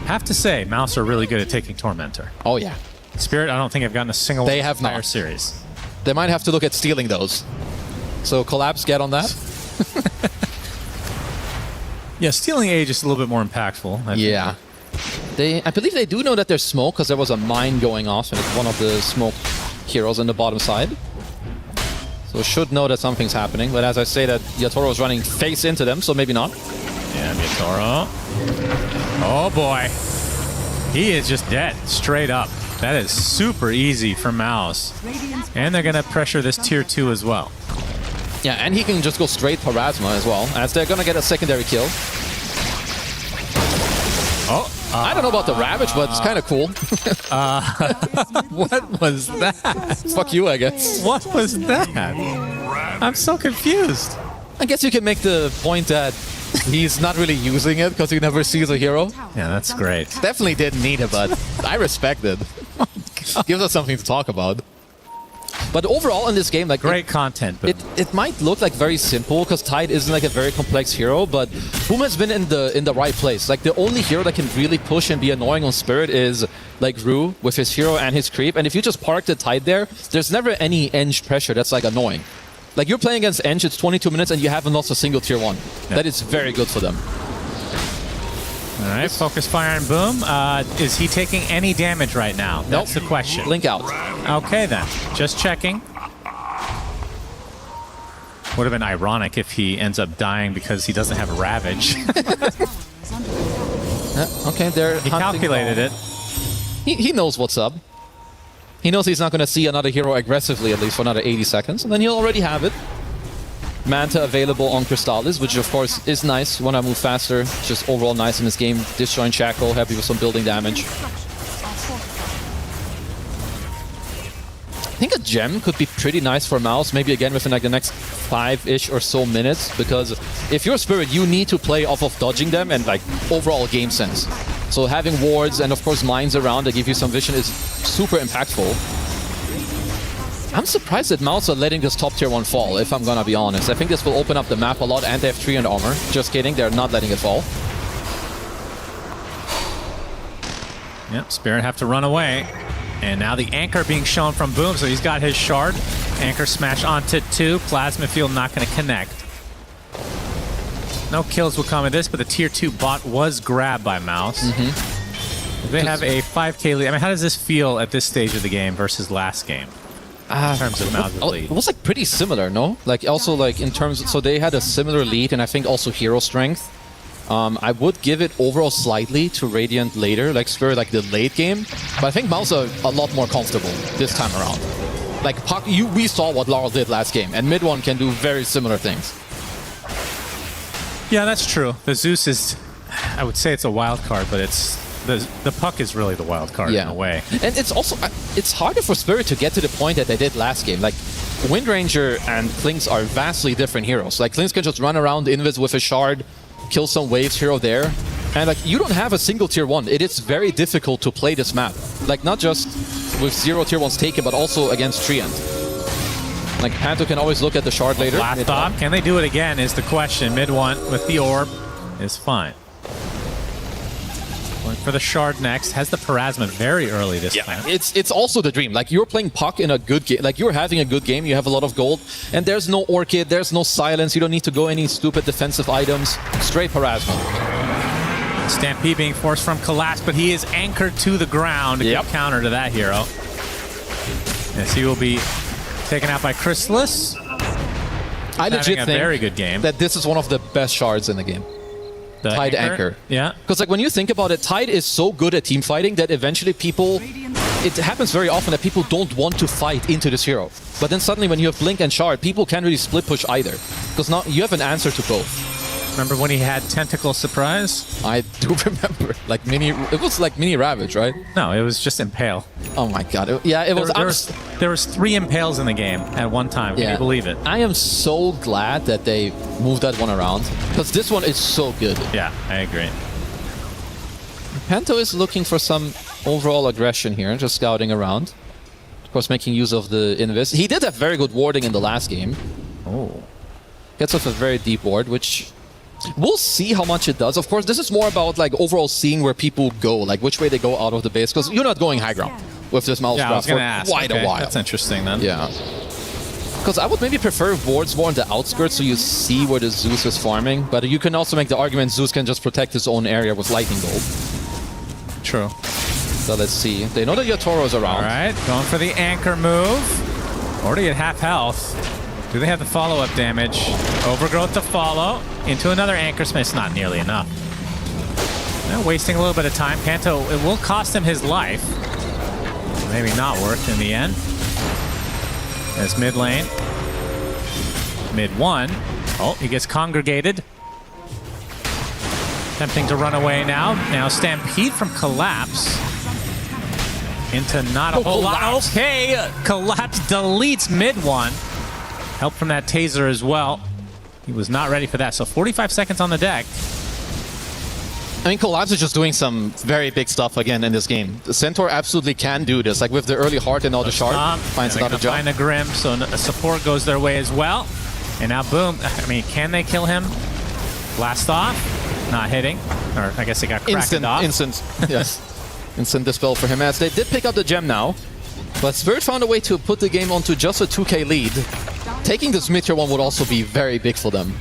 Have to say, Mouse are really good at taking Tormentor. Oh, yeah. Spirit, I don't think I've gotten a single they one have in the entire not. series. They might have to look at stealing those. So Collapse, get on that. Yeah, stealing Age is a little bit more impactful. I think. I believe they do know that there's smoke, because there was a mine going off, and it's one of the smoke heroes on the bottom side. So should know that something's happening, but as I say that Yatoro is running face into them, so maybe not. Yeah, Yatoro. Oh boy. He is just dead, straight up. That is super easy for Mouse. And they're going to pressure this tier 2 as well. Yeah, and he can just go straight Parasma as well, as they're going to get a secondary kill. I don't know about the Ravage, but it's kind of cool. What was that? Fuck you, I guess. What was that? I'm so confused. I guess you can make the point that he's not really using it because he never sees a hero. Yeah, that's great. Definitely didn't need it, but I respect it. Gives us something to talk about. But overall in this game, like great content. It might look like very simple because Tide isn't like a very complex hero, but Boom has been in the right place. Like the only hero that can really push and be annoying on Spirit is like Rue with his hero and his creep. And if you just park the Tide there, there's never any Eng pressure that's like annoying. Like you're playing against Eng, it's 22 minutes and you haven't lost a single tier 1. Yeah. That is very good for them. All right, Focus Fire and Boom. Is he taking any damage right now? That's the question. Blink out. Okay then, just checking. Would have been ironic if he ends up dying because he doesn't have a Ravage. Okay, he calculated it. He knows what's up. He knows he's not going to see another hero aggressively, at least for another 80 seconds, and then he'll already have it. Manta available on Crystallis, which of course is nice. Want to move faster, just overall nice in this game. Disjoint Shackle, happy with some building damage. I think a gem could be pretty nice for Mouse, maybe again within like the next 5-ish or so minutes, because if you're Spirit, you need to play off of dodging them and like overall game sense. So having wards and of course mines around that give you some vision is super impactful. I'm surprised that Mouse are letting this top tier 1 fall, if I'm gonna be honest. I think this will open up the map a lot, and they have 3 in armor. Just kidding, they're not letting it fall. Yep, Spirit have to run away. And now the Anchor being shown from Boom, so he's got his shard. Anchor smash onto 2. Plasma Field not gonna connect. No kills will come of this, but the tier 2 bot was grabbed by Mouse. They have a 5K lead. I mean, how does this feel at this stage of the game versus last game? In terms of Mouse's lead. It was like pretty similar, no? Like also like in terms of, so they had a similar lead and I think also hero strength. I would give it overall slightly to Radiant later, like Spirit like the late game. But I think Mouse are a lot more comfortable this time around. Like Puck, we saw what Laurel did last game, and mid one can do very similar things. Yeah, that's true. The Zeus is, I would say it's a wild card, but it's the Puck is really the wild card in a way. And it's also, it's harder for Spirit to get to the point that they did last game. Like, Wind Ranger and Klinks are vastly different heroes. Like, Klinks can just run around Invis with a shard, kill some waves here or there. And like, you don't have a single tier 1. It is very difficult to play this map. Like, not just with 0 tier 1s taken, but also against Treant. Like, Panto can always look at the shard later. Last stop. Can they do it again is the question. Mid one with the orb is fine. Going for the shard next. Has the Parasma very early this time. It's also the dream. Like, you're playing Puck in a good game. Like, you're having a good game. You have a lot of gold. And there's no Orchid. There's no Silence. You don't need to go any stupid defensive items. Straight Parasma. Stampede being forced from Collapse, but he is anchored to the ground. A good counter to that hero. Yes, he will be taken out by Chrysalis. I legit think very good game. That this is one of the best shards in the game. The Tide Anchor. Yeah. Because like when you think about it, Tide is so good at team fighting that eventually people... It happens very often that people don't want to fight into this hero. But then suddenly when you have Blink and Shard, people can't really split push either. Because now you have an answer to both. Remember when he had Tentacle Surprise? I do remember. Like it was like mini Ravage, right? No, it was just Impale. Oh my god. It was... There was 3 Impales in the game at one time. Can you believe it? I am so glad that they moved that one around. Because this one is so good. Yeah, I agree. Panto is looking for some overall aggression here, just scouting around. Of course, making use of the Invis. He did have very good warding in the last game. Oh. Gets off a very deep ward, which... We'll see how much it does. Of course, this is more about like overall seeing where people go, like which way they go out of the base, because you're not going high ground with this mouse grab for quite a while. That's interesting then. Yeah. Because I would maybe prefer wards more on the outskirts so you see where the Zeus is farming, but you can also make the argument Zeus can just protect his own area with lightning bolt. True. So let's see. They know that Yotoro's around. All right, going for the anchor move. Already at half health. Do they have the follow-up damage? Overgrowth to follow. Into another Anchor Smith. It's not nearly enough. They're wasting a little bit of time. Panto, it will cost him his life. Maybe not worth in the end. There's mid lane. Mid one. Oh, he gets congregated. Attempting to run away now. Now Stampede from Collapse. Into not a whole lot. Okay, Collapse deletes mid one. Help from that taser as well. He was not ready for that. So 45 seconds on the deck. I mean, Collapse is just doing some very big stuff again in this game. The Centaur absolutely can do this. Like with the early heart and all the shard. Finds another jump. Find a Grim, so a support goes their way as well. And now boom. I mean, can they kill him? Blast off. Not hitting. Or I guess they got cracked off. Instant. Yes. Instant dispel for him as they did pick up the gem now. But Spirit found a way to put the game onto just a 2k lead. Taking this mid-tier one would also be very big for them.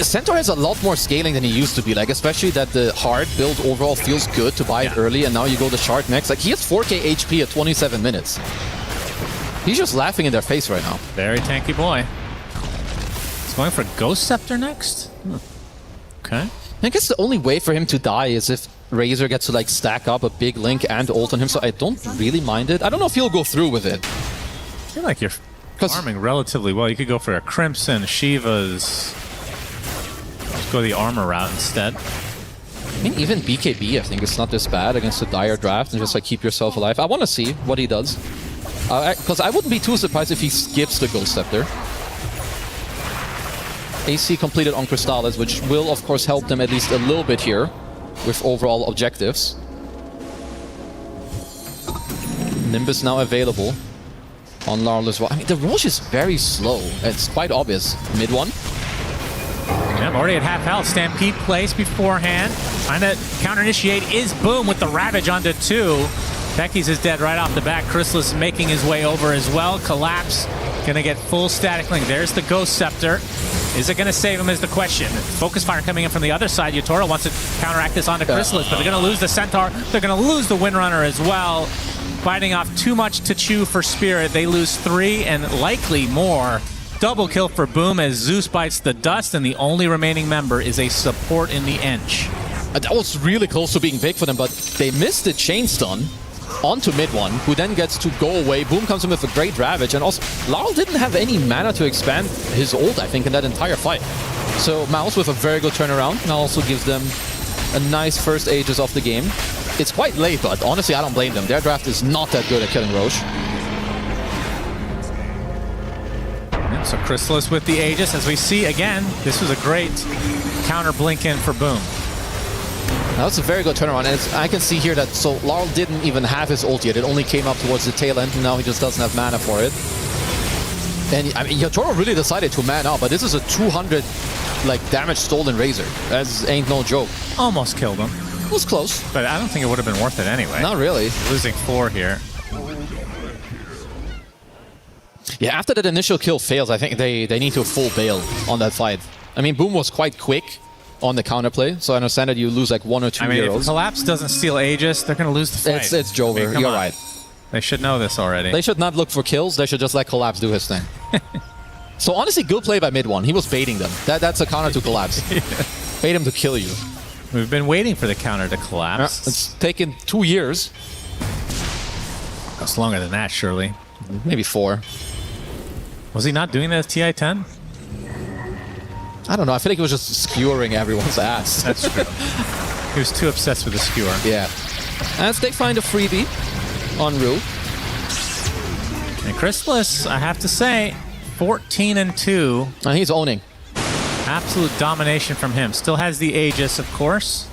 Centaur has a lot more scaling than he used to be, like especially that the hard build overall feels good to buy it early, and now you go the shard next. Like he has 4k HP at 27 minutes. He's just laughing in their face right now. Very tanky boy. He's going for Ghost Scepter next? Okay. I guess the only way for him to die is if Razor gets to like stack up a big Link and ult on him, so I don't really mind it. I don't know if he'll go through with it. I feel like you're farming relatively well. You could go for a Crimson, Shiva's. Just go the armor route instead. I mean, even BKB, I think it's not this bad against the dire draft and just like keep yourself alive. I want to see what he does. Because I wouldn't be too surprised if he skips the Ghost Scepter. AC completed on Crystallis, which will of course help them at least a little bit here with overall objectives. Nimbus now available on Larl as well. I mean, the Roche is very slow. It's quite obvious. Mid one. Yeah, already at half health. Stampede plays beforehand. Trying to counter-initiate is Boom with the Ravage onto 2. Becky's is dead right off the bat. Chrysalis making his way over as well. Collapse. Gonna get full static link. There's the Ghost Scepter. Is it going to save him is the question. Focus fire coming in from the other side. Yatoro wants to counteract this onto Chrysalis, but they're going to lose the Centaur. They're going to lose the Windrunner as well. Biting off too much to chew for Spirit. They lose 3 and likely more. Double kill for Boom as Zeus bites the dust, and the only remaining member is a support in the Ench. That was really close to being big for them, but they missed the chain stun onto mid one, who then gets to go away. Boom comes in with a great Ravage, and also Laurel didn't have any mana to expand his ult, I think, in that entire fight. So Mouse with a very good turnaround, and also gives them a nice first Aegis of the game. It's quite late, but honestly, I don't blame them. Their draft is not that good at killing Roche. So Chrysalis with the Aegis, as we see again, this was a great counter blink in for Boom. That was a very good turnaround, and I can see here that so Laurel didn't even have his ult yet. It only came up towards the tail end, and now he just doesn't have mana for it. And I mean, Yatoro really decided to man up, but this is a 200 damage stolen Razor. That ain't no joke. Almost killed him. It was close. But I don't think it would have been worth it anyway. Not really. Losing 4 here. Yeah, after that initial kill fails, I think they need to full bail on that fight. I mean, Boom was quite quick on the counterplay, so I understand that you lose like 1 or 2 heroes. If Collapse doesn't steal Aegis, they're going to lose the fight. It's Jover. You're right. They should know this already. They should not look for kills. They should just let Collapse do his thing. So honestly, good play by mid one. He was baiting them. That's a counter to Collapse. Yeah. Bait him to kill you. We've been waiting for the counter to collapse. It's taken 2 years. That's longer than that, surely. Maybe 4. Was he not doing that as TI-10? I don't know. I feel like he was just skewering everyone's ass. That's true. He was too obsessed with the skewer. Yeah. As they find a freebie on Rue. And Chrysalis, I have to say, 14-2. And he's owning. Absolute domination from him. Still has the Aegis, of course.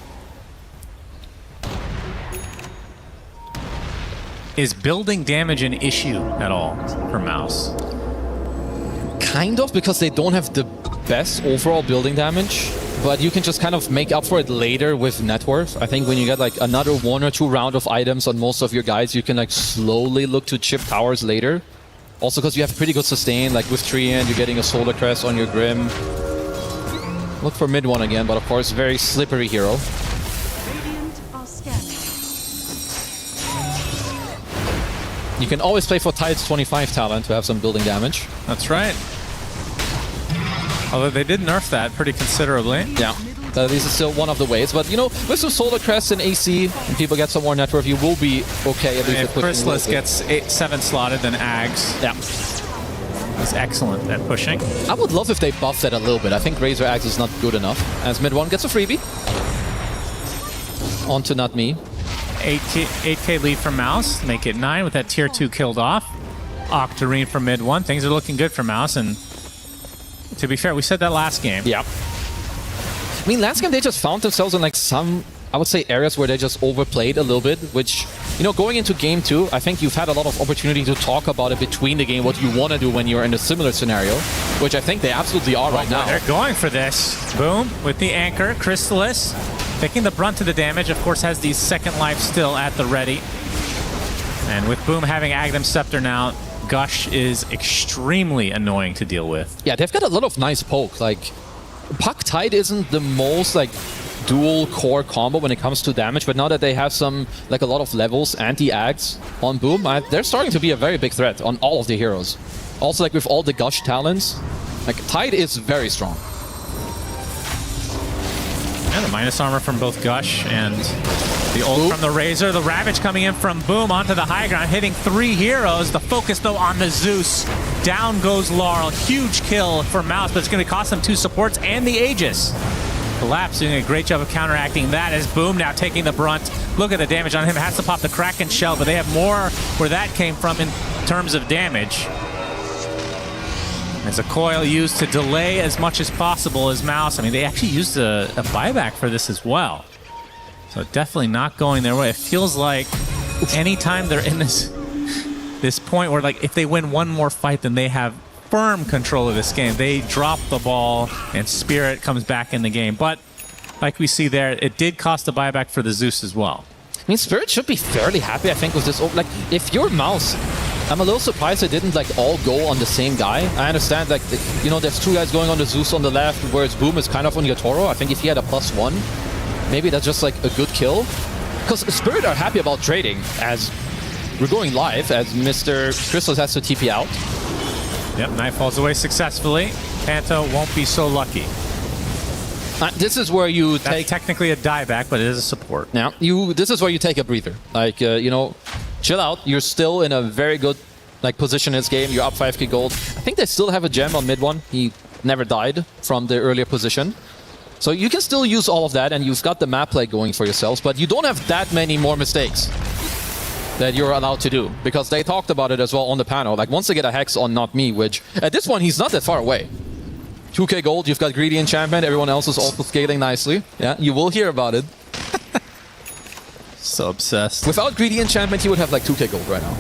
Is building damage an issue at all for Mouse? Kind of, because they don't have the best overall building damage, but you can just kind of make up for it later with net worth. I think when you get like another 1 or 2 round of items on most of your guys, you can like slowly look to chip towers later. Also because you have pretty good sustain, like with Treant, you're getting a Solar Crest on your Grim. Look for mid one again, but of course, very slippery hero. You can always play for Tide's 25 talent to have some building damage. That's right. Although they did nerf that pretty considerably. Yeah. This is still one of the ways. But, you know, with some Solar Crest and AC, and people get some more net worth, you will be okay. At least if Chrysalis gets 7 slotted, then Ags. Yeah. He's excellent at pushing. I would love if they buff that a little bit. I think Razor Axe is not good enough. As mid one gets a freebie. On to Not Me. 8k lead from Mouse. Make it 9 with that tier 2 killed off. Octarine from mid 1. Things are looking good for Mouse. And to be fair, we said that last game. Yeah. I mean, last game they just found themselves in like some, I would say, areas where they just overplayed a little bit, which, you know, going into game 2, I think you've had a lot of opportunity to talk about it between the game, what you want to do when you're in a similar scenario, which I think they absolutely are right now. They're going for this. Boom, with the anchor, Chrysalis, taking the brunt of the damage, of course, has the second life still at the ready. And with Boom having Aghanim Scepter now, Gush is extremely annoying to deal with. Yeah, they've got a lot of nice poke. Like, Puck Tide isn't the most, like, dual core combo when it comes to damage, but now that they have some, like, a lot of levels, anti-Ags on Boom, they're starting to be a very big threat on all of the heroes. Also, like, with all the Gush talents, like, Tide is very strong. Yeah, the minus armor from both Gush and the ult from the Razor. The Ravage coming in from Boom onto the high ground, hitting 3 heroes. The focus, though, on the Zeus. Down goes Laurel. Huge kill for Mouse, but it's going to cost them 2 supports and the Aegis. Collapse doing a great job of counteracting that as Boom now taking the brunt. Look at the damage on him. Has to pop the Kraken shell, but they have more where that came from in terms of damage. As a coil used to delay as much as possible as Mouse. I mean, they actually used a buyback for this as well. So definitely not going their way. It feels like anytime they're in this point where, like, if they win one more fight, then they have firm control of this game. They drop the ball and Spirit comes back in the game. But like we see there, it did cost a buyback for the Zeus as well. I mean, Spirit should be fairly happy, I think, with this. Like, if you're Mouse, I'm a little surprised they didn't like all go on the same guy. I understand like, you know, there's two guys going on the Zeus on the left, whereas Boom is kind of on your Toro. I think if he had a +1, maybe that's just like a good kill. Because Spirit are happy about trading as we're going live, as Mr. Crystals has to TP out. Yep, Knife falls away successfully. Panto won't be so lucky. This is where you That's take... technically a dieback, but it is a support. Yeah, this is where you take a breather. Like, you know, chill out. You're still in a very good like position in this game. You're up 5k gold. I think they still have a gem on mid one. He never died from the earlier position. So you can still use all of that, and you've got the map play going for yourselves, but you don't have that many more mistakes that you're allowed to do, because they talked about it as well on the panel. Like, once they get a Hex on Not Me, which at this one, he's not that far away. 2k gold, you've got Greedy Enchantment, everyone else is also scaling nicely. Yeah, you will hear about it. So obsessed. Without Greedy Enchantment, he would have like 2k gold right now.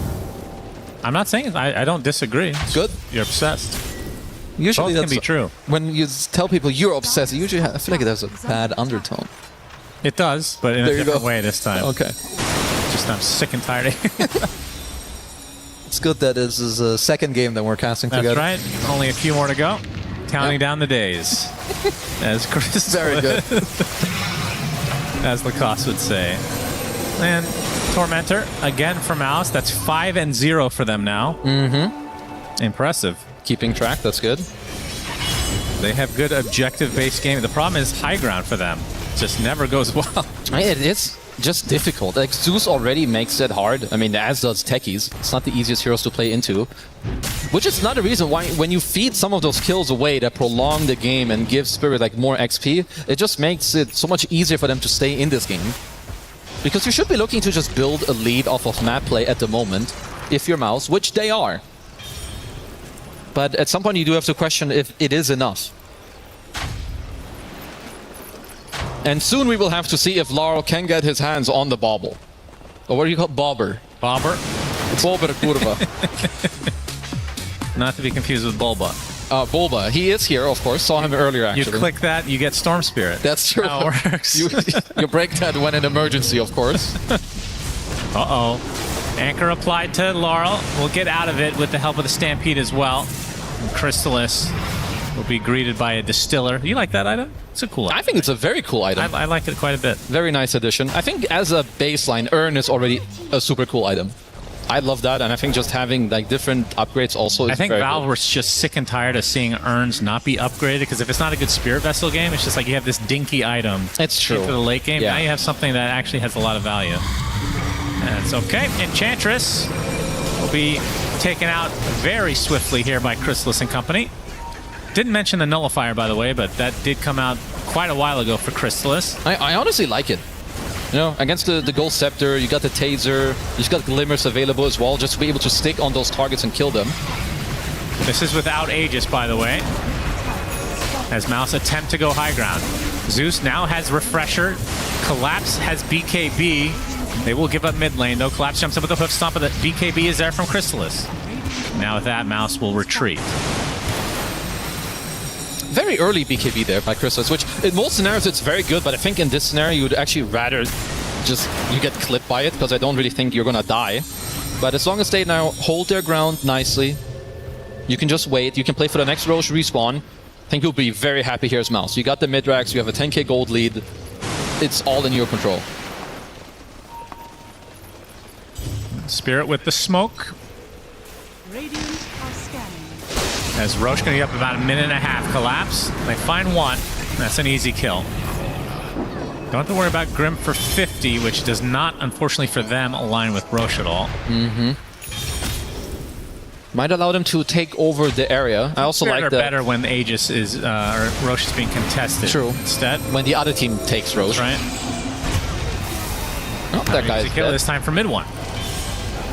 I'm not saying I don't disagree. Good. You're obsessed. Usually Both that's can be true. When you tell people you're obsessed, usually I feel like it has a bad undertone. It does, but in a different way this time. Okay. Just I'm sick and tired. It's good that this is a second game that we're casting together. That's right. Only a few more to go. Counting down the days. As Chris Very good. As Lacoste would say. And Tormentor, again for Mouse. That's 5-0 for them now. Mm-hmm. Impressive. Keeping track, that's good. They have good objective-based game. The problem is high ground for them. Just never goes well. It is just difficult. Like, Zeus already makes it hard. I mean, as does Techies. It's not the easiest heroes to play into. Which is another reason why when you feed some of those kills away that prolong the game and give Spirit like more XP, it just makes it so much easier for them to stay in this game. Because you should be looking to just build a lead off of map play at the moment, if you're Mouse, which they are. But at some point you do have to question if it is enough. And soon we will have to see if Laurel can get his hands on the bauble. Or what do you call it? Bobber. Bobber? Bobber curva. Not to be confused with Bulba. Bulba. He is here, of course. Saw him earlier, actually. You click that, you get Storm Spirit. That's true. How it works. you break that when in emergency, of course. Uh-oh. Anchor applied to Laurel. We'll get out of it with the help of the Stampede as well. And Crystalis will be greeted by a Distiller. You like that item? It's a cool item. I think it's a very cool item. I like it quite a bit. Very nice addition. I think as a baseline, Urn is already a super cool item. I love that, and I think just having like different upgrades also is I think very Valve good. was just sick and tired of seeing Urns not be upgraded, because if it's not a good Spirit Vessel game, it's just like you have this dinky item. It's true. Into the late game. Yeah. Now you have something that actually has a lot of value. That's okay. Enchantress will be taken out very swiftly here by Crystalis and company. Didn't mention the Nullifier, by the way, but that did come out quite a while ago for Crystalis. I honestly like it. You know, against the Gold Scepter, you got the Taser, you've got Glimmers available as well, just to be able to stick on those targets and kill them. This is without Aegis, by the way. As Mouse attempt to go high ground. Zeus now has Refresher. Collapse has BKB. They will give up mid lane, though. Collapse jumps up with the hoof stomp, but the BKB is there from Crystalis. Now with that, Mouse will retreat. Very early BKB there by Crystalis, which in most scenarios it's very good, but I think in this scenario you would actually rather just you get clipped by it, because I don't really think you're gonna die. But as long as they now hold their ground nicely, you can just wait, you can play for the next Roche respawn. I think you'll be very happy here as Mouse. You got the mid-racks, you have a 10k gold lead. It's all in your control. Spirit with the smoke. As Roche going to be up about a minute and a half. Collapse. They find one. That's an easy kill. Don't have to worry about Grim for 50, which does not, unfortunately for them, align with Roche at all. Mm-hmm. Might allow them to take over the area. I also like that. Better when Aegis is, or Roche is being contested. True. Instead. When the other team takes Roche. Right. Oh, that guy's kill dead. this time for mid one.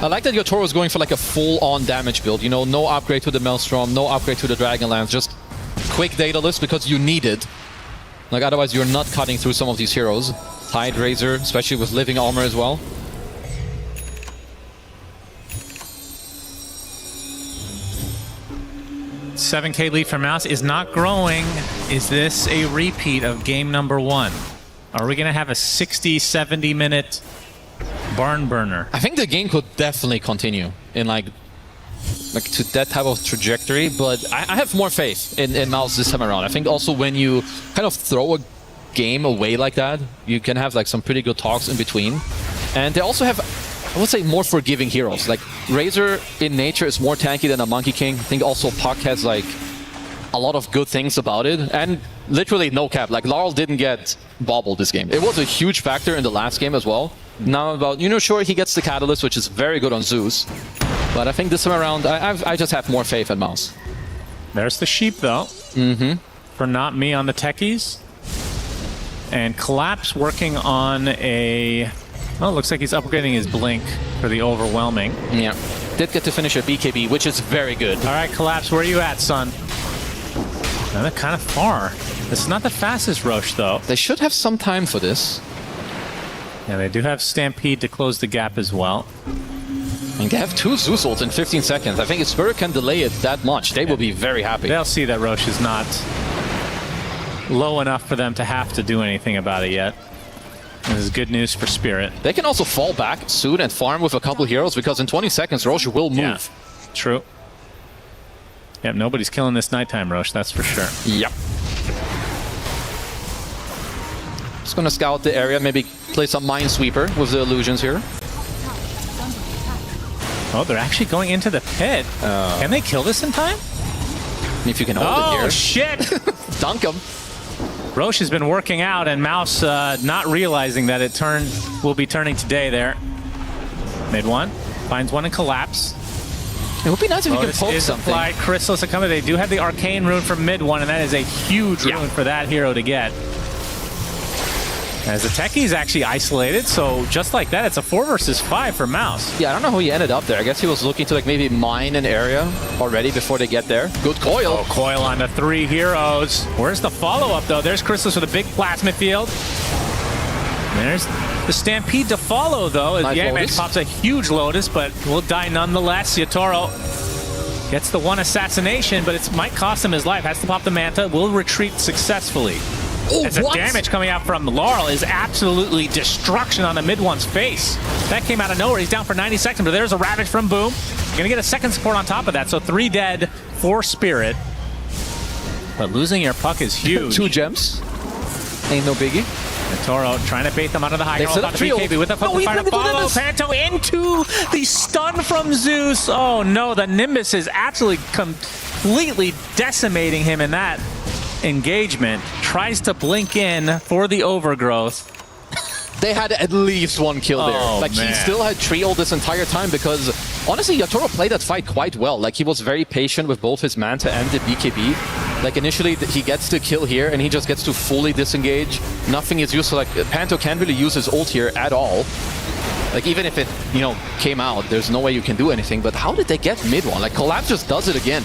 I like that your Toro is going for like a full-on damage build. You know, no upgrade to the Maelstrom, no upgrade to the Dragonlance, just quick data list because you need it. Like, otherwise you're not cutting through some of these heroes. Tide Razor, especially with living armor as well. $7K lead for Mouse is not growing. Is this a repeat of game number one? Are we going to have a 60, 70 minute barn burner? I think the game could definitely continue in like like to that type of trajectory, but I have more faith in Mouse this time around. I think also when you kind of throw a game away like that, you can have like some pretty good talks in between. And they also have, I would say, more forgiving heroes. Like Razor in nature is more tanky than a Monkey King. I think also Puck has like a lot of good things about it. And literally no cap, like Laurel didn't get bobbled this game. It was a huge factor in the last game as well. Now about, sure, he gets the Catalyst, which is very good on Zeus. But I think this time around, I just have more faith in Mouse. There's the sheep, though. For not me on the techies. And Collapse working on a... Oh, looks like he's upgrading his Blink for the Overwhelming. Yeah. Did get to finish a BKB, which is very good. All right, Collapse, where are you at, son? No, they're kind of far. It's not the fastest Roche, though. They should have some time for this. Yeah, they do have Stampede to close the gap as well. And they have 2 Zeus ults in 15 seconds. I think if Spirit can delay it that much, they will be very happy. They'll see that Roche is not low enough for them to have to do anything about it yet. This is good news for Spirit. They can also fall back soon and farm with a couple heroes, because in 20 seconds, Roche will move. Yeah, true. Yep, nobody's killing this nighttime Roche, that's for sure. Yep. Just gonna scout the area, maybe play some Minesweeper with the illusions here. Oh, they're actually going into the pit. Can they kill this in time? If you can hold it here. Oh, shit! Dunk him. Roche has been working out, and Mouse not realizing that it will be turning today there. Mid one. Finds one and Collapse. It would be nice if you could poke something. Applied. Chrysalis are coming. They do have the Arcane Rune from mid one, and that is a huge rune for that hero to get. As the techie's actually isolated, so just like that, it's a 4 versus 5 for Mouse. Yeah, I don't know how he ended up there. I guess he was looking to like maybe mine an area already before they get there. Good coil. Oh, coil on the 3 heroes. Where's the follow-up, though? There's Chrysalis with a big plasmid field. There's the Stampede to follow, though. As Yangman pops a huge Lotus, but will die nonetheless. Yatoro gets the 1 assassination, but it might cost him his life. Has to pop the Manta. Will retreat successfully. Oh, as the damage coming out from Laurel is absolutely destruction on the mid one's face. That came out of nowhere. He's down for 90 seconds, but there's a Ravage from Boom. Gonna get a second support on top of that, so 3 dead for Spirit. But losing your Puck is huge. 2 gems. Ain't no biggie. Toro trying to bait them out of the high ground. About the BKB with a fire to follow. Panto into the stun from Zeus. Oh no, the Nimbus is absolutely completely decimating him in that engagement. Tries to blink in for the overgrowth. They had at least 1 kill there. Like, man. he still had trio this entire time because, honestly, Yatoro played that fight quite well. Like, he was very patient with both his Manta and the BKB. Like, initially, he gets to kill here, and he just gets to fully disengage. Nothing is useful. Like, Panto can't really use his ult here at all. Like, even if it, came out, there's no way you can do anything. But how did they get mid one? Like, Collapse just does it again.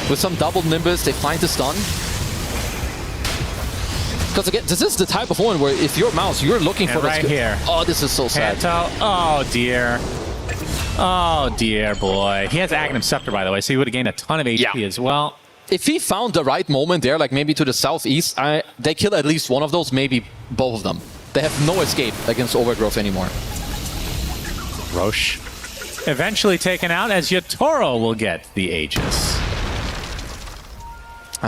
With some double Nimbus, they find the stun. Because again, this is the type of one where if you're Mouse, you're looking for right here. Oh, this is so sad. Panto. Oh dear. Oh dear boy. He has Agnum Scepter, by the way, so he would have gained a ton of HP as well. If he found the right moment there, like maybe to the southeast, they kill at least one of those, maybe both of them. They have no escape against Overgrowth anymore. Roche eventually taken out as Yatoro will get the Aegis.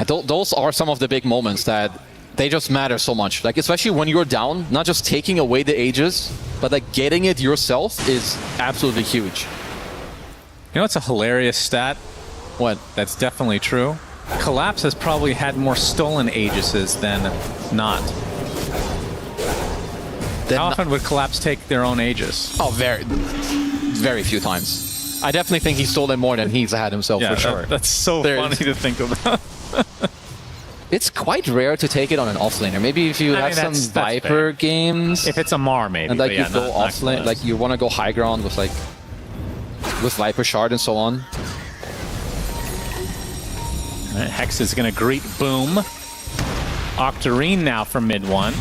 Those are some of the big moments that they just matter so much. Like, especially when you're down, not just taking away the Aegis, but like getting it yourself is absolutely huge. You know, it's a hilarious stat. What? That's definitely true. Collapse has probably had more stolen Aegises than not. How often would Collapse take their own Aegis? Oh, very few times. I definitely think he stole them more than he's had himself, for sure. That's so funny to think about. It's quite rare to take it on an offlaner. Maybe if you have some Viper games. If it's a Mar, maybe. And like you go offlane, like you want to go high ground with with Viper Shard and so on. Hex is going to greet Boom. Octarine now from mid one.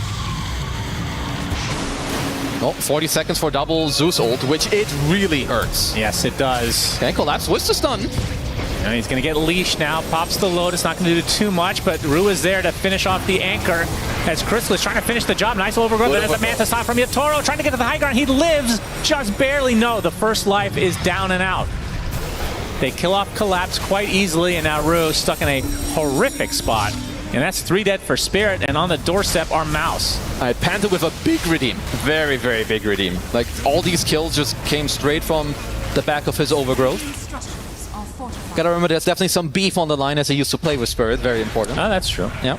Oh, 40 seconds for double Zeus ult, which it really hurts. Yes, it does. Okay, Collapse with the stun. And he's going to get leashed now. Pops the Lotus, not going to do too much, but Rue is there to finish off the anchor as Crystal is trying to finish the job. Nice overgrowth. There's a Manta stop from Yatoro, trying to get to the high ground. He lives just barely. No, the first life is down and out. They kill off Collapse quite easily, and now Rue stuck in a horrific spot. And that's 3 dead for Spirit, and on the doorstep are Mouse. Panther with a big redeem. Very, very big redeem. Like, all these kills just came straight from the back of his overgrowth. Gotta remember, there's definitely some beef on the line as he used to play with Spirit. Very important. Oh, that's true. Yeah.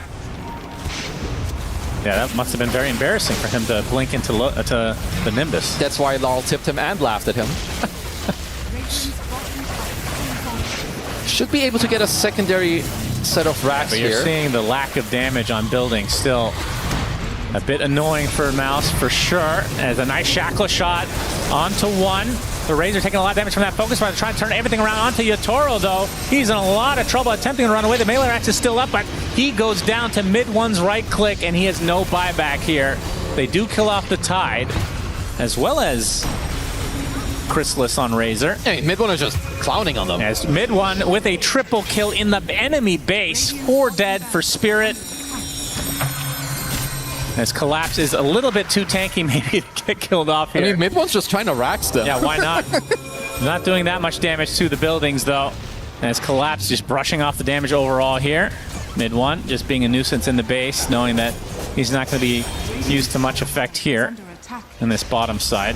Yeah, that must have been very embarrassing for him to blink into to the Nimbus. That's why Laurel tipped him and laughed at him. Should be able to get a secondary set of racks but here. You're seeing the lack of damage on building still. A bit annoying for Mouse for sure. As a nice shackle shot onto one. The Razor taking a lot of damage from that focus fire. Trying to turn everything around onto Yatoro though. He's in a lot of trouble attempting to run away. The melee axe is still up, but he goes down to mid-one's right click and he has no buyback here. They do kill off the Tide as well as Chrysalis on Razor. I mean, mid-one is just clowning on them. As mid-one with a triple kill in the enemy base. 4 dead for Spirit. As Collapse is a little bit too tanky maybe to get killed off here. I mean, mid-one's just trying to rack them. Yeah, why not? Not doing that much damage to the buildings though. As Collapse just brushing off the damage overall here. Mid-one just being a nuisance in the base, knowing that he's not going to be used to much effect here in this bottom side.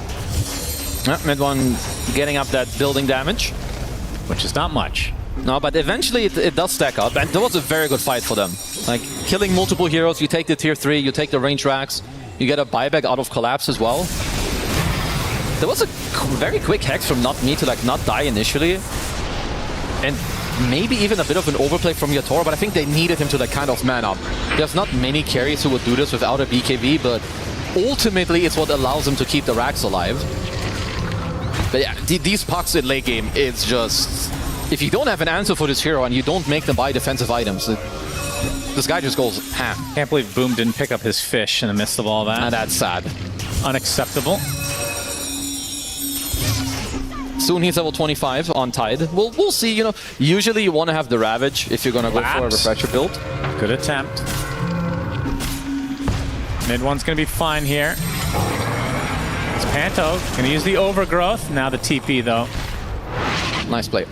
Mid-one getting up that building damage. Which is not much. No, but eventually it does stack up, and that was a very good fight for them. Like, killing multiple heroes, you take the tier 3, you take the range racks, you get a buyback out of Collapse as well. There was a very quick hex from Not Me to like not die initially. And maybe even a bit of an overplay from Yatoro, but I think they needed him to like kind of man up. There's not many carries who would do this without a BKB, but ultimately it's what allows them to keep the racks alive. But yeah, these pucks in late game, it's just... If you don't have an answer for this hero and you don't make them buy defensive items, this guy just goes ham. Can't believe Boom didn't pick up his fish in the midst of all that. And that's sad. Unacceptable. Soon he's level 25 on Tide. We'll see, you know. Usually you want to have the Ravage if you're going to go for a refresher build. Good attempt. Mid-one's going to be fine here. It's Panto. Going to use the overgrowth. Now the TP though. Nice play.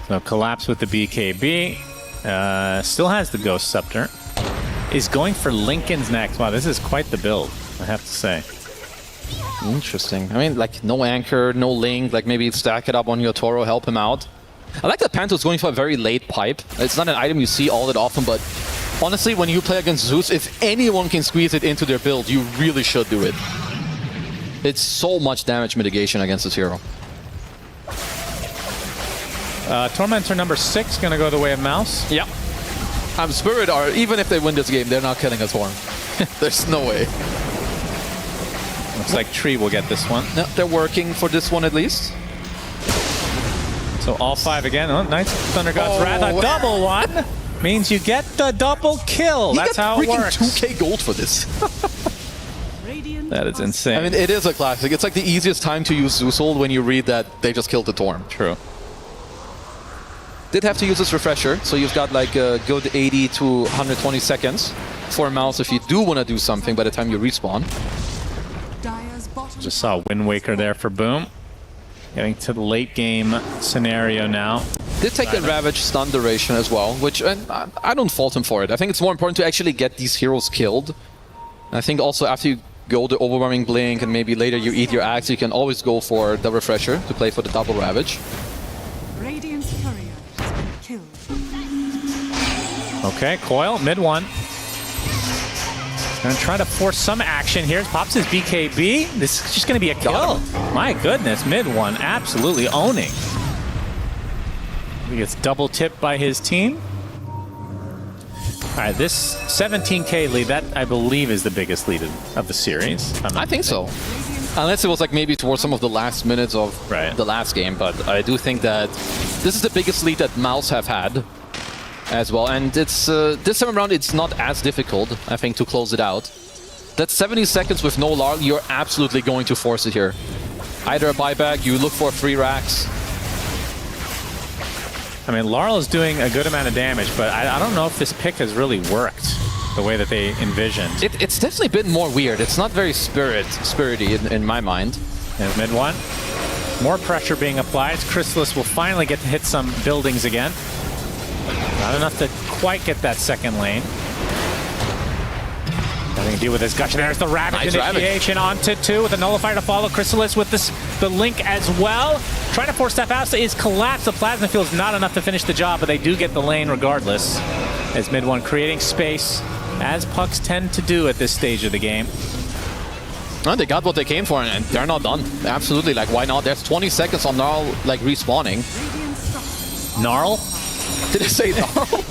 So Collapse with the BKB. Still has the Ghost Scepter. Is going for Lincoln's next. Wow, this is quite the build, I have to say. Interesting. I mean, like, no Anchor, no Link. Like, maybe stack it up on Yatoro, help him out. I like that Panto's going for a very late pipe. It's not an item you see all that often, but honestly, when you play against Zeus, if anyone can squeeze it into their build, you really should do it. It's so much damage mitigation against this hero. Tormentor number 6 gonna go the way of Mouse. Yeah. Spirit are, even if they win this game, they're not killing a Swarm. There's no way. Looks like Tree will get this one. No, they're working for this one at least. So all 5 again. Oh, nice Thunder God's Wrath. A double one means you get the double kill. That's how it works. 2k gold for this. That is insane. I mean, it is a classic. It's like the easiest time to use Zeus Ult when you read that they just killed the Torm. True. Did have to use this refresher, so you've got like a good 80 to 120 seconds for Mouse if you do want to do something by the time you respawn. Just saw Wind Waker there for Boom. Getting to the late game scenario now. Did take the Ravage stun duration as well, which I don't fault him for it. I think it's more important to actually get these heroes killed. I think also after you go the Overwhelming Blink and maybe later you eat your axe, you can always go for the refresher to play for the double Ravage. Radiant's courier has been killed. Okay, Coil, mid-one. Gonna try to force some action here. Pops his BKB. This is just gonna be a kill. My goodness, mid-one absolutely owning. He gets double tipped by his team. All right, this 17k lead, that I believe is the biggest lead of the series. I think so. Unless it was like maybe towards some of the last minutes of the last game, but I do think that this is the biggest lead that Mouse have had as well. And it's this time around, it's not as difficult, I think, to close it out. That's 70 seconds with no Larl. You're absolutely going to force it here. Either a buyback, you look for 3 racks. I mean, Larl is doing a good amount of damage, but I don't know if this pick has really worked the way that they envisioned. It's definitely been more weird. It's not very spirity in my mind. And mid-one. More pressure being applied. Chrysalis will finally get to hit some buildings again. Not enough to quite get that second lane. Nothing to do with this gush. There's the Ravage initiation onto 2 with a nullifier to follow. Chrysalis with the link as well. Trying to force step out is collapse. The plasma field is not enough to finish the job, but they do get the lane regardless. As mid one creating space, as pucks tend to do at this stage of the game. No, they got what they came for, and they're not done. Absolutely, like, why not? There's 20 seconds on Gnarl, like, respawning. Gnarl? Did I say Gnarl?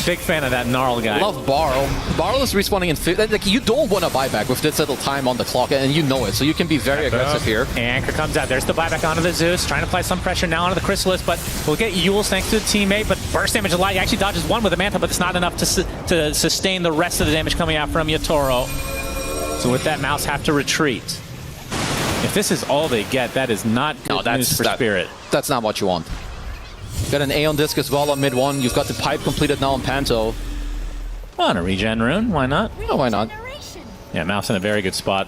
Big fan of that Gnarl guy. Love Barl. Barl is respawning in like, you don't want a buyback with this little time on the clock, and you know it, so you can be very aggressive here. Anchor comes out. There's the buyback onto the Zeus, trying to apply some pressure now onto the Chrysalis, but we'll get Yules thanks to the teammate, but burst damage a lot. He actually dodges one with the Manta, but it's not enough to sustain the rest of the damage coming out from Yatoro. So with that, Mouse have to retreat. If this is all they get, that is not good news for Spirit. That's not what you want. Got an A on disc as well on mid one. You've got the pipe completed now on Panto. On a regen rune, why not? Yeah, why not? Yeah, Mouse in a very good spot.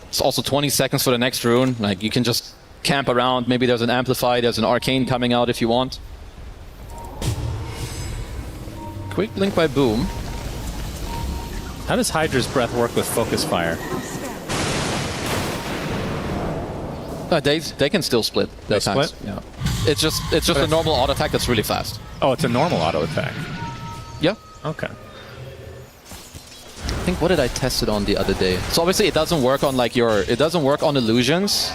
It's also 20 seconds for the next rune. Like, you can just camp around. Maybe there's an Amplify, there's an Arcane coming out if you want. Quick blink by Boom. How does Hydra's Breath work with Focus Fire? They can still split. They split? Yeah. It's just a normal auto attack that's really fast. Oh, it's a normal auto attack. Yeah. Okay. I think, what did I test it on the other day? So obviously it doesn't work on like it doesn't work on illusions.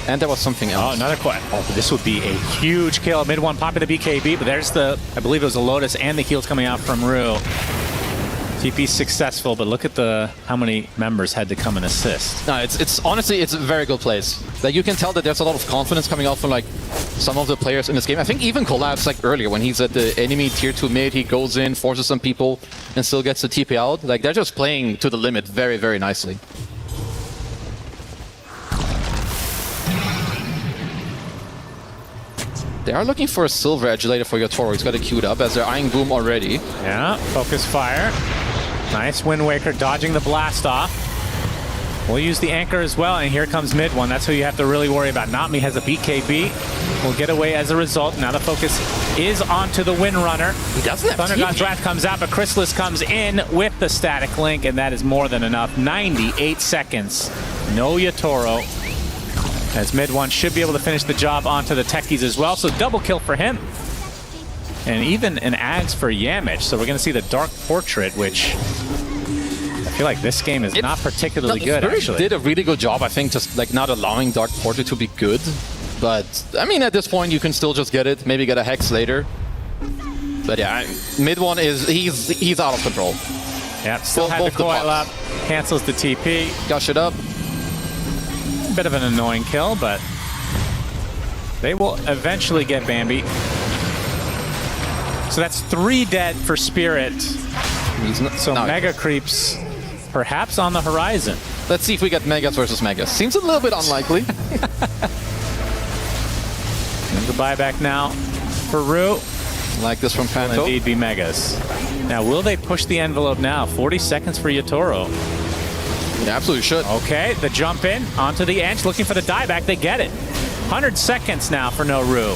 And there was something else. Oh, another quest. Oh, this would be a huge kill. Mid one popping the BKB, but there's the, I believe it was a Lotus and the heals coming out from Rue. TP successful, but look at how many members had to come and assist. No, it's honestly, it's a very good place. Like, you can tell that there's a lot of confidence coming out from like some of the players in this game. I think even Collapse, like earlier when he's at the enemy tier 2 mid, he goes in, forces some people, and still gets the TP out. Like, they're just playing to the limit very, very nicely. They are looking for a silver Adulator for Yatoro. He's got it queued up as they're eyeing Boom already. Yeah, Focus Fire. Nice Wind Waker dodging the blast off. We'll use the Anchor as well, and here comes mid one. That's who you have to really worry about. Nami has a BKB. Will get away as a result. Now the focus is onto the Windrunner. He doesn't have Thunder God's Wrath comes out, but Chrysalis comes in with the static link, and that is more than enough. 98 seconds. No Yatoro. As mid one should be able to finish the job onto the techies as well, so double kill for him. And even an Ags for Yamich, so we're going to see the Dark Portrait, which I feel like this game is not particularly good, actually. Did a really good job, I think, just like not allowing Dark Portrait to be good. But, I mean, at this point, you can still just get it, maybe get a Hex later. But yeah, mid one is, he's out of control. Yeah, still had the coil up, cancels the TP. Gush it up. Bit of an annoying kill, but they will eventually get Bambi. So that's 3 dead for Spirit. So Mega Creeps perhaps on the horizon. Let's see if we get Megas versus Megas. Seems a little bit unlikely. And the buyback now for Rue. Like this from Panto. Will indeed be Megas. Now, will they push the envelope now? 40 seconds for Yatoro. They absolutely should. Okay, the jump in onto the edge, looking for the dieback. They get it. 100 seconds now for No Rue.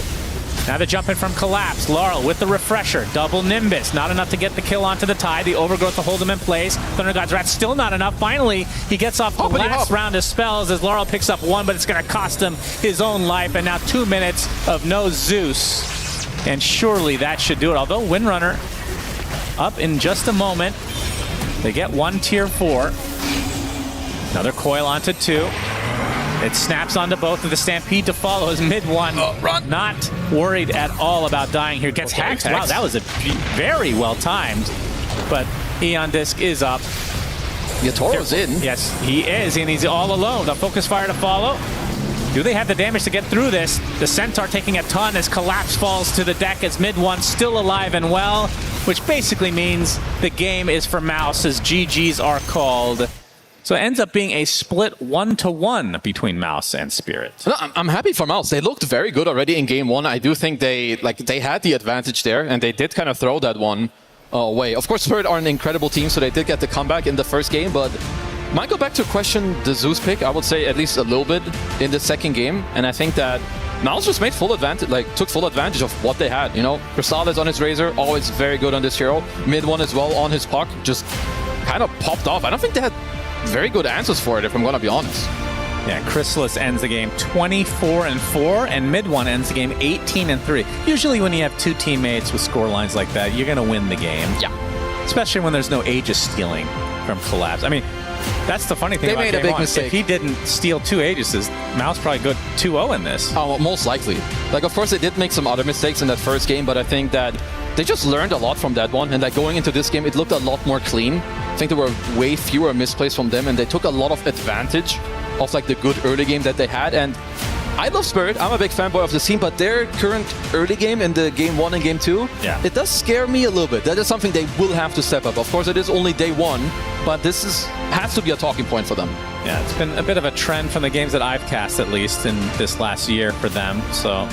Now the jump in from Collapse. Laurel with the refresher. Double Nimbus. Not enough to get the kill onto the tie. The overgrowth to hold him in place. Thunder God's Wrath still not enough. Finally, he gets off the last round of spells as Laurel picks up 1, but it's going to cost him his own life. And now 2 minutes of no Zeus. And surely that should do it. Although Windrunner up in just a moment. They get 1 tier 4. Another coil onto 2. It snaps onto both of the Stampede to follow as mid one. Not worried at all about dying here. Gets hacked. Wow, that was a very well timed. But Eon Disc is up. Yatoro's in. Yes, he is, and he's all alone. The Focus Fire to follow. Do they have the damage to get through this? The Centaur taking a ton as Collapse falls to the deck as mid one still alive and well, which basically means the game is for Mouse as GGs are called. So it ends up being a split 1-1 between Mouse and Spirit. No, I'm happy for Mouse. They looked very good already in game 1. I do think they had the advantage there, and they did kind of throw that one away. Of course, Spirit are an incredible team, so they did get the comeback in the first game, but Might go back to question the Zeus pick. I would say at least a little bit in the second game, and I think that Mouse just made full advantage, took full advantage of what they had. You know, Versailles on his Razor, always very good on this hero. Mid one as well on his puck, just kind of popped off. I don't think they had very good answers for it, if I'm gonna be honest. Yeah, Chrysalis ends the game 24-4, and Mid One ends the game 18-3. Usually when you have two teammates with score lines like that, you're gonna win the game. Yeah. Especially when there's no Aegis stealing from Collapse. I mean, that's the funny thing They about made a game big one. mistake. If he didn't steal two Aegises, Mouse probably go 2-0 in this. Oh, well, most likely. Like, of course, they did make some other mistakes in that first game, but I think that they just learned a lot from that one. And like going into this game, it looked a lot more clean. I think there were way fewer misplays from them, and they took a lot of advantage of like the good early game that they had. And I love Spirit. I'm a big fanboy of the team, but their current early game in the game 1 and game 2, it does scare me a little bit. That is something they will have to step up. Of course, it is only day 1, but this has to be a talking point for them. Yeah, it's been a bit of a trend from the games that I've cast, at least in this last year for them. So,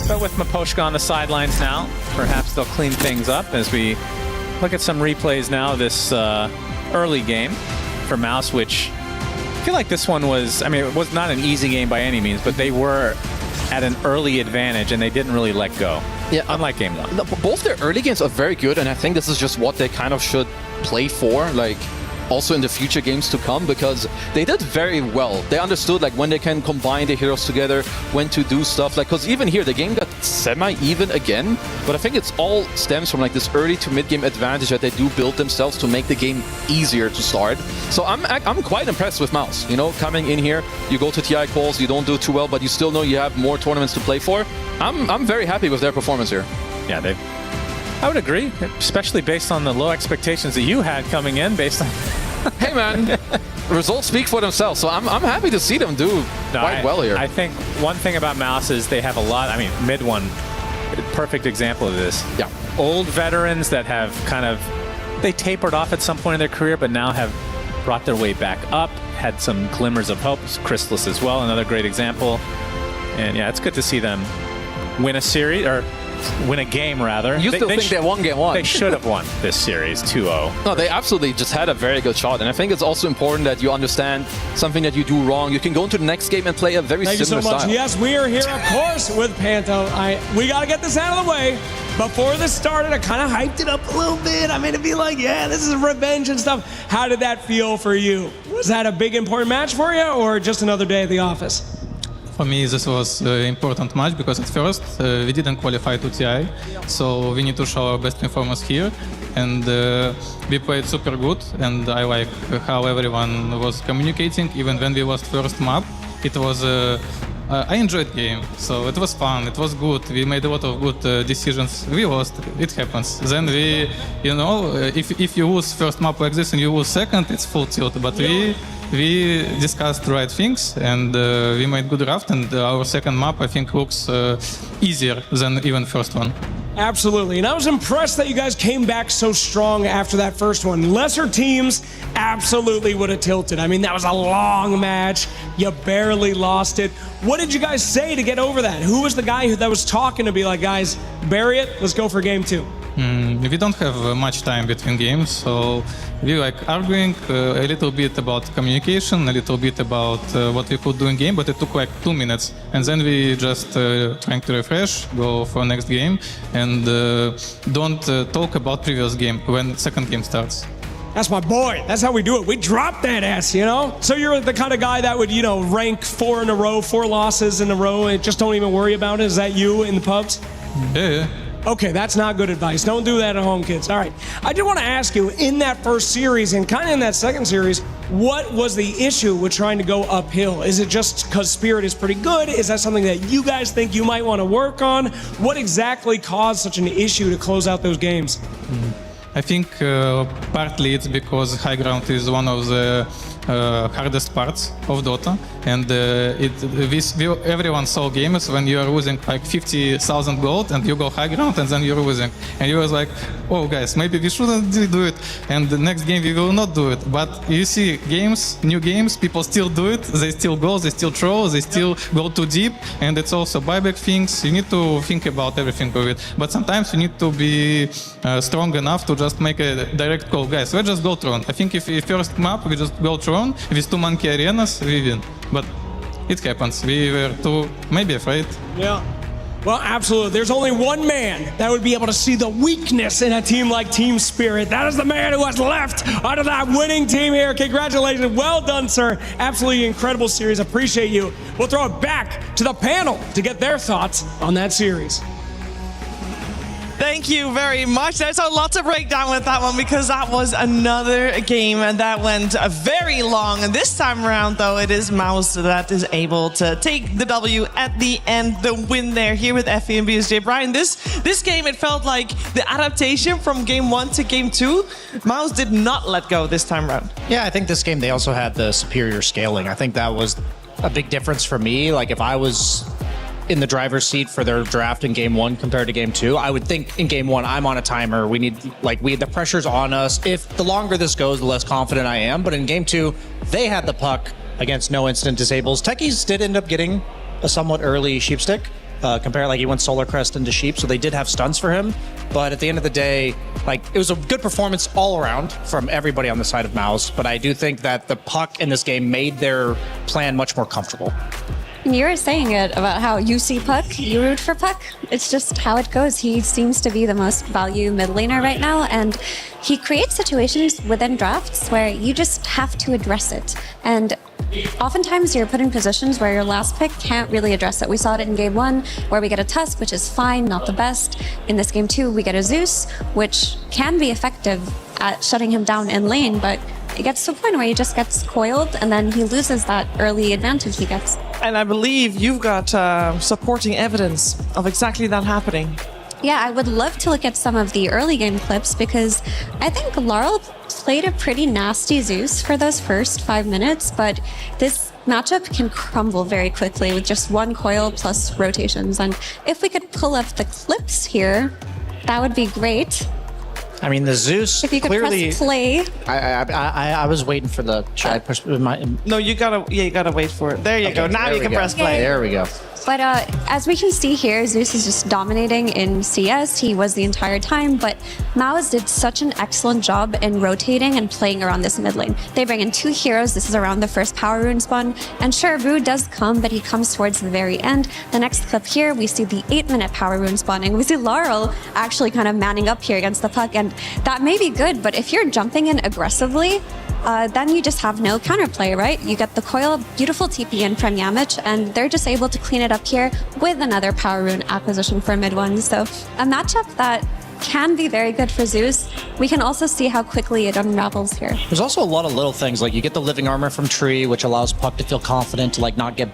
but with Miposhka on the sidelines now, perhaps they'll clean things up as we look at some replays now of this early game for Mouse, which I feel like this one was, I mean, it was not an easy game by any means, but they were at an early advantage and they didn't really let go. Yeah, unlike game 1. Both their early games are very good, and I think this is just what they kind of should play for, like also in the future games to come, because they did very well. They understood like when they can combine the heroes together, when to do stuff. Like, because even here the game got semi-even again, but I think it's all stems from like this early to mid-game advantage that they do build themselves to make the game easier to start. So I'm quite impressed with Mouse. You know, coming in here, you go to TI calls, you don't do too well, but you still know you have more tournaments to play for. I'm very happy with their performance here. Yeah, I would agree, especially based on the low expectations that you had coming in based on... Hey man, results speak for themselves, so I'm happy to see them do quite well here. I think one thing about Mouse is they have a lot, I mean, Mid One, perfect example of this. Yeah. Old veterans that have kind of, they tapered off at some point in their career, but now have brought their way back up, had some glimmers of hope. Chrysalis as well, another great example. And yeah, it's good to see them win a series, or win a game rather. You still think they won game 1? They should have won this series 2-0. No, they absolutely just had a very good shot, and I think it's also important that you understand something that you do wrong. You can go into the next game and play a very similar style. Thank you so much. Yes, we are here, of course, with Panto. We got to get this out of the way. Before this started, I kind of hyped it up a little bit. I made it be like, yeah, this is revenge and stuff. How did that feel for you? Was that a big, important match for you, or just another day at the office? For me, this was an important match because at first we didn't qualify to TI, so we need to show our best performance here. And we played super good, and I like how everyone was communicating. Even when we lost first map, it was I enjoyed game, so it was fun, it was good. We made a lot of good decisions. We lost, it happens. Then we, you know, if you lose first map like this and you lose second, it's full tilt. But we discussed the right things, and we made good draft, and our second map, I think, looks easier than even first one. Absolutely, and I was impressed that you guys came back so strong after that first one. Lesser teams absolutely would have tilted. I mean, that was a long match. You barely lost it. What did you guys say to get over that? Who was the guy that was talking to be like, guys, bury it, let's go for game 2? We don't have much time between games, so we like arguing a little bit about communication, a little bit about what we could do in game, but it took like 2 minutes, and then we just trying to refresh, go for next game, and don't talk about previous game when second game starts. That's my boy. That's how we do it. We drop that ass, you know? So you're the kind of guy that would, you know, rank 4 in a row, 4 losses in a row, and just don't even worry about it. Is that you in the pubs? Yeah. Okay, that's not good advice. Don't do that at home, kids. All right. I did want to ask you, in that first series and kind of in that second series, what was the issue with trying to go uphill? Is it just because Spirit is pretty good? Is that something that you guys think you might want to work on? What exactly caused such an issue to close out those games? I think partly it's because high ground is one of the hardest parts of Dota, and everyone saw games when you are losing like 50,000 gold and you go high ground and then you're losing, and you was like, oh guys, maybe we shouldn't do it, and the next game we will not do it. But you see games, new games, people still do it, they still go, they still throw, they still go too deep, and it's also buyback things. You need to think about everything of it, but sometimes you need to be strong enough to just make a direct call. Guys, let's just go Tron. I think if first map we just go Tron, drone. With 2 monkey arenas, we win. But it happens. We were too maybe afraid. Yeah. Well, absolutely. There's only one man that would be able to see the weakness in a team like Team Spirit. That is the man who has left out of that winning team here. Congratulations. Well done, sir. Absolutely incredible series. Appreciate you. We'll throw it back to the panel to get their thoughts on that series. Thank you very much. There's a lot to break down with that one because that was another game that went very long. And this time around, though, it is Mouse that is able to take the W at the end, the win there here with Effie and BSJ. Brian, this game, it felt like the adaptation from game 1 to game 2, Mouse did not let go this time around. Yeah, I think this game, they also had the superior scaling. I think that was a big difference for me. Like, if I was in the driver's seat for their draft in game 1 compared to game 2, I would think in game 1, I'm on a timer. The pressure's on us. If the longer this goes, the less confident I am. But in game 2, they had the puck against no instant disables. Techies did end up getting a somewhat early sheep stick. He went Solar Crest into sheep, so they did have stunts for him. But at the end of the day, it was a good performance all around from everybody on the side of Mouse. But I do think that the puck in this game made their plan much more comfortable. You were saying it about how you see Puck, you root for Puck. It's just how it goes. He seems to be the most value mid laner right now, and he creates situations within drafts where you just have to address it. And oftentimes you're put in positions where your last pick can't really address it. We saw it in game 1 where we get a Tusk, which is fine, not the best. In this game 2, we get a Zeus, which can be effective at shutting him down in lane, but it gets to a point where he just gets coiled and then he loses that early advantage he gets. And I believe you've got supporting evidence of exactly that happening. Yeah, I would love to look at some of the early game clips because I think Laurel played a pretty nasty Zeus for those first 5 minutes, but this matchup can crumble very quickly with just one coil plus rotations. And if we could pull up the clips here, that would be great. I mean, the Zeus if you could clearly press play. I was waiting for the. Should I push my? No, you gotta wait for it. There you go. Now you can press play. There we go. But as we can see here, Zeus is just dominating in CS. He was the entire time, but Mao's did such an excellent job in rotating and playing around this mid lane. They bring in 2 heroes. This is around the first power rune spawn. And sure, Rue does come, but he comes towards the very end. The next clip here, we see the 8-minute power rune spawning. We see Laurel actually kind of manning up here against the puck, and that may be good, but if you're jumping in aggressively, then you just have no counterplay, right? You get the coil, beautiful TP in from Yamich, and they're just able to clean it up here with another power rune acquisition for mid 1. So a matchup that can be very good for Zeus. We can also see how quickly it unravels here. There's also a lot of little things, like you get the living armor from Tree, which allows Puck to feel confident to not get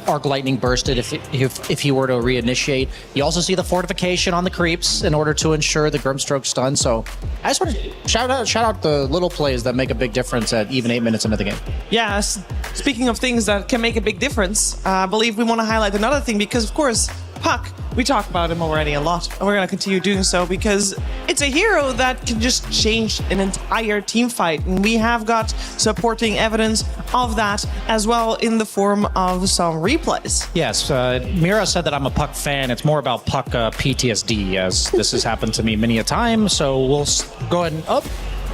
arc lightning bursted if he were to reinitiate. You also see the fortification on the creeps in order to ensure the Grimstroke stun. So I just want to shout out the little plays that make a big difference at even 8 minutes into the game. Yes. Speaking of things that can make a big difference, I believe we want to highlight another thing because, of course, Puck, we talk about him already a lot, and we're going to continue doing so because it's a hero that can just change an entire team fight, and we have got supporting evidence of that as well in the form of some replays. Yes, Mira said that I'm a Puck fan. It's more about Puck PTSD, as this has happened to me many a time, so we'll go ahead and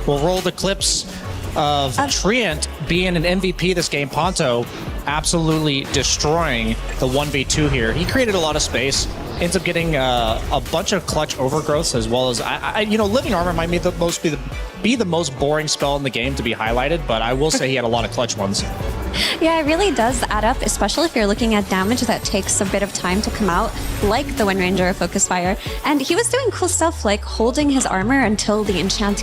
we'll roll the clips of Treant being an MVP this game. Ponto absolutely destroying the 1v2 here. He created a lot of space, ends up getting a bunch of clutch overgrowths, as well as living armor might be the most boring spell in the game to be highlighted, but I will say he had a lot of clutch ones. Yeah, it really does add up, especially if you're looking at damage that takes a bit of time to come out, like the Wind Ranger or Focus Fire. And he was doing cool stuff like holding his armor until the enchant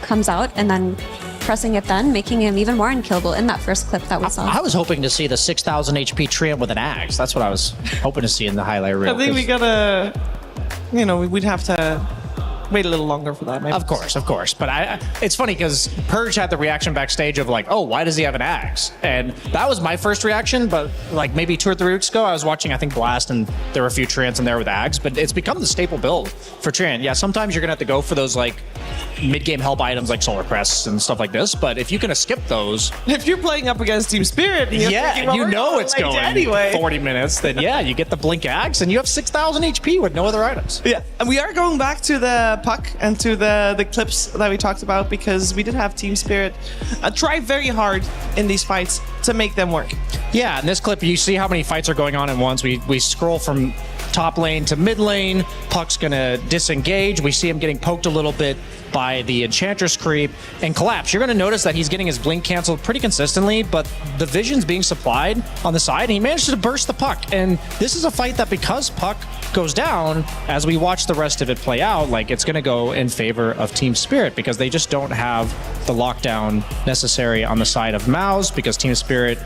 comes out, and then pressing it then, making him even more unkillable in that first clip that we saw. I was hoping to see the 6,000 HP Treant with an axe. That's what I was hoping to see in the highlight reel. I think we gotta, we'd have to wait a little longer for that, maybe. Of course. But it's funny because Purge had the reaction backstage of oh, why does he have an axe? And that was my first reaction, but maybe 2 or 3 weeks ago, I was watching, I think, Blast, and there were a few Treants in there with axe, but it's become the staple build for Treant. Yeah, sometimes you're gonna have to go for those mid-game help items like Solar Crests and stuff like this, but if you can skip those... If you're playing up against Team Spirit... it's going anyway. 40 minutes, then you get the Blink Axe and you have 6,000 HP with no other items. Yeah, and we are going back to the puck and to the clips that we talked about, because we did have Team Spirit try very hard in these fights to make them work. Yeah, in this clip, you see how many fights are going on at once. We scroll from top lane to mid lane. Puck's gonna disengage. We see him getting poked a little bit by the Enchantress creep and Collapse. You're gonna notice that he's getting his blink canceled pretty consistently, but the vision's being supplied on the side, and he managed to burst the puck. And this is a fight that, because puck goes down, as we watch the rest of it play out, like, it's gonna go in favor of Team Spirit, because they just don't have the lockdown necessary on the side of Mouse, because Team Spirit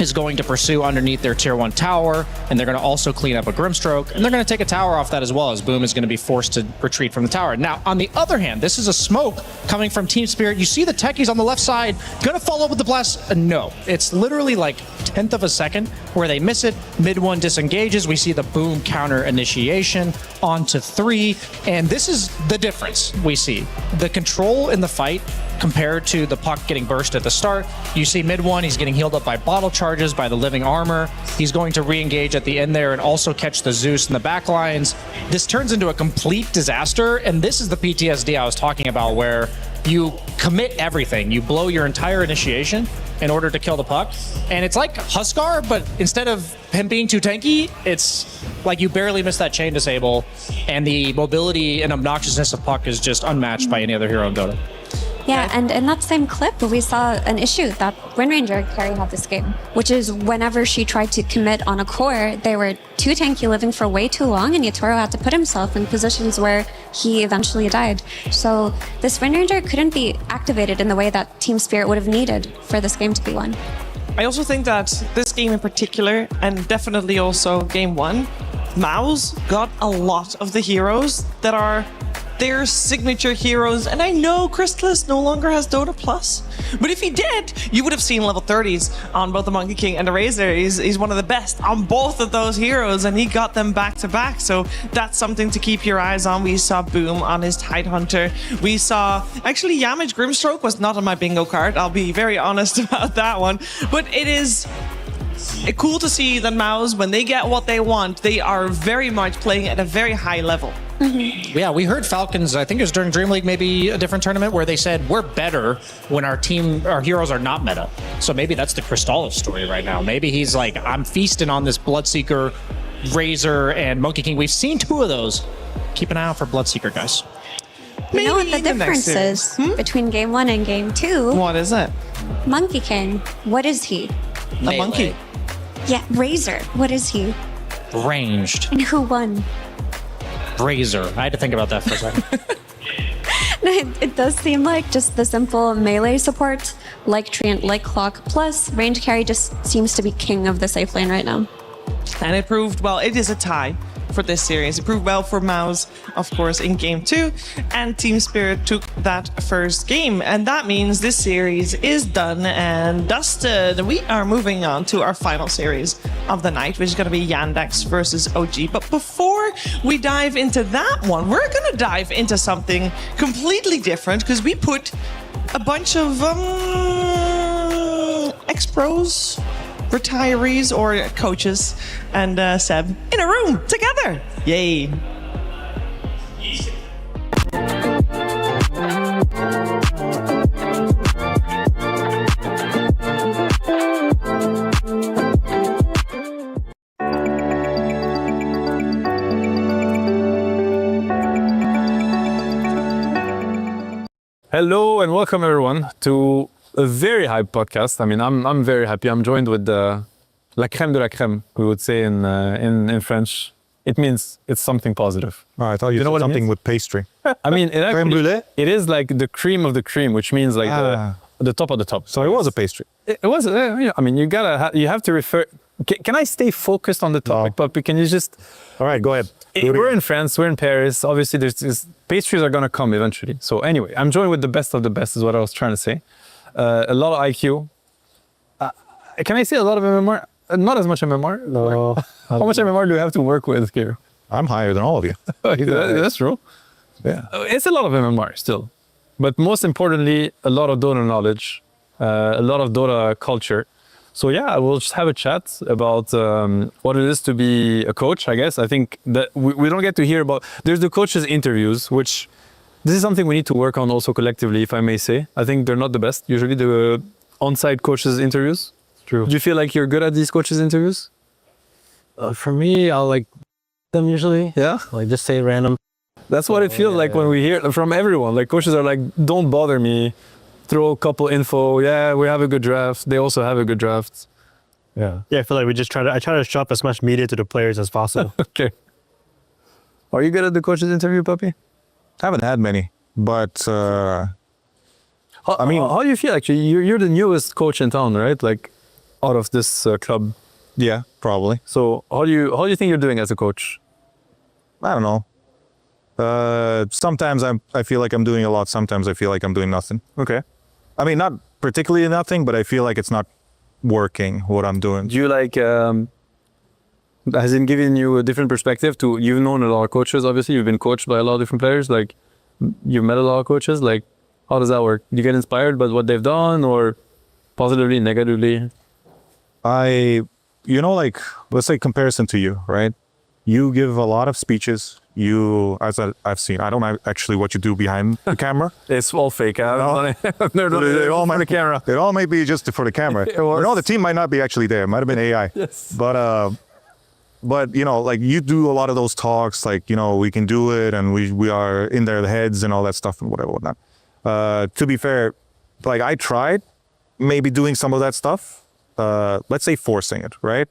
is going to pursue underneath their tier 1 tower, and they're going to also clean up a Grimstroke, and they're going to take a tower off that as well, as Boom is going to be forced to retreat from the tower. Now, on the other hand, this is a smoke coming from Team Spirit. You see the techies on the left side going to follow up with the blast. No, it's literally like 1/10 of a second where they miss it. Mid one disengages. We see the Boom counter initiation onto 3, and this is the difference we see. The control in the fight compared to the puck getting burst at the start. You see mid one, he's getting healed up by bottle charges, by the living armor. He's going to re-engage at the end there and also catch the Zeus in the back lines. This turns into a complete disaster, and this is the PTSD I was talking about, where you commit everything. You blow your entire initiation in order to kill the puck. And it's like Huskar, but instead of him being too tanky, it's like you barely miss that chain disable, and the mobility and obnoxiousness of puck is just unmatched by any other hero in Dota. Yeah, and in that same clip, we saw an issue that Wind Ranger carry had this game, which is whenever she tried to commit on a core, they were too tanky, living for way too long, and Yatoro had to put himself in positions where he eventually died. So this Wind Ranger couldn't be activated in the way that Team Spirit would have needed for this game to be won. I also think that this game in particular, and definitely also game 1, Mouse got a lot of the heroes that are their signature heroes. And I know Crystallis no longer has Dota Plus, but if he did, you would have seen level 30s on both the Monkey King and the Razor. He's one of the best on both of those heroes, and he got them back to back. So that's something to keep your eyes on. We saw Boom on his Tidehunter. We saw, actually, Yamage Grimstroke was not on my bingo card. I'll be very honest about that one. But it is cool to see that Mouse, when they get what they want, they are very much playing at a very high level. Mm-hmm. Yeah, we heard Falcons, I think it was during Dream League, maybe a different tournament, where they said we're better when our heroes are not meta. So maybe that's the Crystallis story right now. Maybe he's like, I'm feasting on this Bloodseeker, Razor, and Monkey King. We've seen 2 of those. Keep an eye out for Bloodseeker, guys. You know what the difference is between game 1 and game 2? What is it? Monkey King, what is he? A monkey. Yeah, Razor, what is he? Ranged. And who won? Razor. I had to think about that for a second. It does seem like just the simple melee support, like Treant, like Clock, plus range carry just seems to be king of the safe lane right now. And it proved, well, it is a tie for this series. It proved well for Mouse, of course, in game 2, and Team Spirit took that first game, and that means this series is done and dusted. We are moving on to our final series of the night, which is going to be Yandex versus OG. But before we dive into that one, we're going to dive into something completely different, because we put a bunch of ex-pros, retirees, or coaches, and Seb in a room together. Yay. Hello and welcome everyone to a very hype podcast. I mean, I'm very happy. I'm joined with la crème de la crème, we would say in French. It means it's something positive. Oh, I thought you know something with pastry. I mean, it is like the cream of the cream, which means like the top of the top. So it was a pastry. It was. I mean, you have to refer. Can I stay focused on the topic, Puppy? Can you just? All right, go ahead. We're in France. We're in Paris. Obviously, pastries are gonna come eventually. So anyway, I'm joined with the best of the best, is what I was trying to say. A lot of IQ. Can I say a lot of MMR? Not as much MMR. No. How much MMR do you have to work with here? I'm higher than all of you. That's true. Yeah. It's a lot of MMR still, but most importantly, a lot of Dota knowledge, a lot of Dota culture. So yeah, we'll just have a chat about what it is to be a coach, I guess. I think that we don't get to hear about... There's the coaches' interviews, which this is something we need to work on also collectively, if I may say. I think they're not the best, usually, the on-site coaches' interviews. True. Do you feel like you're good at these coaches' interviews? For me, I'll like them usually. Yeah? Like just say random. That's what it feels like when we hear from everyone. Like coaches are like, don't bother me. Throw a couple info. Yeah, we have a good draft. They also have a good draft. Yeah. Yeah, I feel like I try to shove as much media to the players as possible. Okay. Are you good at the coaches interview, Puppy? Haven't had many, but I mean, how do you feel actually? You're the newest coach in town, right? Like out of this club. Yeah, probably. So how do you think you're doing as a coach? I don't know. Sometimes I feel like I'm doing a lot. Sometimes I feel like I'm doing nothing. Okay. I mean, not particularly nothing, but I feel like it's not working what I'm doing. Do you like, has it given you a different perspective to, you've known a lot of coaches, obviously, you've been coached by a lot of different players, like you've met a lot of coaches, like how does that work? Do you get inspired by what they've done or positively, negatively? You know, like, let's say comparison to you, right? You give a lot of speeches. As I've seen, I don't know actually what you do behind the camera. It's all fake. They all might, the camera. It all may be just for the camera. No, the team might not be actually there. It might have been AI. Yes. But you know, like you do a lot of those talks, like, you know, we can do it and we are in their heads and all that stuff and whatnot. To be fair, like I tried maybe doing some of that stuff, let's say forcing it, right?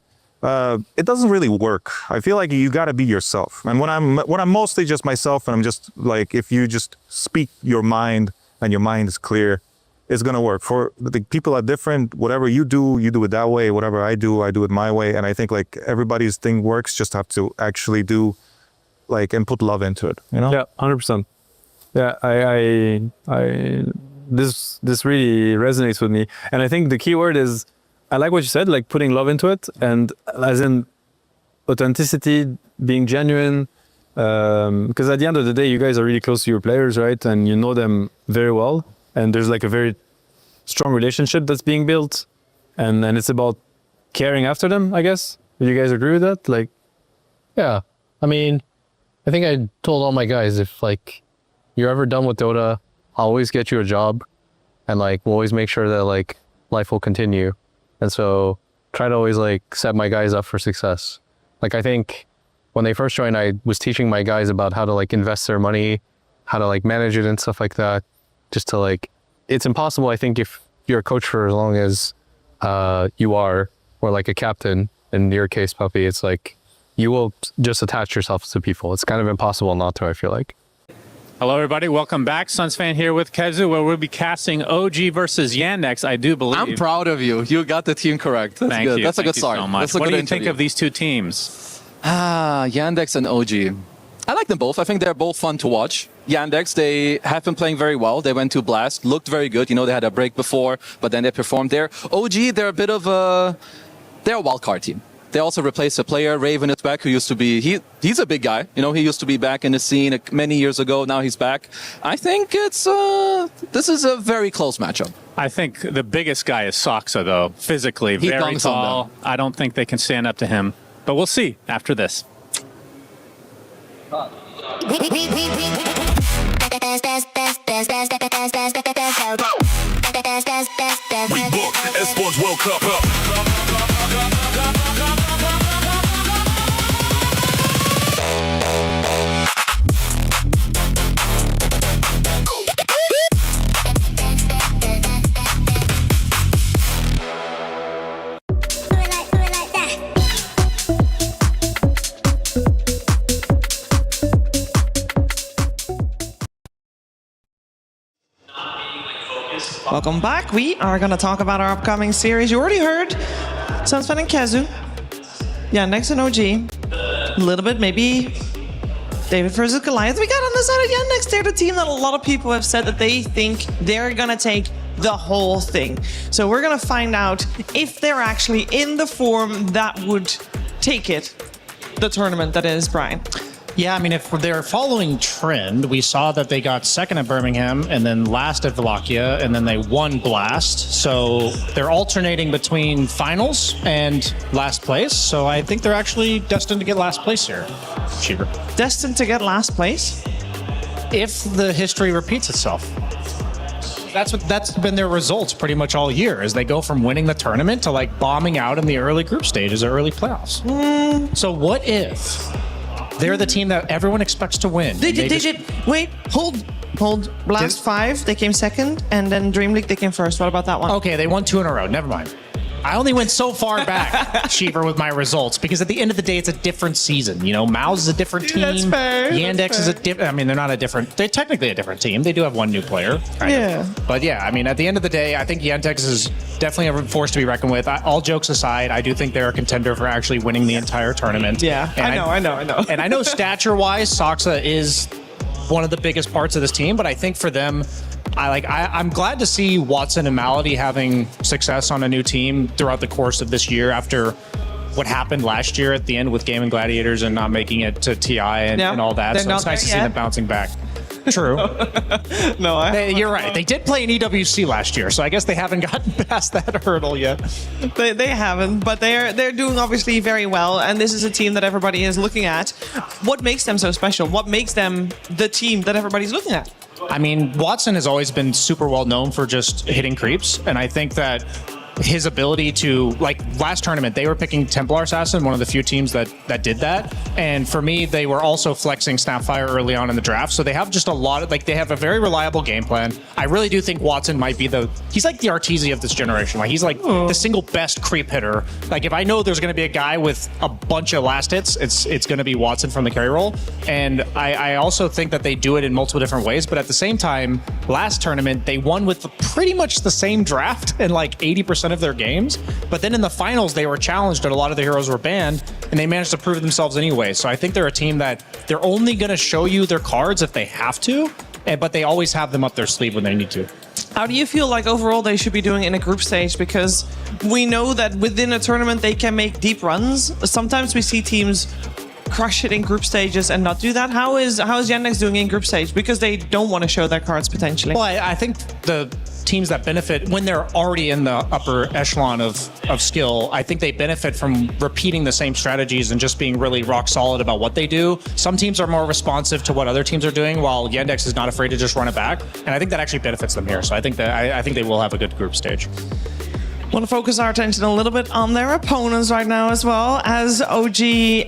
It doesn't really work. I feel like you got to be yourself. And when I'm mostly just myself and I'm just like, if you just speak your mind and your mind is clear, it's going to work. For the people are different. Whatever you do it that way. Whatever I do it my way. And I think like everybody's thing works. Just have to actually do like, and put love into it, you know? Yeah, 100%. Yeah, this really resonates with me. And I think the key word is, I like what you said, like putting love into it, and as in authenticity, being genuine, because at the end of the day, you guys are really close to your players, right? And you know them very well, and there's like a very strong relationship that's being built, and it's about caring after them, I guess. Do you guys agree with that? Like, yeah, I mean, I think I told all my guys, if like you're ever done with Dota, I'll always get you a job, and like we'll always make sure that like life will continue. And so try to always like set my guys up for success. Like I think when they first joined, I was teaching my guys about how to like invest their money, how to like manage it and stuff like that. Just to like, it's impossible, I think, if you're a coach for as long as you are, or like a captain, in your case, Puppy, it's like you will just attach yourself to people. It's kind of impossible not to, I feel like. Hello, everybody. Welcome back. Suns fan here with Kezu, where we'll be casting OG versus Yandex, I do believe. I'm proud of you. You got the team correct. That's Thank good. you. That's a good start. So much. What do you think of these two teams? Yandex and OG. I like them both. I think they're both fun to watch. Yandex, they have been playing very well. They went to Blast, looked very good. You know, they had a break before, but then they performed there. OG, they're a bit of they're a wild card team. They also replaced a player, Raven is back, who used to be, he's a big guy. You know, he used to be back in the scene many years ago. Now he's back. I think this is a very close matchup. I think the biggest guy is Soxa, though, physically. He very dunks on tall. them. I don't think they can stand up to him. But we'll see after this. We book Esports World Cup. Welcome back. We are going to talk about our upcoming series. You already heard Sunsfan and Kezu. Yandex and OG. A little bit, maybe David versus Goliath. We got on the side of Yandex. They're the team that a lot of people have said that they think they're going to take the whole thing. So we're going to find out if they're actually in the form that would take it. The tournament, that is, Brian. Yeah, I mean, if they're following trend, we saw that they got second at Birmingham and then last at Wallachia, and then they won Blast. So they're alternating between finals and last place. So I think they're actually destined to get last place here, Cheever. Destined to get last place? If the history repeats itself. That's been their results pretty much all year, is they go from winning the tournament to like bombing out in the early group stages or early playoffs. So what if they're the team that everyone expects to win? They did. Wait, hold. Blast 5, they came second, and then Dream League, they came first. What about that one? Okay, they won 2 in a row. Never mind. I only went so far back, Cheever, with my results, because at the end of the day, it's a different season. You know, Maus is a different team. That's fair. Yandex is a different. I mean, they're not a different. They're technically a different team. They do have one new player. Kind of. But yeah, I mean, at the end of the day, I think Yandex is definitely a force to be reckoned with. All jokes aside, I do think they're a contender for actually winning the entire tournament. Yeah, and I know. And I know stature-wise, Soxa is one of the biggest parts of this team, but I think for them, I'm glad to see Watson and Malady having success on a new team throughout the course of this year after what happened last year at the end with Game and Gladiators and not making it to TI and all that. So it's nice to see them bouncing back. True. You're right. They did play in EWC last year, so I guess they haven't gotten past that hurdle yet. They haven't, but they're doing obviously very well, and this is a team that everybody is looking at. What makes them so special? What makes them the team that everybody's looking at? I mean, Watson has always been super well known for just hitting creeps, and I think that his ability to, like last tournament, they were picking Templar Assassin, one of the few teams that did that. And for me, they were also flexing Snapfire early on in the draft. So they have just a lot of, they have a very reliable game plan. I really do think Watson might be he's like the Arteezy of this generation. Like he's like the single best creep hitter. Like if I know there's going to be a guy with a bunch of last hits, it's going to be Watson from the carry roll. And I also think that they do it in multiple different ways. But at the same time, last tournament, they won with pretty much the same draft and like 80% of their games, but then in the finals they were challenged and a lot of the heroes were banned, and they managed to prove themselves anyway. So I think they're a team that they're only going to show you their cards if they have to, but they always have them up their sleeve when they need to. How do you feel like overall they should be doing in a group stage? Because we know that within a tournament they can make deep runs. Sometimes we see teams crush it in group stages and not do that. How is Yandex doing in group stage? Because they don't want to show their cards potentially. Well, I think the teams that benefit when they're already in the upper echelon of skill, I think they benefit from repeating the same strategies and just being really rock solid about what they do. Some teams are more responsive to what other teams are doing, while Yandex is not afraid to just run it back, and I think that actually benefits them here. So I think they will have a good group stage. Want to focus our attention a little bit on their opponents right now as well, as OG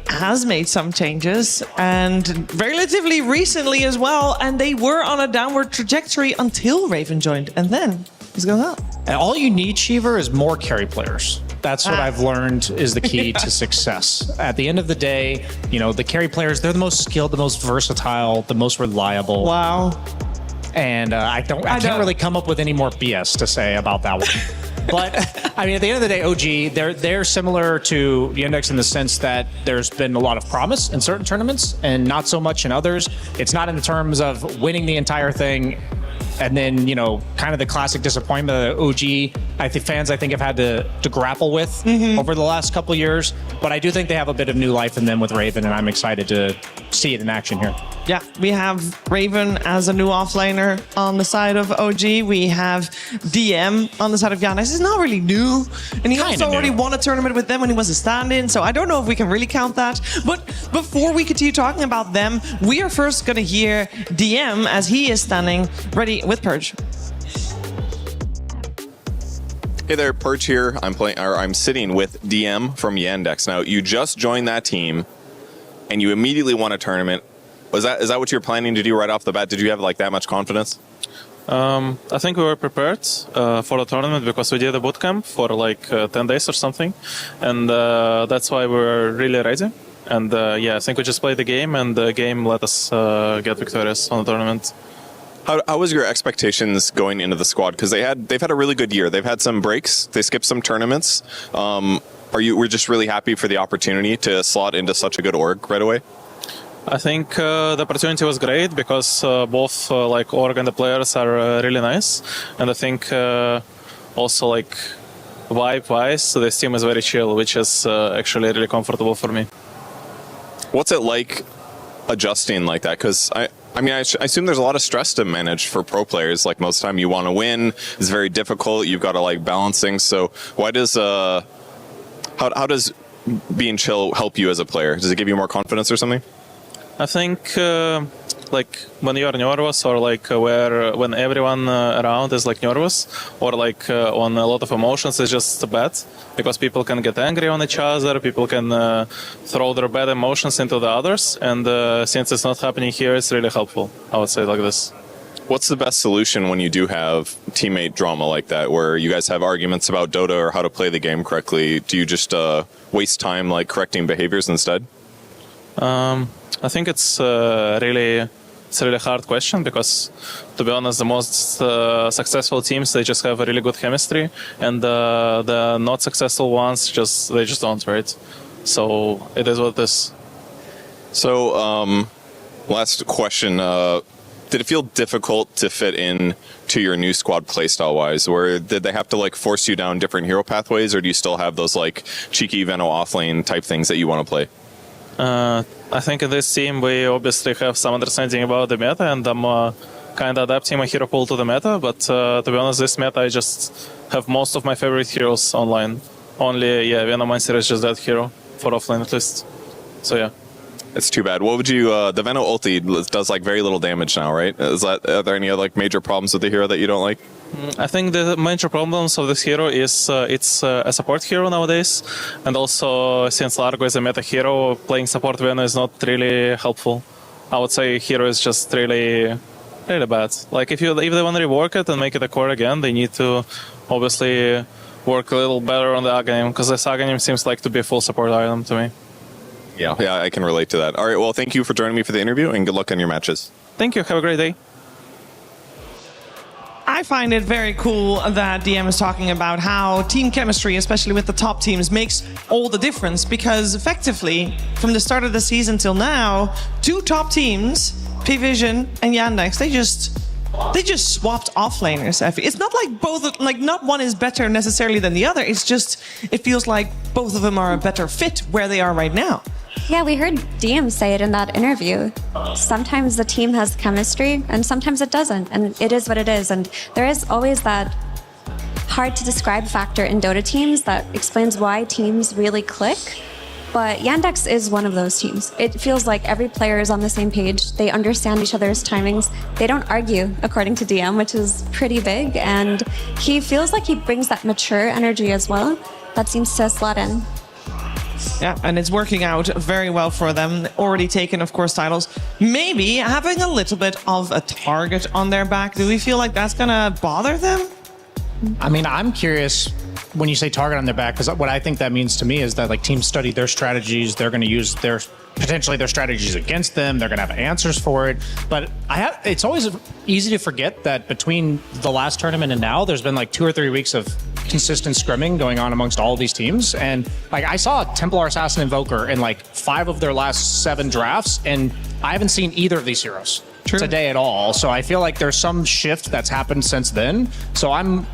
has made some changes, and relatively recently as well, and they were on a downward trajectory until Raven joined, and then it's going up. And all you need, Cheever, is more carry players. That's what I've learned is the key to success. At the end of the day, you know, the carry players, they're the most skilled, the most versatile, the most reliable. Wow. And I can't really come up with any more BS to say about that one. But I mean, at the end of the day, OG, they're similar to Yandex in the sense that there's been a lot of promise in certain tournaments and not so much in others. It's not in the terms of winning the entire thing and then, you know, kind of the classic disappointment that OG, fans have had to grapple with over the last couple of years. But I do think they have a bit of new life in them with Raven, and I'm excited to see it in action here. Yeah, we have Raven as a new offlaner on the side of OG. We have DM on the side of Yandex. It's not really new, and he also already won a tournament with them when he was a stand-in, so I don't know if we can really count that. But before we continue talking about them, we are first going to hear DM as he is standing ready with Purge. Hey there, Porte here. I'm sitting with DM from Yandex. Now, you just joined that team, and you immediately won a tournament. Is that what you're planning to do right off the bat? Did you have like that much confidence? I think we were prepared for the tournament because we did a bootcamp for like 10 days or something, and that's why we were really ready. And I think we just played the game, and the game let us get victorious on the tournament. How was your expectations going into the squad? Because they've had a really good year. They've had some breaks. They skipped some tournaments. We're just really happy for the opportunity to slot into such a good org right away? I think the opportunity was great because both like org and the players are really nice, and I think also like vibe-wise, this team is very chill, which is actually really comfortable for me. What's it like adjusting like that? Because I mean, I assume there's a lot of stress to manage for pro players. Like most of the time you want to win. It's very difficult. You've got to like balance things. So why does, how does being chill help you as a player? Does it give you more confidence or something? I think like when you are nervous, or like when everyone around is like nervous, or like on a lot of emotions, is just bad, because people can get angry on each other, people can throw their bad emotions into the others, and since it's not happening here, it's really helpful, I would say, like this. What's the best solution when you do have teammate drama like that, where you guys have arguments about Dota or how to play the game correctly? Do you just waste time like correcting behaviors instead? I think it's a really hard question, because, to be honest, the most successful teams, they just have a really good chemistry, and the not successful ones they just don't, right? So it is what it is. So last question. Did it feel difficult to fit in to your new squad playstyle wise? Or did they have to like force you down different hero pathways, or do you still have those like cheeky Veno offlane type things that you want to play? I think in this team we obviously have some understanding about the meta, and I'm kind of adapting my hero pool to the meta, but to be honest, this meta I just have most of my favorite heroes online. Only, Venomancer is just that hero, for offlane at least. So yeah. It's too bad. What would you, the Veno ulti does like very little damage now, right? Are there any like major problems with the hero that you don't like? I think the major problems of this hero is it's a support hero nowadays, and also since Largo is a meta hero, playing support Veno is not really helpful. I would say hero is just really bad. Like if they want to rework it and make it a core again, they need to obviously work a little better on the Aghanim, because this Aghanim seems like to be a full support item to me. Yeah, I can relate to that. All right, well, thank you for joining me for the interview, and good luck on your matches. Thank you. Have a great day. I find it very cool that DM is talking about how team chemistry, especially with the top teams, makes all the difference, because effectively, from the start of the season till now, two top teams, P-Vision and Yandex, they just swapped offlaners. It's not like not one is better necessarily than the other. It's just, it feels like both of them are a better fit where they are right now. Yeah, we heard DM say it in that interview. Sometimes the team has chemistry and sometimes it doesn't, and it is what it is. And there is always that hard to describe factor in Dota teams that explains why teams really click. But Yandex is one of those teams. It feels like every player is on the same page. They understand each other's timings. They don't argue, according to DM, which is pretty big. And he feels like he brings that mature energy as well. That seems to slot in. Yeah, and it's working out very well for them. Already taken, of course, titles. Maybe having a little bit of a target on their back. Do we feel like that's gonna bother them? I mean, I'm curious when you say target on their back, because what I think that means to me is that like teams study their strategies. They're going to use potentially their strategies against them. They're going to have answers for it. But it's always easy to forget that between the last tournament and now, there's been like 2 or 3 weeks of consistent scrimming going on amongst all of these teams. And like I saw Templar Assassin Invoker in like 5 of their last 7 drafts, and I haven't seen either of these heroes today at all. So I feel like there's some shift that's happened since then. So I'm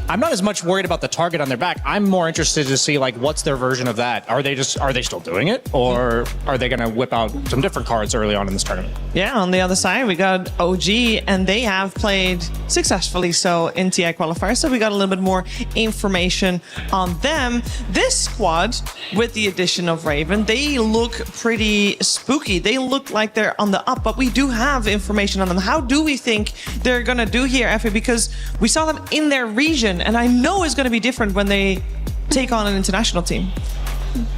not as much worried about the target on their back. I'm more interested to see like what's their version of that. Are they still doing it, or are they going to whip out some different cards early on in this tournament? Yeah, on the other side we got OG, and they have played successfully so in TI qualifiers. So we got a little bit more information on them. This squad, with the addition of Raven, they look pretty spooky. They look like they're on the up, but we do have information on them. How do we think they're going to do here, Effie? Because we saw them in their region, and I know it's going to be different when they take on an international team.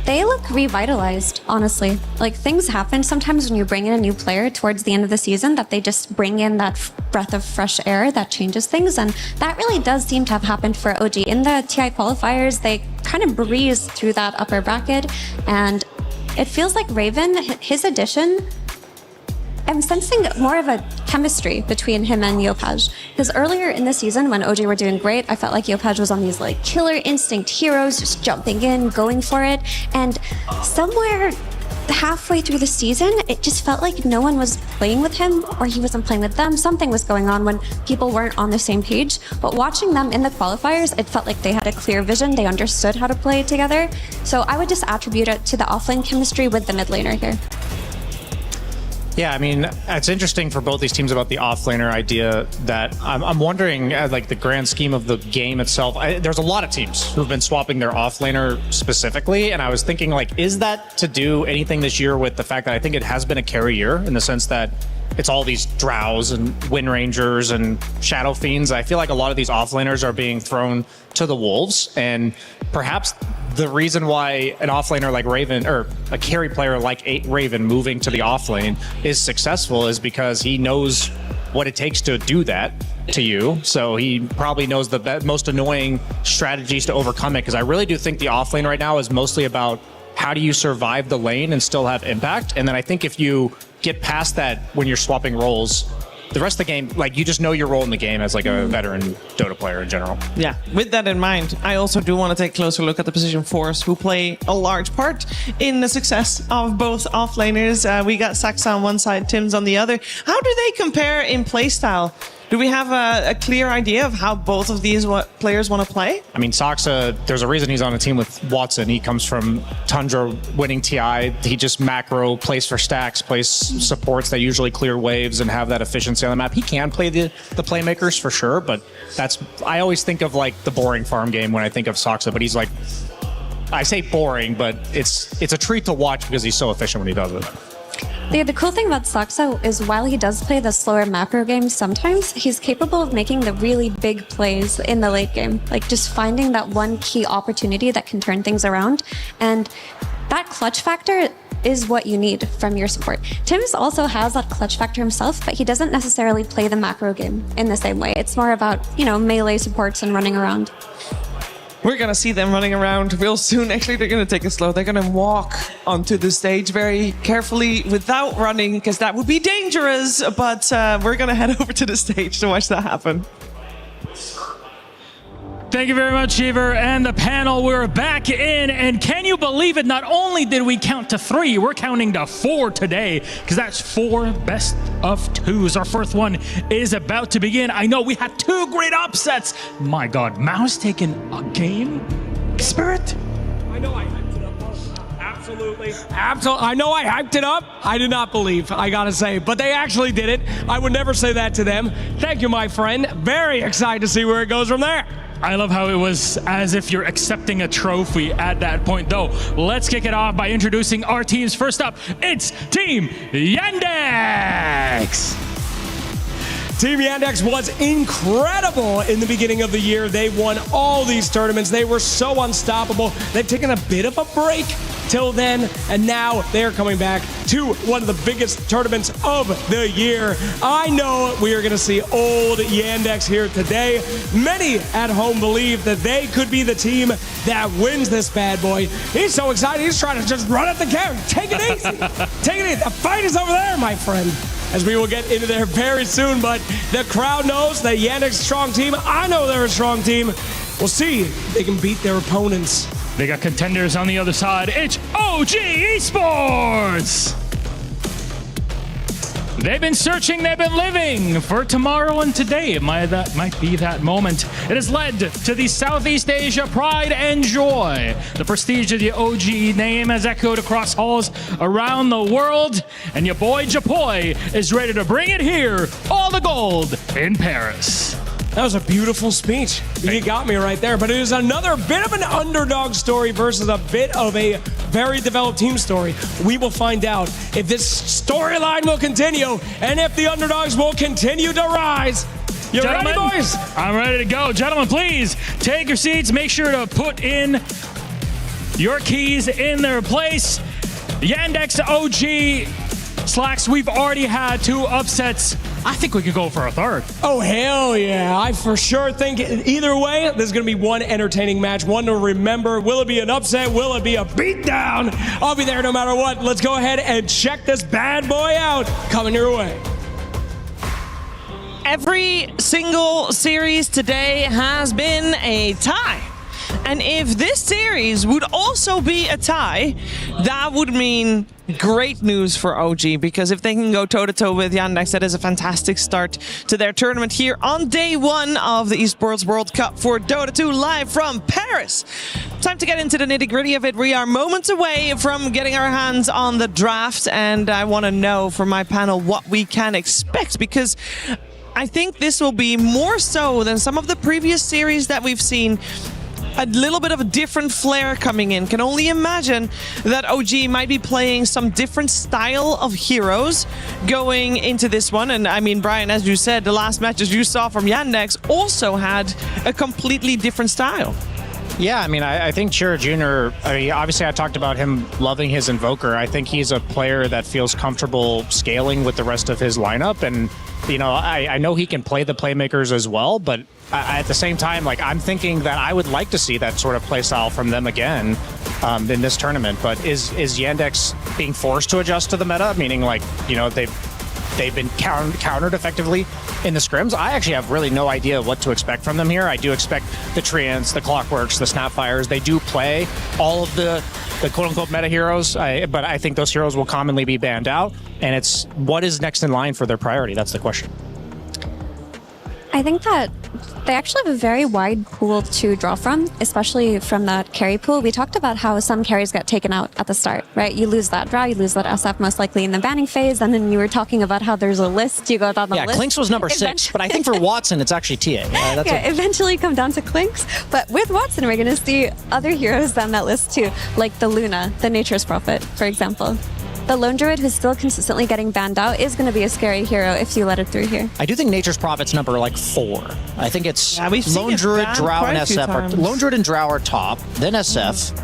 They look revitalized, honestly. Like, things happen sometimes when you bring in a new player towards the end of the season, that they just bring in that breath of fresh air that changes things, and that really does seem to have happened for OG. In the TI qualifiers, they kind of breezed through that upper bracket, and it feels like Raven, his addition, I'm sensing more of a chemistry between him and Yopaj. Because earlier in the season, when OG were doing great, I felt like Yopaj was on these like killer instinct heroes, just jumping in, going for it. And somewhere halfway through the season, it just felt like no one was playing with him, or he wasn't playing with them. Something was going on when people weren't on the same page. But watching them in the qualifiers, it felt like they had a clear vision. They understood how to play together. So I would just attribute it to the offlane chemistry with the mid laner here. Yeah, I mean, it's interesting for both these teams about the offlaner idea that I'm wondering, like the grand scheme of the game itself, there's a lot of teams who've been swapping their offlaner specifically, and I was thinking, like, is that to do anything this year with the fact that I think it has been a carry year in the sense that it's all these Drows and Wind Rangers and Shadow Fiends. I feel like a lot of these offlaners are being thrown to the wolves, and perhaps the reason why an offlaner like Raven, or a carry player like Raven moving to the offlane is successful is because he knows what it takes to do that to you. So he probably knows the most annoying strategies to overcome it, because I really do think the offlane right now is mostly about how do you survive the lane and still have impact. And then I think if you get past that when you're swapping roles, the rest of the game, like, you just know your role in the game as like a veteran Dota player in general. Yeah, with that in mind, I also do want to take a closer look at the position 4s, who play a large part in the success of both offlaners. We got Saxa on one side, Tim's on the other. How do they compare in playstyle? Do we have a clear idea of how both of these players want to play? I mean, Saxa, there's a reason he's on a team with Watson. He comes from Tundra winning TI. He just macro, plays for stacks, plays supports that usually clear waves and have that efficiency on the map. He can play the playmakers for sure, but I always think of like the boring farm game when I think of Saxa, but he's like, I say boring, but it's a treat to watch because he's so efficient when he does it. The cool thing about Saxa is while he does play the slower macro games sometimes, he's capable of making the really big plays in the late game. Like just finding that one key opportunity that can turn things around. And that clutch factor is what you need from your support. Tim's also has that clutch factor himself, but he doesn't necessarily play the macro game in the same way. It's more about, melee supports and running around. We're going to see them running around real soon. Actually, they're going to take it slow. They're going to walk onto the stage very carefully without running, because that would be dangerous. But we're going to head over to the stage to watch that happen. Thank you very much, Cheever, and the panel. We're back in, and can you believe it? Not only did we count to 3, we're counting to 4 today, because that's 4 best of 2s. Our fourth one is about to begin. I know we had 2 great upsets. My God, Mouse taking a game? Spirit? I know I hyped it up. Absolutely. I know I hyped it up. I did not believe, I gotta say, but they actually did it. I would never say that to them. Thank you, my friend. Very excited to see where it goes from there. I love how it was as if you're accepting a trophy at that point, though. Let's kick it off by introducing our teams. First up, it's Team Yandex. Team Yandex was incredible in the beginning of the year. They won all these tournaments. They were so unstoppable. They've taken a bit of a break till then, and now they're coming back to one of the biggest tournaments of the year. I know we are going to see old Yandex here today. Many at home believe that they could be the team that wins this bad boy. He's so excited, he's trying to just run at the camera. Take it easy. Take it easy. The fight is over there, my friend. As we will get into there very soon, but the crowd knows that Yandex is a strong team. I know they're a strong team. We'll see if they can beat their opponents. They got contenders on the other side. It's OG Esports. They've been searching, they've been living for tomorrow and today. That might be that moment. It has led to the Southeast Asia pride and joy. The prestige of the OG name has echoed across halls around the world, and your boy Japoy is ready to bring it here, all the gold in Paris. That was a beautiful speech. You got me right there. But it is another bit of an underdog story versus a bit of a very developed team story. We will find out if this storyline will continue and if the underdogs will continue to rise. You ready, boys? I'm ready to go. Gentlemen, please take your seats. Make sure to put in your keys in their place. Yandex OG Slacks, we've already had 2 upsets. I think we could go for a 3rd. Oh, hell yeah. I for sure think either way, there's going to be one entertaining match, one to remember. Will it be an upset? Will it be a beatdown? I'll be there no matter what. Let's go ahead and check this bad boy out. Coming your way. Every single series today has been a tie. And if this series would also be a tie, that would mean great news for OG, because if they can go toe-to-toe with Yandex, that is a fantastic start to their tournament here on day one of the Esports World Cup for Dota 2 live from Paris. Time to get into the nitty-gritty of it. We are moments away from getting our hands on the draft, and I want to know from my panel what we can expect, because I think this will be more so than some of the previous series that we've seen. A little bit of a different flair coming in. Can only imagine that OG might be playing some different style of heroes going into this one. And I mean, Brian, as you said, the last matches you saw from Yandex also had a completely different style. Yeah, I mean, I think Chira Jr., obviously I talked about him loving his Invoker. I think he's a player that feels comfortable scaling with the rest of his lineup. And, you know, I know he can play the playmakers as well, but at the same time, like, I'm thinking that I would like to see that sort of play style from them again in this tournament. But is Yandex being forced to adjust to the meta? Meaning, like, you know, they've been countered effectively in the scrims. I actually have really no idea what to expect from them here. I do expect the Treants, the Clockworks, the Snapfires. They do play all of the quote-unquote meta heroes, but I think those heroes will commonly be banned out. And it's what is next in line for their priority? That's the question. I think that they actually have a very wide pool to draw from, especially from that carry pool. We talked about how some carries get taken out at the start, right? You lose that Drow, you lose that SF most likely in the banning phase, and then you were talking about how there's a list, you go down the list. Yeah, Clinks was number 6, but I think for Watson, it's actually TA. Eventually come down to Clinks, but with Watson, we're going to see other heroes down that list too, like the Luna, the Nature's Prophet, for example. The Lone Druid, who's still consistently getting banned out, is going to be a scary hero if you let it through here. I do think Nature's Prophet's number like 4. I think it's Lone Druid, Drow, and SF. Lone Druid and Drow are top, then SF,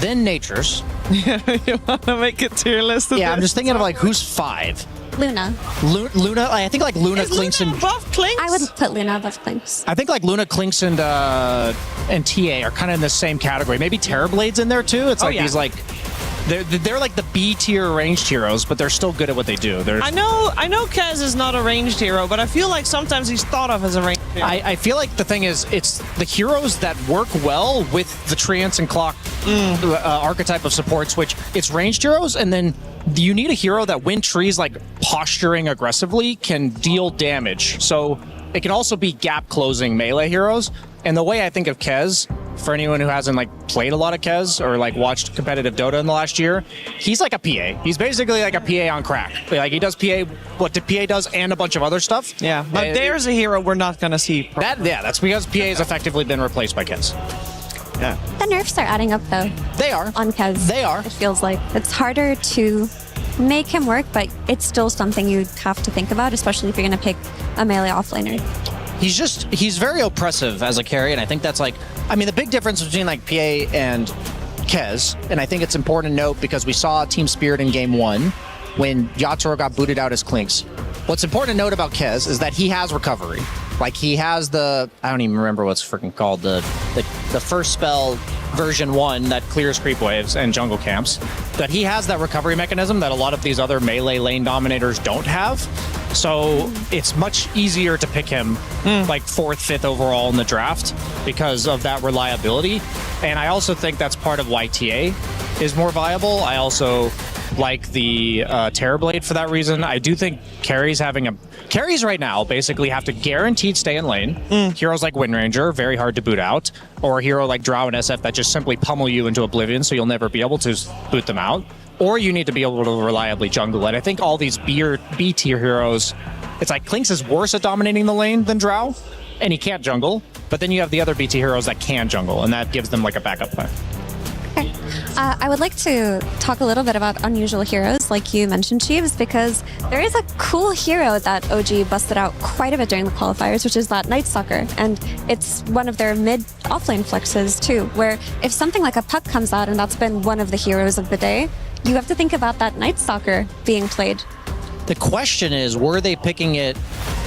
then Nature's. You want to make a tier list of Yeah, this? I'm just thinking of like who's 5. Luna. Luna, I think like Luna, Clinks, and above Clinks? I would put Luna above Clinks. I think like Luna, Clinks, and TA are kind of in the same category. Maybe Terrorblade's in there too. It's like these like they're like the B tier ranged heroes, but they're still good at what they do. I know Kaz is not a ranged hero, but I feel like sometimes he's thought of as a ranged hero. I feel like the thing is, it's the heroes that work well with the Treants and Clock archetype of supports, which it's ranged heroes, and then you need a hero that when trees like posturing aggressively can deal damage. So it can also be gap closing melee heroes. And the way I think of Kez, for anyone who hasn't like played a lot of Kez or like watched competitive Dota in the last year, he's like a PA. He's basically like a PA on crack. Like he does PA, what the PA does, and a bunch of other stuff. Yeah, but there's a hero we're not going to see. That's because PA has effectively been replaced by Kez. Yeah. The nerfs are adding up though. They are. On Kez. They are. It feels like it's harder to make him work, but it's still something you have to think about, especially if you're going to pick a melee offlaner. He's very oppressive as a carry, and I think that's like, I mean, the big difference between like PA and Kez, and I think it's important to note because we saw Team Spirit in game 1 when Yatoro got booted out as Clinks. What's important to note about Kez is that he has recovery. Like he has I don't even remember what's freaking called, the first spell version 1 that clears creep waves and jungle camps, that he has that recovery mechanism that a lot of these other melee lane dominators don't have. So it's much easier to pick him like 4th, 5th overall in the draft because of that reliability. And I also think that's part of why TA is more viable. I also like the Terrorblade for that reason. I do think carries right now basically have to guaranteed stay in lane. Heroes like Wind Ranger, very hard to boot out, or a hero like Drow and SF that just simply pummel you into oblivion so you'll never be able to boot them out. Or you need to be able to reliably jungle it. I think all these B tier heroes, it's like Clinks is worse at dominating the lane than Drow, and he can't jungle, but then you have the other B tier heroes that can jungle, and that gives them like a backup plan. Okay. I would like to talk a little bit about unusual heroes, like you mentioned, Chiefs, because there is a cool hero that OG busted out quite a bit during the qualifiers, which is that Night Stalker, and it's one of their mid offlane flexes too, where if something like a Puck comes out and that's been one of the heroes of the day, you have to think about that Night Stalker being played. The question is, were they picking it?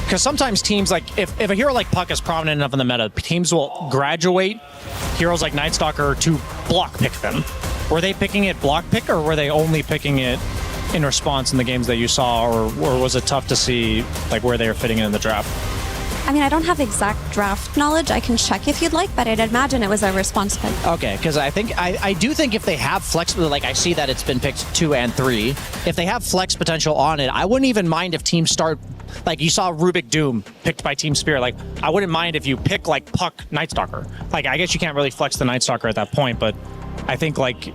Because sometimes teams, like, if a hero like Puck is prominent enough in the meta, teams will graduate heroes like Night Stalker to block pick them. Were they picking it block pick, or were they only picking it in response in the games that you saw, or was it tough to see like where they were fitting in the draft? I mean, I don't have exact draft knowledge. I can check if you'd like, but I'd imagine it was a response pick. Okay, because I do think if they have flex, like I see that it's been picked 2 and 3. If they have flex potential on it, I wouldn't even mind if teams start, like you saw Rubik Doom picked by Team Spirit. Like I wouldn't mind if you pick like Puck Nightstalker. Like I guess you can't really flex the Nightstalker at that point, but I think like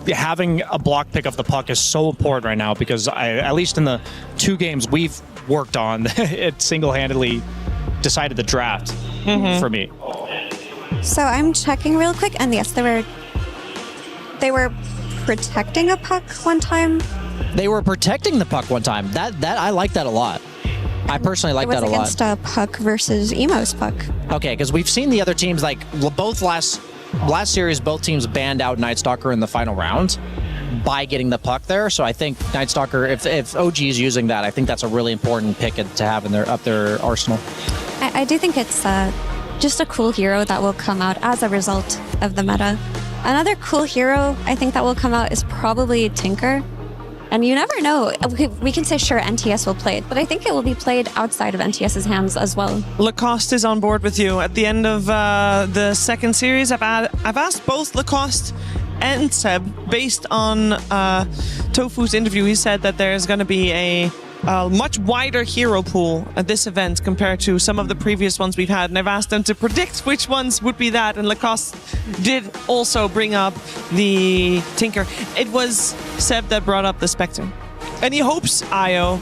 having a block pick of the Puck is so important right now because at least in the 2 games we've worked on, it single-handedly decided the draft for me. So I'm checking real quick, and yes, they were protecting a puck one time. They were protecting the puck one time. That I like that a lot. I personally like that a lot. It was against a puck versus Emo's puck. Okay, because we've seen the other teams, like both last series, both teams banned out Nightstalker in the final round by getting the puck there. So I think Nightstalker, if OG is using that, I think that's a really important pick to have in up their arsenal. I do think it's just a cool hero that will come out as a result of the meta. Another cool hero I think that will come out is probably Tinker. And you never know. We can say, sure, NTS will play it, but I think it will be played outside of NTS's hands as well. Lacoste is on board with you. At the end of the second series, I've asked both Lacoste and Seb, based on Tofu's interview, he said that there's going to be a much wider hero pool at this event compared to some of the previous ones we've had, and I've asked them to predict which ones would be that, and Lacoste did also bring up the Tinker. It was Seb that brought up the Spectre, and he hopes Io,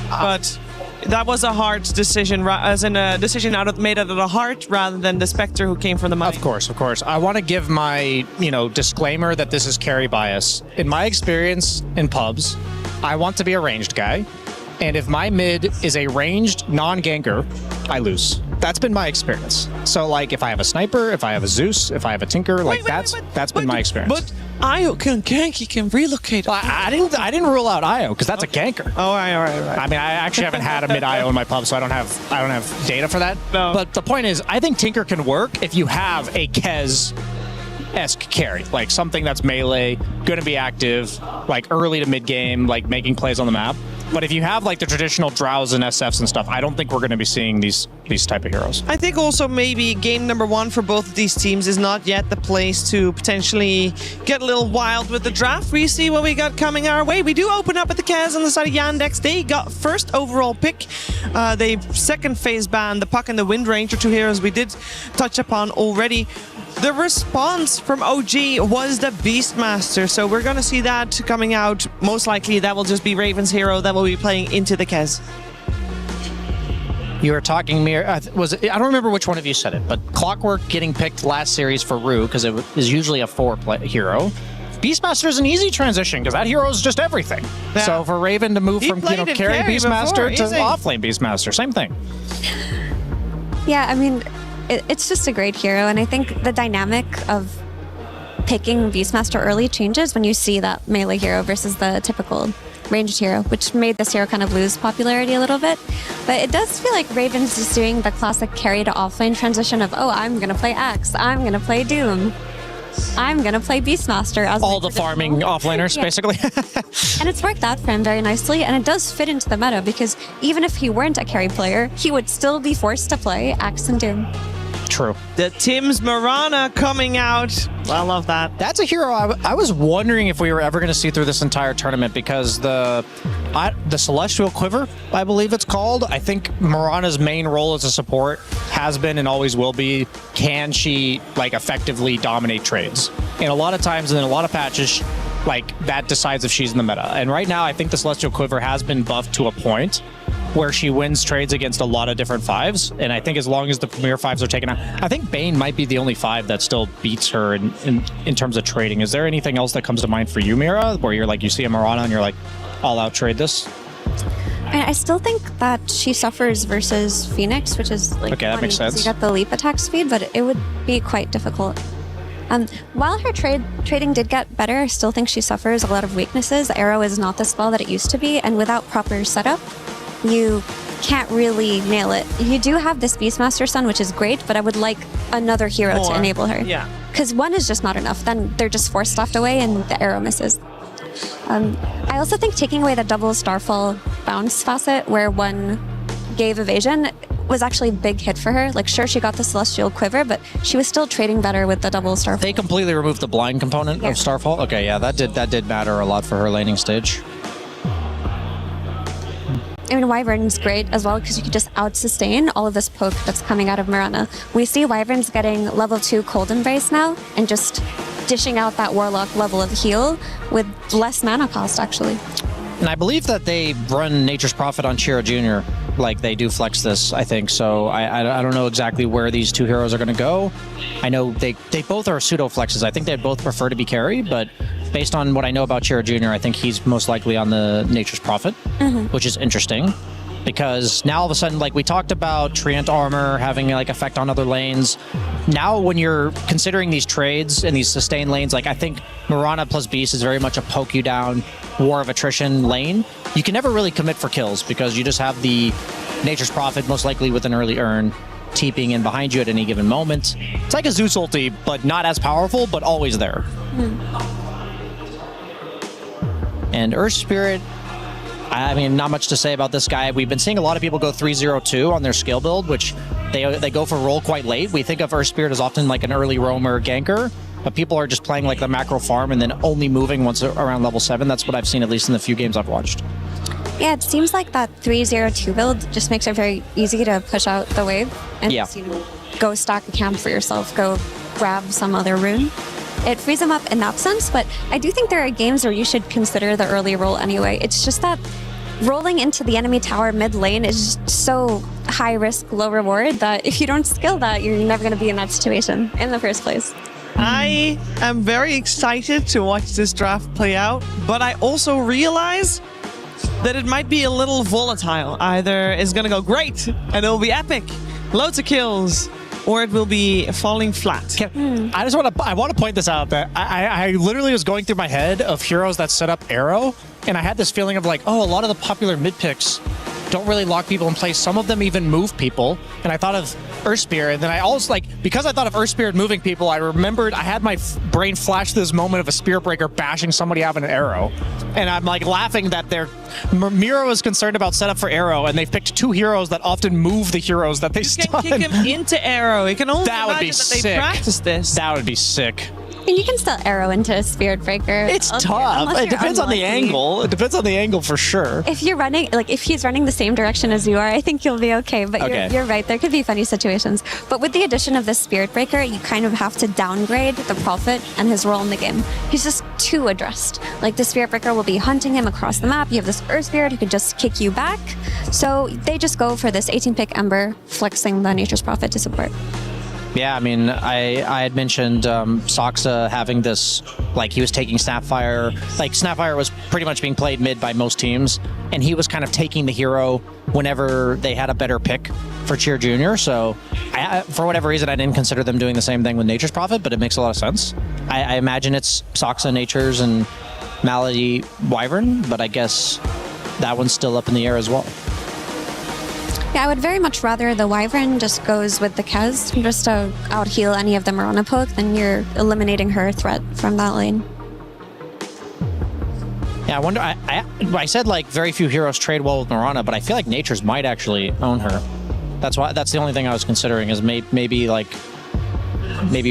but that was a hard decision, as in a decision made out of the heart rather than the Spectre who came from the mind. Of course. I want to give my disclaimer that this is carry bias. In my experience in pubs, I want to be a ranged guy, and if my mid is a ranged non-ganker, I lose. That's been my experience. So, like, if I have a sniper, if I have a Zeus, if I have a Tinker, that's been my experience. But Io can gank, he can relocate. I didn't rule out Io because that's a ganker. Oh, all right. I mean, I actually haven't had a mid Io in my pub, so I don't have data for that. No. But the point is, I think Tinker can work if you have a Kez-esque carry, like something that's melee, going to be active, like early to mid game, like making plays on the map. But if you have like the traditional Drows and SFs and stuff, I don't think we're going to be seeing these type of heroes. I think also maybe game number 1 for both of these teams is not yet the place to potentially get a little wild with the draft. We see what we got coming our way. We do open up at the Kaz on the side of Yandex. They got first overall pick. They second phase ban the Puck and the Wind Ranger, 2 heroes we did touch upon already. The response from OG was the Beastmaster, so we're going to see that coming out. Most likely that will just be Raven's hero that will be playing into the Kez. You were talking, Mir. I don't remember which one of you said it, but Clockwork getting picked last series for Rue because it is usually a 4-play hero. Beastmaster is an easy transition because that hero is just everything. Yeah. So for Raven to move from carry Beastmaster to offlane Beastmaster, same thing. Yeah, I mean, it's just a great hero, and I think the dynamic of picking Beastmaster early changes when you see that melee hero versus the typical ranged hero, which made this hero kind of lose popularity a little bit. But it does feel like Raven's just doing the classic carry to offlane transition of, oh, I'm going to play Axe, I'm going to play Doom, I'm going to play Beastmaster. As all the farming offlaners, basically. And it's worked out for him very nicely, and it does fit into the meta because even if he weren't a carry player, he would still be forced to play Axe and Doom. True. The Tim's Marana coming out. I love that. That's a hero I was wondering if we were ever going to see through this entire tournament because the Celestial Quiver, I believe it's called. I think Marana's main role as a support has been and always will be, can she like effectively dominate trades? And a lot of times and in a lot of patches, like that decides if she's in the meta. And right now I think the Celestial Quiver has been buffed to a point where she wins trades against a lot of different 5s. And I think as long as the premier 5s are taken out, I think Bane might be the only 5 that still beats her in terms of trading. Is there anything else that comes to mind for you, Mira, where you're like, you see a Marana and you're like, all out trade this? I still think that she suffers versus Phoenix, which is like, okay, that makes sense. You got the leap attack speed, but it would be quite difficult. While her trading did get better, I still think she suffers a lot of weaknesses. Arrow is not the spell that it used to be, and without proper setup, you can't really nail it. You do have this Beastmaster Sun, which is great, but I would like another hero to enable her. Yeah. Because one is just not enough. Then they're just force stuffed away and the arrow misses. I also think taking away the double Starfall bounce facet, where one gave evasion, was actually a big hit for her. Like, sure, she got the Celestial Quiver, but she was still trading better with the double Starfall. They completely removed the blind component of Starfall. Okay, yeah, that did matter a lot for her laning stage. I mean, Wyvern's great as well because you can just out-sustain all of this poke that's coming out of Mirana. We see Wyvern's getting level 2 Cold Embrace now and just dishing out that Warlock level of heal with less mana cost, actually. And I believe that they run Nature's Prophet on Chiro Jr. Like, they do flex this, I think. So I don't know exactly where these two heroes are going to go. I know they both are pseudo-flexes. I think they'd both prefer to be carry, but based on what I know about Chiro Jr., I think he's most likely on the Nature's Prophet, which is interesting. Because now all of a sudden, like we talked about Treant armor having like effect on other lanes. Now when you're considering these trades and these sustain lanes, like I think Mirana plus Beast is very much a poke you down, war of attrition lane. You can never really commit for kills because you just have the Nature's Prophet most likely with an early earn TPing in behind you at any given moment. It's like a Zeus ulti, but not as powerful, but always there. And Earth Spirit, I mean, not much to say about this guy. We've been seeing a lot of people go 3-0-2 on their skill build, which they go for roll quite late. We think of Earth Spirit as often like an early roamer ganker, but people are just playing like the macro farm and then only moving once around level 7. That's what I've seen, at least in the few games I've watched. Yeah, it seems like that 3-0-2 build just makes it very easy to push out the wave and just, you know, go stack a camp for yourself, go grab some other rune. It frees them up in that sense, but I do think there are games where you should consider the early roll anyway. It's just that rolling into the enemy tower mid lane is just so high risk, low reward that if you don't skill that, you're never going to be in that situation in the first place. I am very excited to watch this draft play out, but I also realize that it might be a little volatile. Either it's going to go great and it'll be epic, loads of kills, or it will be falling flat. I want to point this out that I literally was going through my head of heroes that set up Arrow, and I had this feeling of like, oh, a lot of the popular mid picks don't really lock people in place. Some of them even move people. And I thought of Earth Spirit, and then I also because I thought of Earth Spirit moving people, I remembered I had my brain flash to this moment of a Spirit Breaker bashing somebody out of an Arrow. And I'm like laughing that Miro is concerned about setup for Arrow, and they've picked two heroes that often move the heroes that they stun. You can kick him into Arrow. You can only imagine that they practice this. That would be sick. And you can still arrow into a Spirit Breaker. It's tough. It depends on the angle. It depends on the angle for sure. If you're running, like if he's running the same direction as you are, I think you'll be okay. But you're right. There could be funny situations. But with the addition of the Spirit Breaker, you kind of have to downgrade the Prophet and his role in the game. He's just too addressed. Like the Spirit Breaker will be hunting him across the map. You have this Earth Spirit who could just kick you back. So they just go for this 18-pick Ember, flexing the Nature's Prophet to support. Yeah, I mean, I had mentioned Soxa having this, like he was taking Snapfire. Like Snapfire was pretty much being played mid by most teams, and he was kind of taking the hero whenever they had a better pick for Cheer Jr. So for whatever reason, I didn't consider them doing the same thing with Nature's Prophet, but it makes a lot of sense. I imagine it's Soxa, Nature's, and Malady Wyvern, but I guess that one's still up in the air as well. Yeah, I would very much rather the Wyvern just goes with the Kez just to out-heal any of the Mirana poke than you're eliminating her threat from that lane. Yeah, I wonder, I said like very few heroes trade well with Mirana, but I feel like Nature's might actually own her. That's the only thing I was considering is maybe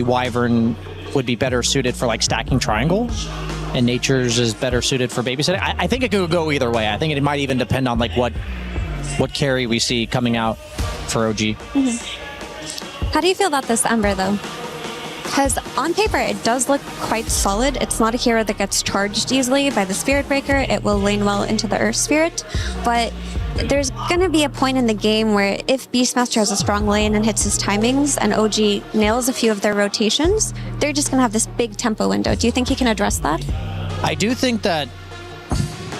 Wyvern would be better suited for like stacking triangle, and Nature's is better suited for babysitting. I think it could go either way. I think it might even depend on like what carry we see coming out for OG. How do you feel about this Ember though? Because on paper it does look quite solid. It's not a hero that gets charged easily by the Spirit Breaker. It will lane well into the Earth Spirit, but there's gonna be a point in the game where if Beastmaster has a strong lane and hits his timings and OG nails a few of their rotations, they're just gonna have this big tempo window. Do you think he can address that? I do think that.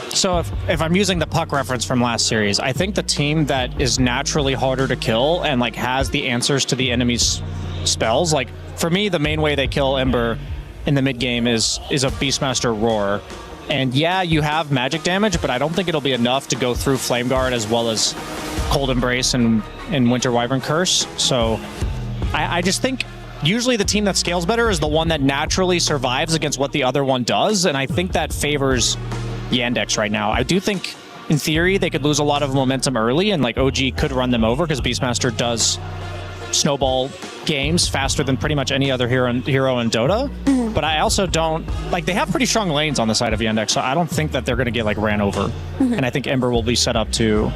So if I'm using the puck reference from last series, I think the team that is naturally harder to kill and like has the answers to the enemy's spells, like for me, the main way they kill Ember in the mid game is a Beastmaster Roar. And yeah, you have magic damage, but I don't think it'll be enough to go through Flame Guard as well as Cold Embrace and Winter Wyvern Curse. So I just think usually the team that scales better is the one that naturally survives against what the other one does, and I think that favors Yandex right now. I do think in theory, they could lose a lot of momentum early, and like OG could run them over because Beastmaster does snowball games faster than pretty much any other hero in Dota. But I also don't like, they have pretty strong lanes on the side of Yandex, so I don't think that they're going to get like ran over. And I think Ember will be set up to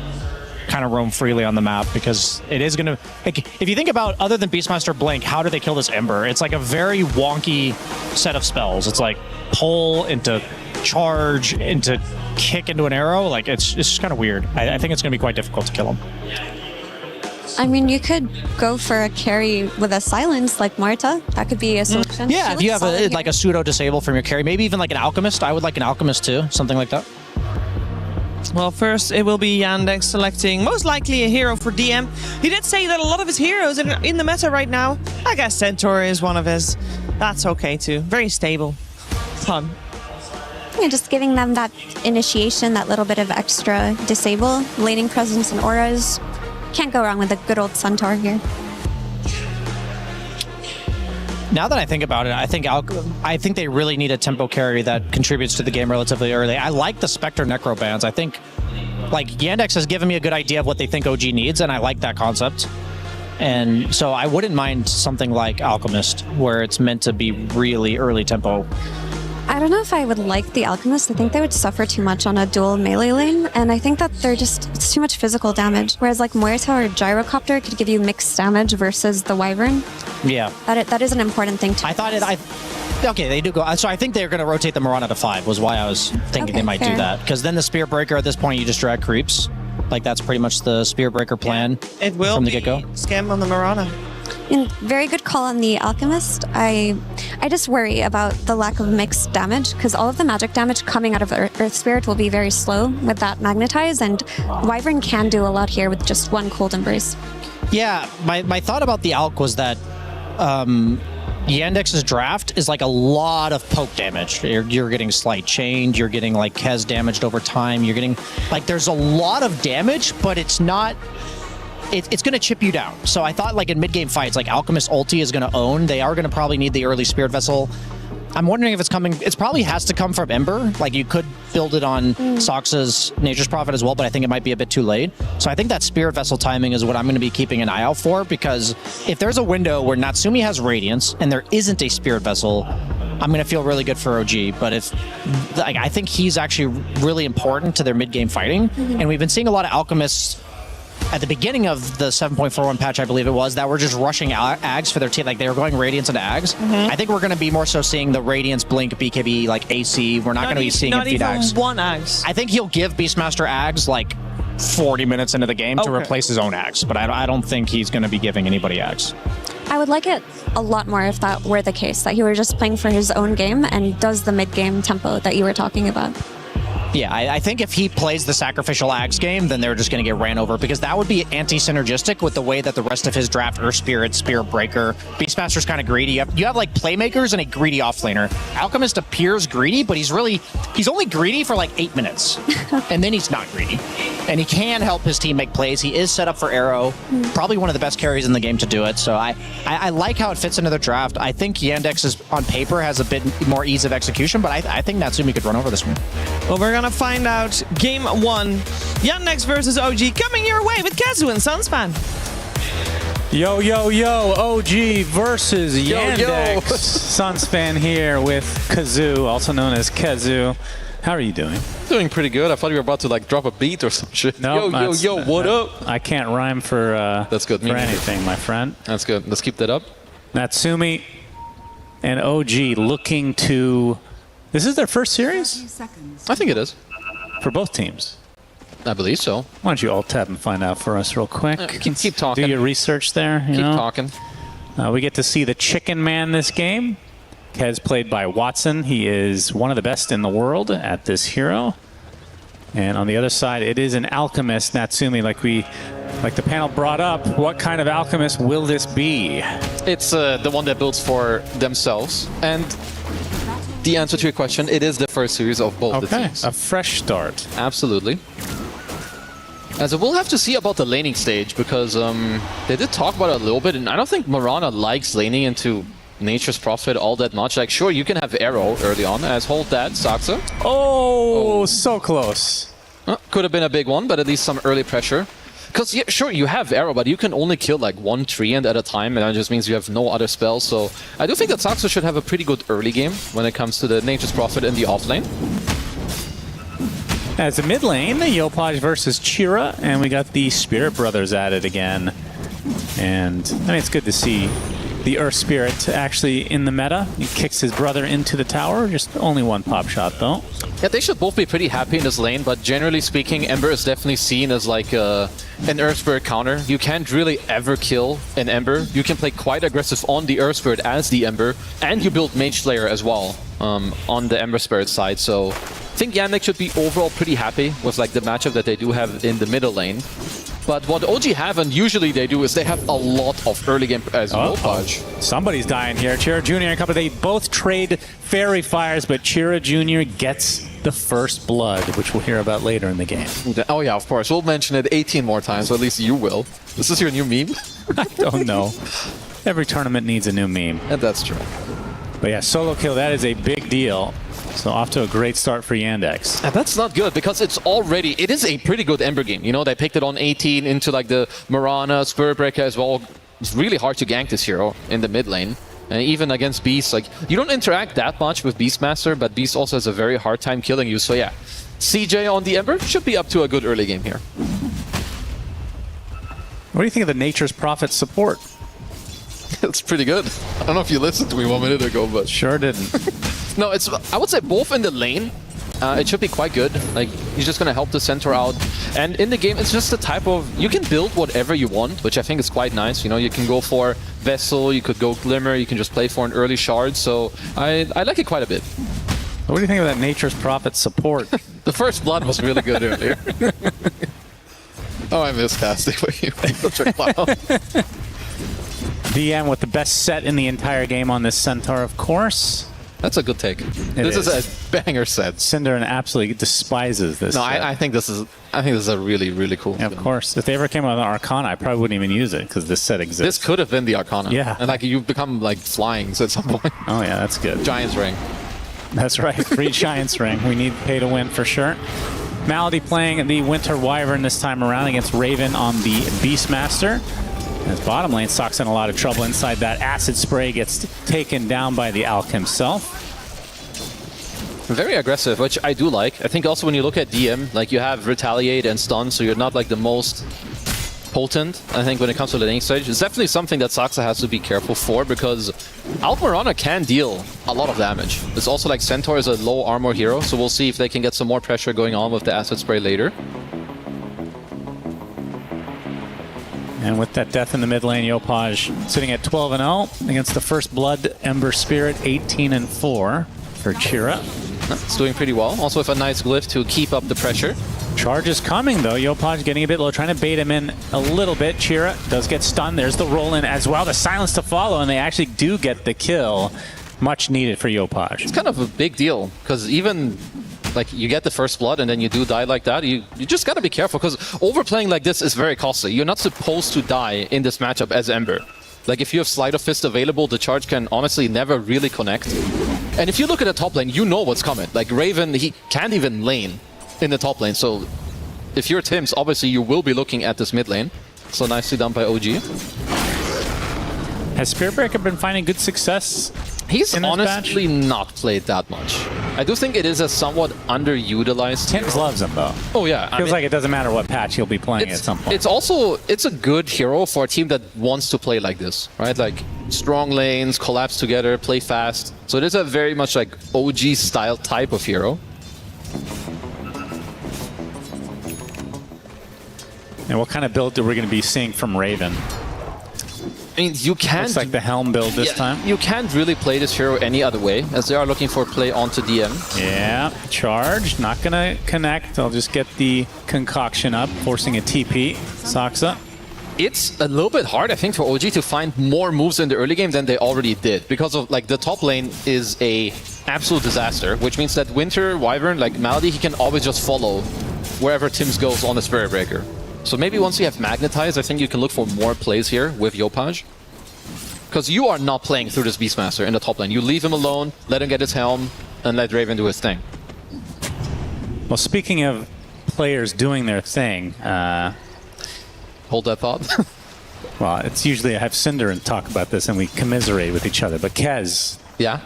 kind of roam freely on the map because it is going to, like, if you think about other than Beastmaster Blink, how do they kill this Ember? It's like a very wonky set of spells. It's like pull into charge into kick into an arrow. Like it's just kind of weird. I think it's going to be quite difficult to kill him. I mean, you could go for a carry with a silence like Marta. That could be a solution. Yeah, if you have like a pseudo disable from your carry, maybe even like an Alchemist. I would like an Alchemist too, something like that. Well, first it will be Yandex selecting most likely a hero for DM. He did say that a lot of his heroes in the meta right now, I guess Centaur is one of his. That's okay too. Very stable. Fun. Yeah, just giving them that initiation, that little bit of extra disable, laning presence and auras. Can't go wrong with a good old Centaur here. Now that I think about it, I think they really need a tempo carry that contributes to the game relatively early. I like the Spectre Necro bans. I think like Yandex has given me a good idea of what they think OG needs, and I like that concept. And so I wouldn't mind something like Alchemist, where it's meant to be really early tempo. I don't know if I would like the Alchemist. I think they would suffer too much on a dual melee lane, and I think that it's too much physical damage. Whereas like Moirta or Gyrocopter could give you mixed damage versus the Wyvern. Yeah. That is an important thing to Okay, they do go. So I think they're going to rotate the Mirana to 5, was why I was thinking they might do that. Because then the Spear Breaker at this point, you just drag creeps. Like that's pretty much the Spear Breaker plan from the get-go. Scam on the Mirana. And very good call on the Alchemist. I just worry about the lack of mixed damage because all of the magic damage coming out of Earth Spirit will be very slow with that Magnetize, and Wyvern can do a lot here with just one Cold Embrace. Yeah, my thought about the Alch was that Yandex's draft is like a lot of poke damage. You're getting slight change, you're getting like Kez damaged over time, you're getting like there's a lot of damage, but it's not. It's going to chip you down. So I thought like in mid-game fights, like Alchemist ulti is going to own. They are going to probably need the early Spirit Vessel. I'm wondering if it's coming. It probably has to come from Ember. Like you could build it on Soxa's Nature's Prophet as well, but I think it might be a bit too late. So I think that Spirit Vessel timing is what I'm going to be keeping an eye out for, because if there's a window where Natsumi has Radiance and there isn't a Spirit Vessel, I'm going to feel really good for OG. But if like, I think he's actually really important to their mid-game fighting, and we've been seeing a lot of Alchemists at the beginning of the 7.41 patch, I believe it was, that were just rushing Ags for their team. Like they were going Radiance into Ags. I think we're going to be more so seeing the Radiance, Blink, BKB, like AC. We're not going to be seeing him feed Ags. Not even one Ags. I think he'll give Beastmaster Ags like 40 minutes into the game to replace his own Ags. But I don't think he's going to be giving anybody Ags. I would like it a lot more if that were the case, that he were just playing for his own game and does the mid-game tempo that you were talking about. Yeah, I think if he plays the sacrificial Ags game, then they're just going to get ran over, because that would be anti-synergistic with the way that the rest of his draft, Earth Spirit, Spirit Breaker, Beastmaster's kind of greedy. You have like playmakers and a greedy offlaner. Alchemist appears greedy, but he's only greedy for like 8 minutes, and then he's not greedy. And he can help his team make plays. He is set up for Arrow, probably one of the best carries in the game to do it. So I like how it fits into their draft. I think Yandex is on paper has a bit more ease of execution, but I think Natsumi could run over this one. Well, we're gonna find out game 1. Yandex versus OG coming your way with Kazu and Sunspan. Yo, yo, yo, OG versus Yandex. Sunspan here with Kazoo, also known as Kazu. How are you doing? Doing pretty good. I thought you were about to like drop a beat or some shit. No, yo, what up? I can't rhyme for that's good. For anything, my friend. That's good. Let's keep that up. Natsumi and OG looking to. This is their first series? I think it is. For both teams? I believe so. Why don't you alt-tab and find out for us real quick? Keep talking. Do your research there. Keep talking. We get to see the Chicken Man this game. Kez played by Watson. He is one of the best in the world at this hero. And on the other side, it is an Alchemist, Natsumi, like the panel brought up. What kind of Alchemist will this be? It's the one that builds for themselves. And the answer to your question, it is the first series of both the teams. A fresh start. Absolutely. As we'll have to see about the laning stage, because they did talk about it a little bit, and I don't think Mirana likes laning into Nature's Prophet all that much. Like, sure, you can have Arrow early on, as hold that, Soxa. Oh, so close. Could have been a big one, but at least some early pressure. Because, yeah, sure, you have Arrow, but you can only kill like 1 treant at a time, and that just means you have no other spells. So I do think that Saxo should have a pretty good early game when it comes to the Nature's Prophet in the offlane. As a mid lane, Yopaj versus Chira, and we got the Spirit Brothers at it again. And I mean, it's good to see the Earth Spirit actually in the meta. He kicks his brother into the tower. Just only 1 pop shot, though. Yeah, they should both be pretty happy in this lane, but generally speaking, Ember is definitely seen as like an Earth Spirit counter. You can't really ever kill an Ember. You can play quite aggressive on the Earth Spirit as the Ember, and you build Mage Slayer as well on the Ember Spirit side. So I think Yannick should be overall pretty happy with like the matchup that they do have in the middle lane. But what OG have, and usually they do, is they have a lot of early game as Yopaj. Somebody's dying here. Chira Jr. and company, they both trade Fairy Fires, but Chira Jr. gets the first blood, which we'll hear about later in the game. Oh yeah, of course. We'll mention it 18 more times, so at least you will. This is your new meme? I don't know. Every tournament needs a new meme. And that's true. But yeah, solo kill, that is a big deal. So off to a great start for Yandex. And that's not good because it is a pretty good Ember game. You know, they picked it on 18 into like the Mirana, Spirit Breaker as well. It's really hard to gank this hero in the mid lane. And even against Beast, like, you don't interact that much with Beastmaster, but Beast also has a very hard time killing you. So yeah, CJ on the Ember should be up to a good early game here. What do you think of the Nature's Prophet support? It's pretty good. I don't know if you listened to me 1 minute ago, but... Sure didn't. No, I would say both in the lane. It should be quite good. Like, he's just going to help the center out. And in the game, it's just the type of... You can build whatever you want, which I think is quite nice. You know, you can go for Vessel, you could go Glimmer, you can just play for an early shard. So I like it quite a bit. What do you think of that Nature's Prophet support? The first blood was really good earlier. Oh, I miss casting with you. Such a clown. DM with the best set in the entire game on this Centaur, of course. That's a good take. This is a banger set. Cinder absolutely despises this. No, I think this is a really, really cool. Yeah, of course. If they ever came out with an Arcana, I probably wouldn't even use it because this set exists. This could have been the Arcana. Yeah. And like you become like flying at some point. Oh yeah, that's good. Giant's Ring. That's right. Free Giant's Ring. We need pay to win for sure. Malady playing the Winter Wyvern this time around against Raven on the Beastmaster. His bottom lane sucks in a lot of trouble inside that. Acid Spray gets taken down by the Alk himself. Very aggressive, which I do like. I think also when you look at DM, like you have Retaliate and Stun, so you're not like the most potent, I think, when it comes to the laning stage. It's definitely something that Saxa has to be careful for because Alk Mirana can deal a lot of damage. It's also like Centaur is a low armor hero, so we'll see if they can get some more pressure going on with the Acid Spray later. And with that death in the mid lane, Yopaj sitting at 12-0 against the First Blood Ember Spirit, 18-4 for Chira. It's doing pretty well. Also with a nice glyph to keep up the pressure. Charge is coming though. Yopaj getting a bit low, trying to bait him in a little bit. Chira does get stunned. There's the roll in as well. The silence to follow, and they actually do get the kill. Much needed for Yopaj. It's kind of a big deal because even like you get the first blood and then you do die like that, you just gotta be careful because overplaying like this is very costly. You're not supposed to die in this matchup as Ember. Like if you have Sleight of Fist available, the charge can honestly never really connect. And if you look at the top lane, you know what's coming. Like Raven, he can't even lane in the top lane. So if you're Tims, obviously you will be looking at this mid lane. So nicely done by OG. Has Spirit Breaker been finding good success? He's honestly not played that much. I do think it is a somewhat underutilized Tims hero. loves him though. Oh yeah. Feels like it doesn't matter what patch he'll be playing at some point. It's a good hero for a team that wants to play like this, right? Like strong lanes, collapse together, play fast. So it is a very much like OG style type of hero. And what kind of build are we going to be seeing from Raven? I mean, you can't... Looks like the Helm build this time. You can't really play this hero any other way, as they are looking for play onto DM. Yeah, charge. Not going to connect. I'll just get the concoction up, forcing a TP. Saxa. It's a little bit hard, I think, for OG to find more moves in the early game than they already did. Because of, like, the top lane is a absolute disaster, which means that Winter Wyvern, like Malady, he can always just follow wherever Tims goes on the Spirit Breaker. So maybe once you have Magnetized, I think you can look for more plays here with Yopaj. Because you are not playing through this Beastmaster in the top lane. You leave him alone, let him get his helm, and let Raven do his thing. Well, speaking of players doing their thing. Hold that thought. Well, it's usually I have Cinder and talk about this, and we commiserate with each other. But Kez, yeah,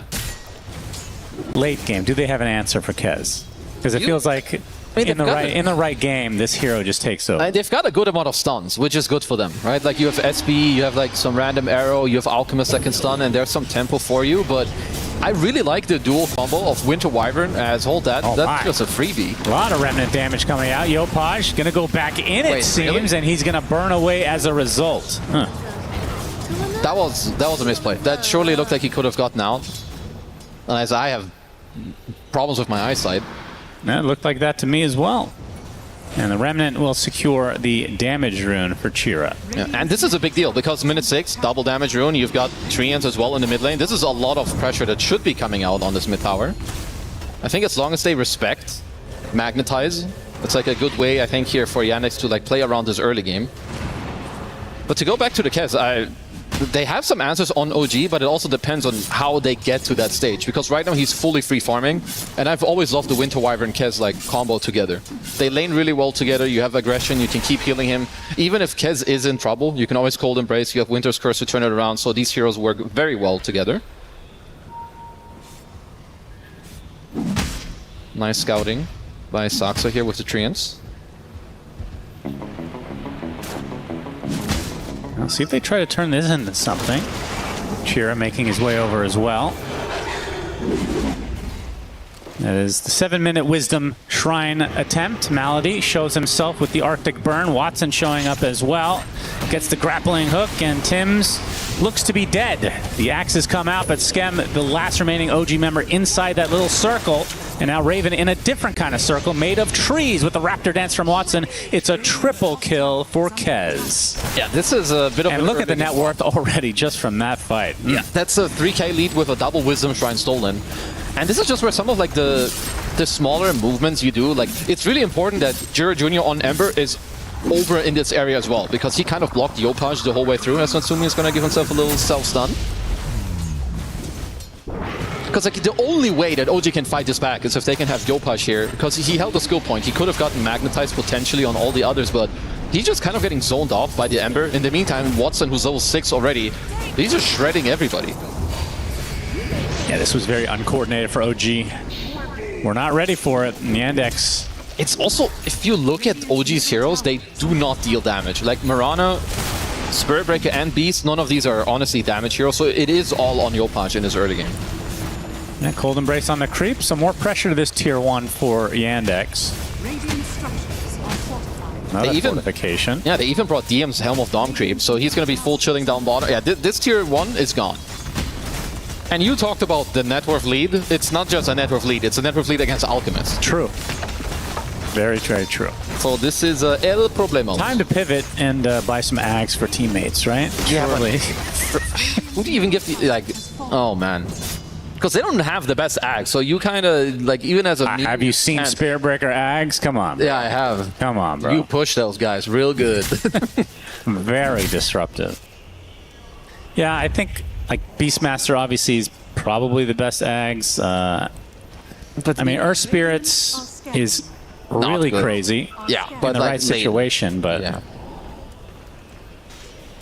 late game, do they have an answer for Kez? Because it feels like in the right game, this hero just takes over. They've got a good amount of stuns, which is good for them, right? Like you have SB, you have like some random arrow, you have Alchemist that can stun, and there's some tempo for you. But I really like the dual combo of Winter Wyvern as Hold That. That's just a freebie. A lot of Remnant damage coming out. Yopaj going to go back in, it seems, really? and he's going to burn away as a result. Huh. That was a misplay. That surely looked like he could have gotten out. And as I have problems with my eyesight. That looked like that to me as well. And the Remnant will secure the damage rune for Chira. Yeah, and this is a big deal because minute 6, double damage rune. You've got Treants as well in the mid lane. This is a lot of pressure that should be coming out on this mid tower. I think as long as they respect, magnetize, it's like a good way, I think, here for Yandex to like play around this early game. But to go back to the Kez, they have some answers on OG, but it also depends on how they get to that stage. Because right now he's fully free farming, and I've always loved the Winter Wyvern Kez like combo together. They lane really well together. You have aggression, you can keep healing him. Even if Kez is in trouble, you can always Cold Embrace. You have Winter's Curse to turn it around. So these heroes work very well together. Nice scouting by Saxa here with the Treants. I'll see if they try to turn this into something. Chira making his way over as well. That is the 7-minute Wisdom Shrine attempt. Malady shows himself with the Arctic Burn. Watson showing up as well. Gets the grappling hook, and Tim's looks to be dead. The axes come out, but Skem, the last remaining OG member inside that little circle. And now Raven in a different kind of circle made of trees with the Raptor Dance from Watson. It's a triple kill for Kez. Yeah, this is a bit of and look at the net worth already just from that fight. Yeah, that's a 3k lead with a double Wisdom Shrine stolen. And this is just where some of like the smaller movements you do, like it's really important that Jira Jr. on Ember is over in this area as well, because he kind of blocked Yopaj the whole way through, as Natsumi is going to give himself a little self-stun. Because like the only way that OG can fight this back is if they can have Yopaj here, because he held a skill point. He could have gotten magnetized potentially on all the others, but he's just kind of getting zoned off by the Ember. In the meantime, Watson, who's level 6 already, he's just shredding everybody. Yeah, this was very uncoordinated for OG. We're not ready for it. Yandex. It's also, if you look at OG's heroes, they do not deal damage. Like Mirana, Spirit Breaker, and Beast, none of these are honestly damage heroes, so it is all on Yopaj in this early game. Yeah, Cold Embrace on the creep. Some more pressure to this tier 1 for Yandex. Another fortification. Yeah, they even brought DM's Helm of Dom creep, so he's going to be full chilling down bottom. Yeah, this tier 1 is gone. And you talked about the net worth lead. It's not just a net worth lead, it's a net worth lead against Alchemist. True. Very, very true. So this is El Problemo. Time to pivot and buy some ags for teammates, right? Yeah, surely. Who do you even give the, like, oh man. Because they don't have the best ags, so you kind of, like, even as a... have you seen Spear Breaker ags? Come on, bro. Yeah, I have. Come on, bro. You push those guys real good. Very disruptive. Yeah, I think, like, Beastmaster obviously is probably the best ags. But I mean, Earth Spirits is really crazy. Yeah, but but in the like right situation, but... Yeah.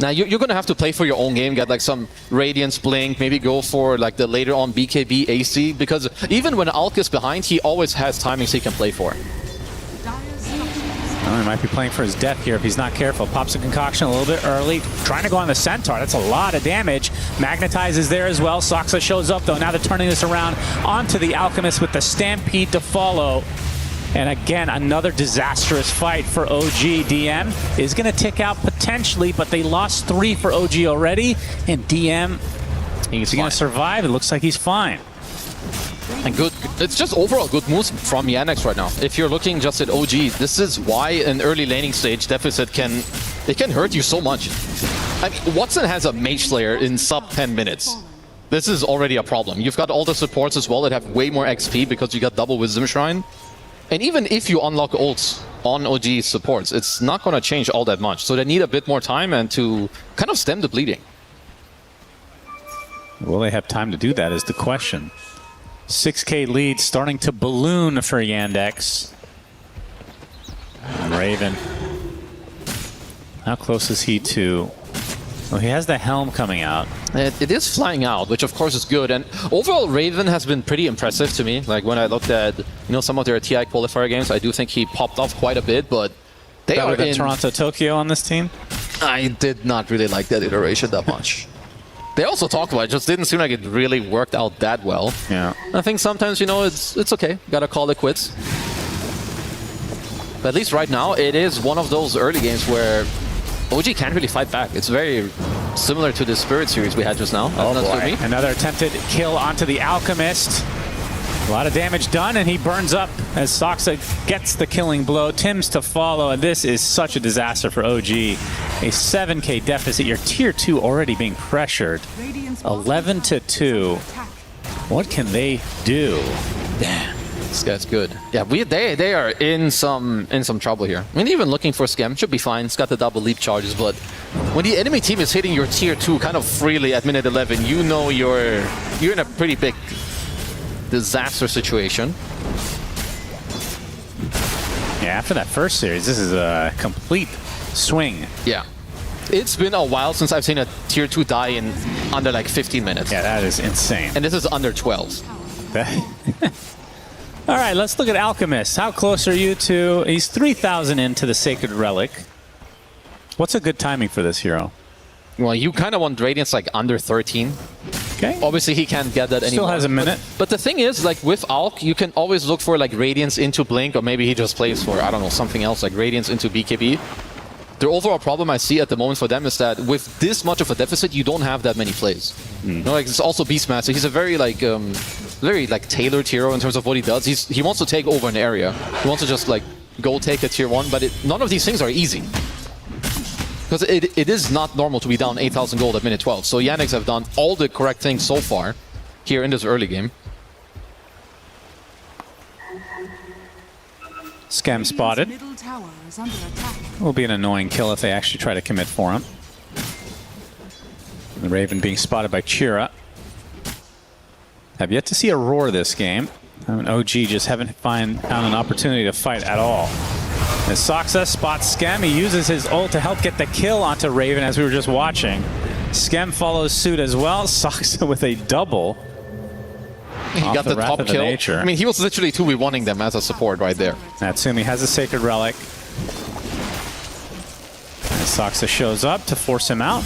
Now, you're going to have to play for your own game, get like some Radiance Blink, maybe go for like the later on BKB AC, because even when Alk is behind, he always has timings he can play for. Well, he might be playing for his death here if he's not careful. Pops a concoction a little bit early, trying to go on the Centaur. That's a lot of damage. Magnetize is there as well. Saxa shows up though. Now they're turning this around onto the Alchemist with the Stampede to follow. And again, another disastrous fight for OG. DM is going to tick out potentially, but they lost 3 for OG already. And DM, is he going to survive? It looks like he's fine. And good, it's just overall good moves from Yandex right now. If you're looking just at OG, this is why an early laning stage deficit can hurt you so much. I mean, Watson has a Mage Slayer in sub 10 minutes. This is already a problem. You've got all the supports as well that have way more XP because you got double Wisdom Shrine. And even if you unlock ults on OG supports, it's not going to change all that much. So they need a bit more time and to kind of stem the bleeding. Will they have time to do that is the question. 6k lead starting to balloon for Yandex. Raven. How close is he to... Well, he has the helm coming out. It is flying out, which of course is good. And overall, Raven has been pretty impressive to me. Like when I looked at, some of their TI qualifier games, I do think he popped off quite a bit, but they Better are than in... Toronto, Tokyo on this team? I did not really like that iteration that much. They also talked about it, just didn't seem like it really worked out that well. Yeah. I think sometimes, it's okay. Gotta call it quits. But at least right now, it is one of those early games where OG can't really fight back. It's very similar to the Spirit series we had just now. Oh boy. Another attempted kill onto the Alchemist. A lot of damage done, and he burns up as Soxa gets the killing blow. Tim's to follow, and this is such a disaster for OG. A 7K deficit. Your tier 2 already being pressured. 11-2. What can they do? Damn. This guy's good. Yeah, they are in some trouble here. I mean, even looking for Scam should be fine. It's got the double leap charges, but when the enemy team is hitting your tier 2 kind of freely at minute 11, you're in a pretty big disaster situation. Yeah, after that first series, this is a complete swing. Yeah. It's been a while since I've seen a tier 2 die in under like 15 minutes. Yeah, that is insane. And this is under 12. All right, let's look at Alchemist. How close are you to... He's 3,000 into the Sacred Relic. What's a good timing for this hero? Well, you kind of want Radiance like under 13. Okay. Obviously, he can't get that anymore. Still has a minute. But the thing is, like with Alk, you can always look for like Radiance into Blink, or maybe he just plays for, I don't know, something else, like Radiance into BKB. The overall problem I see at the moment for them is that with this much of a deficit, you don't have that many plays. Like it's also Beastmaster. He's a very tailored hero in terms of what he does. He wants to take over an area. He wants to just like go take a tier 1, but none of these things are easy. Because it is not normal to be down 8,000 gold at minute 12. So Yandex have done all the correct things so far here in this early game. Scam spotted. Will be an annoying kill if they actually try to commit for him. The Raven being spotted by Chira. Have yet to see a roar this game. OG just haven't found an opportunity to fight at all. As Soxa spots Scam, he uses his ult to help get the kill onto Raven as we were just watching. Scam follows suit as well. Soxa with a double. He got the top kill. Nature. I mean, he was literally 2v1ing them as a support right there. Natsumi has a Sacred Relic. And Soxa shows up to force him out.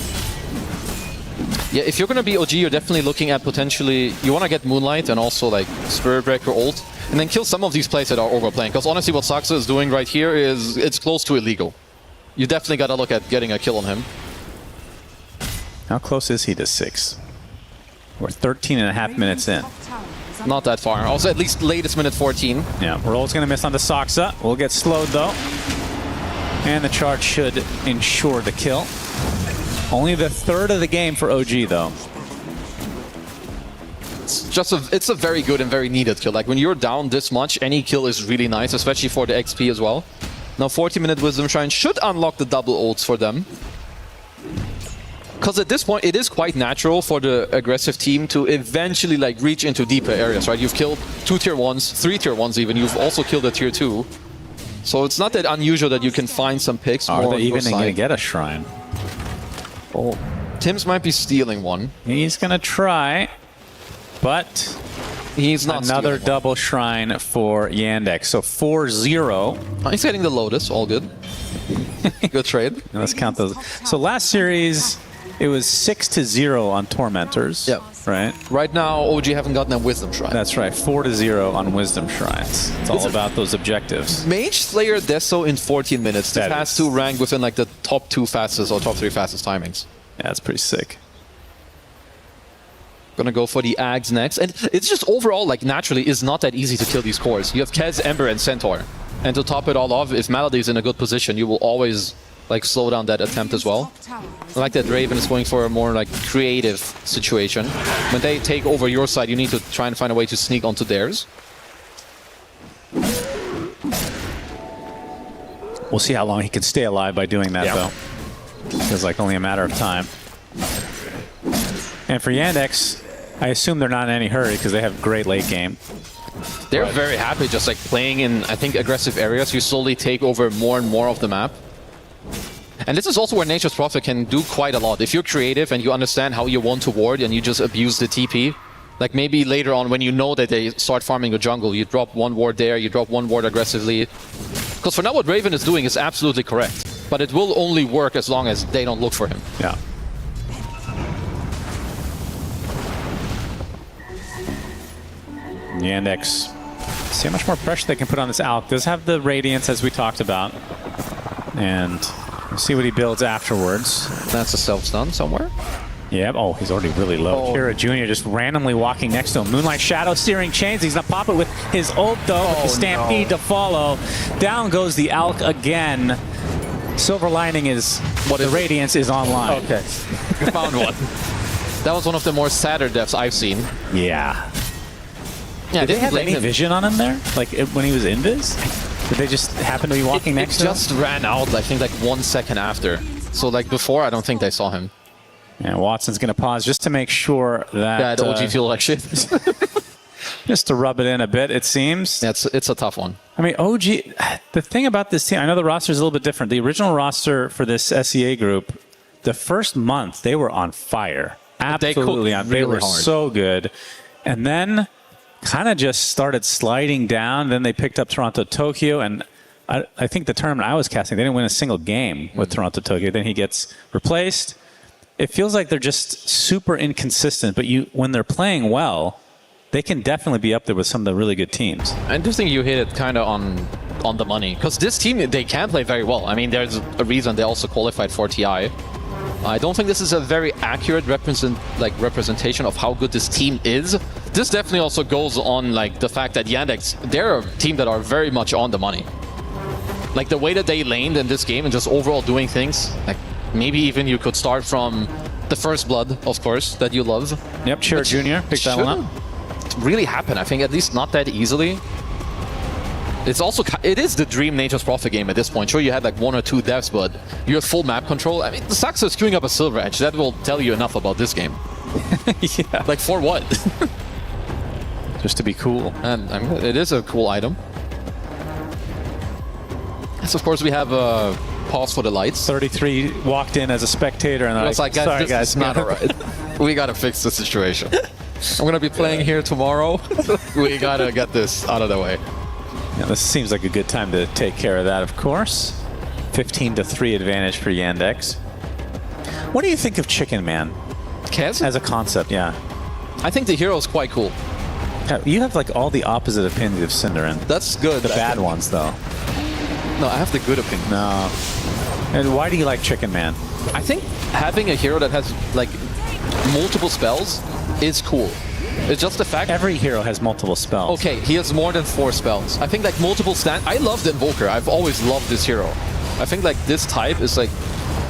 Yeah, if you're going to be OG, you're definitely looking at potentially... You want to get Moonlight and also like Spirit Breaker ult, and then kill some of these plays that are overplaying. Because honestly, what Soxa is doing right here is it's close to illegal. You definitely got to look at getting a kill on him. How close is he to 6? We're 13.5 minutes in. Not that far. Also, at least latest minute 14. Yeah, Roll's going to miss onto Soxa. We'll get slowed, though. And the charge should ensure the kill. Only the third of the game for OG, though. It's a very good and very needed kill. Like, when you're down this much, any kill is really nice, especially for the XP as well. Now, 40-minute Wisdom Shrine should unlock the double ults for them. Because at this point, it is quite natural for the aggressive team to eventually like reach into deeper areas, right? You've killed 2 tier 1s, 3 tier 1s even. You've also killed a tier 2. So it's not that unusual that you can find some picks. Are they even going to get a shrine? Oh, Tim's might be stealing one. He's going to try, but he's not. Another double shrine for Yandex. So 4-0. He's getting the Lotus. All good. Good trade. Let's count those. So last series, it was 6-0 on Tormentors. Yep. Right? Right now, OG haven't gotten a Wisdom Shrine. That's right. 4-0 on Wisdom Shrines. It's all about those objectives. Mage Slayer Deso in 14 minutes. This has to rank within like the top 2 fastest or top 3 fastest timings. Yeah, that's pretty sick. Gonna go for the Ags next. And it's just overall, like, naturally, is not that easy to kill these cores. You have Kez, Ember, and Centaur. And to top it all off, if Malady is in a good position, you will always like slow down that attempt as well. I like that Raven is going for a more like creative situation. When they take over your side, you need to try and find a way to sneak onto theirs. We'll see how long he can stay alive by doing that, though. Feels like only a matter of time. And for Yandex, I assume they're not in any hurry because they have great late game. They're very happy just like playing in, I think, aggressive areas. You slowly take over more and more of the map. And this is also where Nature's Prophet can do quite a lot. If you're creative and you understand how you want to ward and you just abuse the TP, like maybe later on when you know that they start farming a jungle, you drop one ward there, you drop one ward aggressively. Because for now what Raven is doing is absolutely correct. But it will only work as long as they don't look for him. Yeah. Yandex, see how much more pressure they can put on this Alk. Does have the Radiance as we talked about. And we'll see what he builds afterwards. That's a self-stun somewhere. Yep. Oh, he's already really low. Kira Jr. just randomly walking next to him. Moonlight Shadow steering chains. He's going to pop it with his ult, though. With the Stampede to follow. Down goes the Alk again. Silver lining is the Radiance is online. Okay. You found one. That was one of the more sadder deaths I've seen. Yeah. Yeah, did they have any vision on him there? Like when he was invis? Did they just happen to be walking next to him? It just ran out, I think, like 1 second after. So like before, I don't think they saw him. Yeah, Watson's going to pause just to make sure that... OG feel like shit. Just to rub it in a bit, it seems. Yeah, it's a tough one. I mean, OG... The thing about this team, I know the roster is a little bit different. The original roster for this SEA group, the first month, they were on fire. Absolutely on fire. They were so good. And then kind of just started sliding down. Then they picked up Toronto Tokyo, and I think the tournament I was casting, they didn't win a single game with Toronto Tokyo. Then he gets replaced. It feels like they're just super inconsistent, but when they're playing well, they can definitely be up there with some of the really good teams. I do think you hit it kind of on the money, because this team, they can play very well. I mean, there's a reason they also qualified for TI. I don't think this is a very accurate representation of how good this team is. This definitely also goes on like the fact that Yandex, they're a team that are very much on the money. Like the way that they laned in this game and just overall doing things, like maybe even you could start from the first blood, of course, that you love. Yep, Chira Jr. picked that one up. Really happen, I think, at least not that easily. It is the dream Nature's Prophet game at this point. Sure, you had like 1 or 2 deaths, but you have full map control. I mean, the Saxo is queuing up a Silver Edge. That will tell you enough about this game. Yeah. Like, for what? Just to be cool. And I mean, it is a cool item. So, of course, we have a pause for the lights. 33 walked in as a spectator, and I was like, sorry, guys, it's not all right. We got to fix the situation. I'm going to be playing here tomorrow. We got to get this out of the way. Yeah, this seems like a good time to take care of that, of course. 15-3 advantage for Yandex. What do you think of Chicken Man? Kez? As a concept, yeah. I think the hero is quite cool. You have like all the opposite opinions of Cinderin. That's good. The bad ones, though. No, I have the good opinion. No. And why do you like Chicken Man? I think having a hero that has like multiple spells is cool. It's just the fact... Every hero has multiple spells. Okay, he has more than 4 spells. I think like multiple I love the Invoker. I've always loved this hero. I think like this type is like...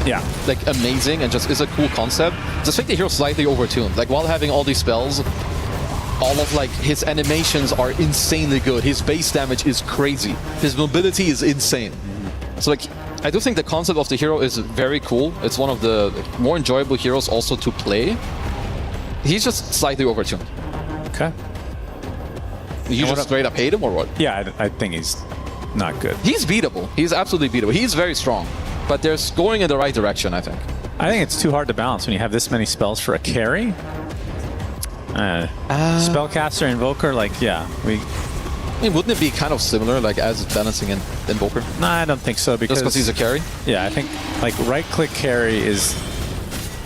Yeah. Like amazing and just is a cool concept. Just think the hero slightly overtuned. Like while having all these spells, all of like his animations are insanely good. His base damage is crazy. His mobility is insane. So like... I do think the concept of the hero is very cool. It's one of the more enjoyable heroes also to play. He's just slightly overtuned. Okay. You just straight up hate him or what? Yeah, I think he's not good. He's beatable. He's absolutely beatable. He's very strong. But they're going in the right direction, I think. I think it's too hard to balance when you have this many spells for a carry. Spellcaster, Invoker, like, yeah. I mean, wouldn't it be kind of similar, like, as balancing in Invoker? No, I don't think so. Just because he's a carry? Yeah, I think, like, right-click carry is...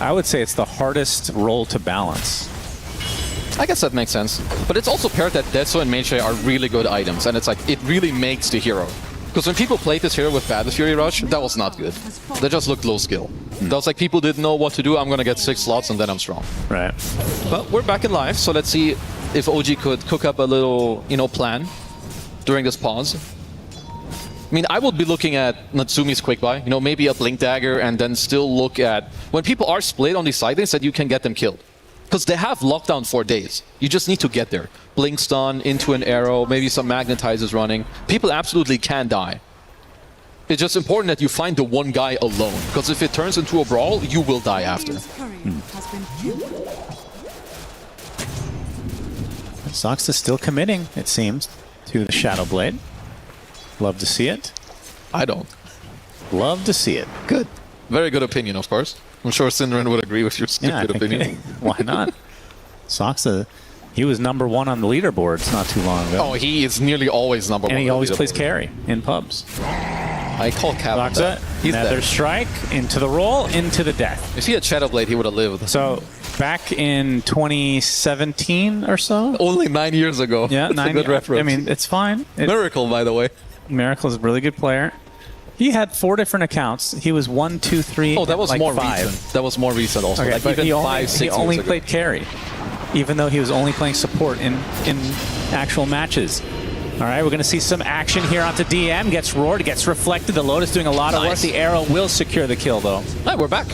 I would say it's the hardest role to balance. I guess that makes sense. But it's also paired that Detso and Mage are really good items, and it's like, it really makes the hero. Because when people played this hero with Battle Fury Rush, that was not good. That just looked low skill. That was like, people didn't know what to do, I'm gonna get 6 slots and then I'm strong. Right. But we're back in live, so let's see if OG could cook up a little, plan during this pause. I mean, I would be looking at Natsumi's quick buy, maybe a Blink Dagger, and then still look at when people are split on these side lanes that you can get them killed. Because they have lockdown for days. You just need to get there. Blink stun, into an arrow, maybe some magnetizers running. People absolutely can die. It's just important that you find the one guy alone. Because if it turns into a brawl, you will die after. Sox is still committing, it seems. to the Shadow Blade. Love to see it. I don't. Love to see it. Good. Very good opinion, of course. I'm sure Synderen would agree with your stupid opinion. Why not? Soxa, he was #1 on the leaderboards not too long ago. Oh, he is nearly always #1. And he always plays carry in pubs. I call Cap. Soxa, He's another there. strike, into the roll, into the death. If he had Shadow Blade, he would have lived. So, back in 2017 or so? Only 9 years ago. Yeah, That's 9 a good reference. I mean, it's fine. Miracle, by the way. Miracle is a really good player. He had 4 different accounts. He was 1, 2, 3. Oh, that was like more 5. recent. That was more recent also. Okay, like but even he 5, 6 he years only ago. played carry, even though he was only playing support in actual matches. All right, we're going to see some action here onto DM. Gets roared, gets reflected. The Lotus doing a lot of work. The arrow will secure the kill, though. Hey, we're back.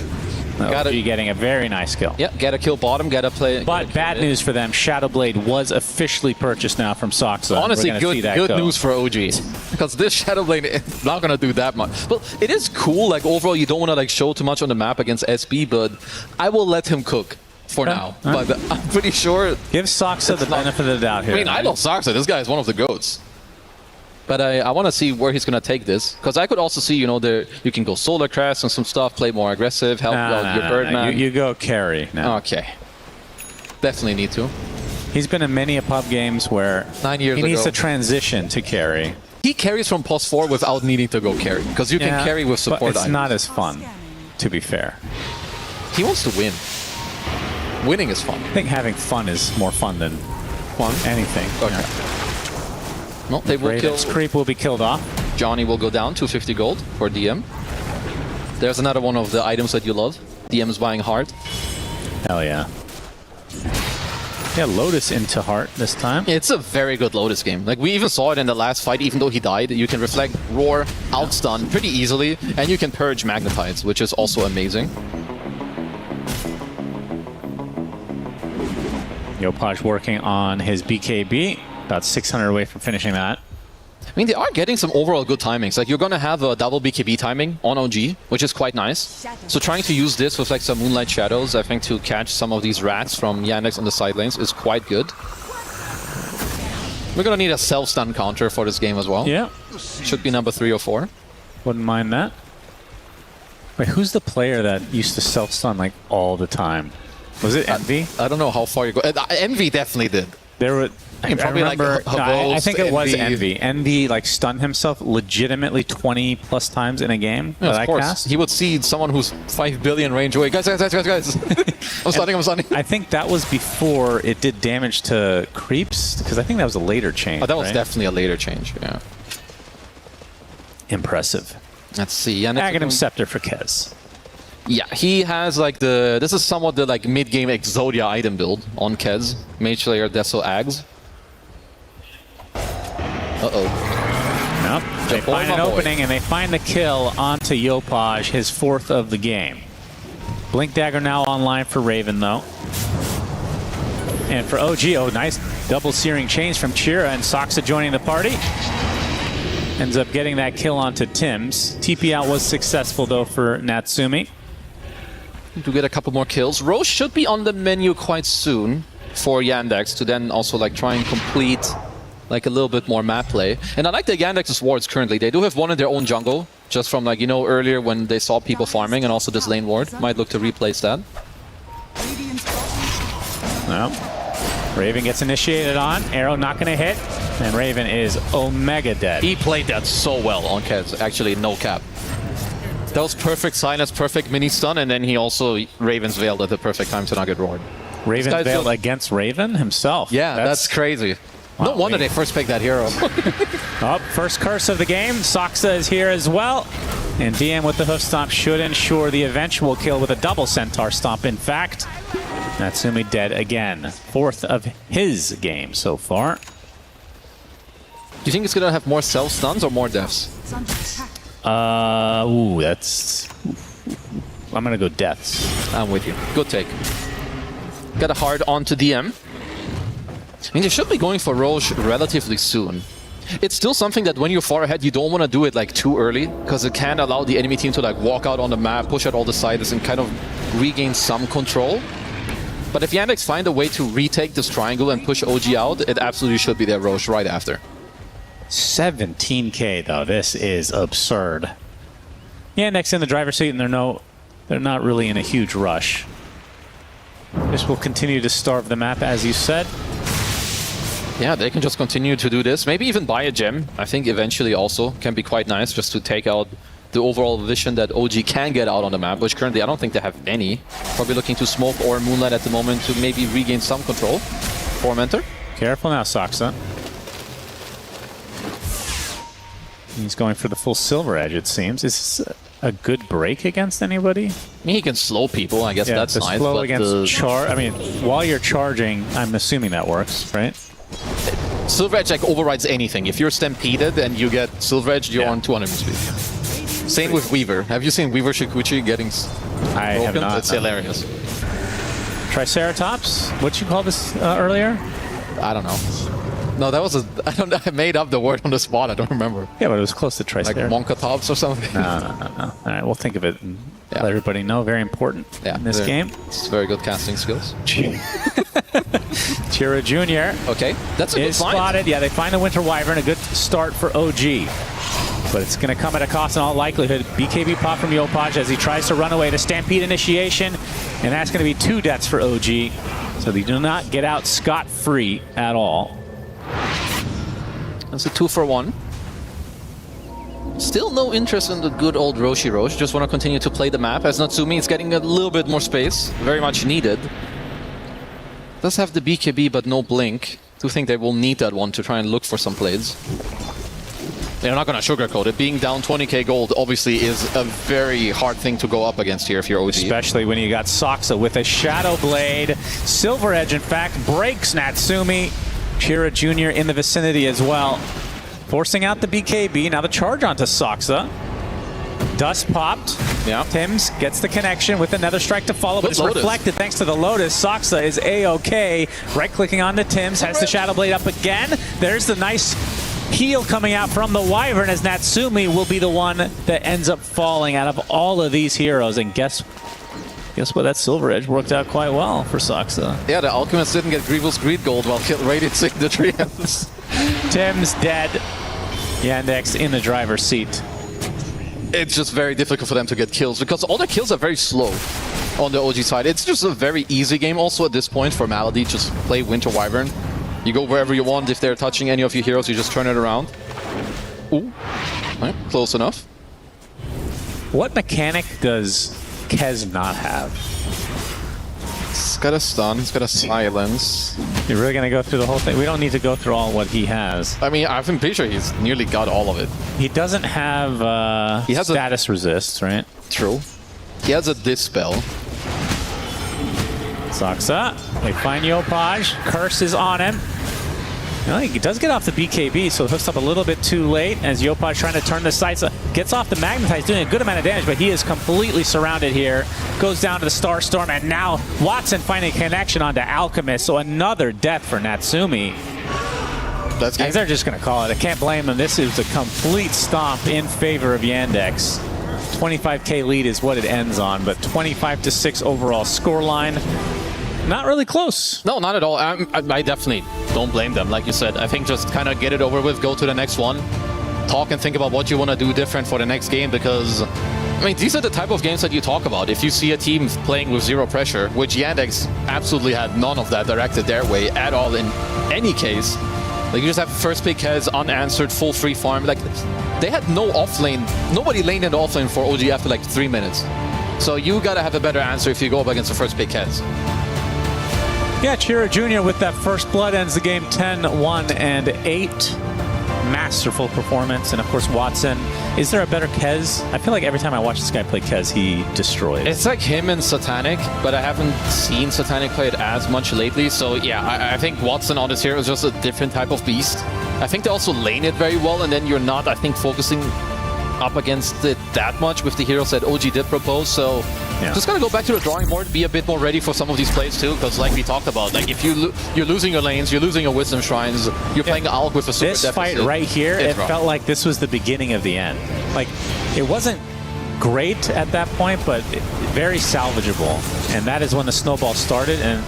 Got it. Getting a very nice kill. Yeah, gotta kill bottom, gotta play. But bad news for them. Shadow Blade was officially purchased now from Soxa. Honestly, good go. news for OG. Because this Shadow Blade is not gonna do that much. But it is cool, like overall you don't wanna like show too much on the map against SB, but I will let him cook for now. But I'm pretty sure give Soxa the benefit of the doubt here. I mean, I love Soxa. This guy is one of the GOATs. But I want to see where he's going to take this. Because I could also see, you know, you can go Solar Crest and some stuff, play more aggressive, help out your Birdman. You go carry now. Okay. Definitely need to. He's been in many pub games where 9 years he ago. needs to transition to carry. He carries from post 4 without needing to go carry. Because you can carry with support but it's items. not as fun, to be fair. He wants to win. Winning is fun. I think having fun is more fun than anything. Okay. No, they will kill. Creep will be killed off. Johnny will go down, 250 gold for DM. There's another one of the items that you love. DM's buying Heart. Hell yeah. Yeah, Lotus into Heart this time. It's a very good Lotus game. Like, we even saw it in the last fight, even though he died. You can reflect, roar, outstun pretty easily, and you can purge Magnetides, which is also amazing. Yopaj working on his BKB. About 600 away from finishing that. I mean, they are getting some overall good timings. Like, you're going to have a double BKB timing on OG, which is quite nice. So trying to use this with like some Moonlight Shadows, I think, to catch some of these rats from Yandex on the side lanes is quite good. We're going to need a self-stun counter for this game as well. Yeah. Should be number 3 or 4. Wouldn't mind that. Wait, who's the player that used to self-stun like all the time? Was it Envy? I don't know how far you go. Envy definitely did. There were... I probably remember, like I think it was Envy. Envy like stunned himself legitimately 20 plus times in a game Yeah, that of I course. cast. He would see someone who's 5 billion range away. Guys. I'm stunning. I think that was before it did damage to creeps, because I think that was a later change. Oh, that was right? definitely a later change, yeah. Impressive. Let's see. Aghanim Scepter for Kez. Yeah, he has like this is somewhat the like mid-game Exodia item build on Kez. Mage Slayer, Deso, Ags. Uh-oh. Nope. They find an opening and they find the kill onto Yopaj, his 4th of the game. Blink Dagger now online for Raven, though. And for OG, nice double searing chains from Chira, and Soxa joining the party. Ends up getting that kill onto Tim's. TP out was successful, though, for Natsumi. To get a couple more kills. Roche should be on the menu quite soon for Yandex to then also like try and complete like a little bit more map play. And I like the Yandex's wards currently. They do have one in their own jungle, just from like, you know, earlier when they saw people farming, and also this lane ward. Might look to replace that. Well, Raven gets initiated on. Arrow not going to hit. And Raven is Omega dead. He played that so well on Kez, actually, no cap. That was perfect silence, perfect mini stun, and then he also Raven's veiled at the perfect time to not get roared. Raven's veiled against Raven himself. Yeah, that's crazy. Wow, no wonder they first picked that hero. First curse of the game. Soxa is here as well. And DM with the hoof stomp should ensure the eventual kill with a double centaur stomp. In fact, Natsumi dead again. 4th of his game so far. Do you think it's going to have more self-stuns or more deaths? That's... I'm going to go deaths. I'm with you. Good take. Got a hard onto DM. I mean, they should be going for Roche relatively soon. It's still something that when you're far ahead, you don't want to do it like too early, because it can allow the enemy team to like walk out on the map, push out all the sides, and kind of regain some control. But if Yandex find a way to retake this triangle and push OG out, it absolutely should be their Roche right after. 17K though. This is absurd. Yeah, next in the driver's seat, and they're not really in a huge rush. This will continue to starve the map, as you said. Yeah, they can just continue to do this. Maybe even buy a gem. I think eventually also can be quite nice just to take out the overall vision that OG can get out on the map, which currently I don't think they have any. Probably looking to smoke or Moonlight at the moment to maybe regain some control. Tormentor. Careful now, Soxa. He's going for the full Silver Edge, it seems. Is this a good break against anybody? I mean, he can slow people. I guess Yeah, that's the nice. slow But against I mean, while you're charging, I'm assuming that works, right? Silver Edge like overrides anything. If you're stampeded and you get Silver Edge, you're on 200 speed. Same with Weaver. Have you seen Weaver Shikuchi getting I have not. It's hilarious. Triceratops? What'd you call this earlier? I don't know. No, that was I made up the word on the spot. I don't remember. Yeah, but it was close to Like Triceratops. Monkatops or something. No. All right, we'll think of it and let everybody know. Very important in this game. It's very good casting skills. Chira Jr. Okay, that's a good is find. spotted. Yeah, they find the Winter Wyvern. A good start for OG. But it's going to come at a cost in all likelihood. BKB pop from Yopaj as he tries to run away to Stampede initiation. And that's going to be 2 deaths for OG. So they do not get out scot-free at all. That's a 2-for-1. Still no interest in the good old Roshi Roche. Just want to continue to play the map. As Natsumi, it's getting a little bit more space. Very much needed. Does have the BKB, but no blink. Do think they will need that one to try and look for some plays. They're not going to sugarcoat it. Being down 20k gold obviously is a very hard thing to go up against here if you're OG. Especially when you got Soxa with a Shadow Blade. Silver Edge, in fact, breaks Natsumi. Chira Jr. in the vicinity as well. Forcing out the BKB. Now the charge onto Soxa. Dust popped. Yeah. Tims gets the connection with another strike to follow, but it's reflected thanks to the Lotus. Soxa is A-OK. Right-clicking onto Tims. Has the Shadow Blade up again. There's the nice heal coming out from the Wyvern as Natsumi will be the one that ends up falling out of all of these heroes. And guess what? That Silver Edge worked out quite well for Soxa. Yeah, the Alchemist didn't get Grievous Greed Gold while radiating the trees. Tims dead. Yandex in the driver's seat. It's just very difficult for them to get kills because all their kills are very slow on the OG side. It's just a very easy game also at this point for Malady. Just play Winter Wyvern. You go wherever you want. If they're touching any of your heroes, you just turn it around. Ooh. Right, close enough. What mechanic does Kez not have? He's got a stun. He's got a silence. You're really going to go through the whole thing? We don't need to go through all what he has. I mean, I'm pretty sure he's nearly got all of it. He doesn't have he has status resist, right? True. He has a Dispel. Soxa. They find Yopaj. Curse is on him. He does get off the BKB, so hooks up a little bit too late as Yopaj trying to turn the sights. Gets off the Magnetize, doing a good amount of damage, but he is completely surrounded here. Goes down to the Starstorm, and now Watson finding a connection onto Alchemist, so another death for Natsumi. They're just going to call it. I can't blame them. This is a complete stomp in favor of Yandex. 25k lead is what it ends on, but 25-6 overall scoreline. Not really close. No, not at all. I definitely don't blame them. Like you said, I think just kind of get it over with, go to the next one. Talk and think about what you want to do different for the next game because, I mean, these are the type of games that you talk about. If you see a team playing with zero pressure, which Yandex absolutely had none of that directed their way at all in any case. Like, you just have first pick has unanswered, full free farm. Like, they had no offlane. Nobody laned in the offlane for OG after like 3 minutes. So you got to have a better answer if you go up against the first pick heads. Yeah, Chira Jr. with that first blood ends the game 10-1-8. Masterful performance. And of course, Watson. Is there a better Kez? I feel like every time I watch this guy play Kez, he destroys. It's like him and Satanic, but I haven't seen Satanic play it as much lately. So yeah, I think Watson on this hero is just a different type of beast. I think they also lane it very well, and then you're not, I think, focusing up against it that much with the heroes that OG did propose. So just gotta go back to the drawing board, be a bit more ready for some of these plays too, because like we talked about, like if you're losing your lanes, you're losing your wisdom shrines, you're playing Alk with a super deficit. This fight right here, it felt like this was the beginning of the end. Like, it wasn't great at that point, but very salvageable. And that is when the snowball started, and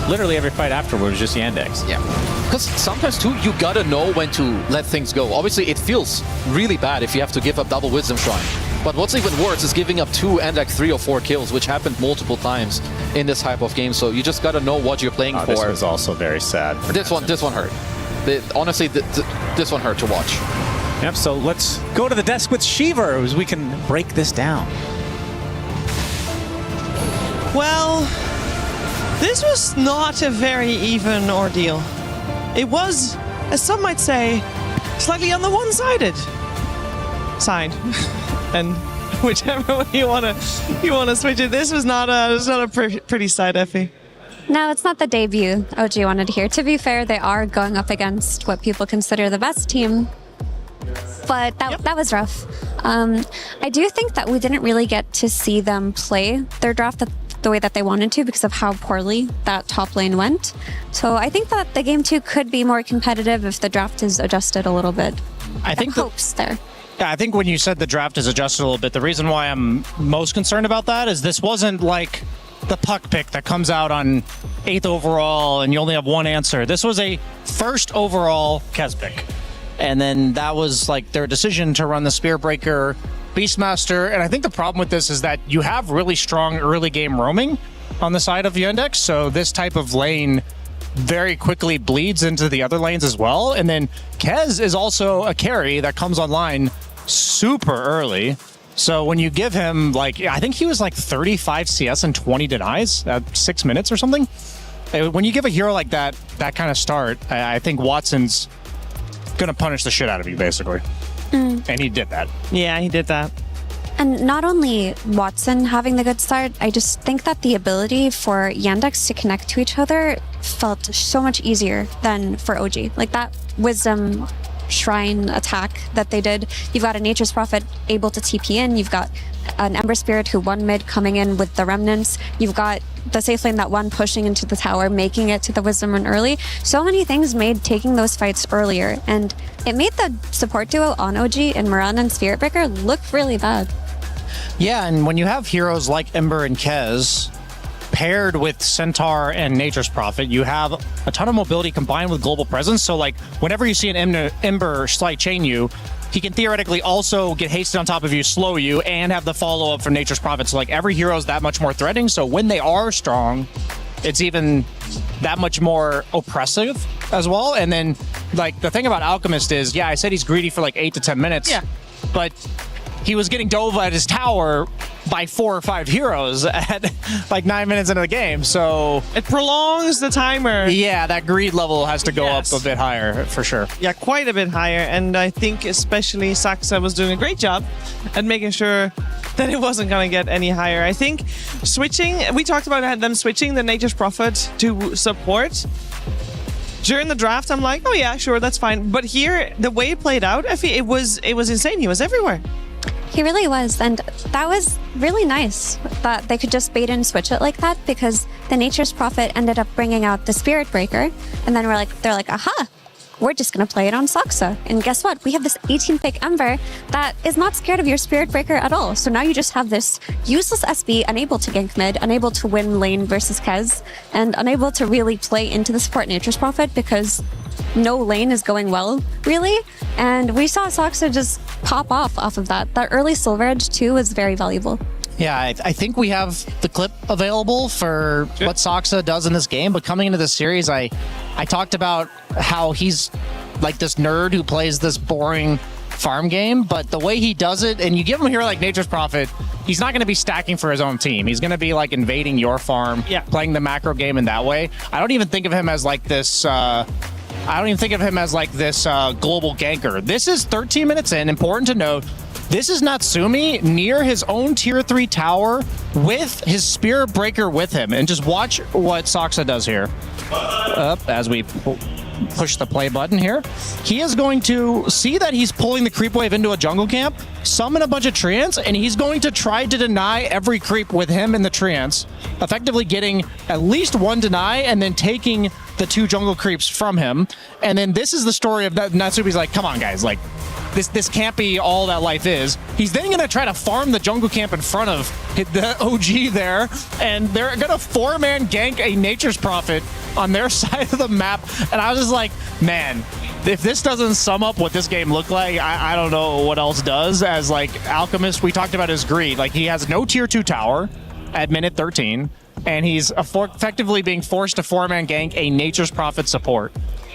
literally every fight afterwards was just Yandex. Yeah. Because sometimes, too, you gotta know when to let things go. Obviously, it feels really bad if you have to give up double Wisdom Shrine. But what's even worse is giving up 2 and like 3 or 4 kills, which happened multiple times in this type of game. So you just gotta know what you're playing for. This was also very sad. This one hurt. Honestly, this one hurt to watch. Yep, so let's go to the desk with Shiver as we can break this down. Well, this was not a very even ordeal. It was, as some might say, slightly on the one-sided side. And whichever way you wanna switch it, this was not a pretty side, Effie. No, it's not the debut OG wanted here. To be fair, they are going up against what people consider the best team. But that was rough. I do think that we didn't really get to see them play their draft the way that they wanted to because of how poorly that top lane went. So I think that the game 2 could be more competitive if the draft is adjusted a little bit. I think hopes there. Yeah, I think when you said the draft is adjusted a little bit, the reason why I'm most concerned about that is this wasn't like the puck pick that comes out on 8th overall and you only have one answer. This was a 1st overall Kez pick. And then that was like their decision to run the Spearbreaker Beastmaster. And I think the problem with this is that you have really strong early game roaming on the side of Yandex. So this type of lane very quickly bleeds into the other lanes as well. And then Kez is also a carry that comes online super early. So when you give him, like, I think he was like 35 CS and 20 denies at 6 minutes or something. When you give a hero like that kind of start, I think Watson's going to punish the shit out of you, basically. And he did that. Yeah, he did that. And not only Watson having the good start, I just think that the ability for Yandex to connect to each other felt so much easier than for OG. Like that Wisdom Shrine attack that they did. You've got a Nature's Prophet able to TP in. You've got an Ember Spirit who won mid coming in with the Remnants. You've got the safe lane that won pushing into the tower, making it to the Wisdom Run early. So many things made taking those fights earlier. And it made the support duo on OG and Moran and Spiritbreaker look really bad. Yeah, and when you have heroes like Ember and Kez paired with Centaur and Nature's Prophet, you have a ton of mobility combined with global presence. So like whenever you see an Ember slight chain you, he can theoretically also get hasted on top of you, slow you, and have the follow-up from Nature's Prophet. So like every hero is that much more threatening. So when they are strong, it's even that much more oppressive as well. And then like the thing about Alchemist is, yeah, I said he's greedy for like 8 to 10 minutes. Yeah. But he was getting Dova at his tower by 4 or 5 heroes at like 9 minutes into the game. So it prolongs the timer. Yeah, that greed level has to go up a bit higher for sure. Yeah, quite a bit higher. And I think especially Saxa was doing a great job at making sure that it wasn't going to get any higher. I think switching, we talked about them switching the Nature's Prophet to support. During the draft, I'm like, oh yeah, sure, that's fine. But here, the way it played out, it was insane. He was everywhere. He really was, and that was really nice that they could just bait and switch it like that, because the Nature's Prophet ended up bringing out the Spirit Breaker, and then they're like, aha, we're just gonna play it on Saxa. And guess what? We have this 18 pick Ember that is not scared of your Spirit Breaker at all. So now you just have this useless SB, unable to gank mid, unable to win lane versus Kez, and unable to really play into the support Nature's Prophet because no lane is going well, really. And we saw Saxa just pop off of that. That early Silver Edge too was very valuable. Yeah, I think we have the clip available for what Saxa does in this game, but coming into this series, I talked about how he's like this nerd who plays this boring farm game, but the way he does it, and you give him a hero like Nature's Prophet, he's not going to be stacking for his own team. He's going to be like invading your farm, playing the macro game in that way. I don't even think of him as like this global ganker. This is 13 minutes in. Important to note, this is Natsumi near his own tier 3 tower with his Spirit Breaker with him. And just watch what Saxa does here. Up as we push the play button here. He is going to see that he's pulling the creep wave into a jungle camp, summon a bunch of treants, and he's going to try to deny every creep with him in the treants, effectively getting at least 1 deny and then taking the 2 jungle creeps from him. And then this is the story of that. Natsumi's like, come on guys, like this can't be all that life is. He's then going to try to farm the jungle camp in front of the OG there, and they're going to 4-man gank a Nature's Prophet on their side of the map. And I was just like, man, if this doesn't sum up what this game looked like, I don't know what else does. As like Alchemist, we talked about his greed. Like, he has no tier 2 tower at minute 13, and he's effectively being forced to 4-man gank a Nature's Prophet support.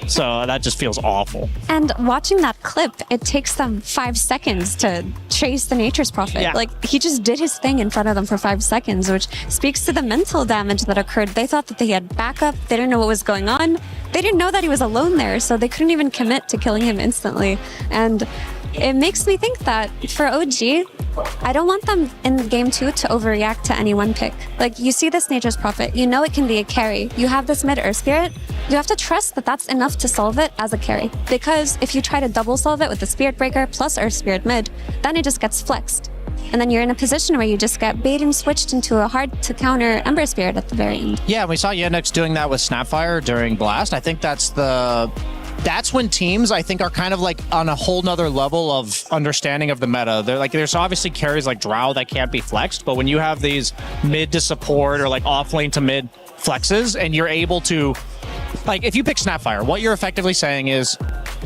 So that just feels awful. And watching that clip, it takes them 5 seconds to chase the Nature's Prophet. Yeah. Like, he just did his thing in front of them for 5 seconds, which speaks to the mental damage that occurred. They thought that they had backup. They didn't know what was going on. They didn't know that he was alone there, so they couldn't even commit to killing him instantly. And it makes me think that for OG, I don't want them in game 2 to overreact to any one pick. Like, you see this Nature's Prophet, you know it can be a carry. You have this mid Earth Spirit, you have to trust that that's enough to solve it as a carry. Because if you try to double solve it with the Spirit Breaker plus Earth Spirit mid, then it just gets flexed. And then you're in a position where you just get bait and switched into a hard to counter Ember Spirit at the very end. Yeah, we saw Yandex doing that with Snapfire during Blast. I think that's when teams, I think, are kind of like on a whole nother level of understanding of the meta. They're like, there's obviously carries like Drow that can't be flexed, but when you have these mid to support or like off lane to mid flexes, and you're able to, like, if you pick Snapfire, what you're effectively saying is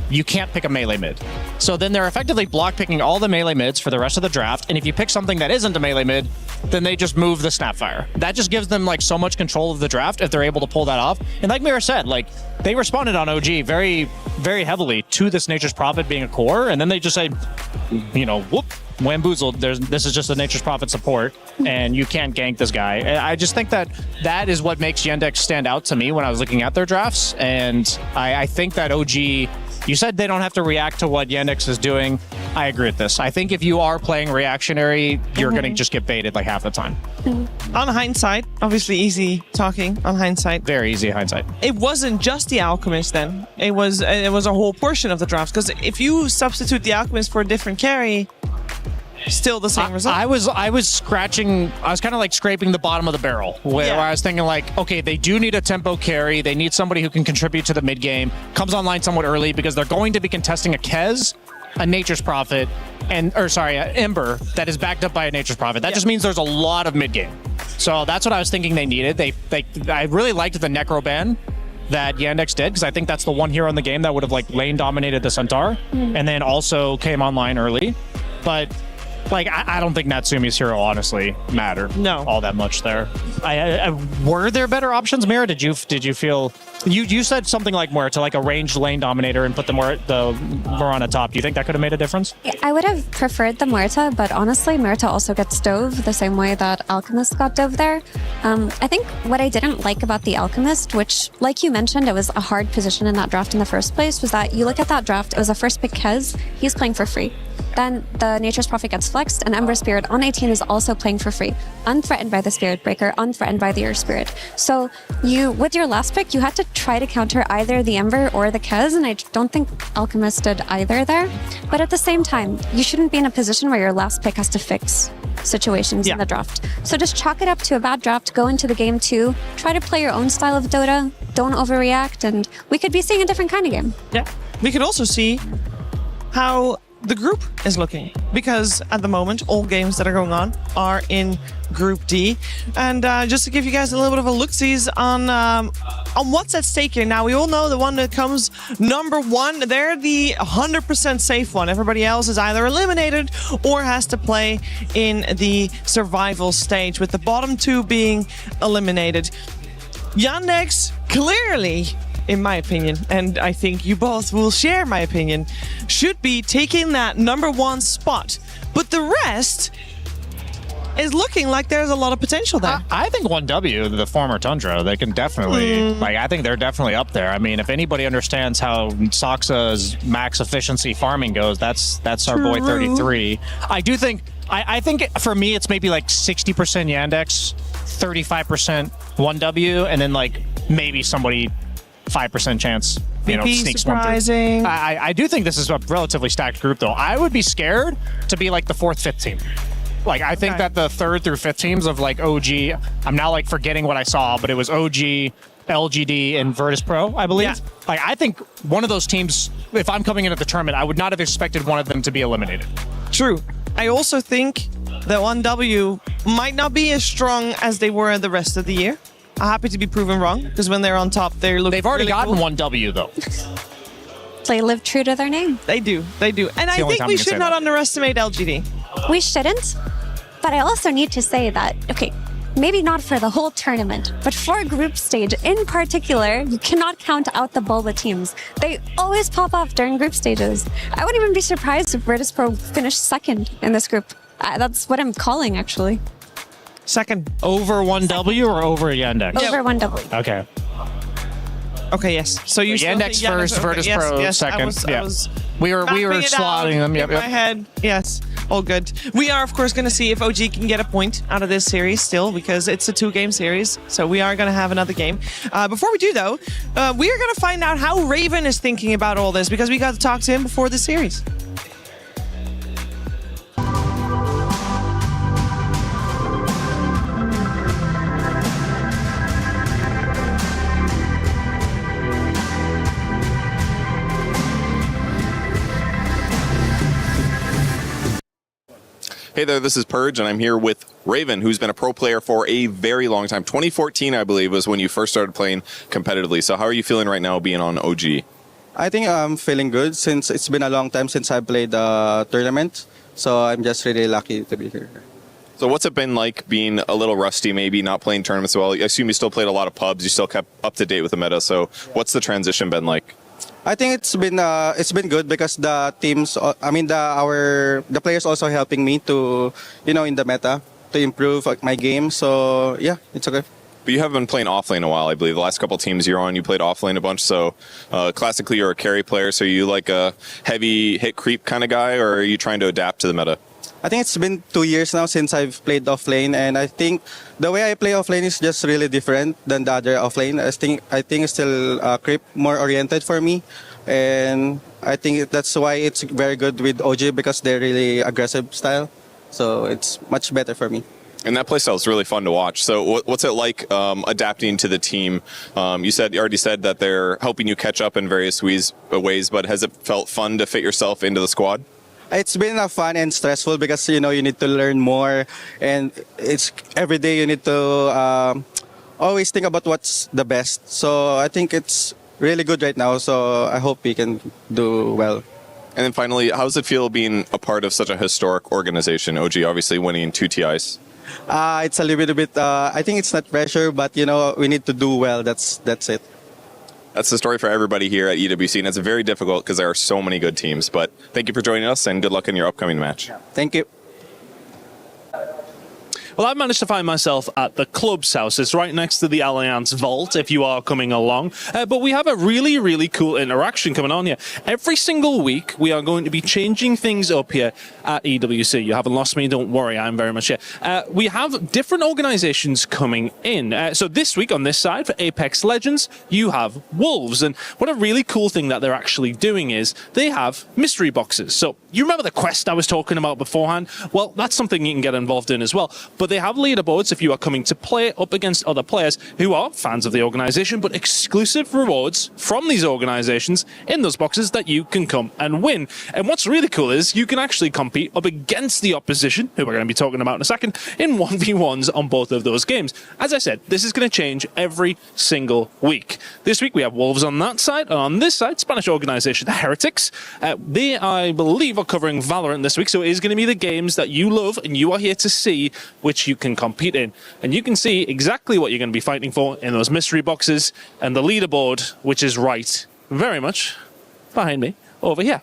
you can't pick a melee mid. So then they're effectively block picking all the melee mids for the rest of the draft, and if you pick something that isn't a melee mid, then they just move the Snapfire. That just gives them like so much control of the draft if they're able to pull that off. And like Mira said, like, they responded on OG very, very heavily to this Nature's Prophet being a core, and then they just say, you know, whoop, wamboozled, this is just a Nature's Prophet support, and you can't gank this guy. I just think that is what makes Yandex stand out to me when I was looking at their drafts, and I think that OG, you said they don't have to react to what Yandex is doing. I agree with this. I think if you are playing reactionary, you're going to just get baited like half the time. On hindsight, obviously easy talking on hindsight. Very easy hindsight. It wasn't just the Alchemist then. It was a whole portion of the draft. Because if you substitute the Alchemist for a different carry, still the same result. I was scratching, I was kind of like scraping the bottom of the barrel where I was thinking like, okay, they do need a tempo carry. They need somebody who can contribute to the mid game, comes online somewhat early because they're going to be contesting a Kez, a Nature's Prophet, an Ember that is backed up by a Nature's Prophet. That just means there's a lot of mid game. So that's what I was thinking they needed. I really liked the Necro ban that Yandex did, because I think that's the one hero in the game that would have like lane dominated the Centaur, and then also came online early. But like, I don't think Natsumi's hero honestly mattered all that much there. Were there better options, Mira? Did you feel you said something like Muerta, like a ranged lane dominator, and put the Morana top? Do you think that could have made a difference? I would have preferred the Muerta, but honestly, Muerta also gets dove the same way that Alchemist got dove there. I think what I didn't like about the Alchemist, which, like you mentioned, it was a hard position in that draft in the first place, was that you look at that draft, it was a first pick Kez, he's playing for free. Then the Nature's Prophet gets flexed, and Ember Spirit on 18 is also playing for free, unthreatened by the Spirit Breaker, unthreatened by the Earth Spirit. So you, with your last pick, you had to try to counter either the Ember or the Kez, and I don't think Alchemist did either there. But at the same time, you shouldn't be in a position where your last pick has to fix situations in the draft. So just chalk it up to a bad draft, go into the game 2, try to play your own style of Dota, don't overreact, and we could be seeing a different kind of game. Yeah. We could also see how the group is looking, because at the moment all games that are going on are in Group D, and just to give you guys a little bit of a look-sees on what's at stake here. Now, we all know the one that comes number 1, they're the 100% safe one. Everybody else is either eliminated or has to play in the survival stage, with the bottom 2 being eliminated. Yandex clearly, in my opinion, and I think you both will share my opinion, should be taking that number 1 spot. But the rest is looking like there's a lot of potential there. I think 1W, the former Tundra, they can definitely, like, I think they're definitely up there. I mean, if anybody understands how Soxa's max efficiency farming goes, that's our boy 33. I do think, I think for me, it's maybe like 60% Yandex, 35% 1W, and then like maybe somebody 5% chance, you know, sneaks surprising. one through. I do think this is a relatively stacked group, though. I would be scared to be like the 4th, 5th team. Like, I think that the 3rd through 5th teams of like OG, I'm now like forgetting what I saw, but it was OG, LGD and Virtus Pro, I believe. Yeah. Like, I think one of those teams, if I'm coming into the tournament, I would not have expected one of them to be eliminated. True. I also think that 1W might not be as strong as they were the rest of the year. I'm happy to be proven wrong, because when they're on top, they've already really gotten cool. 1W, though. They live true to their name. They do. They do. And I think we should not underestimate LGD. We shouldn't. But I also need to say that, okay, maybe not for the whole tournament, but for group stage in particular, you cannot count out the Boba teams. They always pop off during group stages. I wouldn't even be surprised if Virtus Pro finished second in this group. That's what I'm calling, actually. Second. Over 1W or over Yandex? Over 1W. Okay. Okay, yes. So you Yandex first, Virtus Pro second. We were slotting them. In my head. Yes. All good. We are, of course, going to see if OG can get a point out of this series still, because it's a 2-game series. So we are going to have another game. Before we do, though, we are going to find out how Raven is thinking about all this, because we got to talk to him before the series. Hey there, this is Purge, and I'm here with Raven, who's been a pro player for a very long time. 2014, I believe, was when you first started playing competitively. So how are you feeling right now being on OG? I think I'm feeling good since it's been a long time since I played a tournament. So I'm just really lucky to be here. So what's it been like being a little rusty, maybe not playing tournaments well? I assume you still played a lot of pubs. You still kept up to date with the meta. So what's the transition been like? I think it's been good because the teams, the players also helping me to, in the meta to improve my game. So yeah, it's okay. But you haven't been playing offlane a while, I believe. The last couple teams you're on, you played offlane a bunch. So classically, you're a carry player. So are you like a heavy hit creep kind of guy, or are you trying to adapt to the meta? I think it's been 2 years now since I've played offlane, and I think the way I play offlane is just really different than the other offlane. I think it's still creep more oriented for me, and I think that's why it's very good with OG, because they're really aggressive style. So it's much better for me. And that playstyle is really fun to watch. So what's it like adapting to the team? You already said that they're helping you catch up in various ways, but has it felt fun to fit yourself into the squad? It's been fun and stressful because, you need to learn more, and it's every day you need to always think about what's the best. So I think it's really good right now. So I hope we can do well. And then finally, how does it feel being a part of such a historic organization? OG obviously winning 2 TIs. It's a little bit, I think it's not pressure, but, we need to do well. That's it. That's the story for everybody here at EWC, and it's very difficult because there are so many good teams. But thank you for joining us, and good luck in your upcoming match. Thank you. Well, I've managed to find myself at the club's house. It's right next to the Alliance Vault if you are coming along. But we have a really, really cool interaction coming on here. Every single week, we are going to be changing things up here at EWC. You haven't lost me, don't worry, I'm very much here. We have different organizations coming in. So this week on this side, for Apex Legends, you have Wolves. And what a really cool thing that they're actually doing is they have mystery boxes. So you remember the quest I was talking about beforehand? Well, that's something you can get involved in as well. But they have leaderboards if you are coming to play up against other players who are fans of the organization, but exclusive rewards from these organizations in those boxes that you can come and win. And what's really cool is you can actually compete up against the opposition, who we're going to be talking about in a second, in 1v1s on both of those games. As I said, this is going to change every single week. This week we have Wolves on that side, and on this side, Spanish organization, the Heretics. They, I believe, are covering Valorant this week, so it is going to be the games that you love and you are here to see, which you can compete in. And you can see exactly what you're going to be fighting for in those mystery boxes and the leaderboard, which is right very much behind me over here.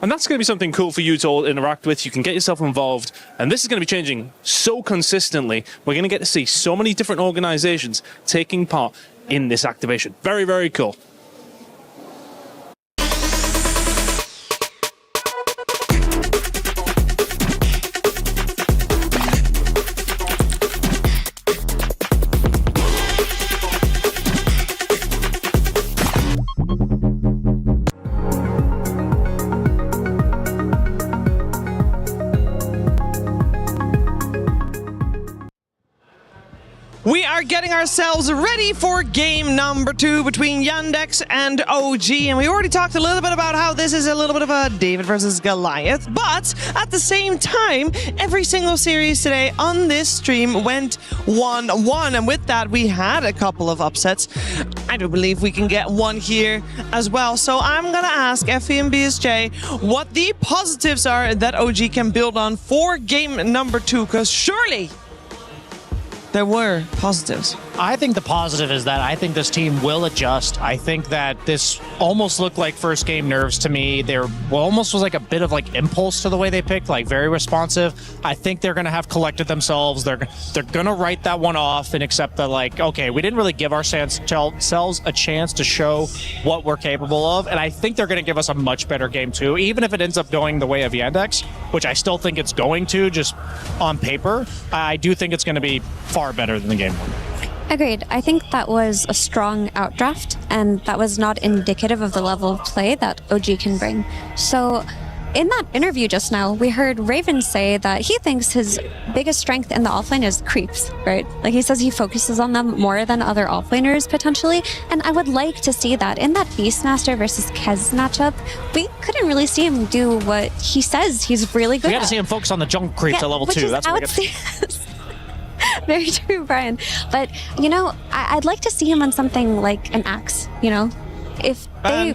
And that's going to be something cool for you to all interact with. You can get yourself involved. And this is going to be changing so consistently. We're going to get to see so many different organizations taking part in this activation. Very, very cool. We are are getting ourselves ready for game number 2 between Yandex and OG. And we already talked a little bit about how this is a little bit of a David versus Goliath. But at the same time, every single series today on this stream went 1-1. And with that, we had a couple of upsets. I do believe we can get one here as well. So I'm going to ask Effie and BSJ what the positives are that OG can build on for game number 2. Because surely there were positives. I think the positive is that I think this team will adjust. I think that this almost looked like first game nerves to me. There almost was like a bit of like impulse to the way they picked, like very responsive. I think they're going to have collected themselves. They're going to write that one off and accept that, like, okay, we didn't really give ourselves a chance to show what we're capable of. And I think they're going to give us a much better game too, even if it ends up going the way of Yandex, which I still think it's going to, just on paper. I do think it's going to be far better than the game one. Agreed. I think that was a strong outdraft, and that was not indicative of the level of play that OG can bring. So in that interview just now, we heard Raven say that he thinks his biggest strength in the offlane is creeps, right? Like, he says he focuses on them more than other offlaners potentially, and I would like to see that. In that Beastmaster versus Kez matchup, we couldn't really see him do what he says he's really good at. We got to see him focus on the jungle creeps at level 2. That's what we got. Very true, Brian. But, you know, I'd like to see him on something like an axe, you know? If they...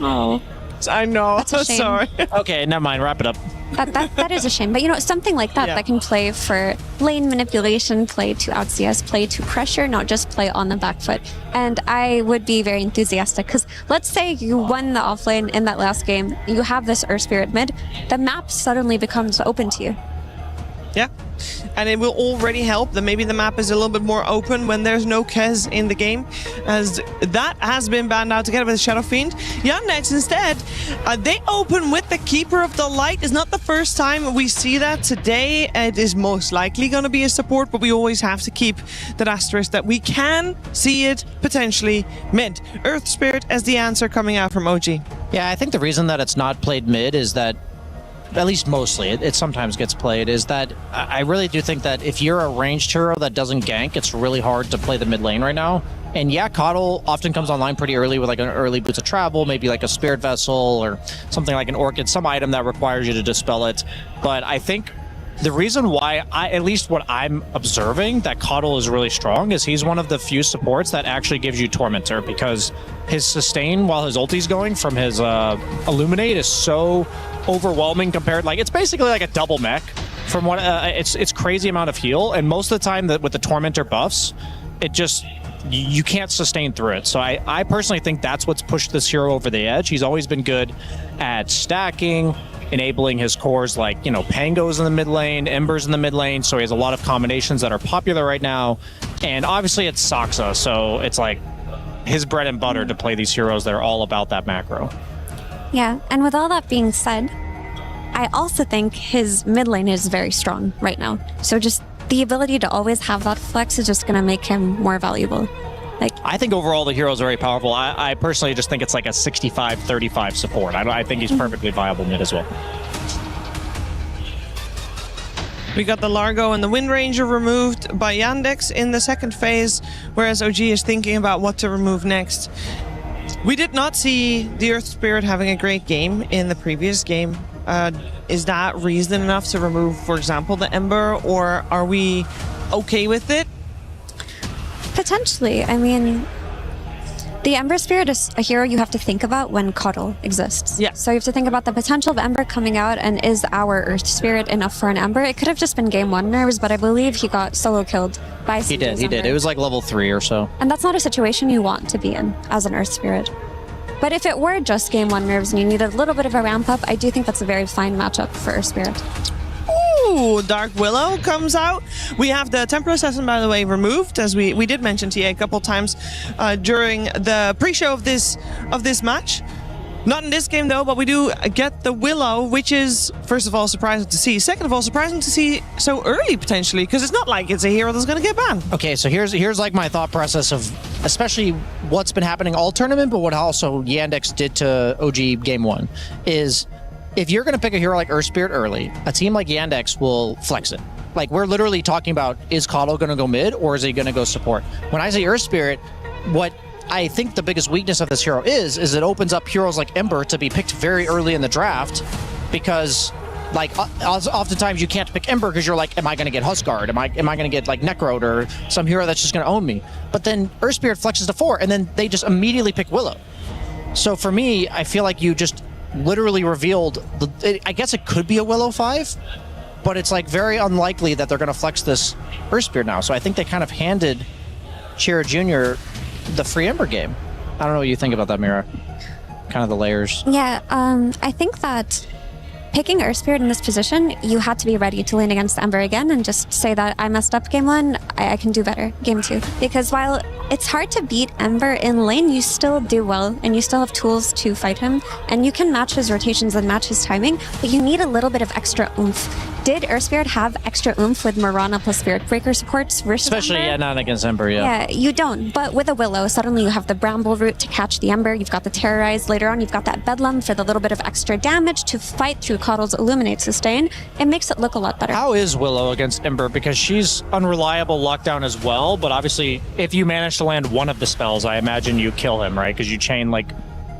Oh. I know. That's a shame. Sorry. Okay, never mind. Wrap it up. That is a shame. But, you know, something like that that can play for lane manipulation, play to out CS, play to pressure, not just play on the back foot. And I would be very enthusiastic, because let's say you won the offlane in that last game, you have this Earth Spirit mid, the map suddenly becomes open to you. Yeah, and it will already help that maybe the map is a little bit more open when there's no Kez in the game, as that has been banned out together with Shadow Fiend. Yandex instead, they open with the Keeper of the Light. It's not the first time we see that today. It is most likely going to be a support, but we always have to keep that asterisk that we can see it potentially mid. Earth Spirit as the answer coming out from OG. Yeah, I think the reason that it's not played mid is that, at least mostly, it sometimes gets played, is that I really do think that if you're a ranged hero that doesn't gank, it's really hard to play the mid lane right now. And yeah, Coddle often comes online pretty early with like an early Boots of Travel, maybe like a Spirit Vessel or something like an Orchid, some item that requires you to dispel it. But I think the reason why, at least what I'm observing, that Coddle is really strong is he's one of the few supports that actually gives you Tormentor, because his sustain while his ulti's going from his Illuminate is so overwhelming compared, like, it's basically like a double mech from what it's crazy amount of heal, and most of the time that with the Tormentor buffs, it just, you can't sustain through it. So I personally think that's what's pushed this hero over the edge. He's always been good at stacking, enabling his cores, like, you know, Pango's in the mid lane, Ember's in the mid lane, so he has a lot of combinations that are popular right now. And obviously it's Saksa, so it's like his bread and butter to play these heroes that are all about that macro. Yeah, and with all that being said, I also think his mid lane is very strong right now. So just the ability to always have that flex is just going to make him more valuable. Like, I think overall the hero is very powerful. I personally just think it's like a 65-35 support. I think he's perfectly viable mid as well. We got the Largo and the Wind Ranger removed by Yandex in the second phase, whereas OG is thinking about what to remove next. We did not see the Earth Spirit having a great game in the previous game. Is that reason enough to remove, for example, the Ember, or are we okay with it? potentially. I mean, the Ember Spirit is a hero you have to think about when Coddle exists. Yeah. So you have to think about the potential of Ember coming out, and is our Earth Spirit enough for an Ember? It could have just been game 1 nerves, but I believe he got solo killed by He did. It was like level 3 or so. And that's not a situation you want to be in as an Earth Spirit. But if it were just game 1 nerves and you needed a little bit of a ramp up, I do think that's a very fine matchup for Earth Spirit. Ooh, Dark Willow comes out. We have the Temporal Assassin, by the way, removed, as we did mention TA a couple times during the pre-show of this match. Not in this game though, but we do get the Willow, which is first of all surprising to see. Second of all, surprising to see so early potentially, because it's not like it's a hero that's going to get banned. Okay, so here's like my thought process of especially what's been happening all tournament, but what also Yandex did to OG game 1 is, if you're going to pick a hero like Earth Spirit early, a team like Yandex will flex it. Like, we're literally talking about, is Coddle going to go mid or is he going to go support? When I say Earth Spirit, what I think the biggest weakness of this hero is it opens up heroes like Ember to be picked very early in the draft, because like oftentimes you can't pick Ember because you're like, am I going to get Huskguard? Am I going to get like Necrode or some hero that's just going to own me? But then Earth Spirit flexes to 4 and then they just immediately pick Willow. So for me, I feel like you just literally revealed, I guess it could be a Willow 5, but it's like very unlikely that they're going to flex this Earth Spirit now. So I think they kind of handed Chira Jr. the free Ember game. I don't know what you think about that, Mira. Kind of the layers. Yeah, I think that picking Earth Spirit in this position, you had to be ready to lean against Ember again and just say that I messed up game 1, I can do better game 2. Because while it's hard to beat Ember in lane, you still do well and you still have tools to fight him and you can match his rotations and match his timing, but you need a little bit of extra oomph. Did Earth Spirit have extra oomph with Mirana plus Spirit Breaker supports versus Especially, Ember? yeah, not against Ember, yeah. Yeah, you don't. But with a Willow, suddenly you have the Bramble route to catch the Ember. You've got the Terrorize. Later on, you've got that Bedlam for the little bit of extra damage to fight through Coddle's Illuminate Sustain. It makes it look a lot better. How is Willow against Ember? Because she's unreliable lockdown as well, but obviously if you manage to land one of the spells, I imagine you kill him, right? Because you chain like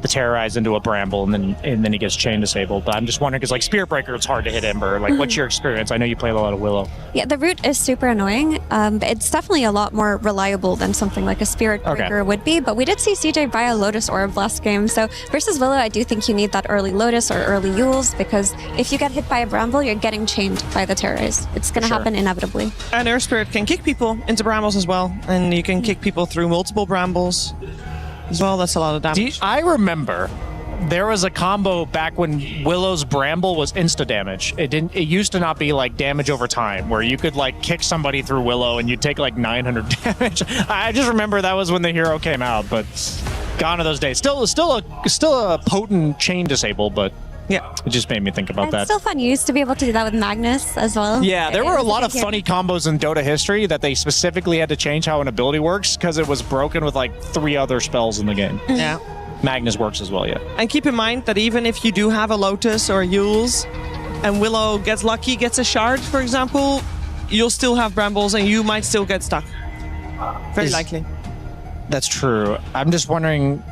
the Terrorize into a Bramble and then he gets chain disabled. But I'm just wondering, because like Spirit Breaker, it's hard to hit Ember. Like, what's your experience? I know you play a lot of Willow. Yeah, the route is super annoying. But it's definitely a lot more reliable than something like a Spirit Breaker would be. But we did see CJ buy a Lotus Orb last game. So versus Willow, I do think you need that early Lotus or early Yules, because if you get hit by a Bramble, you're getting chained by the Terrorize. It's going to happen inevitably. And Earth Spirit can kick people into Brambles as well. And you can kick people through multiple Brambles as well. That's a lot of damage. I remember there was a combo back when Willow's Bramble was insta damage. It used to not be like damage over time, where you could like kick somebody through Willow and you'd take like 900 damage. I just remember that was when the hero came out, but gone are those days. Still a potent chain disable, but yeah, it just made me think about that. It's still fun. You used to be able to do that with Magnus as well. Yeah, there were a lot of funny combos in Dota history that they specifically had to change how an ability works because it was broken with like 3 other spells in the game. Yeah. Magnus works as well, yeah. And keep in mind that even if you do have a Lotus or a Yules and Willow gets lucky, gets a shard, for example, you'll still have Brambles and you might still get stuck. Very likely. That's true. I'm just wondering,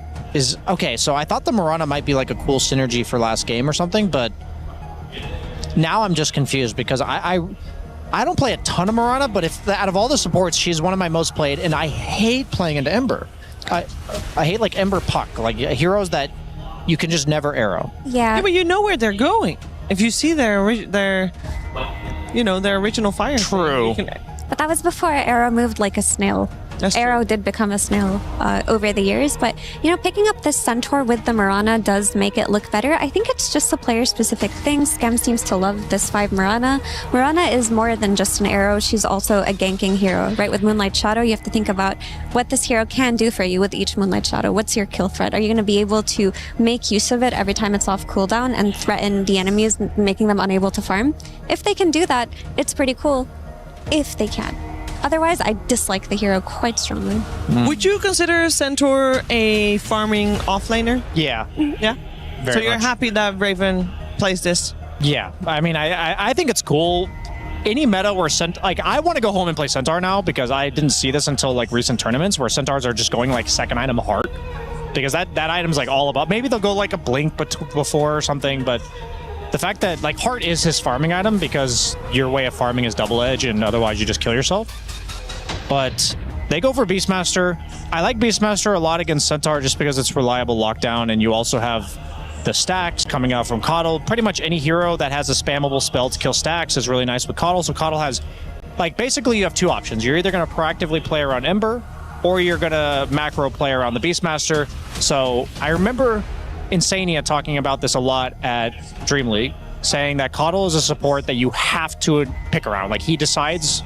okay, so I thought the Mirana might be like a cool synergy for last game or something, but now I'm just confused because I don't play a ton of Mirana, but out of all the supports, she's one of my most played, and I hate playing into Ember. I hate like Ember Puck, like heroes that you can just never arrow. Yeah. But you know where they're going. If you see their original fire. True. But that was before Arrow moved like a snail. Arrow did become a snail over the years, but picking up this Centaur with the Mirana does make it look better. I think it's just a player-specific thing. Scam seems to love this 5 Mirana. Mirana is more than just an arrow. She's also a ganking hero, right? With Moonlight Shadow, you have to think about what this hero can do for you with each Moonlight Shadow. What's your kill threat? Are you going to be able to make use of it every time it's off cooldown and threaten the enemies, making them unable to farm? If they can do that, it's pretty cool. If they can. Otherwise, I dislike the hero quite strongly. Would you consider Centaur a farming offlaner? Yeah. Yeah? Very so you're much. happy that Raven plays this? Yeah. I mean, I think it's cool. Any meta where I want to go home and play Centaur now because I didn't see this until like recent tournaments where Centaurs are just going like second item Heart, because that item's like all about. Maybe they'll go like a Blink before or something, but the fact that like Heart is his farming item because your way of farming is double edge and otherwise you just kill yourself. But they go for Beastmaster. I like Beastmaster a lot against Centaur just because it's reliable lockdown, and you also have the stacks coming out from Coddle. Pretty much any hero that has a spammable spell to kill stacks is really nice with Coddle. So Coddle has, like, basically you have 2 options. You're either going to proactively play around Ember or you're going to macro play around the Beastmaster. So I remember Insania talking about this a lot at Dream League, saying that Coddle is a support that you have to pick around. Like, he dictates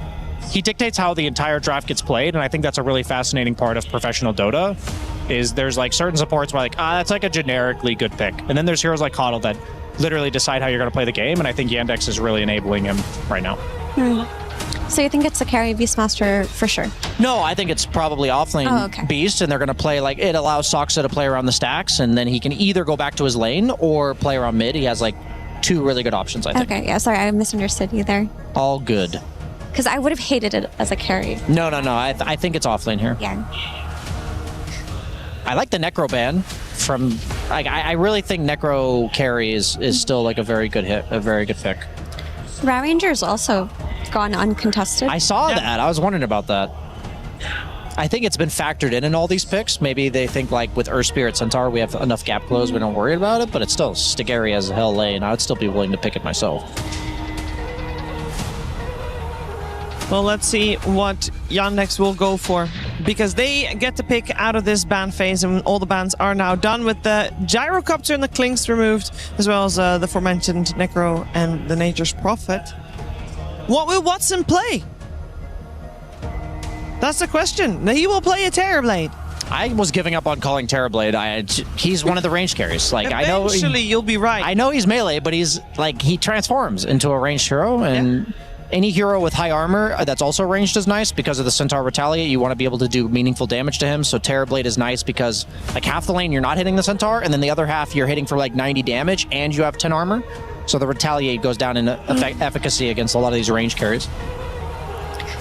how the entire draft gets played, and I think that's a really fascinating part of professional Dota, is there's like certain supports where like, that's like a generically good pick. And then there's heroes like Coddle that literally decide how you're going to play the game, and I think Yandex is really enabling him right now. So you think it's a carry Beastmaster for sure? No, I think it's probably offlane Beast, and they're going to play like, it allows Soxa to play around the stacks, and then he can either go back to his lane or play around mid. He has like 2 really good options, I think. Okay, yeah, sorry, I misunderstood you there. All good. Because I would have hated it as a carry. No. I think it's off lane here. Yeah. I like the Necro ban from. Like, I really think Necro carry is still like a very good hit, a very good pick. Ra Ranger's also gone uncontested. I saw that. I was wondering about that. I think it's been factored in all these picks. Maybe they think like with Earth Spirit Centaur we have enough gap close, we don't worry about it, but it's still scary as hell lane. I would still be willing to pick it myself. Well, let's see what Yandex will go for, because they get to pick out of this ban phase, and all the bans are now done with the Gyrocopter and the Clinks removed, as well as the aforementioned Necro and the Nature's Prophet. What will Watson play? That's the question. He will play a Terrorblade. I was giving up on calling Terrorblade. He's one of the range carries. Like Eventually, I know you'll be right. I know he's melee, but he's like he transforms into a ranged hero, and any hero with high armor that's also ranged is nice because of the Centaur Retaliate. You want to be able to do meaningful damage to him, so Terrorblade is nice because like half the lane you're not hitting the Centaur, and then the other half you're hitting for like 90 damage, and you have 10 armor. So the Retaliate goes down in efficacy against a lot of these range carries.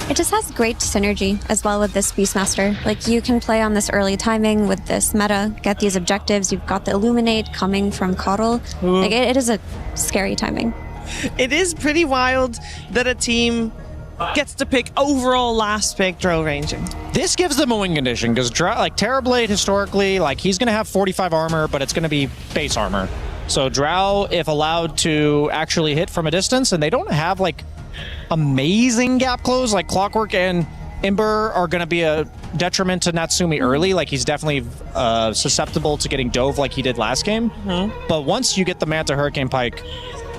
It just has great synergy as well with this Beastmaster. Like, you can play on this early timing with this meta, get these objectives. You've got the Illuminate coming from Coddle. Like, it is a scary timing. It is pretty wild that a team gets to pick overall last pick Drow Ranger. This gives them a win condition because like Terrorblade historically, like he's going to have 45 armor, but it's going to be base armor. So Drow, if allowed to actually hit from a distance, and they don't have like amazing gap close, like Clockwork and Ember are going to be a detriment to Natsumi early. Like he's definitely susceptible to getting dove like he did last game. But once you get the Manta Hurricane Pike,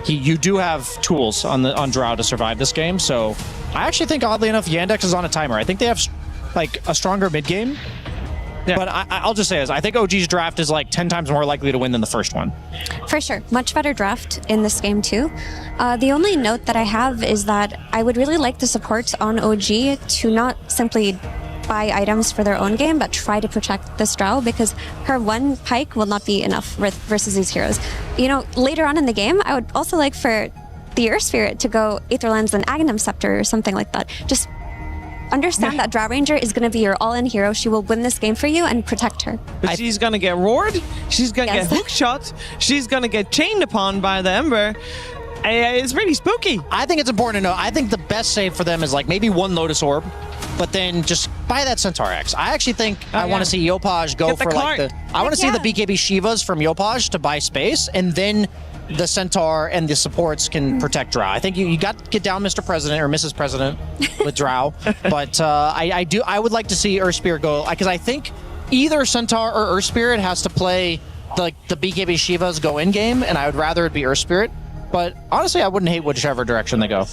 you do have tools on Drow to survive this game. So I actually think, oddly enough, Yandex is on a timer. I think they have like a stronger mid game. Yeah. But I'll just say this. I think OG's draft is like 10 times more likely to win than the first one. For sure. Much better draft in this game too. The only note that I have is that I would really like the support on OG to not simply buy items for their own game, but try to protect this Drow, because her one pike will not be enough versus these heroes. You know, later on in the game, I would also like for the Earth Spirit to go Aetherlands and Aghanim Scepter or something like that. Just understand that Drow Ranger is going to be your all-in hero. She will win this game for you and protect her. But she's going to get roared. She's going to get hookshot. She's going to get chained upon by the Ember. It's really spooky. I think it's important to know. I think the best save for them is like maybe one Lotus Orb, but then just buy that Centaur X. I actually think I want to see Yopaj go for like the... I want to see the BKB Shivas from Yopaj to buy space, and then the Centaur and the supports can protect Drow. I think you got to get down Mr. President or Mrs. President with Drow. But I would like to see Earth Spirit go, because I think either Centaur or Earth Spirit has to play the BKB Shivas go in game, and I would rather it be Earth Spirit. But honestly, I wouldn't hate whichever direction they go.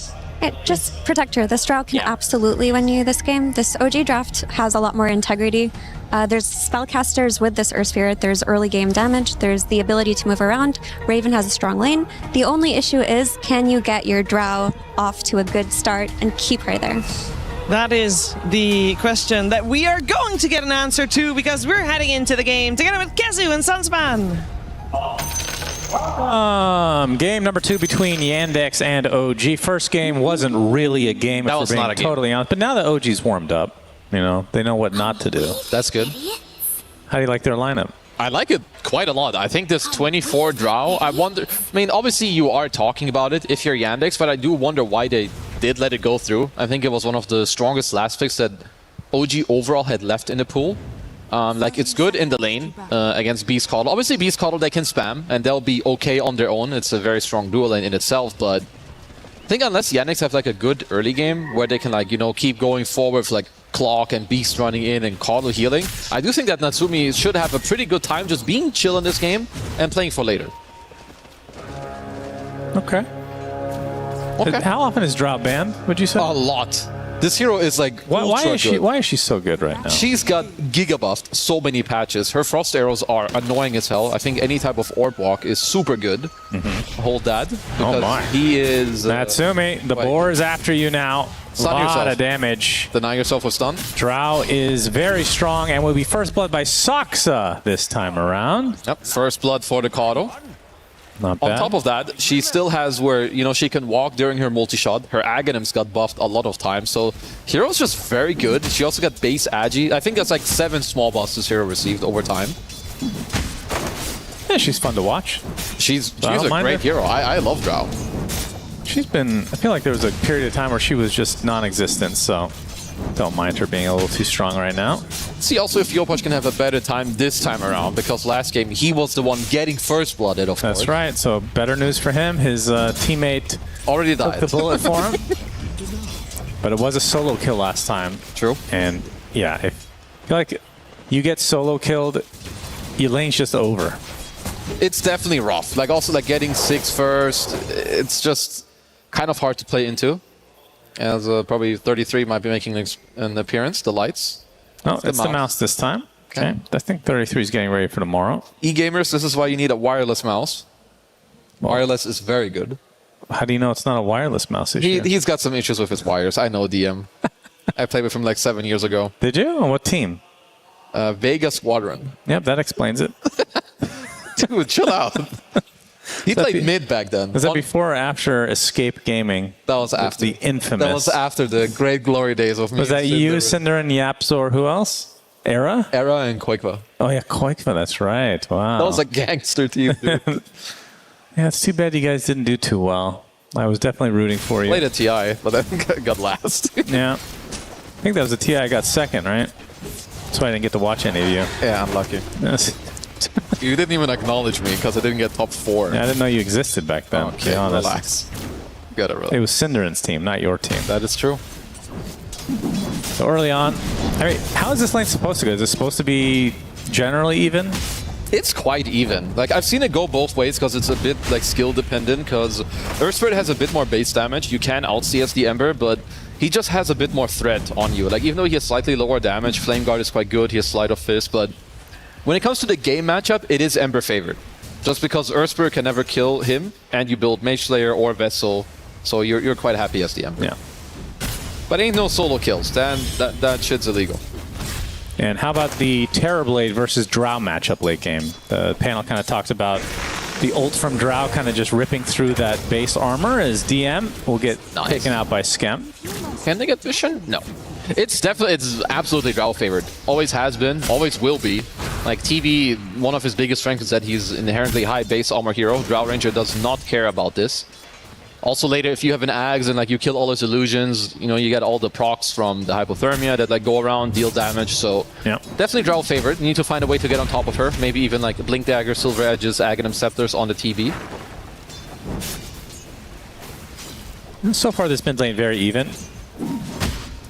Just protect her. This Drow can absolutely win you this game. This OG draft has a lot more integrity. There's spellcasters with this Earth Spirit. There's early game damage. There's the ability to move around. Raven has a strong lane. The only issue is, can you get your Drow off to a good start and keep her there? That is the question that we are going to get an answer to, because we're heading into the game together with Kezu and Sunspan. Game number 2 between Yandex and OG. First game wasn't really a game, if we're being totally honest. But now that OG's warmed up, you know, they know what not to do. That's good. How do you like their lineup? I like it quite a lot. I think this 24 Drow, I wonder... I mean, obviously you are talking about it if you're Yandex, but I do wonder why they did let it go through. I think it was one of the strongest last picks that OG overall had left in the pool. Like, it's good in the lane against Beast Coddle. Obviously, Beast Coddle, they can spam, and they'll be okay on their own. It's a very strong dual lane in itself, but I think unless Yandex have, like, a good early game where they can, like, you know, keep going forward with, like, Clock and Beast running in and Coddle healing, I do think that Natsumi should have a pretty good time just being chill in this game and playing for later. Okay. How often is Drow banned, would you say? A lot. This hero is like why is she so good right now? She's got giga buffed so many patches. Her frost arrows are annoying as hell. I think any type of orb walk is super good. Hold that. Oh my. He is... Natsumi, the boar is after you now. Stun lot yourself. of damage. Denying yourself with stun. Drow is very strong and will be first blood by Saksa this time around. Yep, first blood for the Coddle. Not On bad. top of that, she still has where, you know, she can walk during her multi-shot. Her Aghanims got buffed a lot of times, so Hero's just very good. She also got base Agi. I think that's like 7 small bosses Hero received over time. Yeah, she's fun to watch. She's a great hero. I love Drow. She's been, I feel like there was a period of time where she was just non-existent, so don't mind her being a little too strong right now. See also if Yopaj can have a better time this time around, because last game he was the one getting first blooded, of course. That's right, so better news for him. His teammate already took died. the bullet for him. But it was a solo kill last time. True. And yeah, if I feel like you get solo killed, your lane's just over. It's definitely rough. Like also like getting 6 first, it's just kind of hard to play into. As probably 33 might be making an appearance, the lights. Oh, it's the mouse this time. Okay. I think 33 is getting ready for tomorrow. E-gamers, this is why you need a wireless mouse. Wireless is very good. How do you know it's not a wireless mouse issue? He's got some issues with his wires. I know DM. I played with him like 7 years ago. Did you? On what team? Vega Squadron. Yep, that explains it. Dude, chill out. He played mid back then. Was that before or after Escape Gaming? That was after. The infamous. That was after the great glory days of me. Was that you, Cinder, and Yaps, or who else? Era? Era and Koikva. Oh yeah, Koikva, that's right. Wow. That was a gangster team, dude. Yeah, it's too bad you guys didn't do too well. I was definitely rooting for you. Played a TI, but then got last. Yeah. I think that was the TI I got second, right? That's why I didn't get to watch any of you. Yeah, unlucky. You didn't even acknowledge me because I didn't get top 4. Yeah, I didn't know you existed back then. Okay, relax. Gotta relax. It was Cinderan's team, not your team. That is true. So early on, I mean, how is this lane supposed to go? Is it supposed to be generally even? It's quite even. Like, I've seen it go both ways because it's a bit like skill dependent, because Earthspirit has a bit more base damage. You can out-CS the Ember, but he just has a bit more threat on you. Like, even though he has slightly lower damage, Flame Guard is quite good, he has Sleight of Fist, but when it comes to the game matchup, it is Ember favored. Just because Earthspirit can never kill him, and you build Mage Slayer or Vessel, so you're quite happy as the Ember. Yeah. But ain't no solo kills, then that shit's illegal. And how about the Terrorblade versus Drow matchup late game? The panel kind of talked about the ult from Drow kind of just ripping through that base armor as DM will get taken out by Skem. Can they get Vision? No. It's absolutely Drow favored. Always has been, always will be. Like TV, one of his biggest strengths is that he's inherently high base armor hero. Drow Ranger does not care about this. Also later, if you have an Ags and like you kill all his illusions, you know, you get all the procs from the hypothermia that like go around, deal damage. So yeah, definitely Drow favorite. You need to find a way to get on top of her. Maybe even like Blink Dagger, Silver Edges, Aghanim Scepters on the TV. So far, this mid lane very even.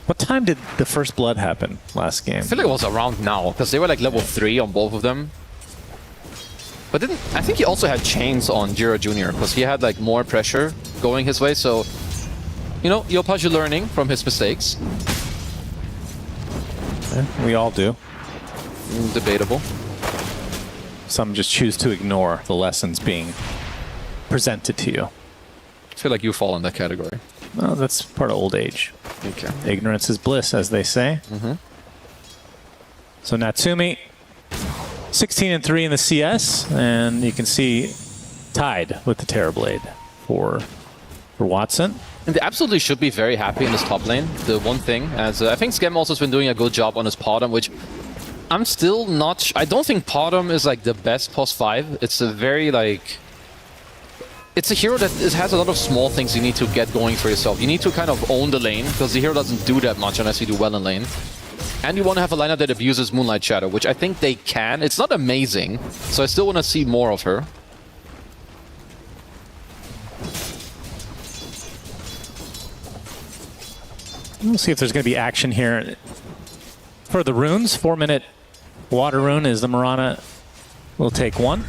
What time did the first blood happen last game? I feel like it was around now, because they were like level 3 on both of them. But I think he also had chains on Jiro Jr. because he had like more pressure going his way. So, you know, Yopaj learning from his mistakes. Yeah, we all do. Debatable. Some just choose to ignore the lessons being presented to you. I feel like you fall in that category. Well, that's part of old age. Okay. Ignorance is bliss, as they say. Mm-hmm. So Natsumi, 16-3 in the CS, and you can see tied with the Terrorblade for Watson. And they absolutely should be very happy in this top lane. The one thing, as I think Skem also has been doing a good job on his Potom, which I'm still not... I don't think Potom is like the best +5. It's a very like... It's a hero that has a lot of small things you need to get going for yourself. You need to kind of own the lane, because the hero doesn't do that much unless you do well in lane. And you want to have a lineup that abuses Moonlight Shadow, which I think they can. It's not amazing, so I still want to see more of her. We'll see if there's going to be action here. For the runes, 4-minute water rune is the Mirana will take one.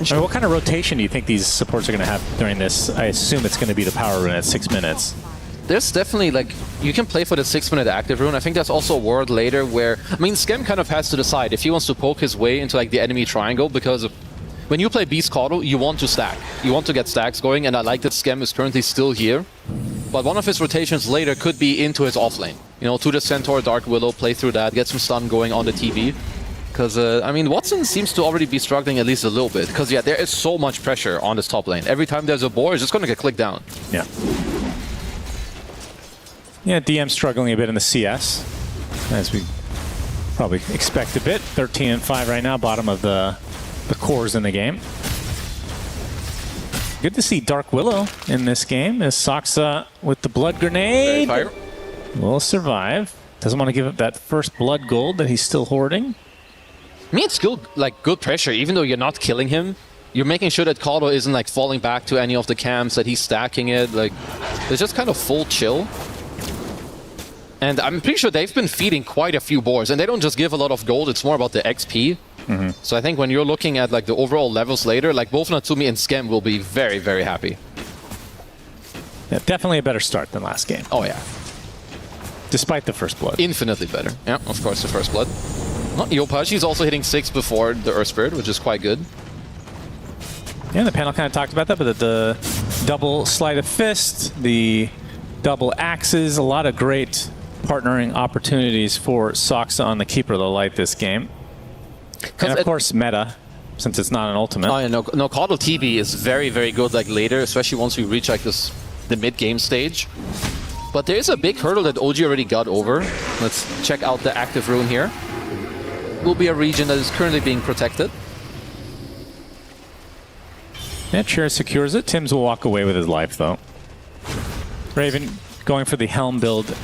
I mean, what kind of rotation do you think these supports are going to have during this? I assume it's going to be the power rune at 6 minutes. There's definitely, like, you can play for the 6-minute active rune. I think that's also a world later where, I mean, Skem kind of has to decide if he wants to poke his way into, like, the enemy triangle, because when you play Beast Caudal, you want to stack. You want to get stacks going, and I like that Skem is currently still here. But one of his rotations later could be into his offlane. You know, to the Centaur, Dark Willow, play through that, get some stun going on the TV. Because, I mean, Watson seems to already be struggling at least a little bit. Because, yeah, there is so much pressure on this top lane. Every time there's a boar, it's just going to get clicked down. Yeah. Yeah, DM struggling a bit in the CS, as we probably expect a bit. 13-5 right now, bottom of the cores in the game. Good to see Dark Willow in this game, as Soxa with the blood grenade will survive. Doesn't want to give up that first blood gold that he's still hoarding. I mean, it's still like good pressure, even though you're not killing him. You're making sure that Cardo isn't like falling back to any of the camps, that he's stacking it. Like, it's just kind of full chill. And I'm pretty sure they've been feeding quite a few boars, and they don't just give a lot of gold, it's more about the XP. So I think when you're looking at like the overall levels later, like both Natsumi and Skem will be very, very happy. Yeah, definitely a better start than last game. Oh yeah. Despite the first blood. Infinitely better. Yeah, of course, the first blood. Not Yopa, she's also hitting 6 before the Earth Spirit, which is quite good. Yeah, the panel kind of talked about that, but the double sleight of fist, the double axes, a lot of great partnering opportunities for Soxa on the Keeper of the Light this game. And of course, meta, since it's not an ultimate. Oh yeah, no, Caudal TB is very, very good like later, especially once we reach like the mid-game stage. But there is a big hurdle that OG already got over. Let's check out the active rune here. Will be a region that is currently being protected. Yeah, Chair secures it. Tims will walk away with his life, though. Raven going for the Helm build,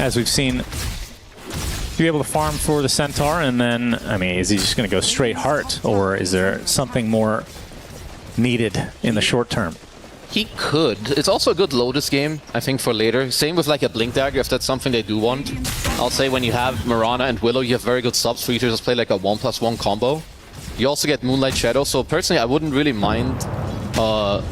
as we've seen, to be able to farm for the Centaur, and then, I mean, is he just going to go straight Heart, or is there something more needed in the short term? He could. It's also a good Lotus game, I think, for later. Same with like a Blink Dagger, if that's something they do want. I'll say when you have Mirana and Willow, you have very good subs for you to just play like a 1+1 combo. You also get Moonlight Shadow, so personally I wouldn't really mind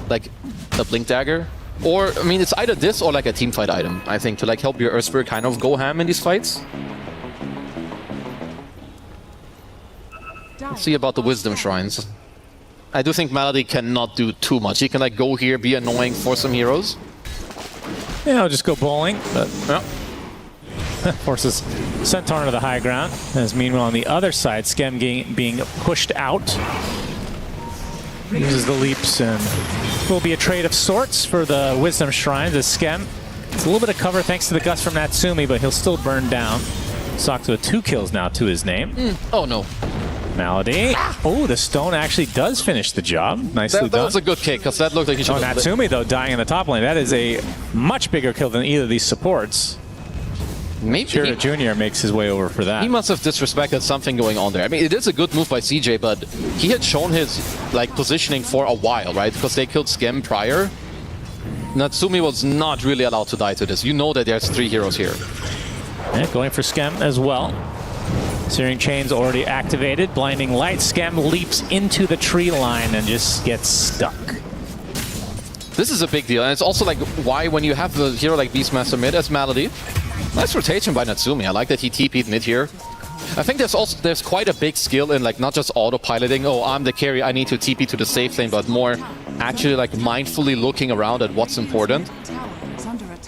like a Blink Dagger. Or, I mean, it's either this or like a teamfight item, I think, to like help your Earth Spirit kind of go ham in these fights. Let's see about the Wisdom Shrines. I do think Malady cannot do too much. He can like go here, be annoying for some heroes. Yeah, I'll just go bowling, but forces Centaur into the high ground. As meanwhile on the other side, Skem being pushed out. Uses the leaps, and will be a trade of sorts for the Wisdom Shrines as Skem. It's a little bit of cover thanks to the gust from Natsumi, but he'll still burn down. Soxa with 2 kills now to his name. Oh no. Malady. Oh, the stone actually does finish the job. Nicely done. That was a good kick, because that looked like he should have... Natsumi, though, dying in the top lane. That is a much bigger kill than either of these supports. Maybe Shira Jr. makes his way over for that. He must have disrespected something going on there. I mean, it is a good move by CJ, but he had shown his like positioning for a while, right? Because they killed Skem prior. Natsumi was not really allowed to die to this. You know that there's 3 heroes here. Yeah, going for Skem as well. Searing Chain's already activated. Blinding Light. Skem leaps into the tree line and just gets stuck. This is a big deal, and it's also like why when you have a hero like Beastmaster mid as Malady. Nice rotation by Natsumi. I like that he TP'd mid here. I think there's quite a big skill in like not just autopiloting, oh, I'm the carry, I need to TP to the safe lane, but more actually like mindfully looking around at what's important.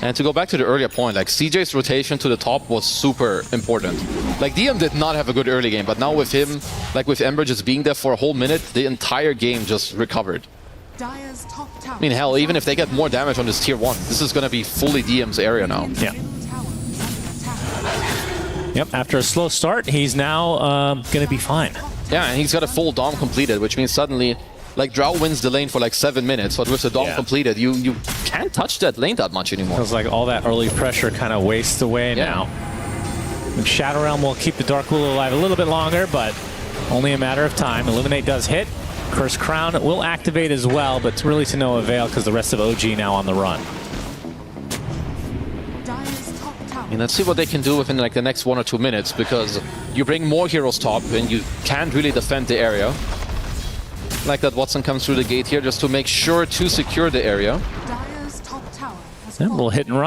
And to go back to the earlier point, like CJ's rotation to the top was super important. Like DM did not have a good early game, but now with him, like with Ember just being there for a whole minute, the entire game just recovered. I mean, hell, even if they get more damage on this tier 1, this is going to be fully DM's area now. Yeah. Yep, after a slow start, he's now going to be fine. Yeah, and he's got a full Dom completed, which means suddenly, like, Drow wins the lane for like 7 minutes, but with the Dom completed, you can't touch that lane that much anymore. Feels like all that early pressure kind of wastes away now. And Shadow Realm will keep the Dark Willow alive a little bit longer, but only a matter of time. Eliminate does hit. Curse Crown will activate as well, but really to no avail because the rest of OG now on the run. And let's see what they can do within like the next 1 or 2 minutes, because you bring more heroes top and you can't really defend the area. Like that Watson comes through the gate here just to make sure to secure the area. Yeah, we'll hit and run.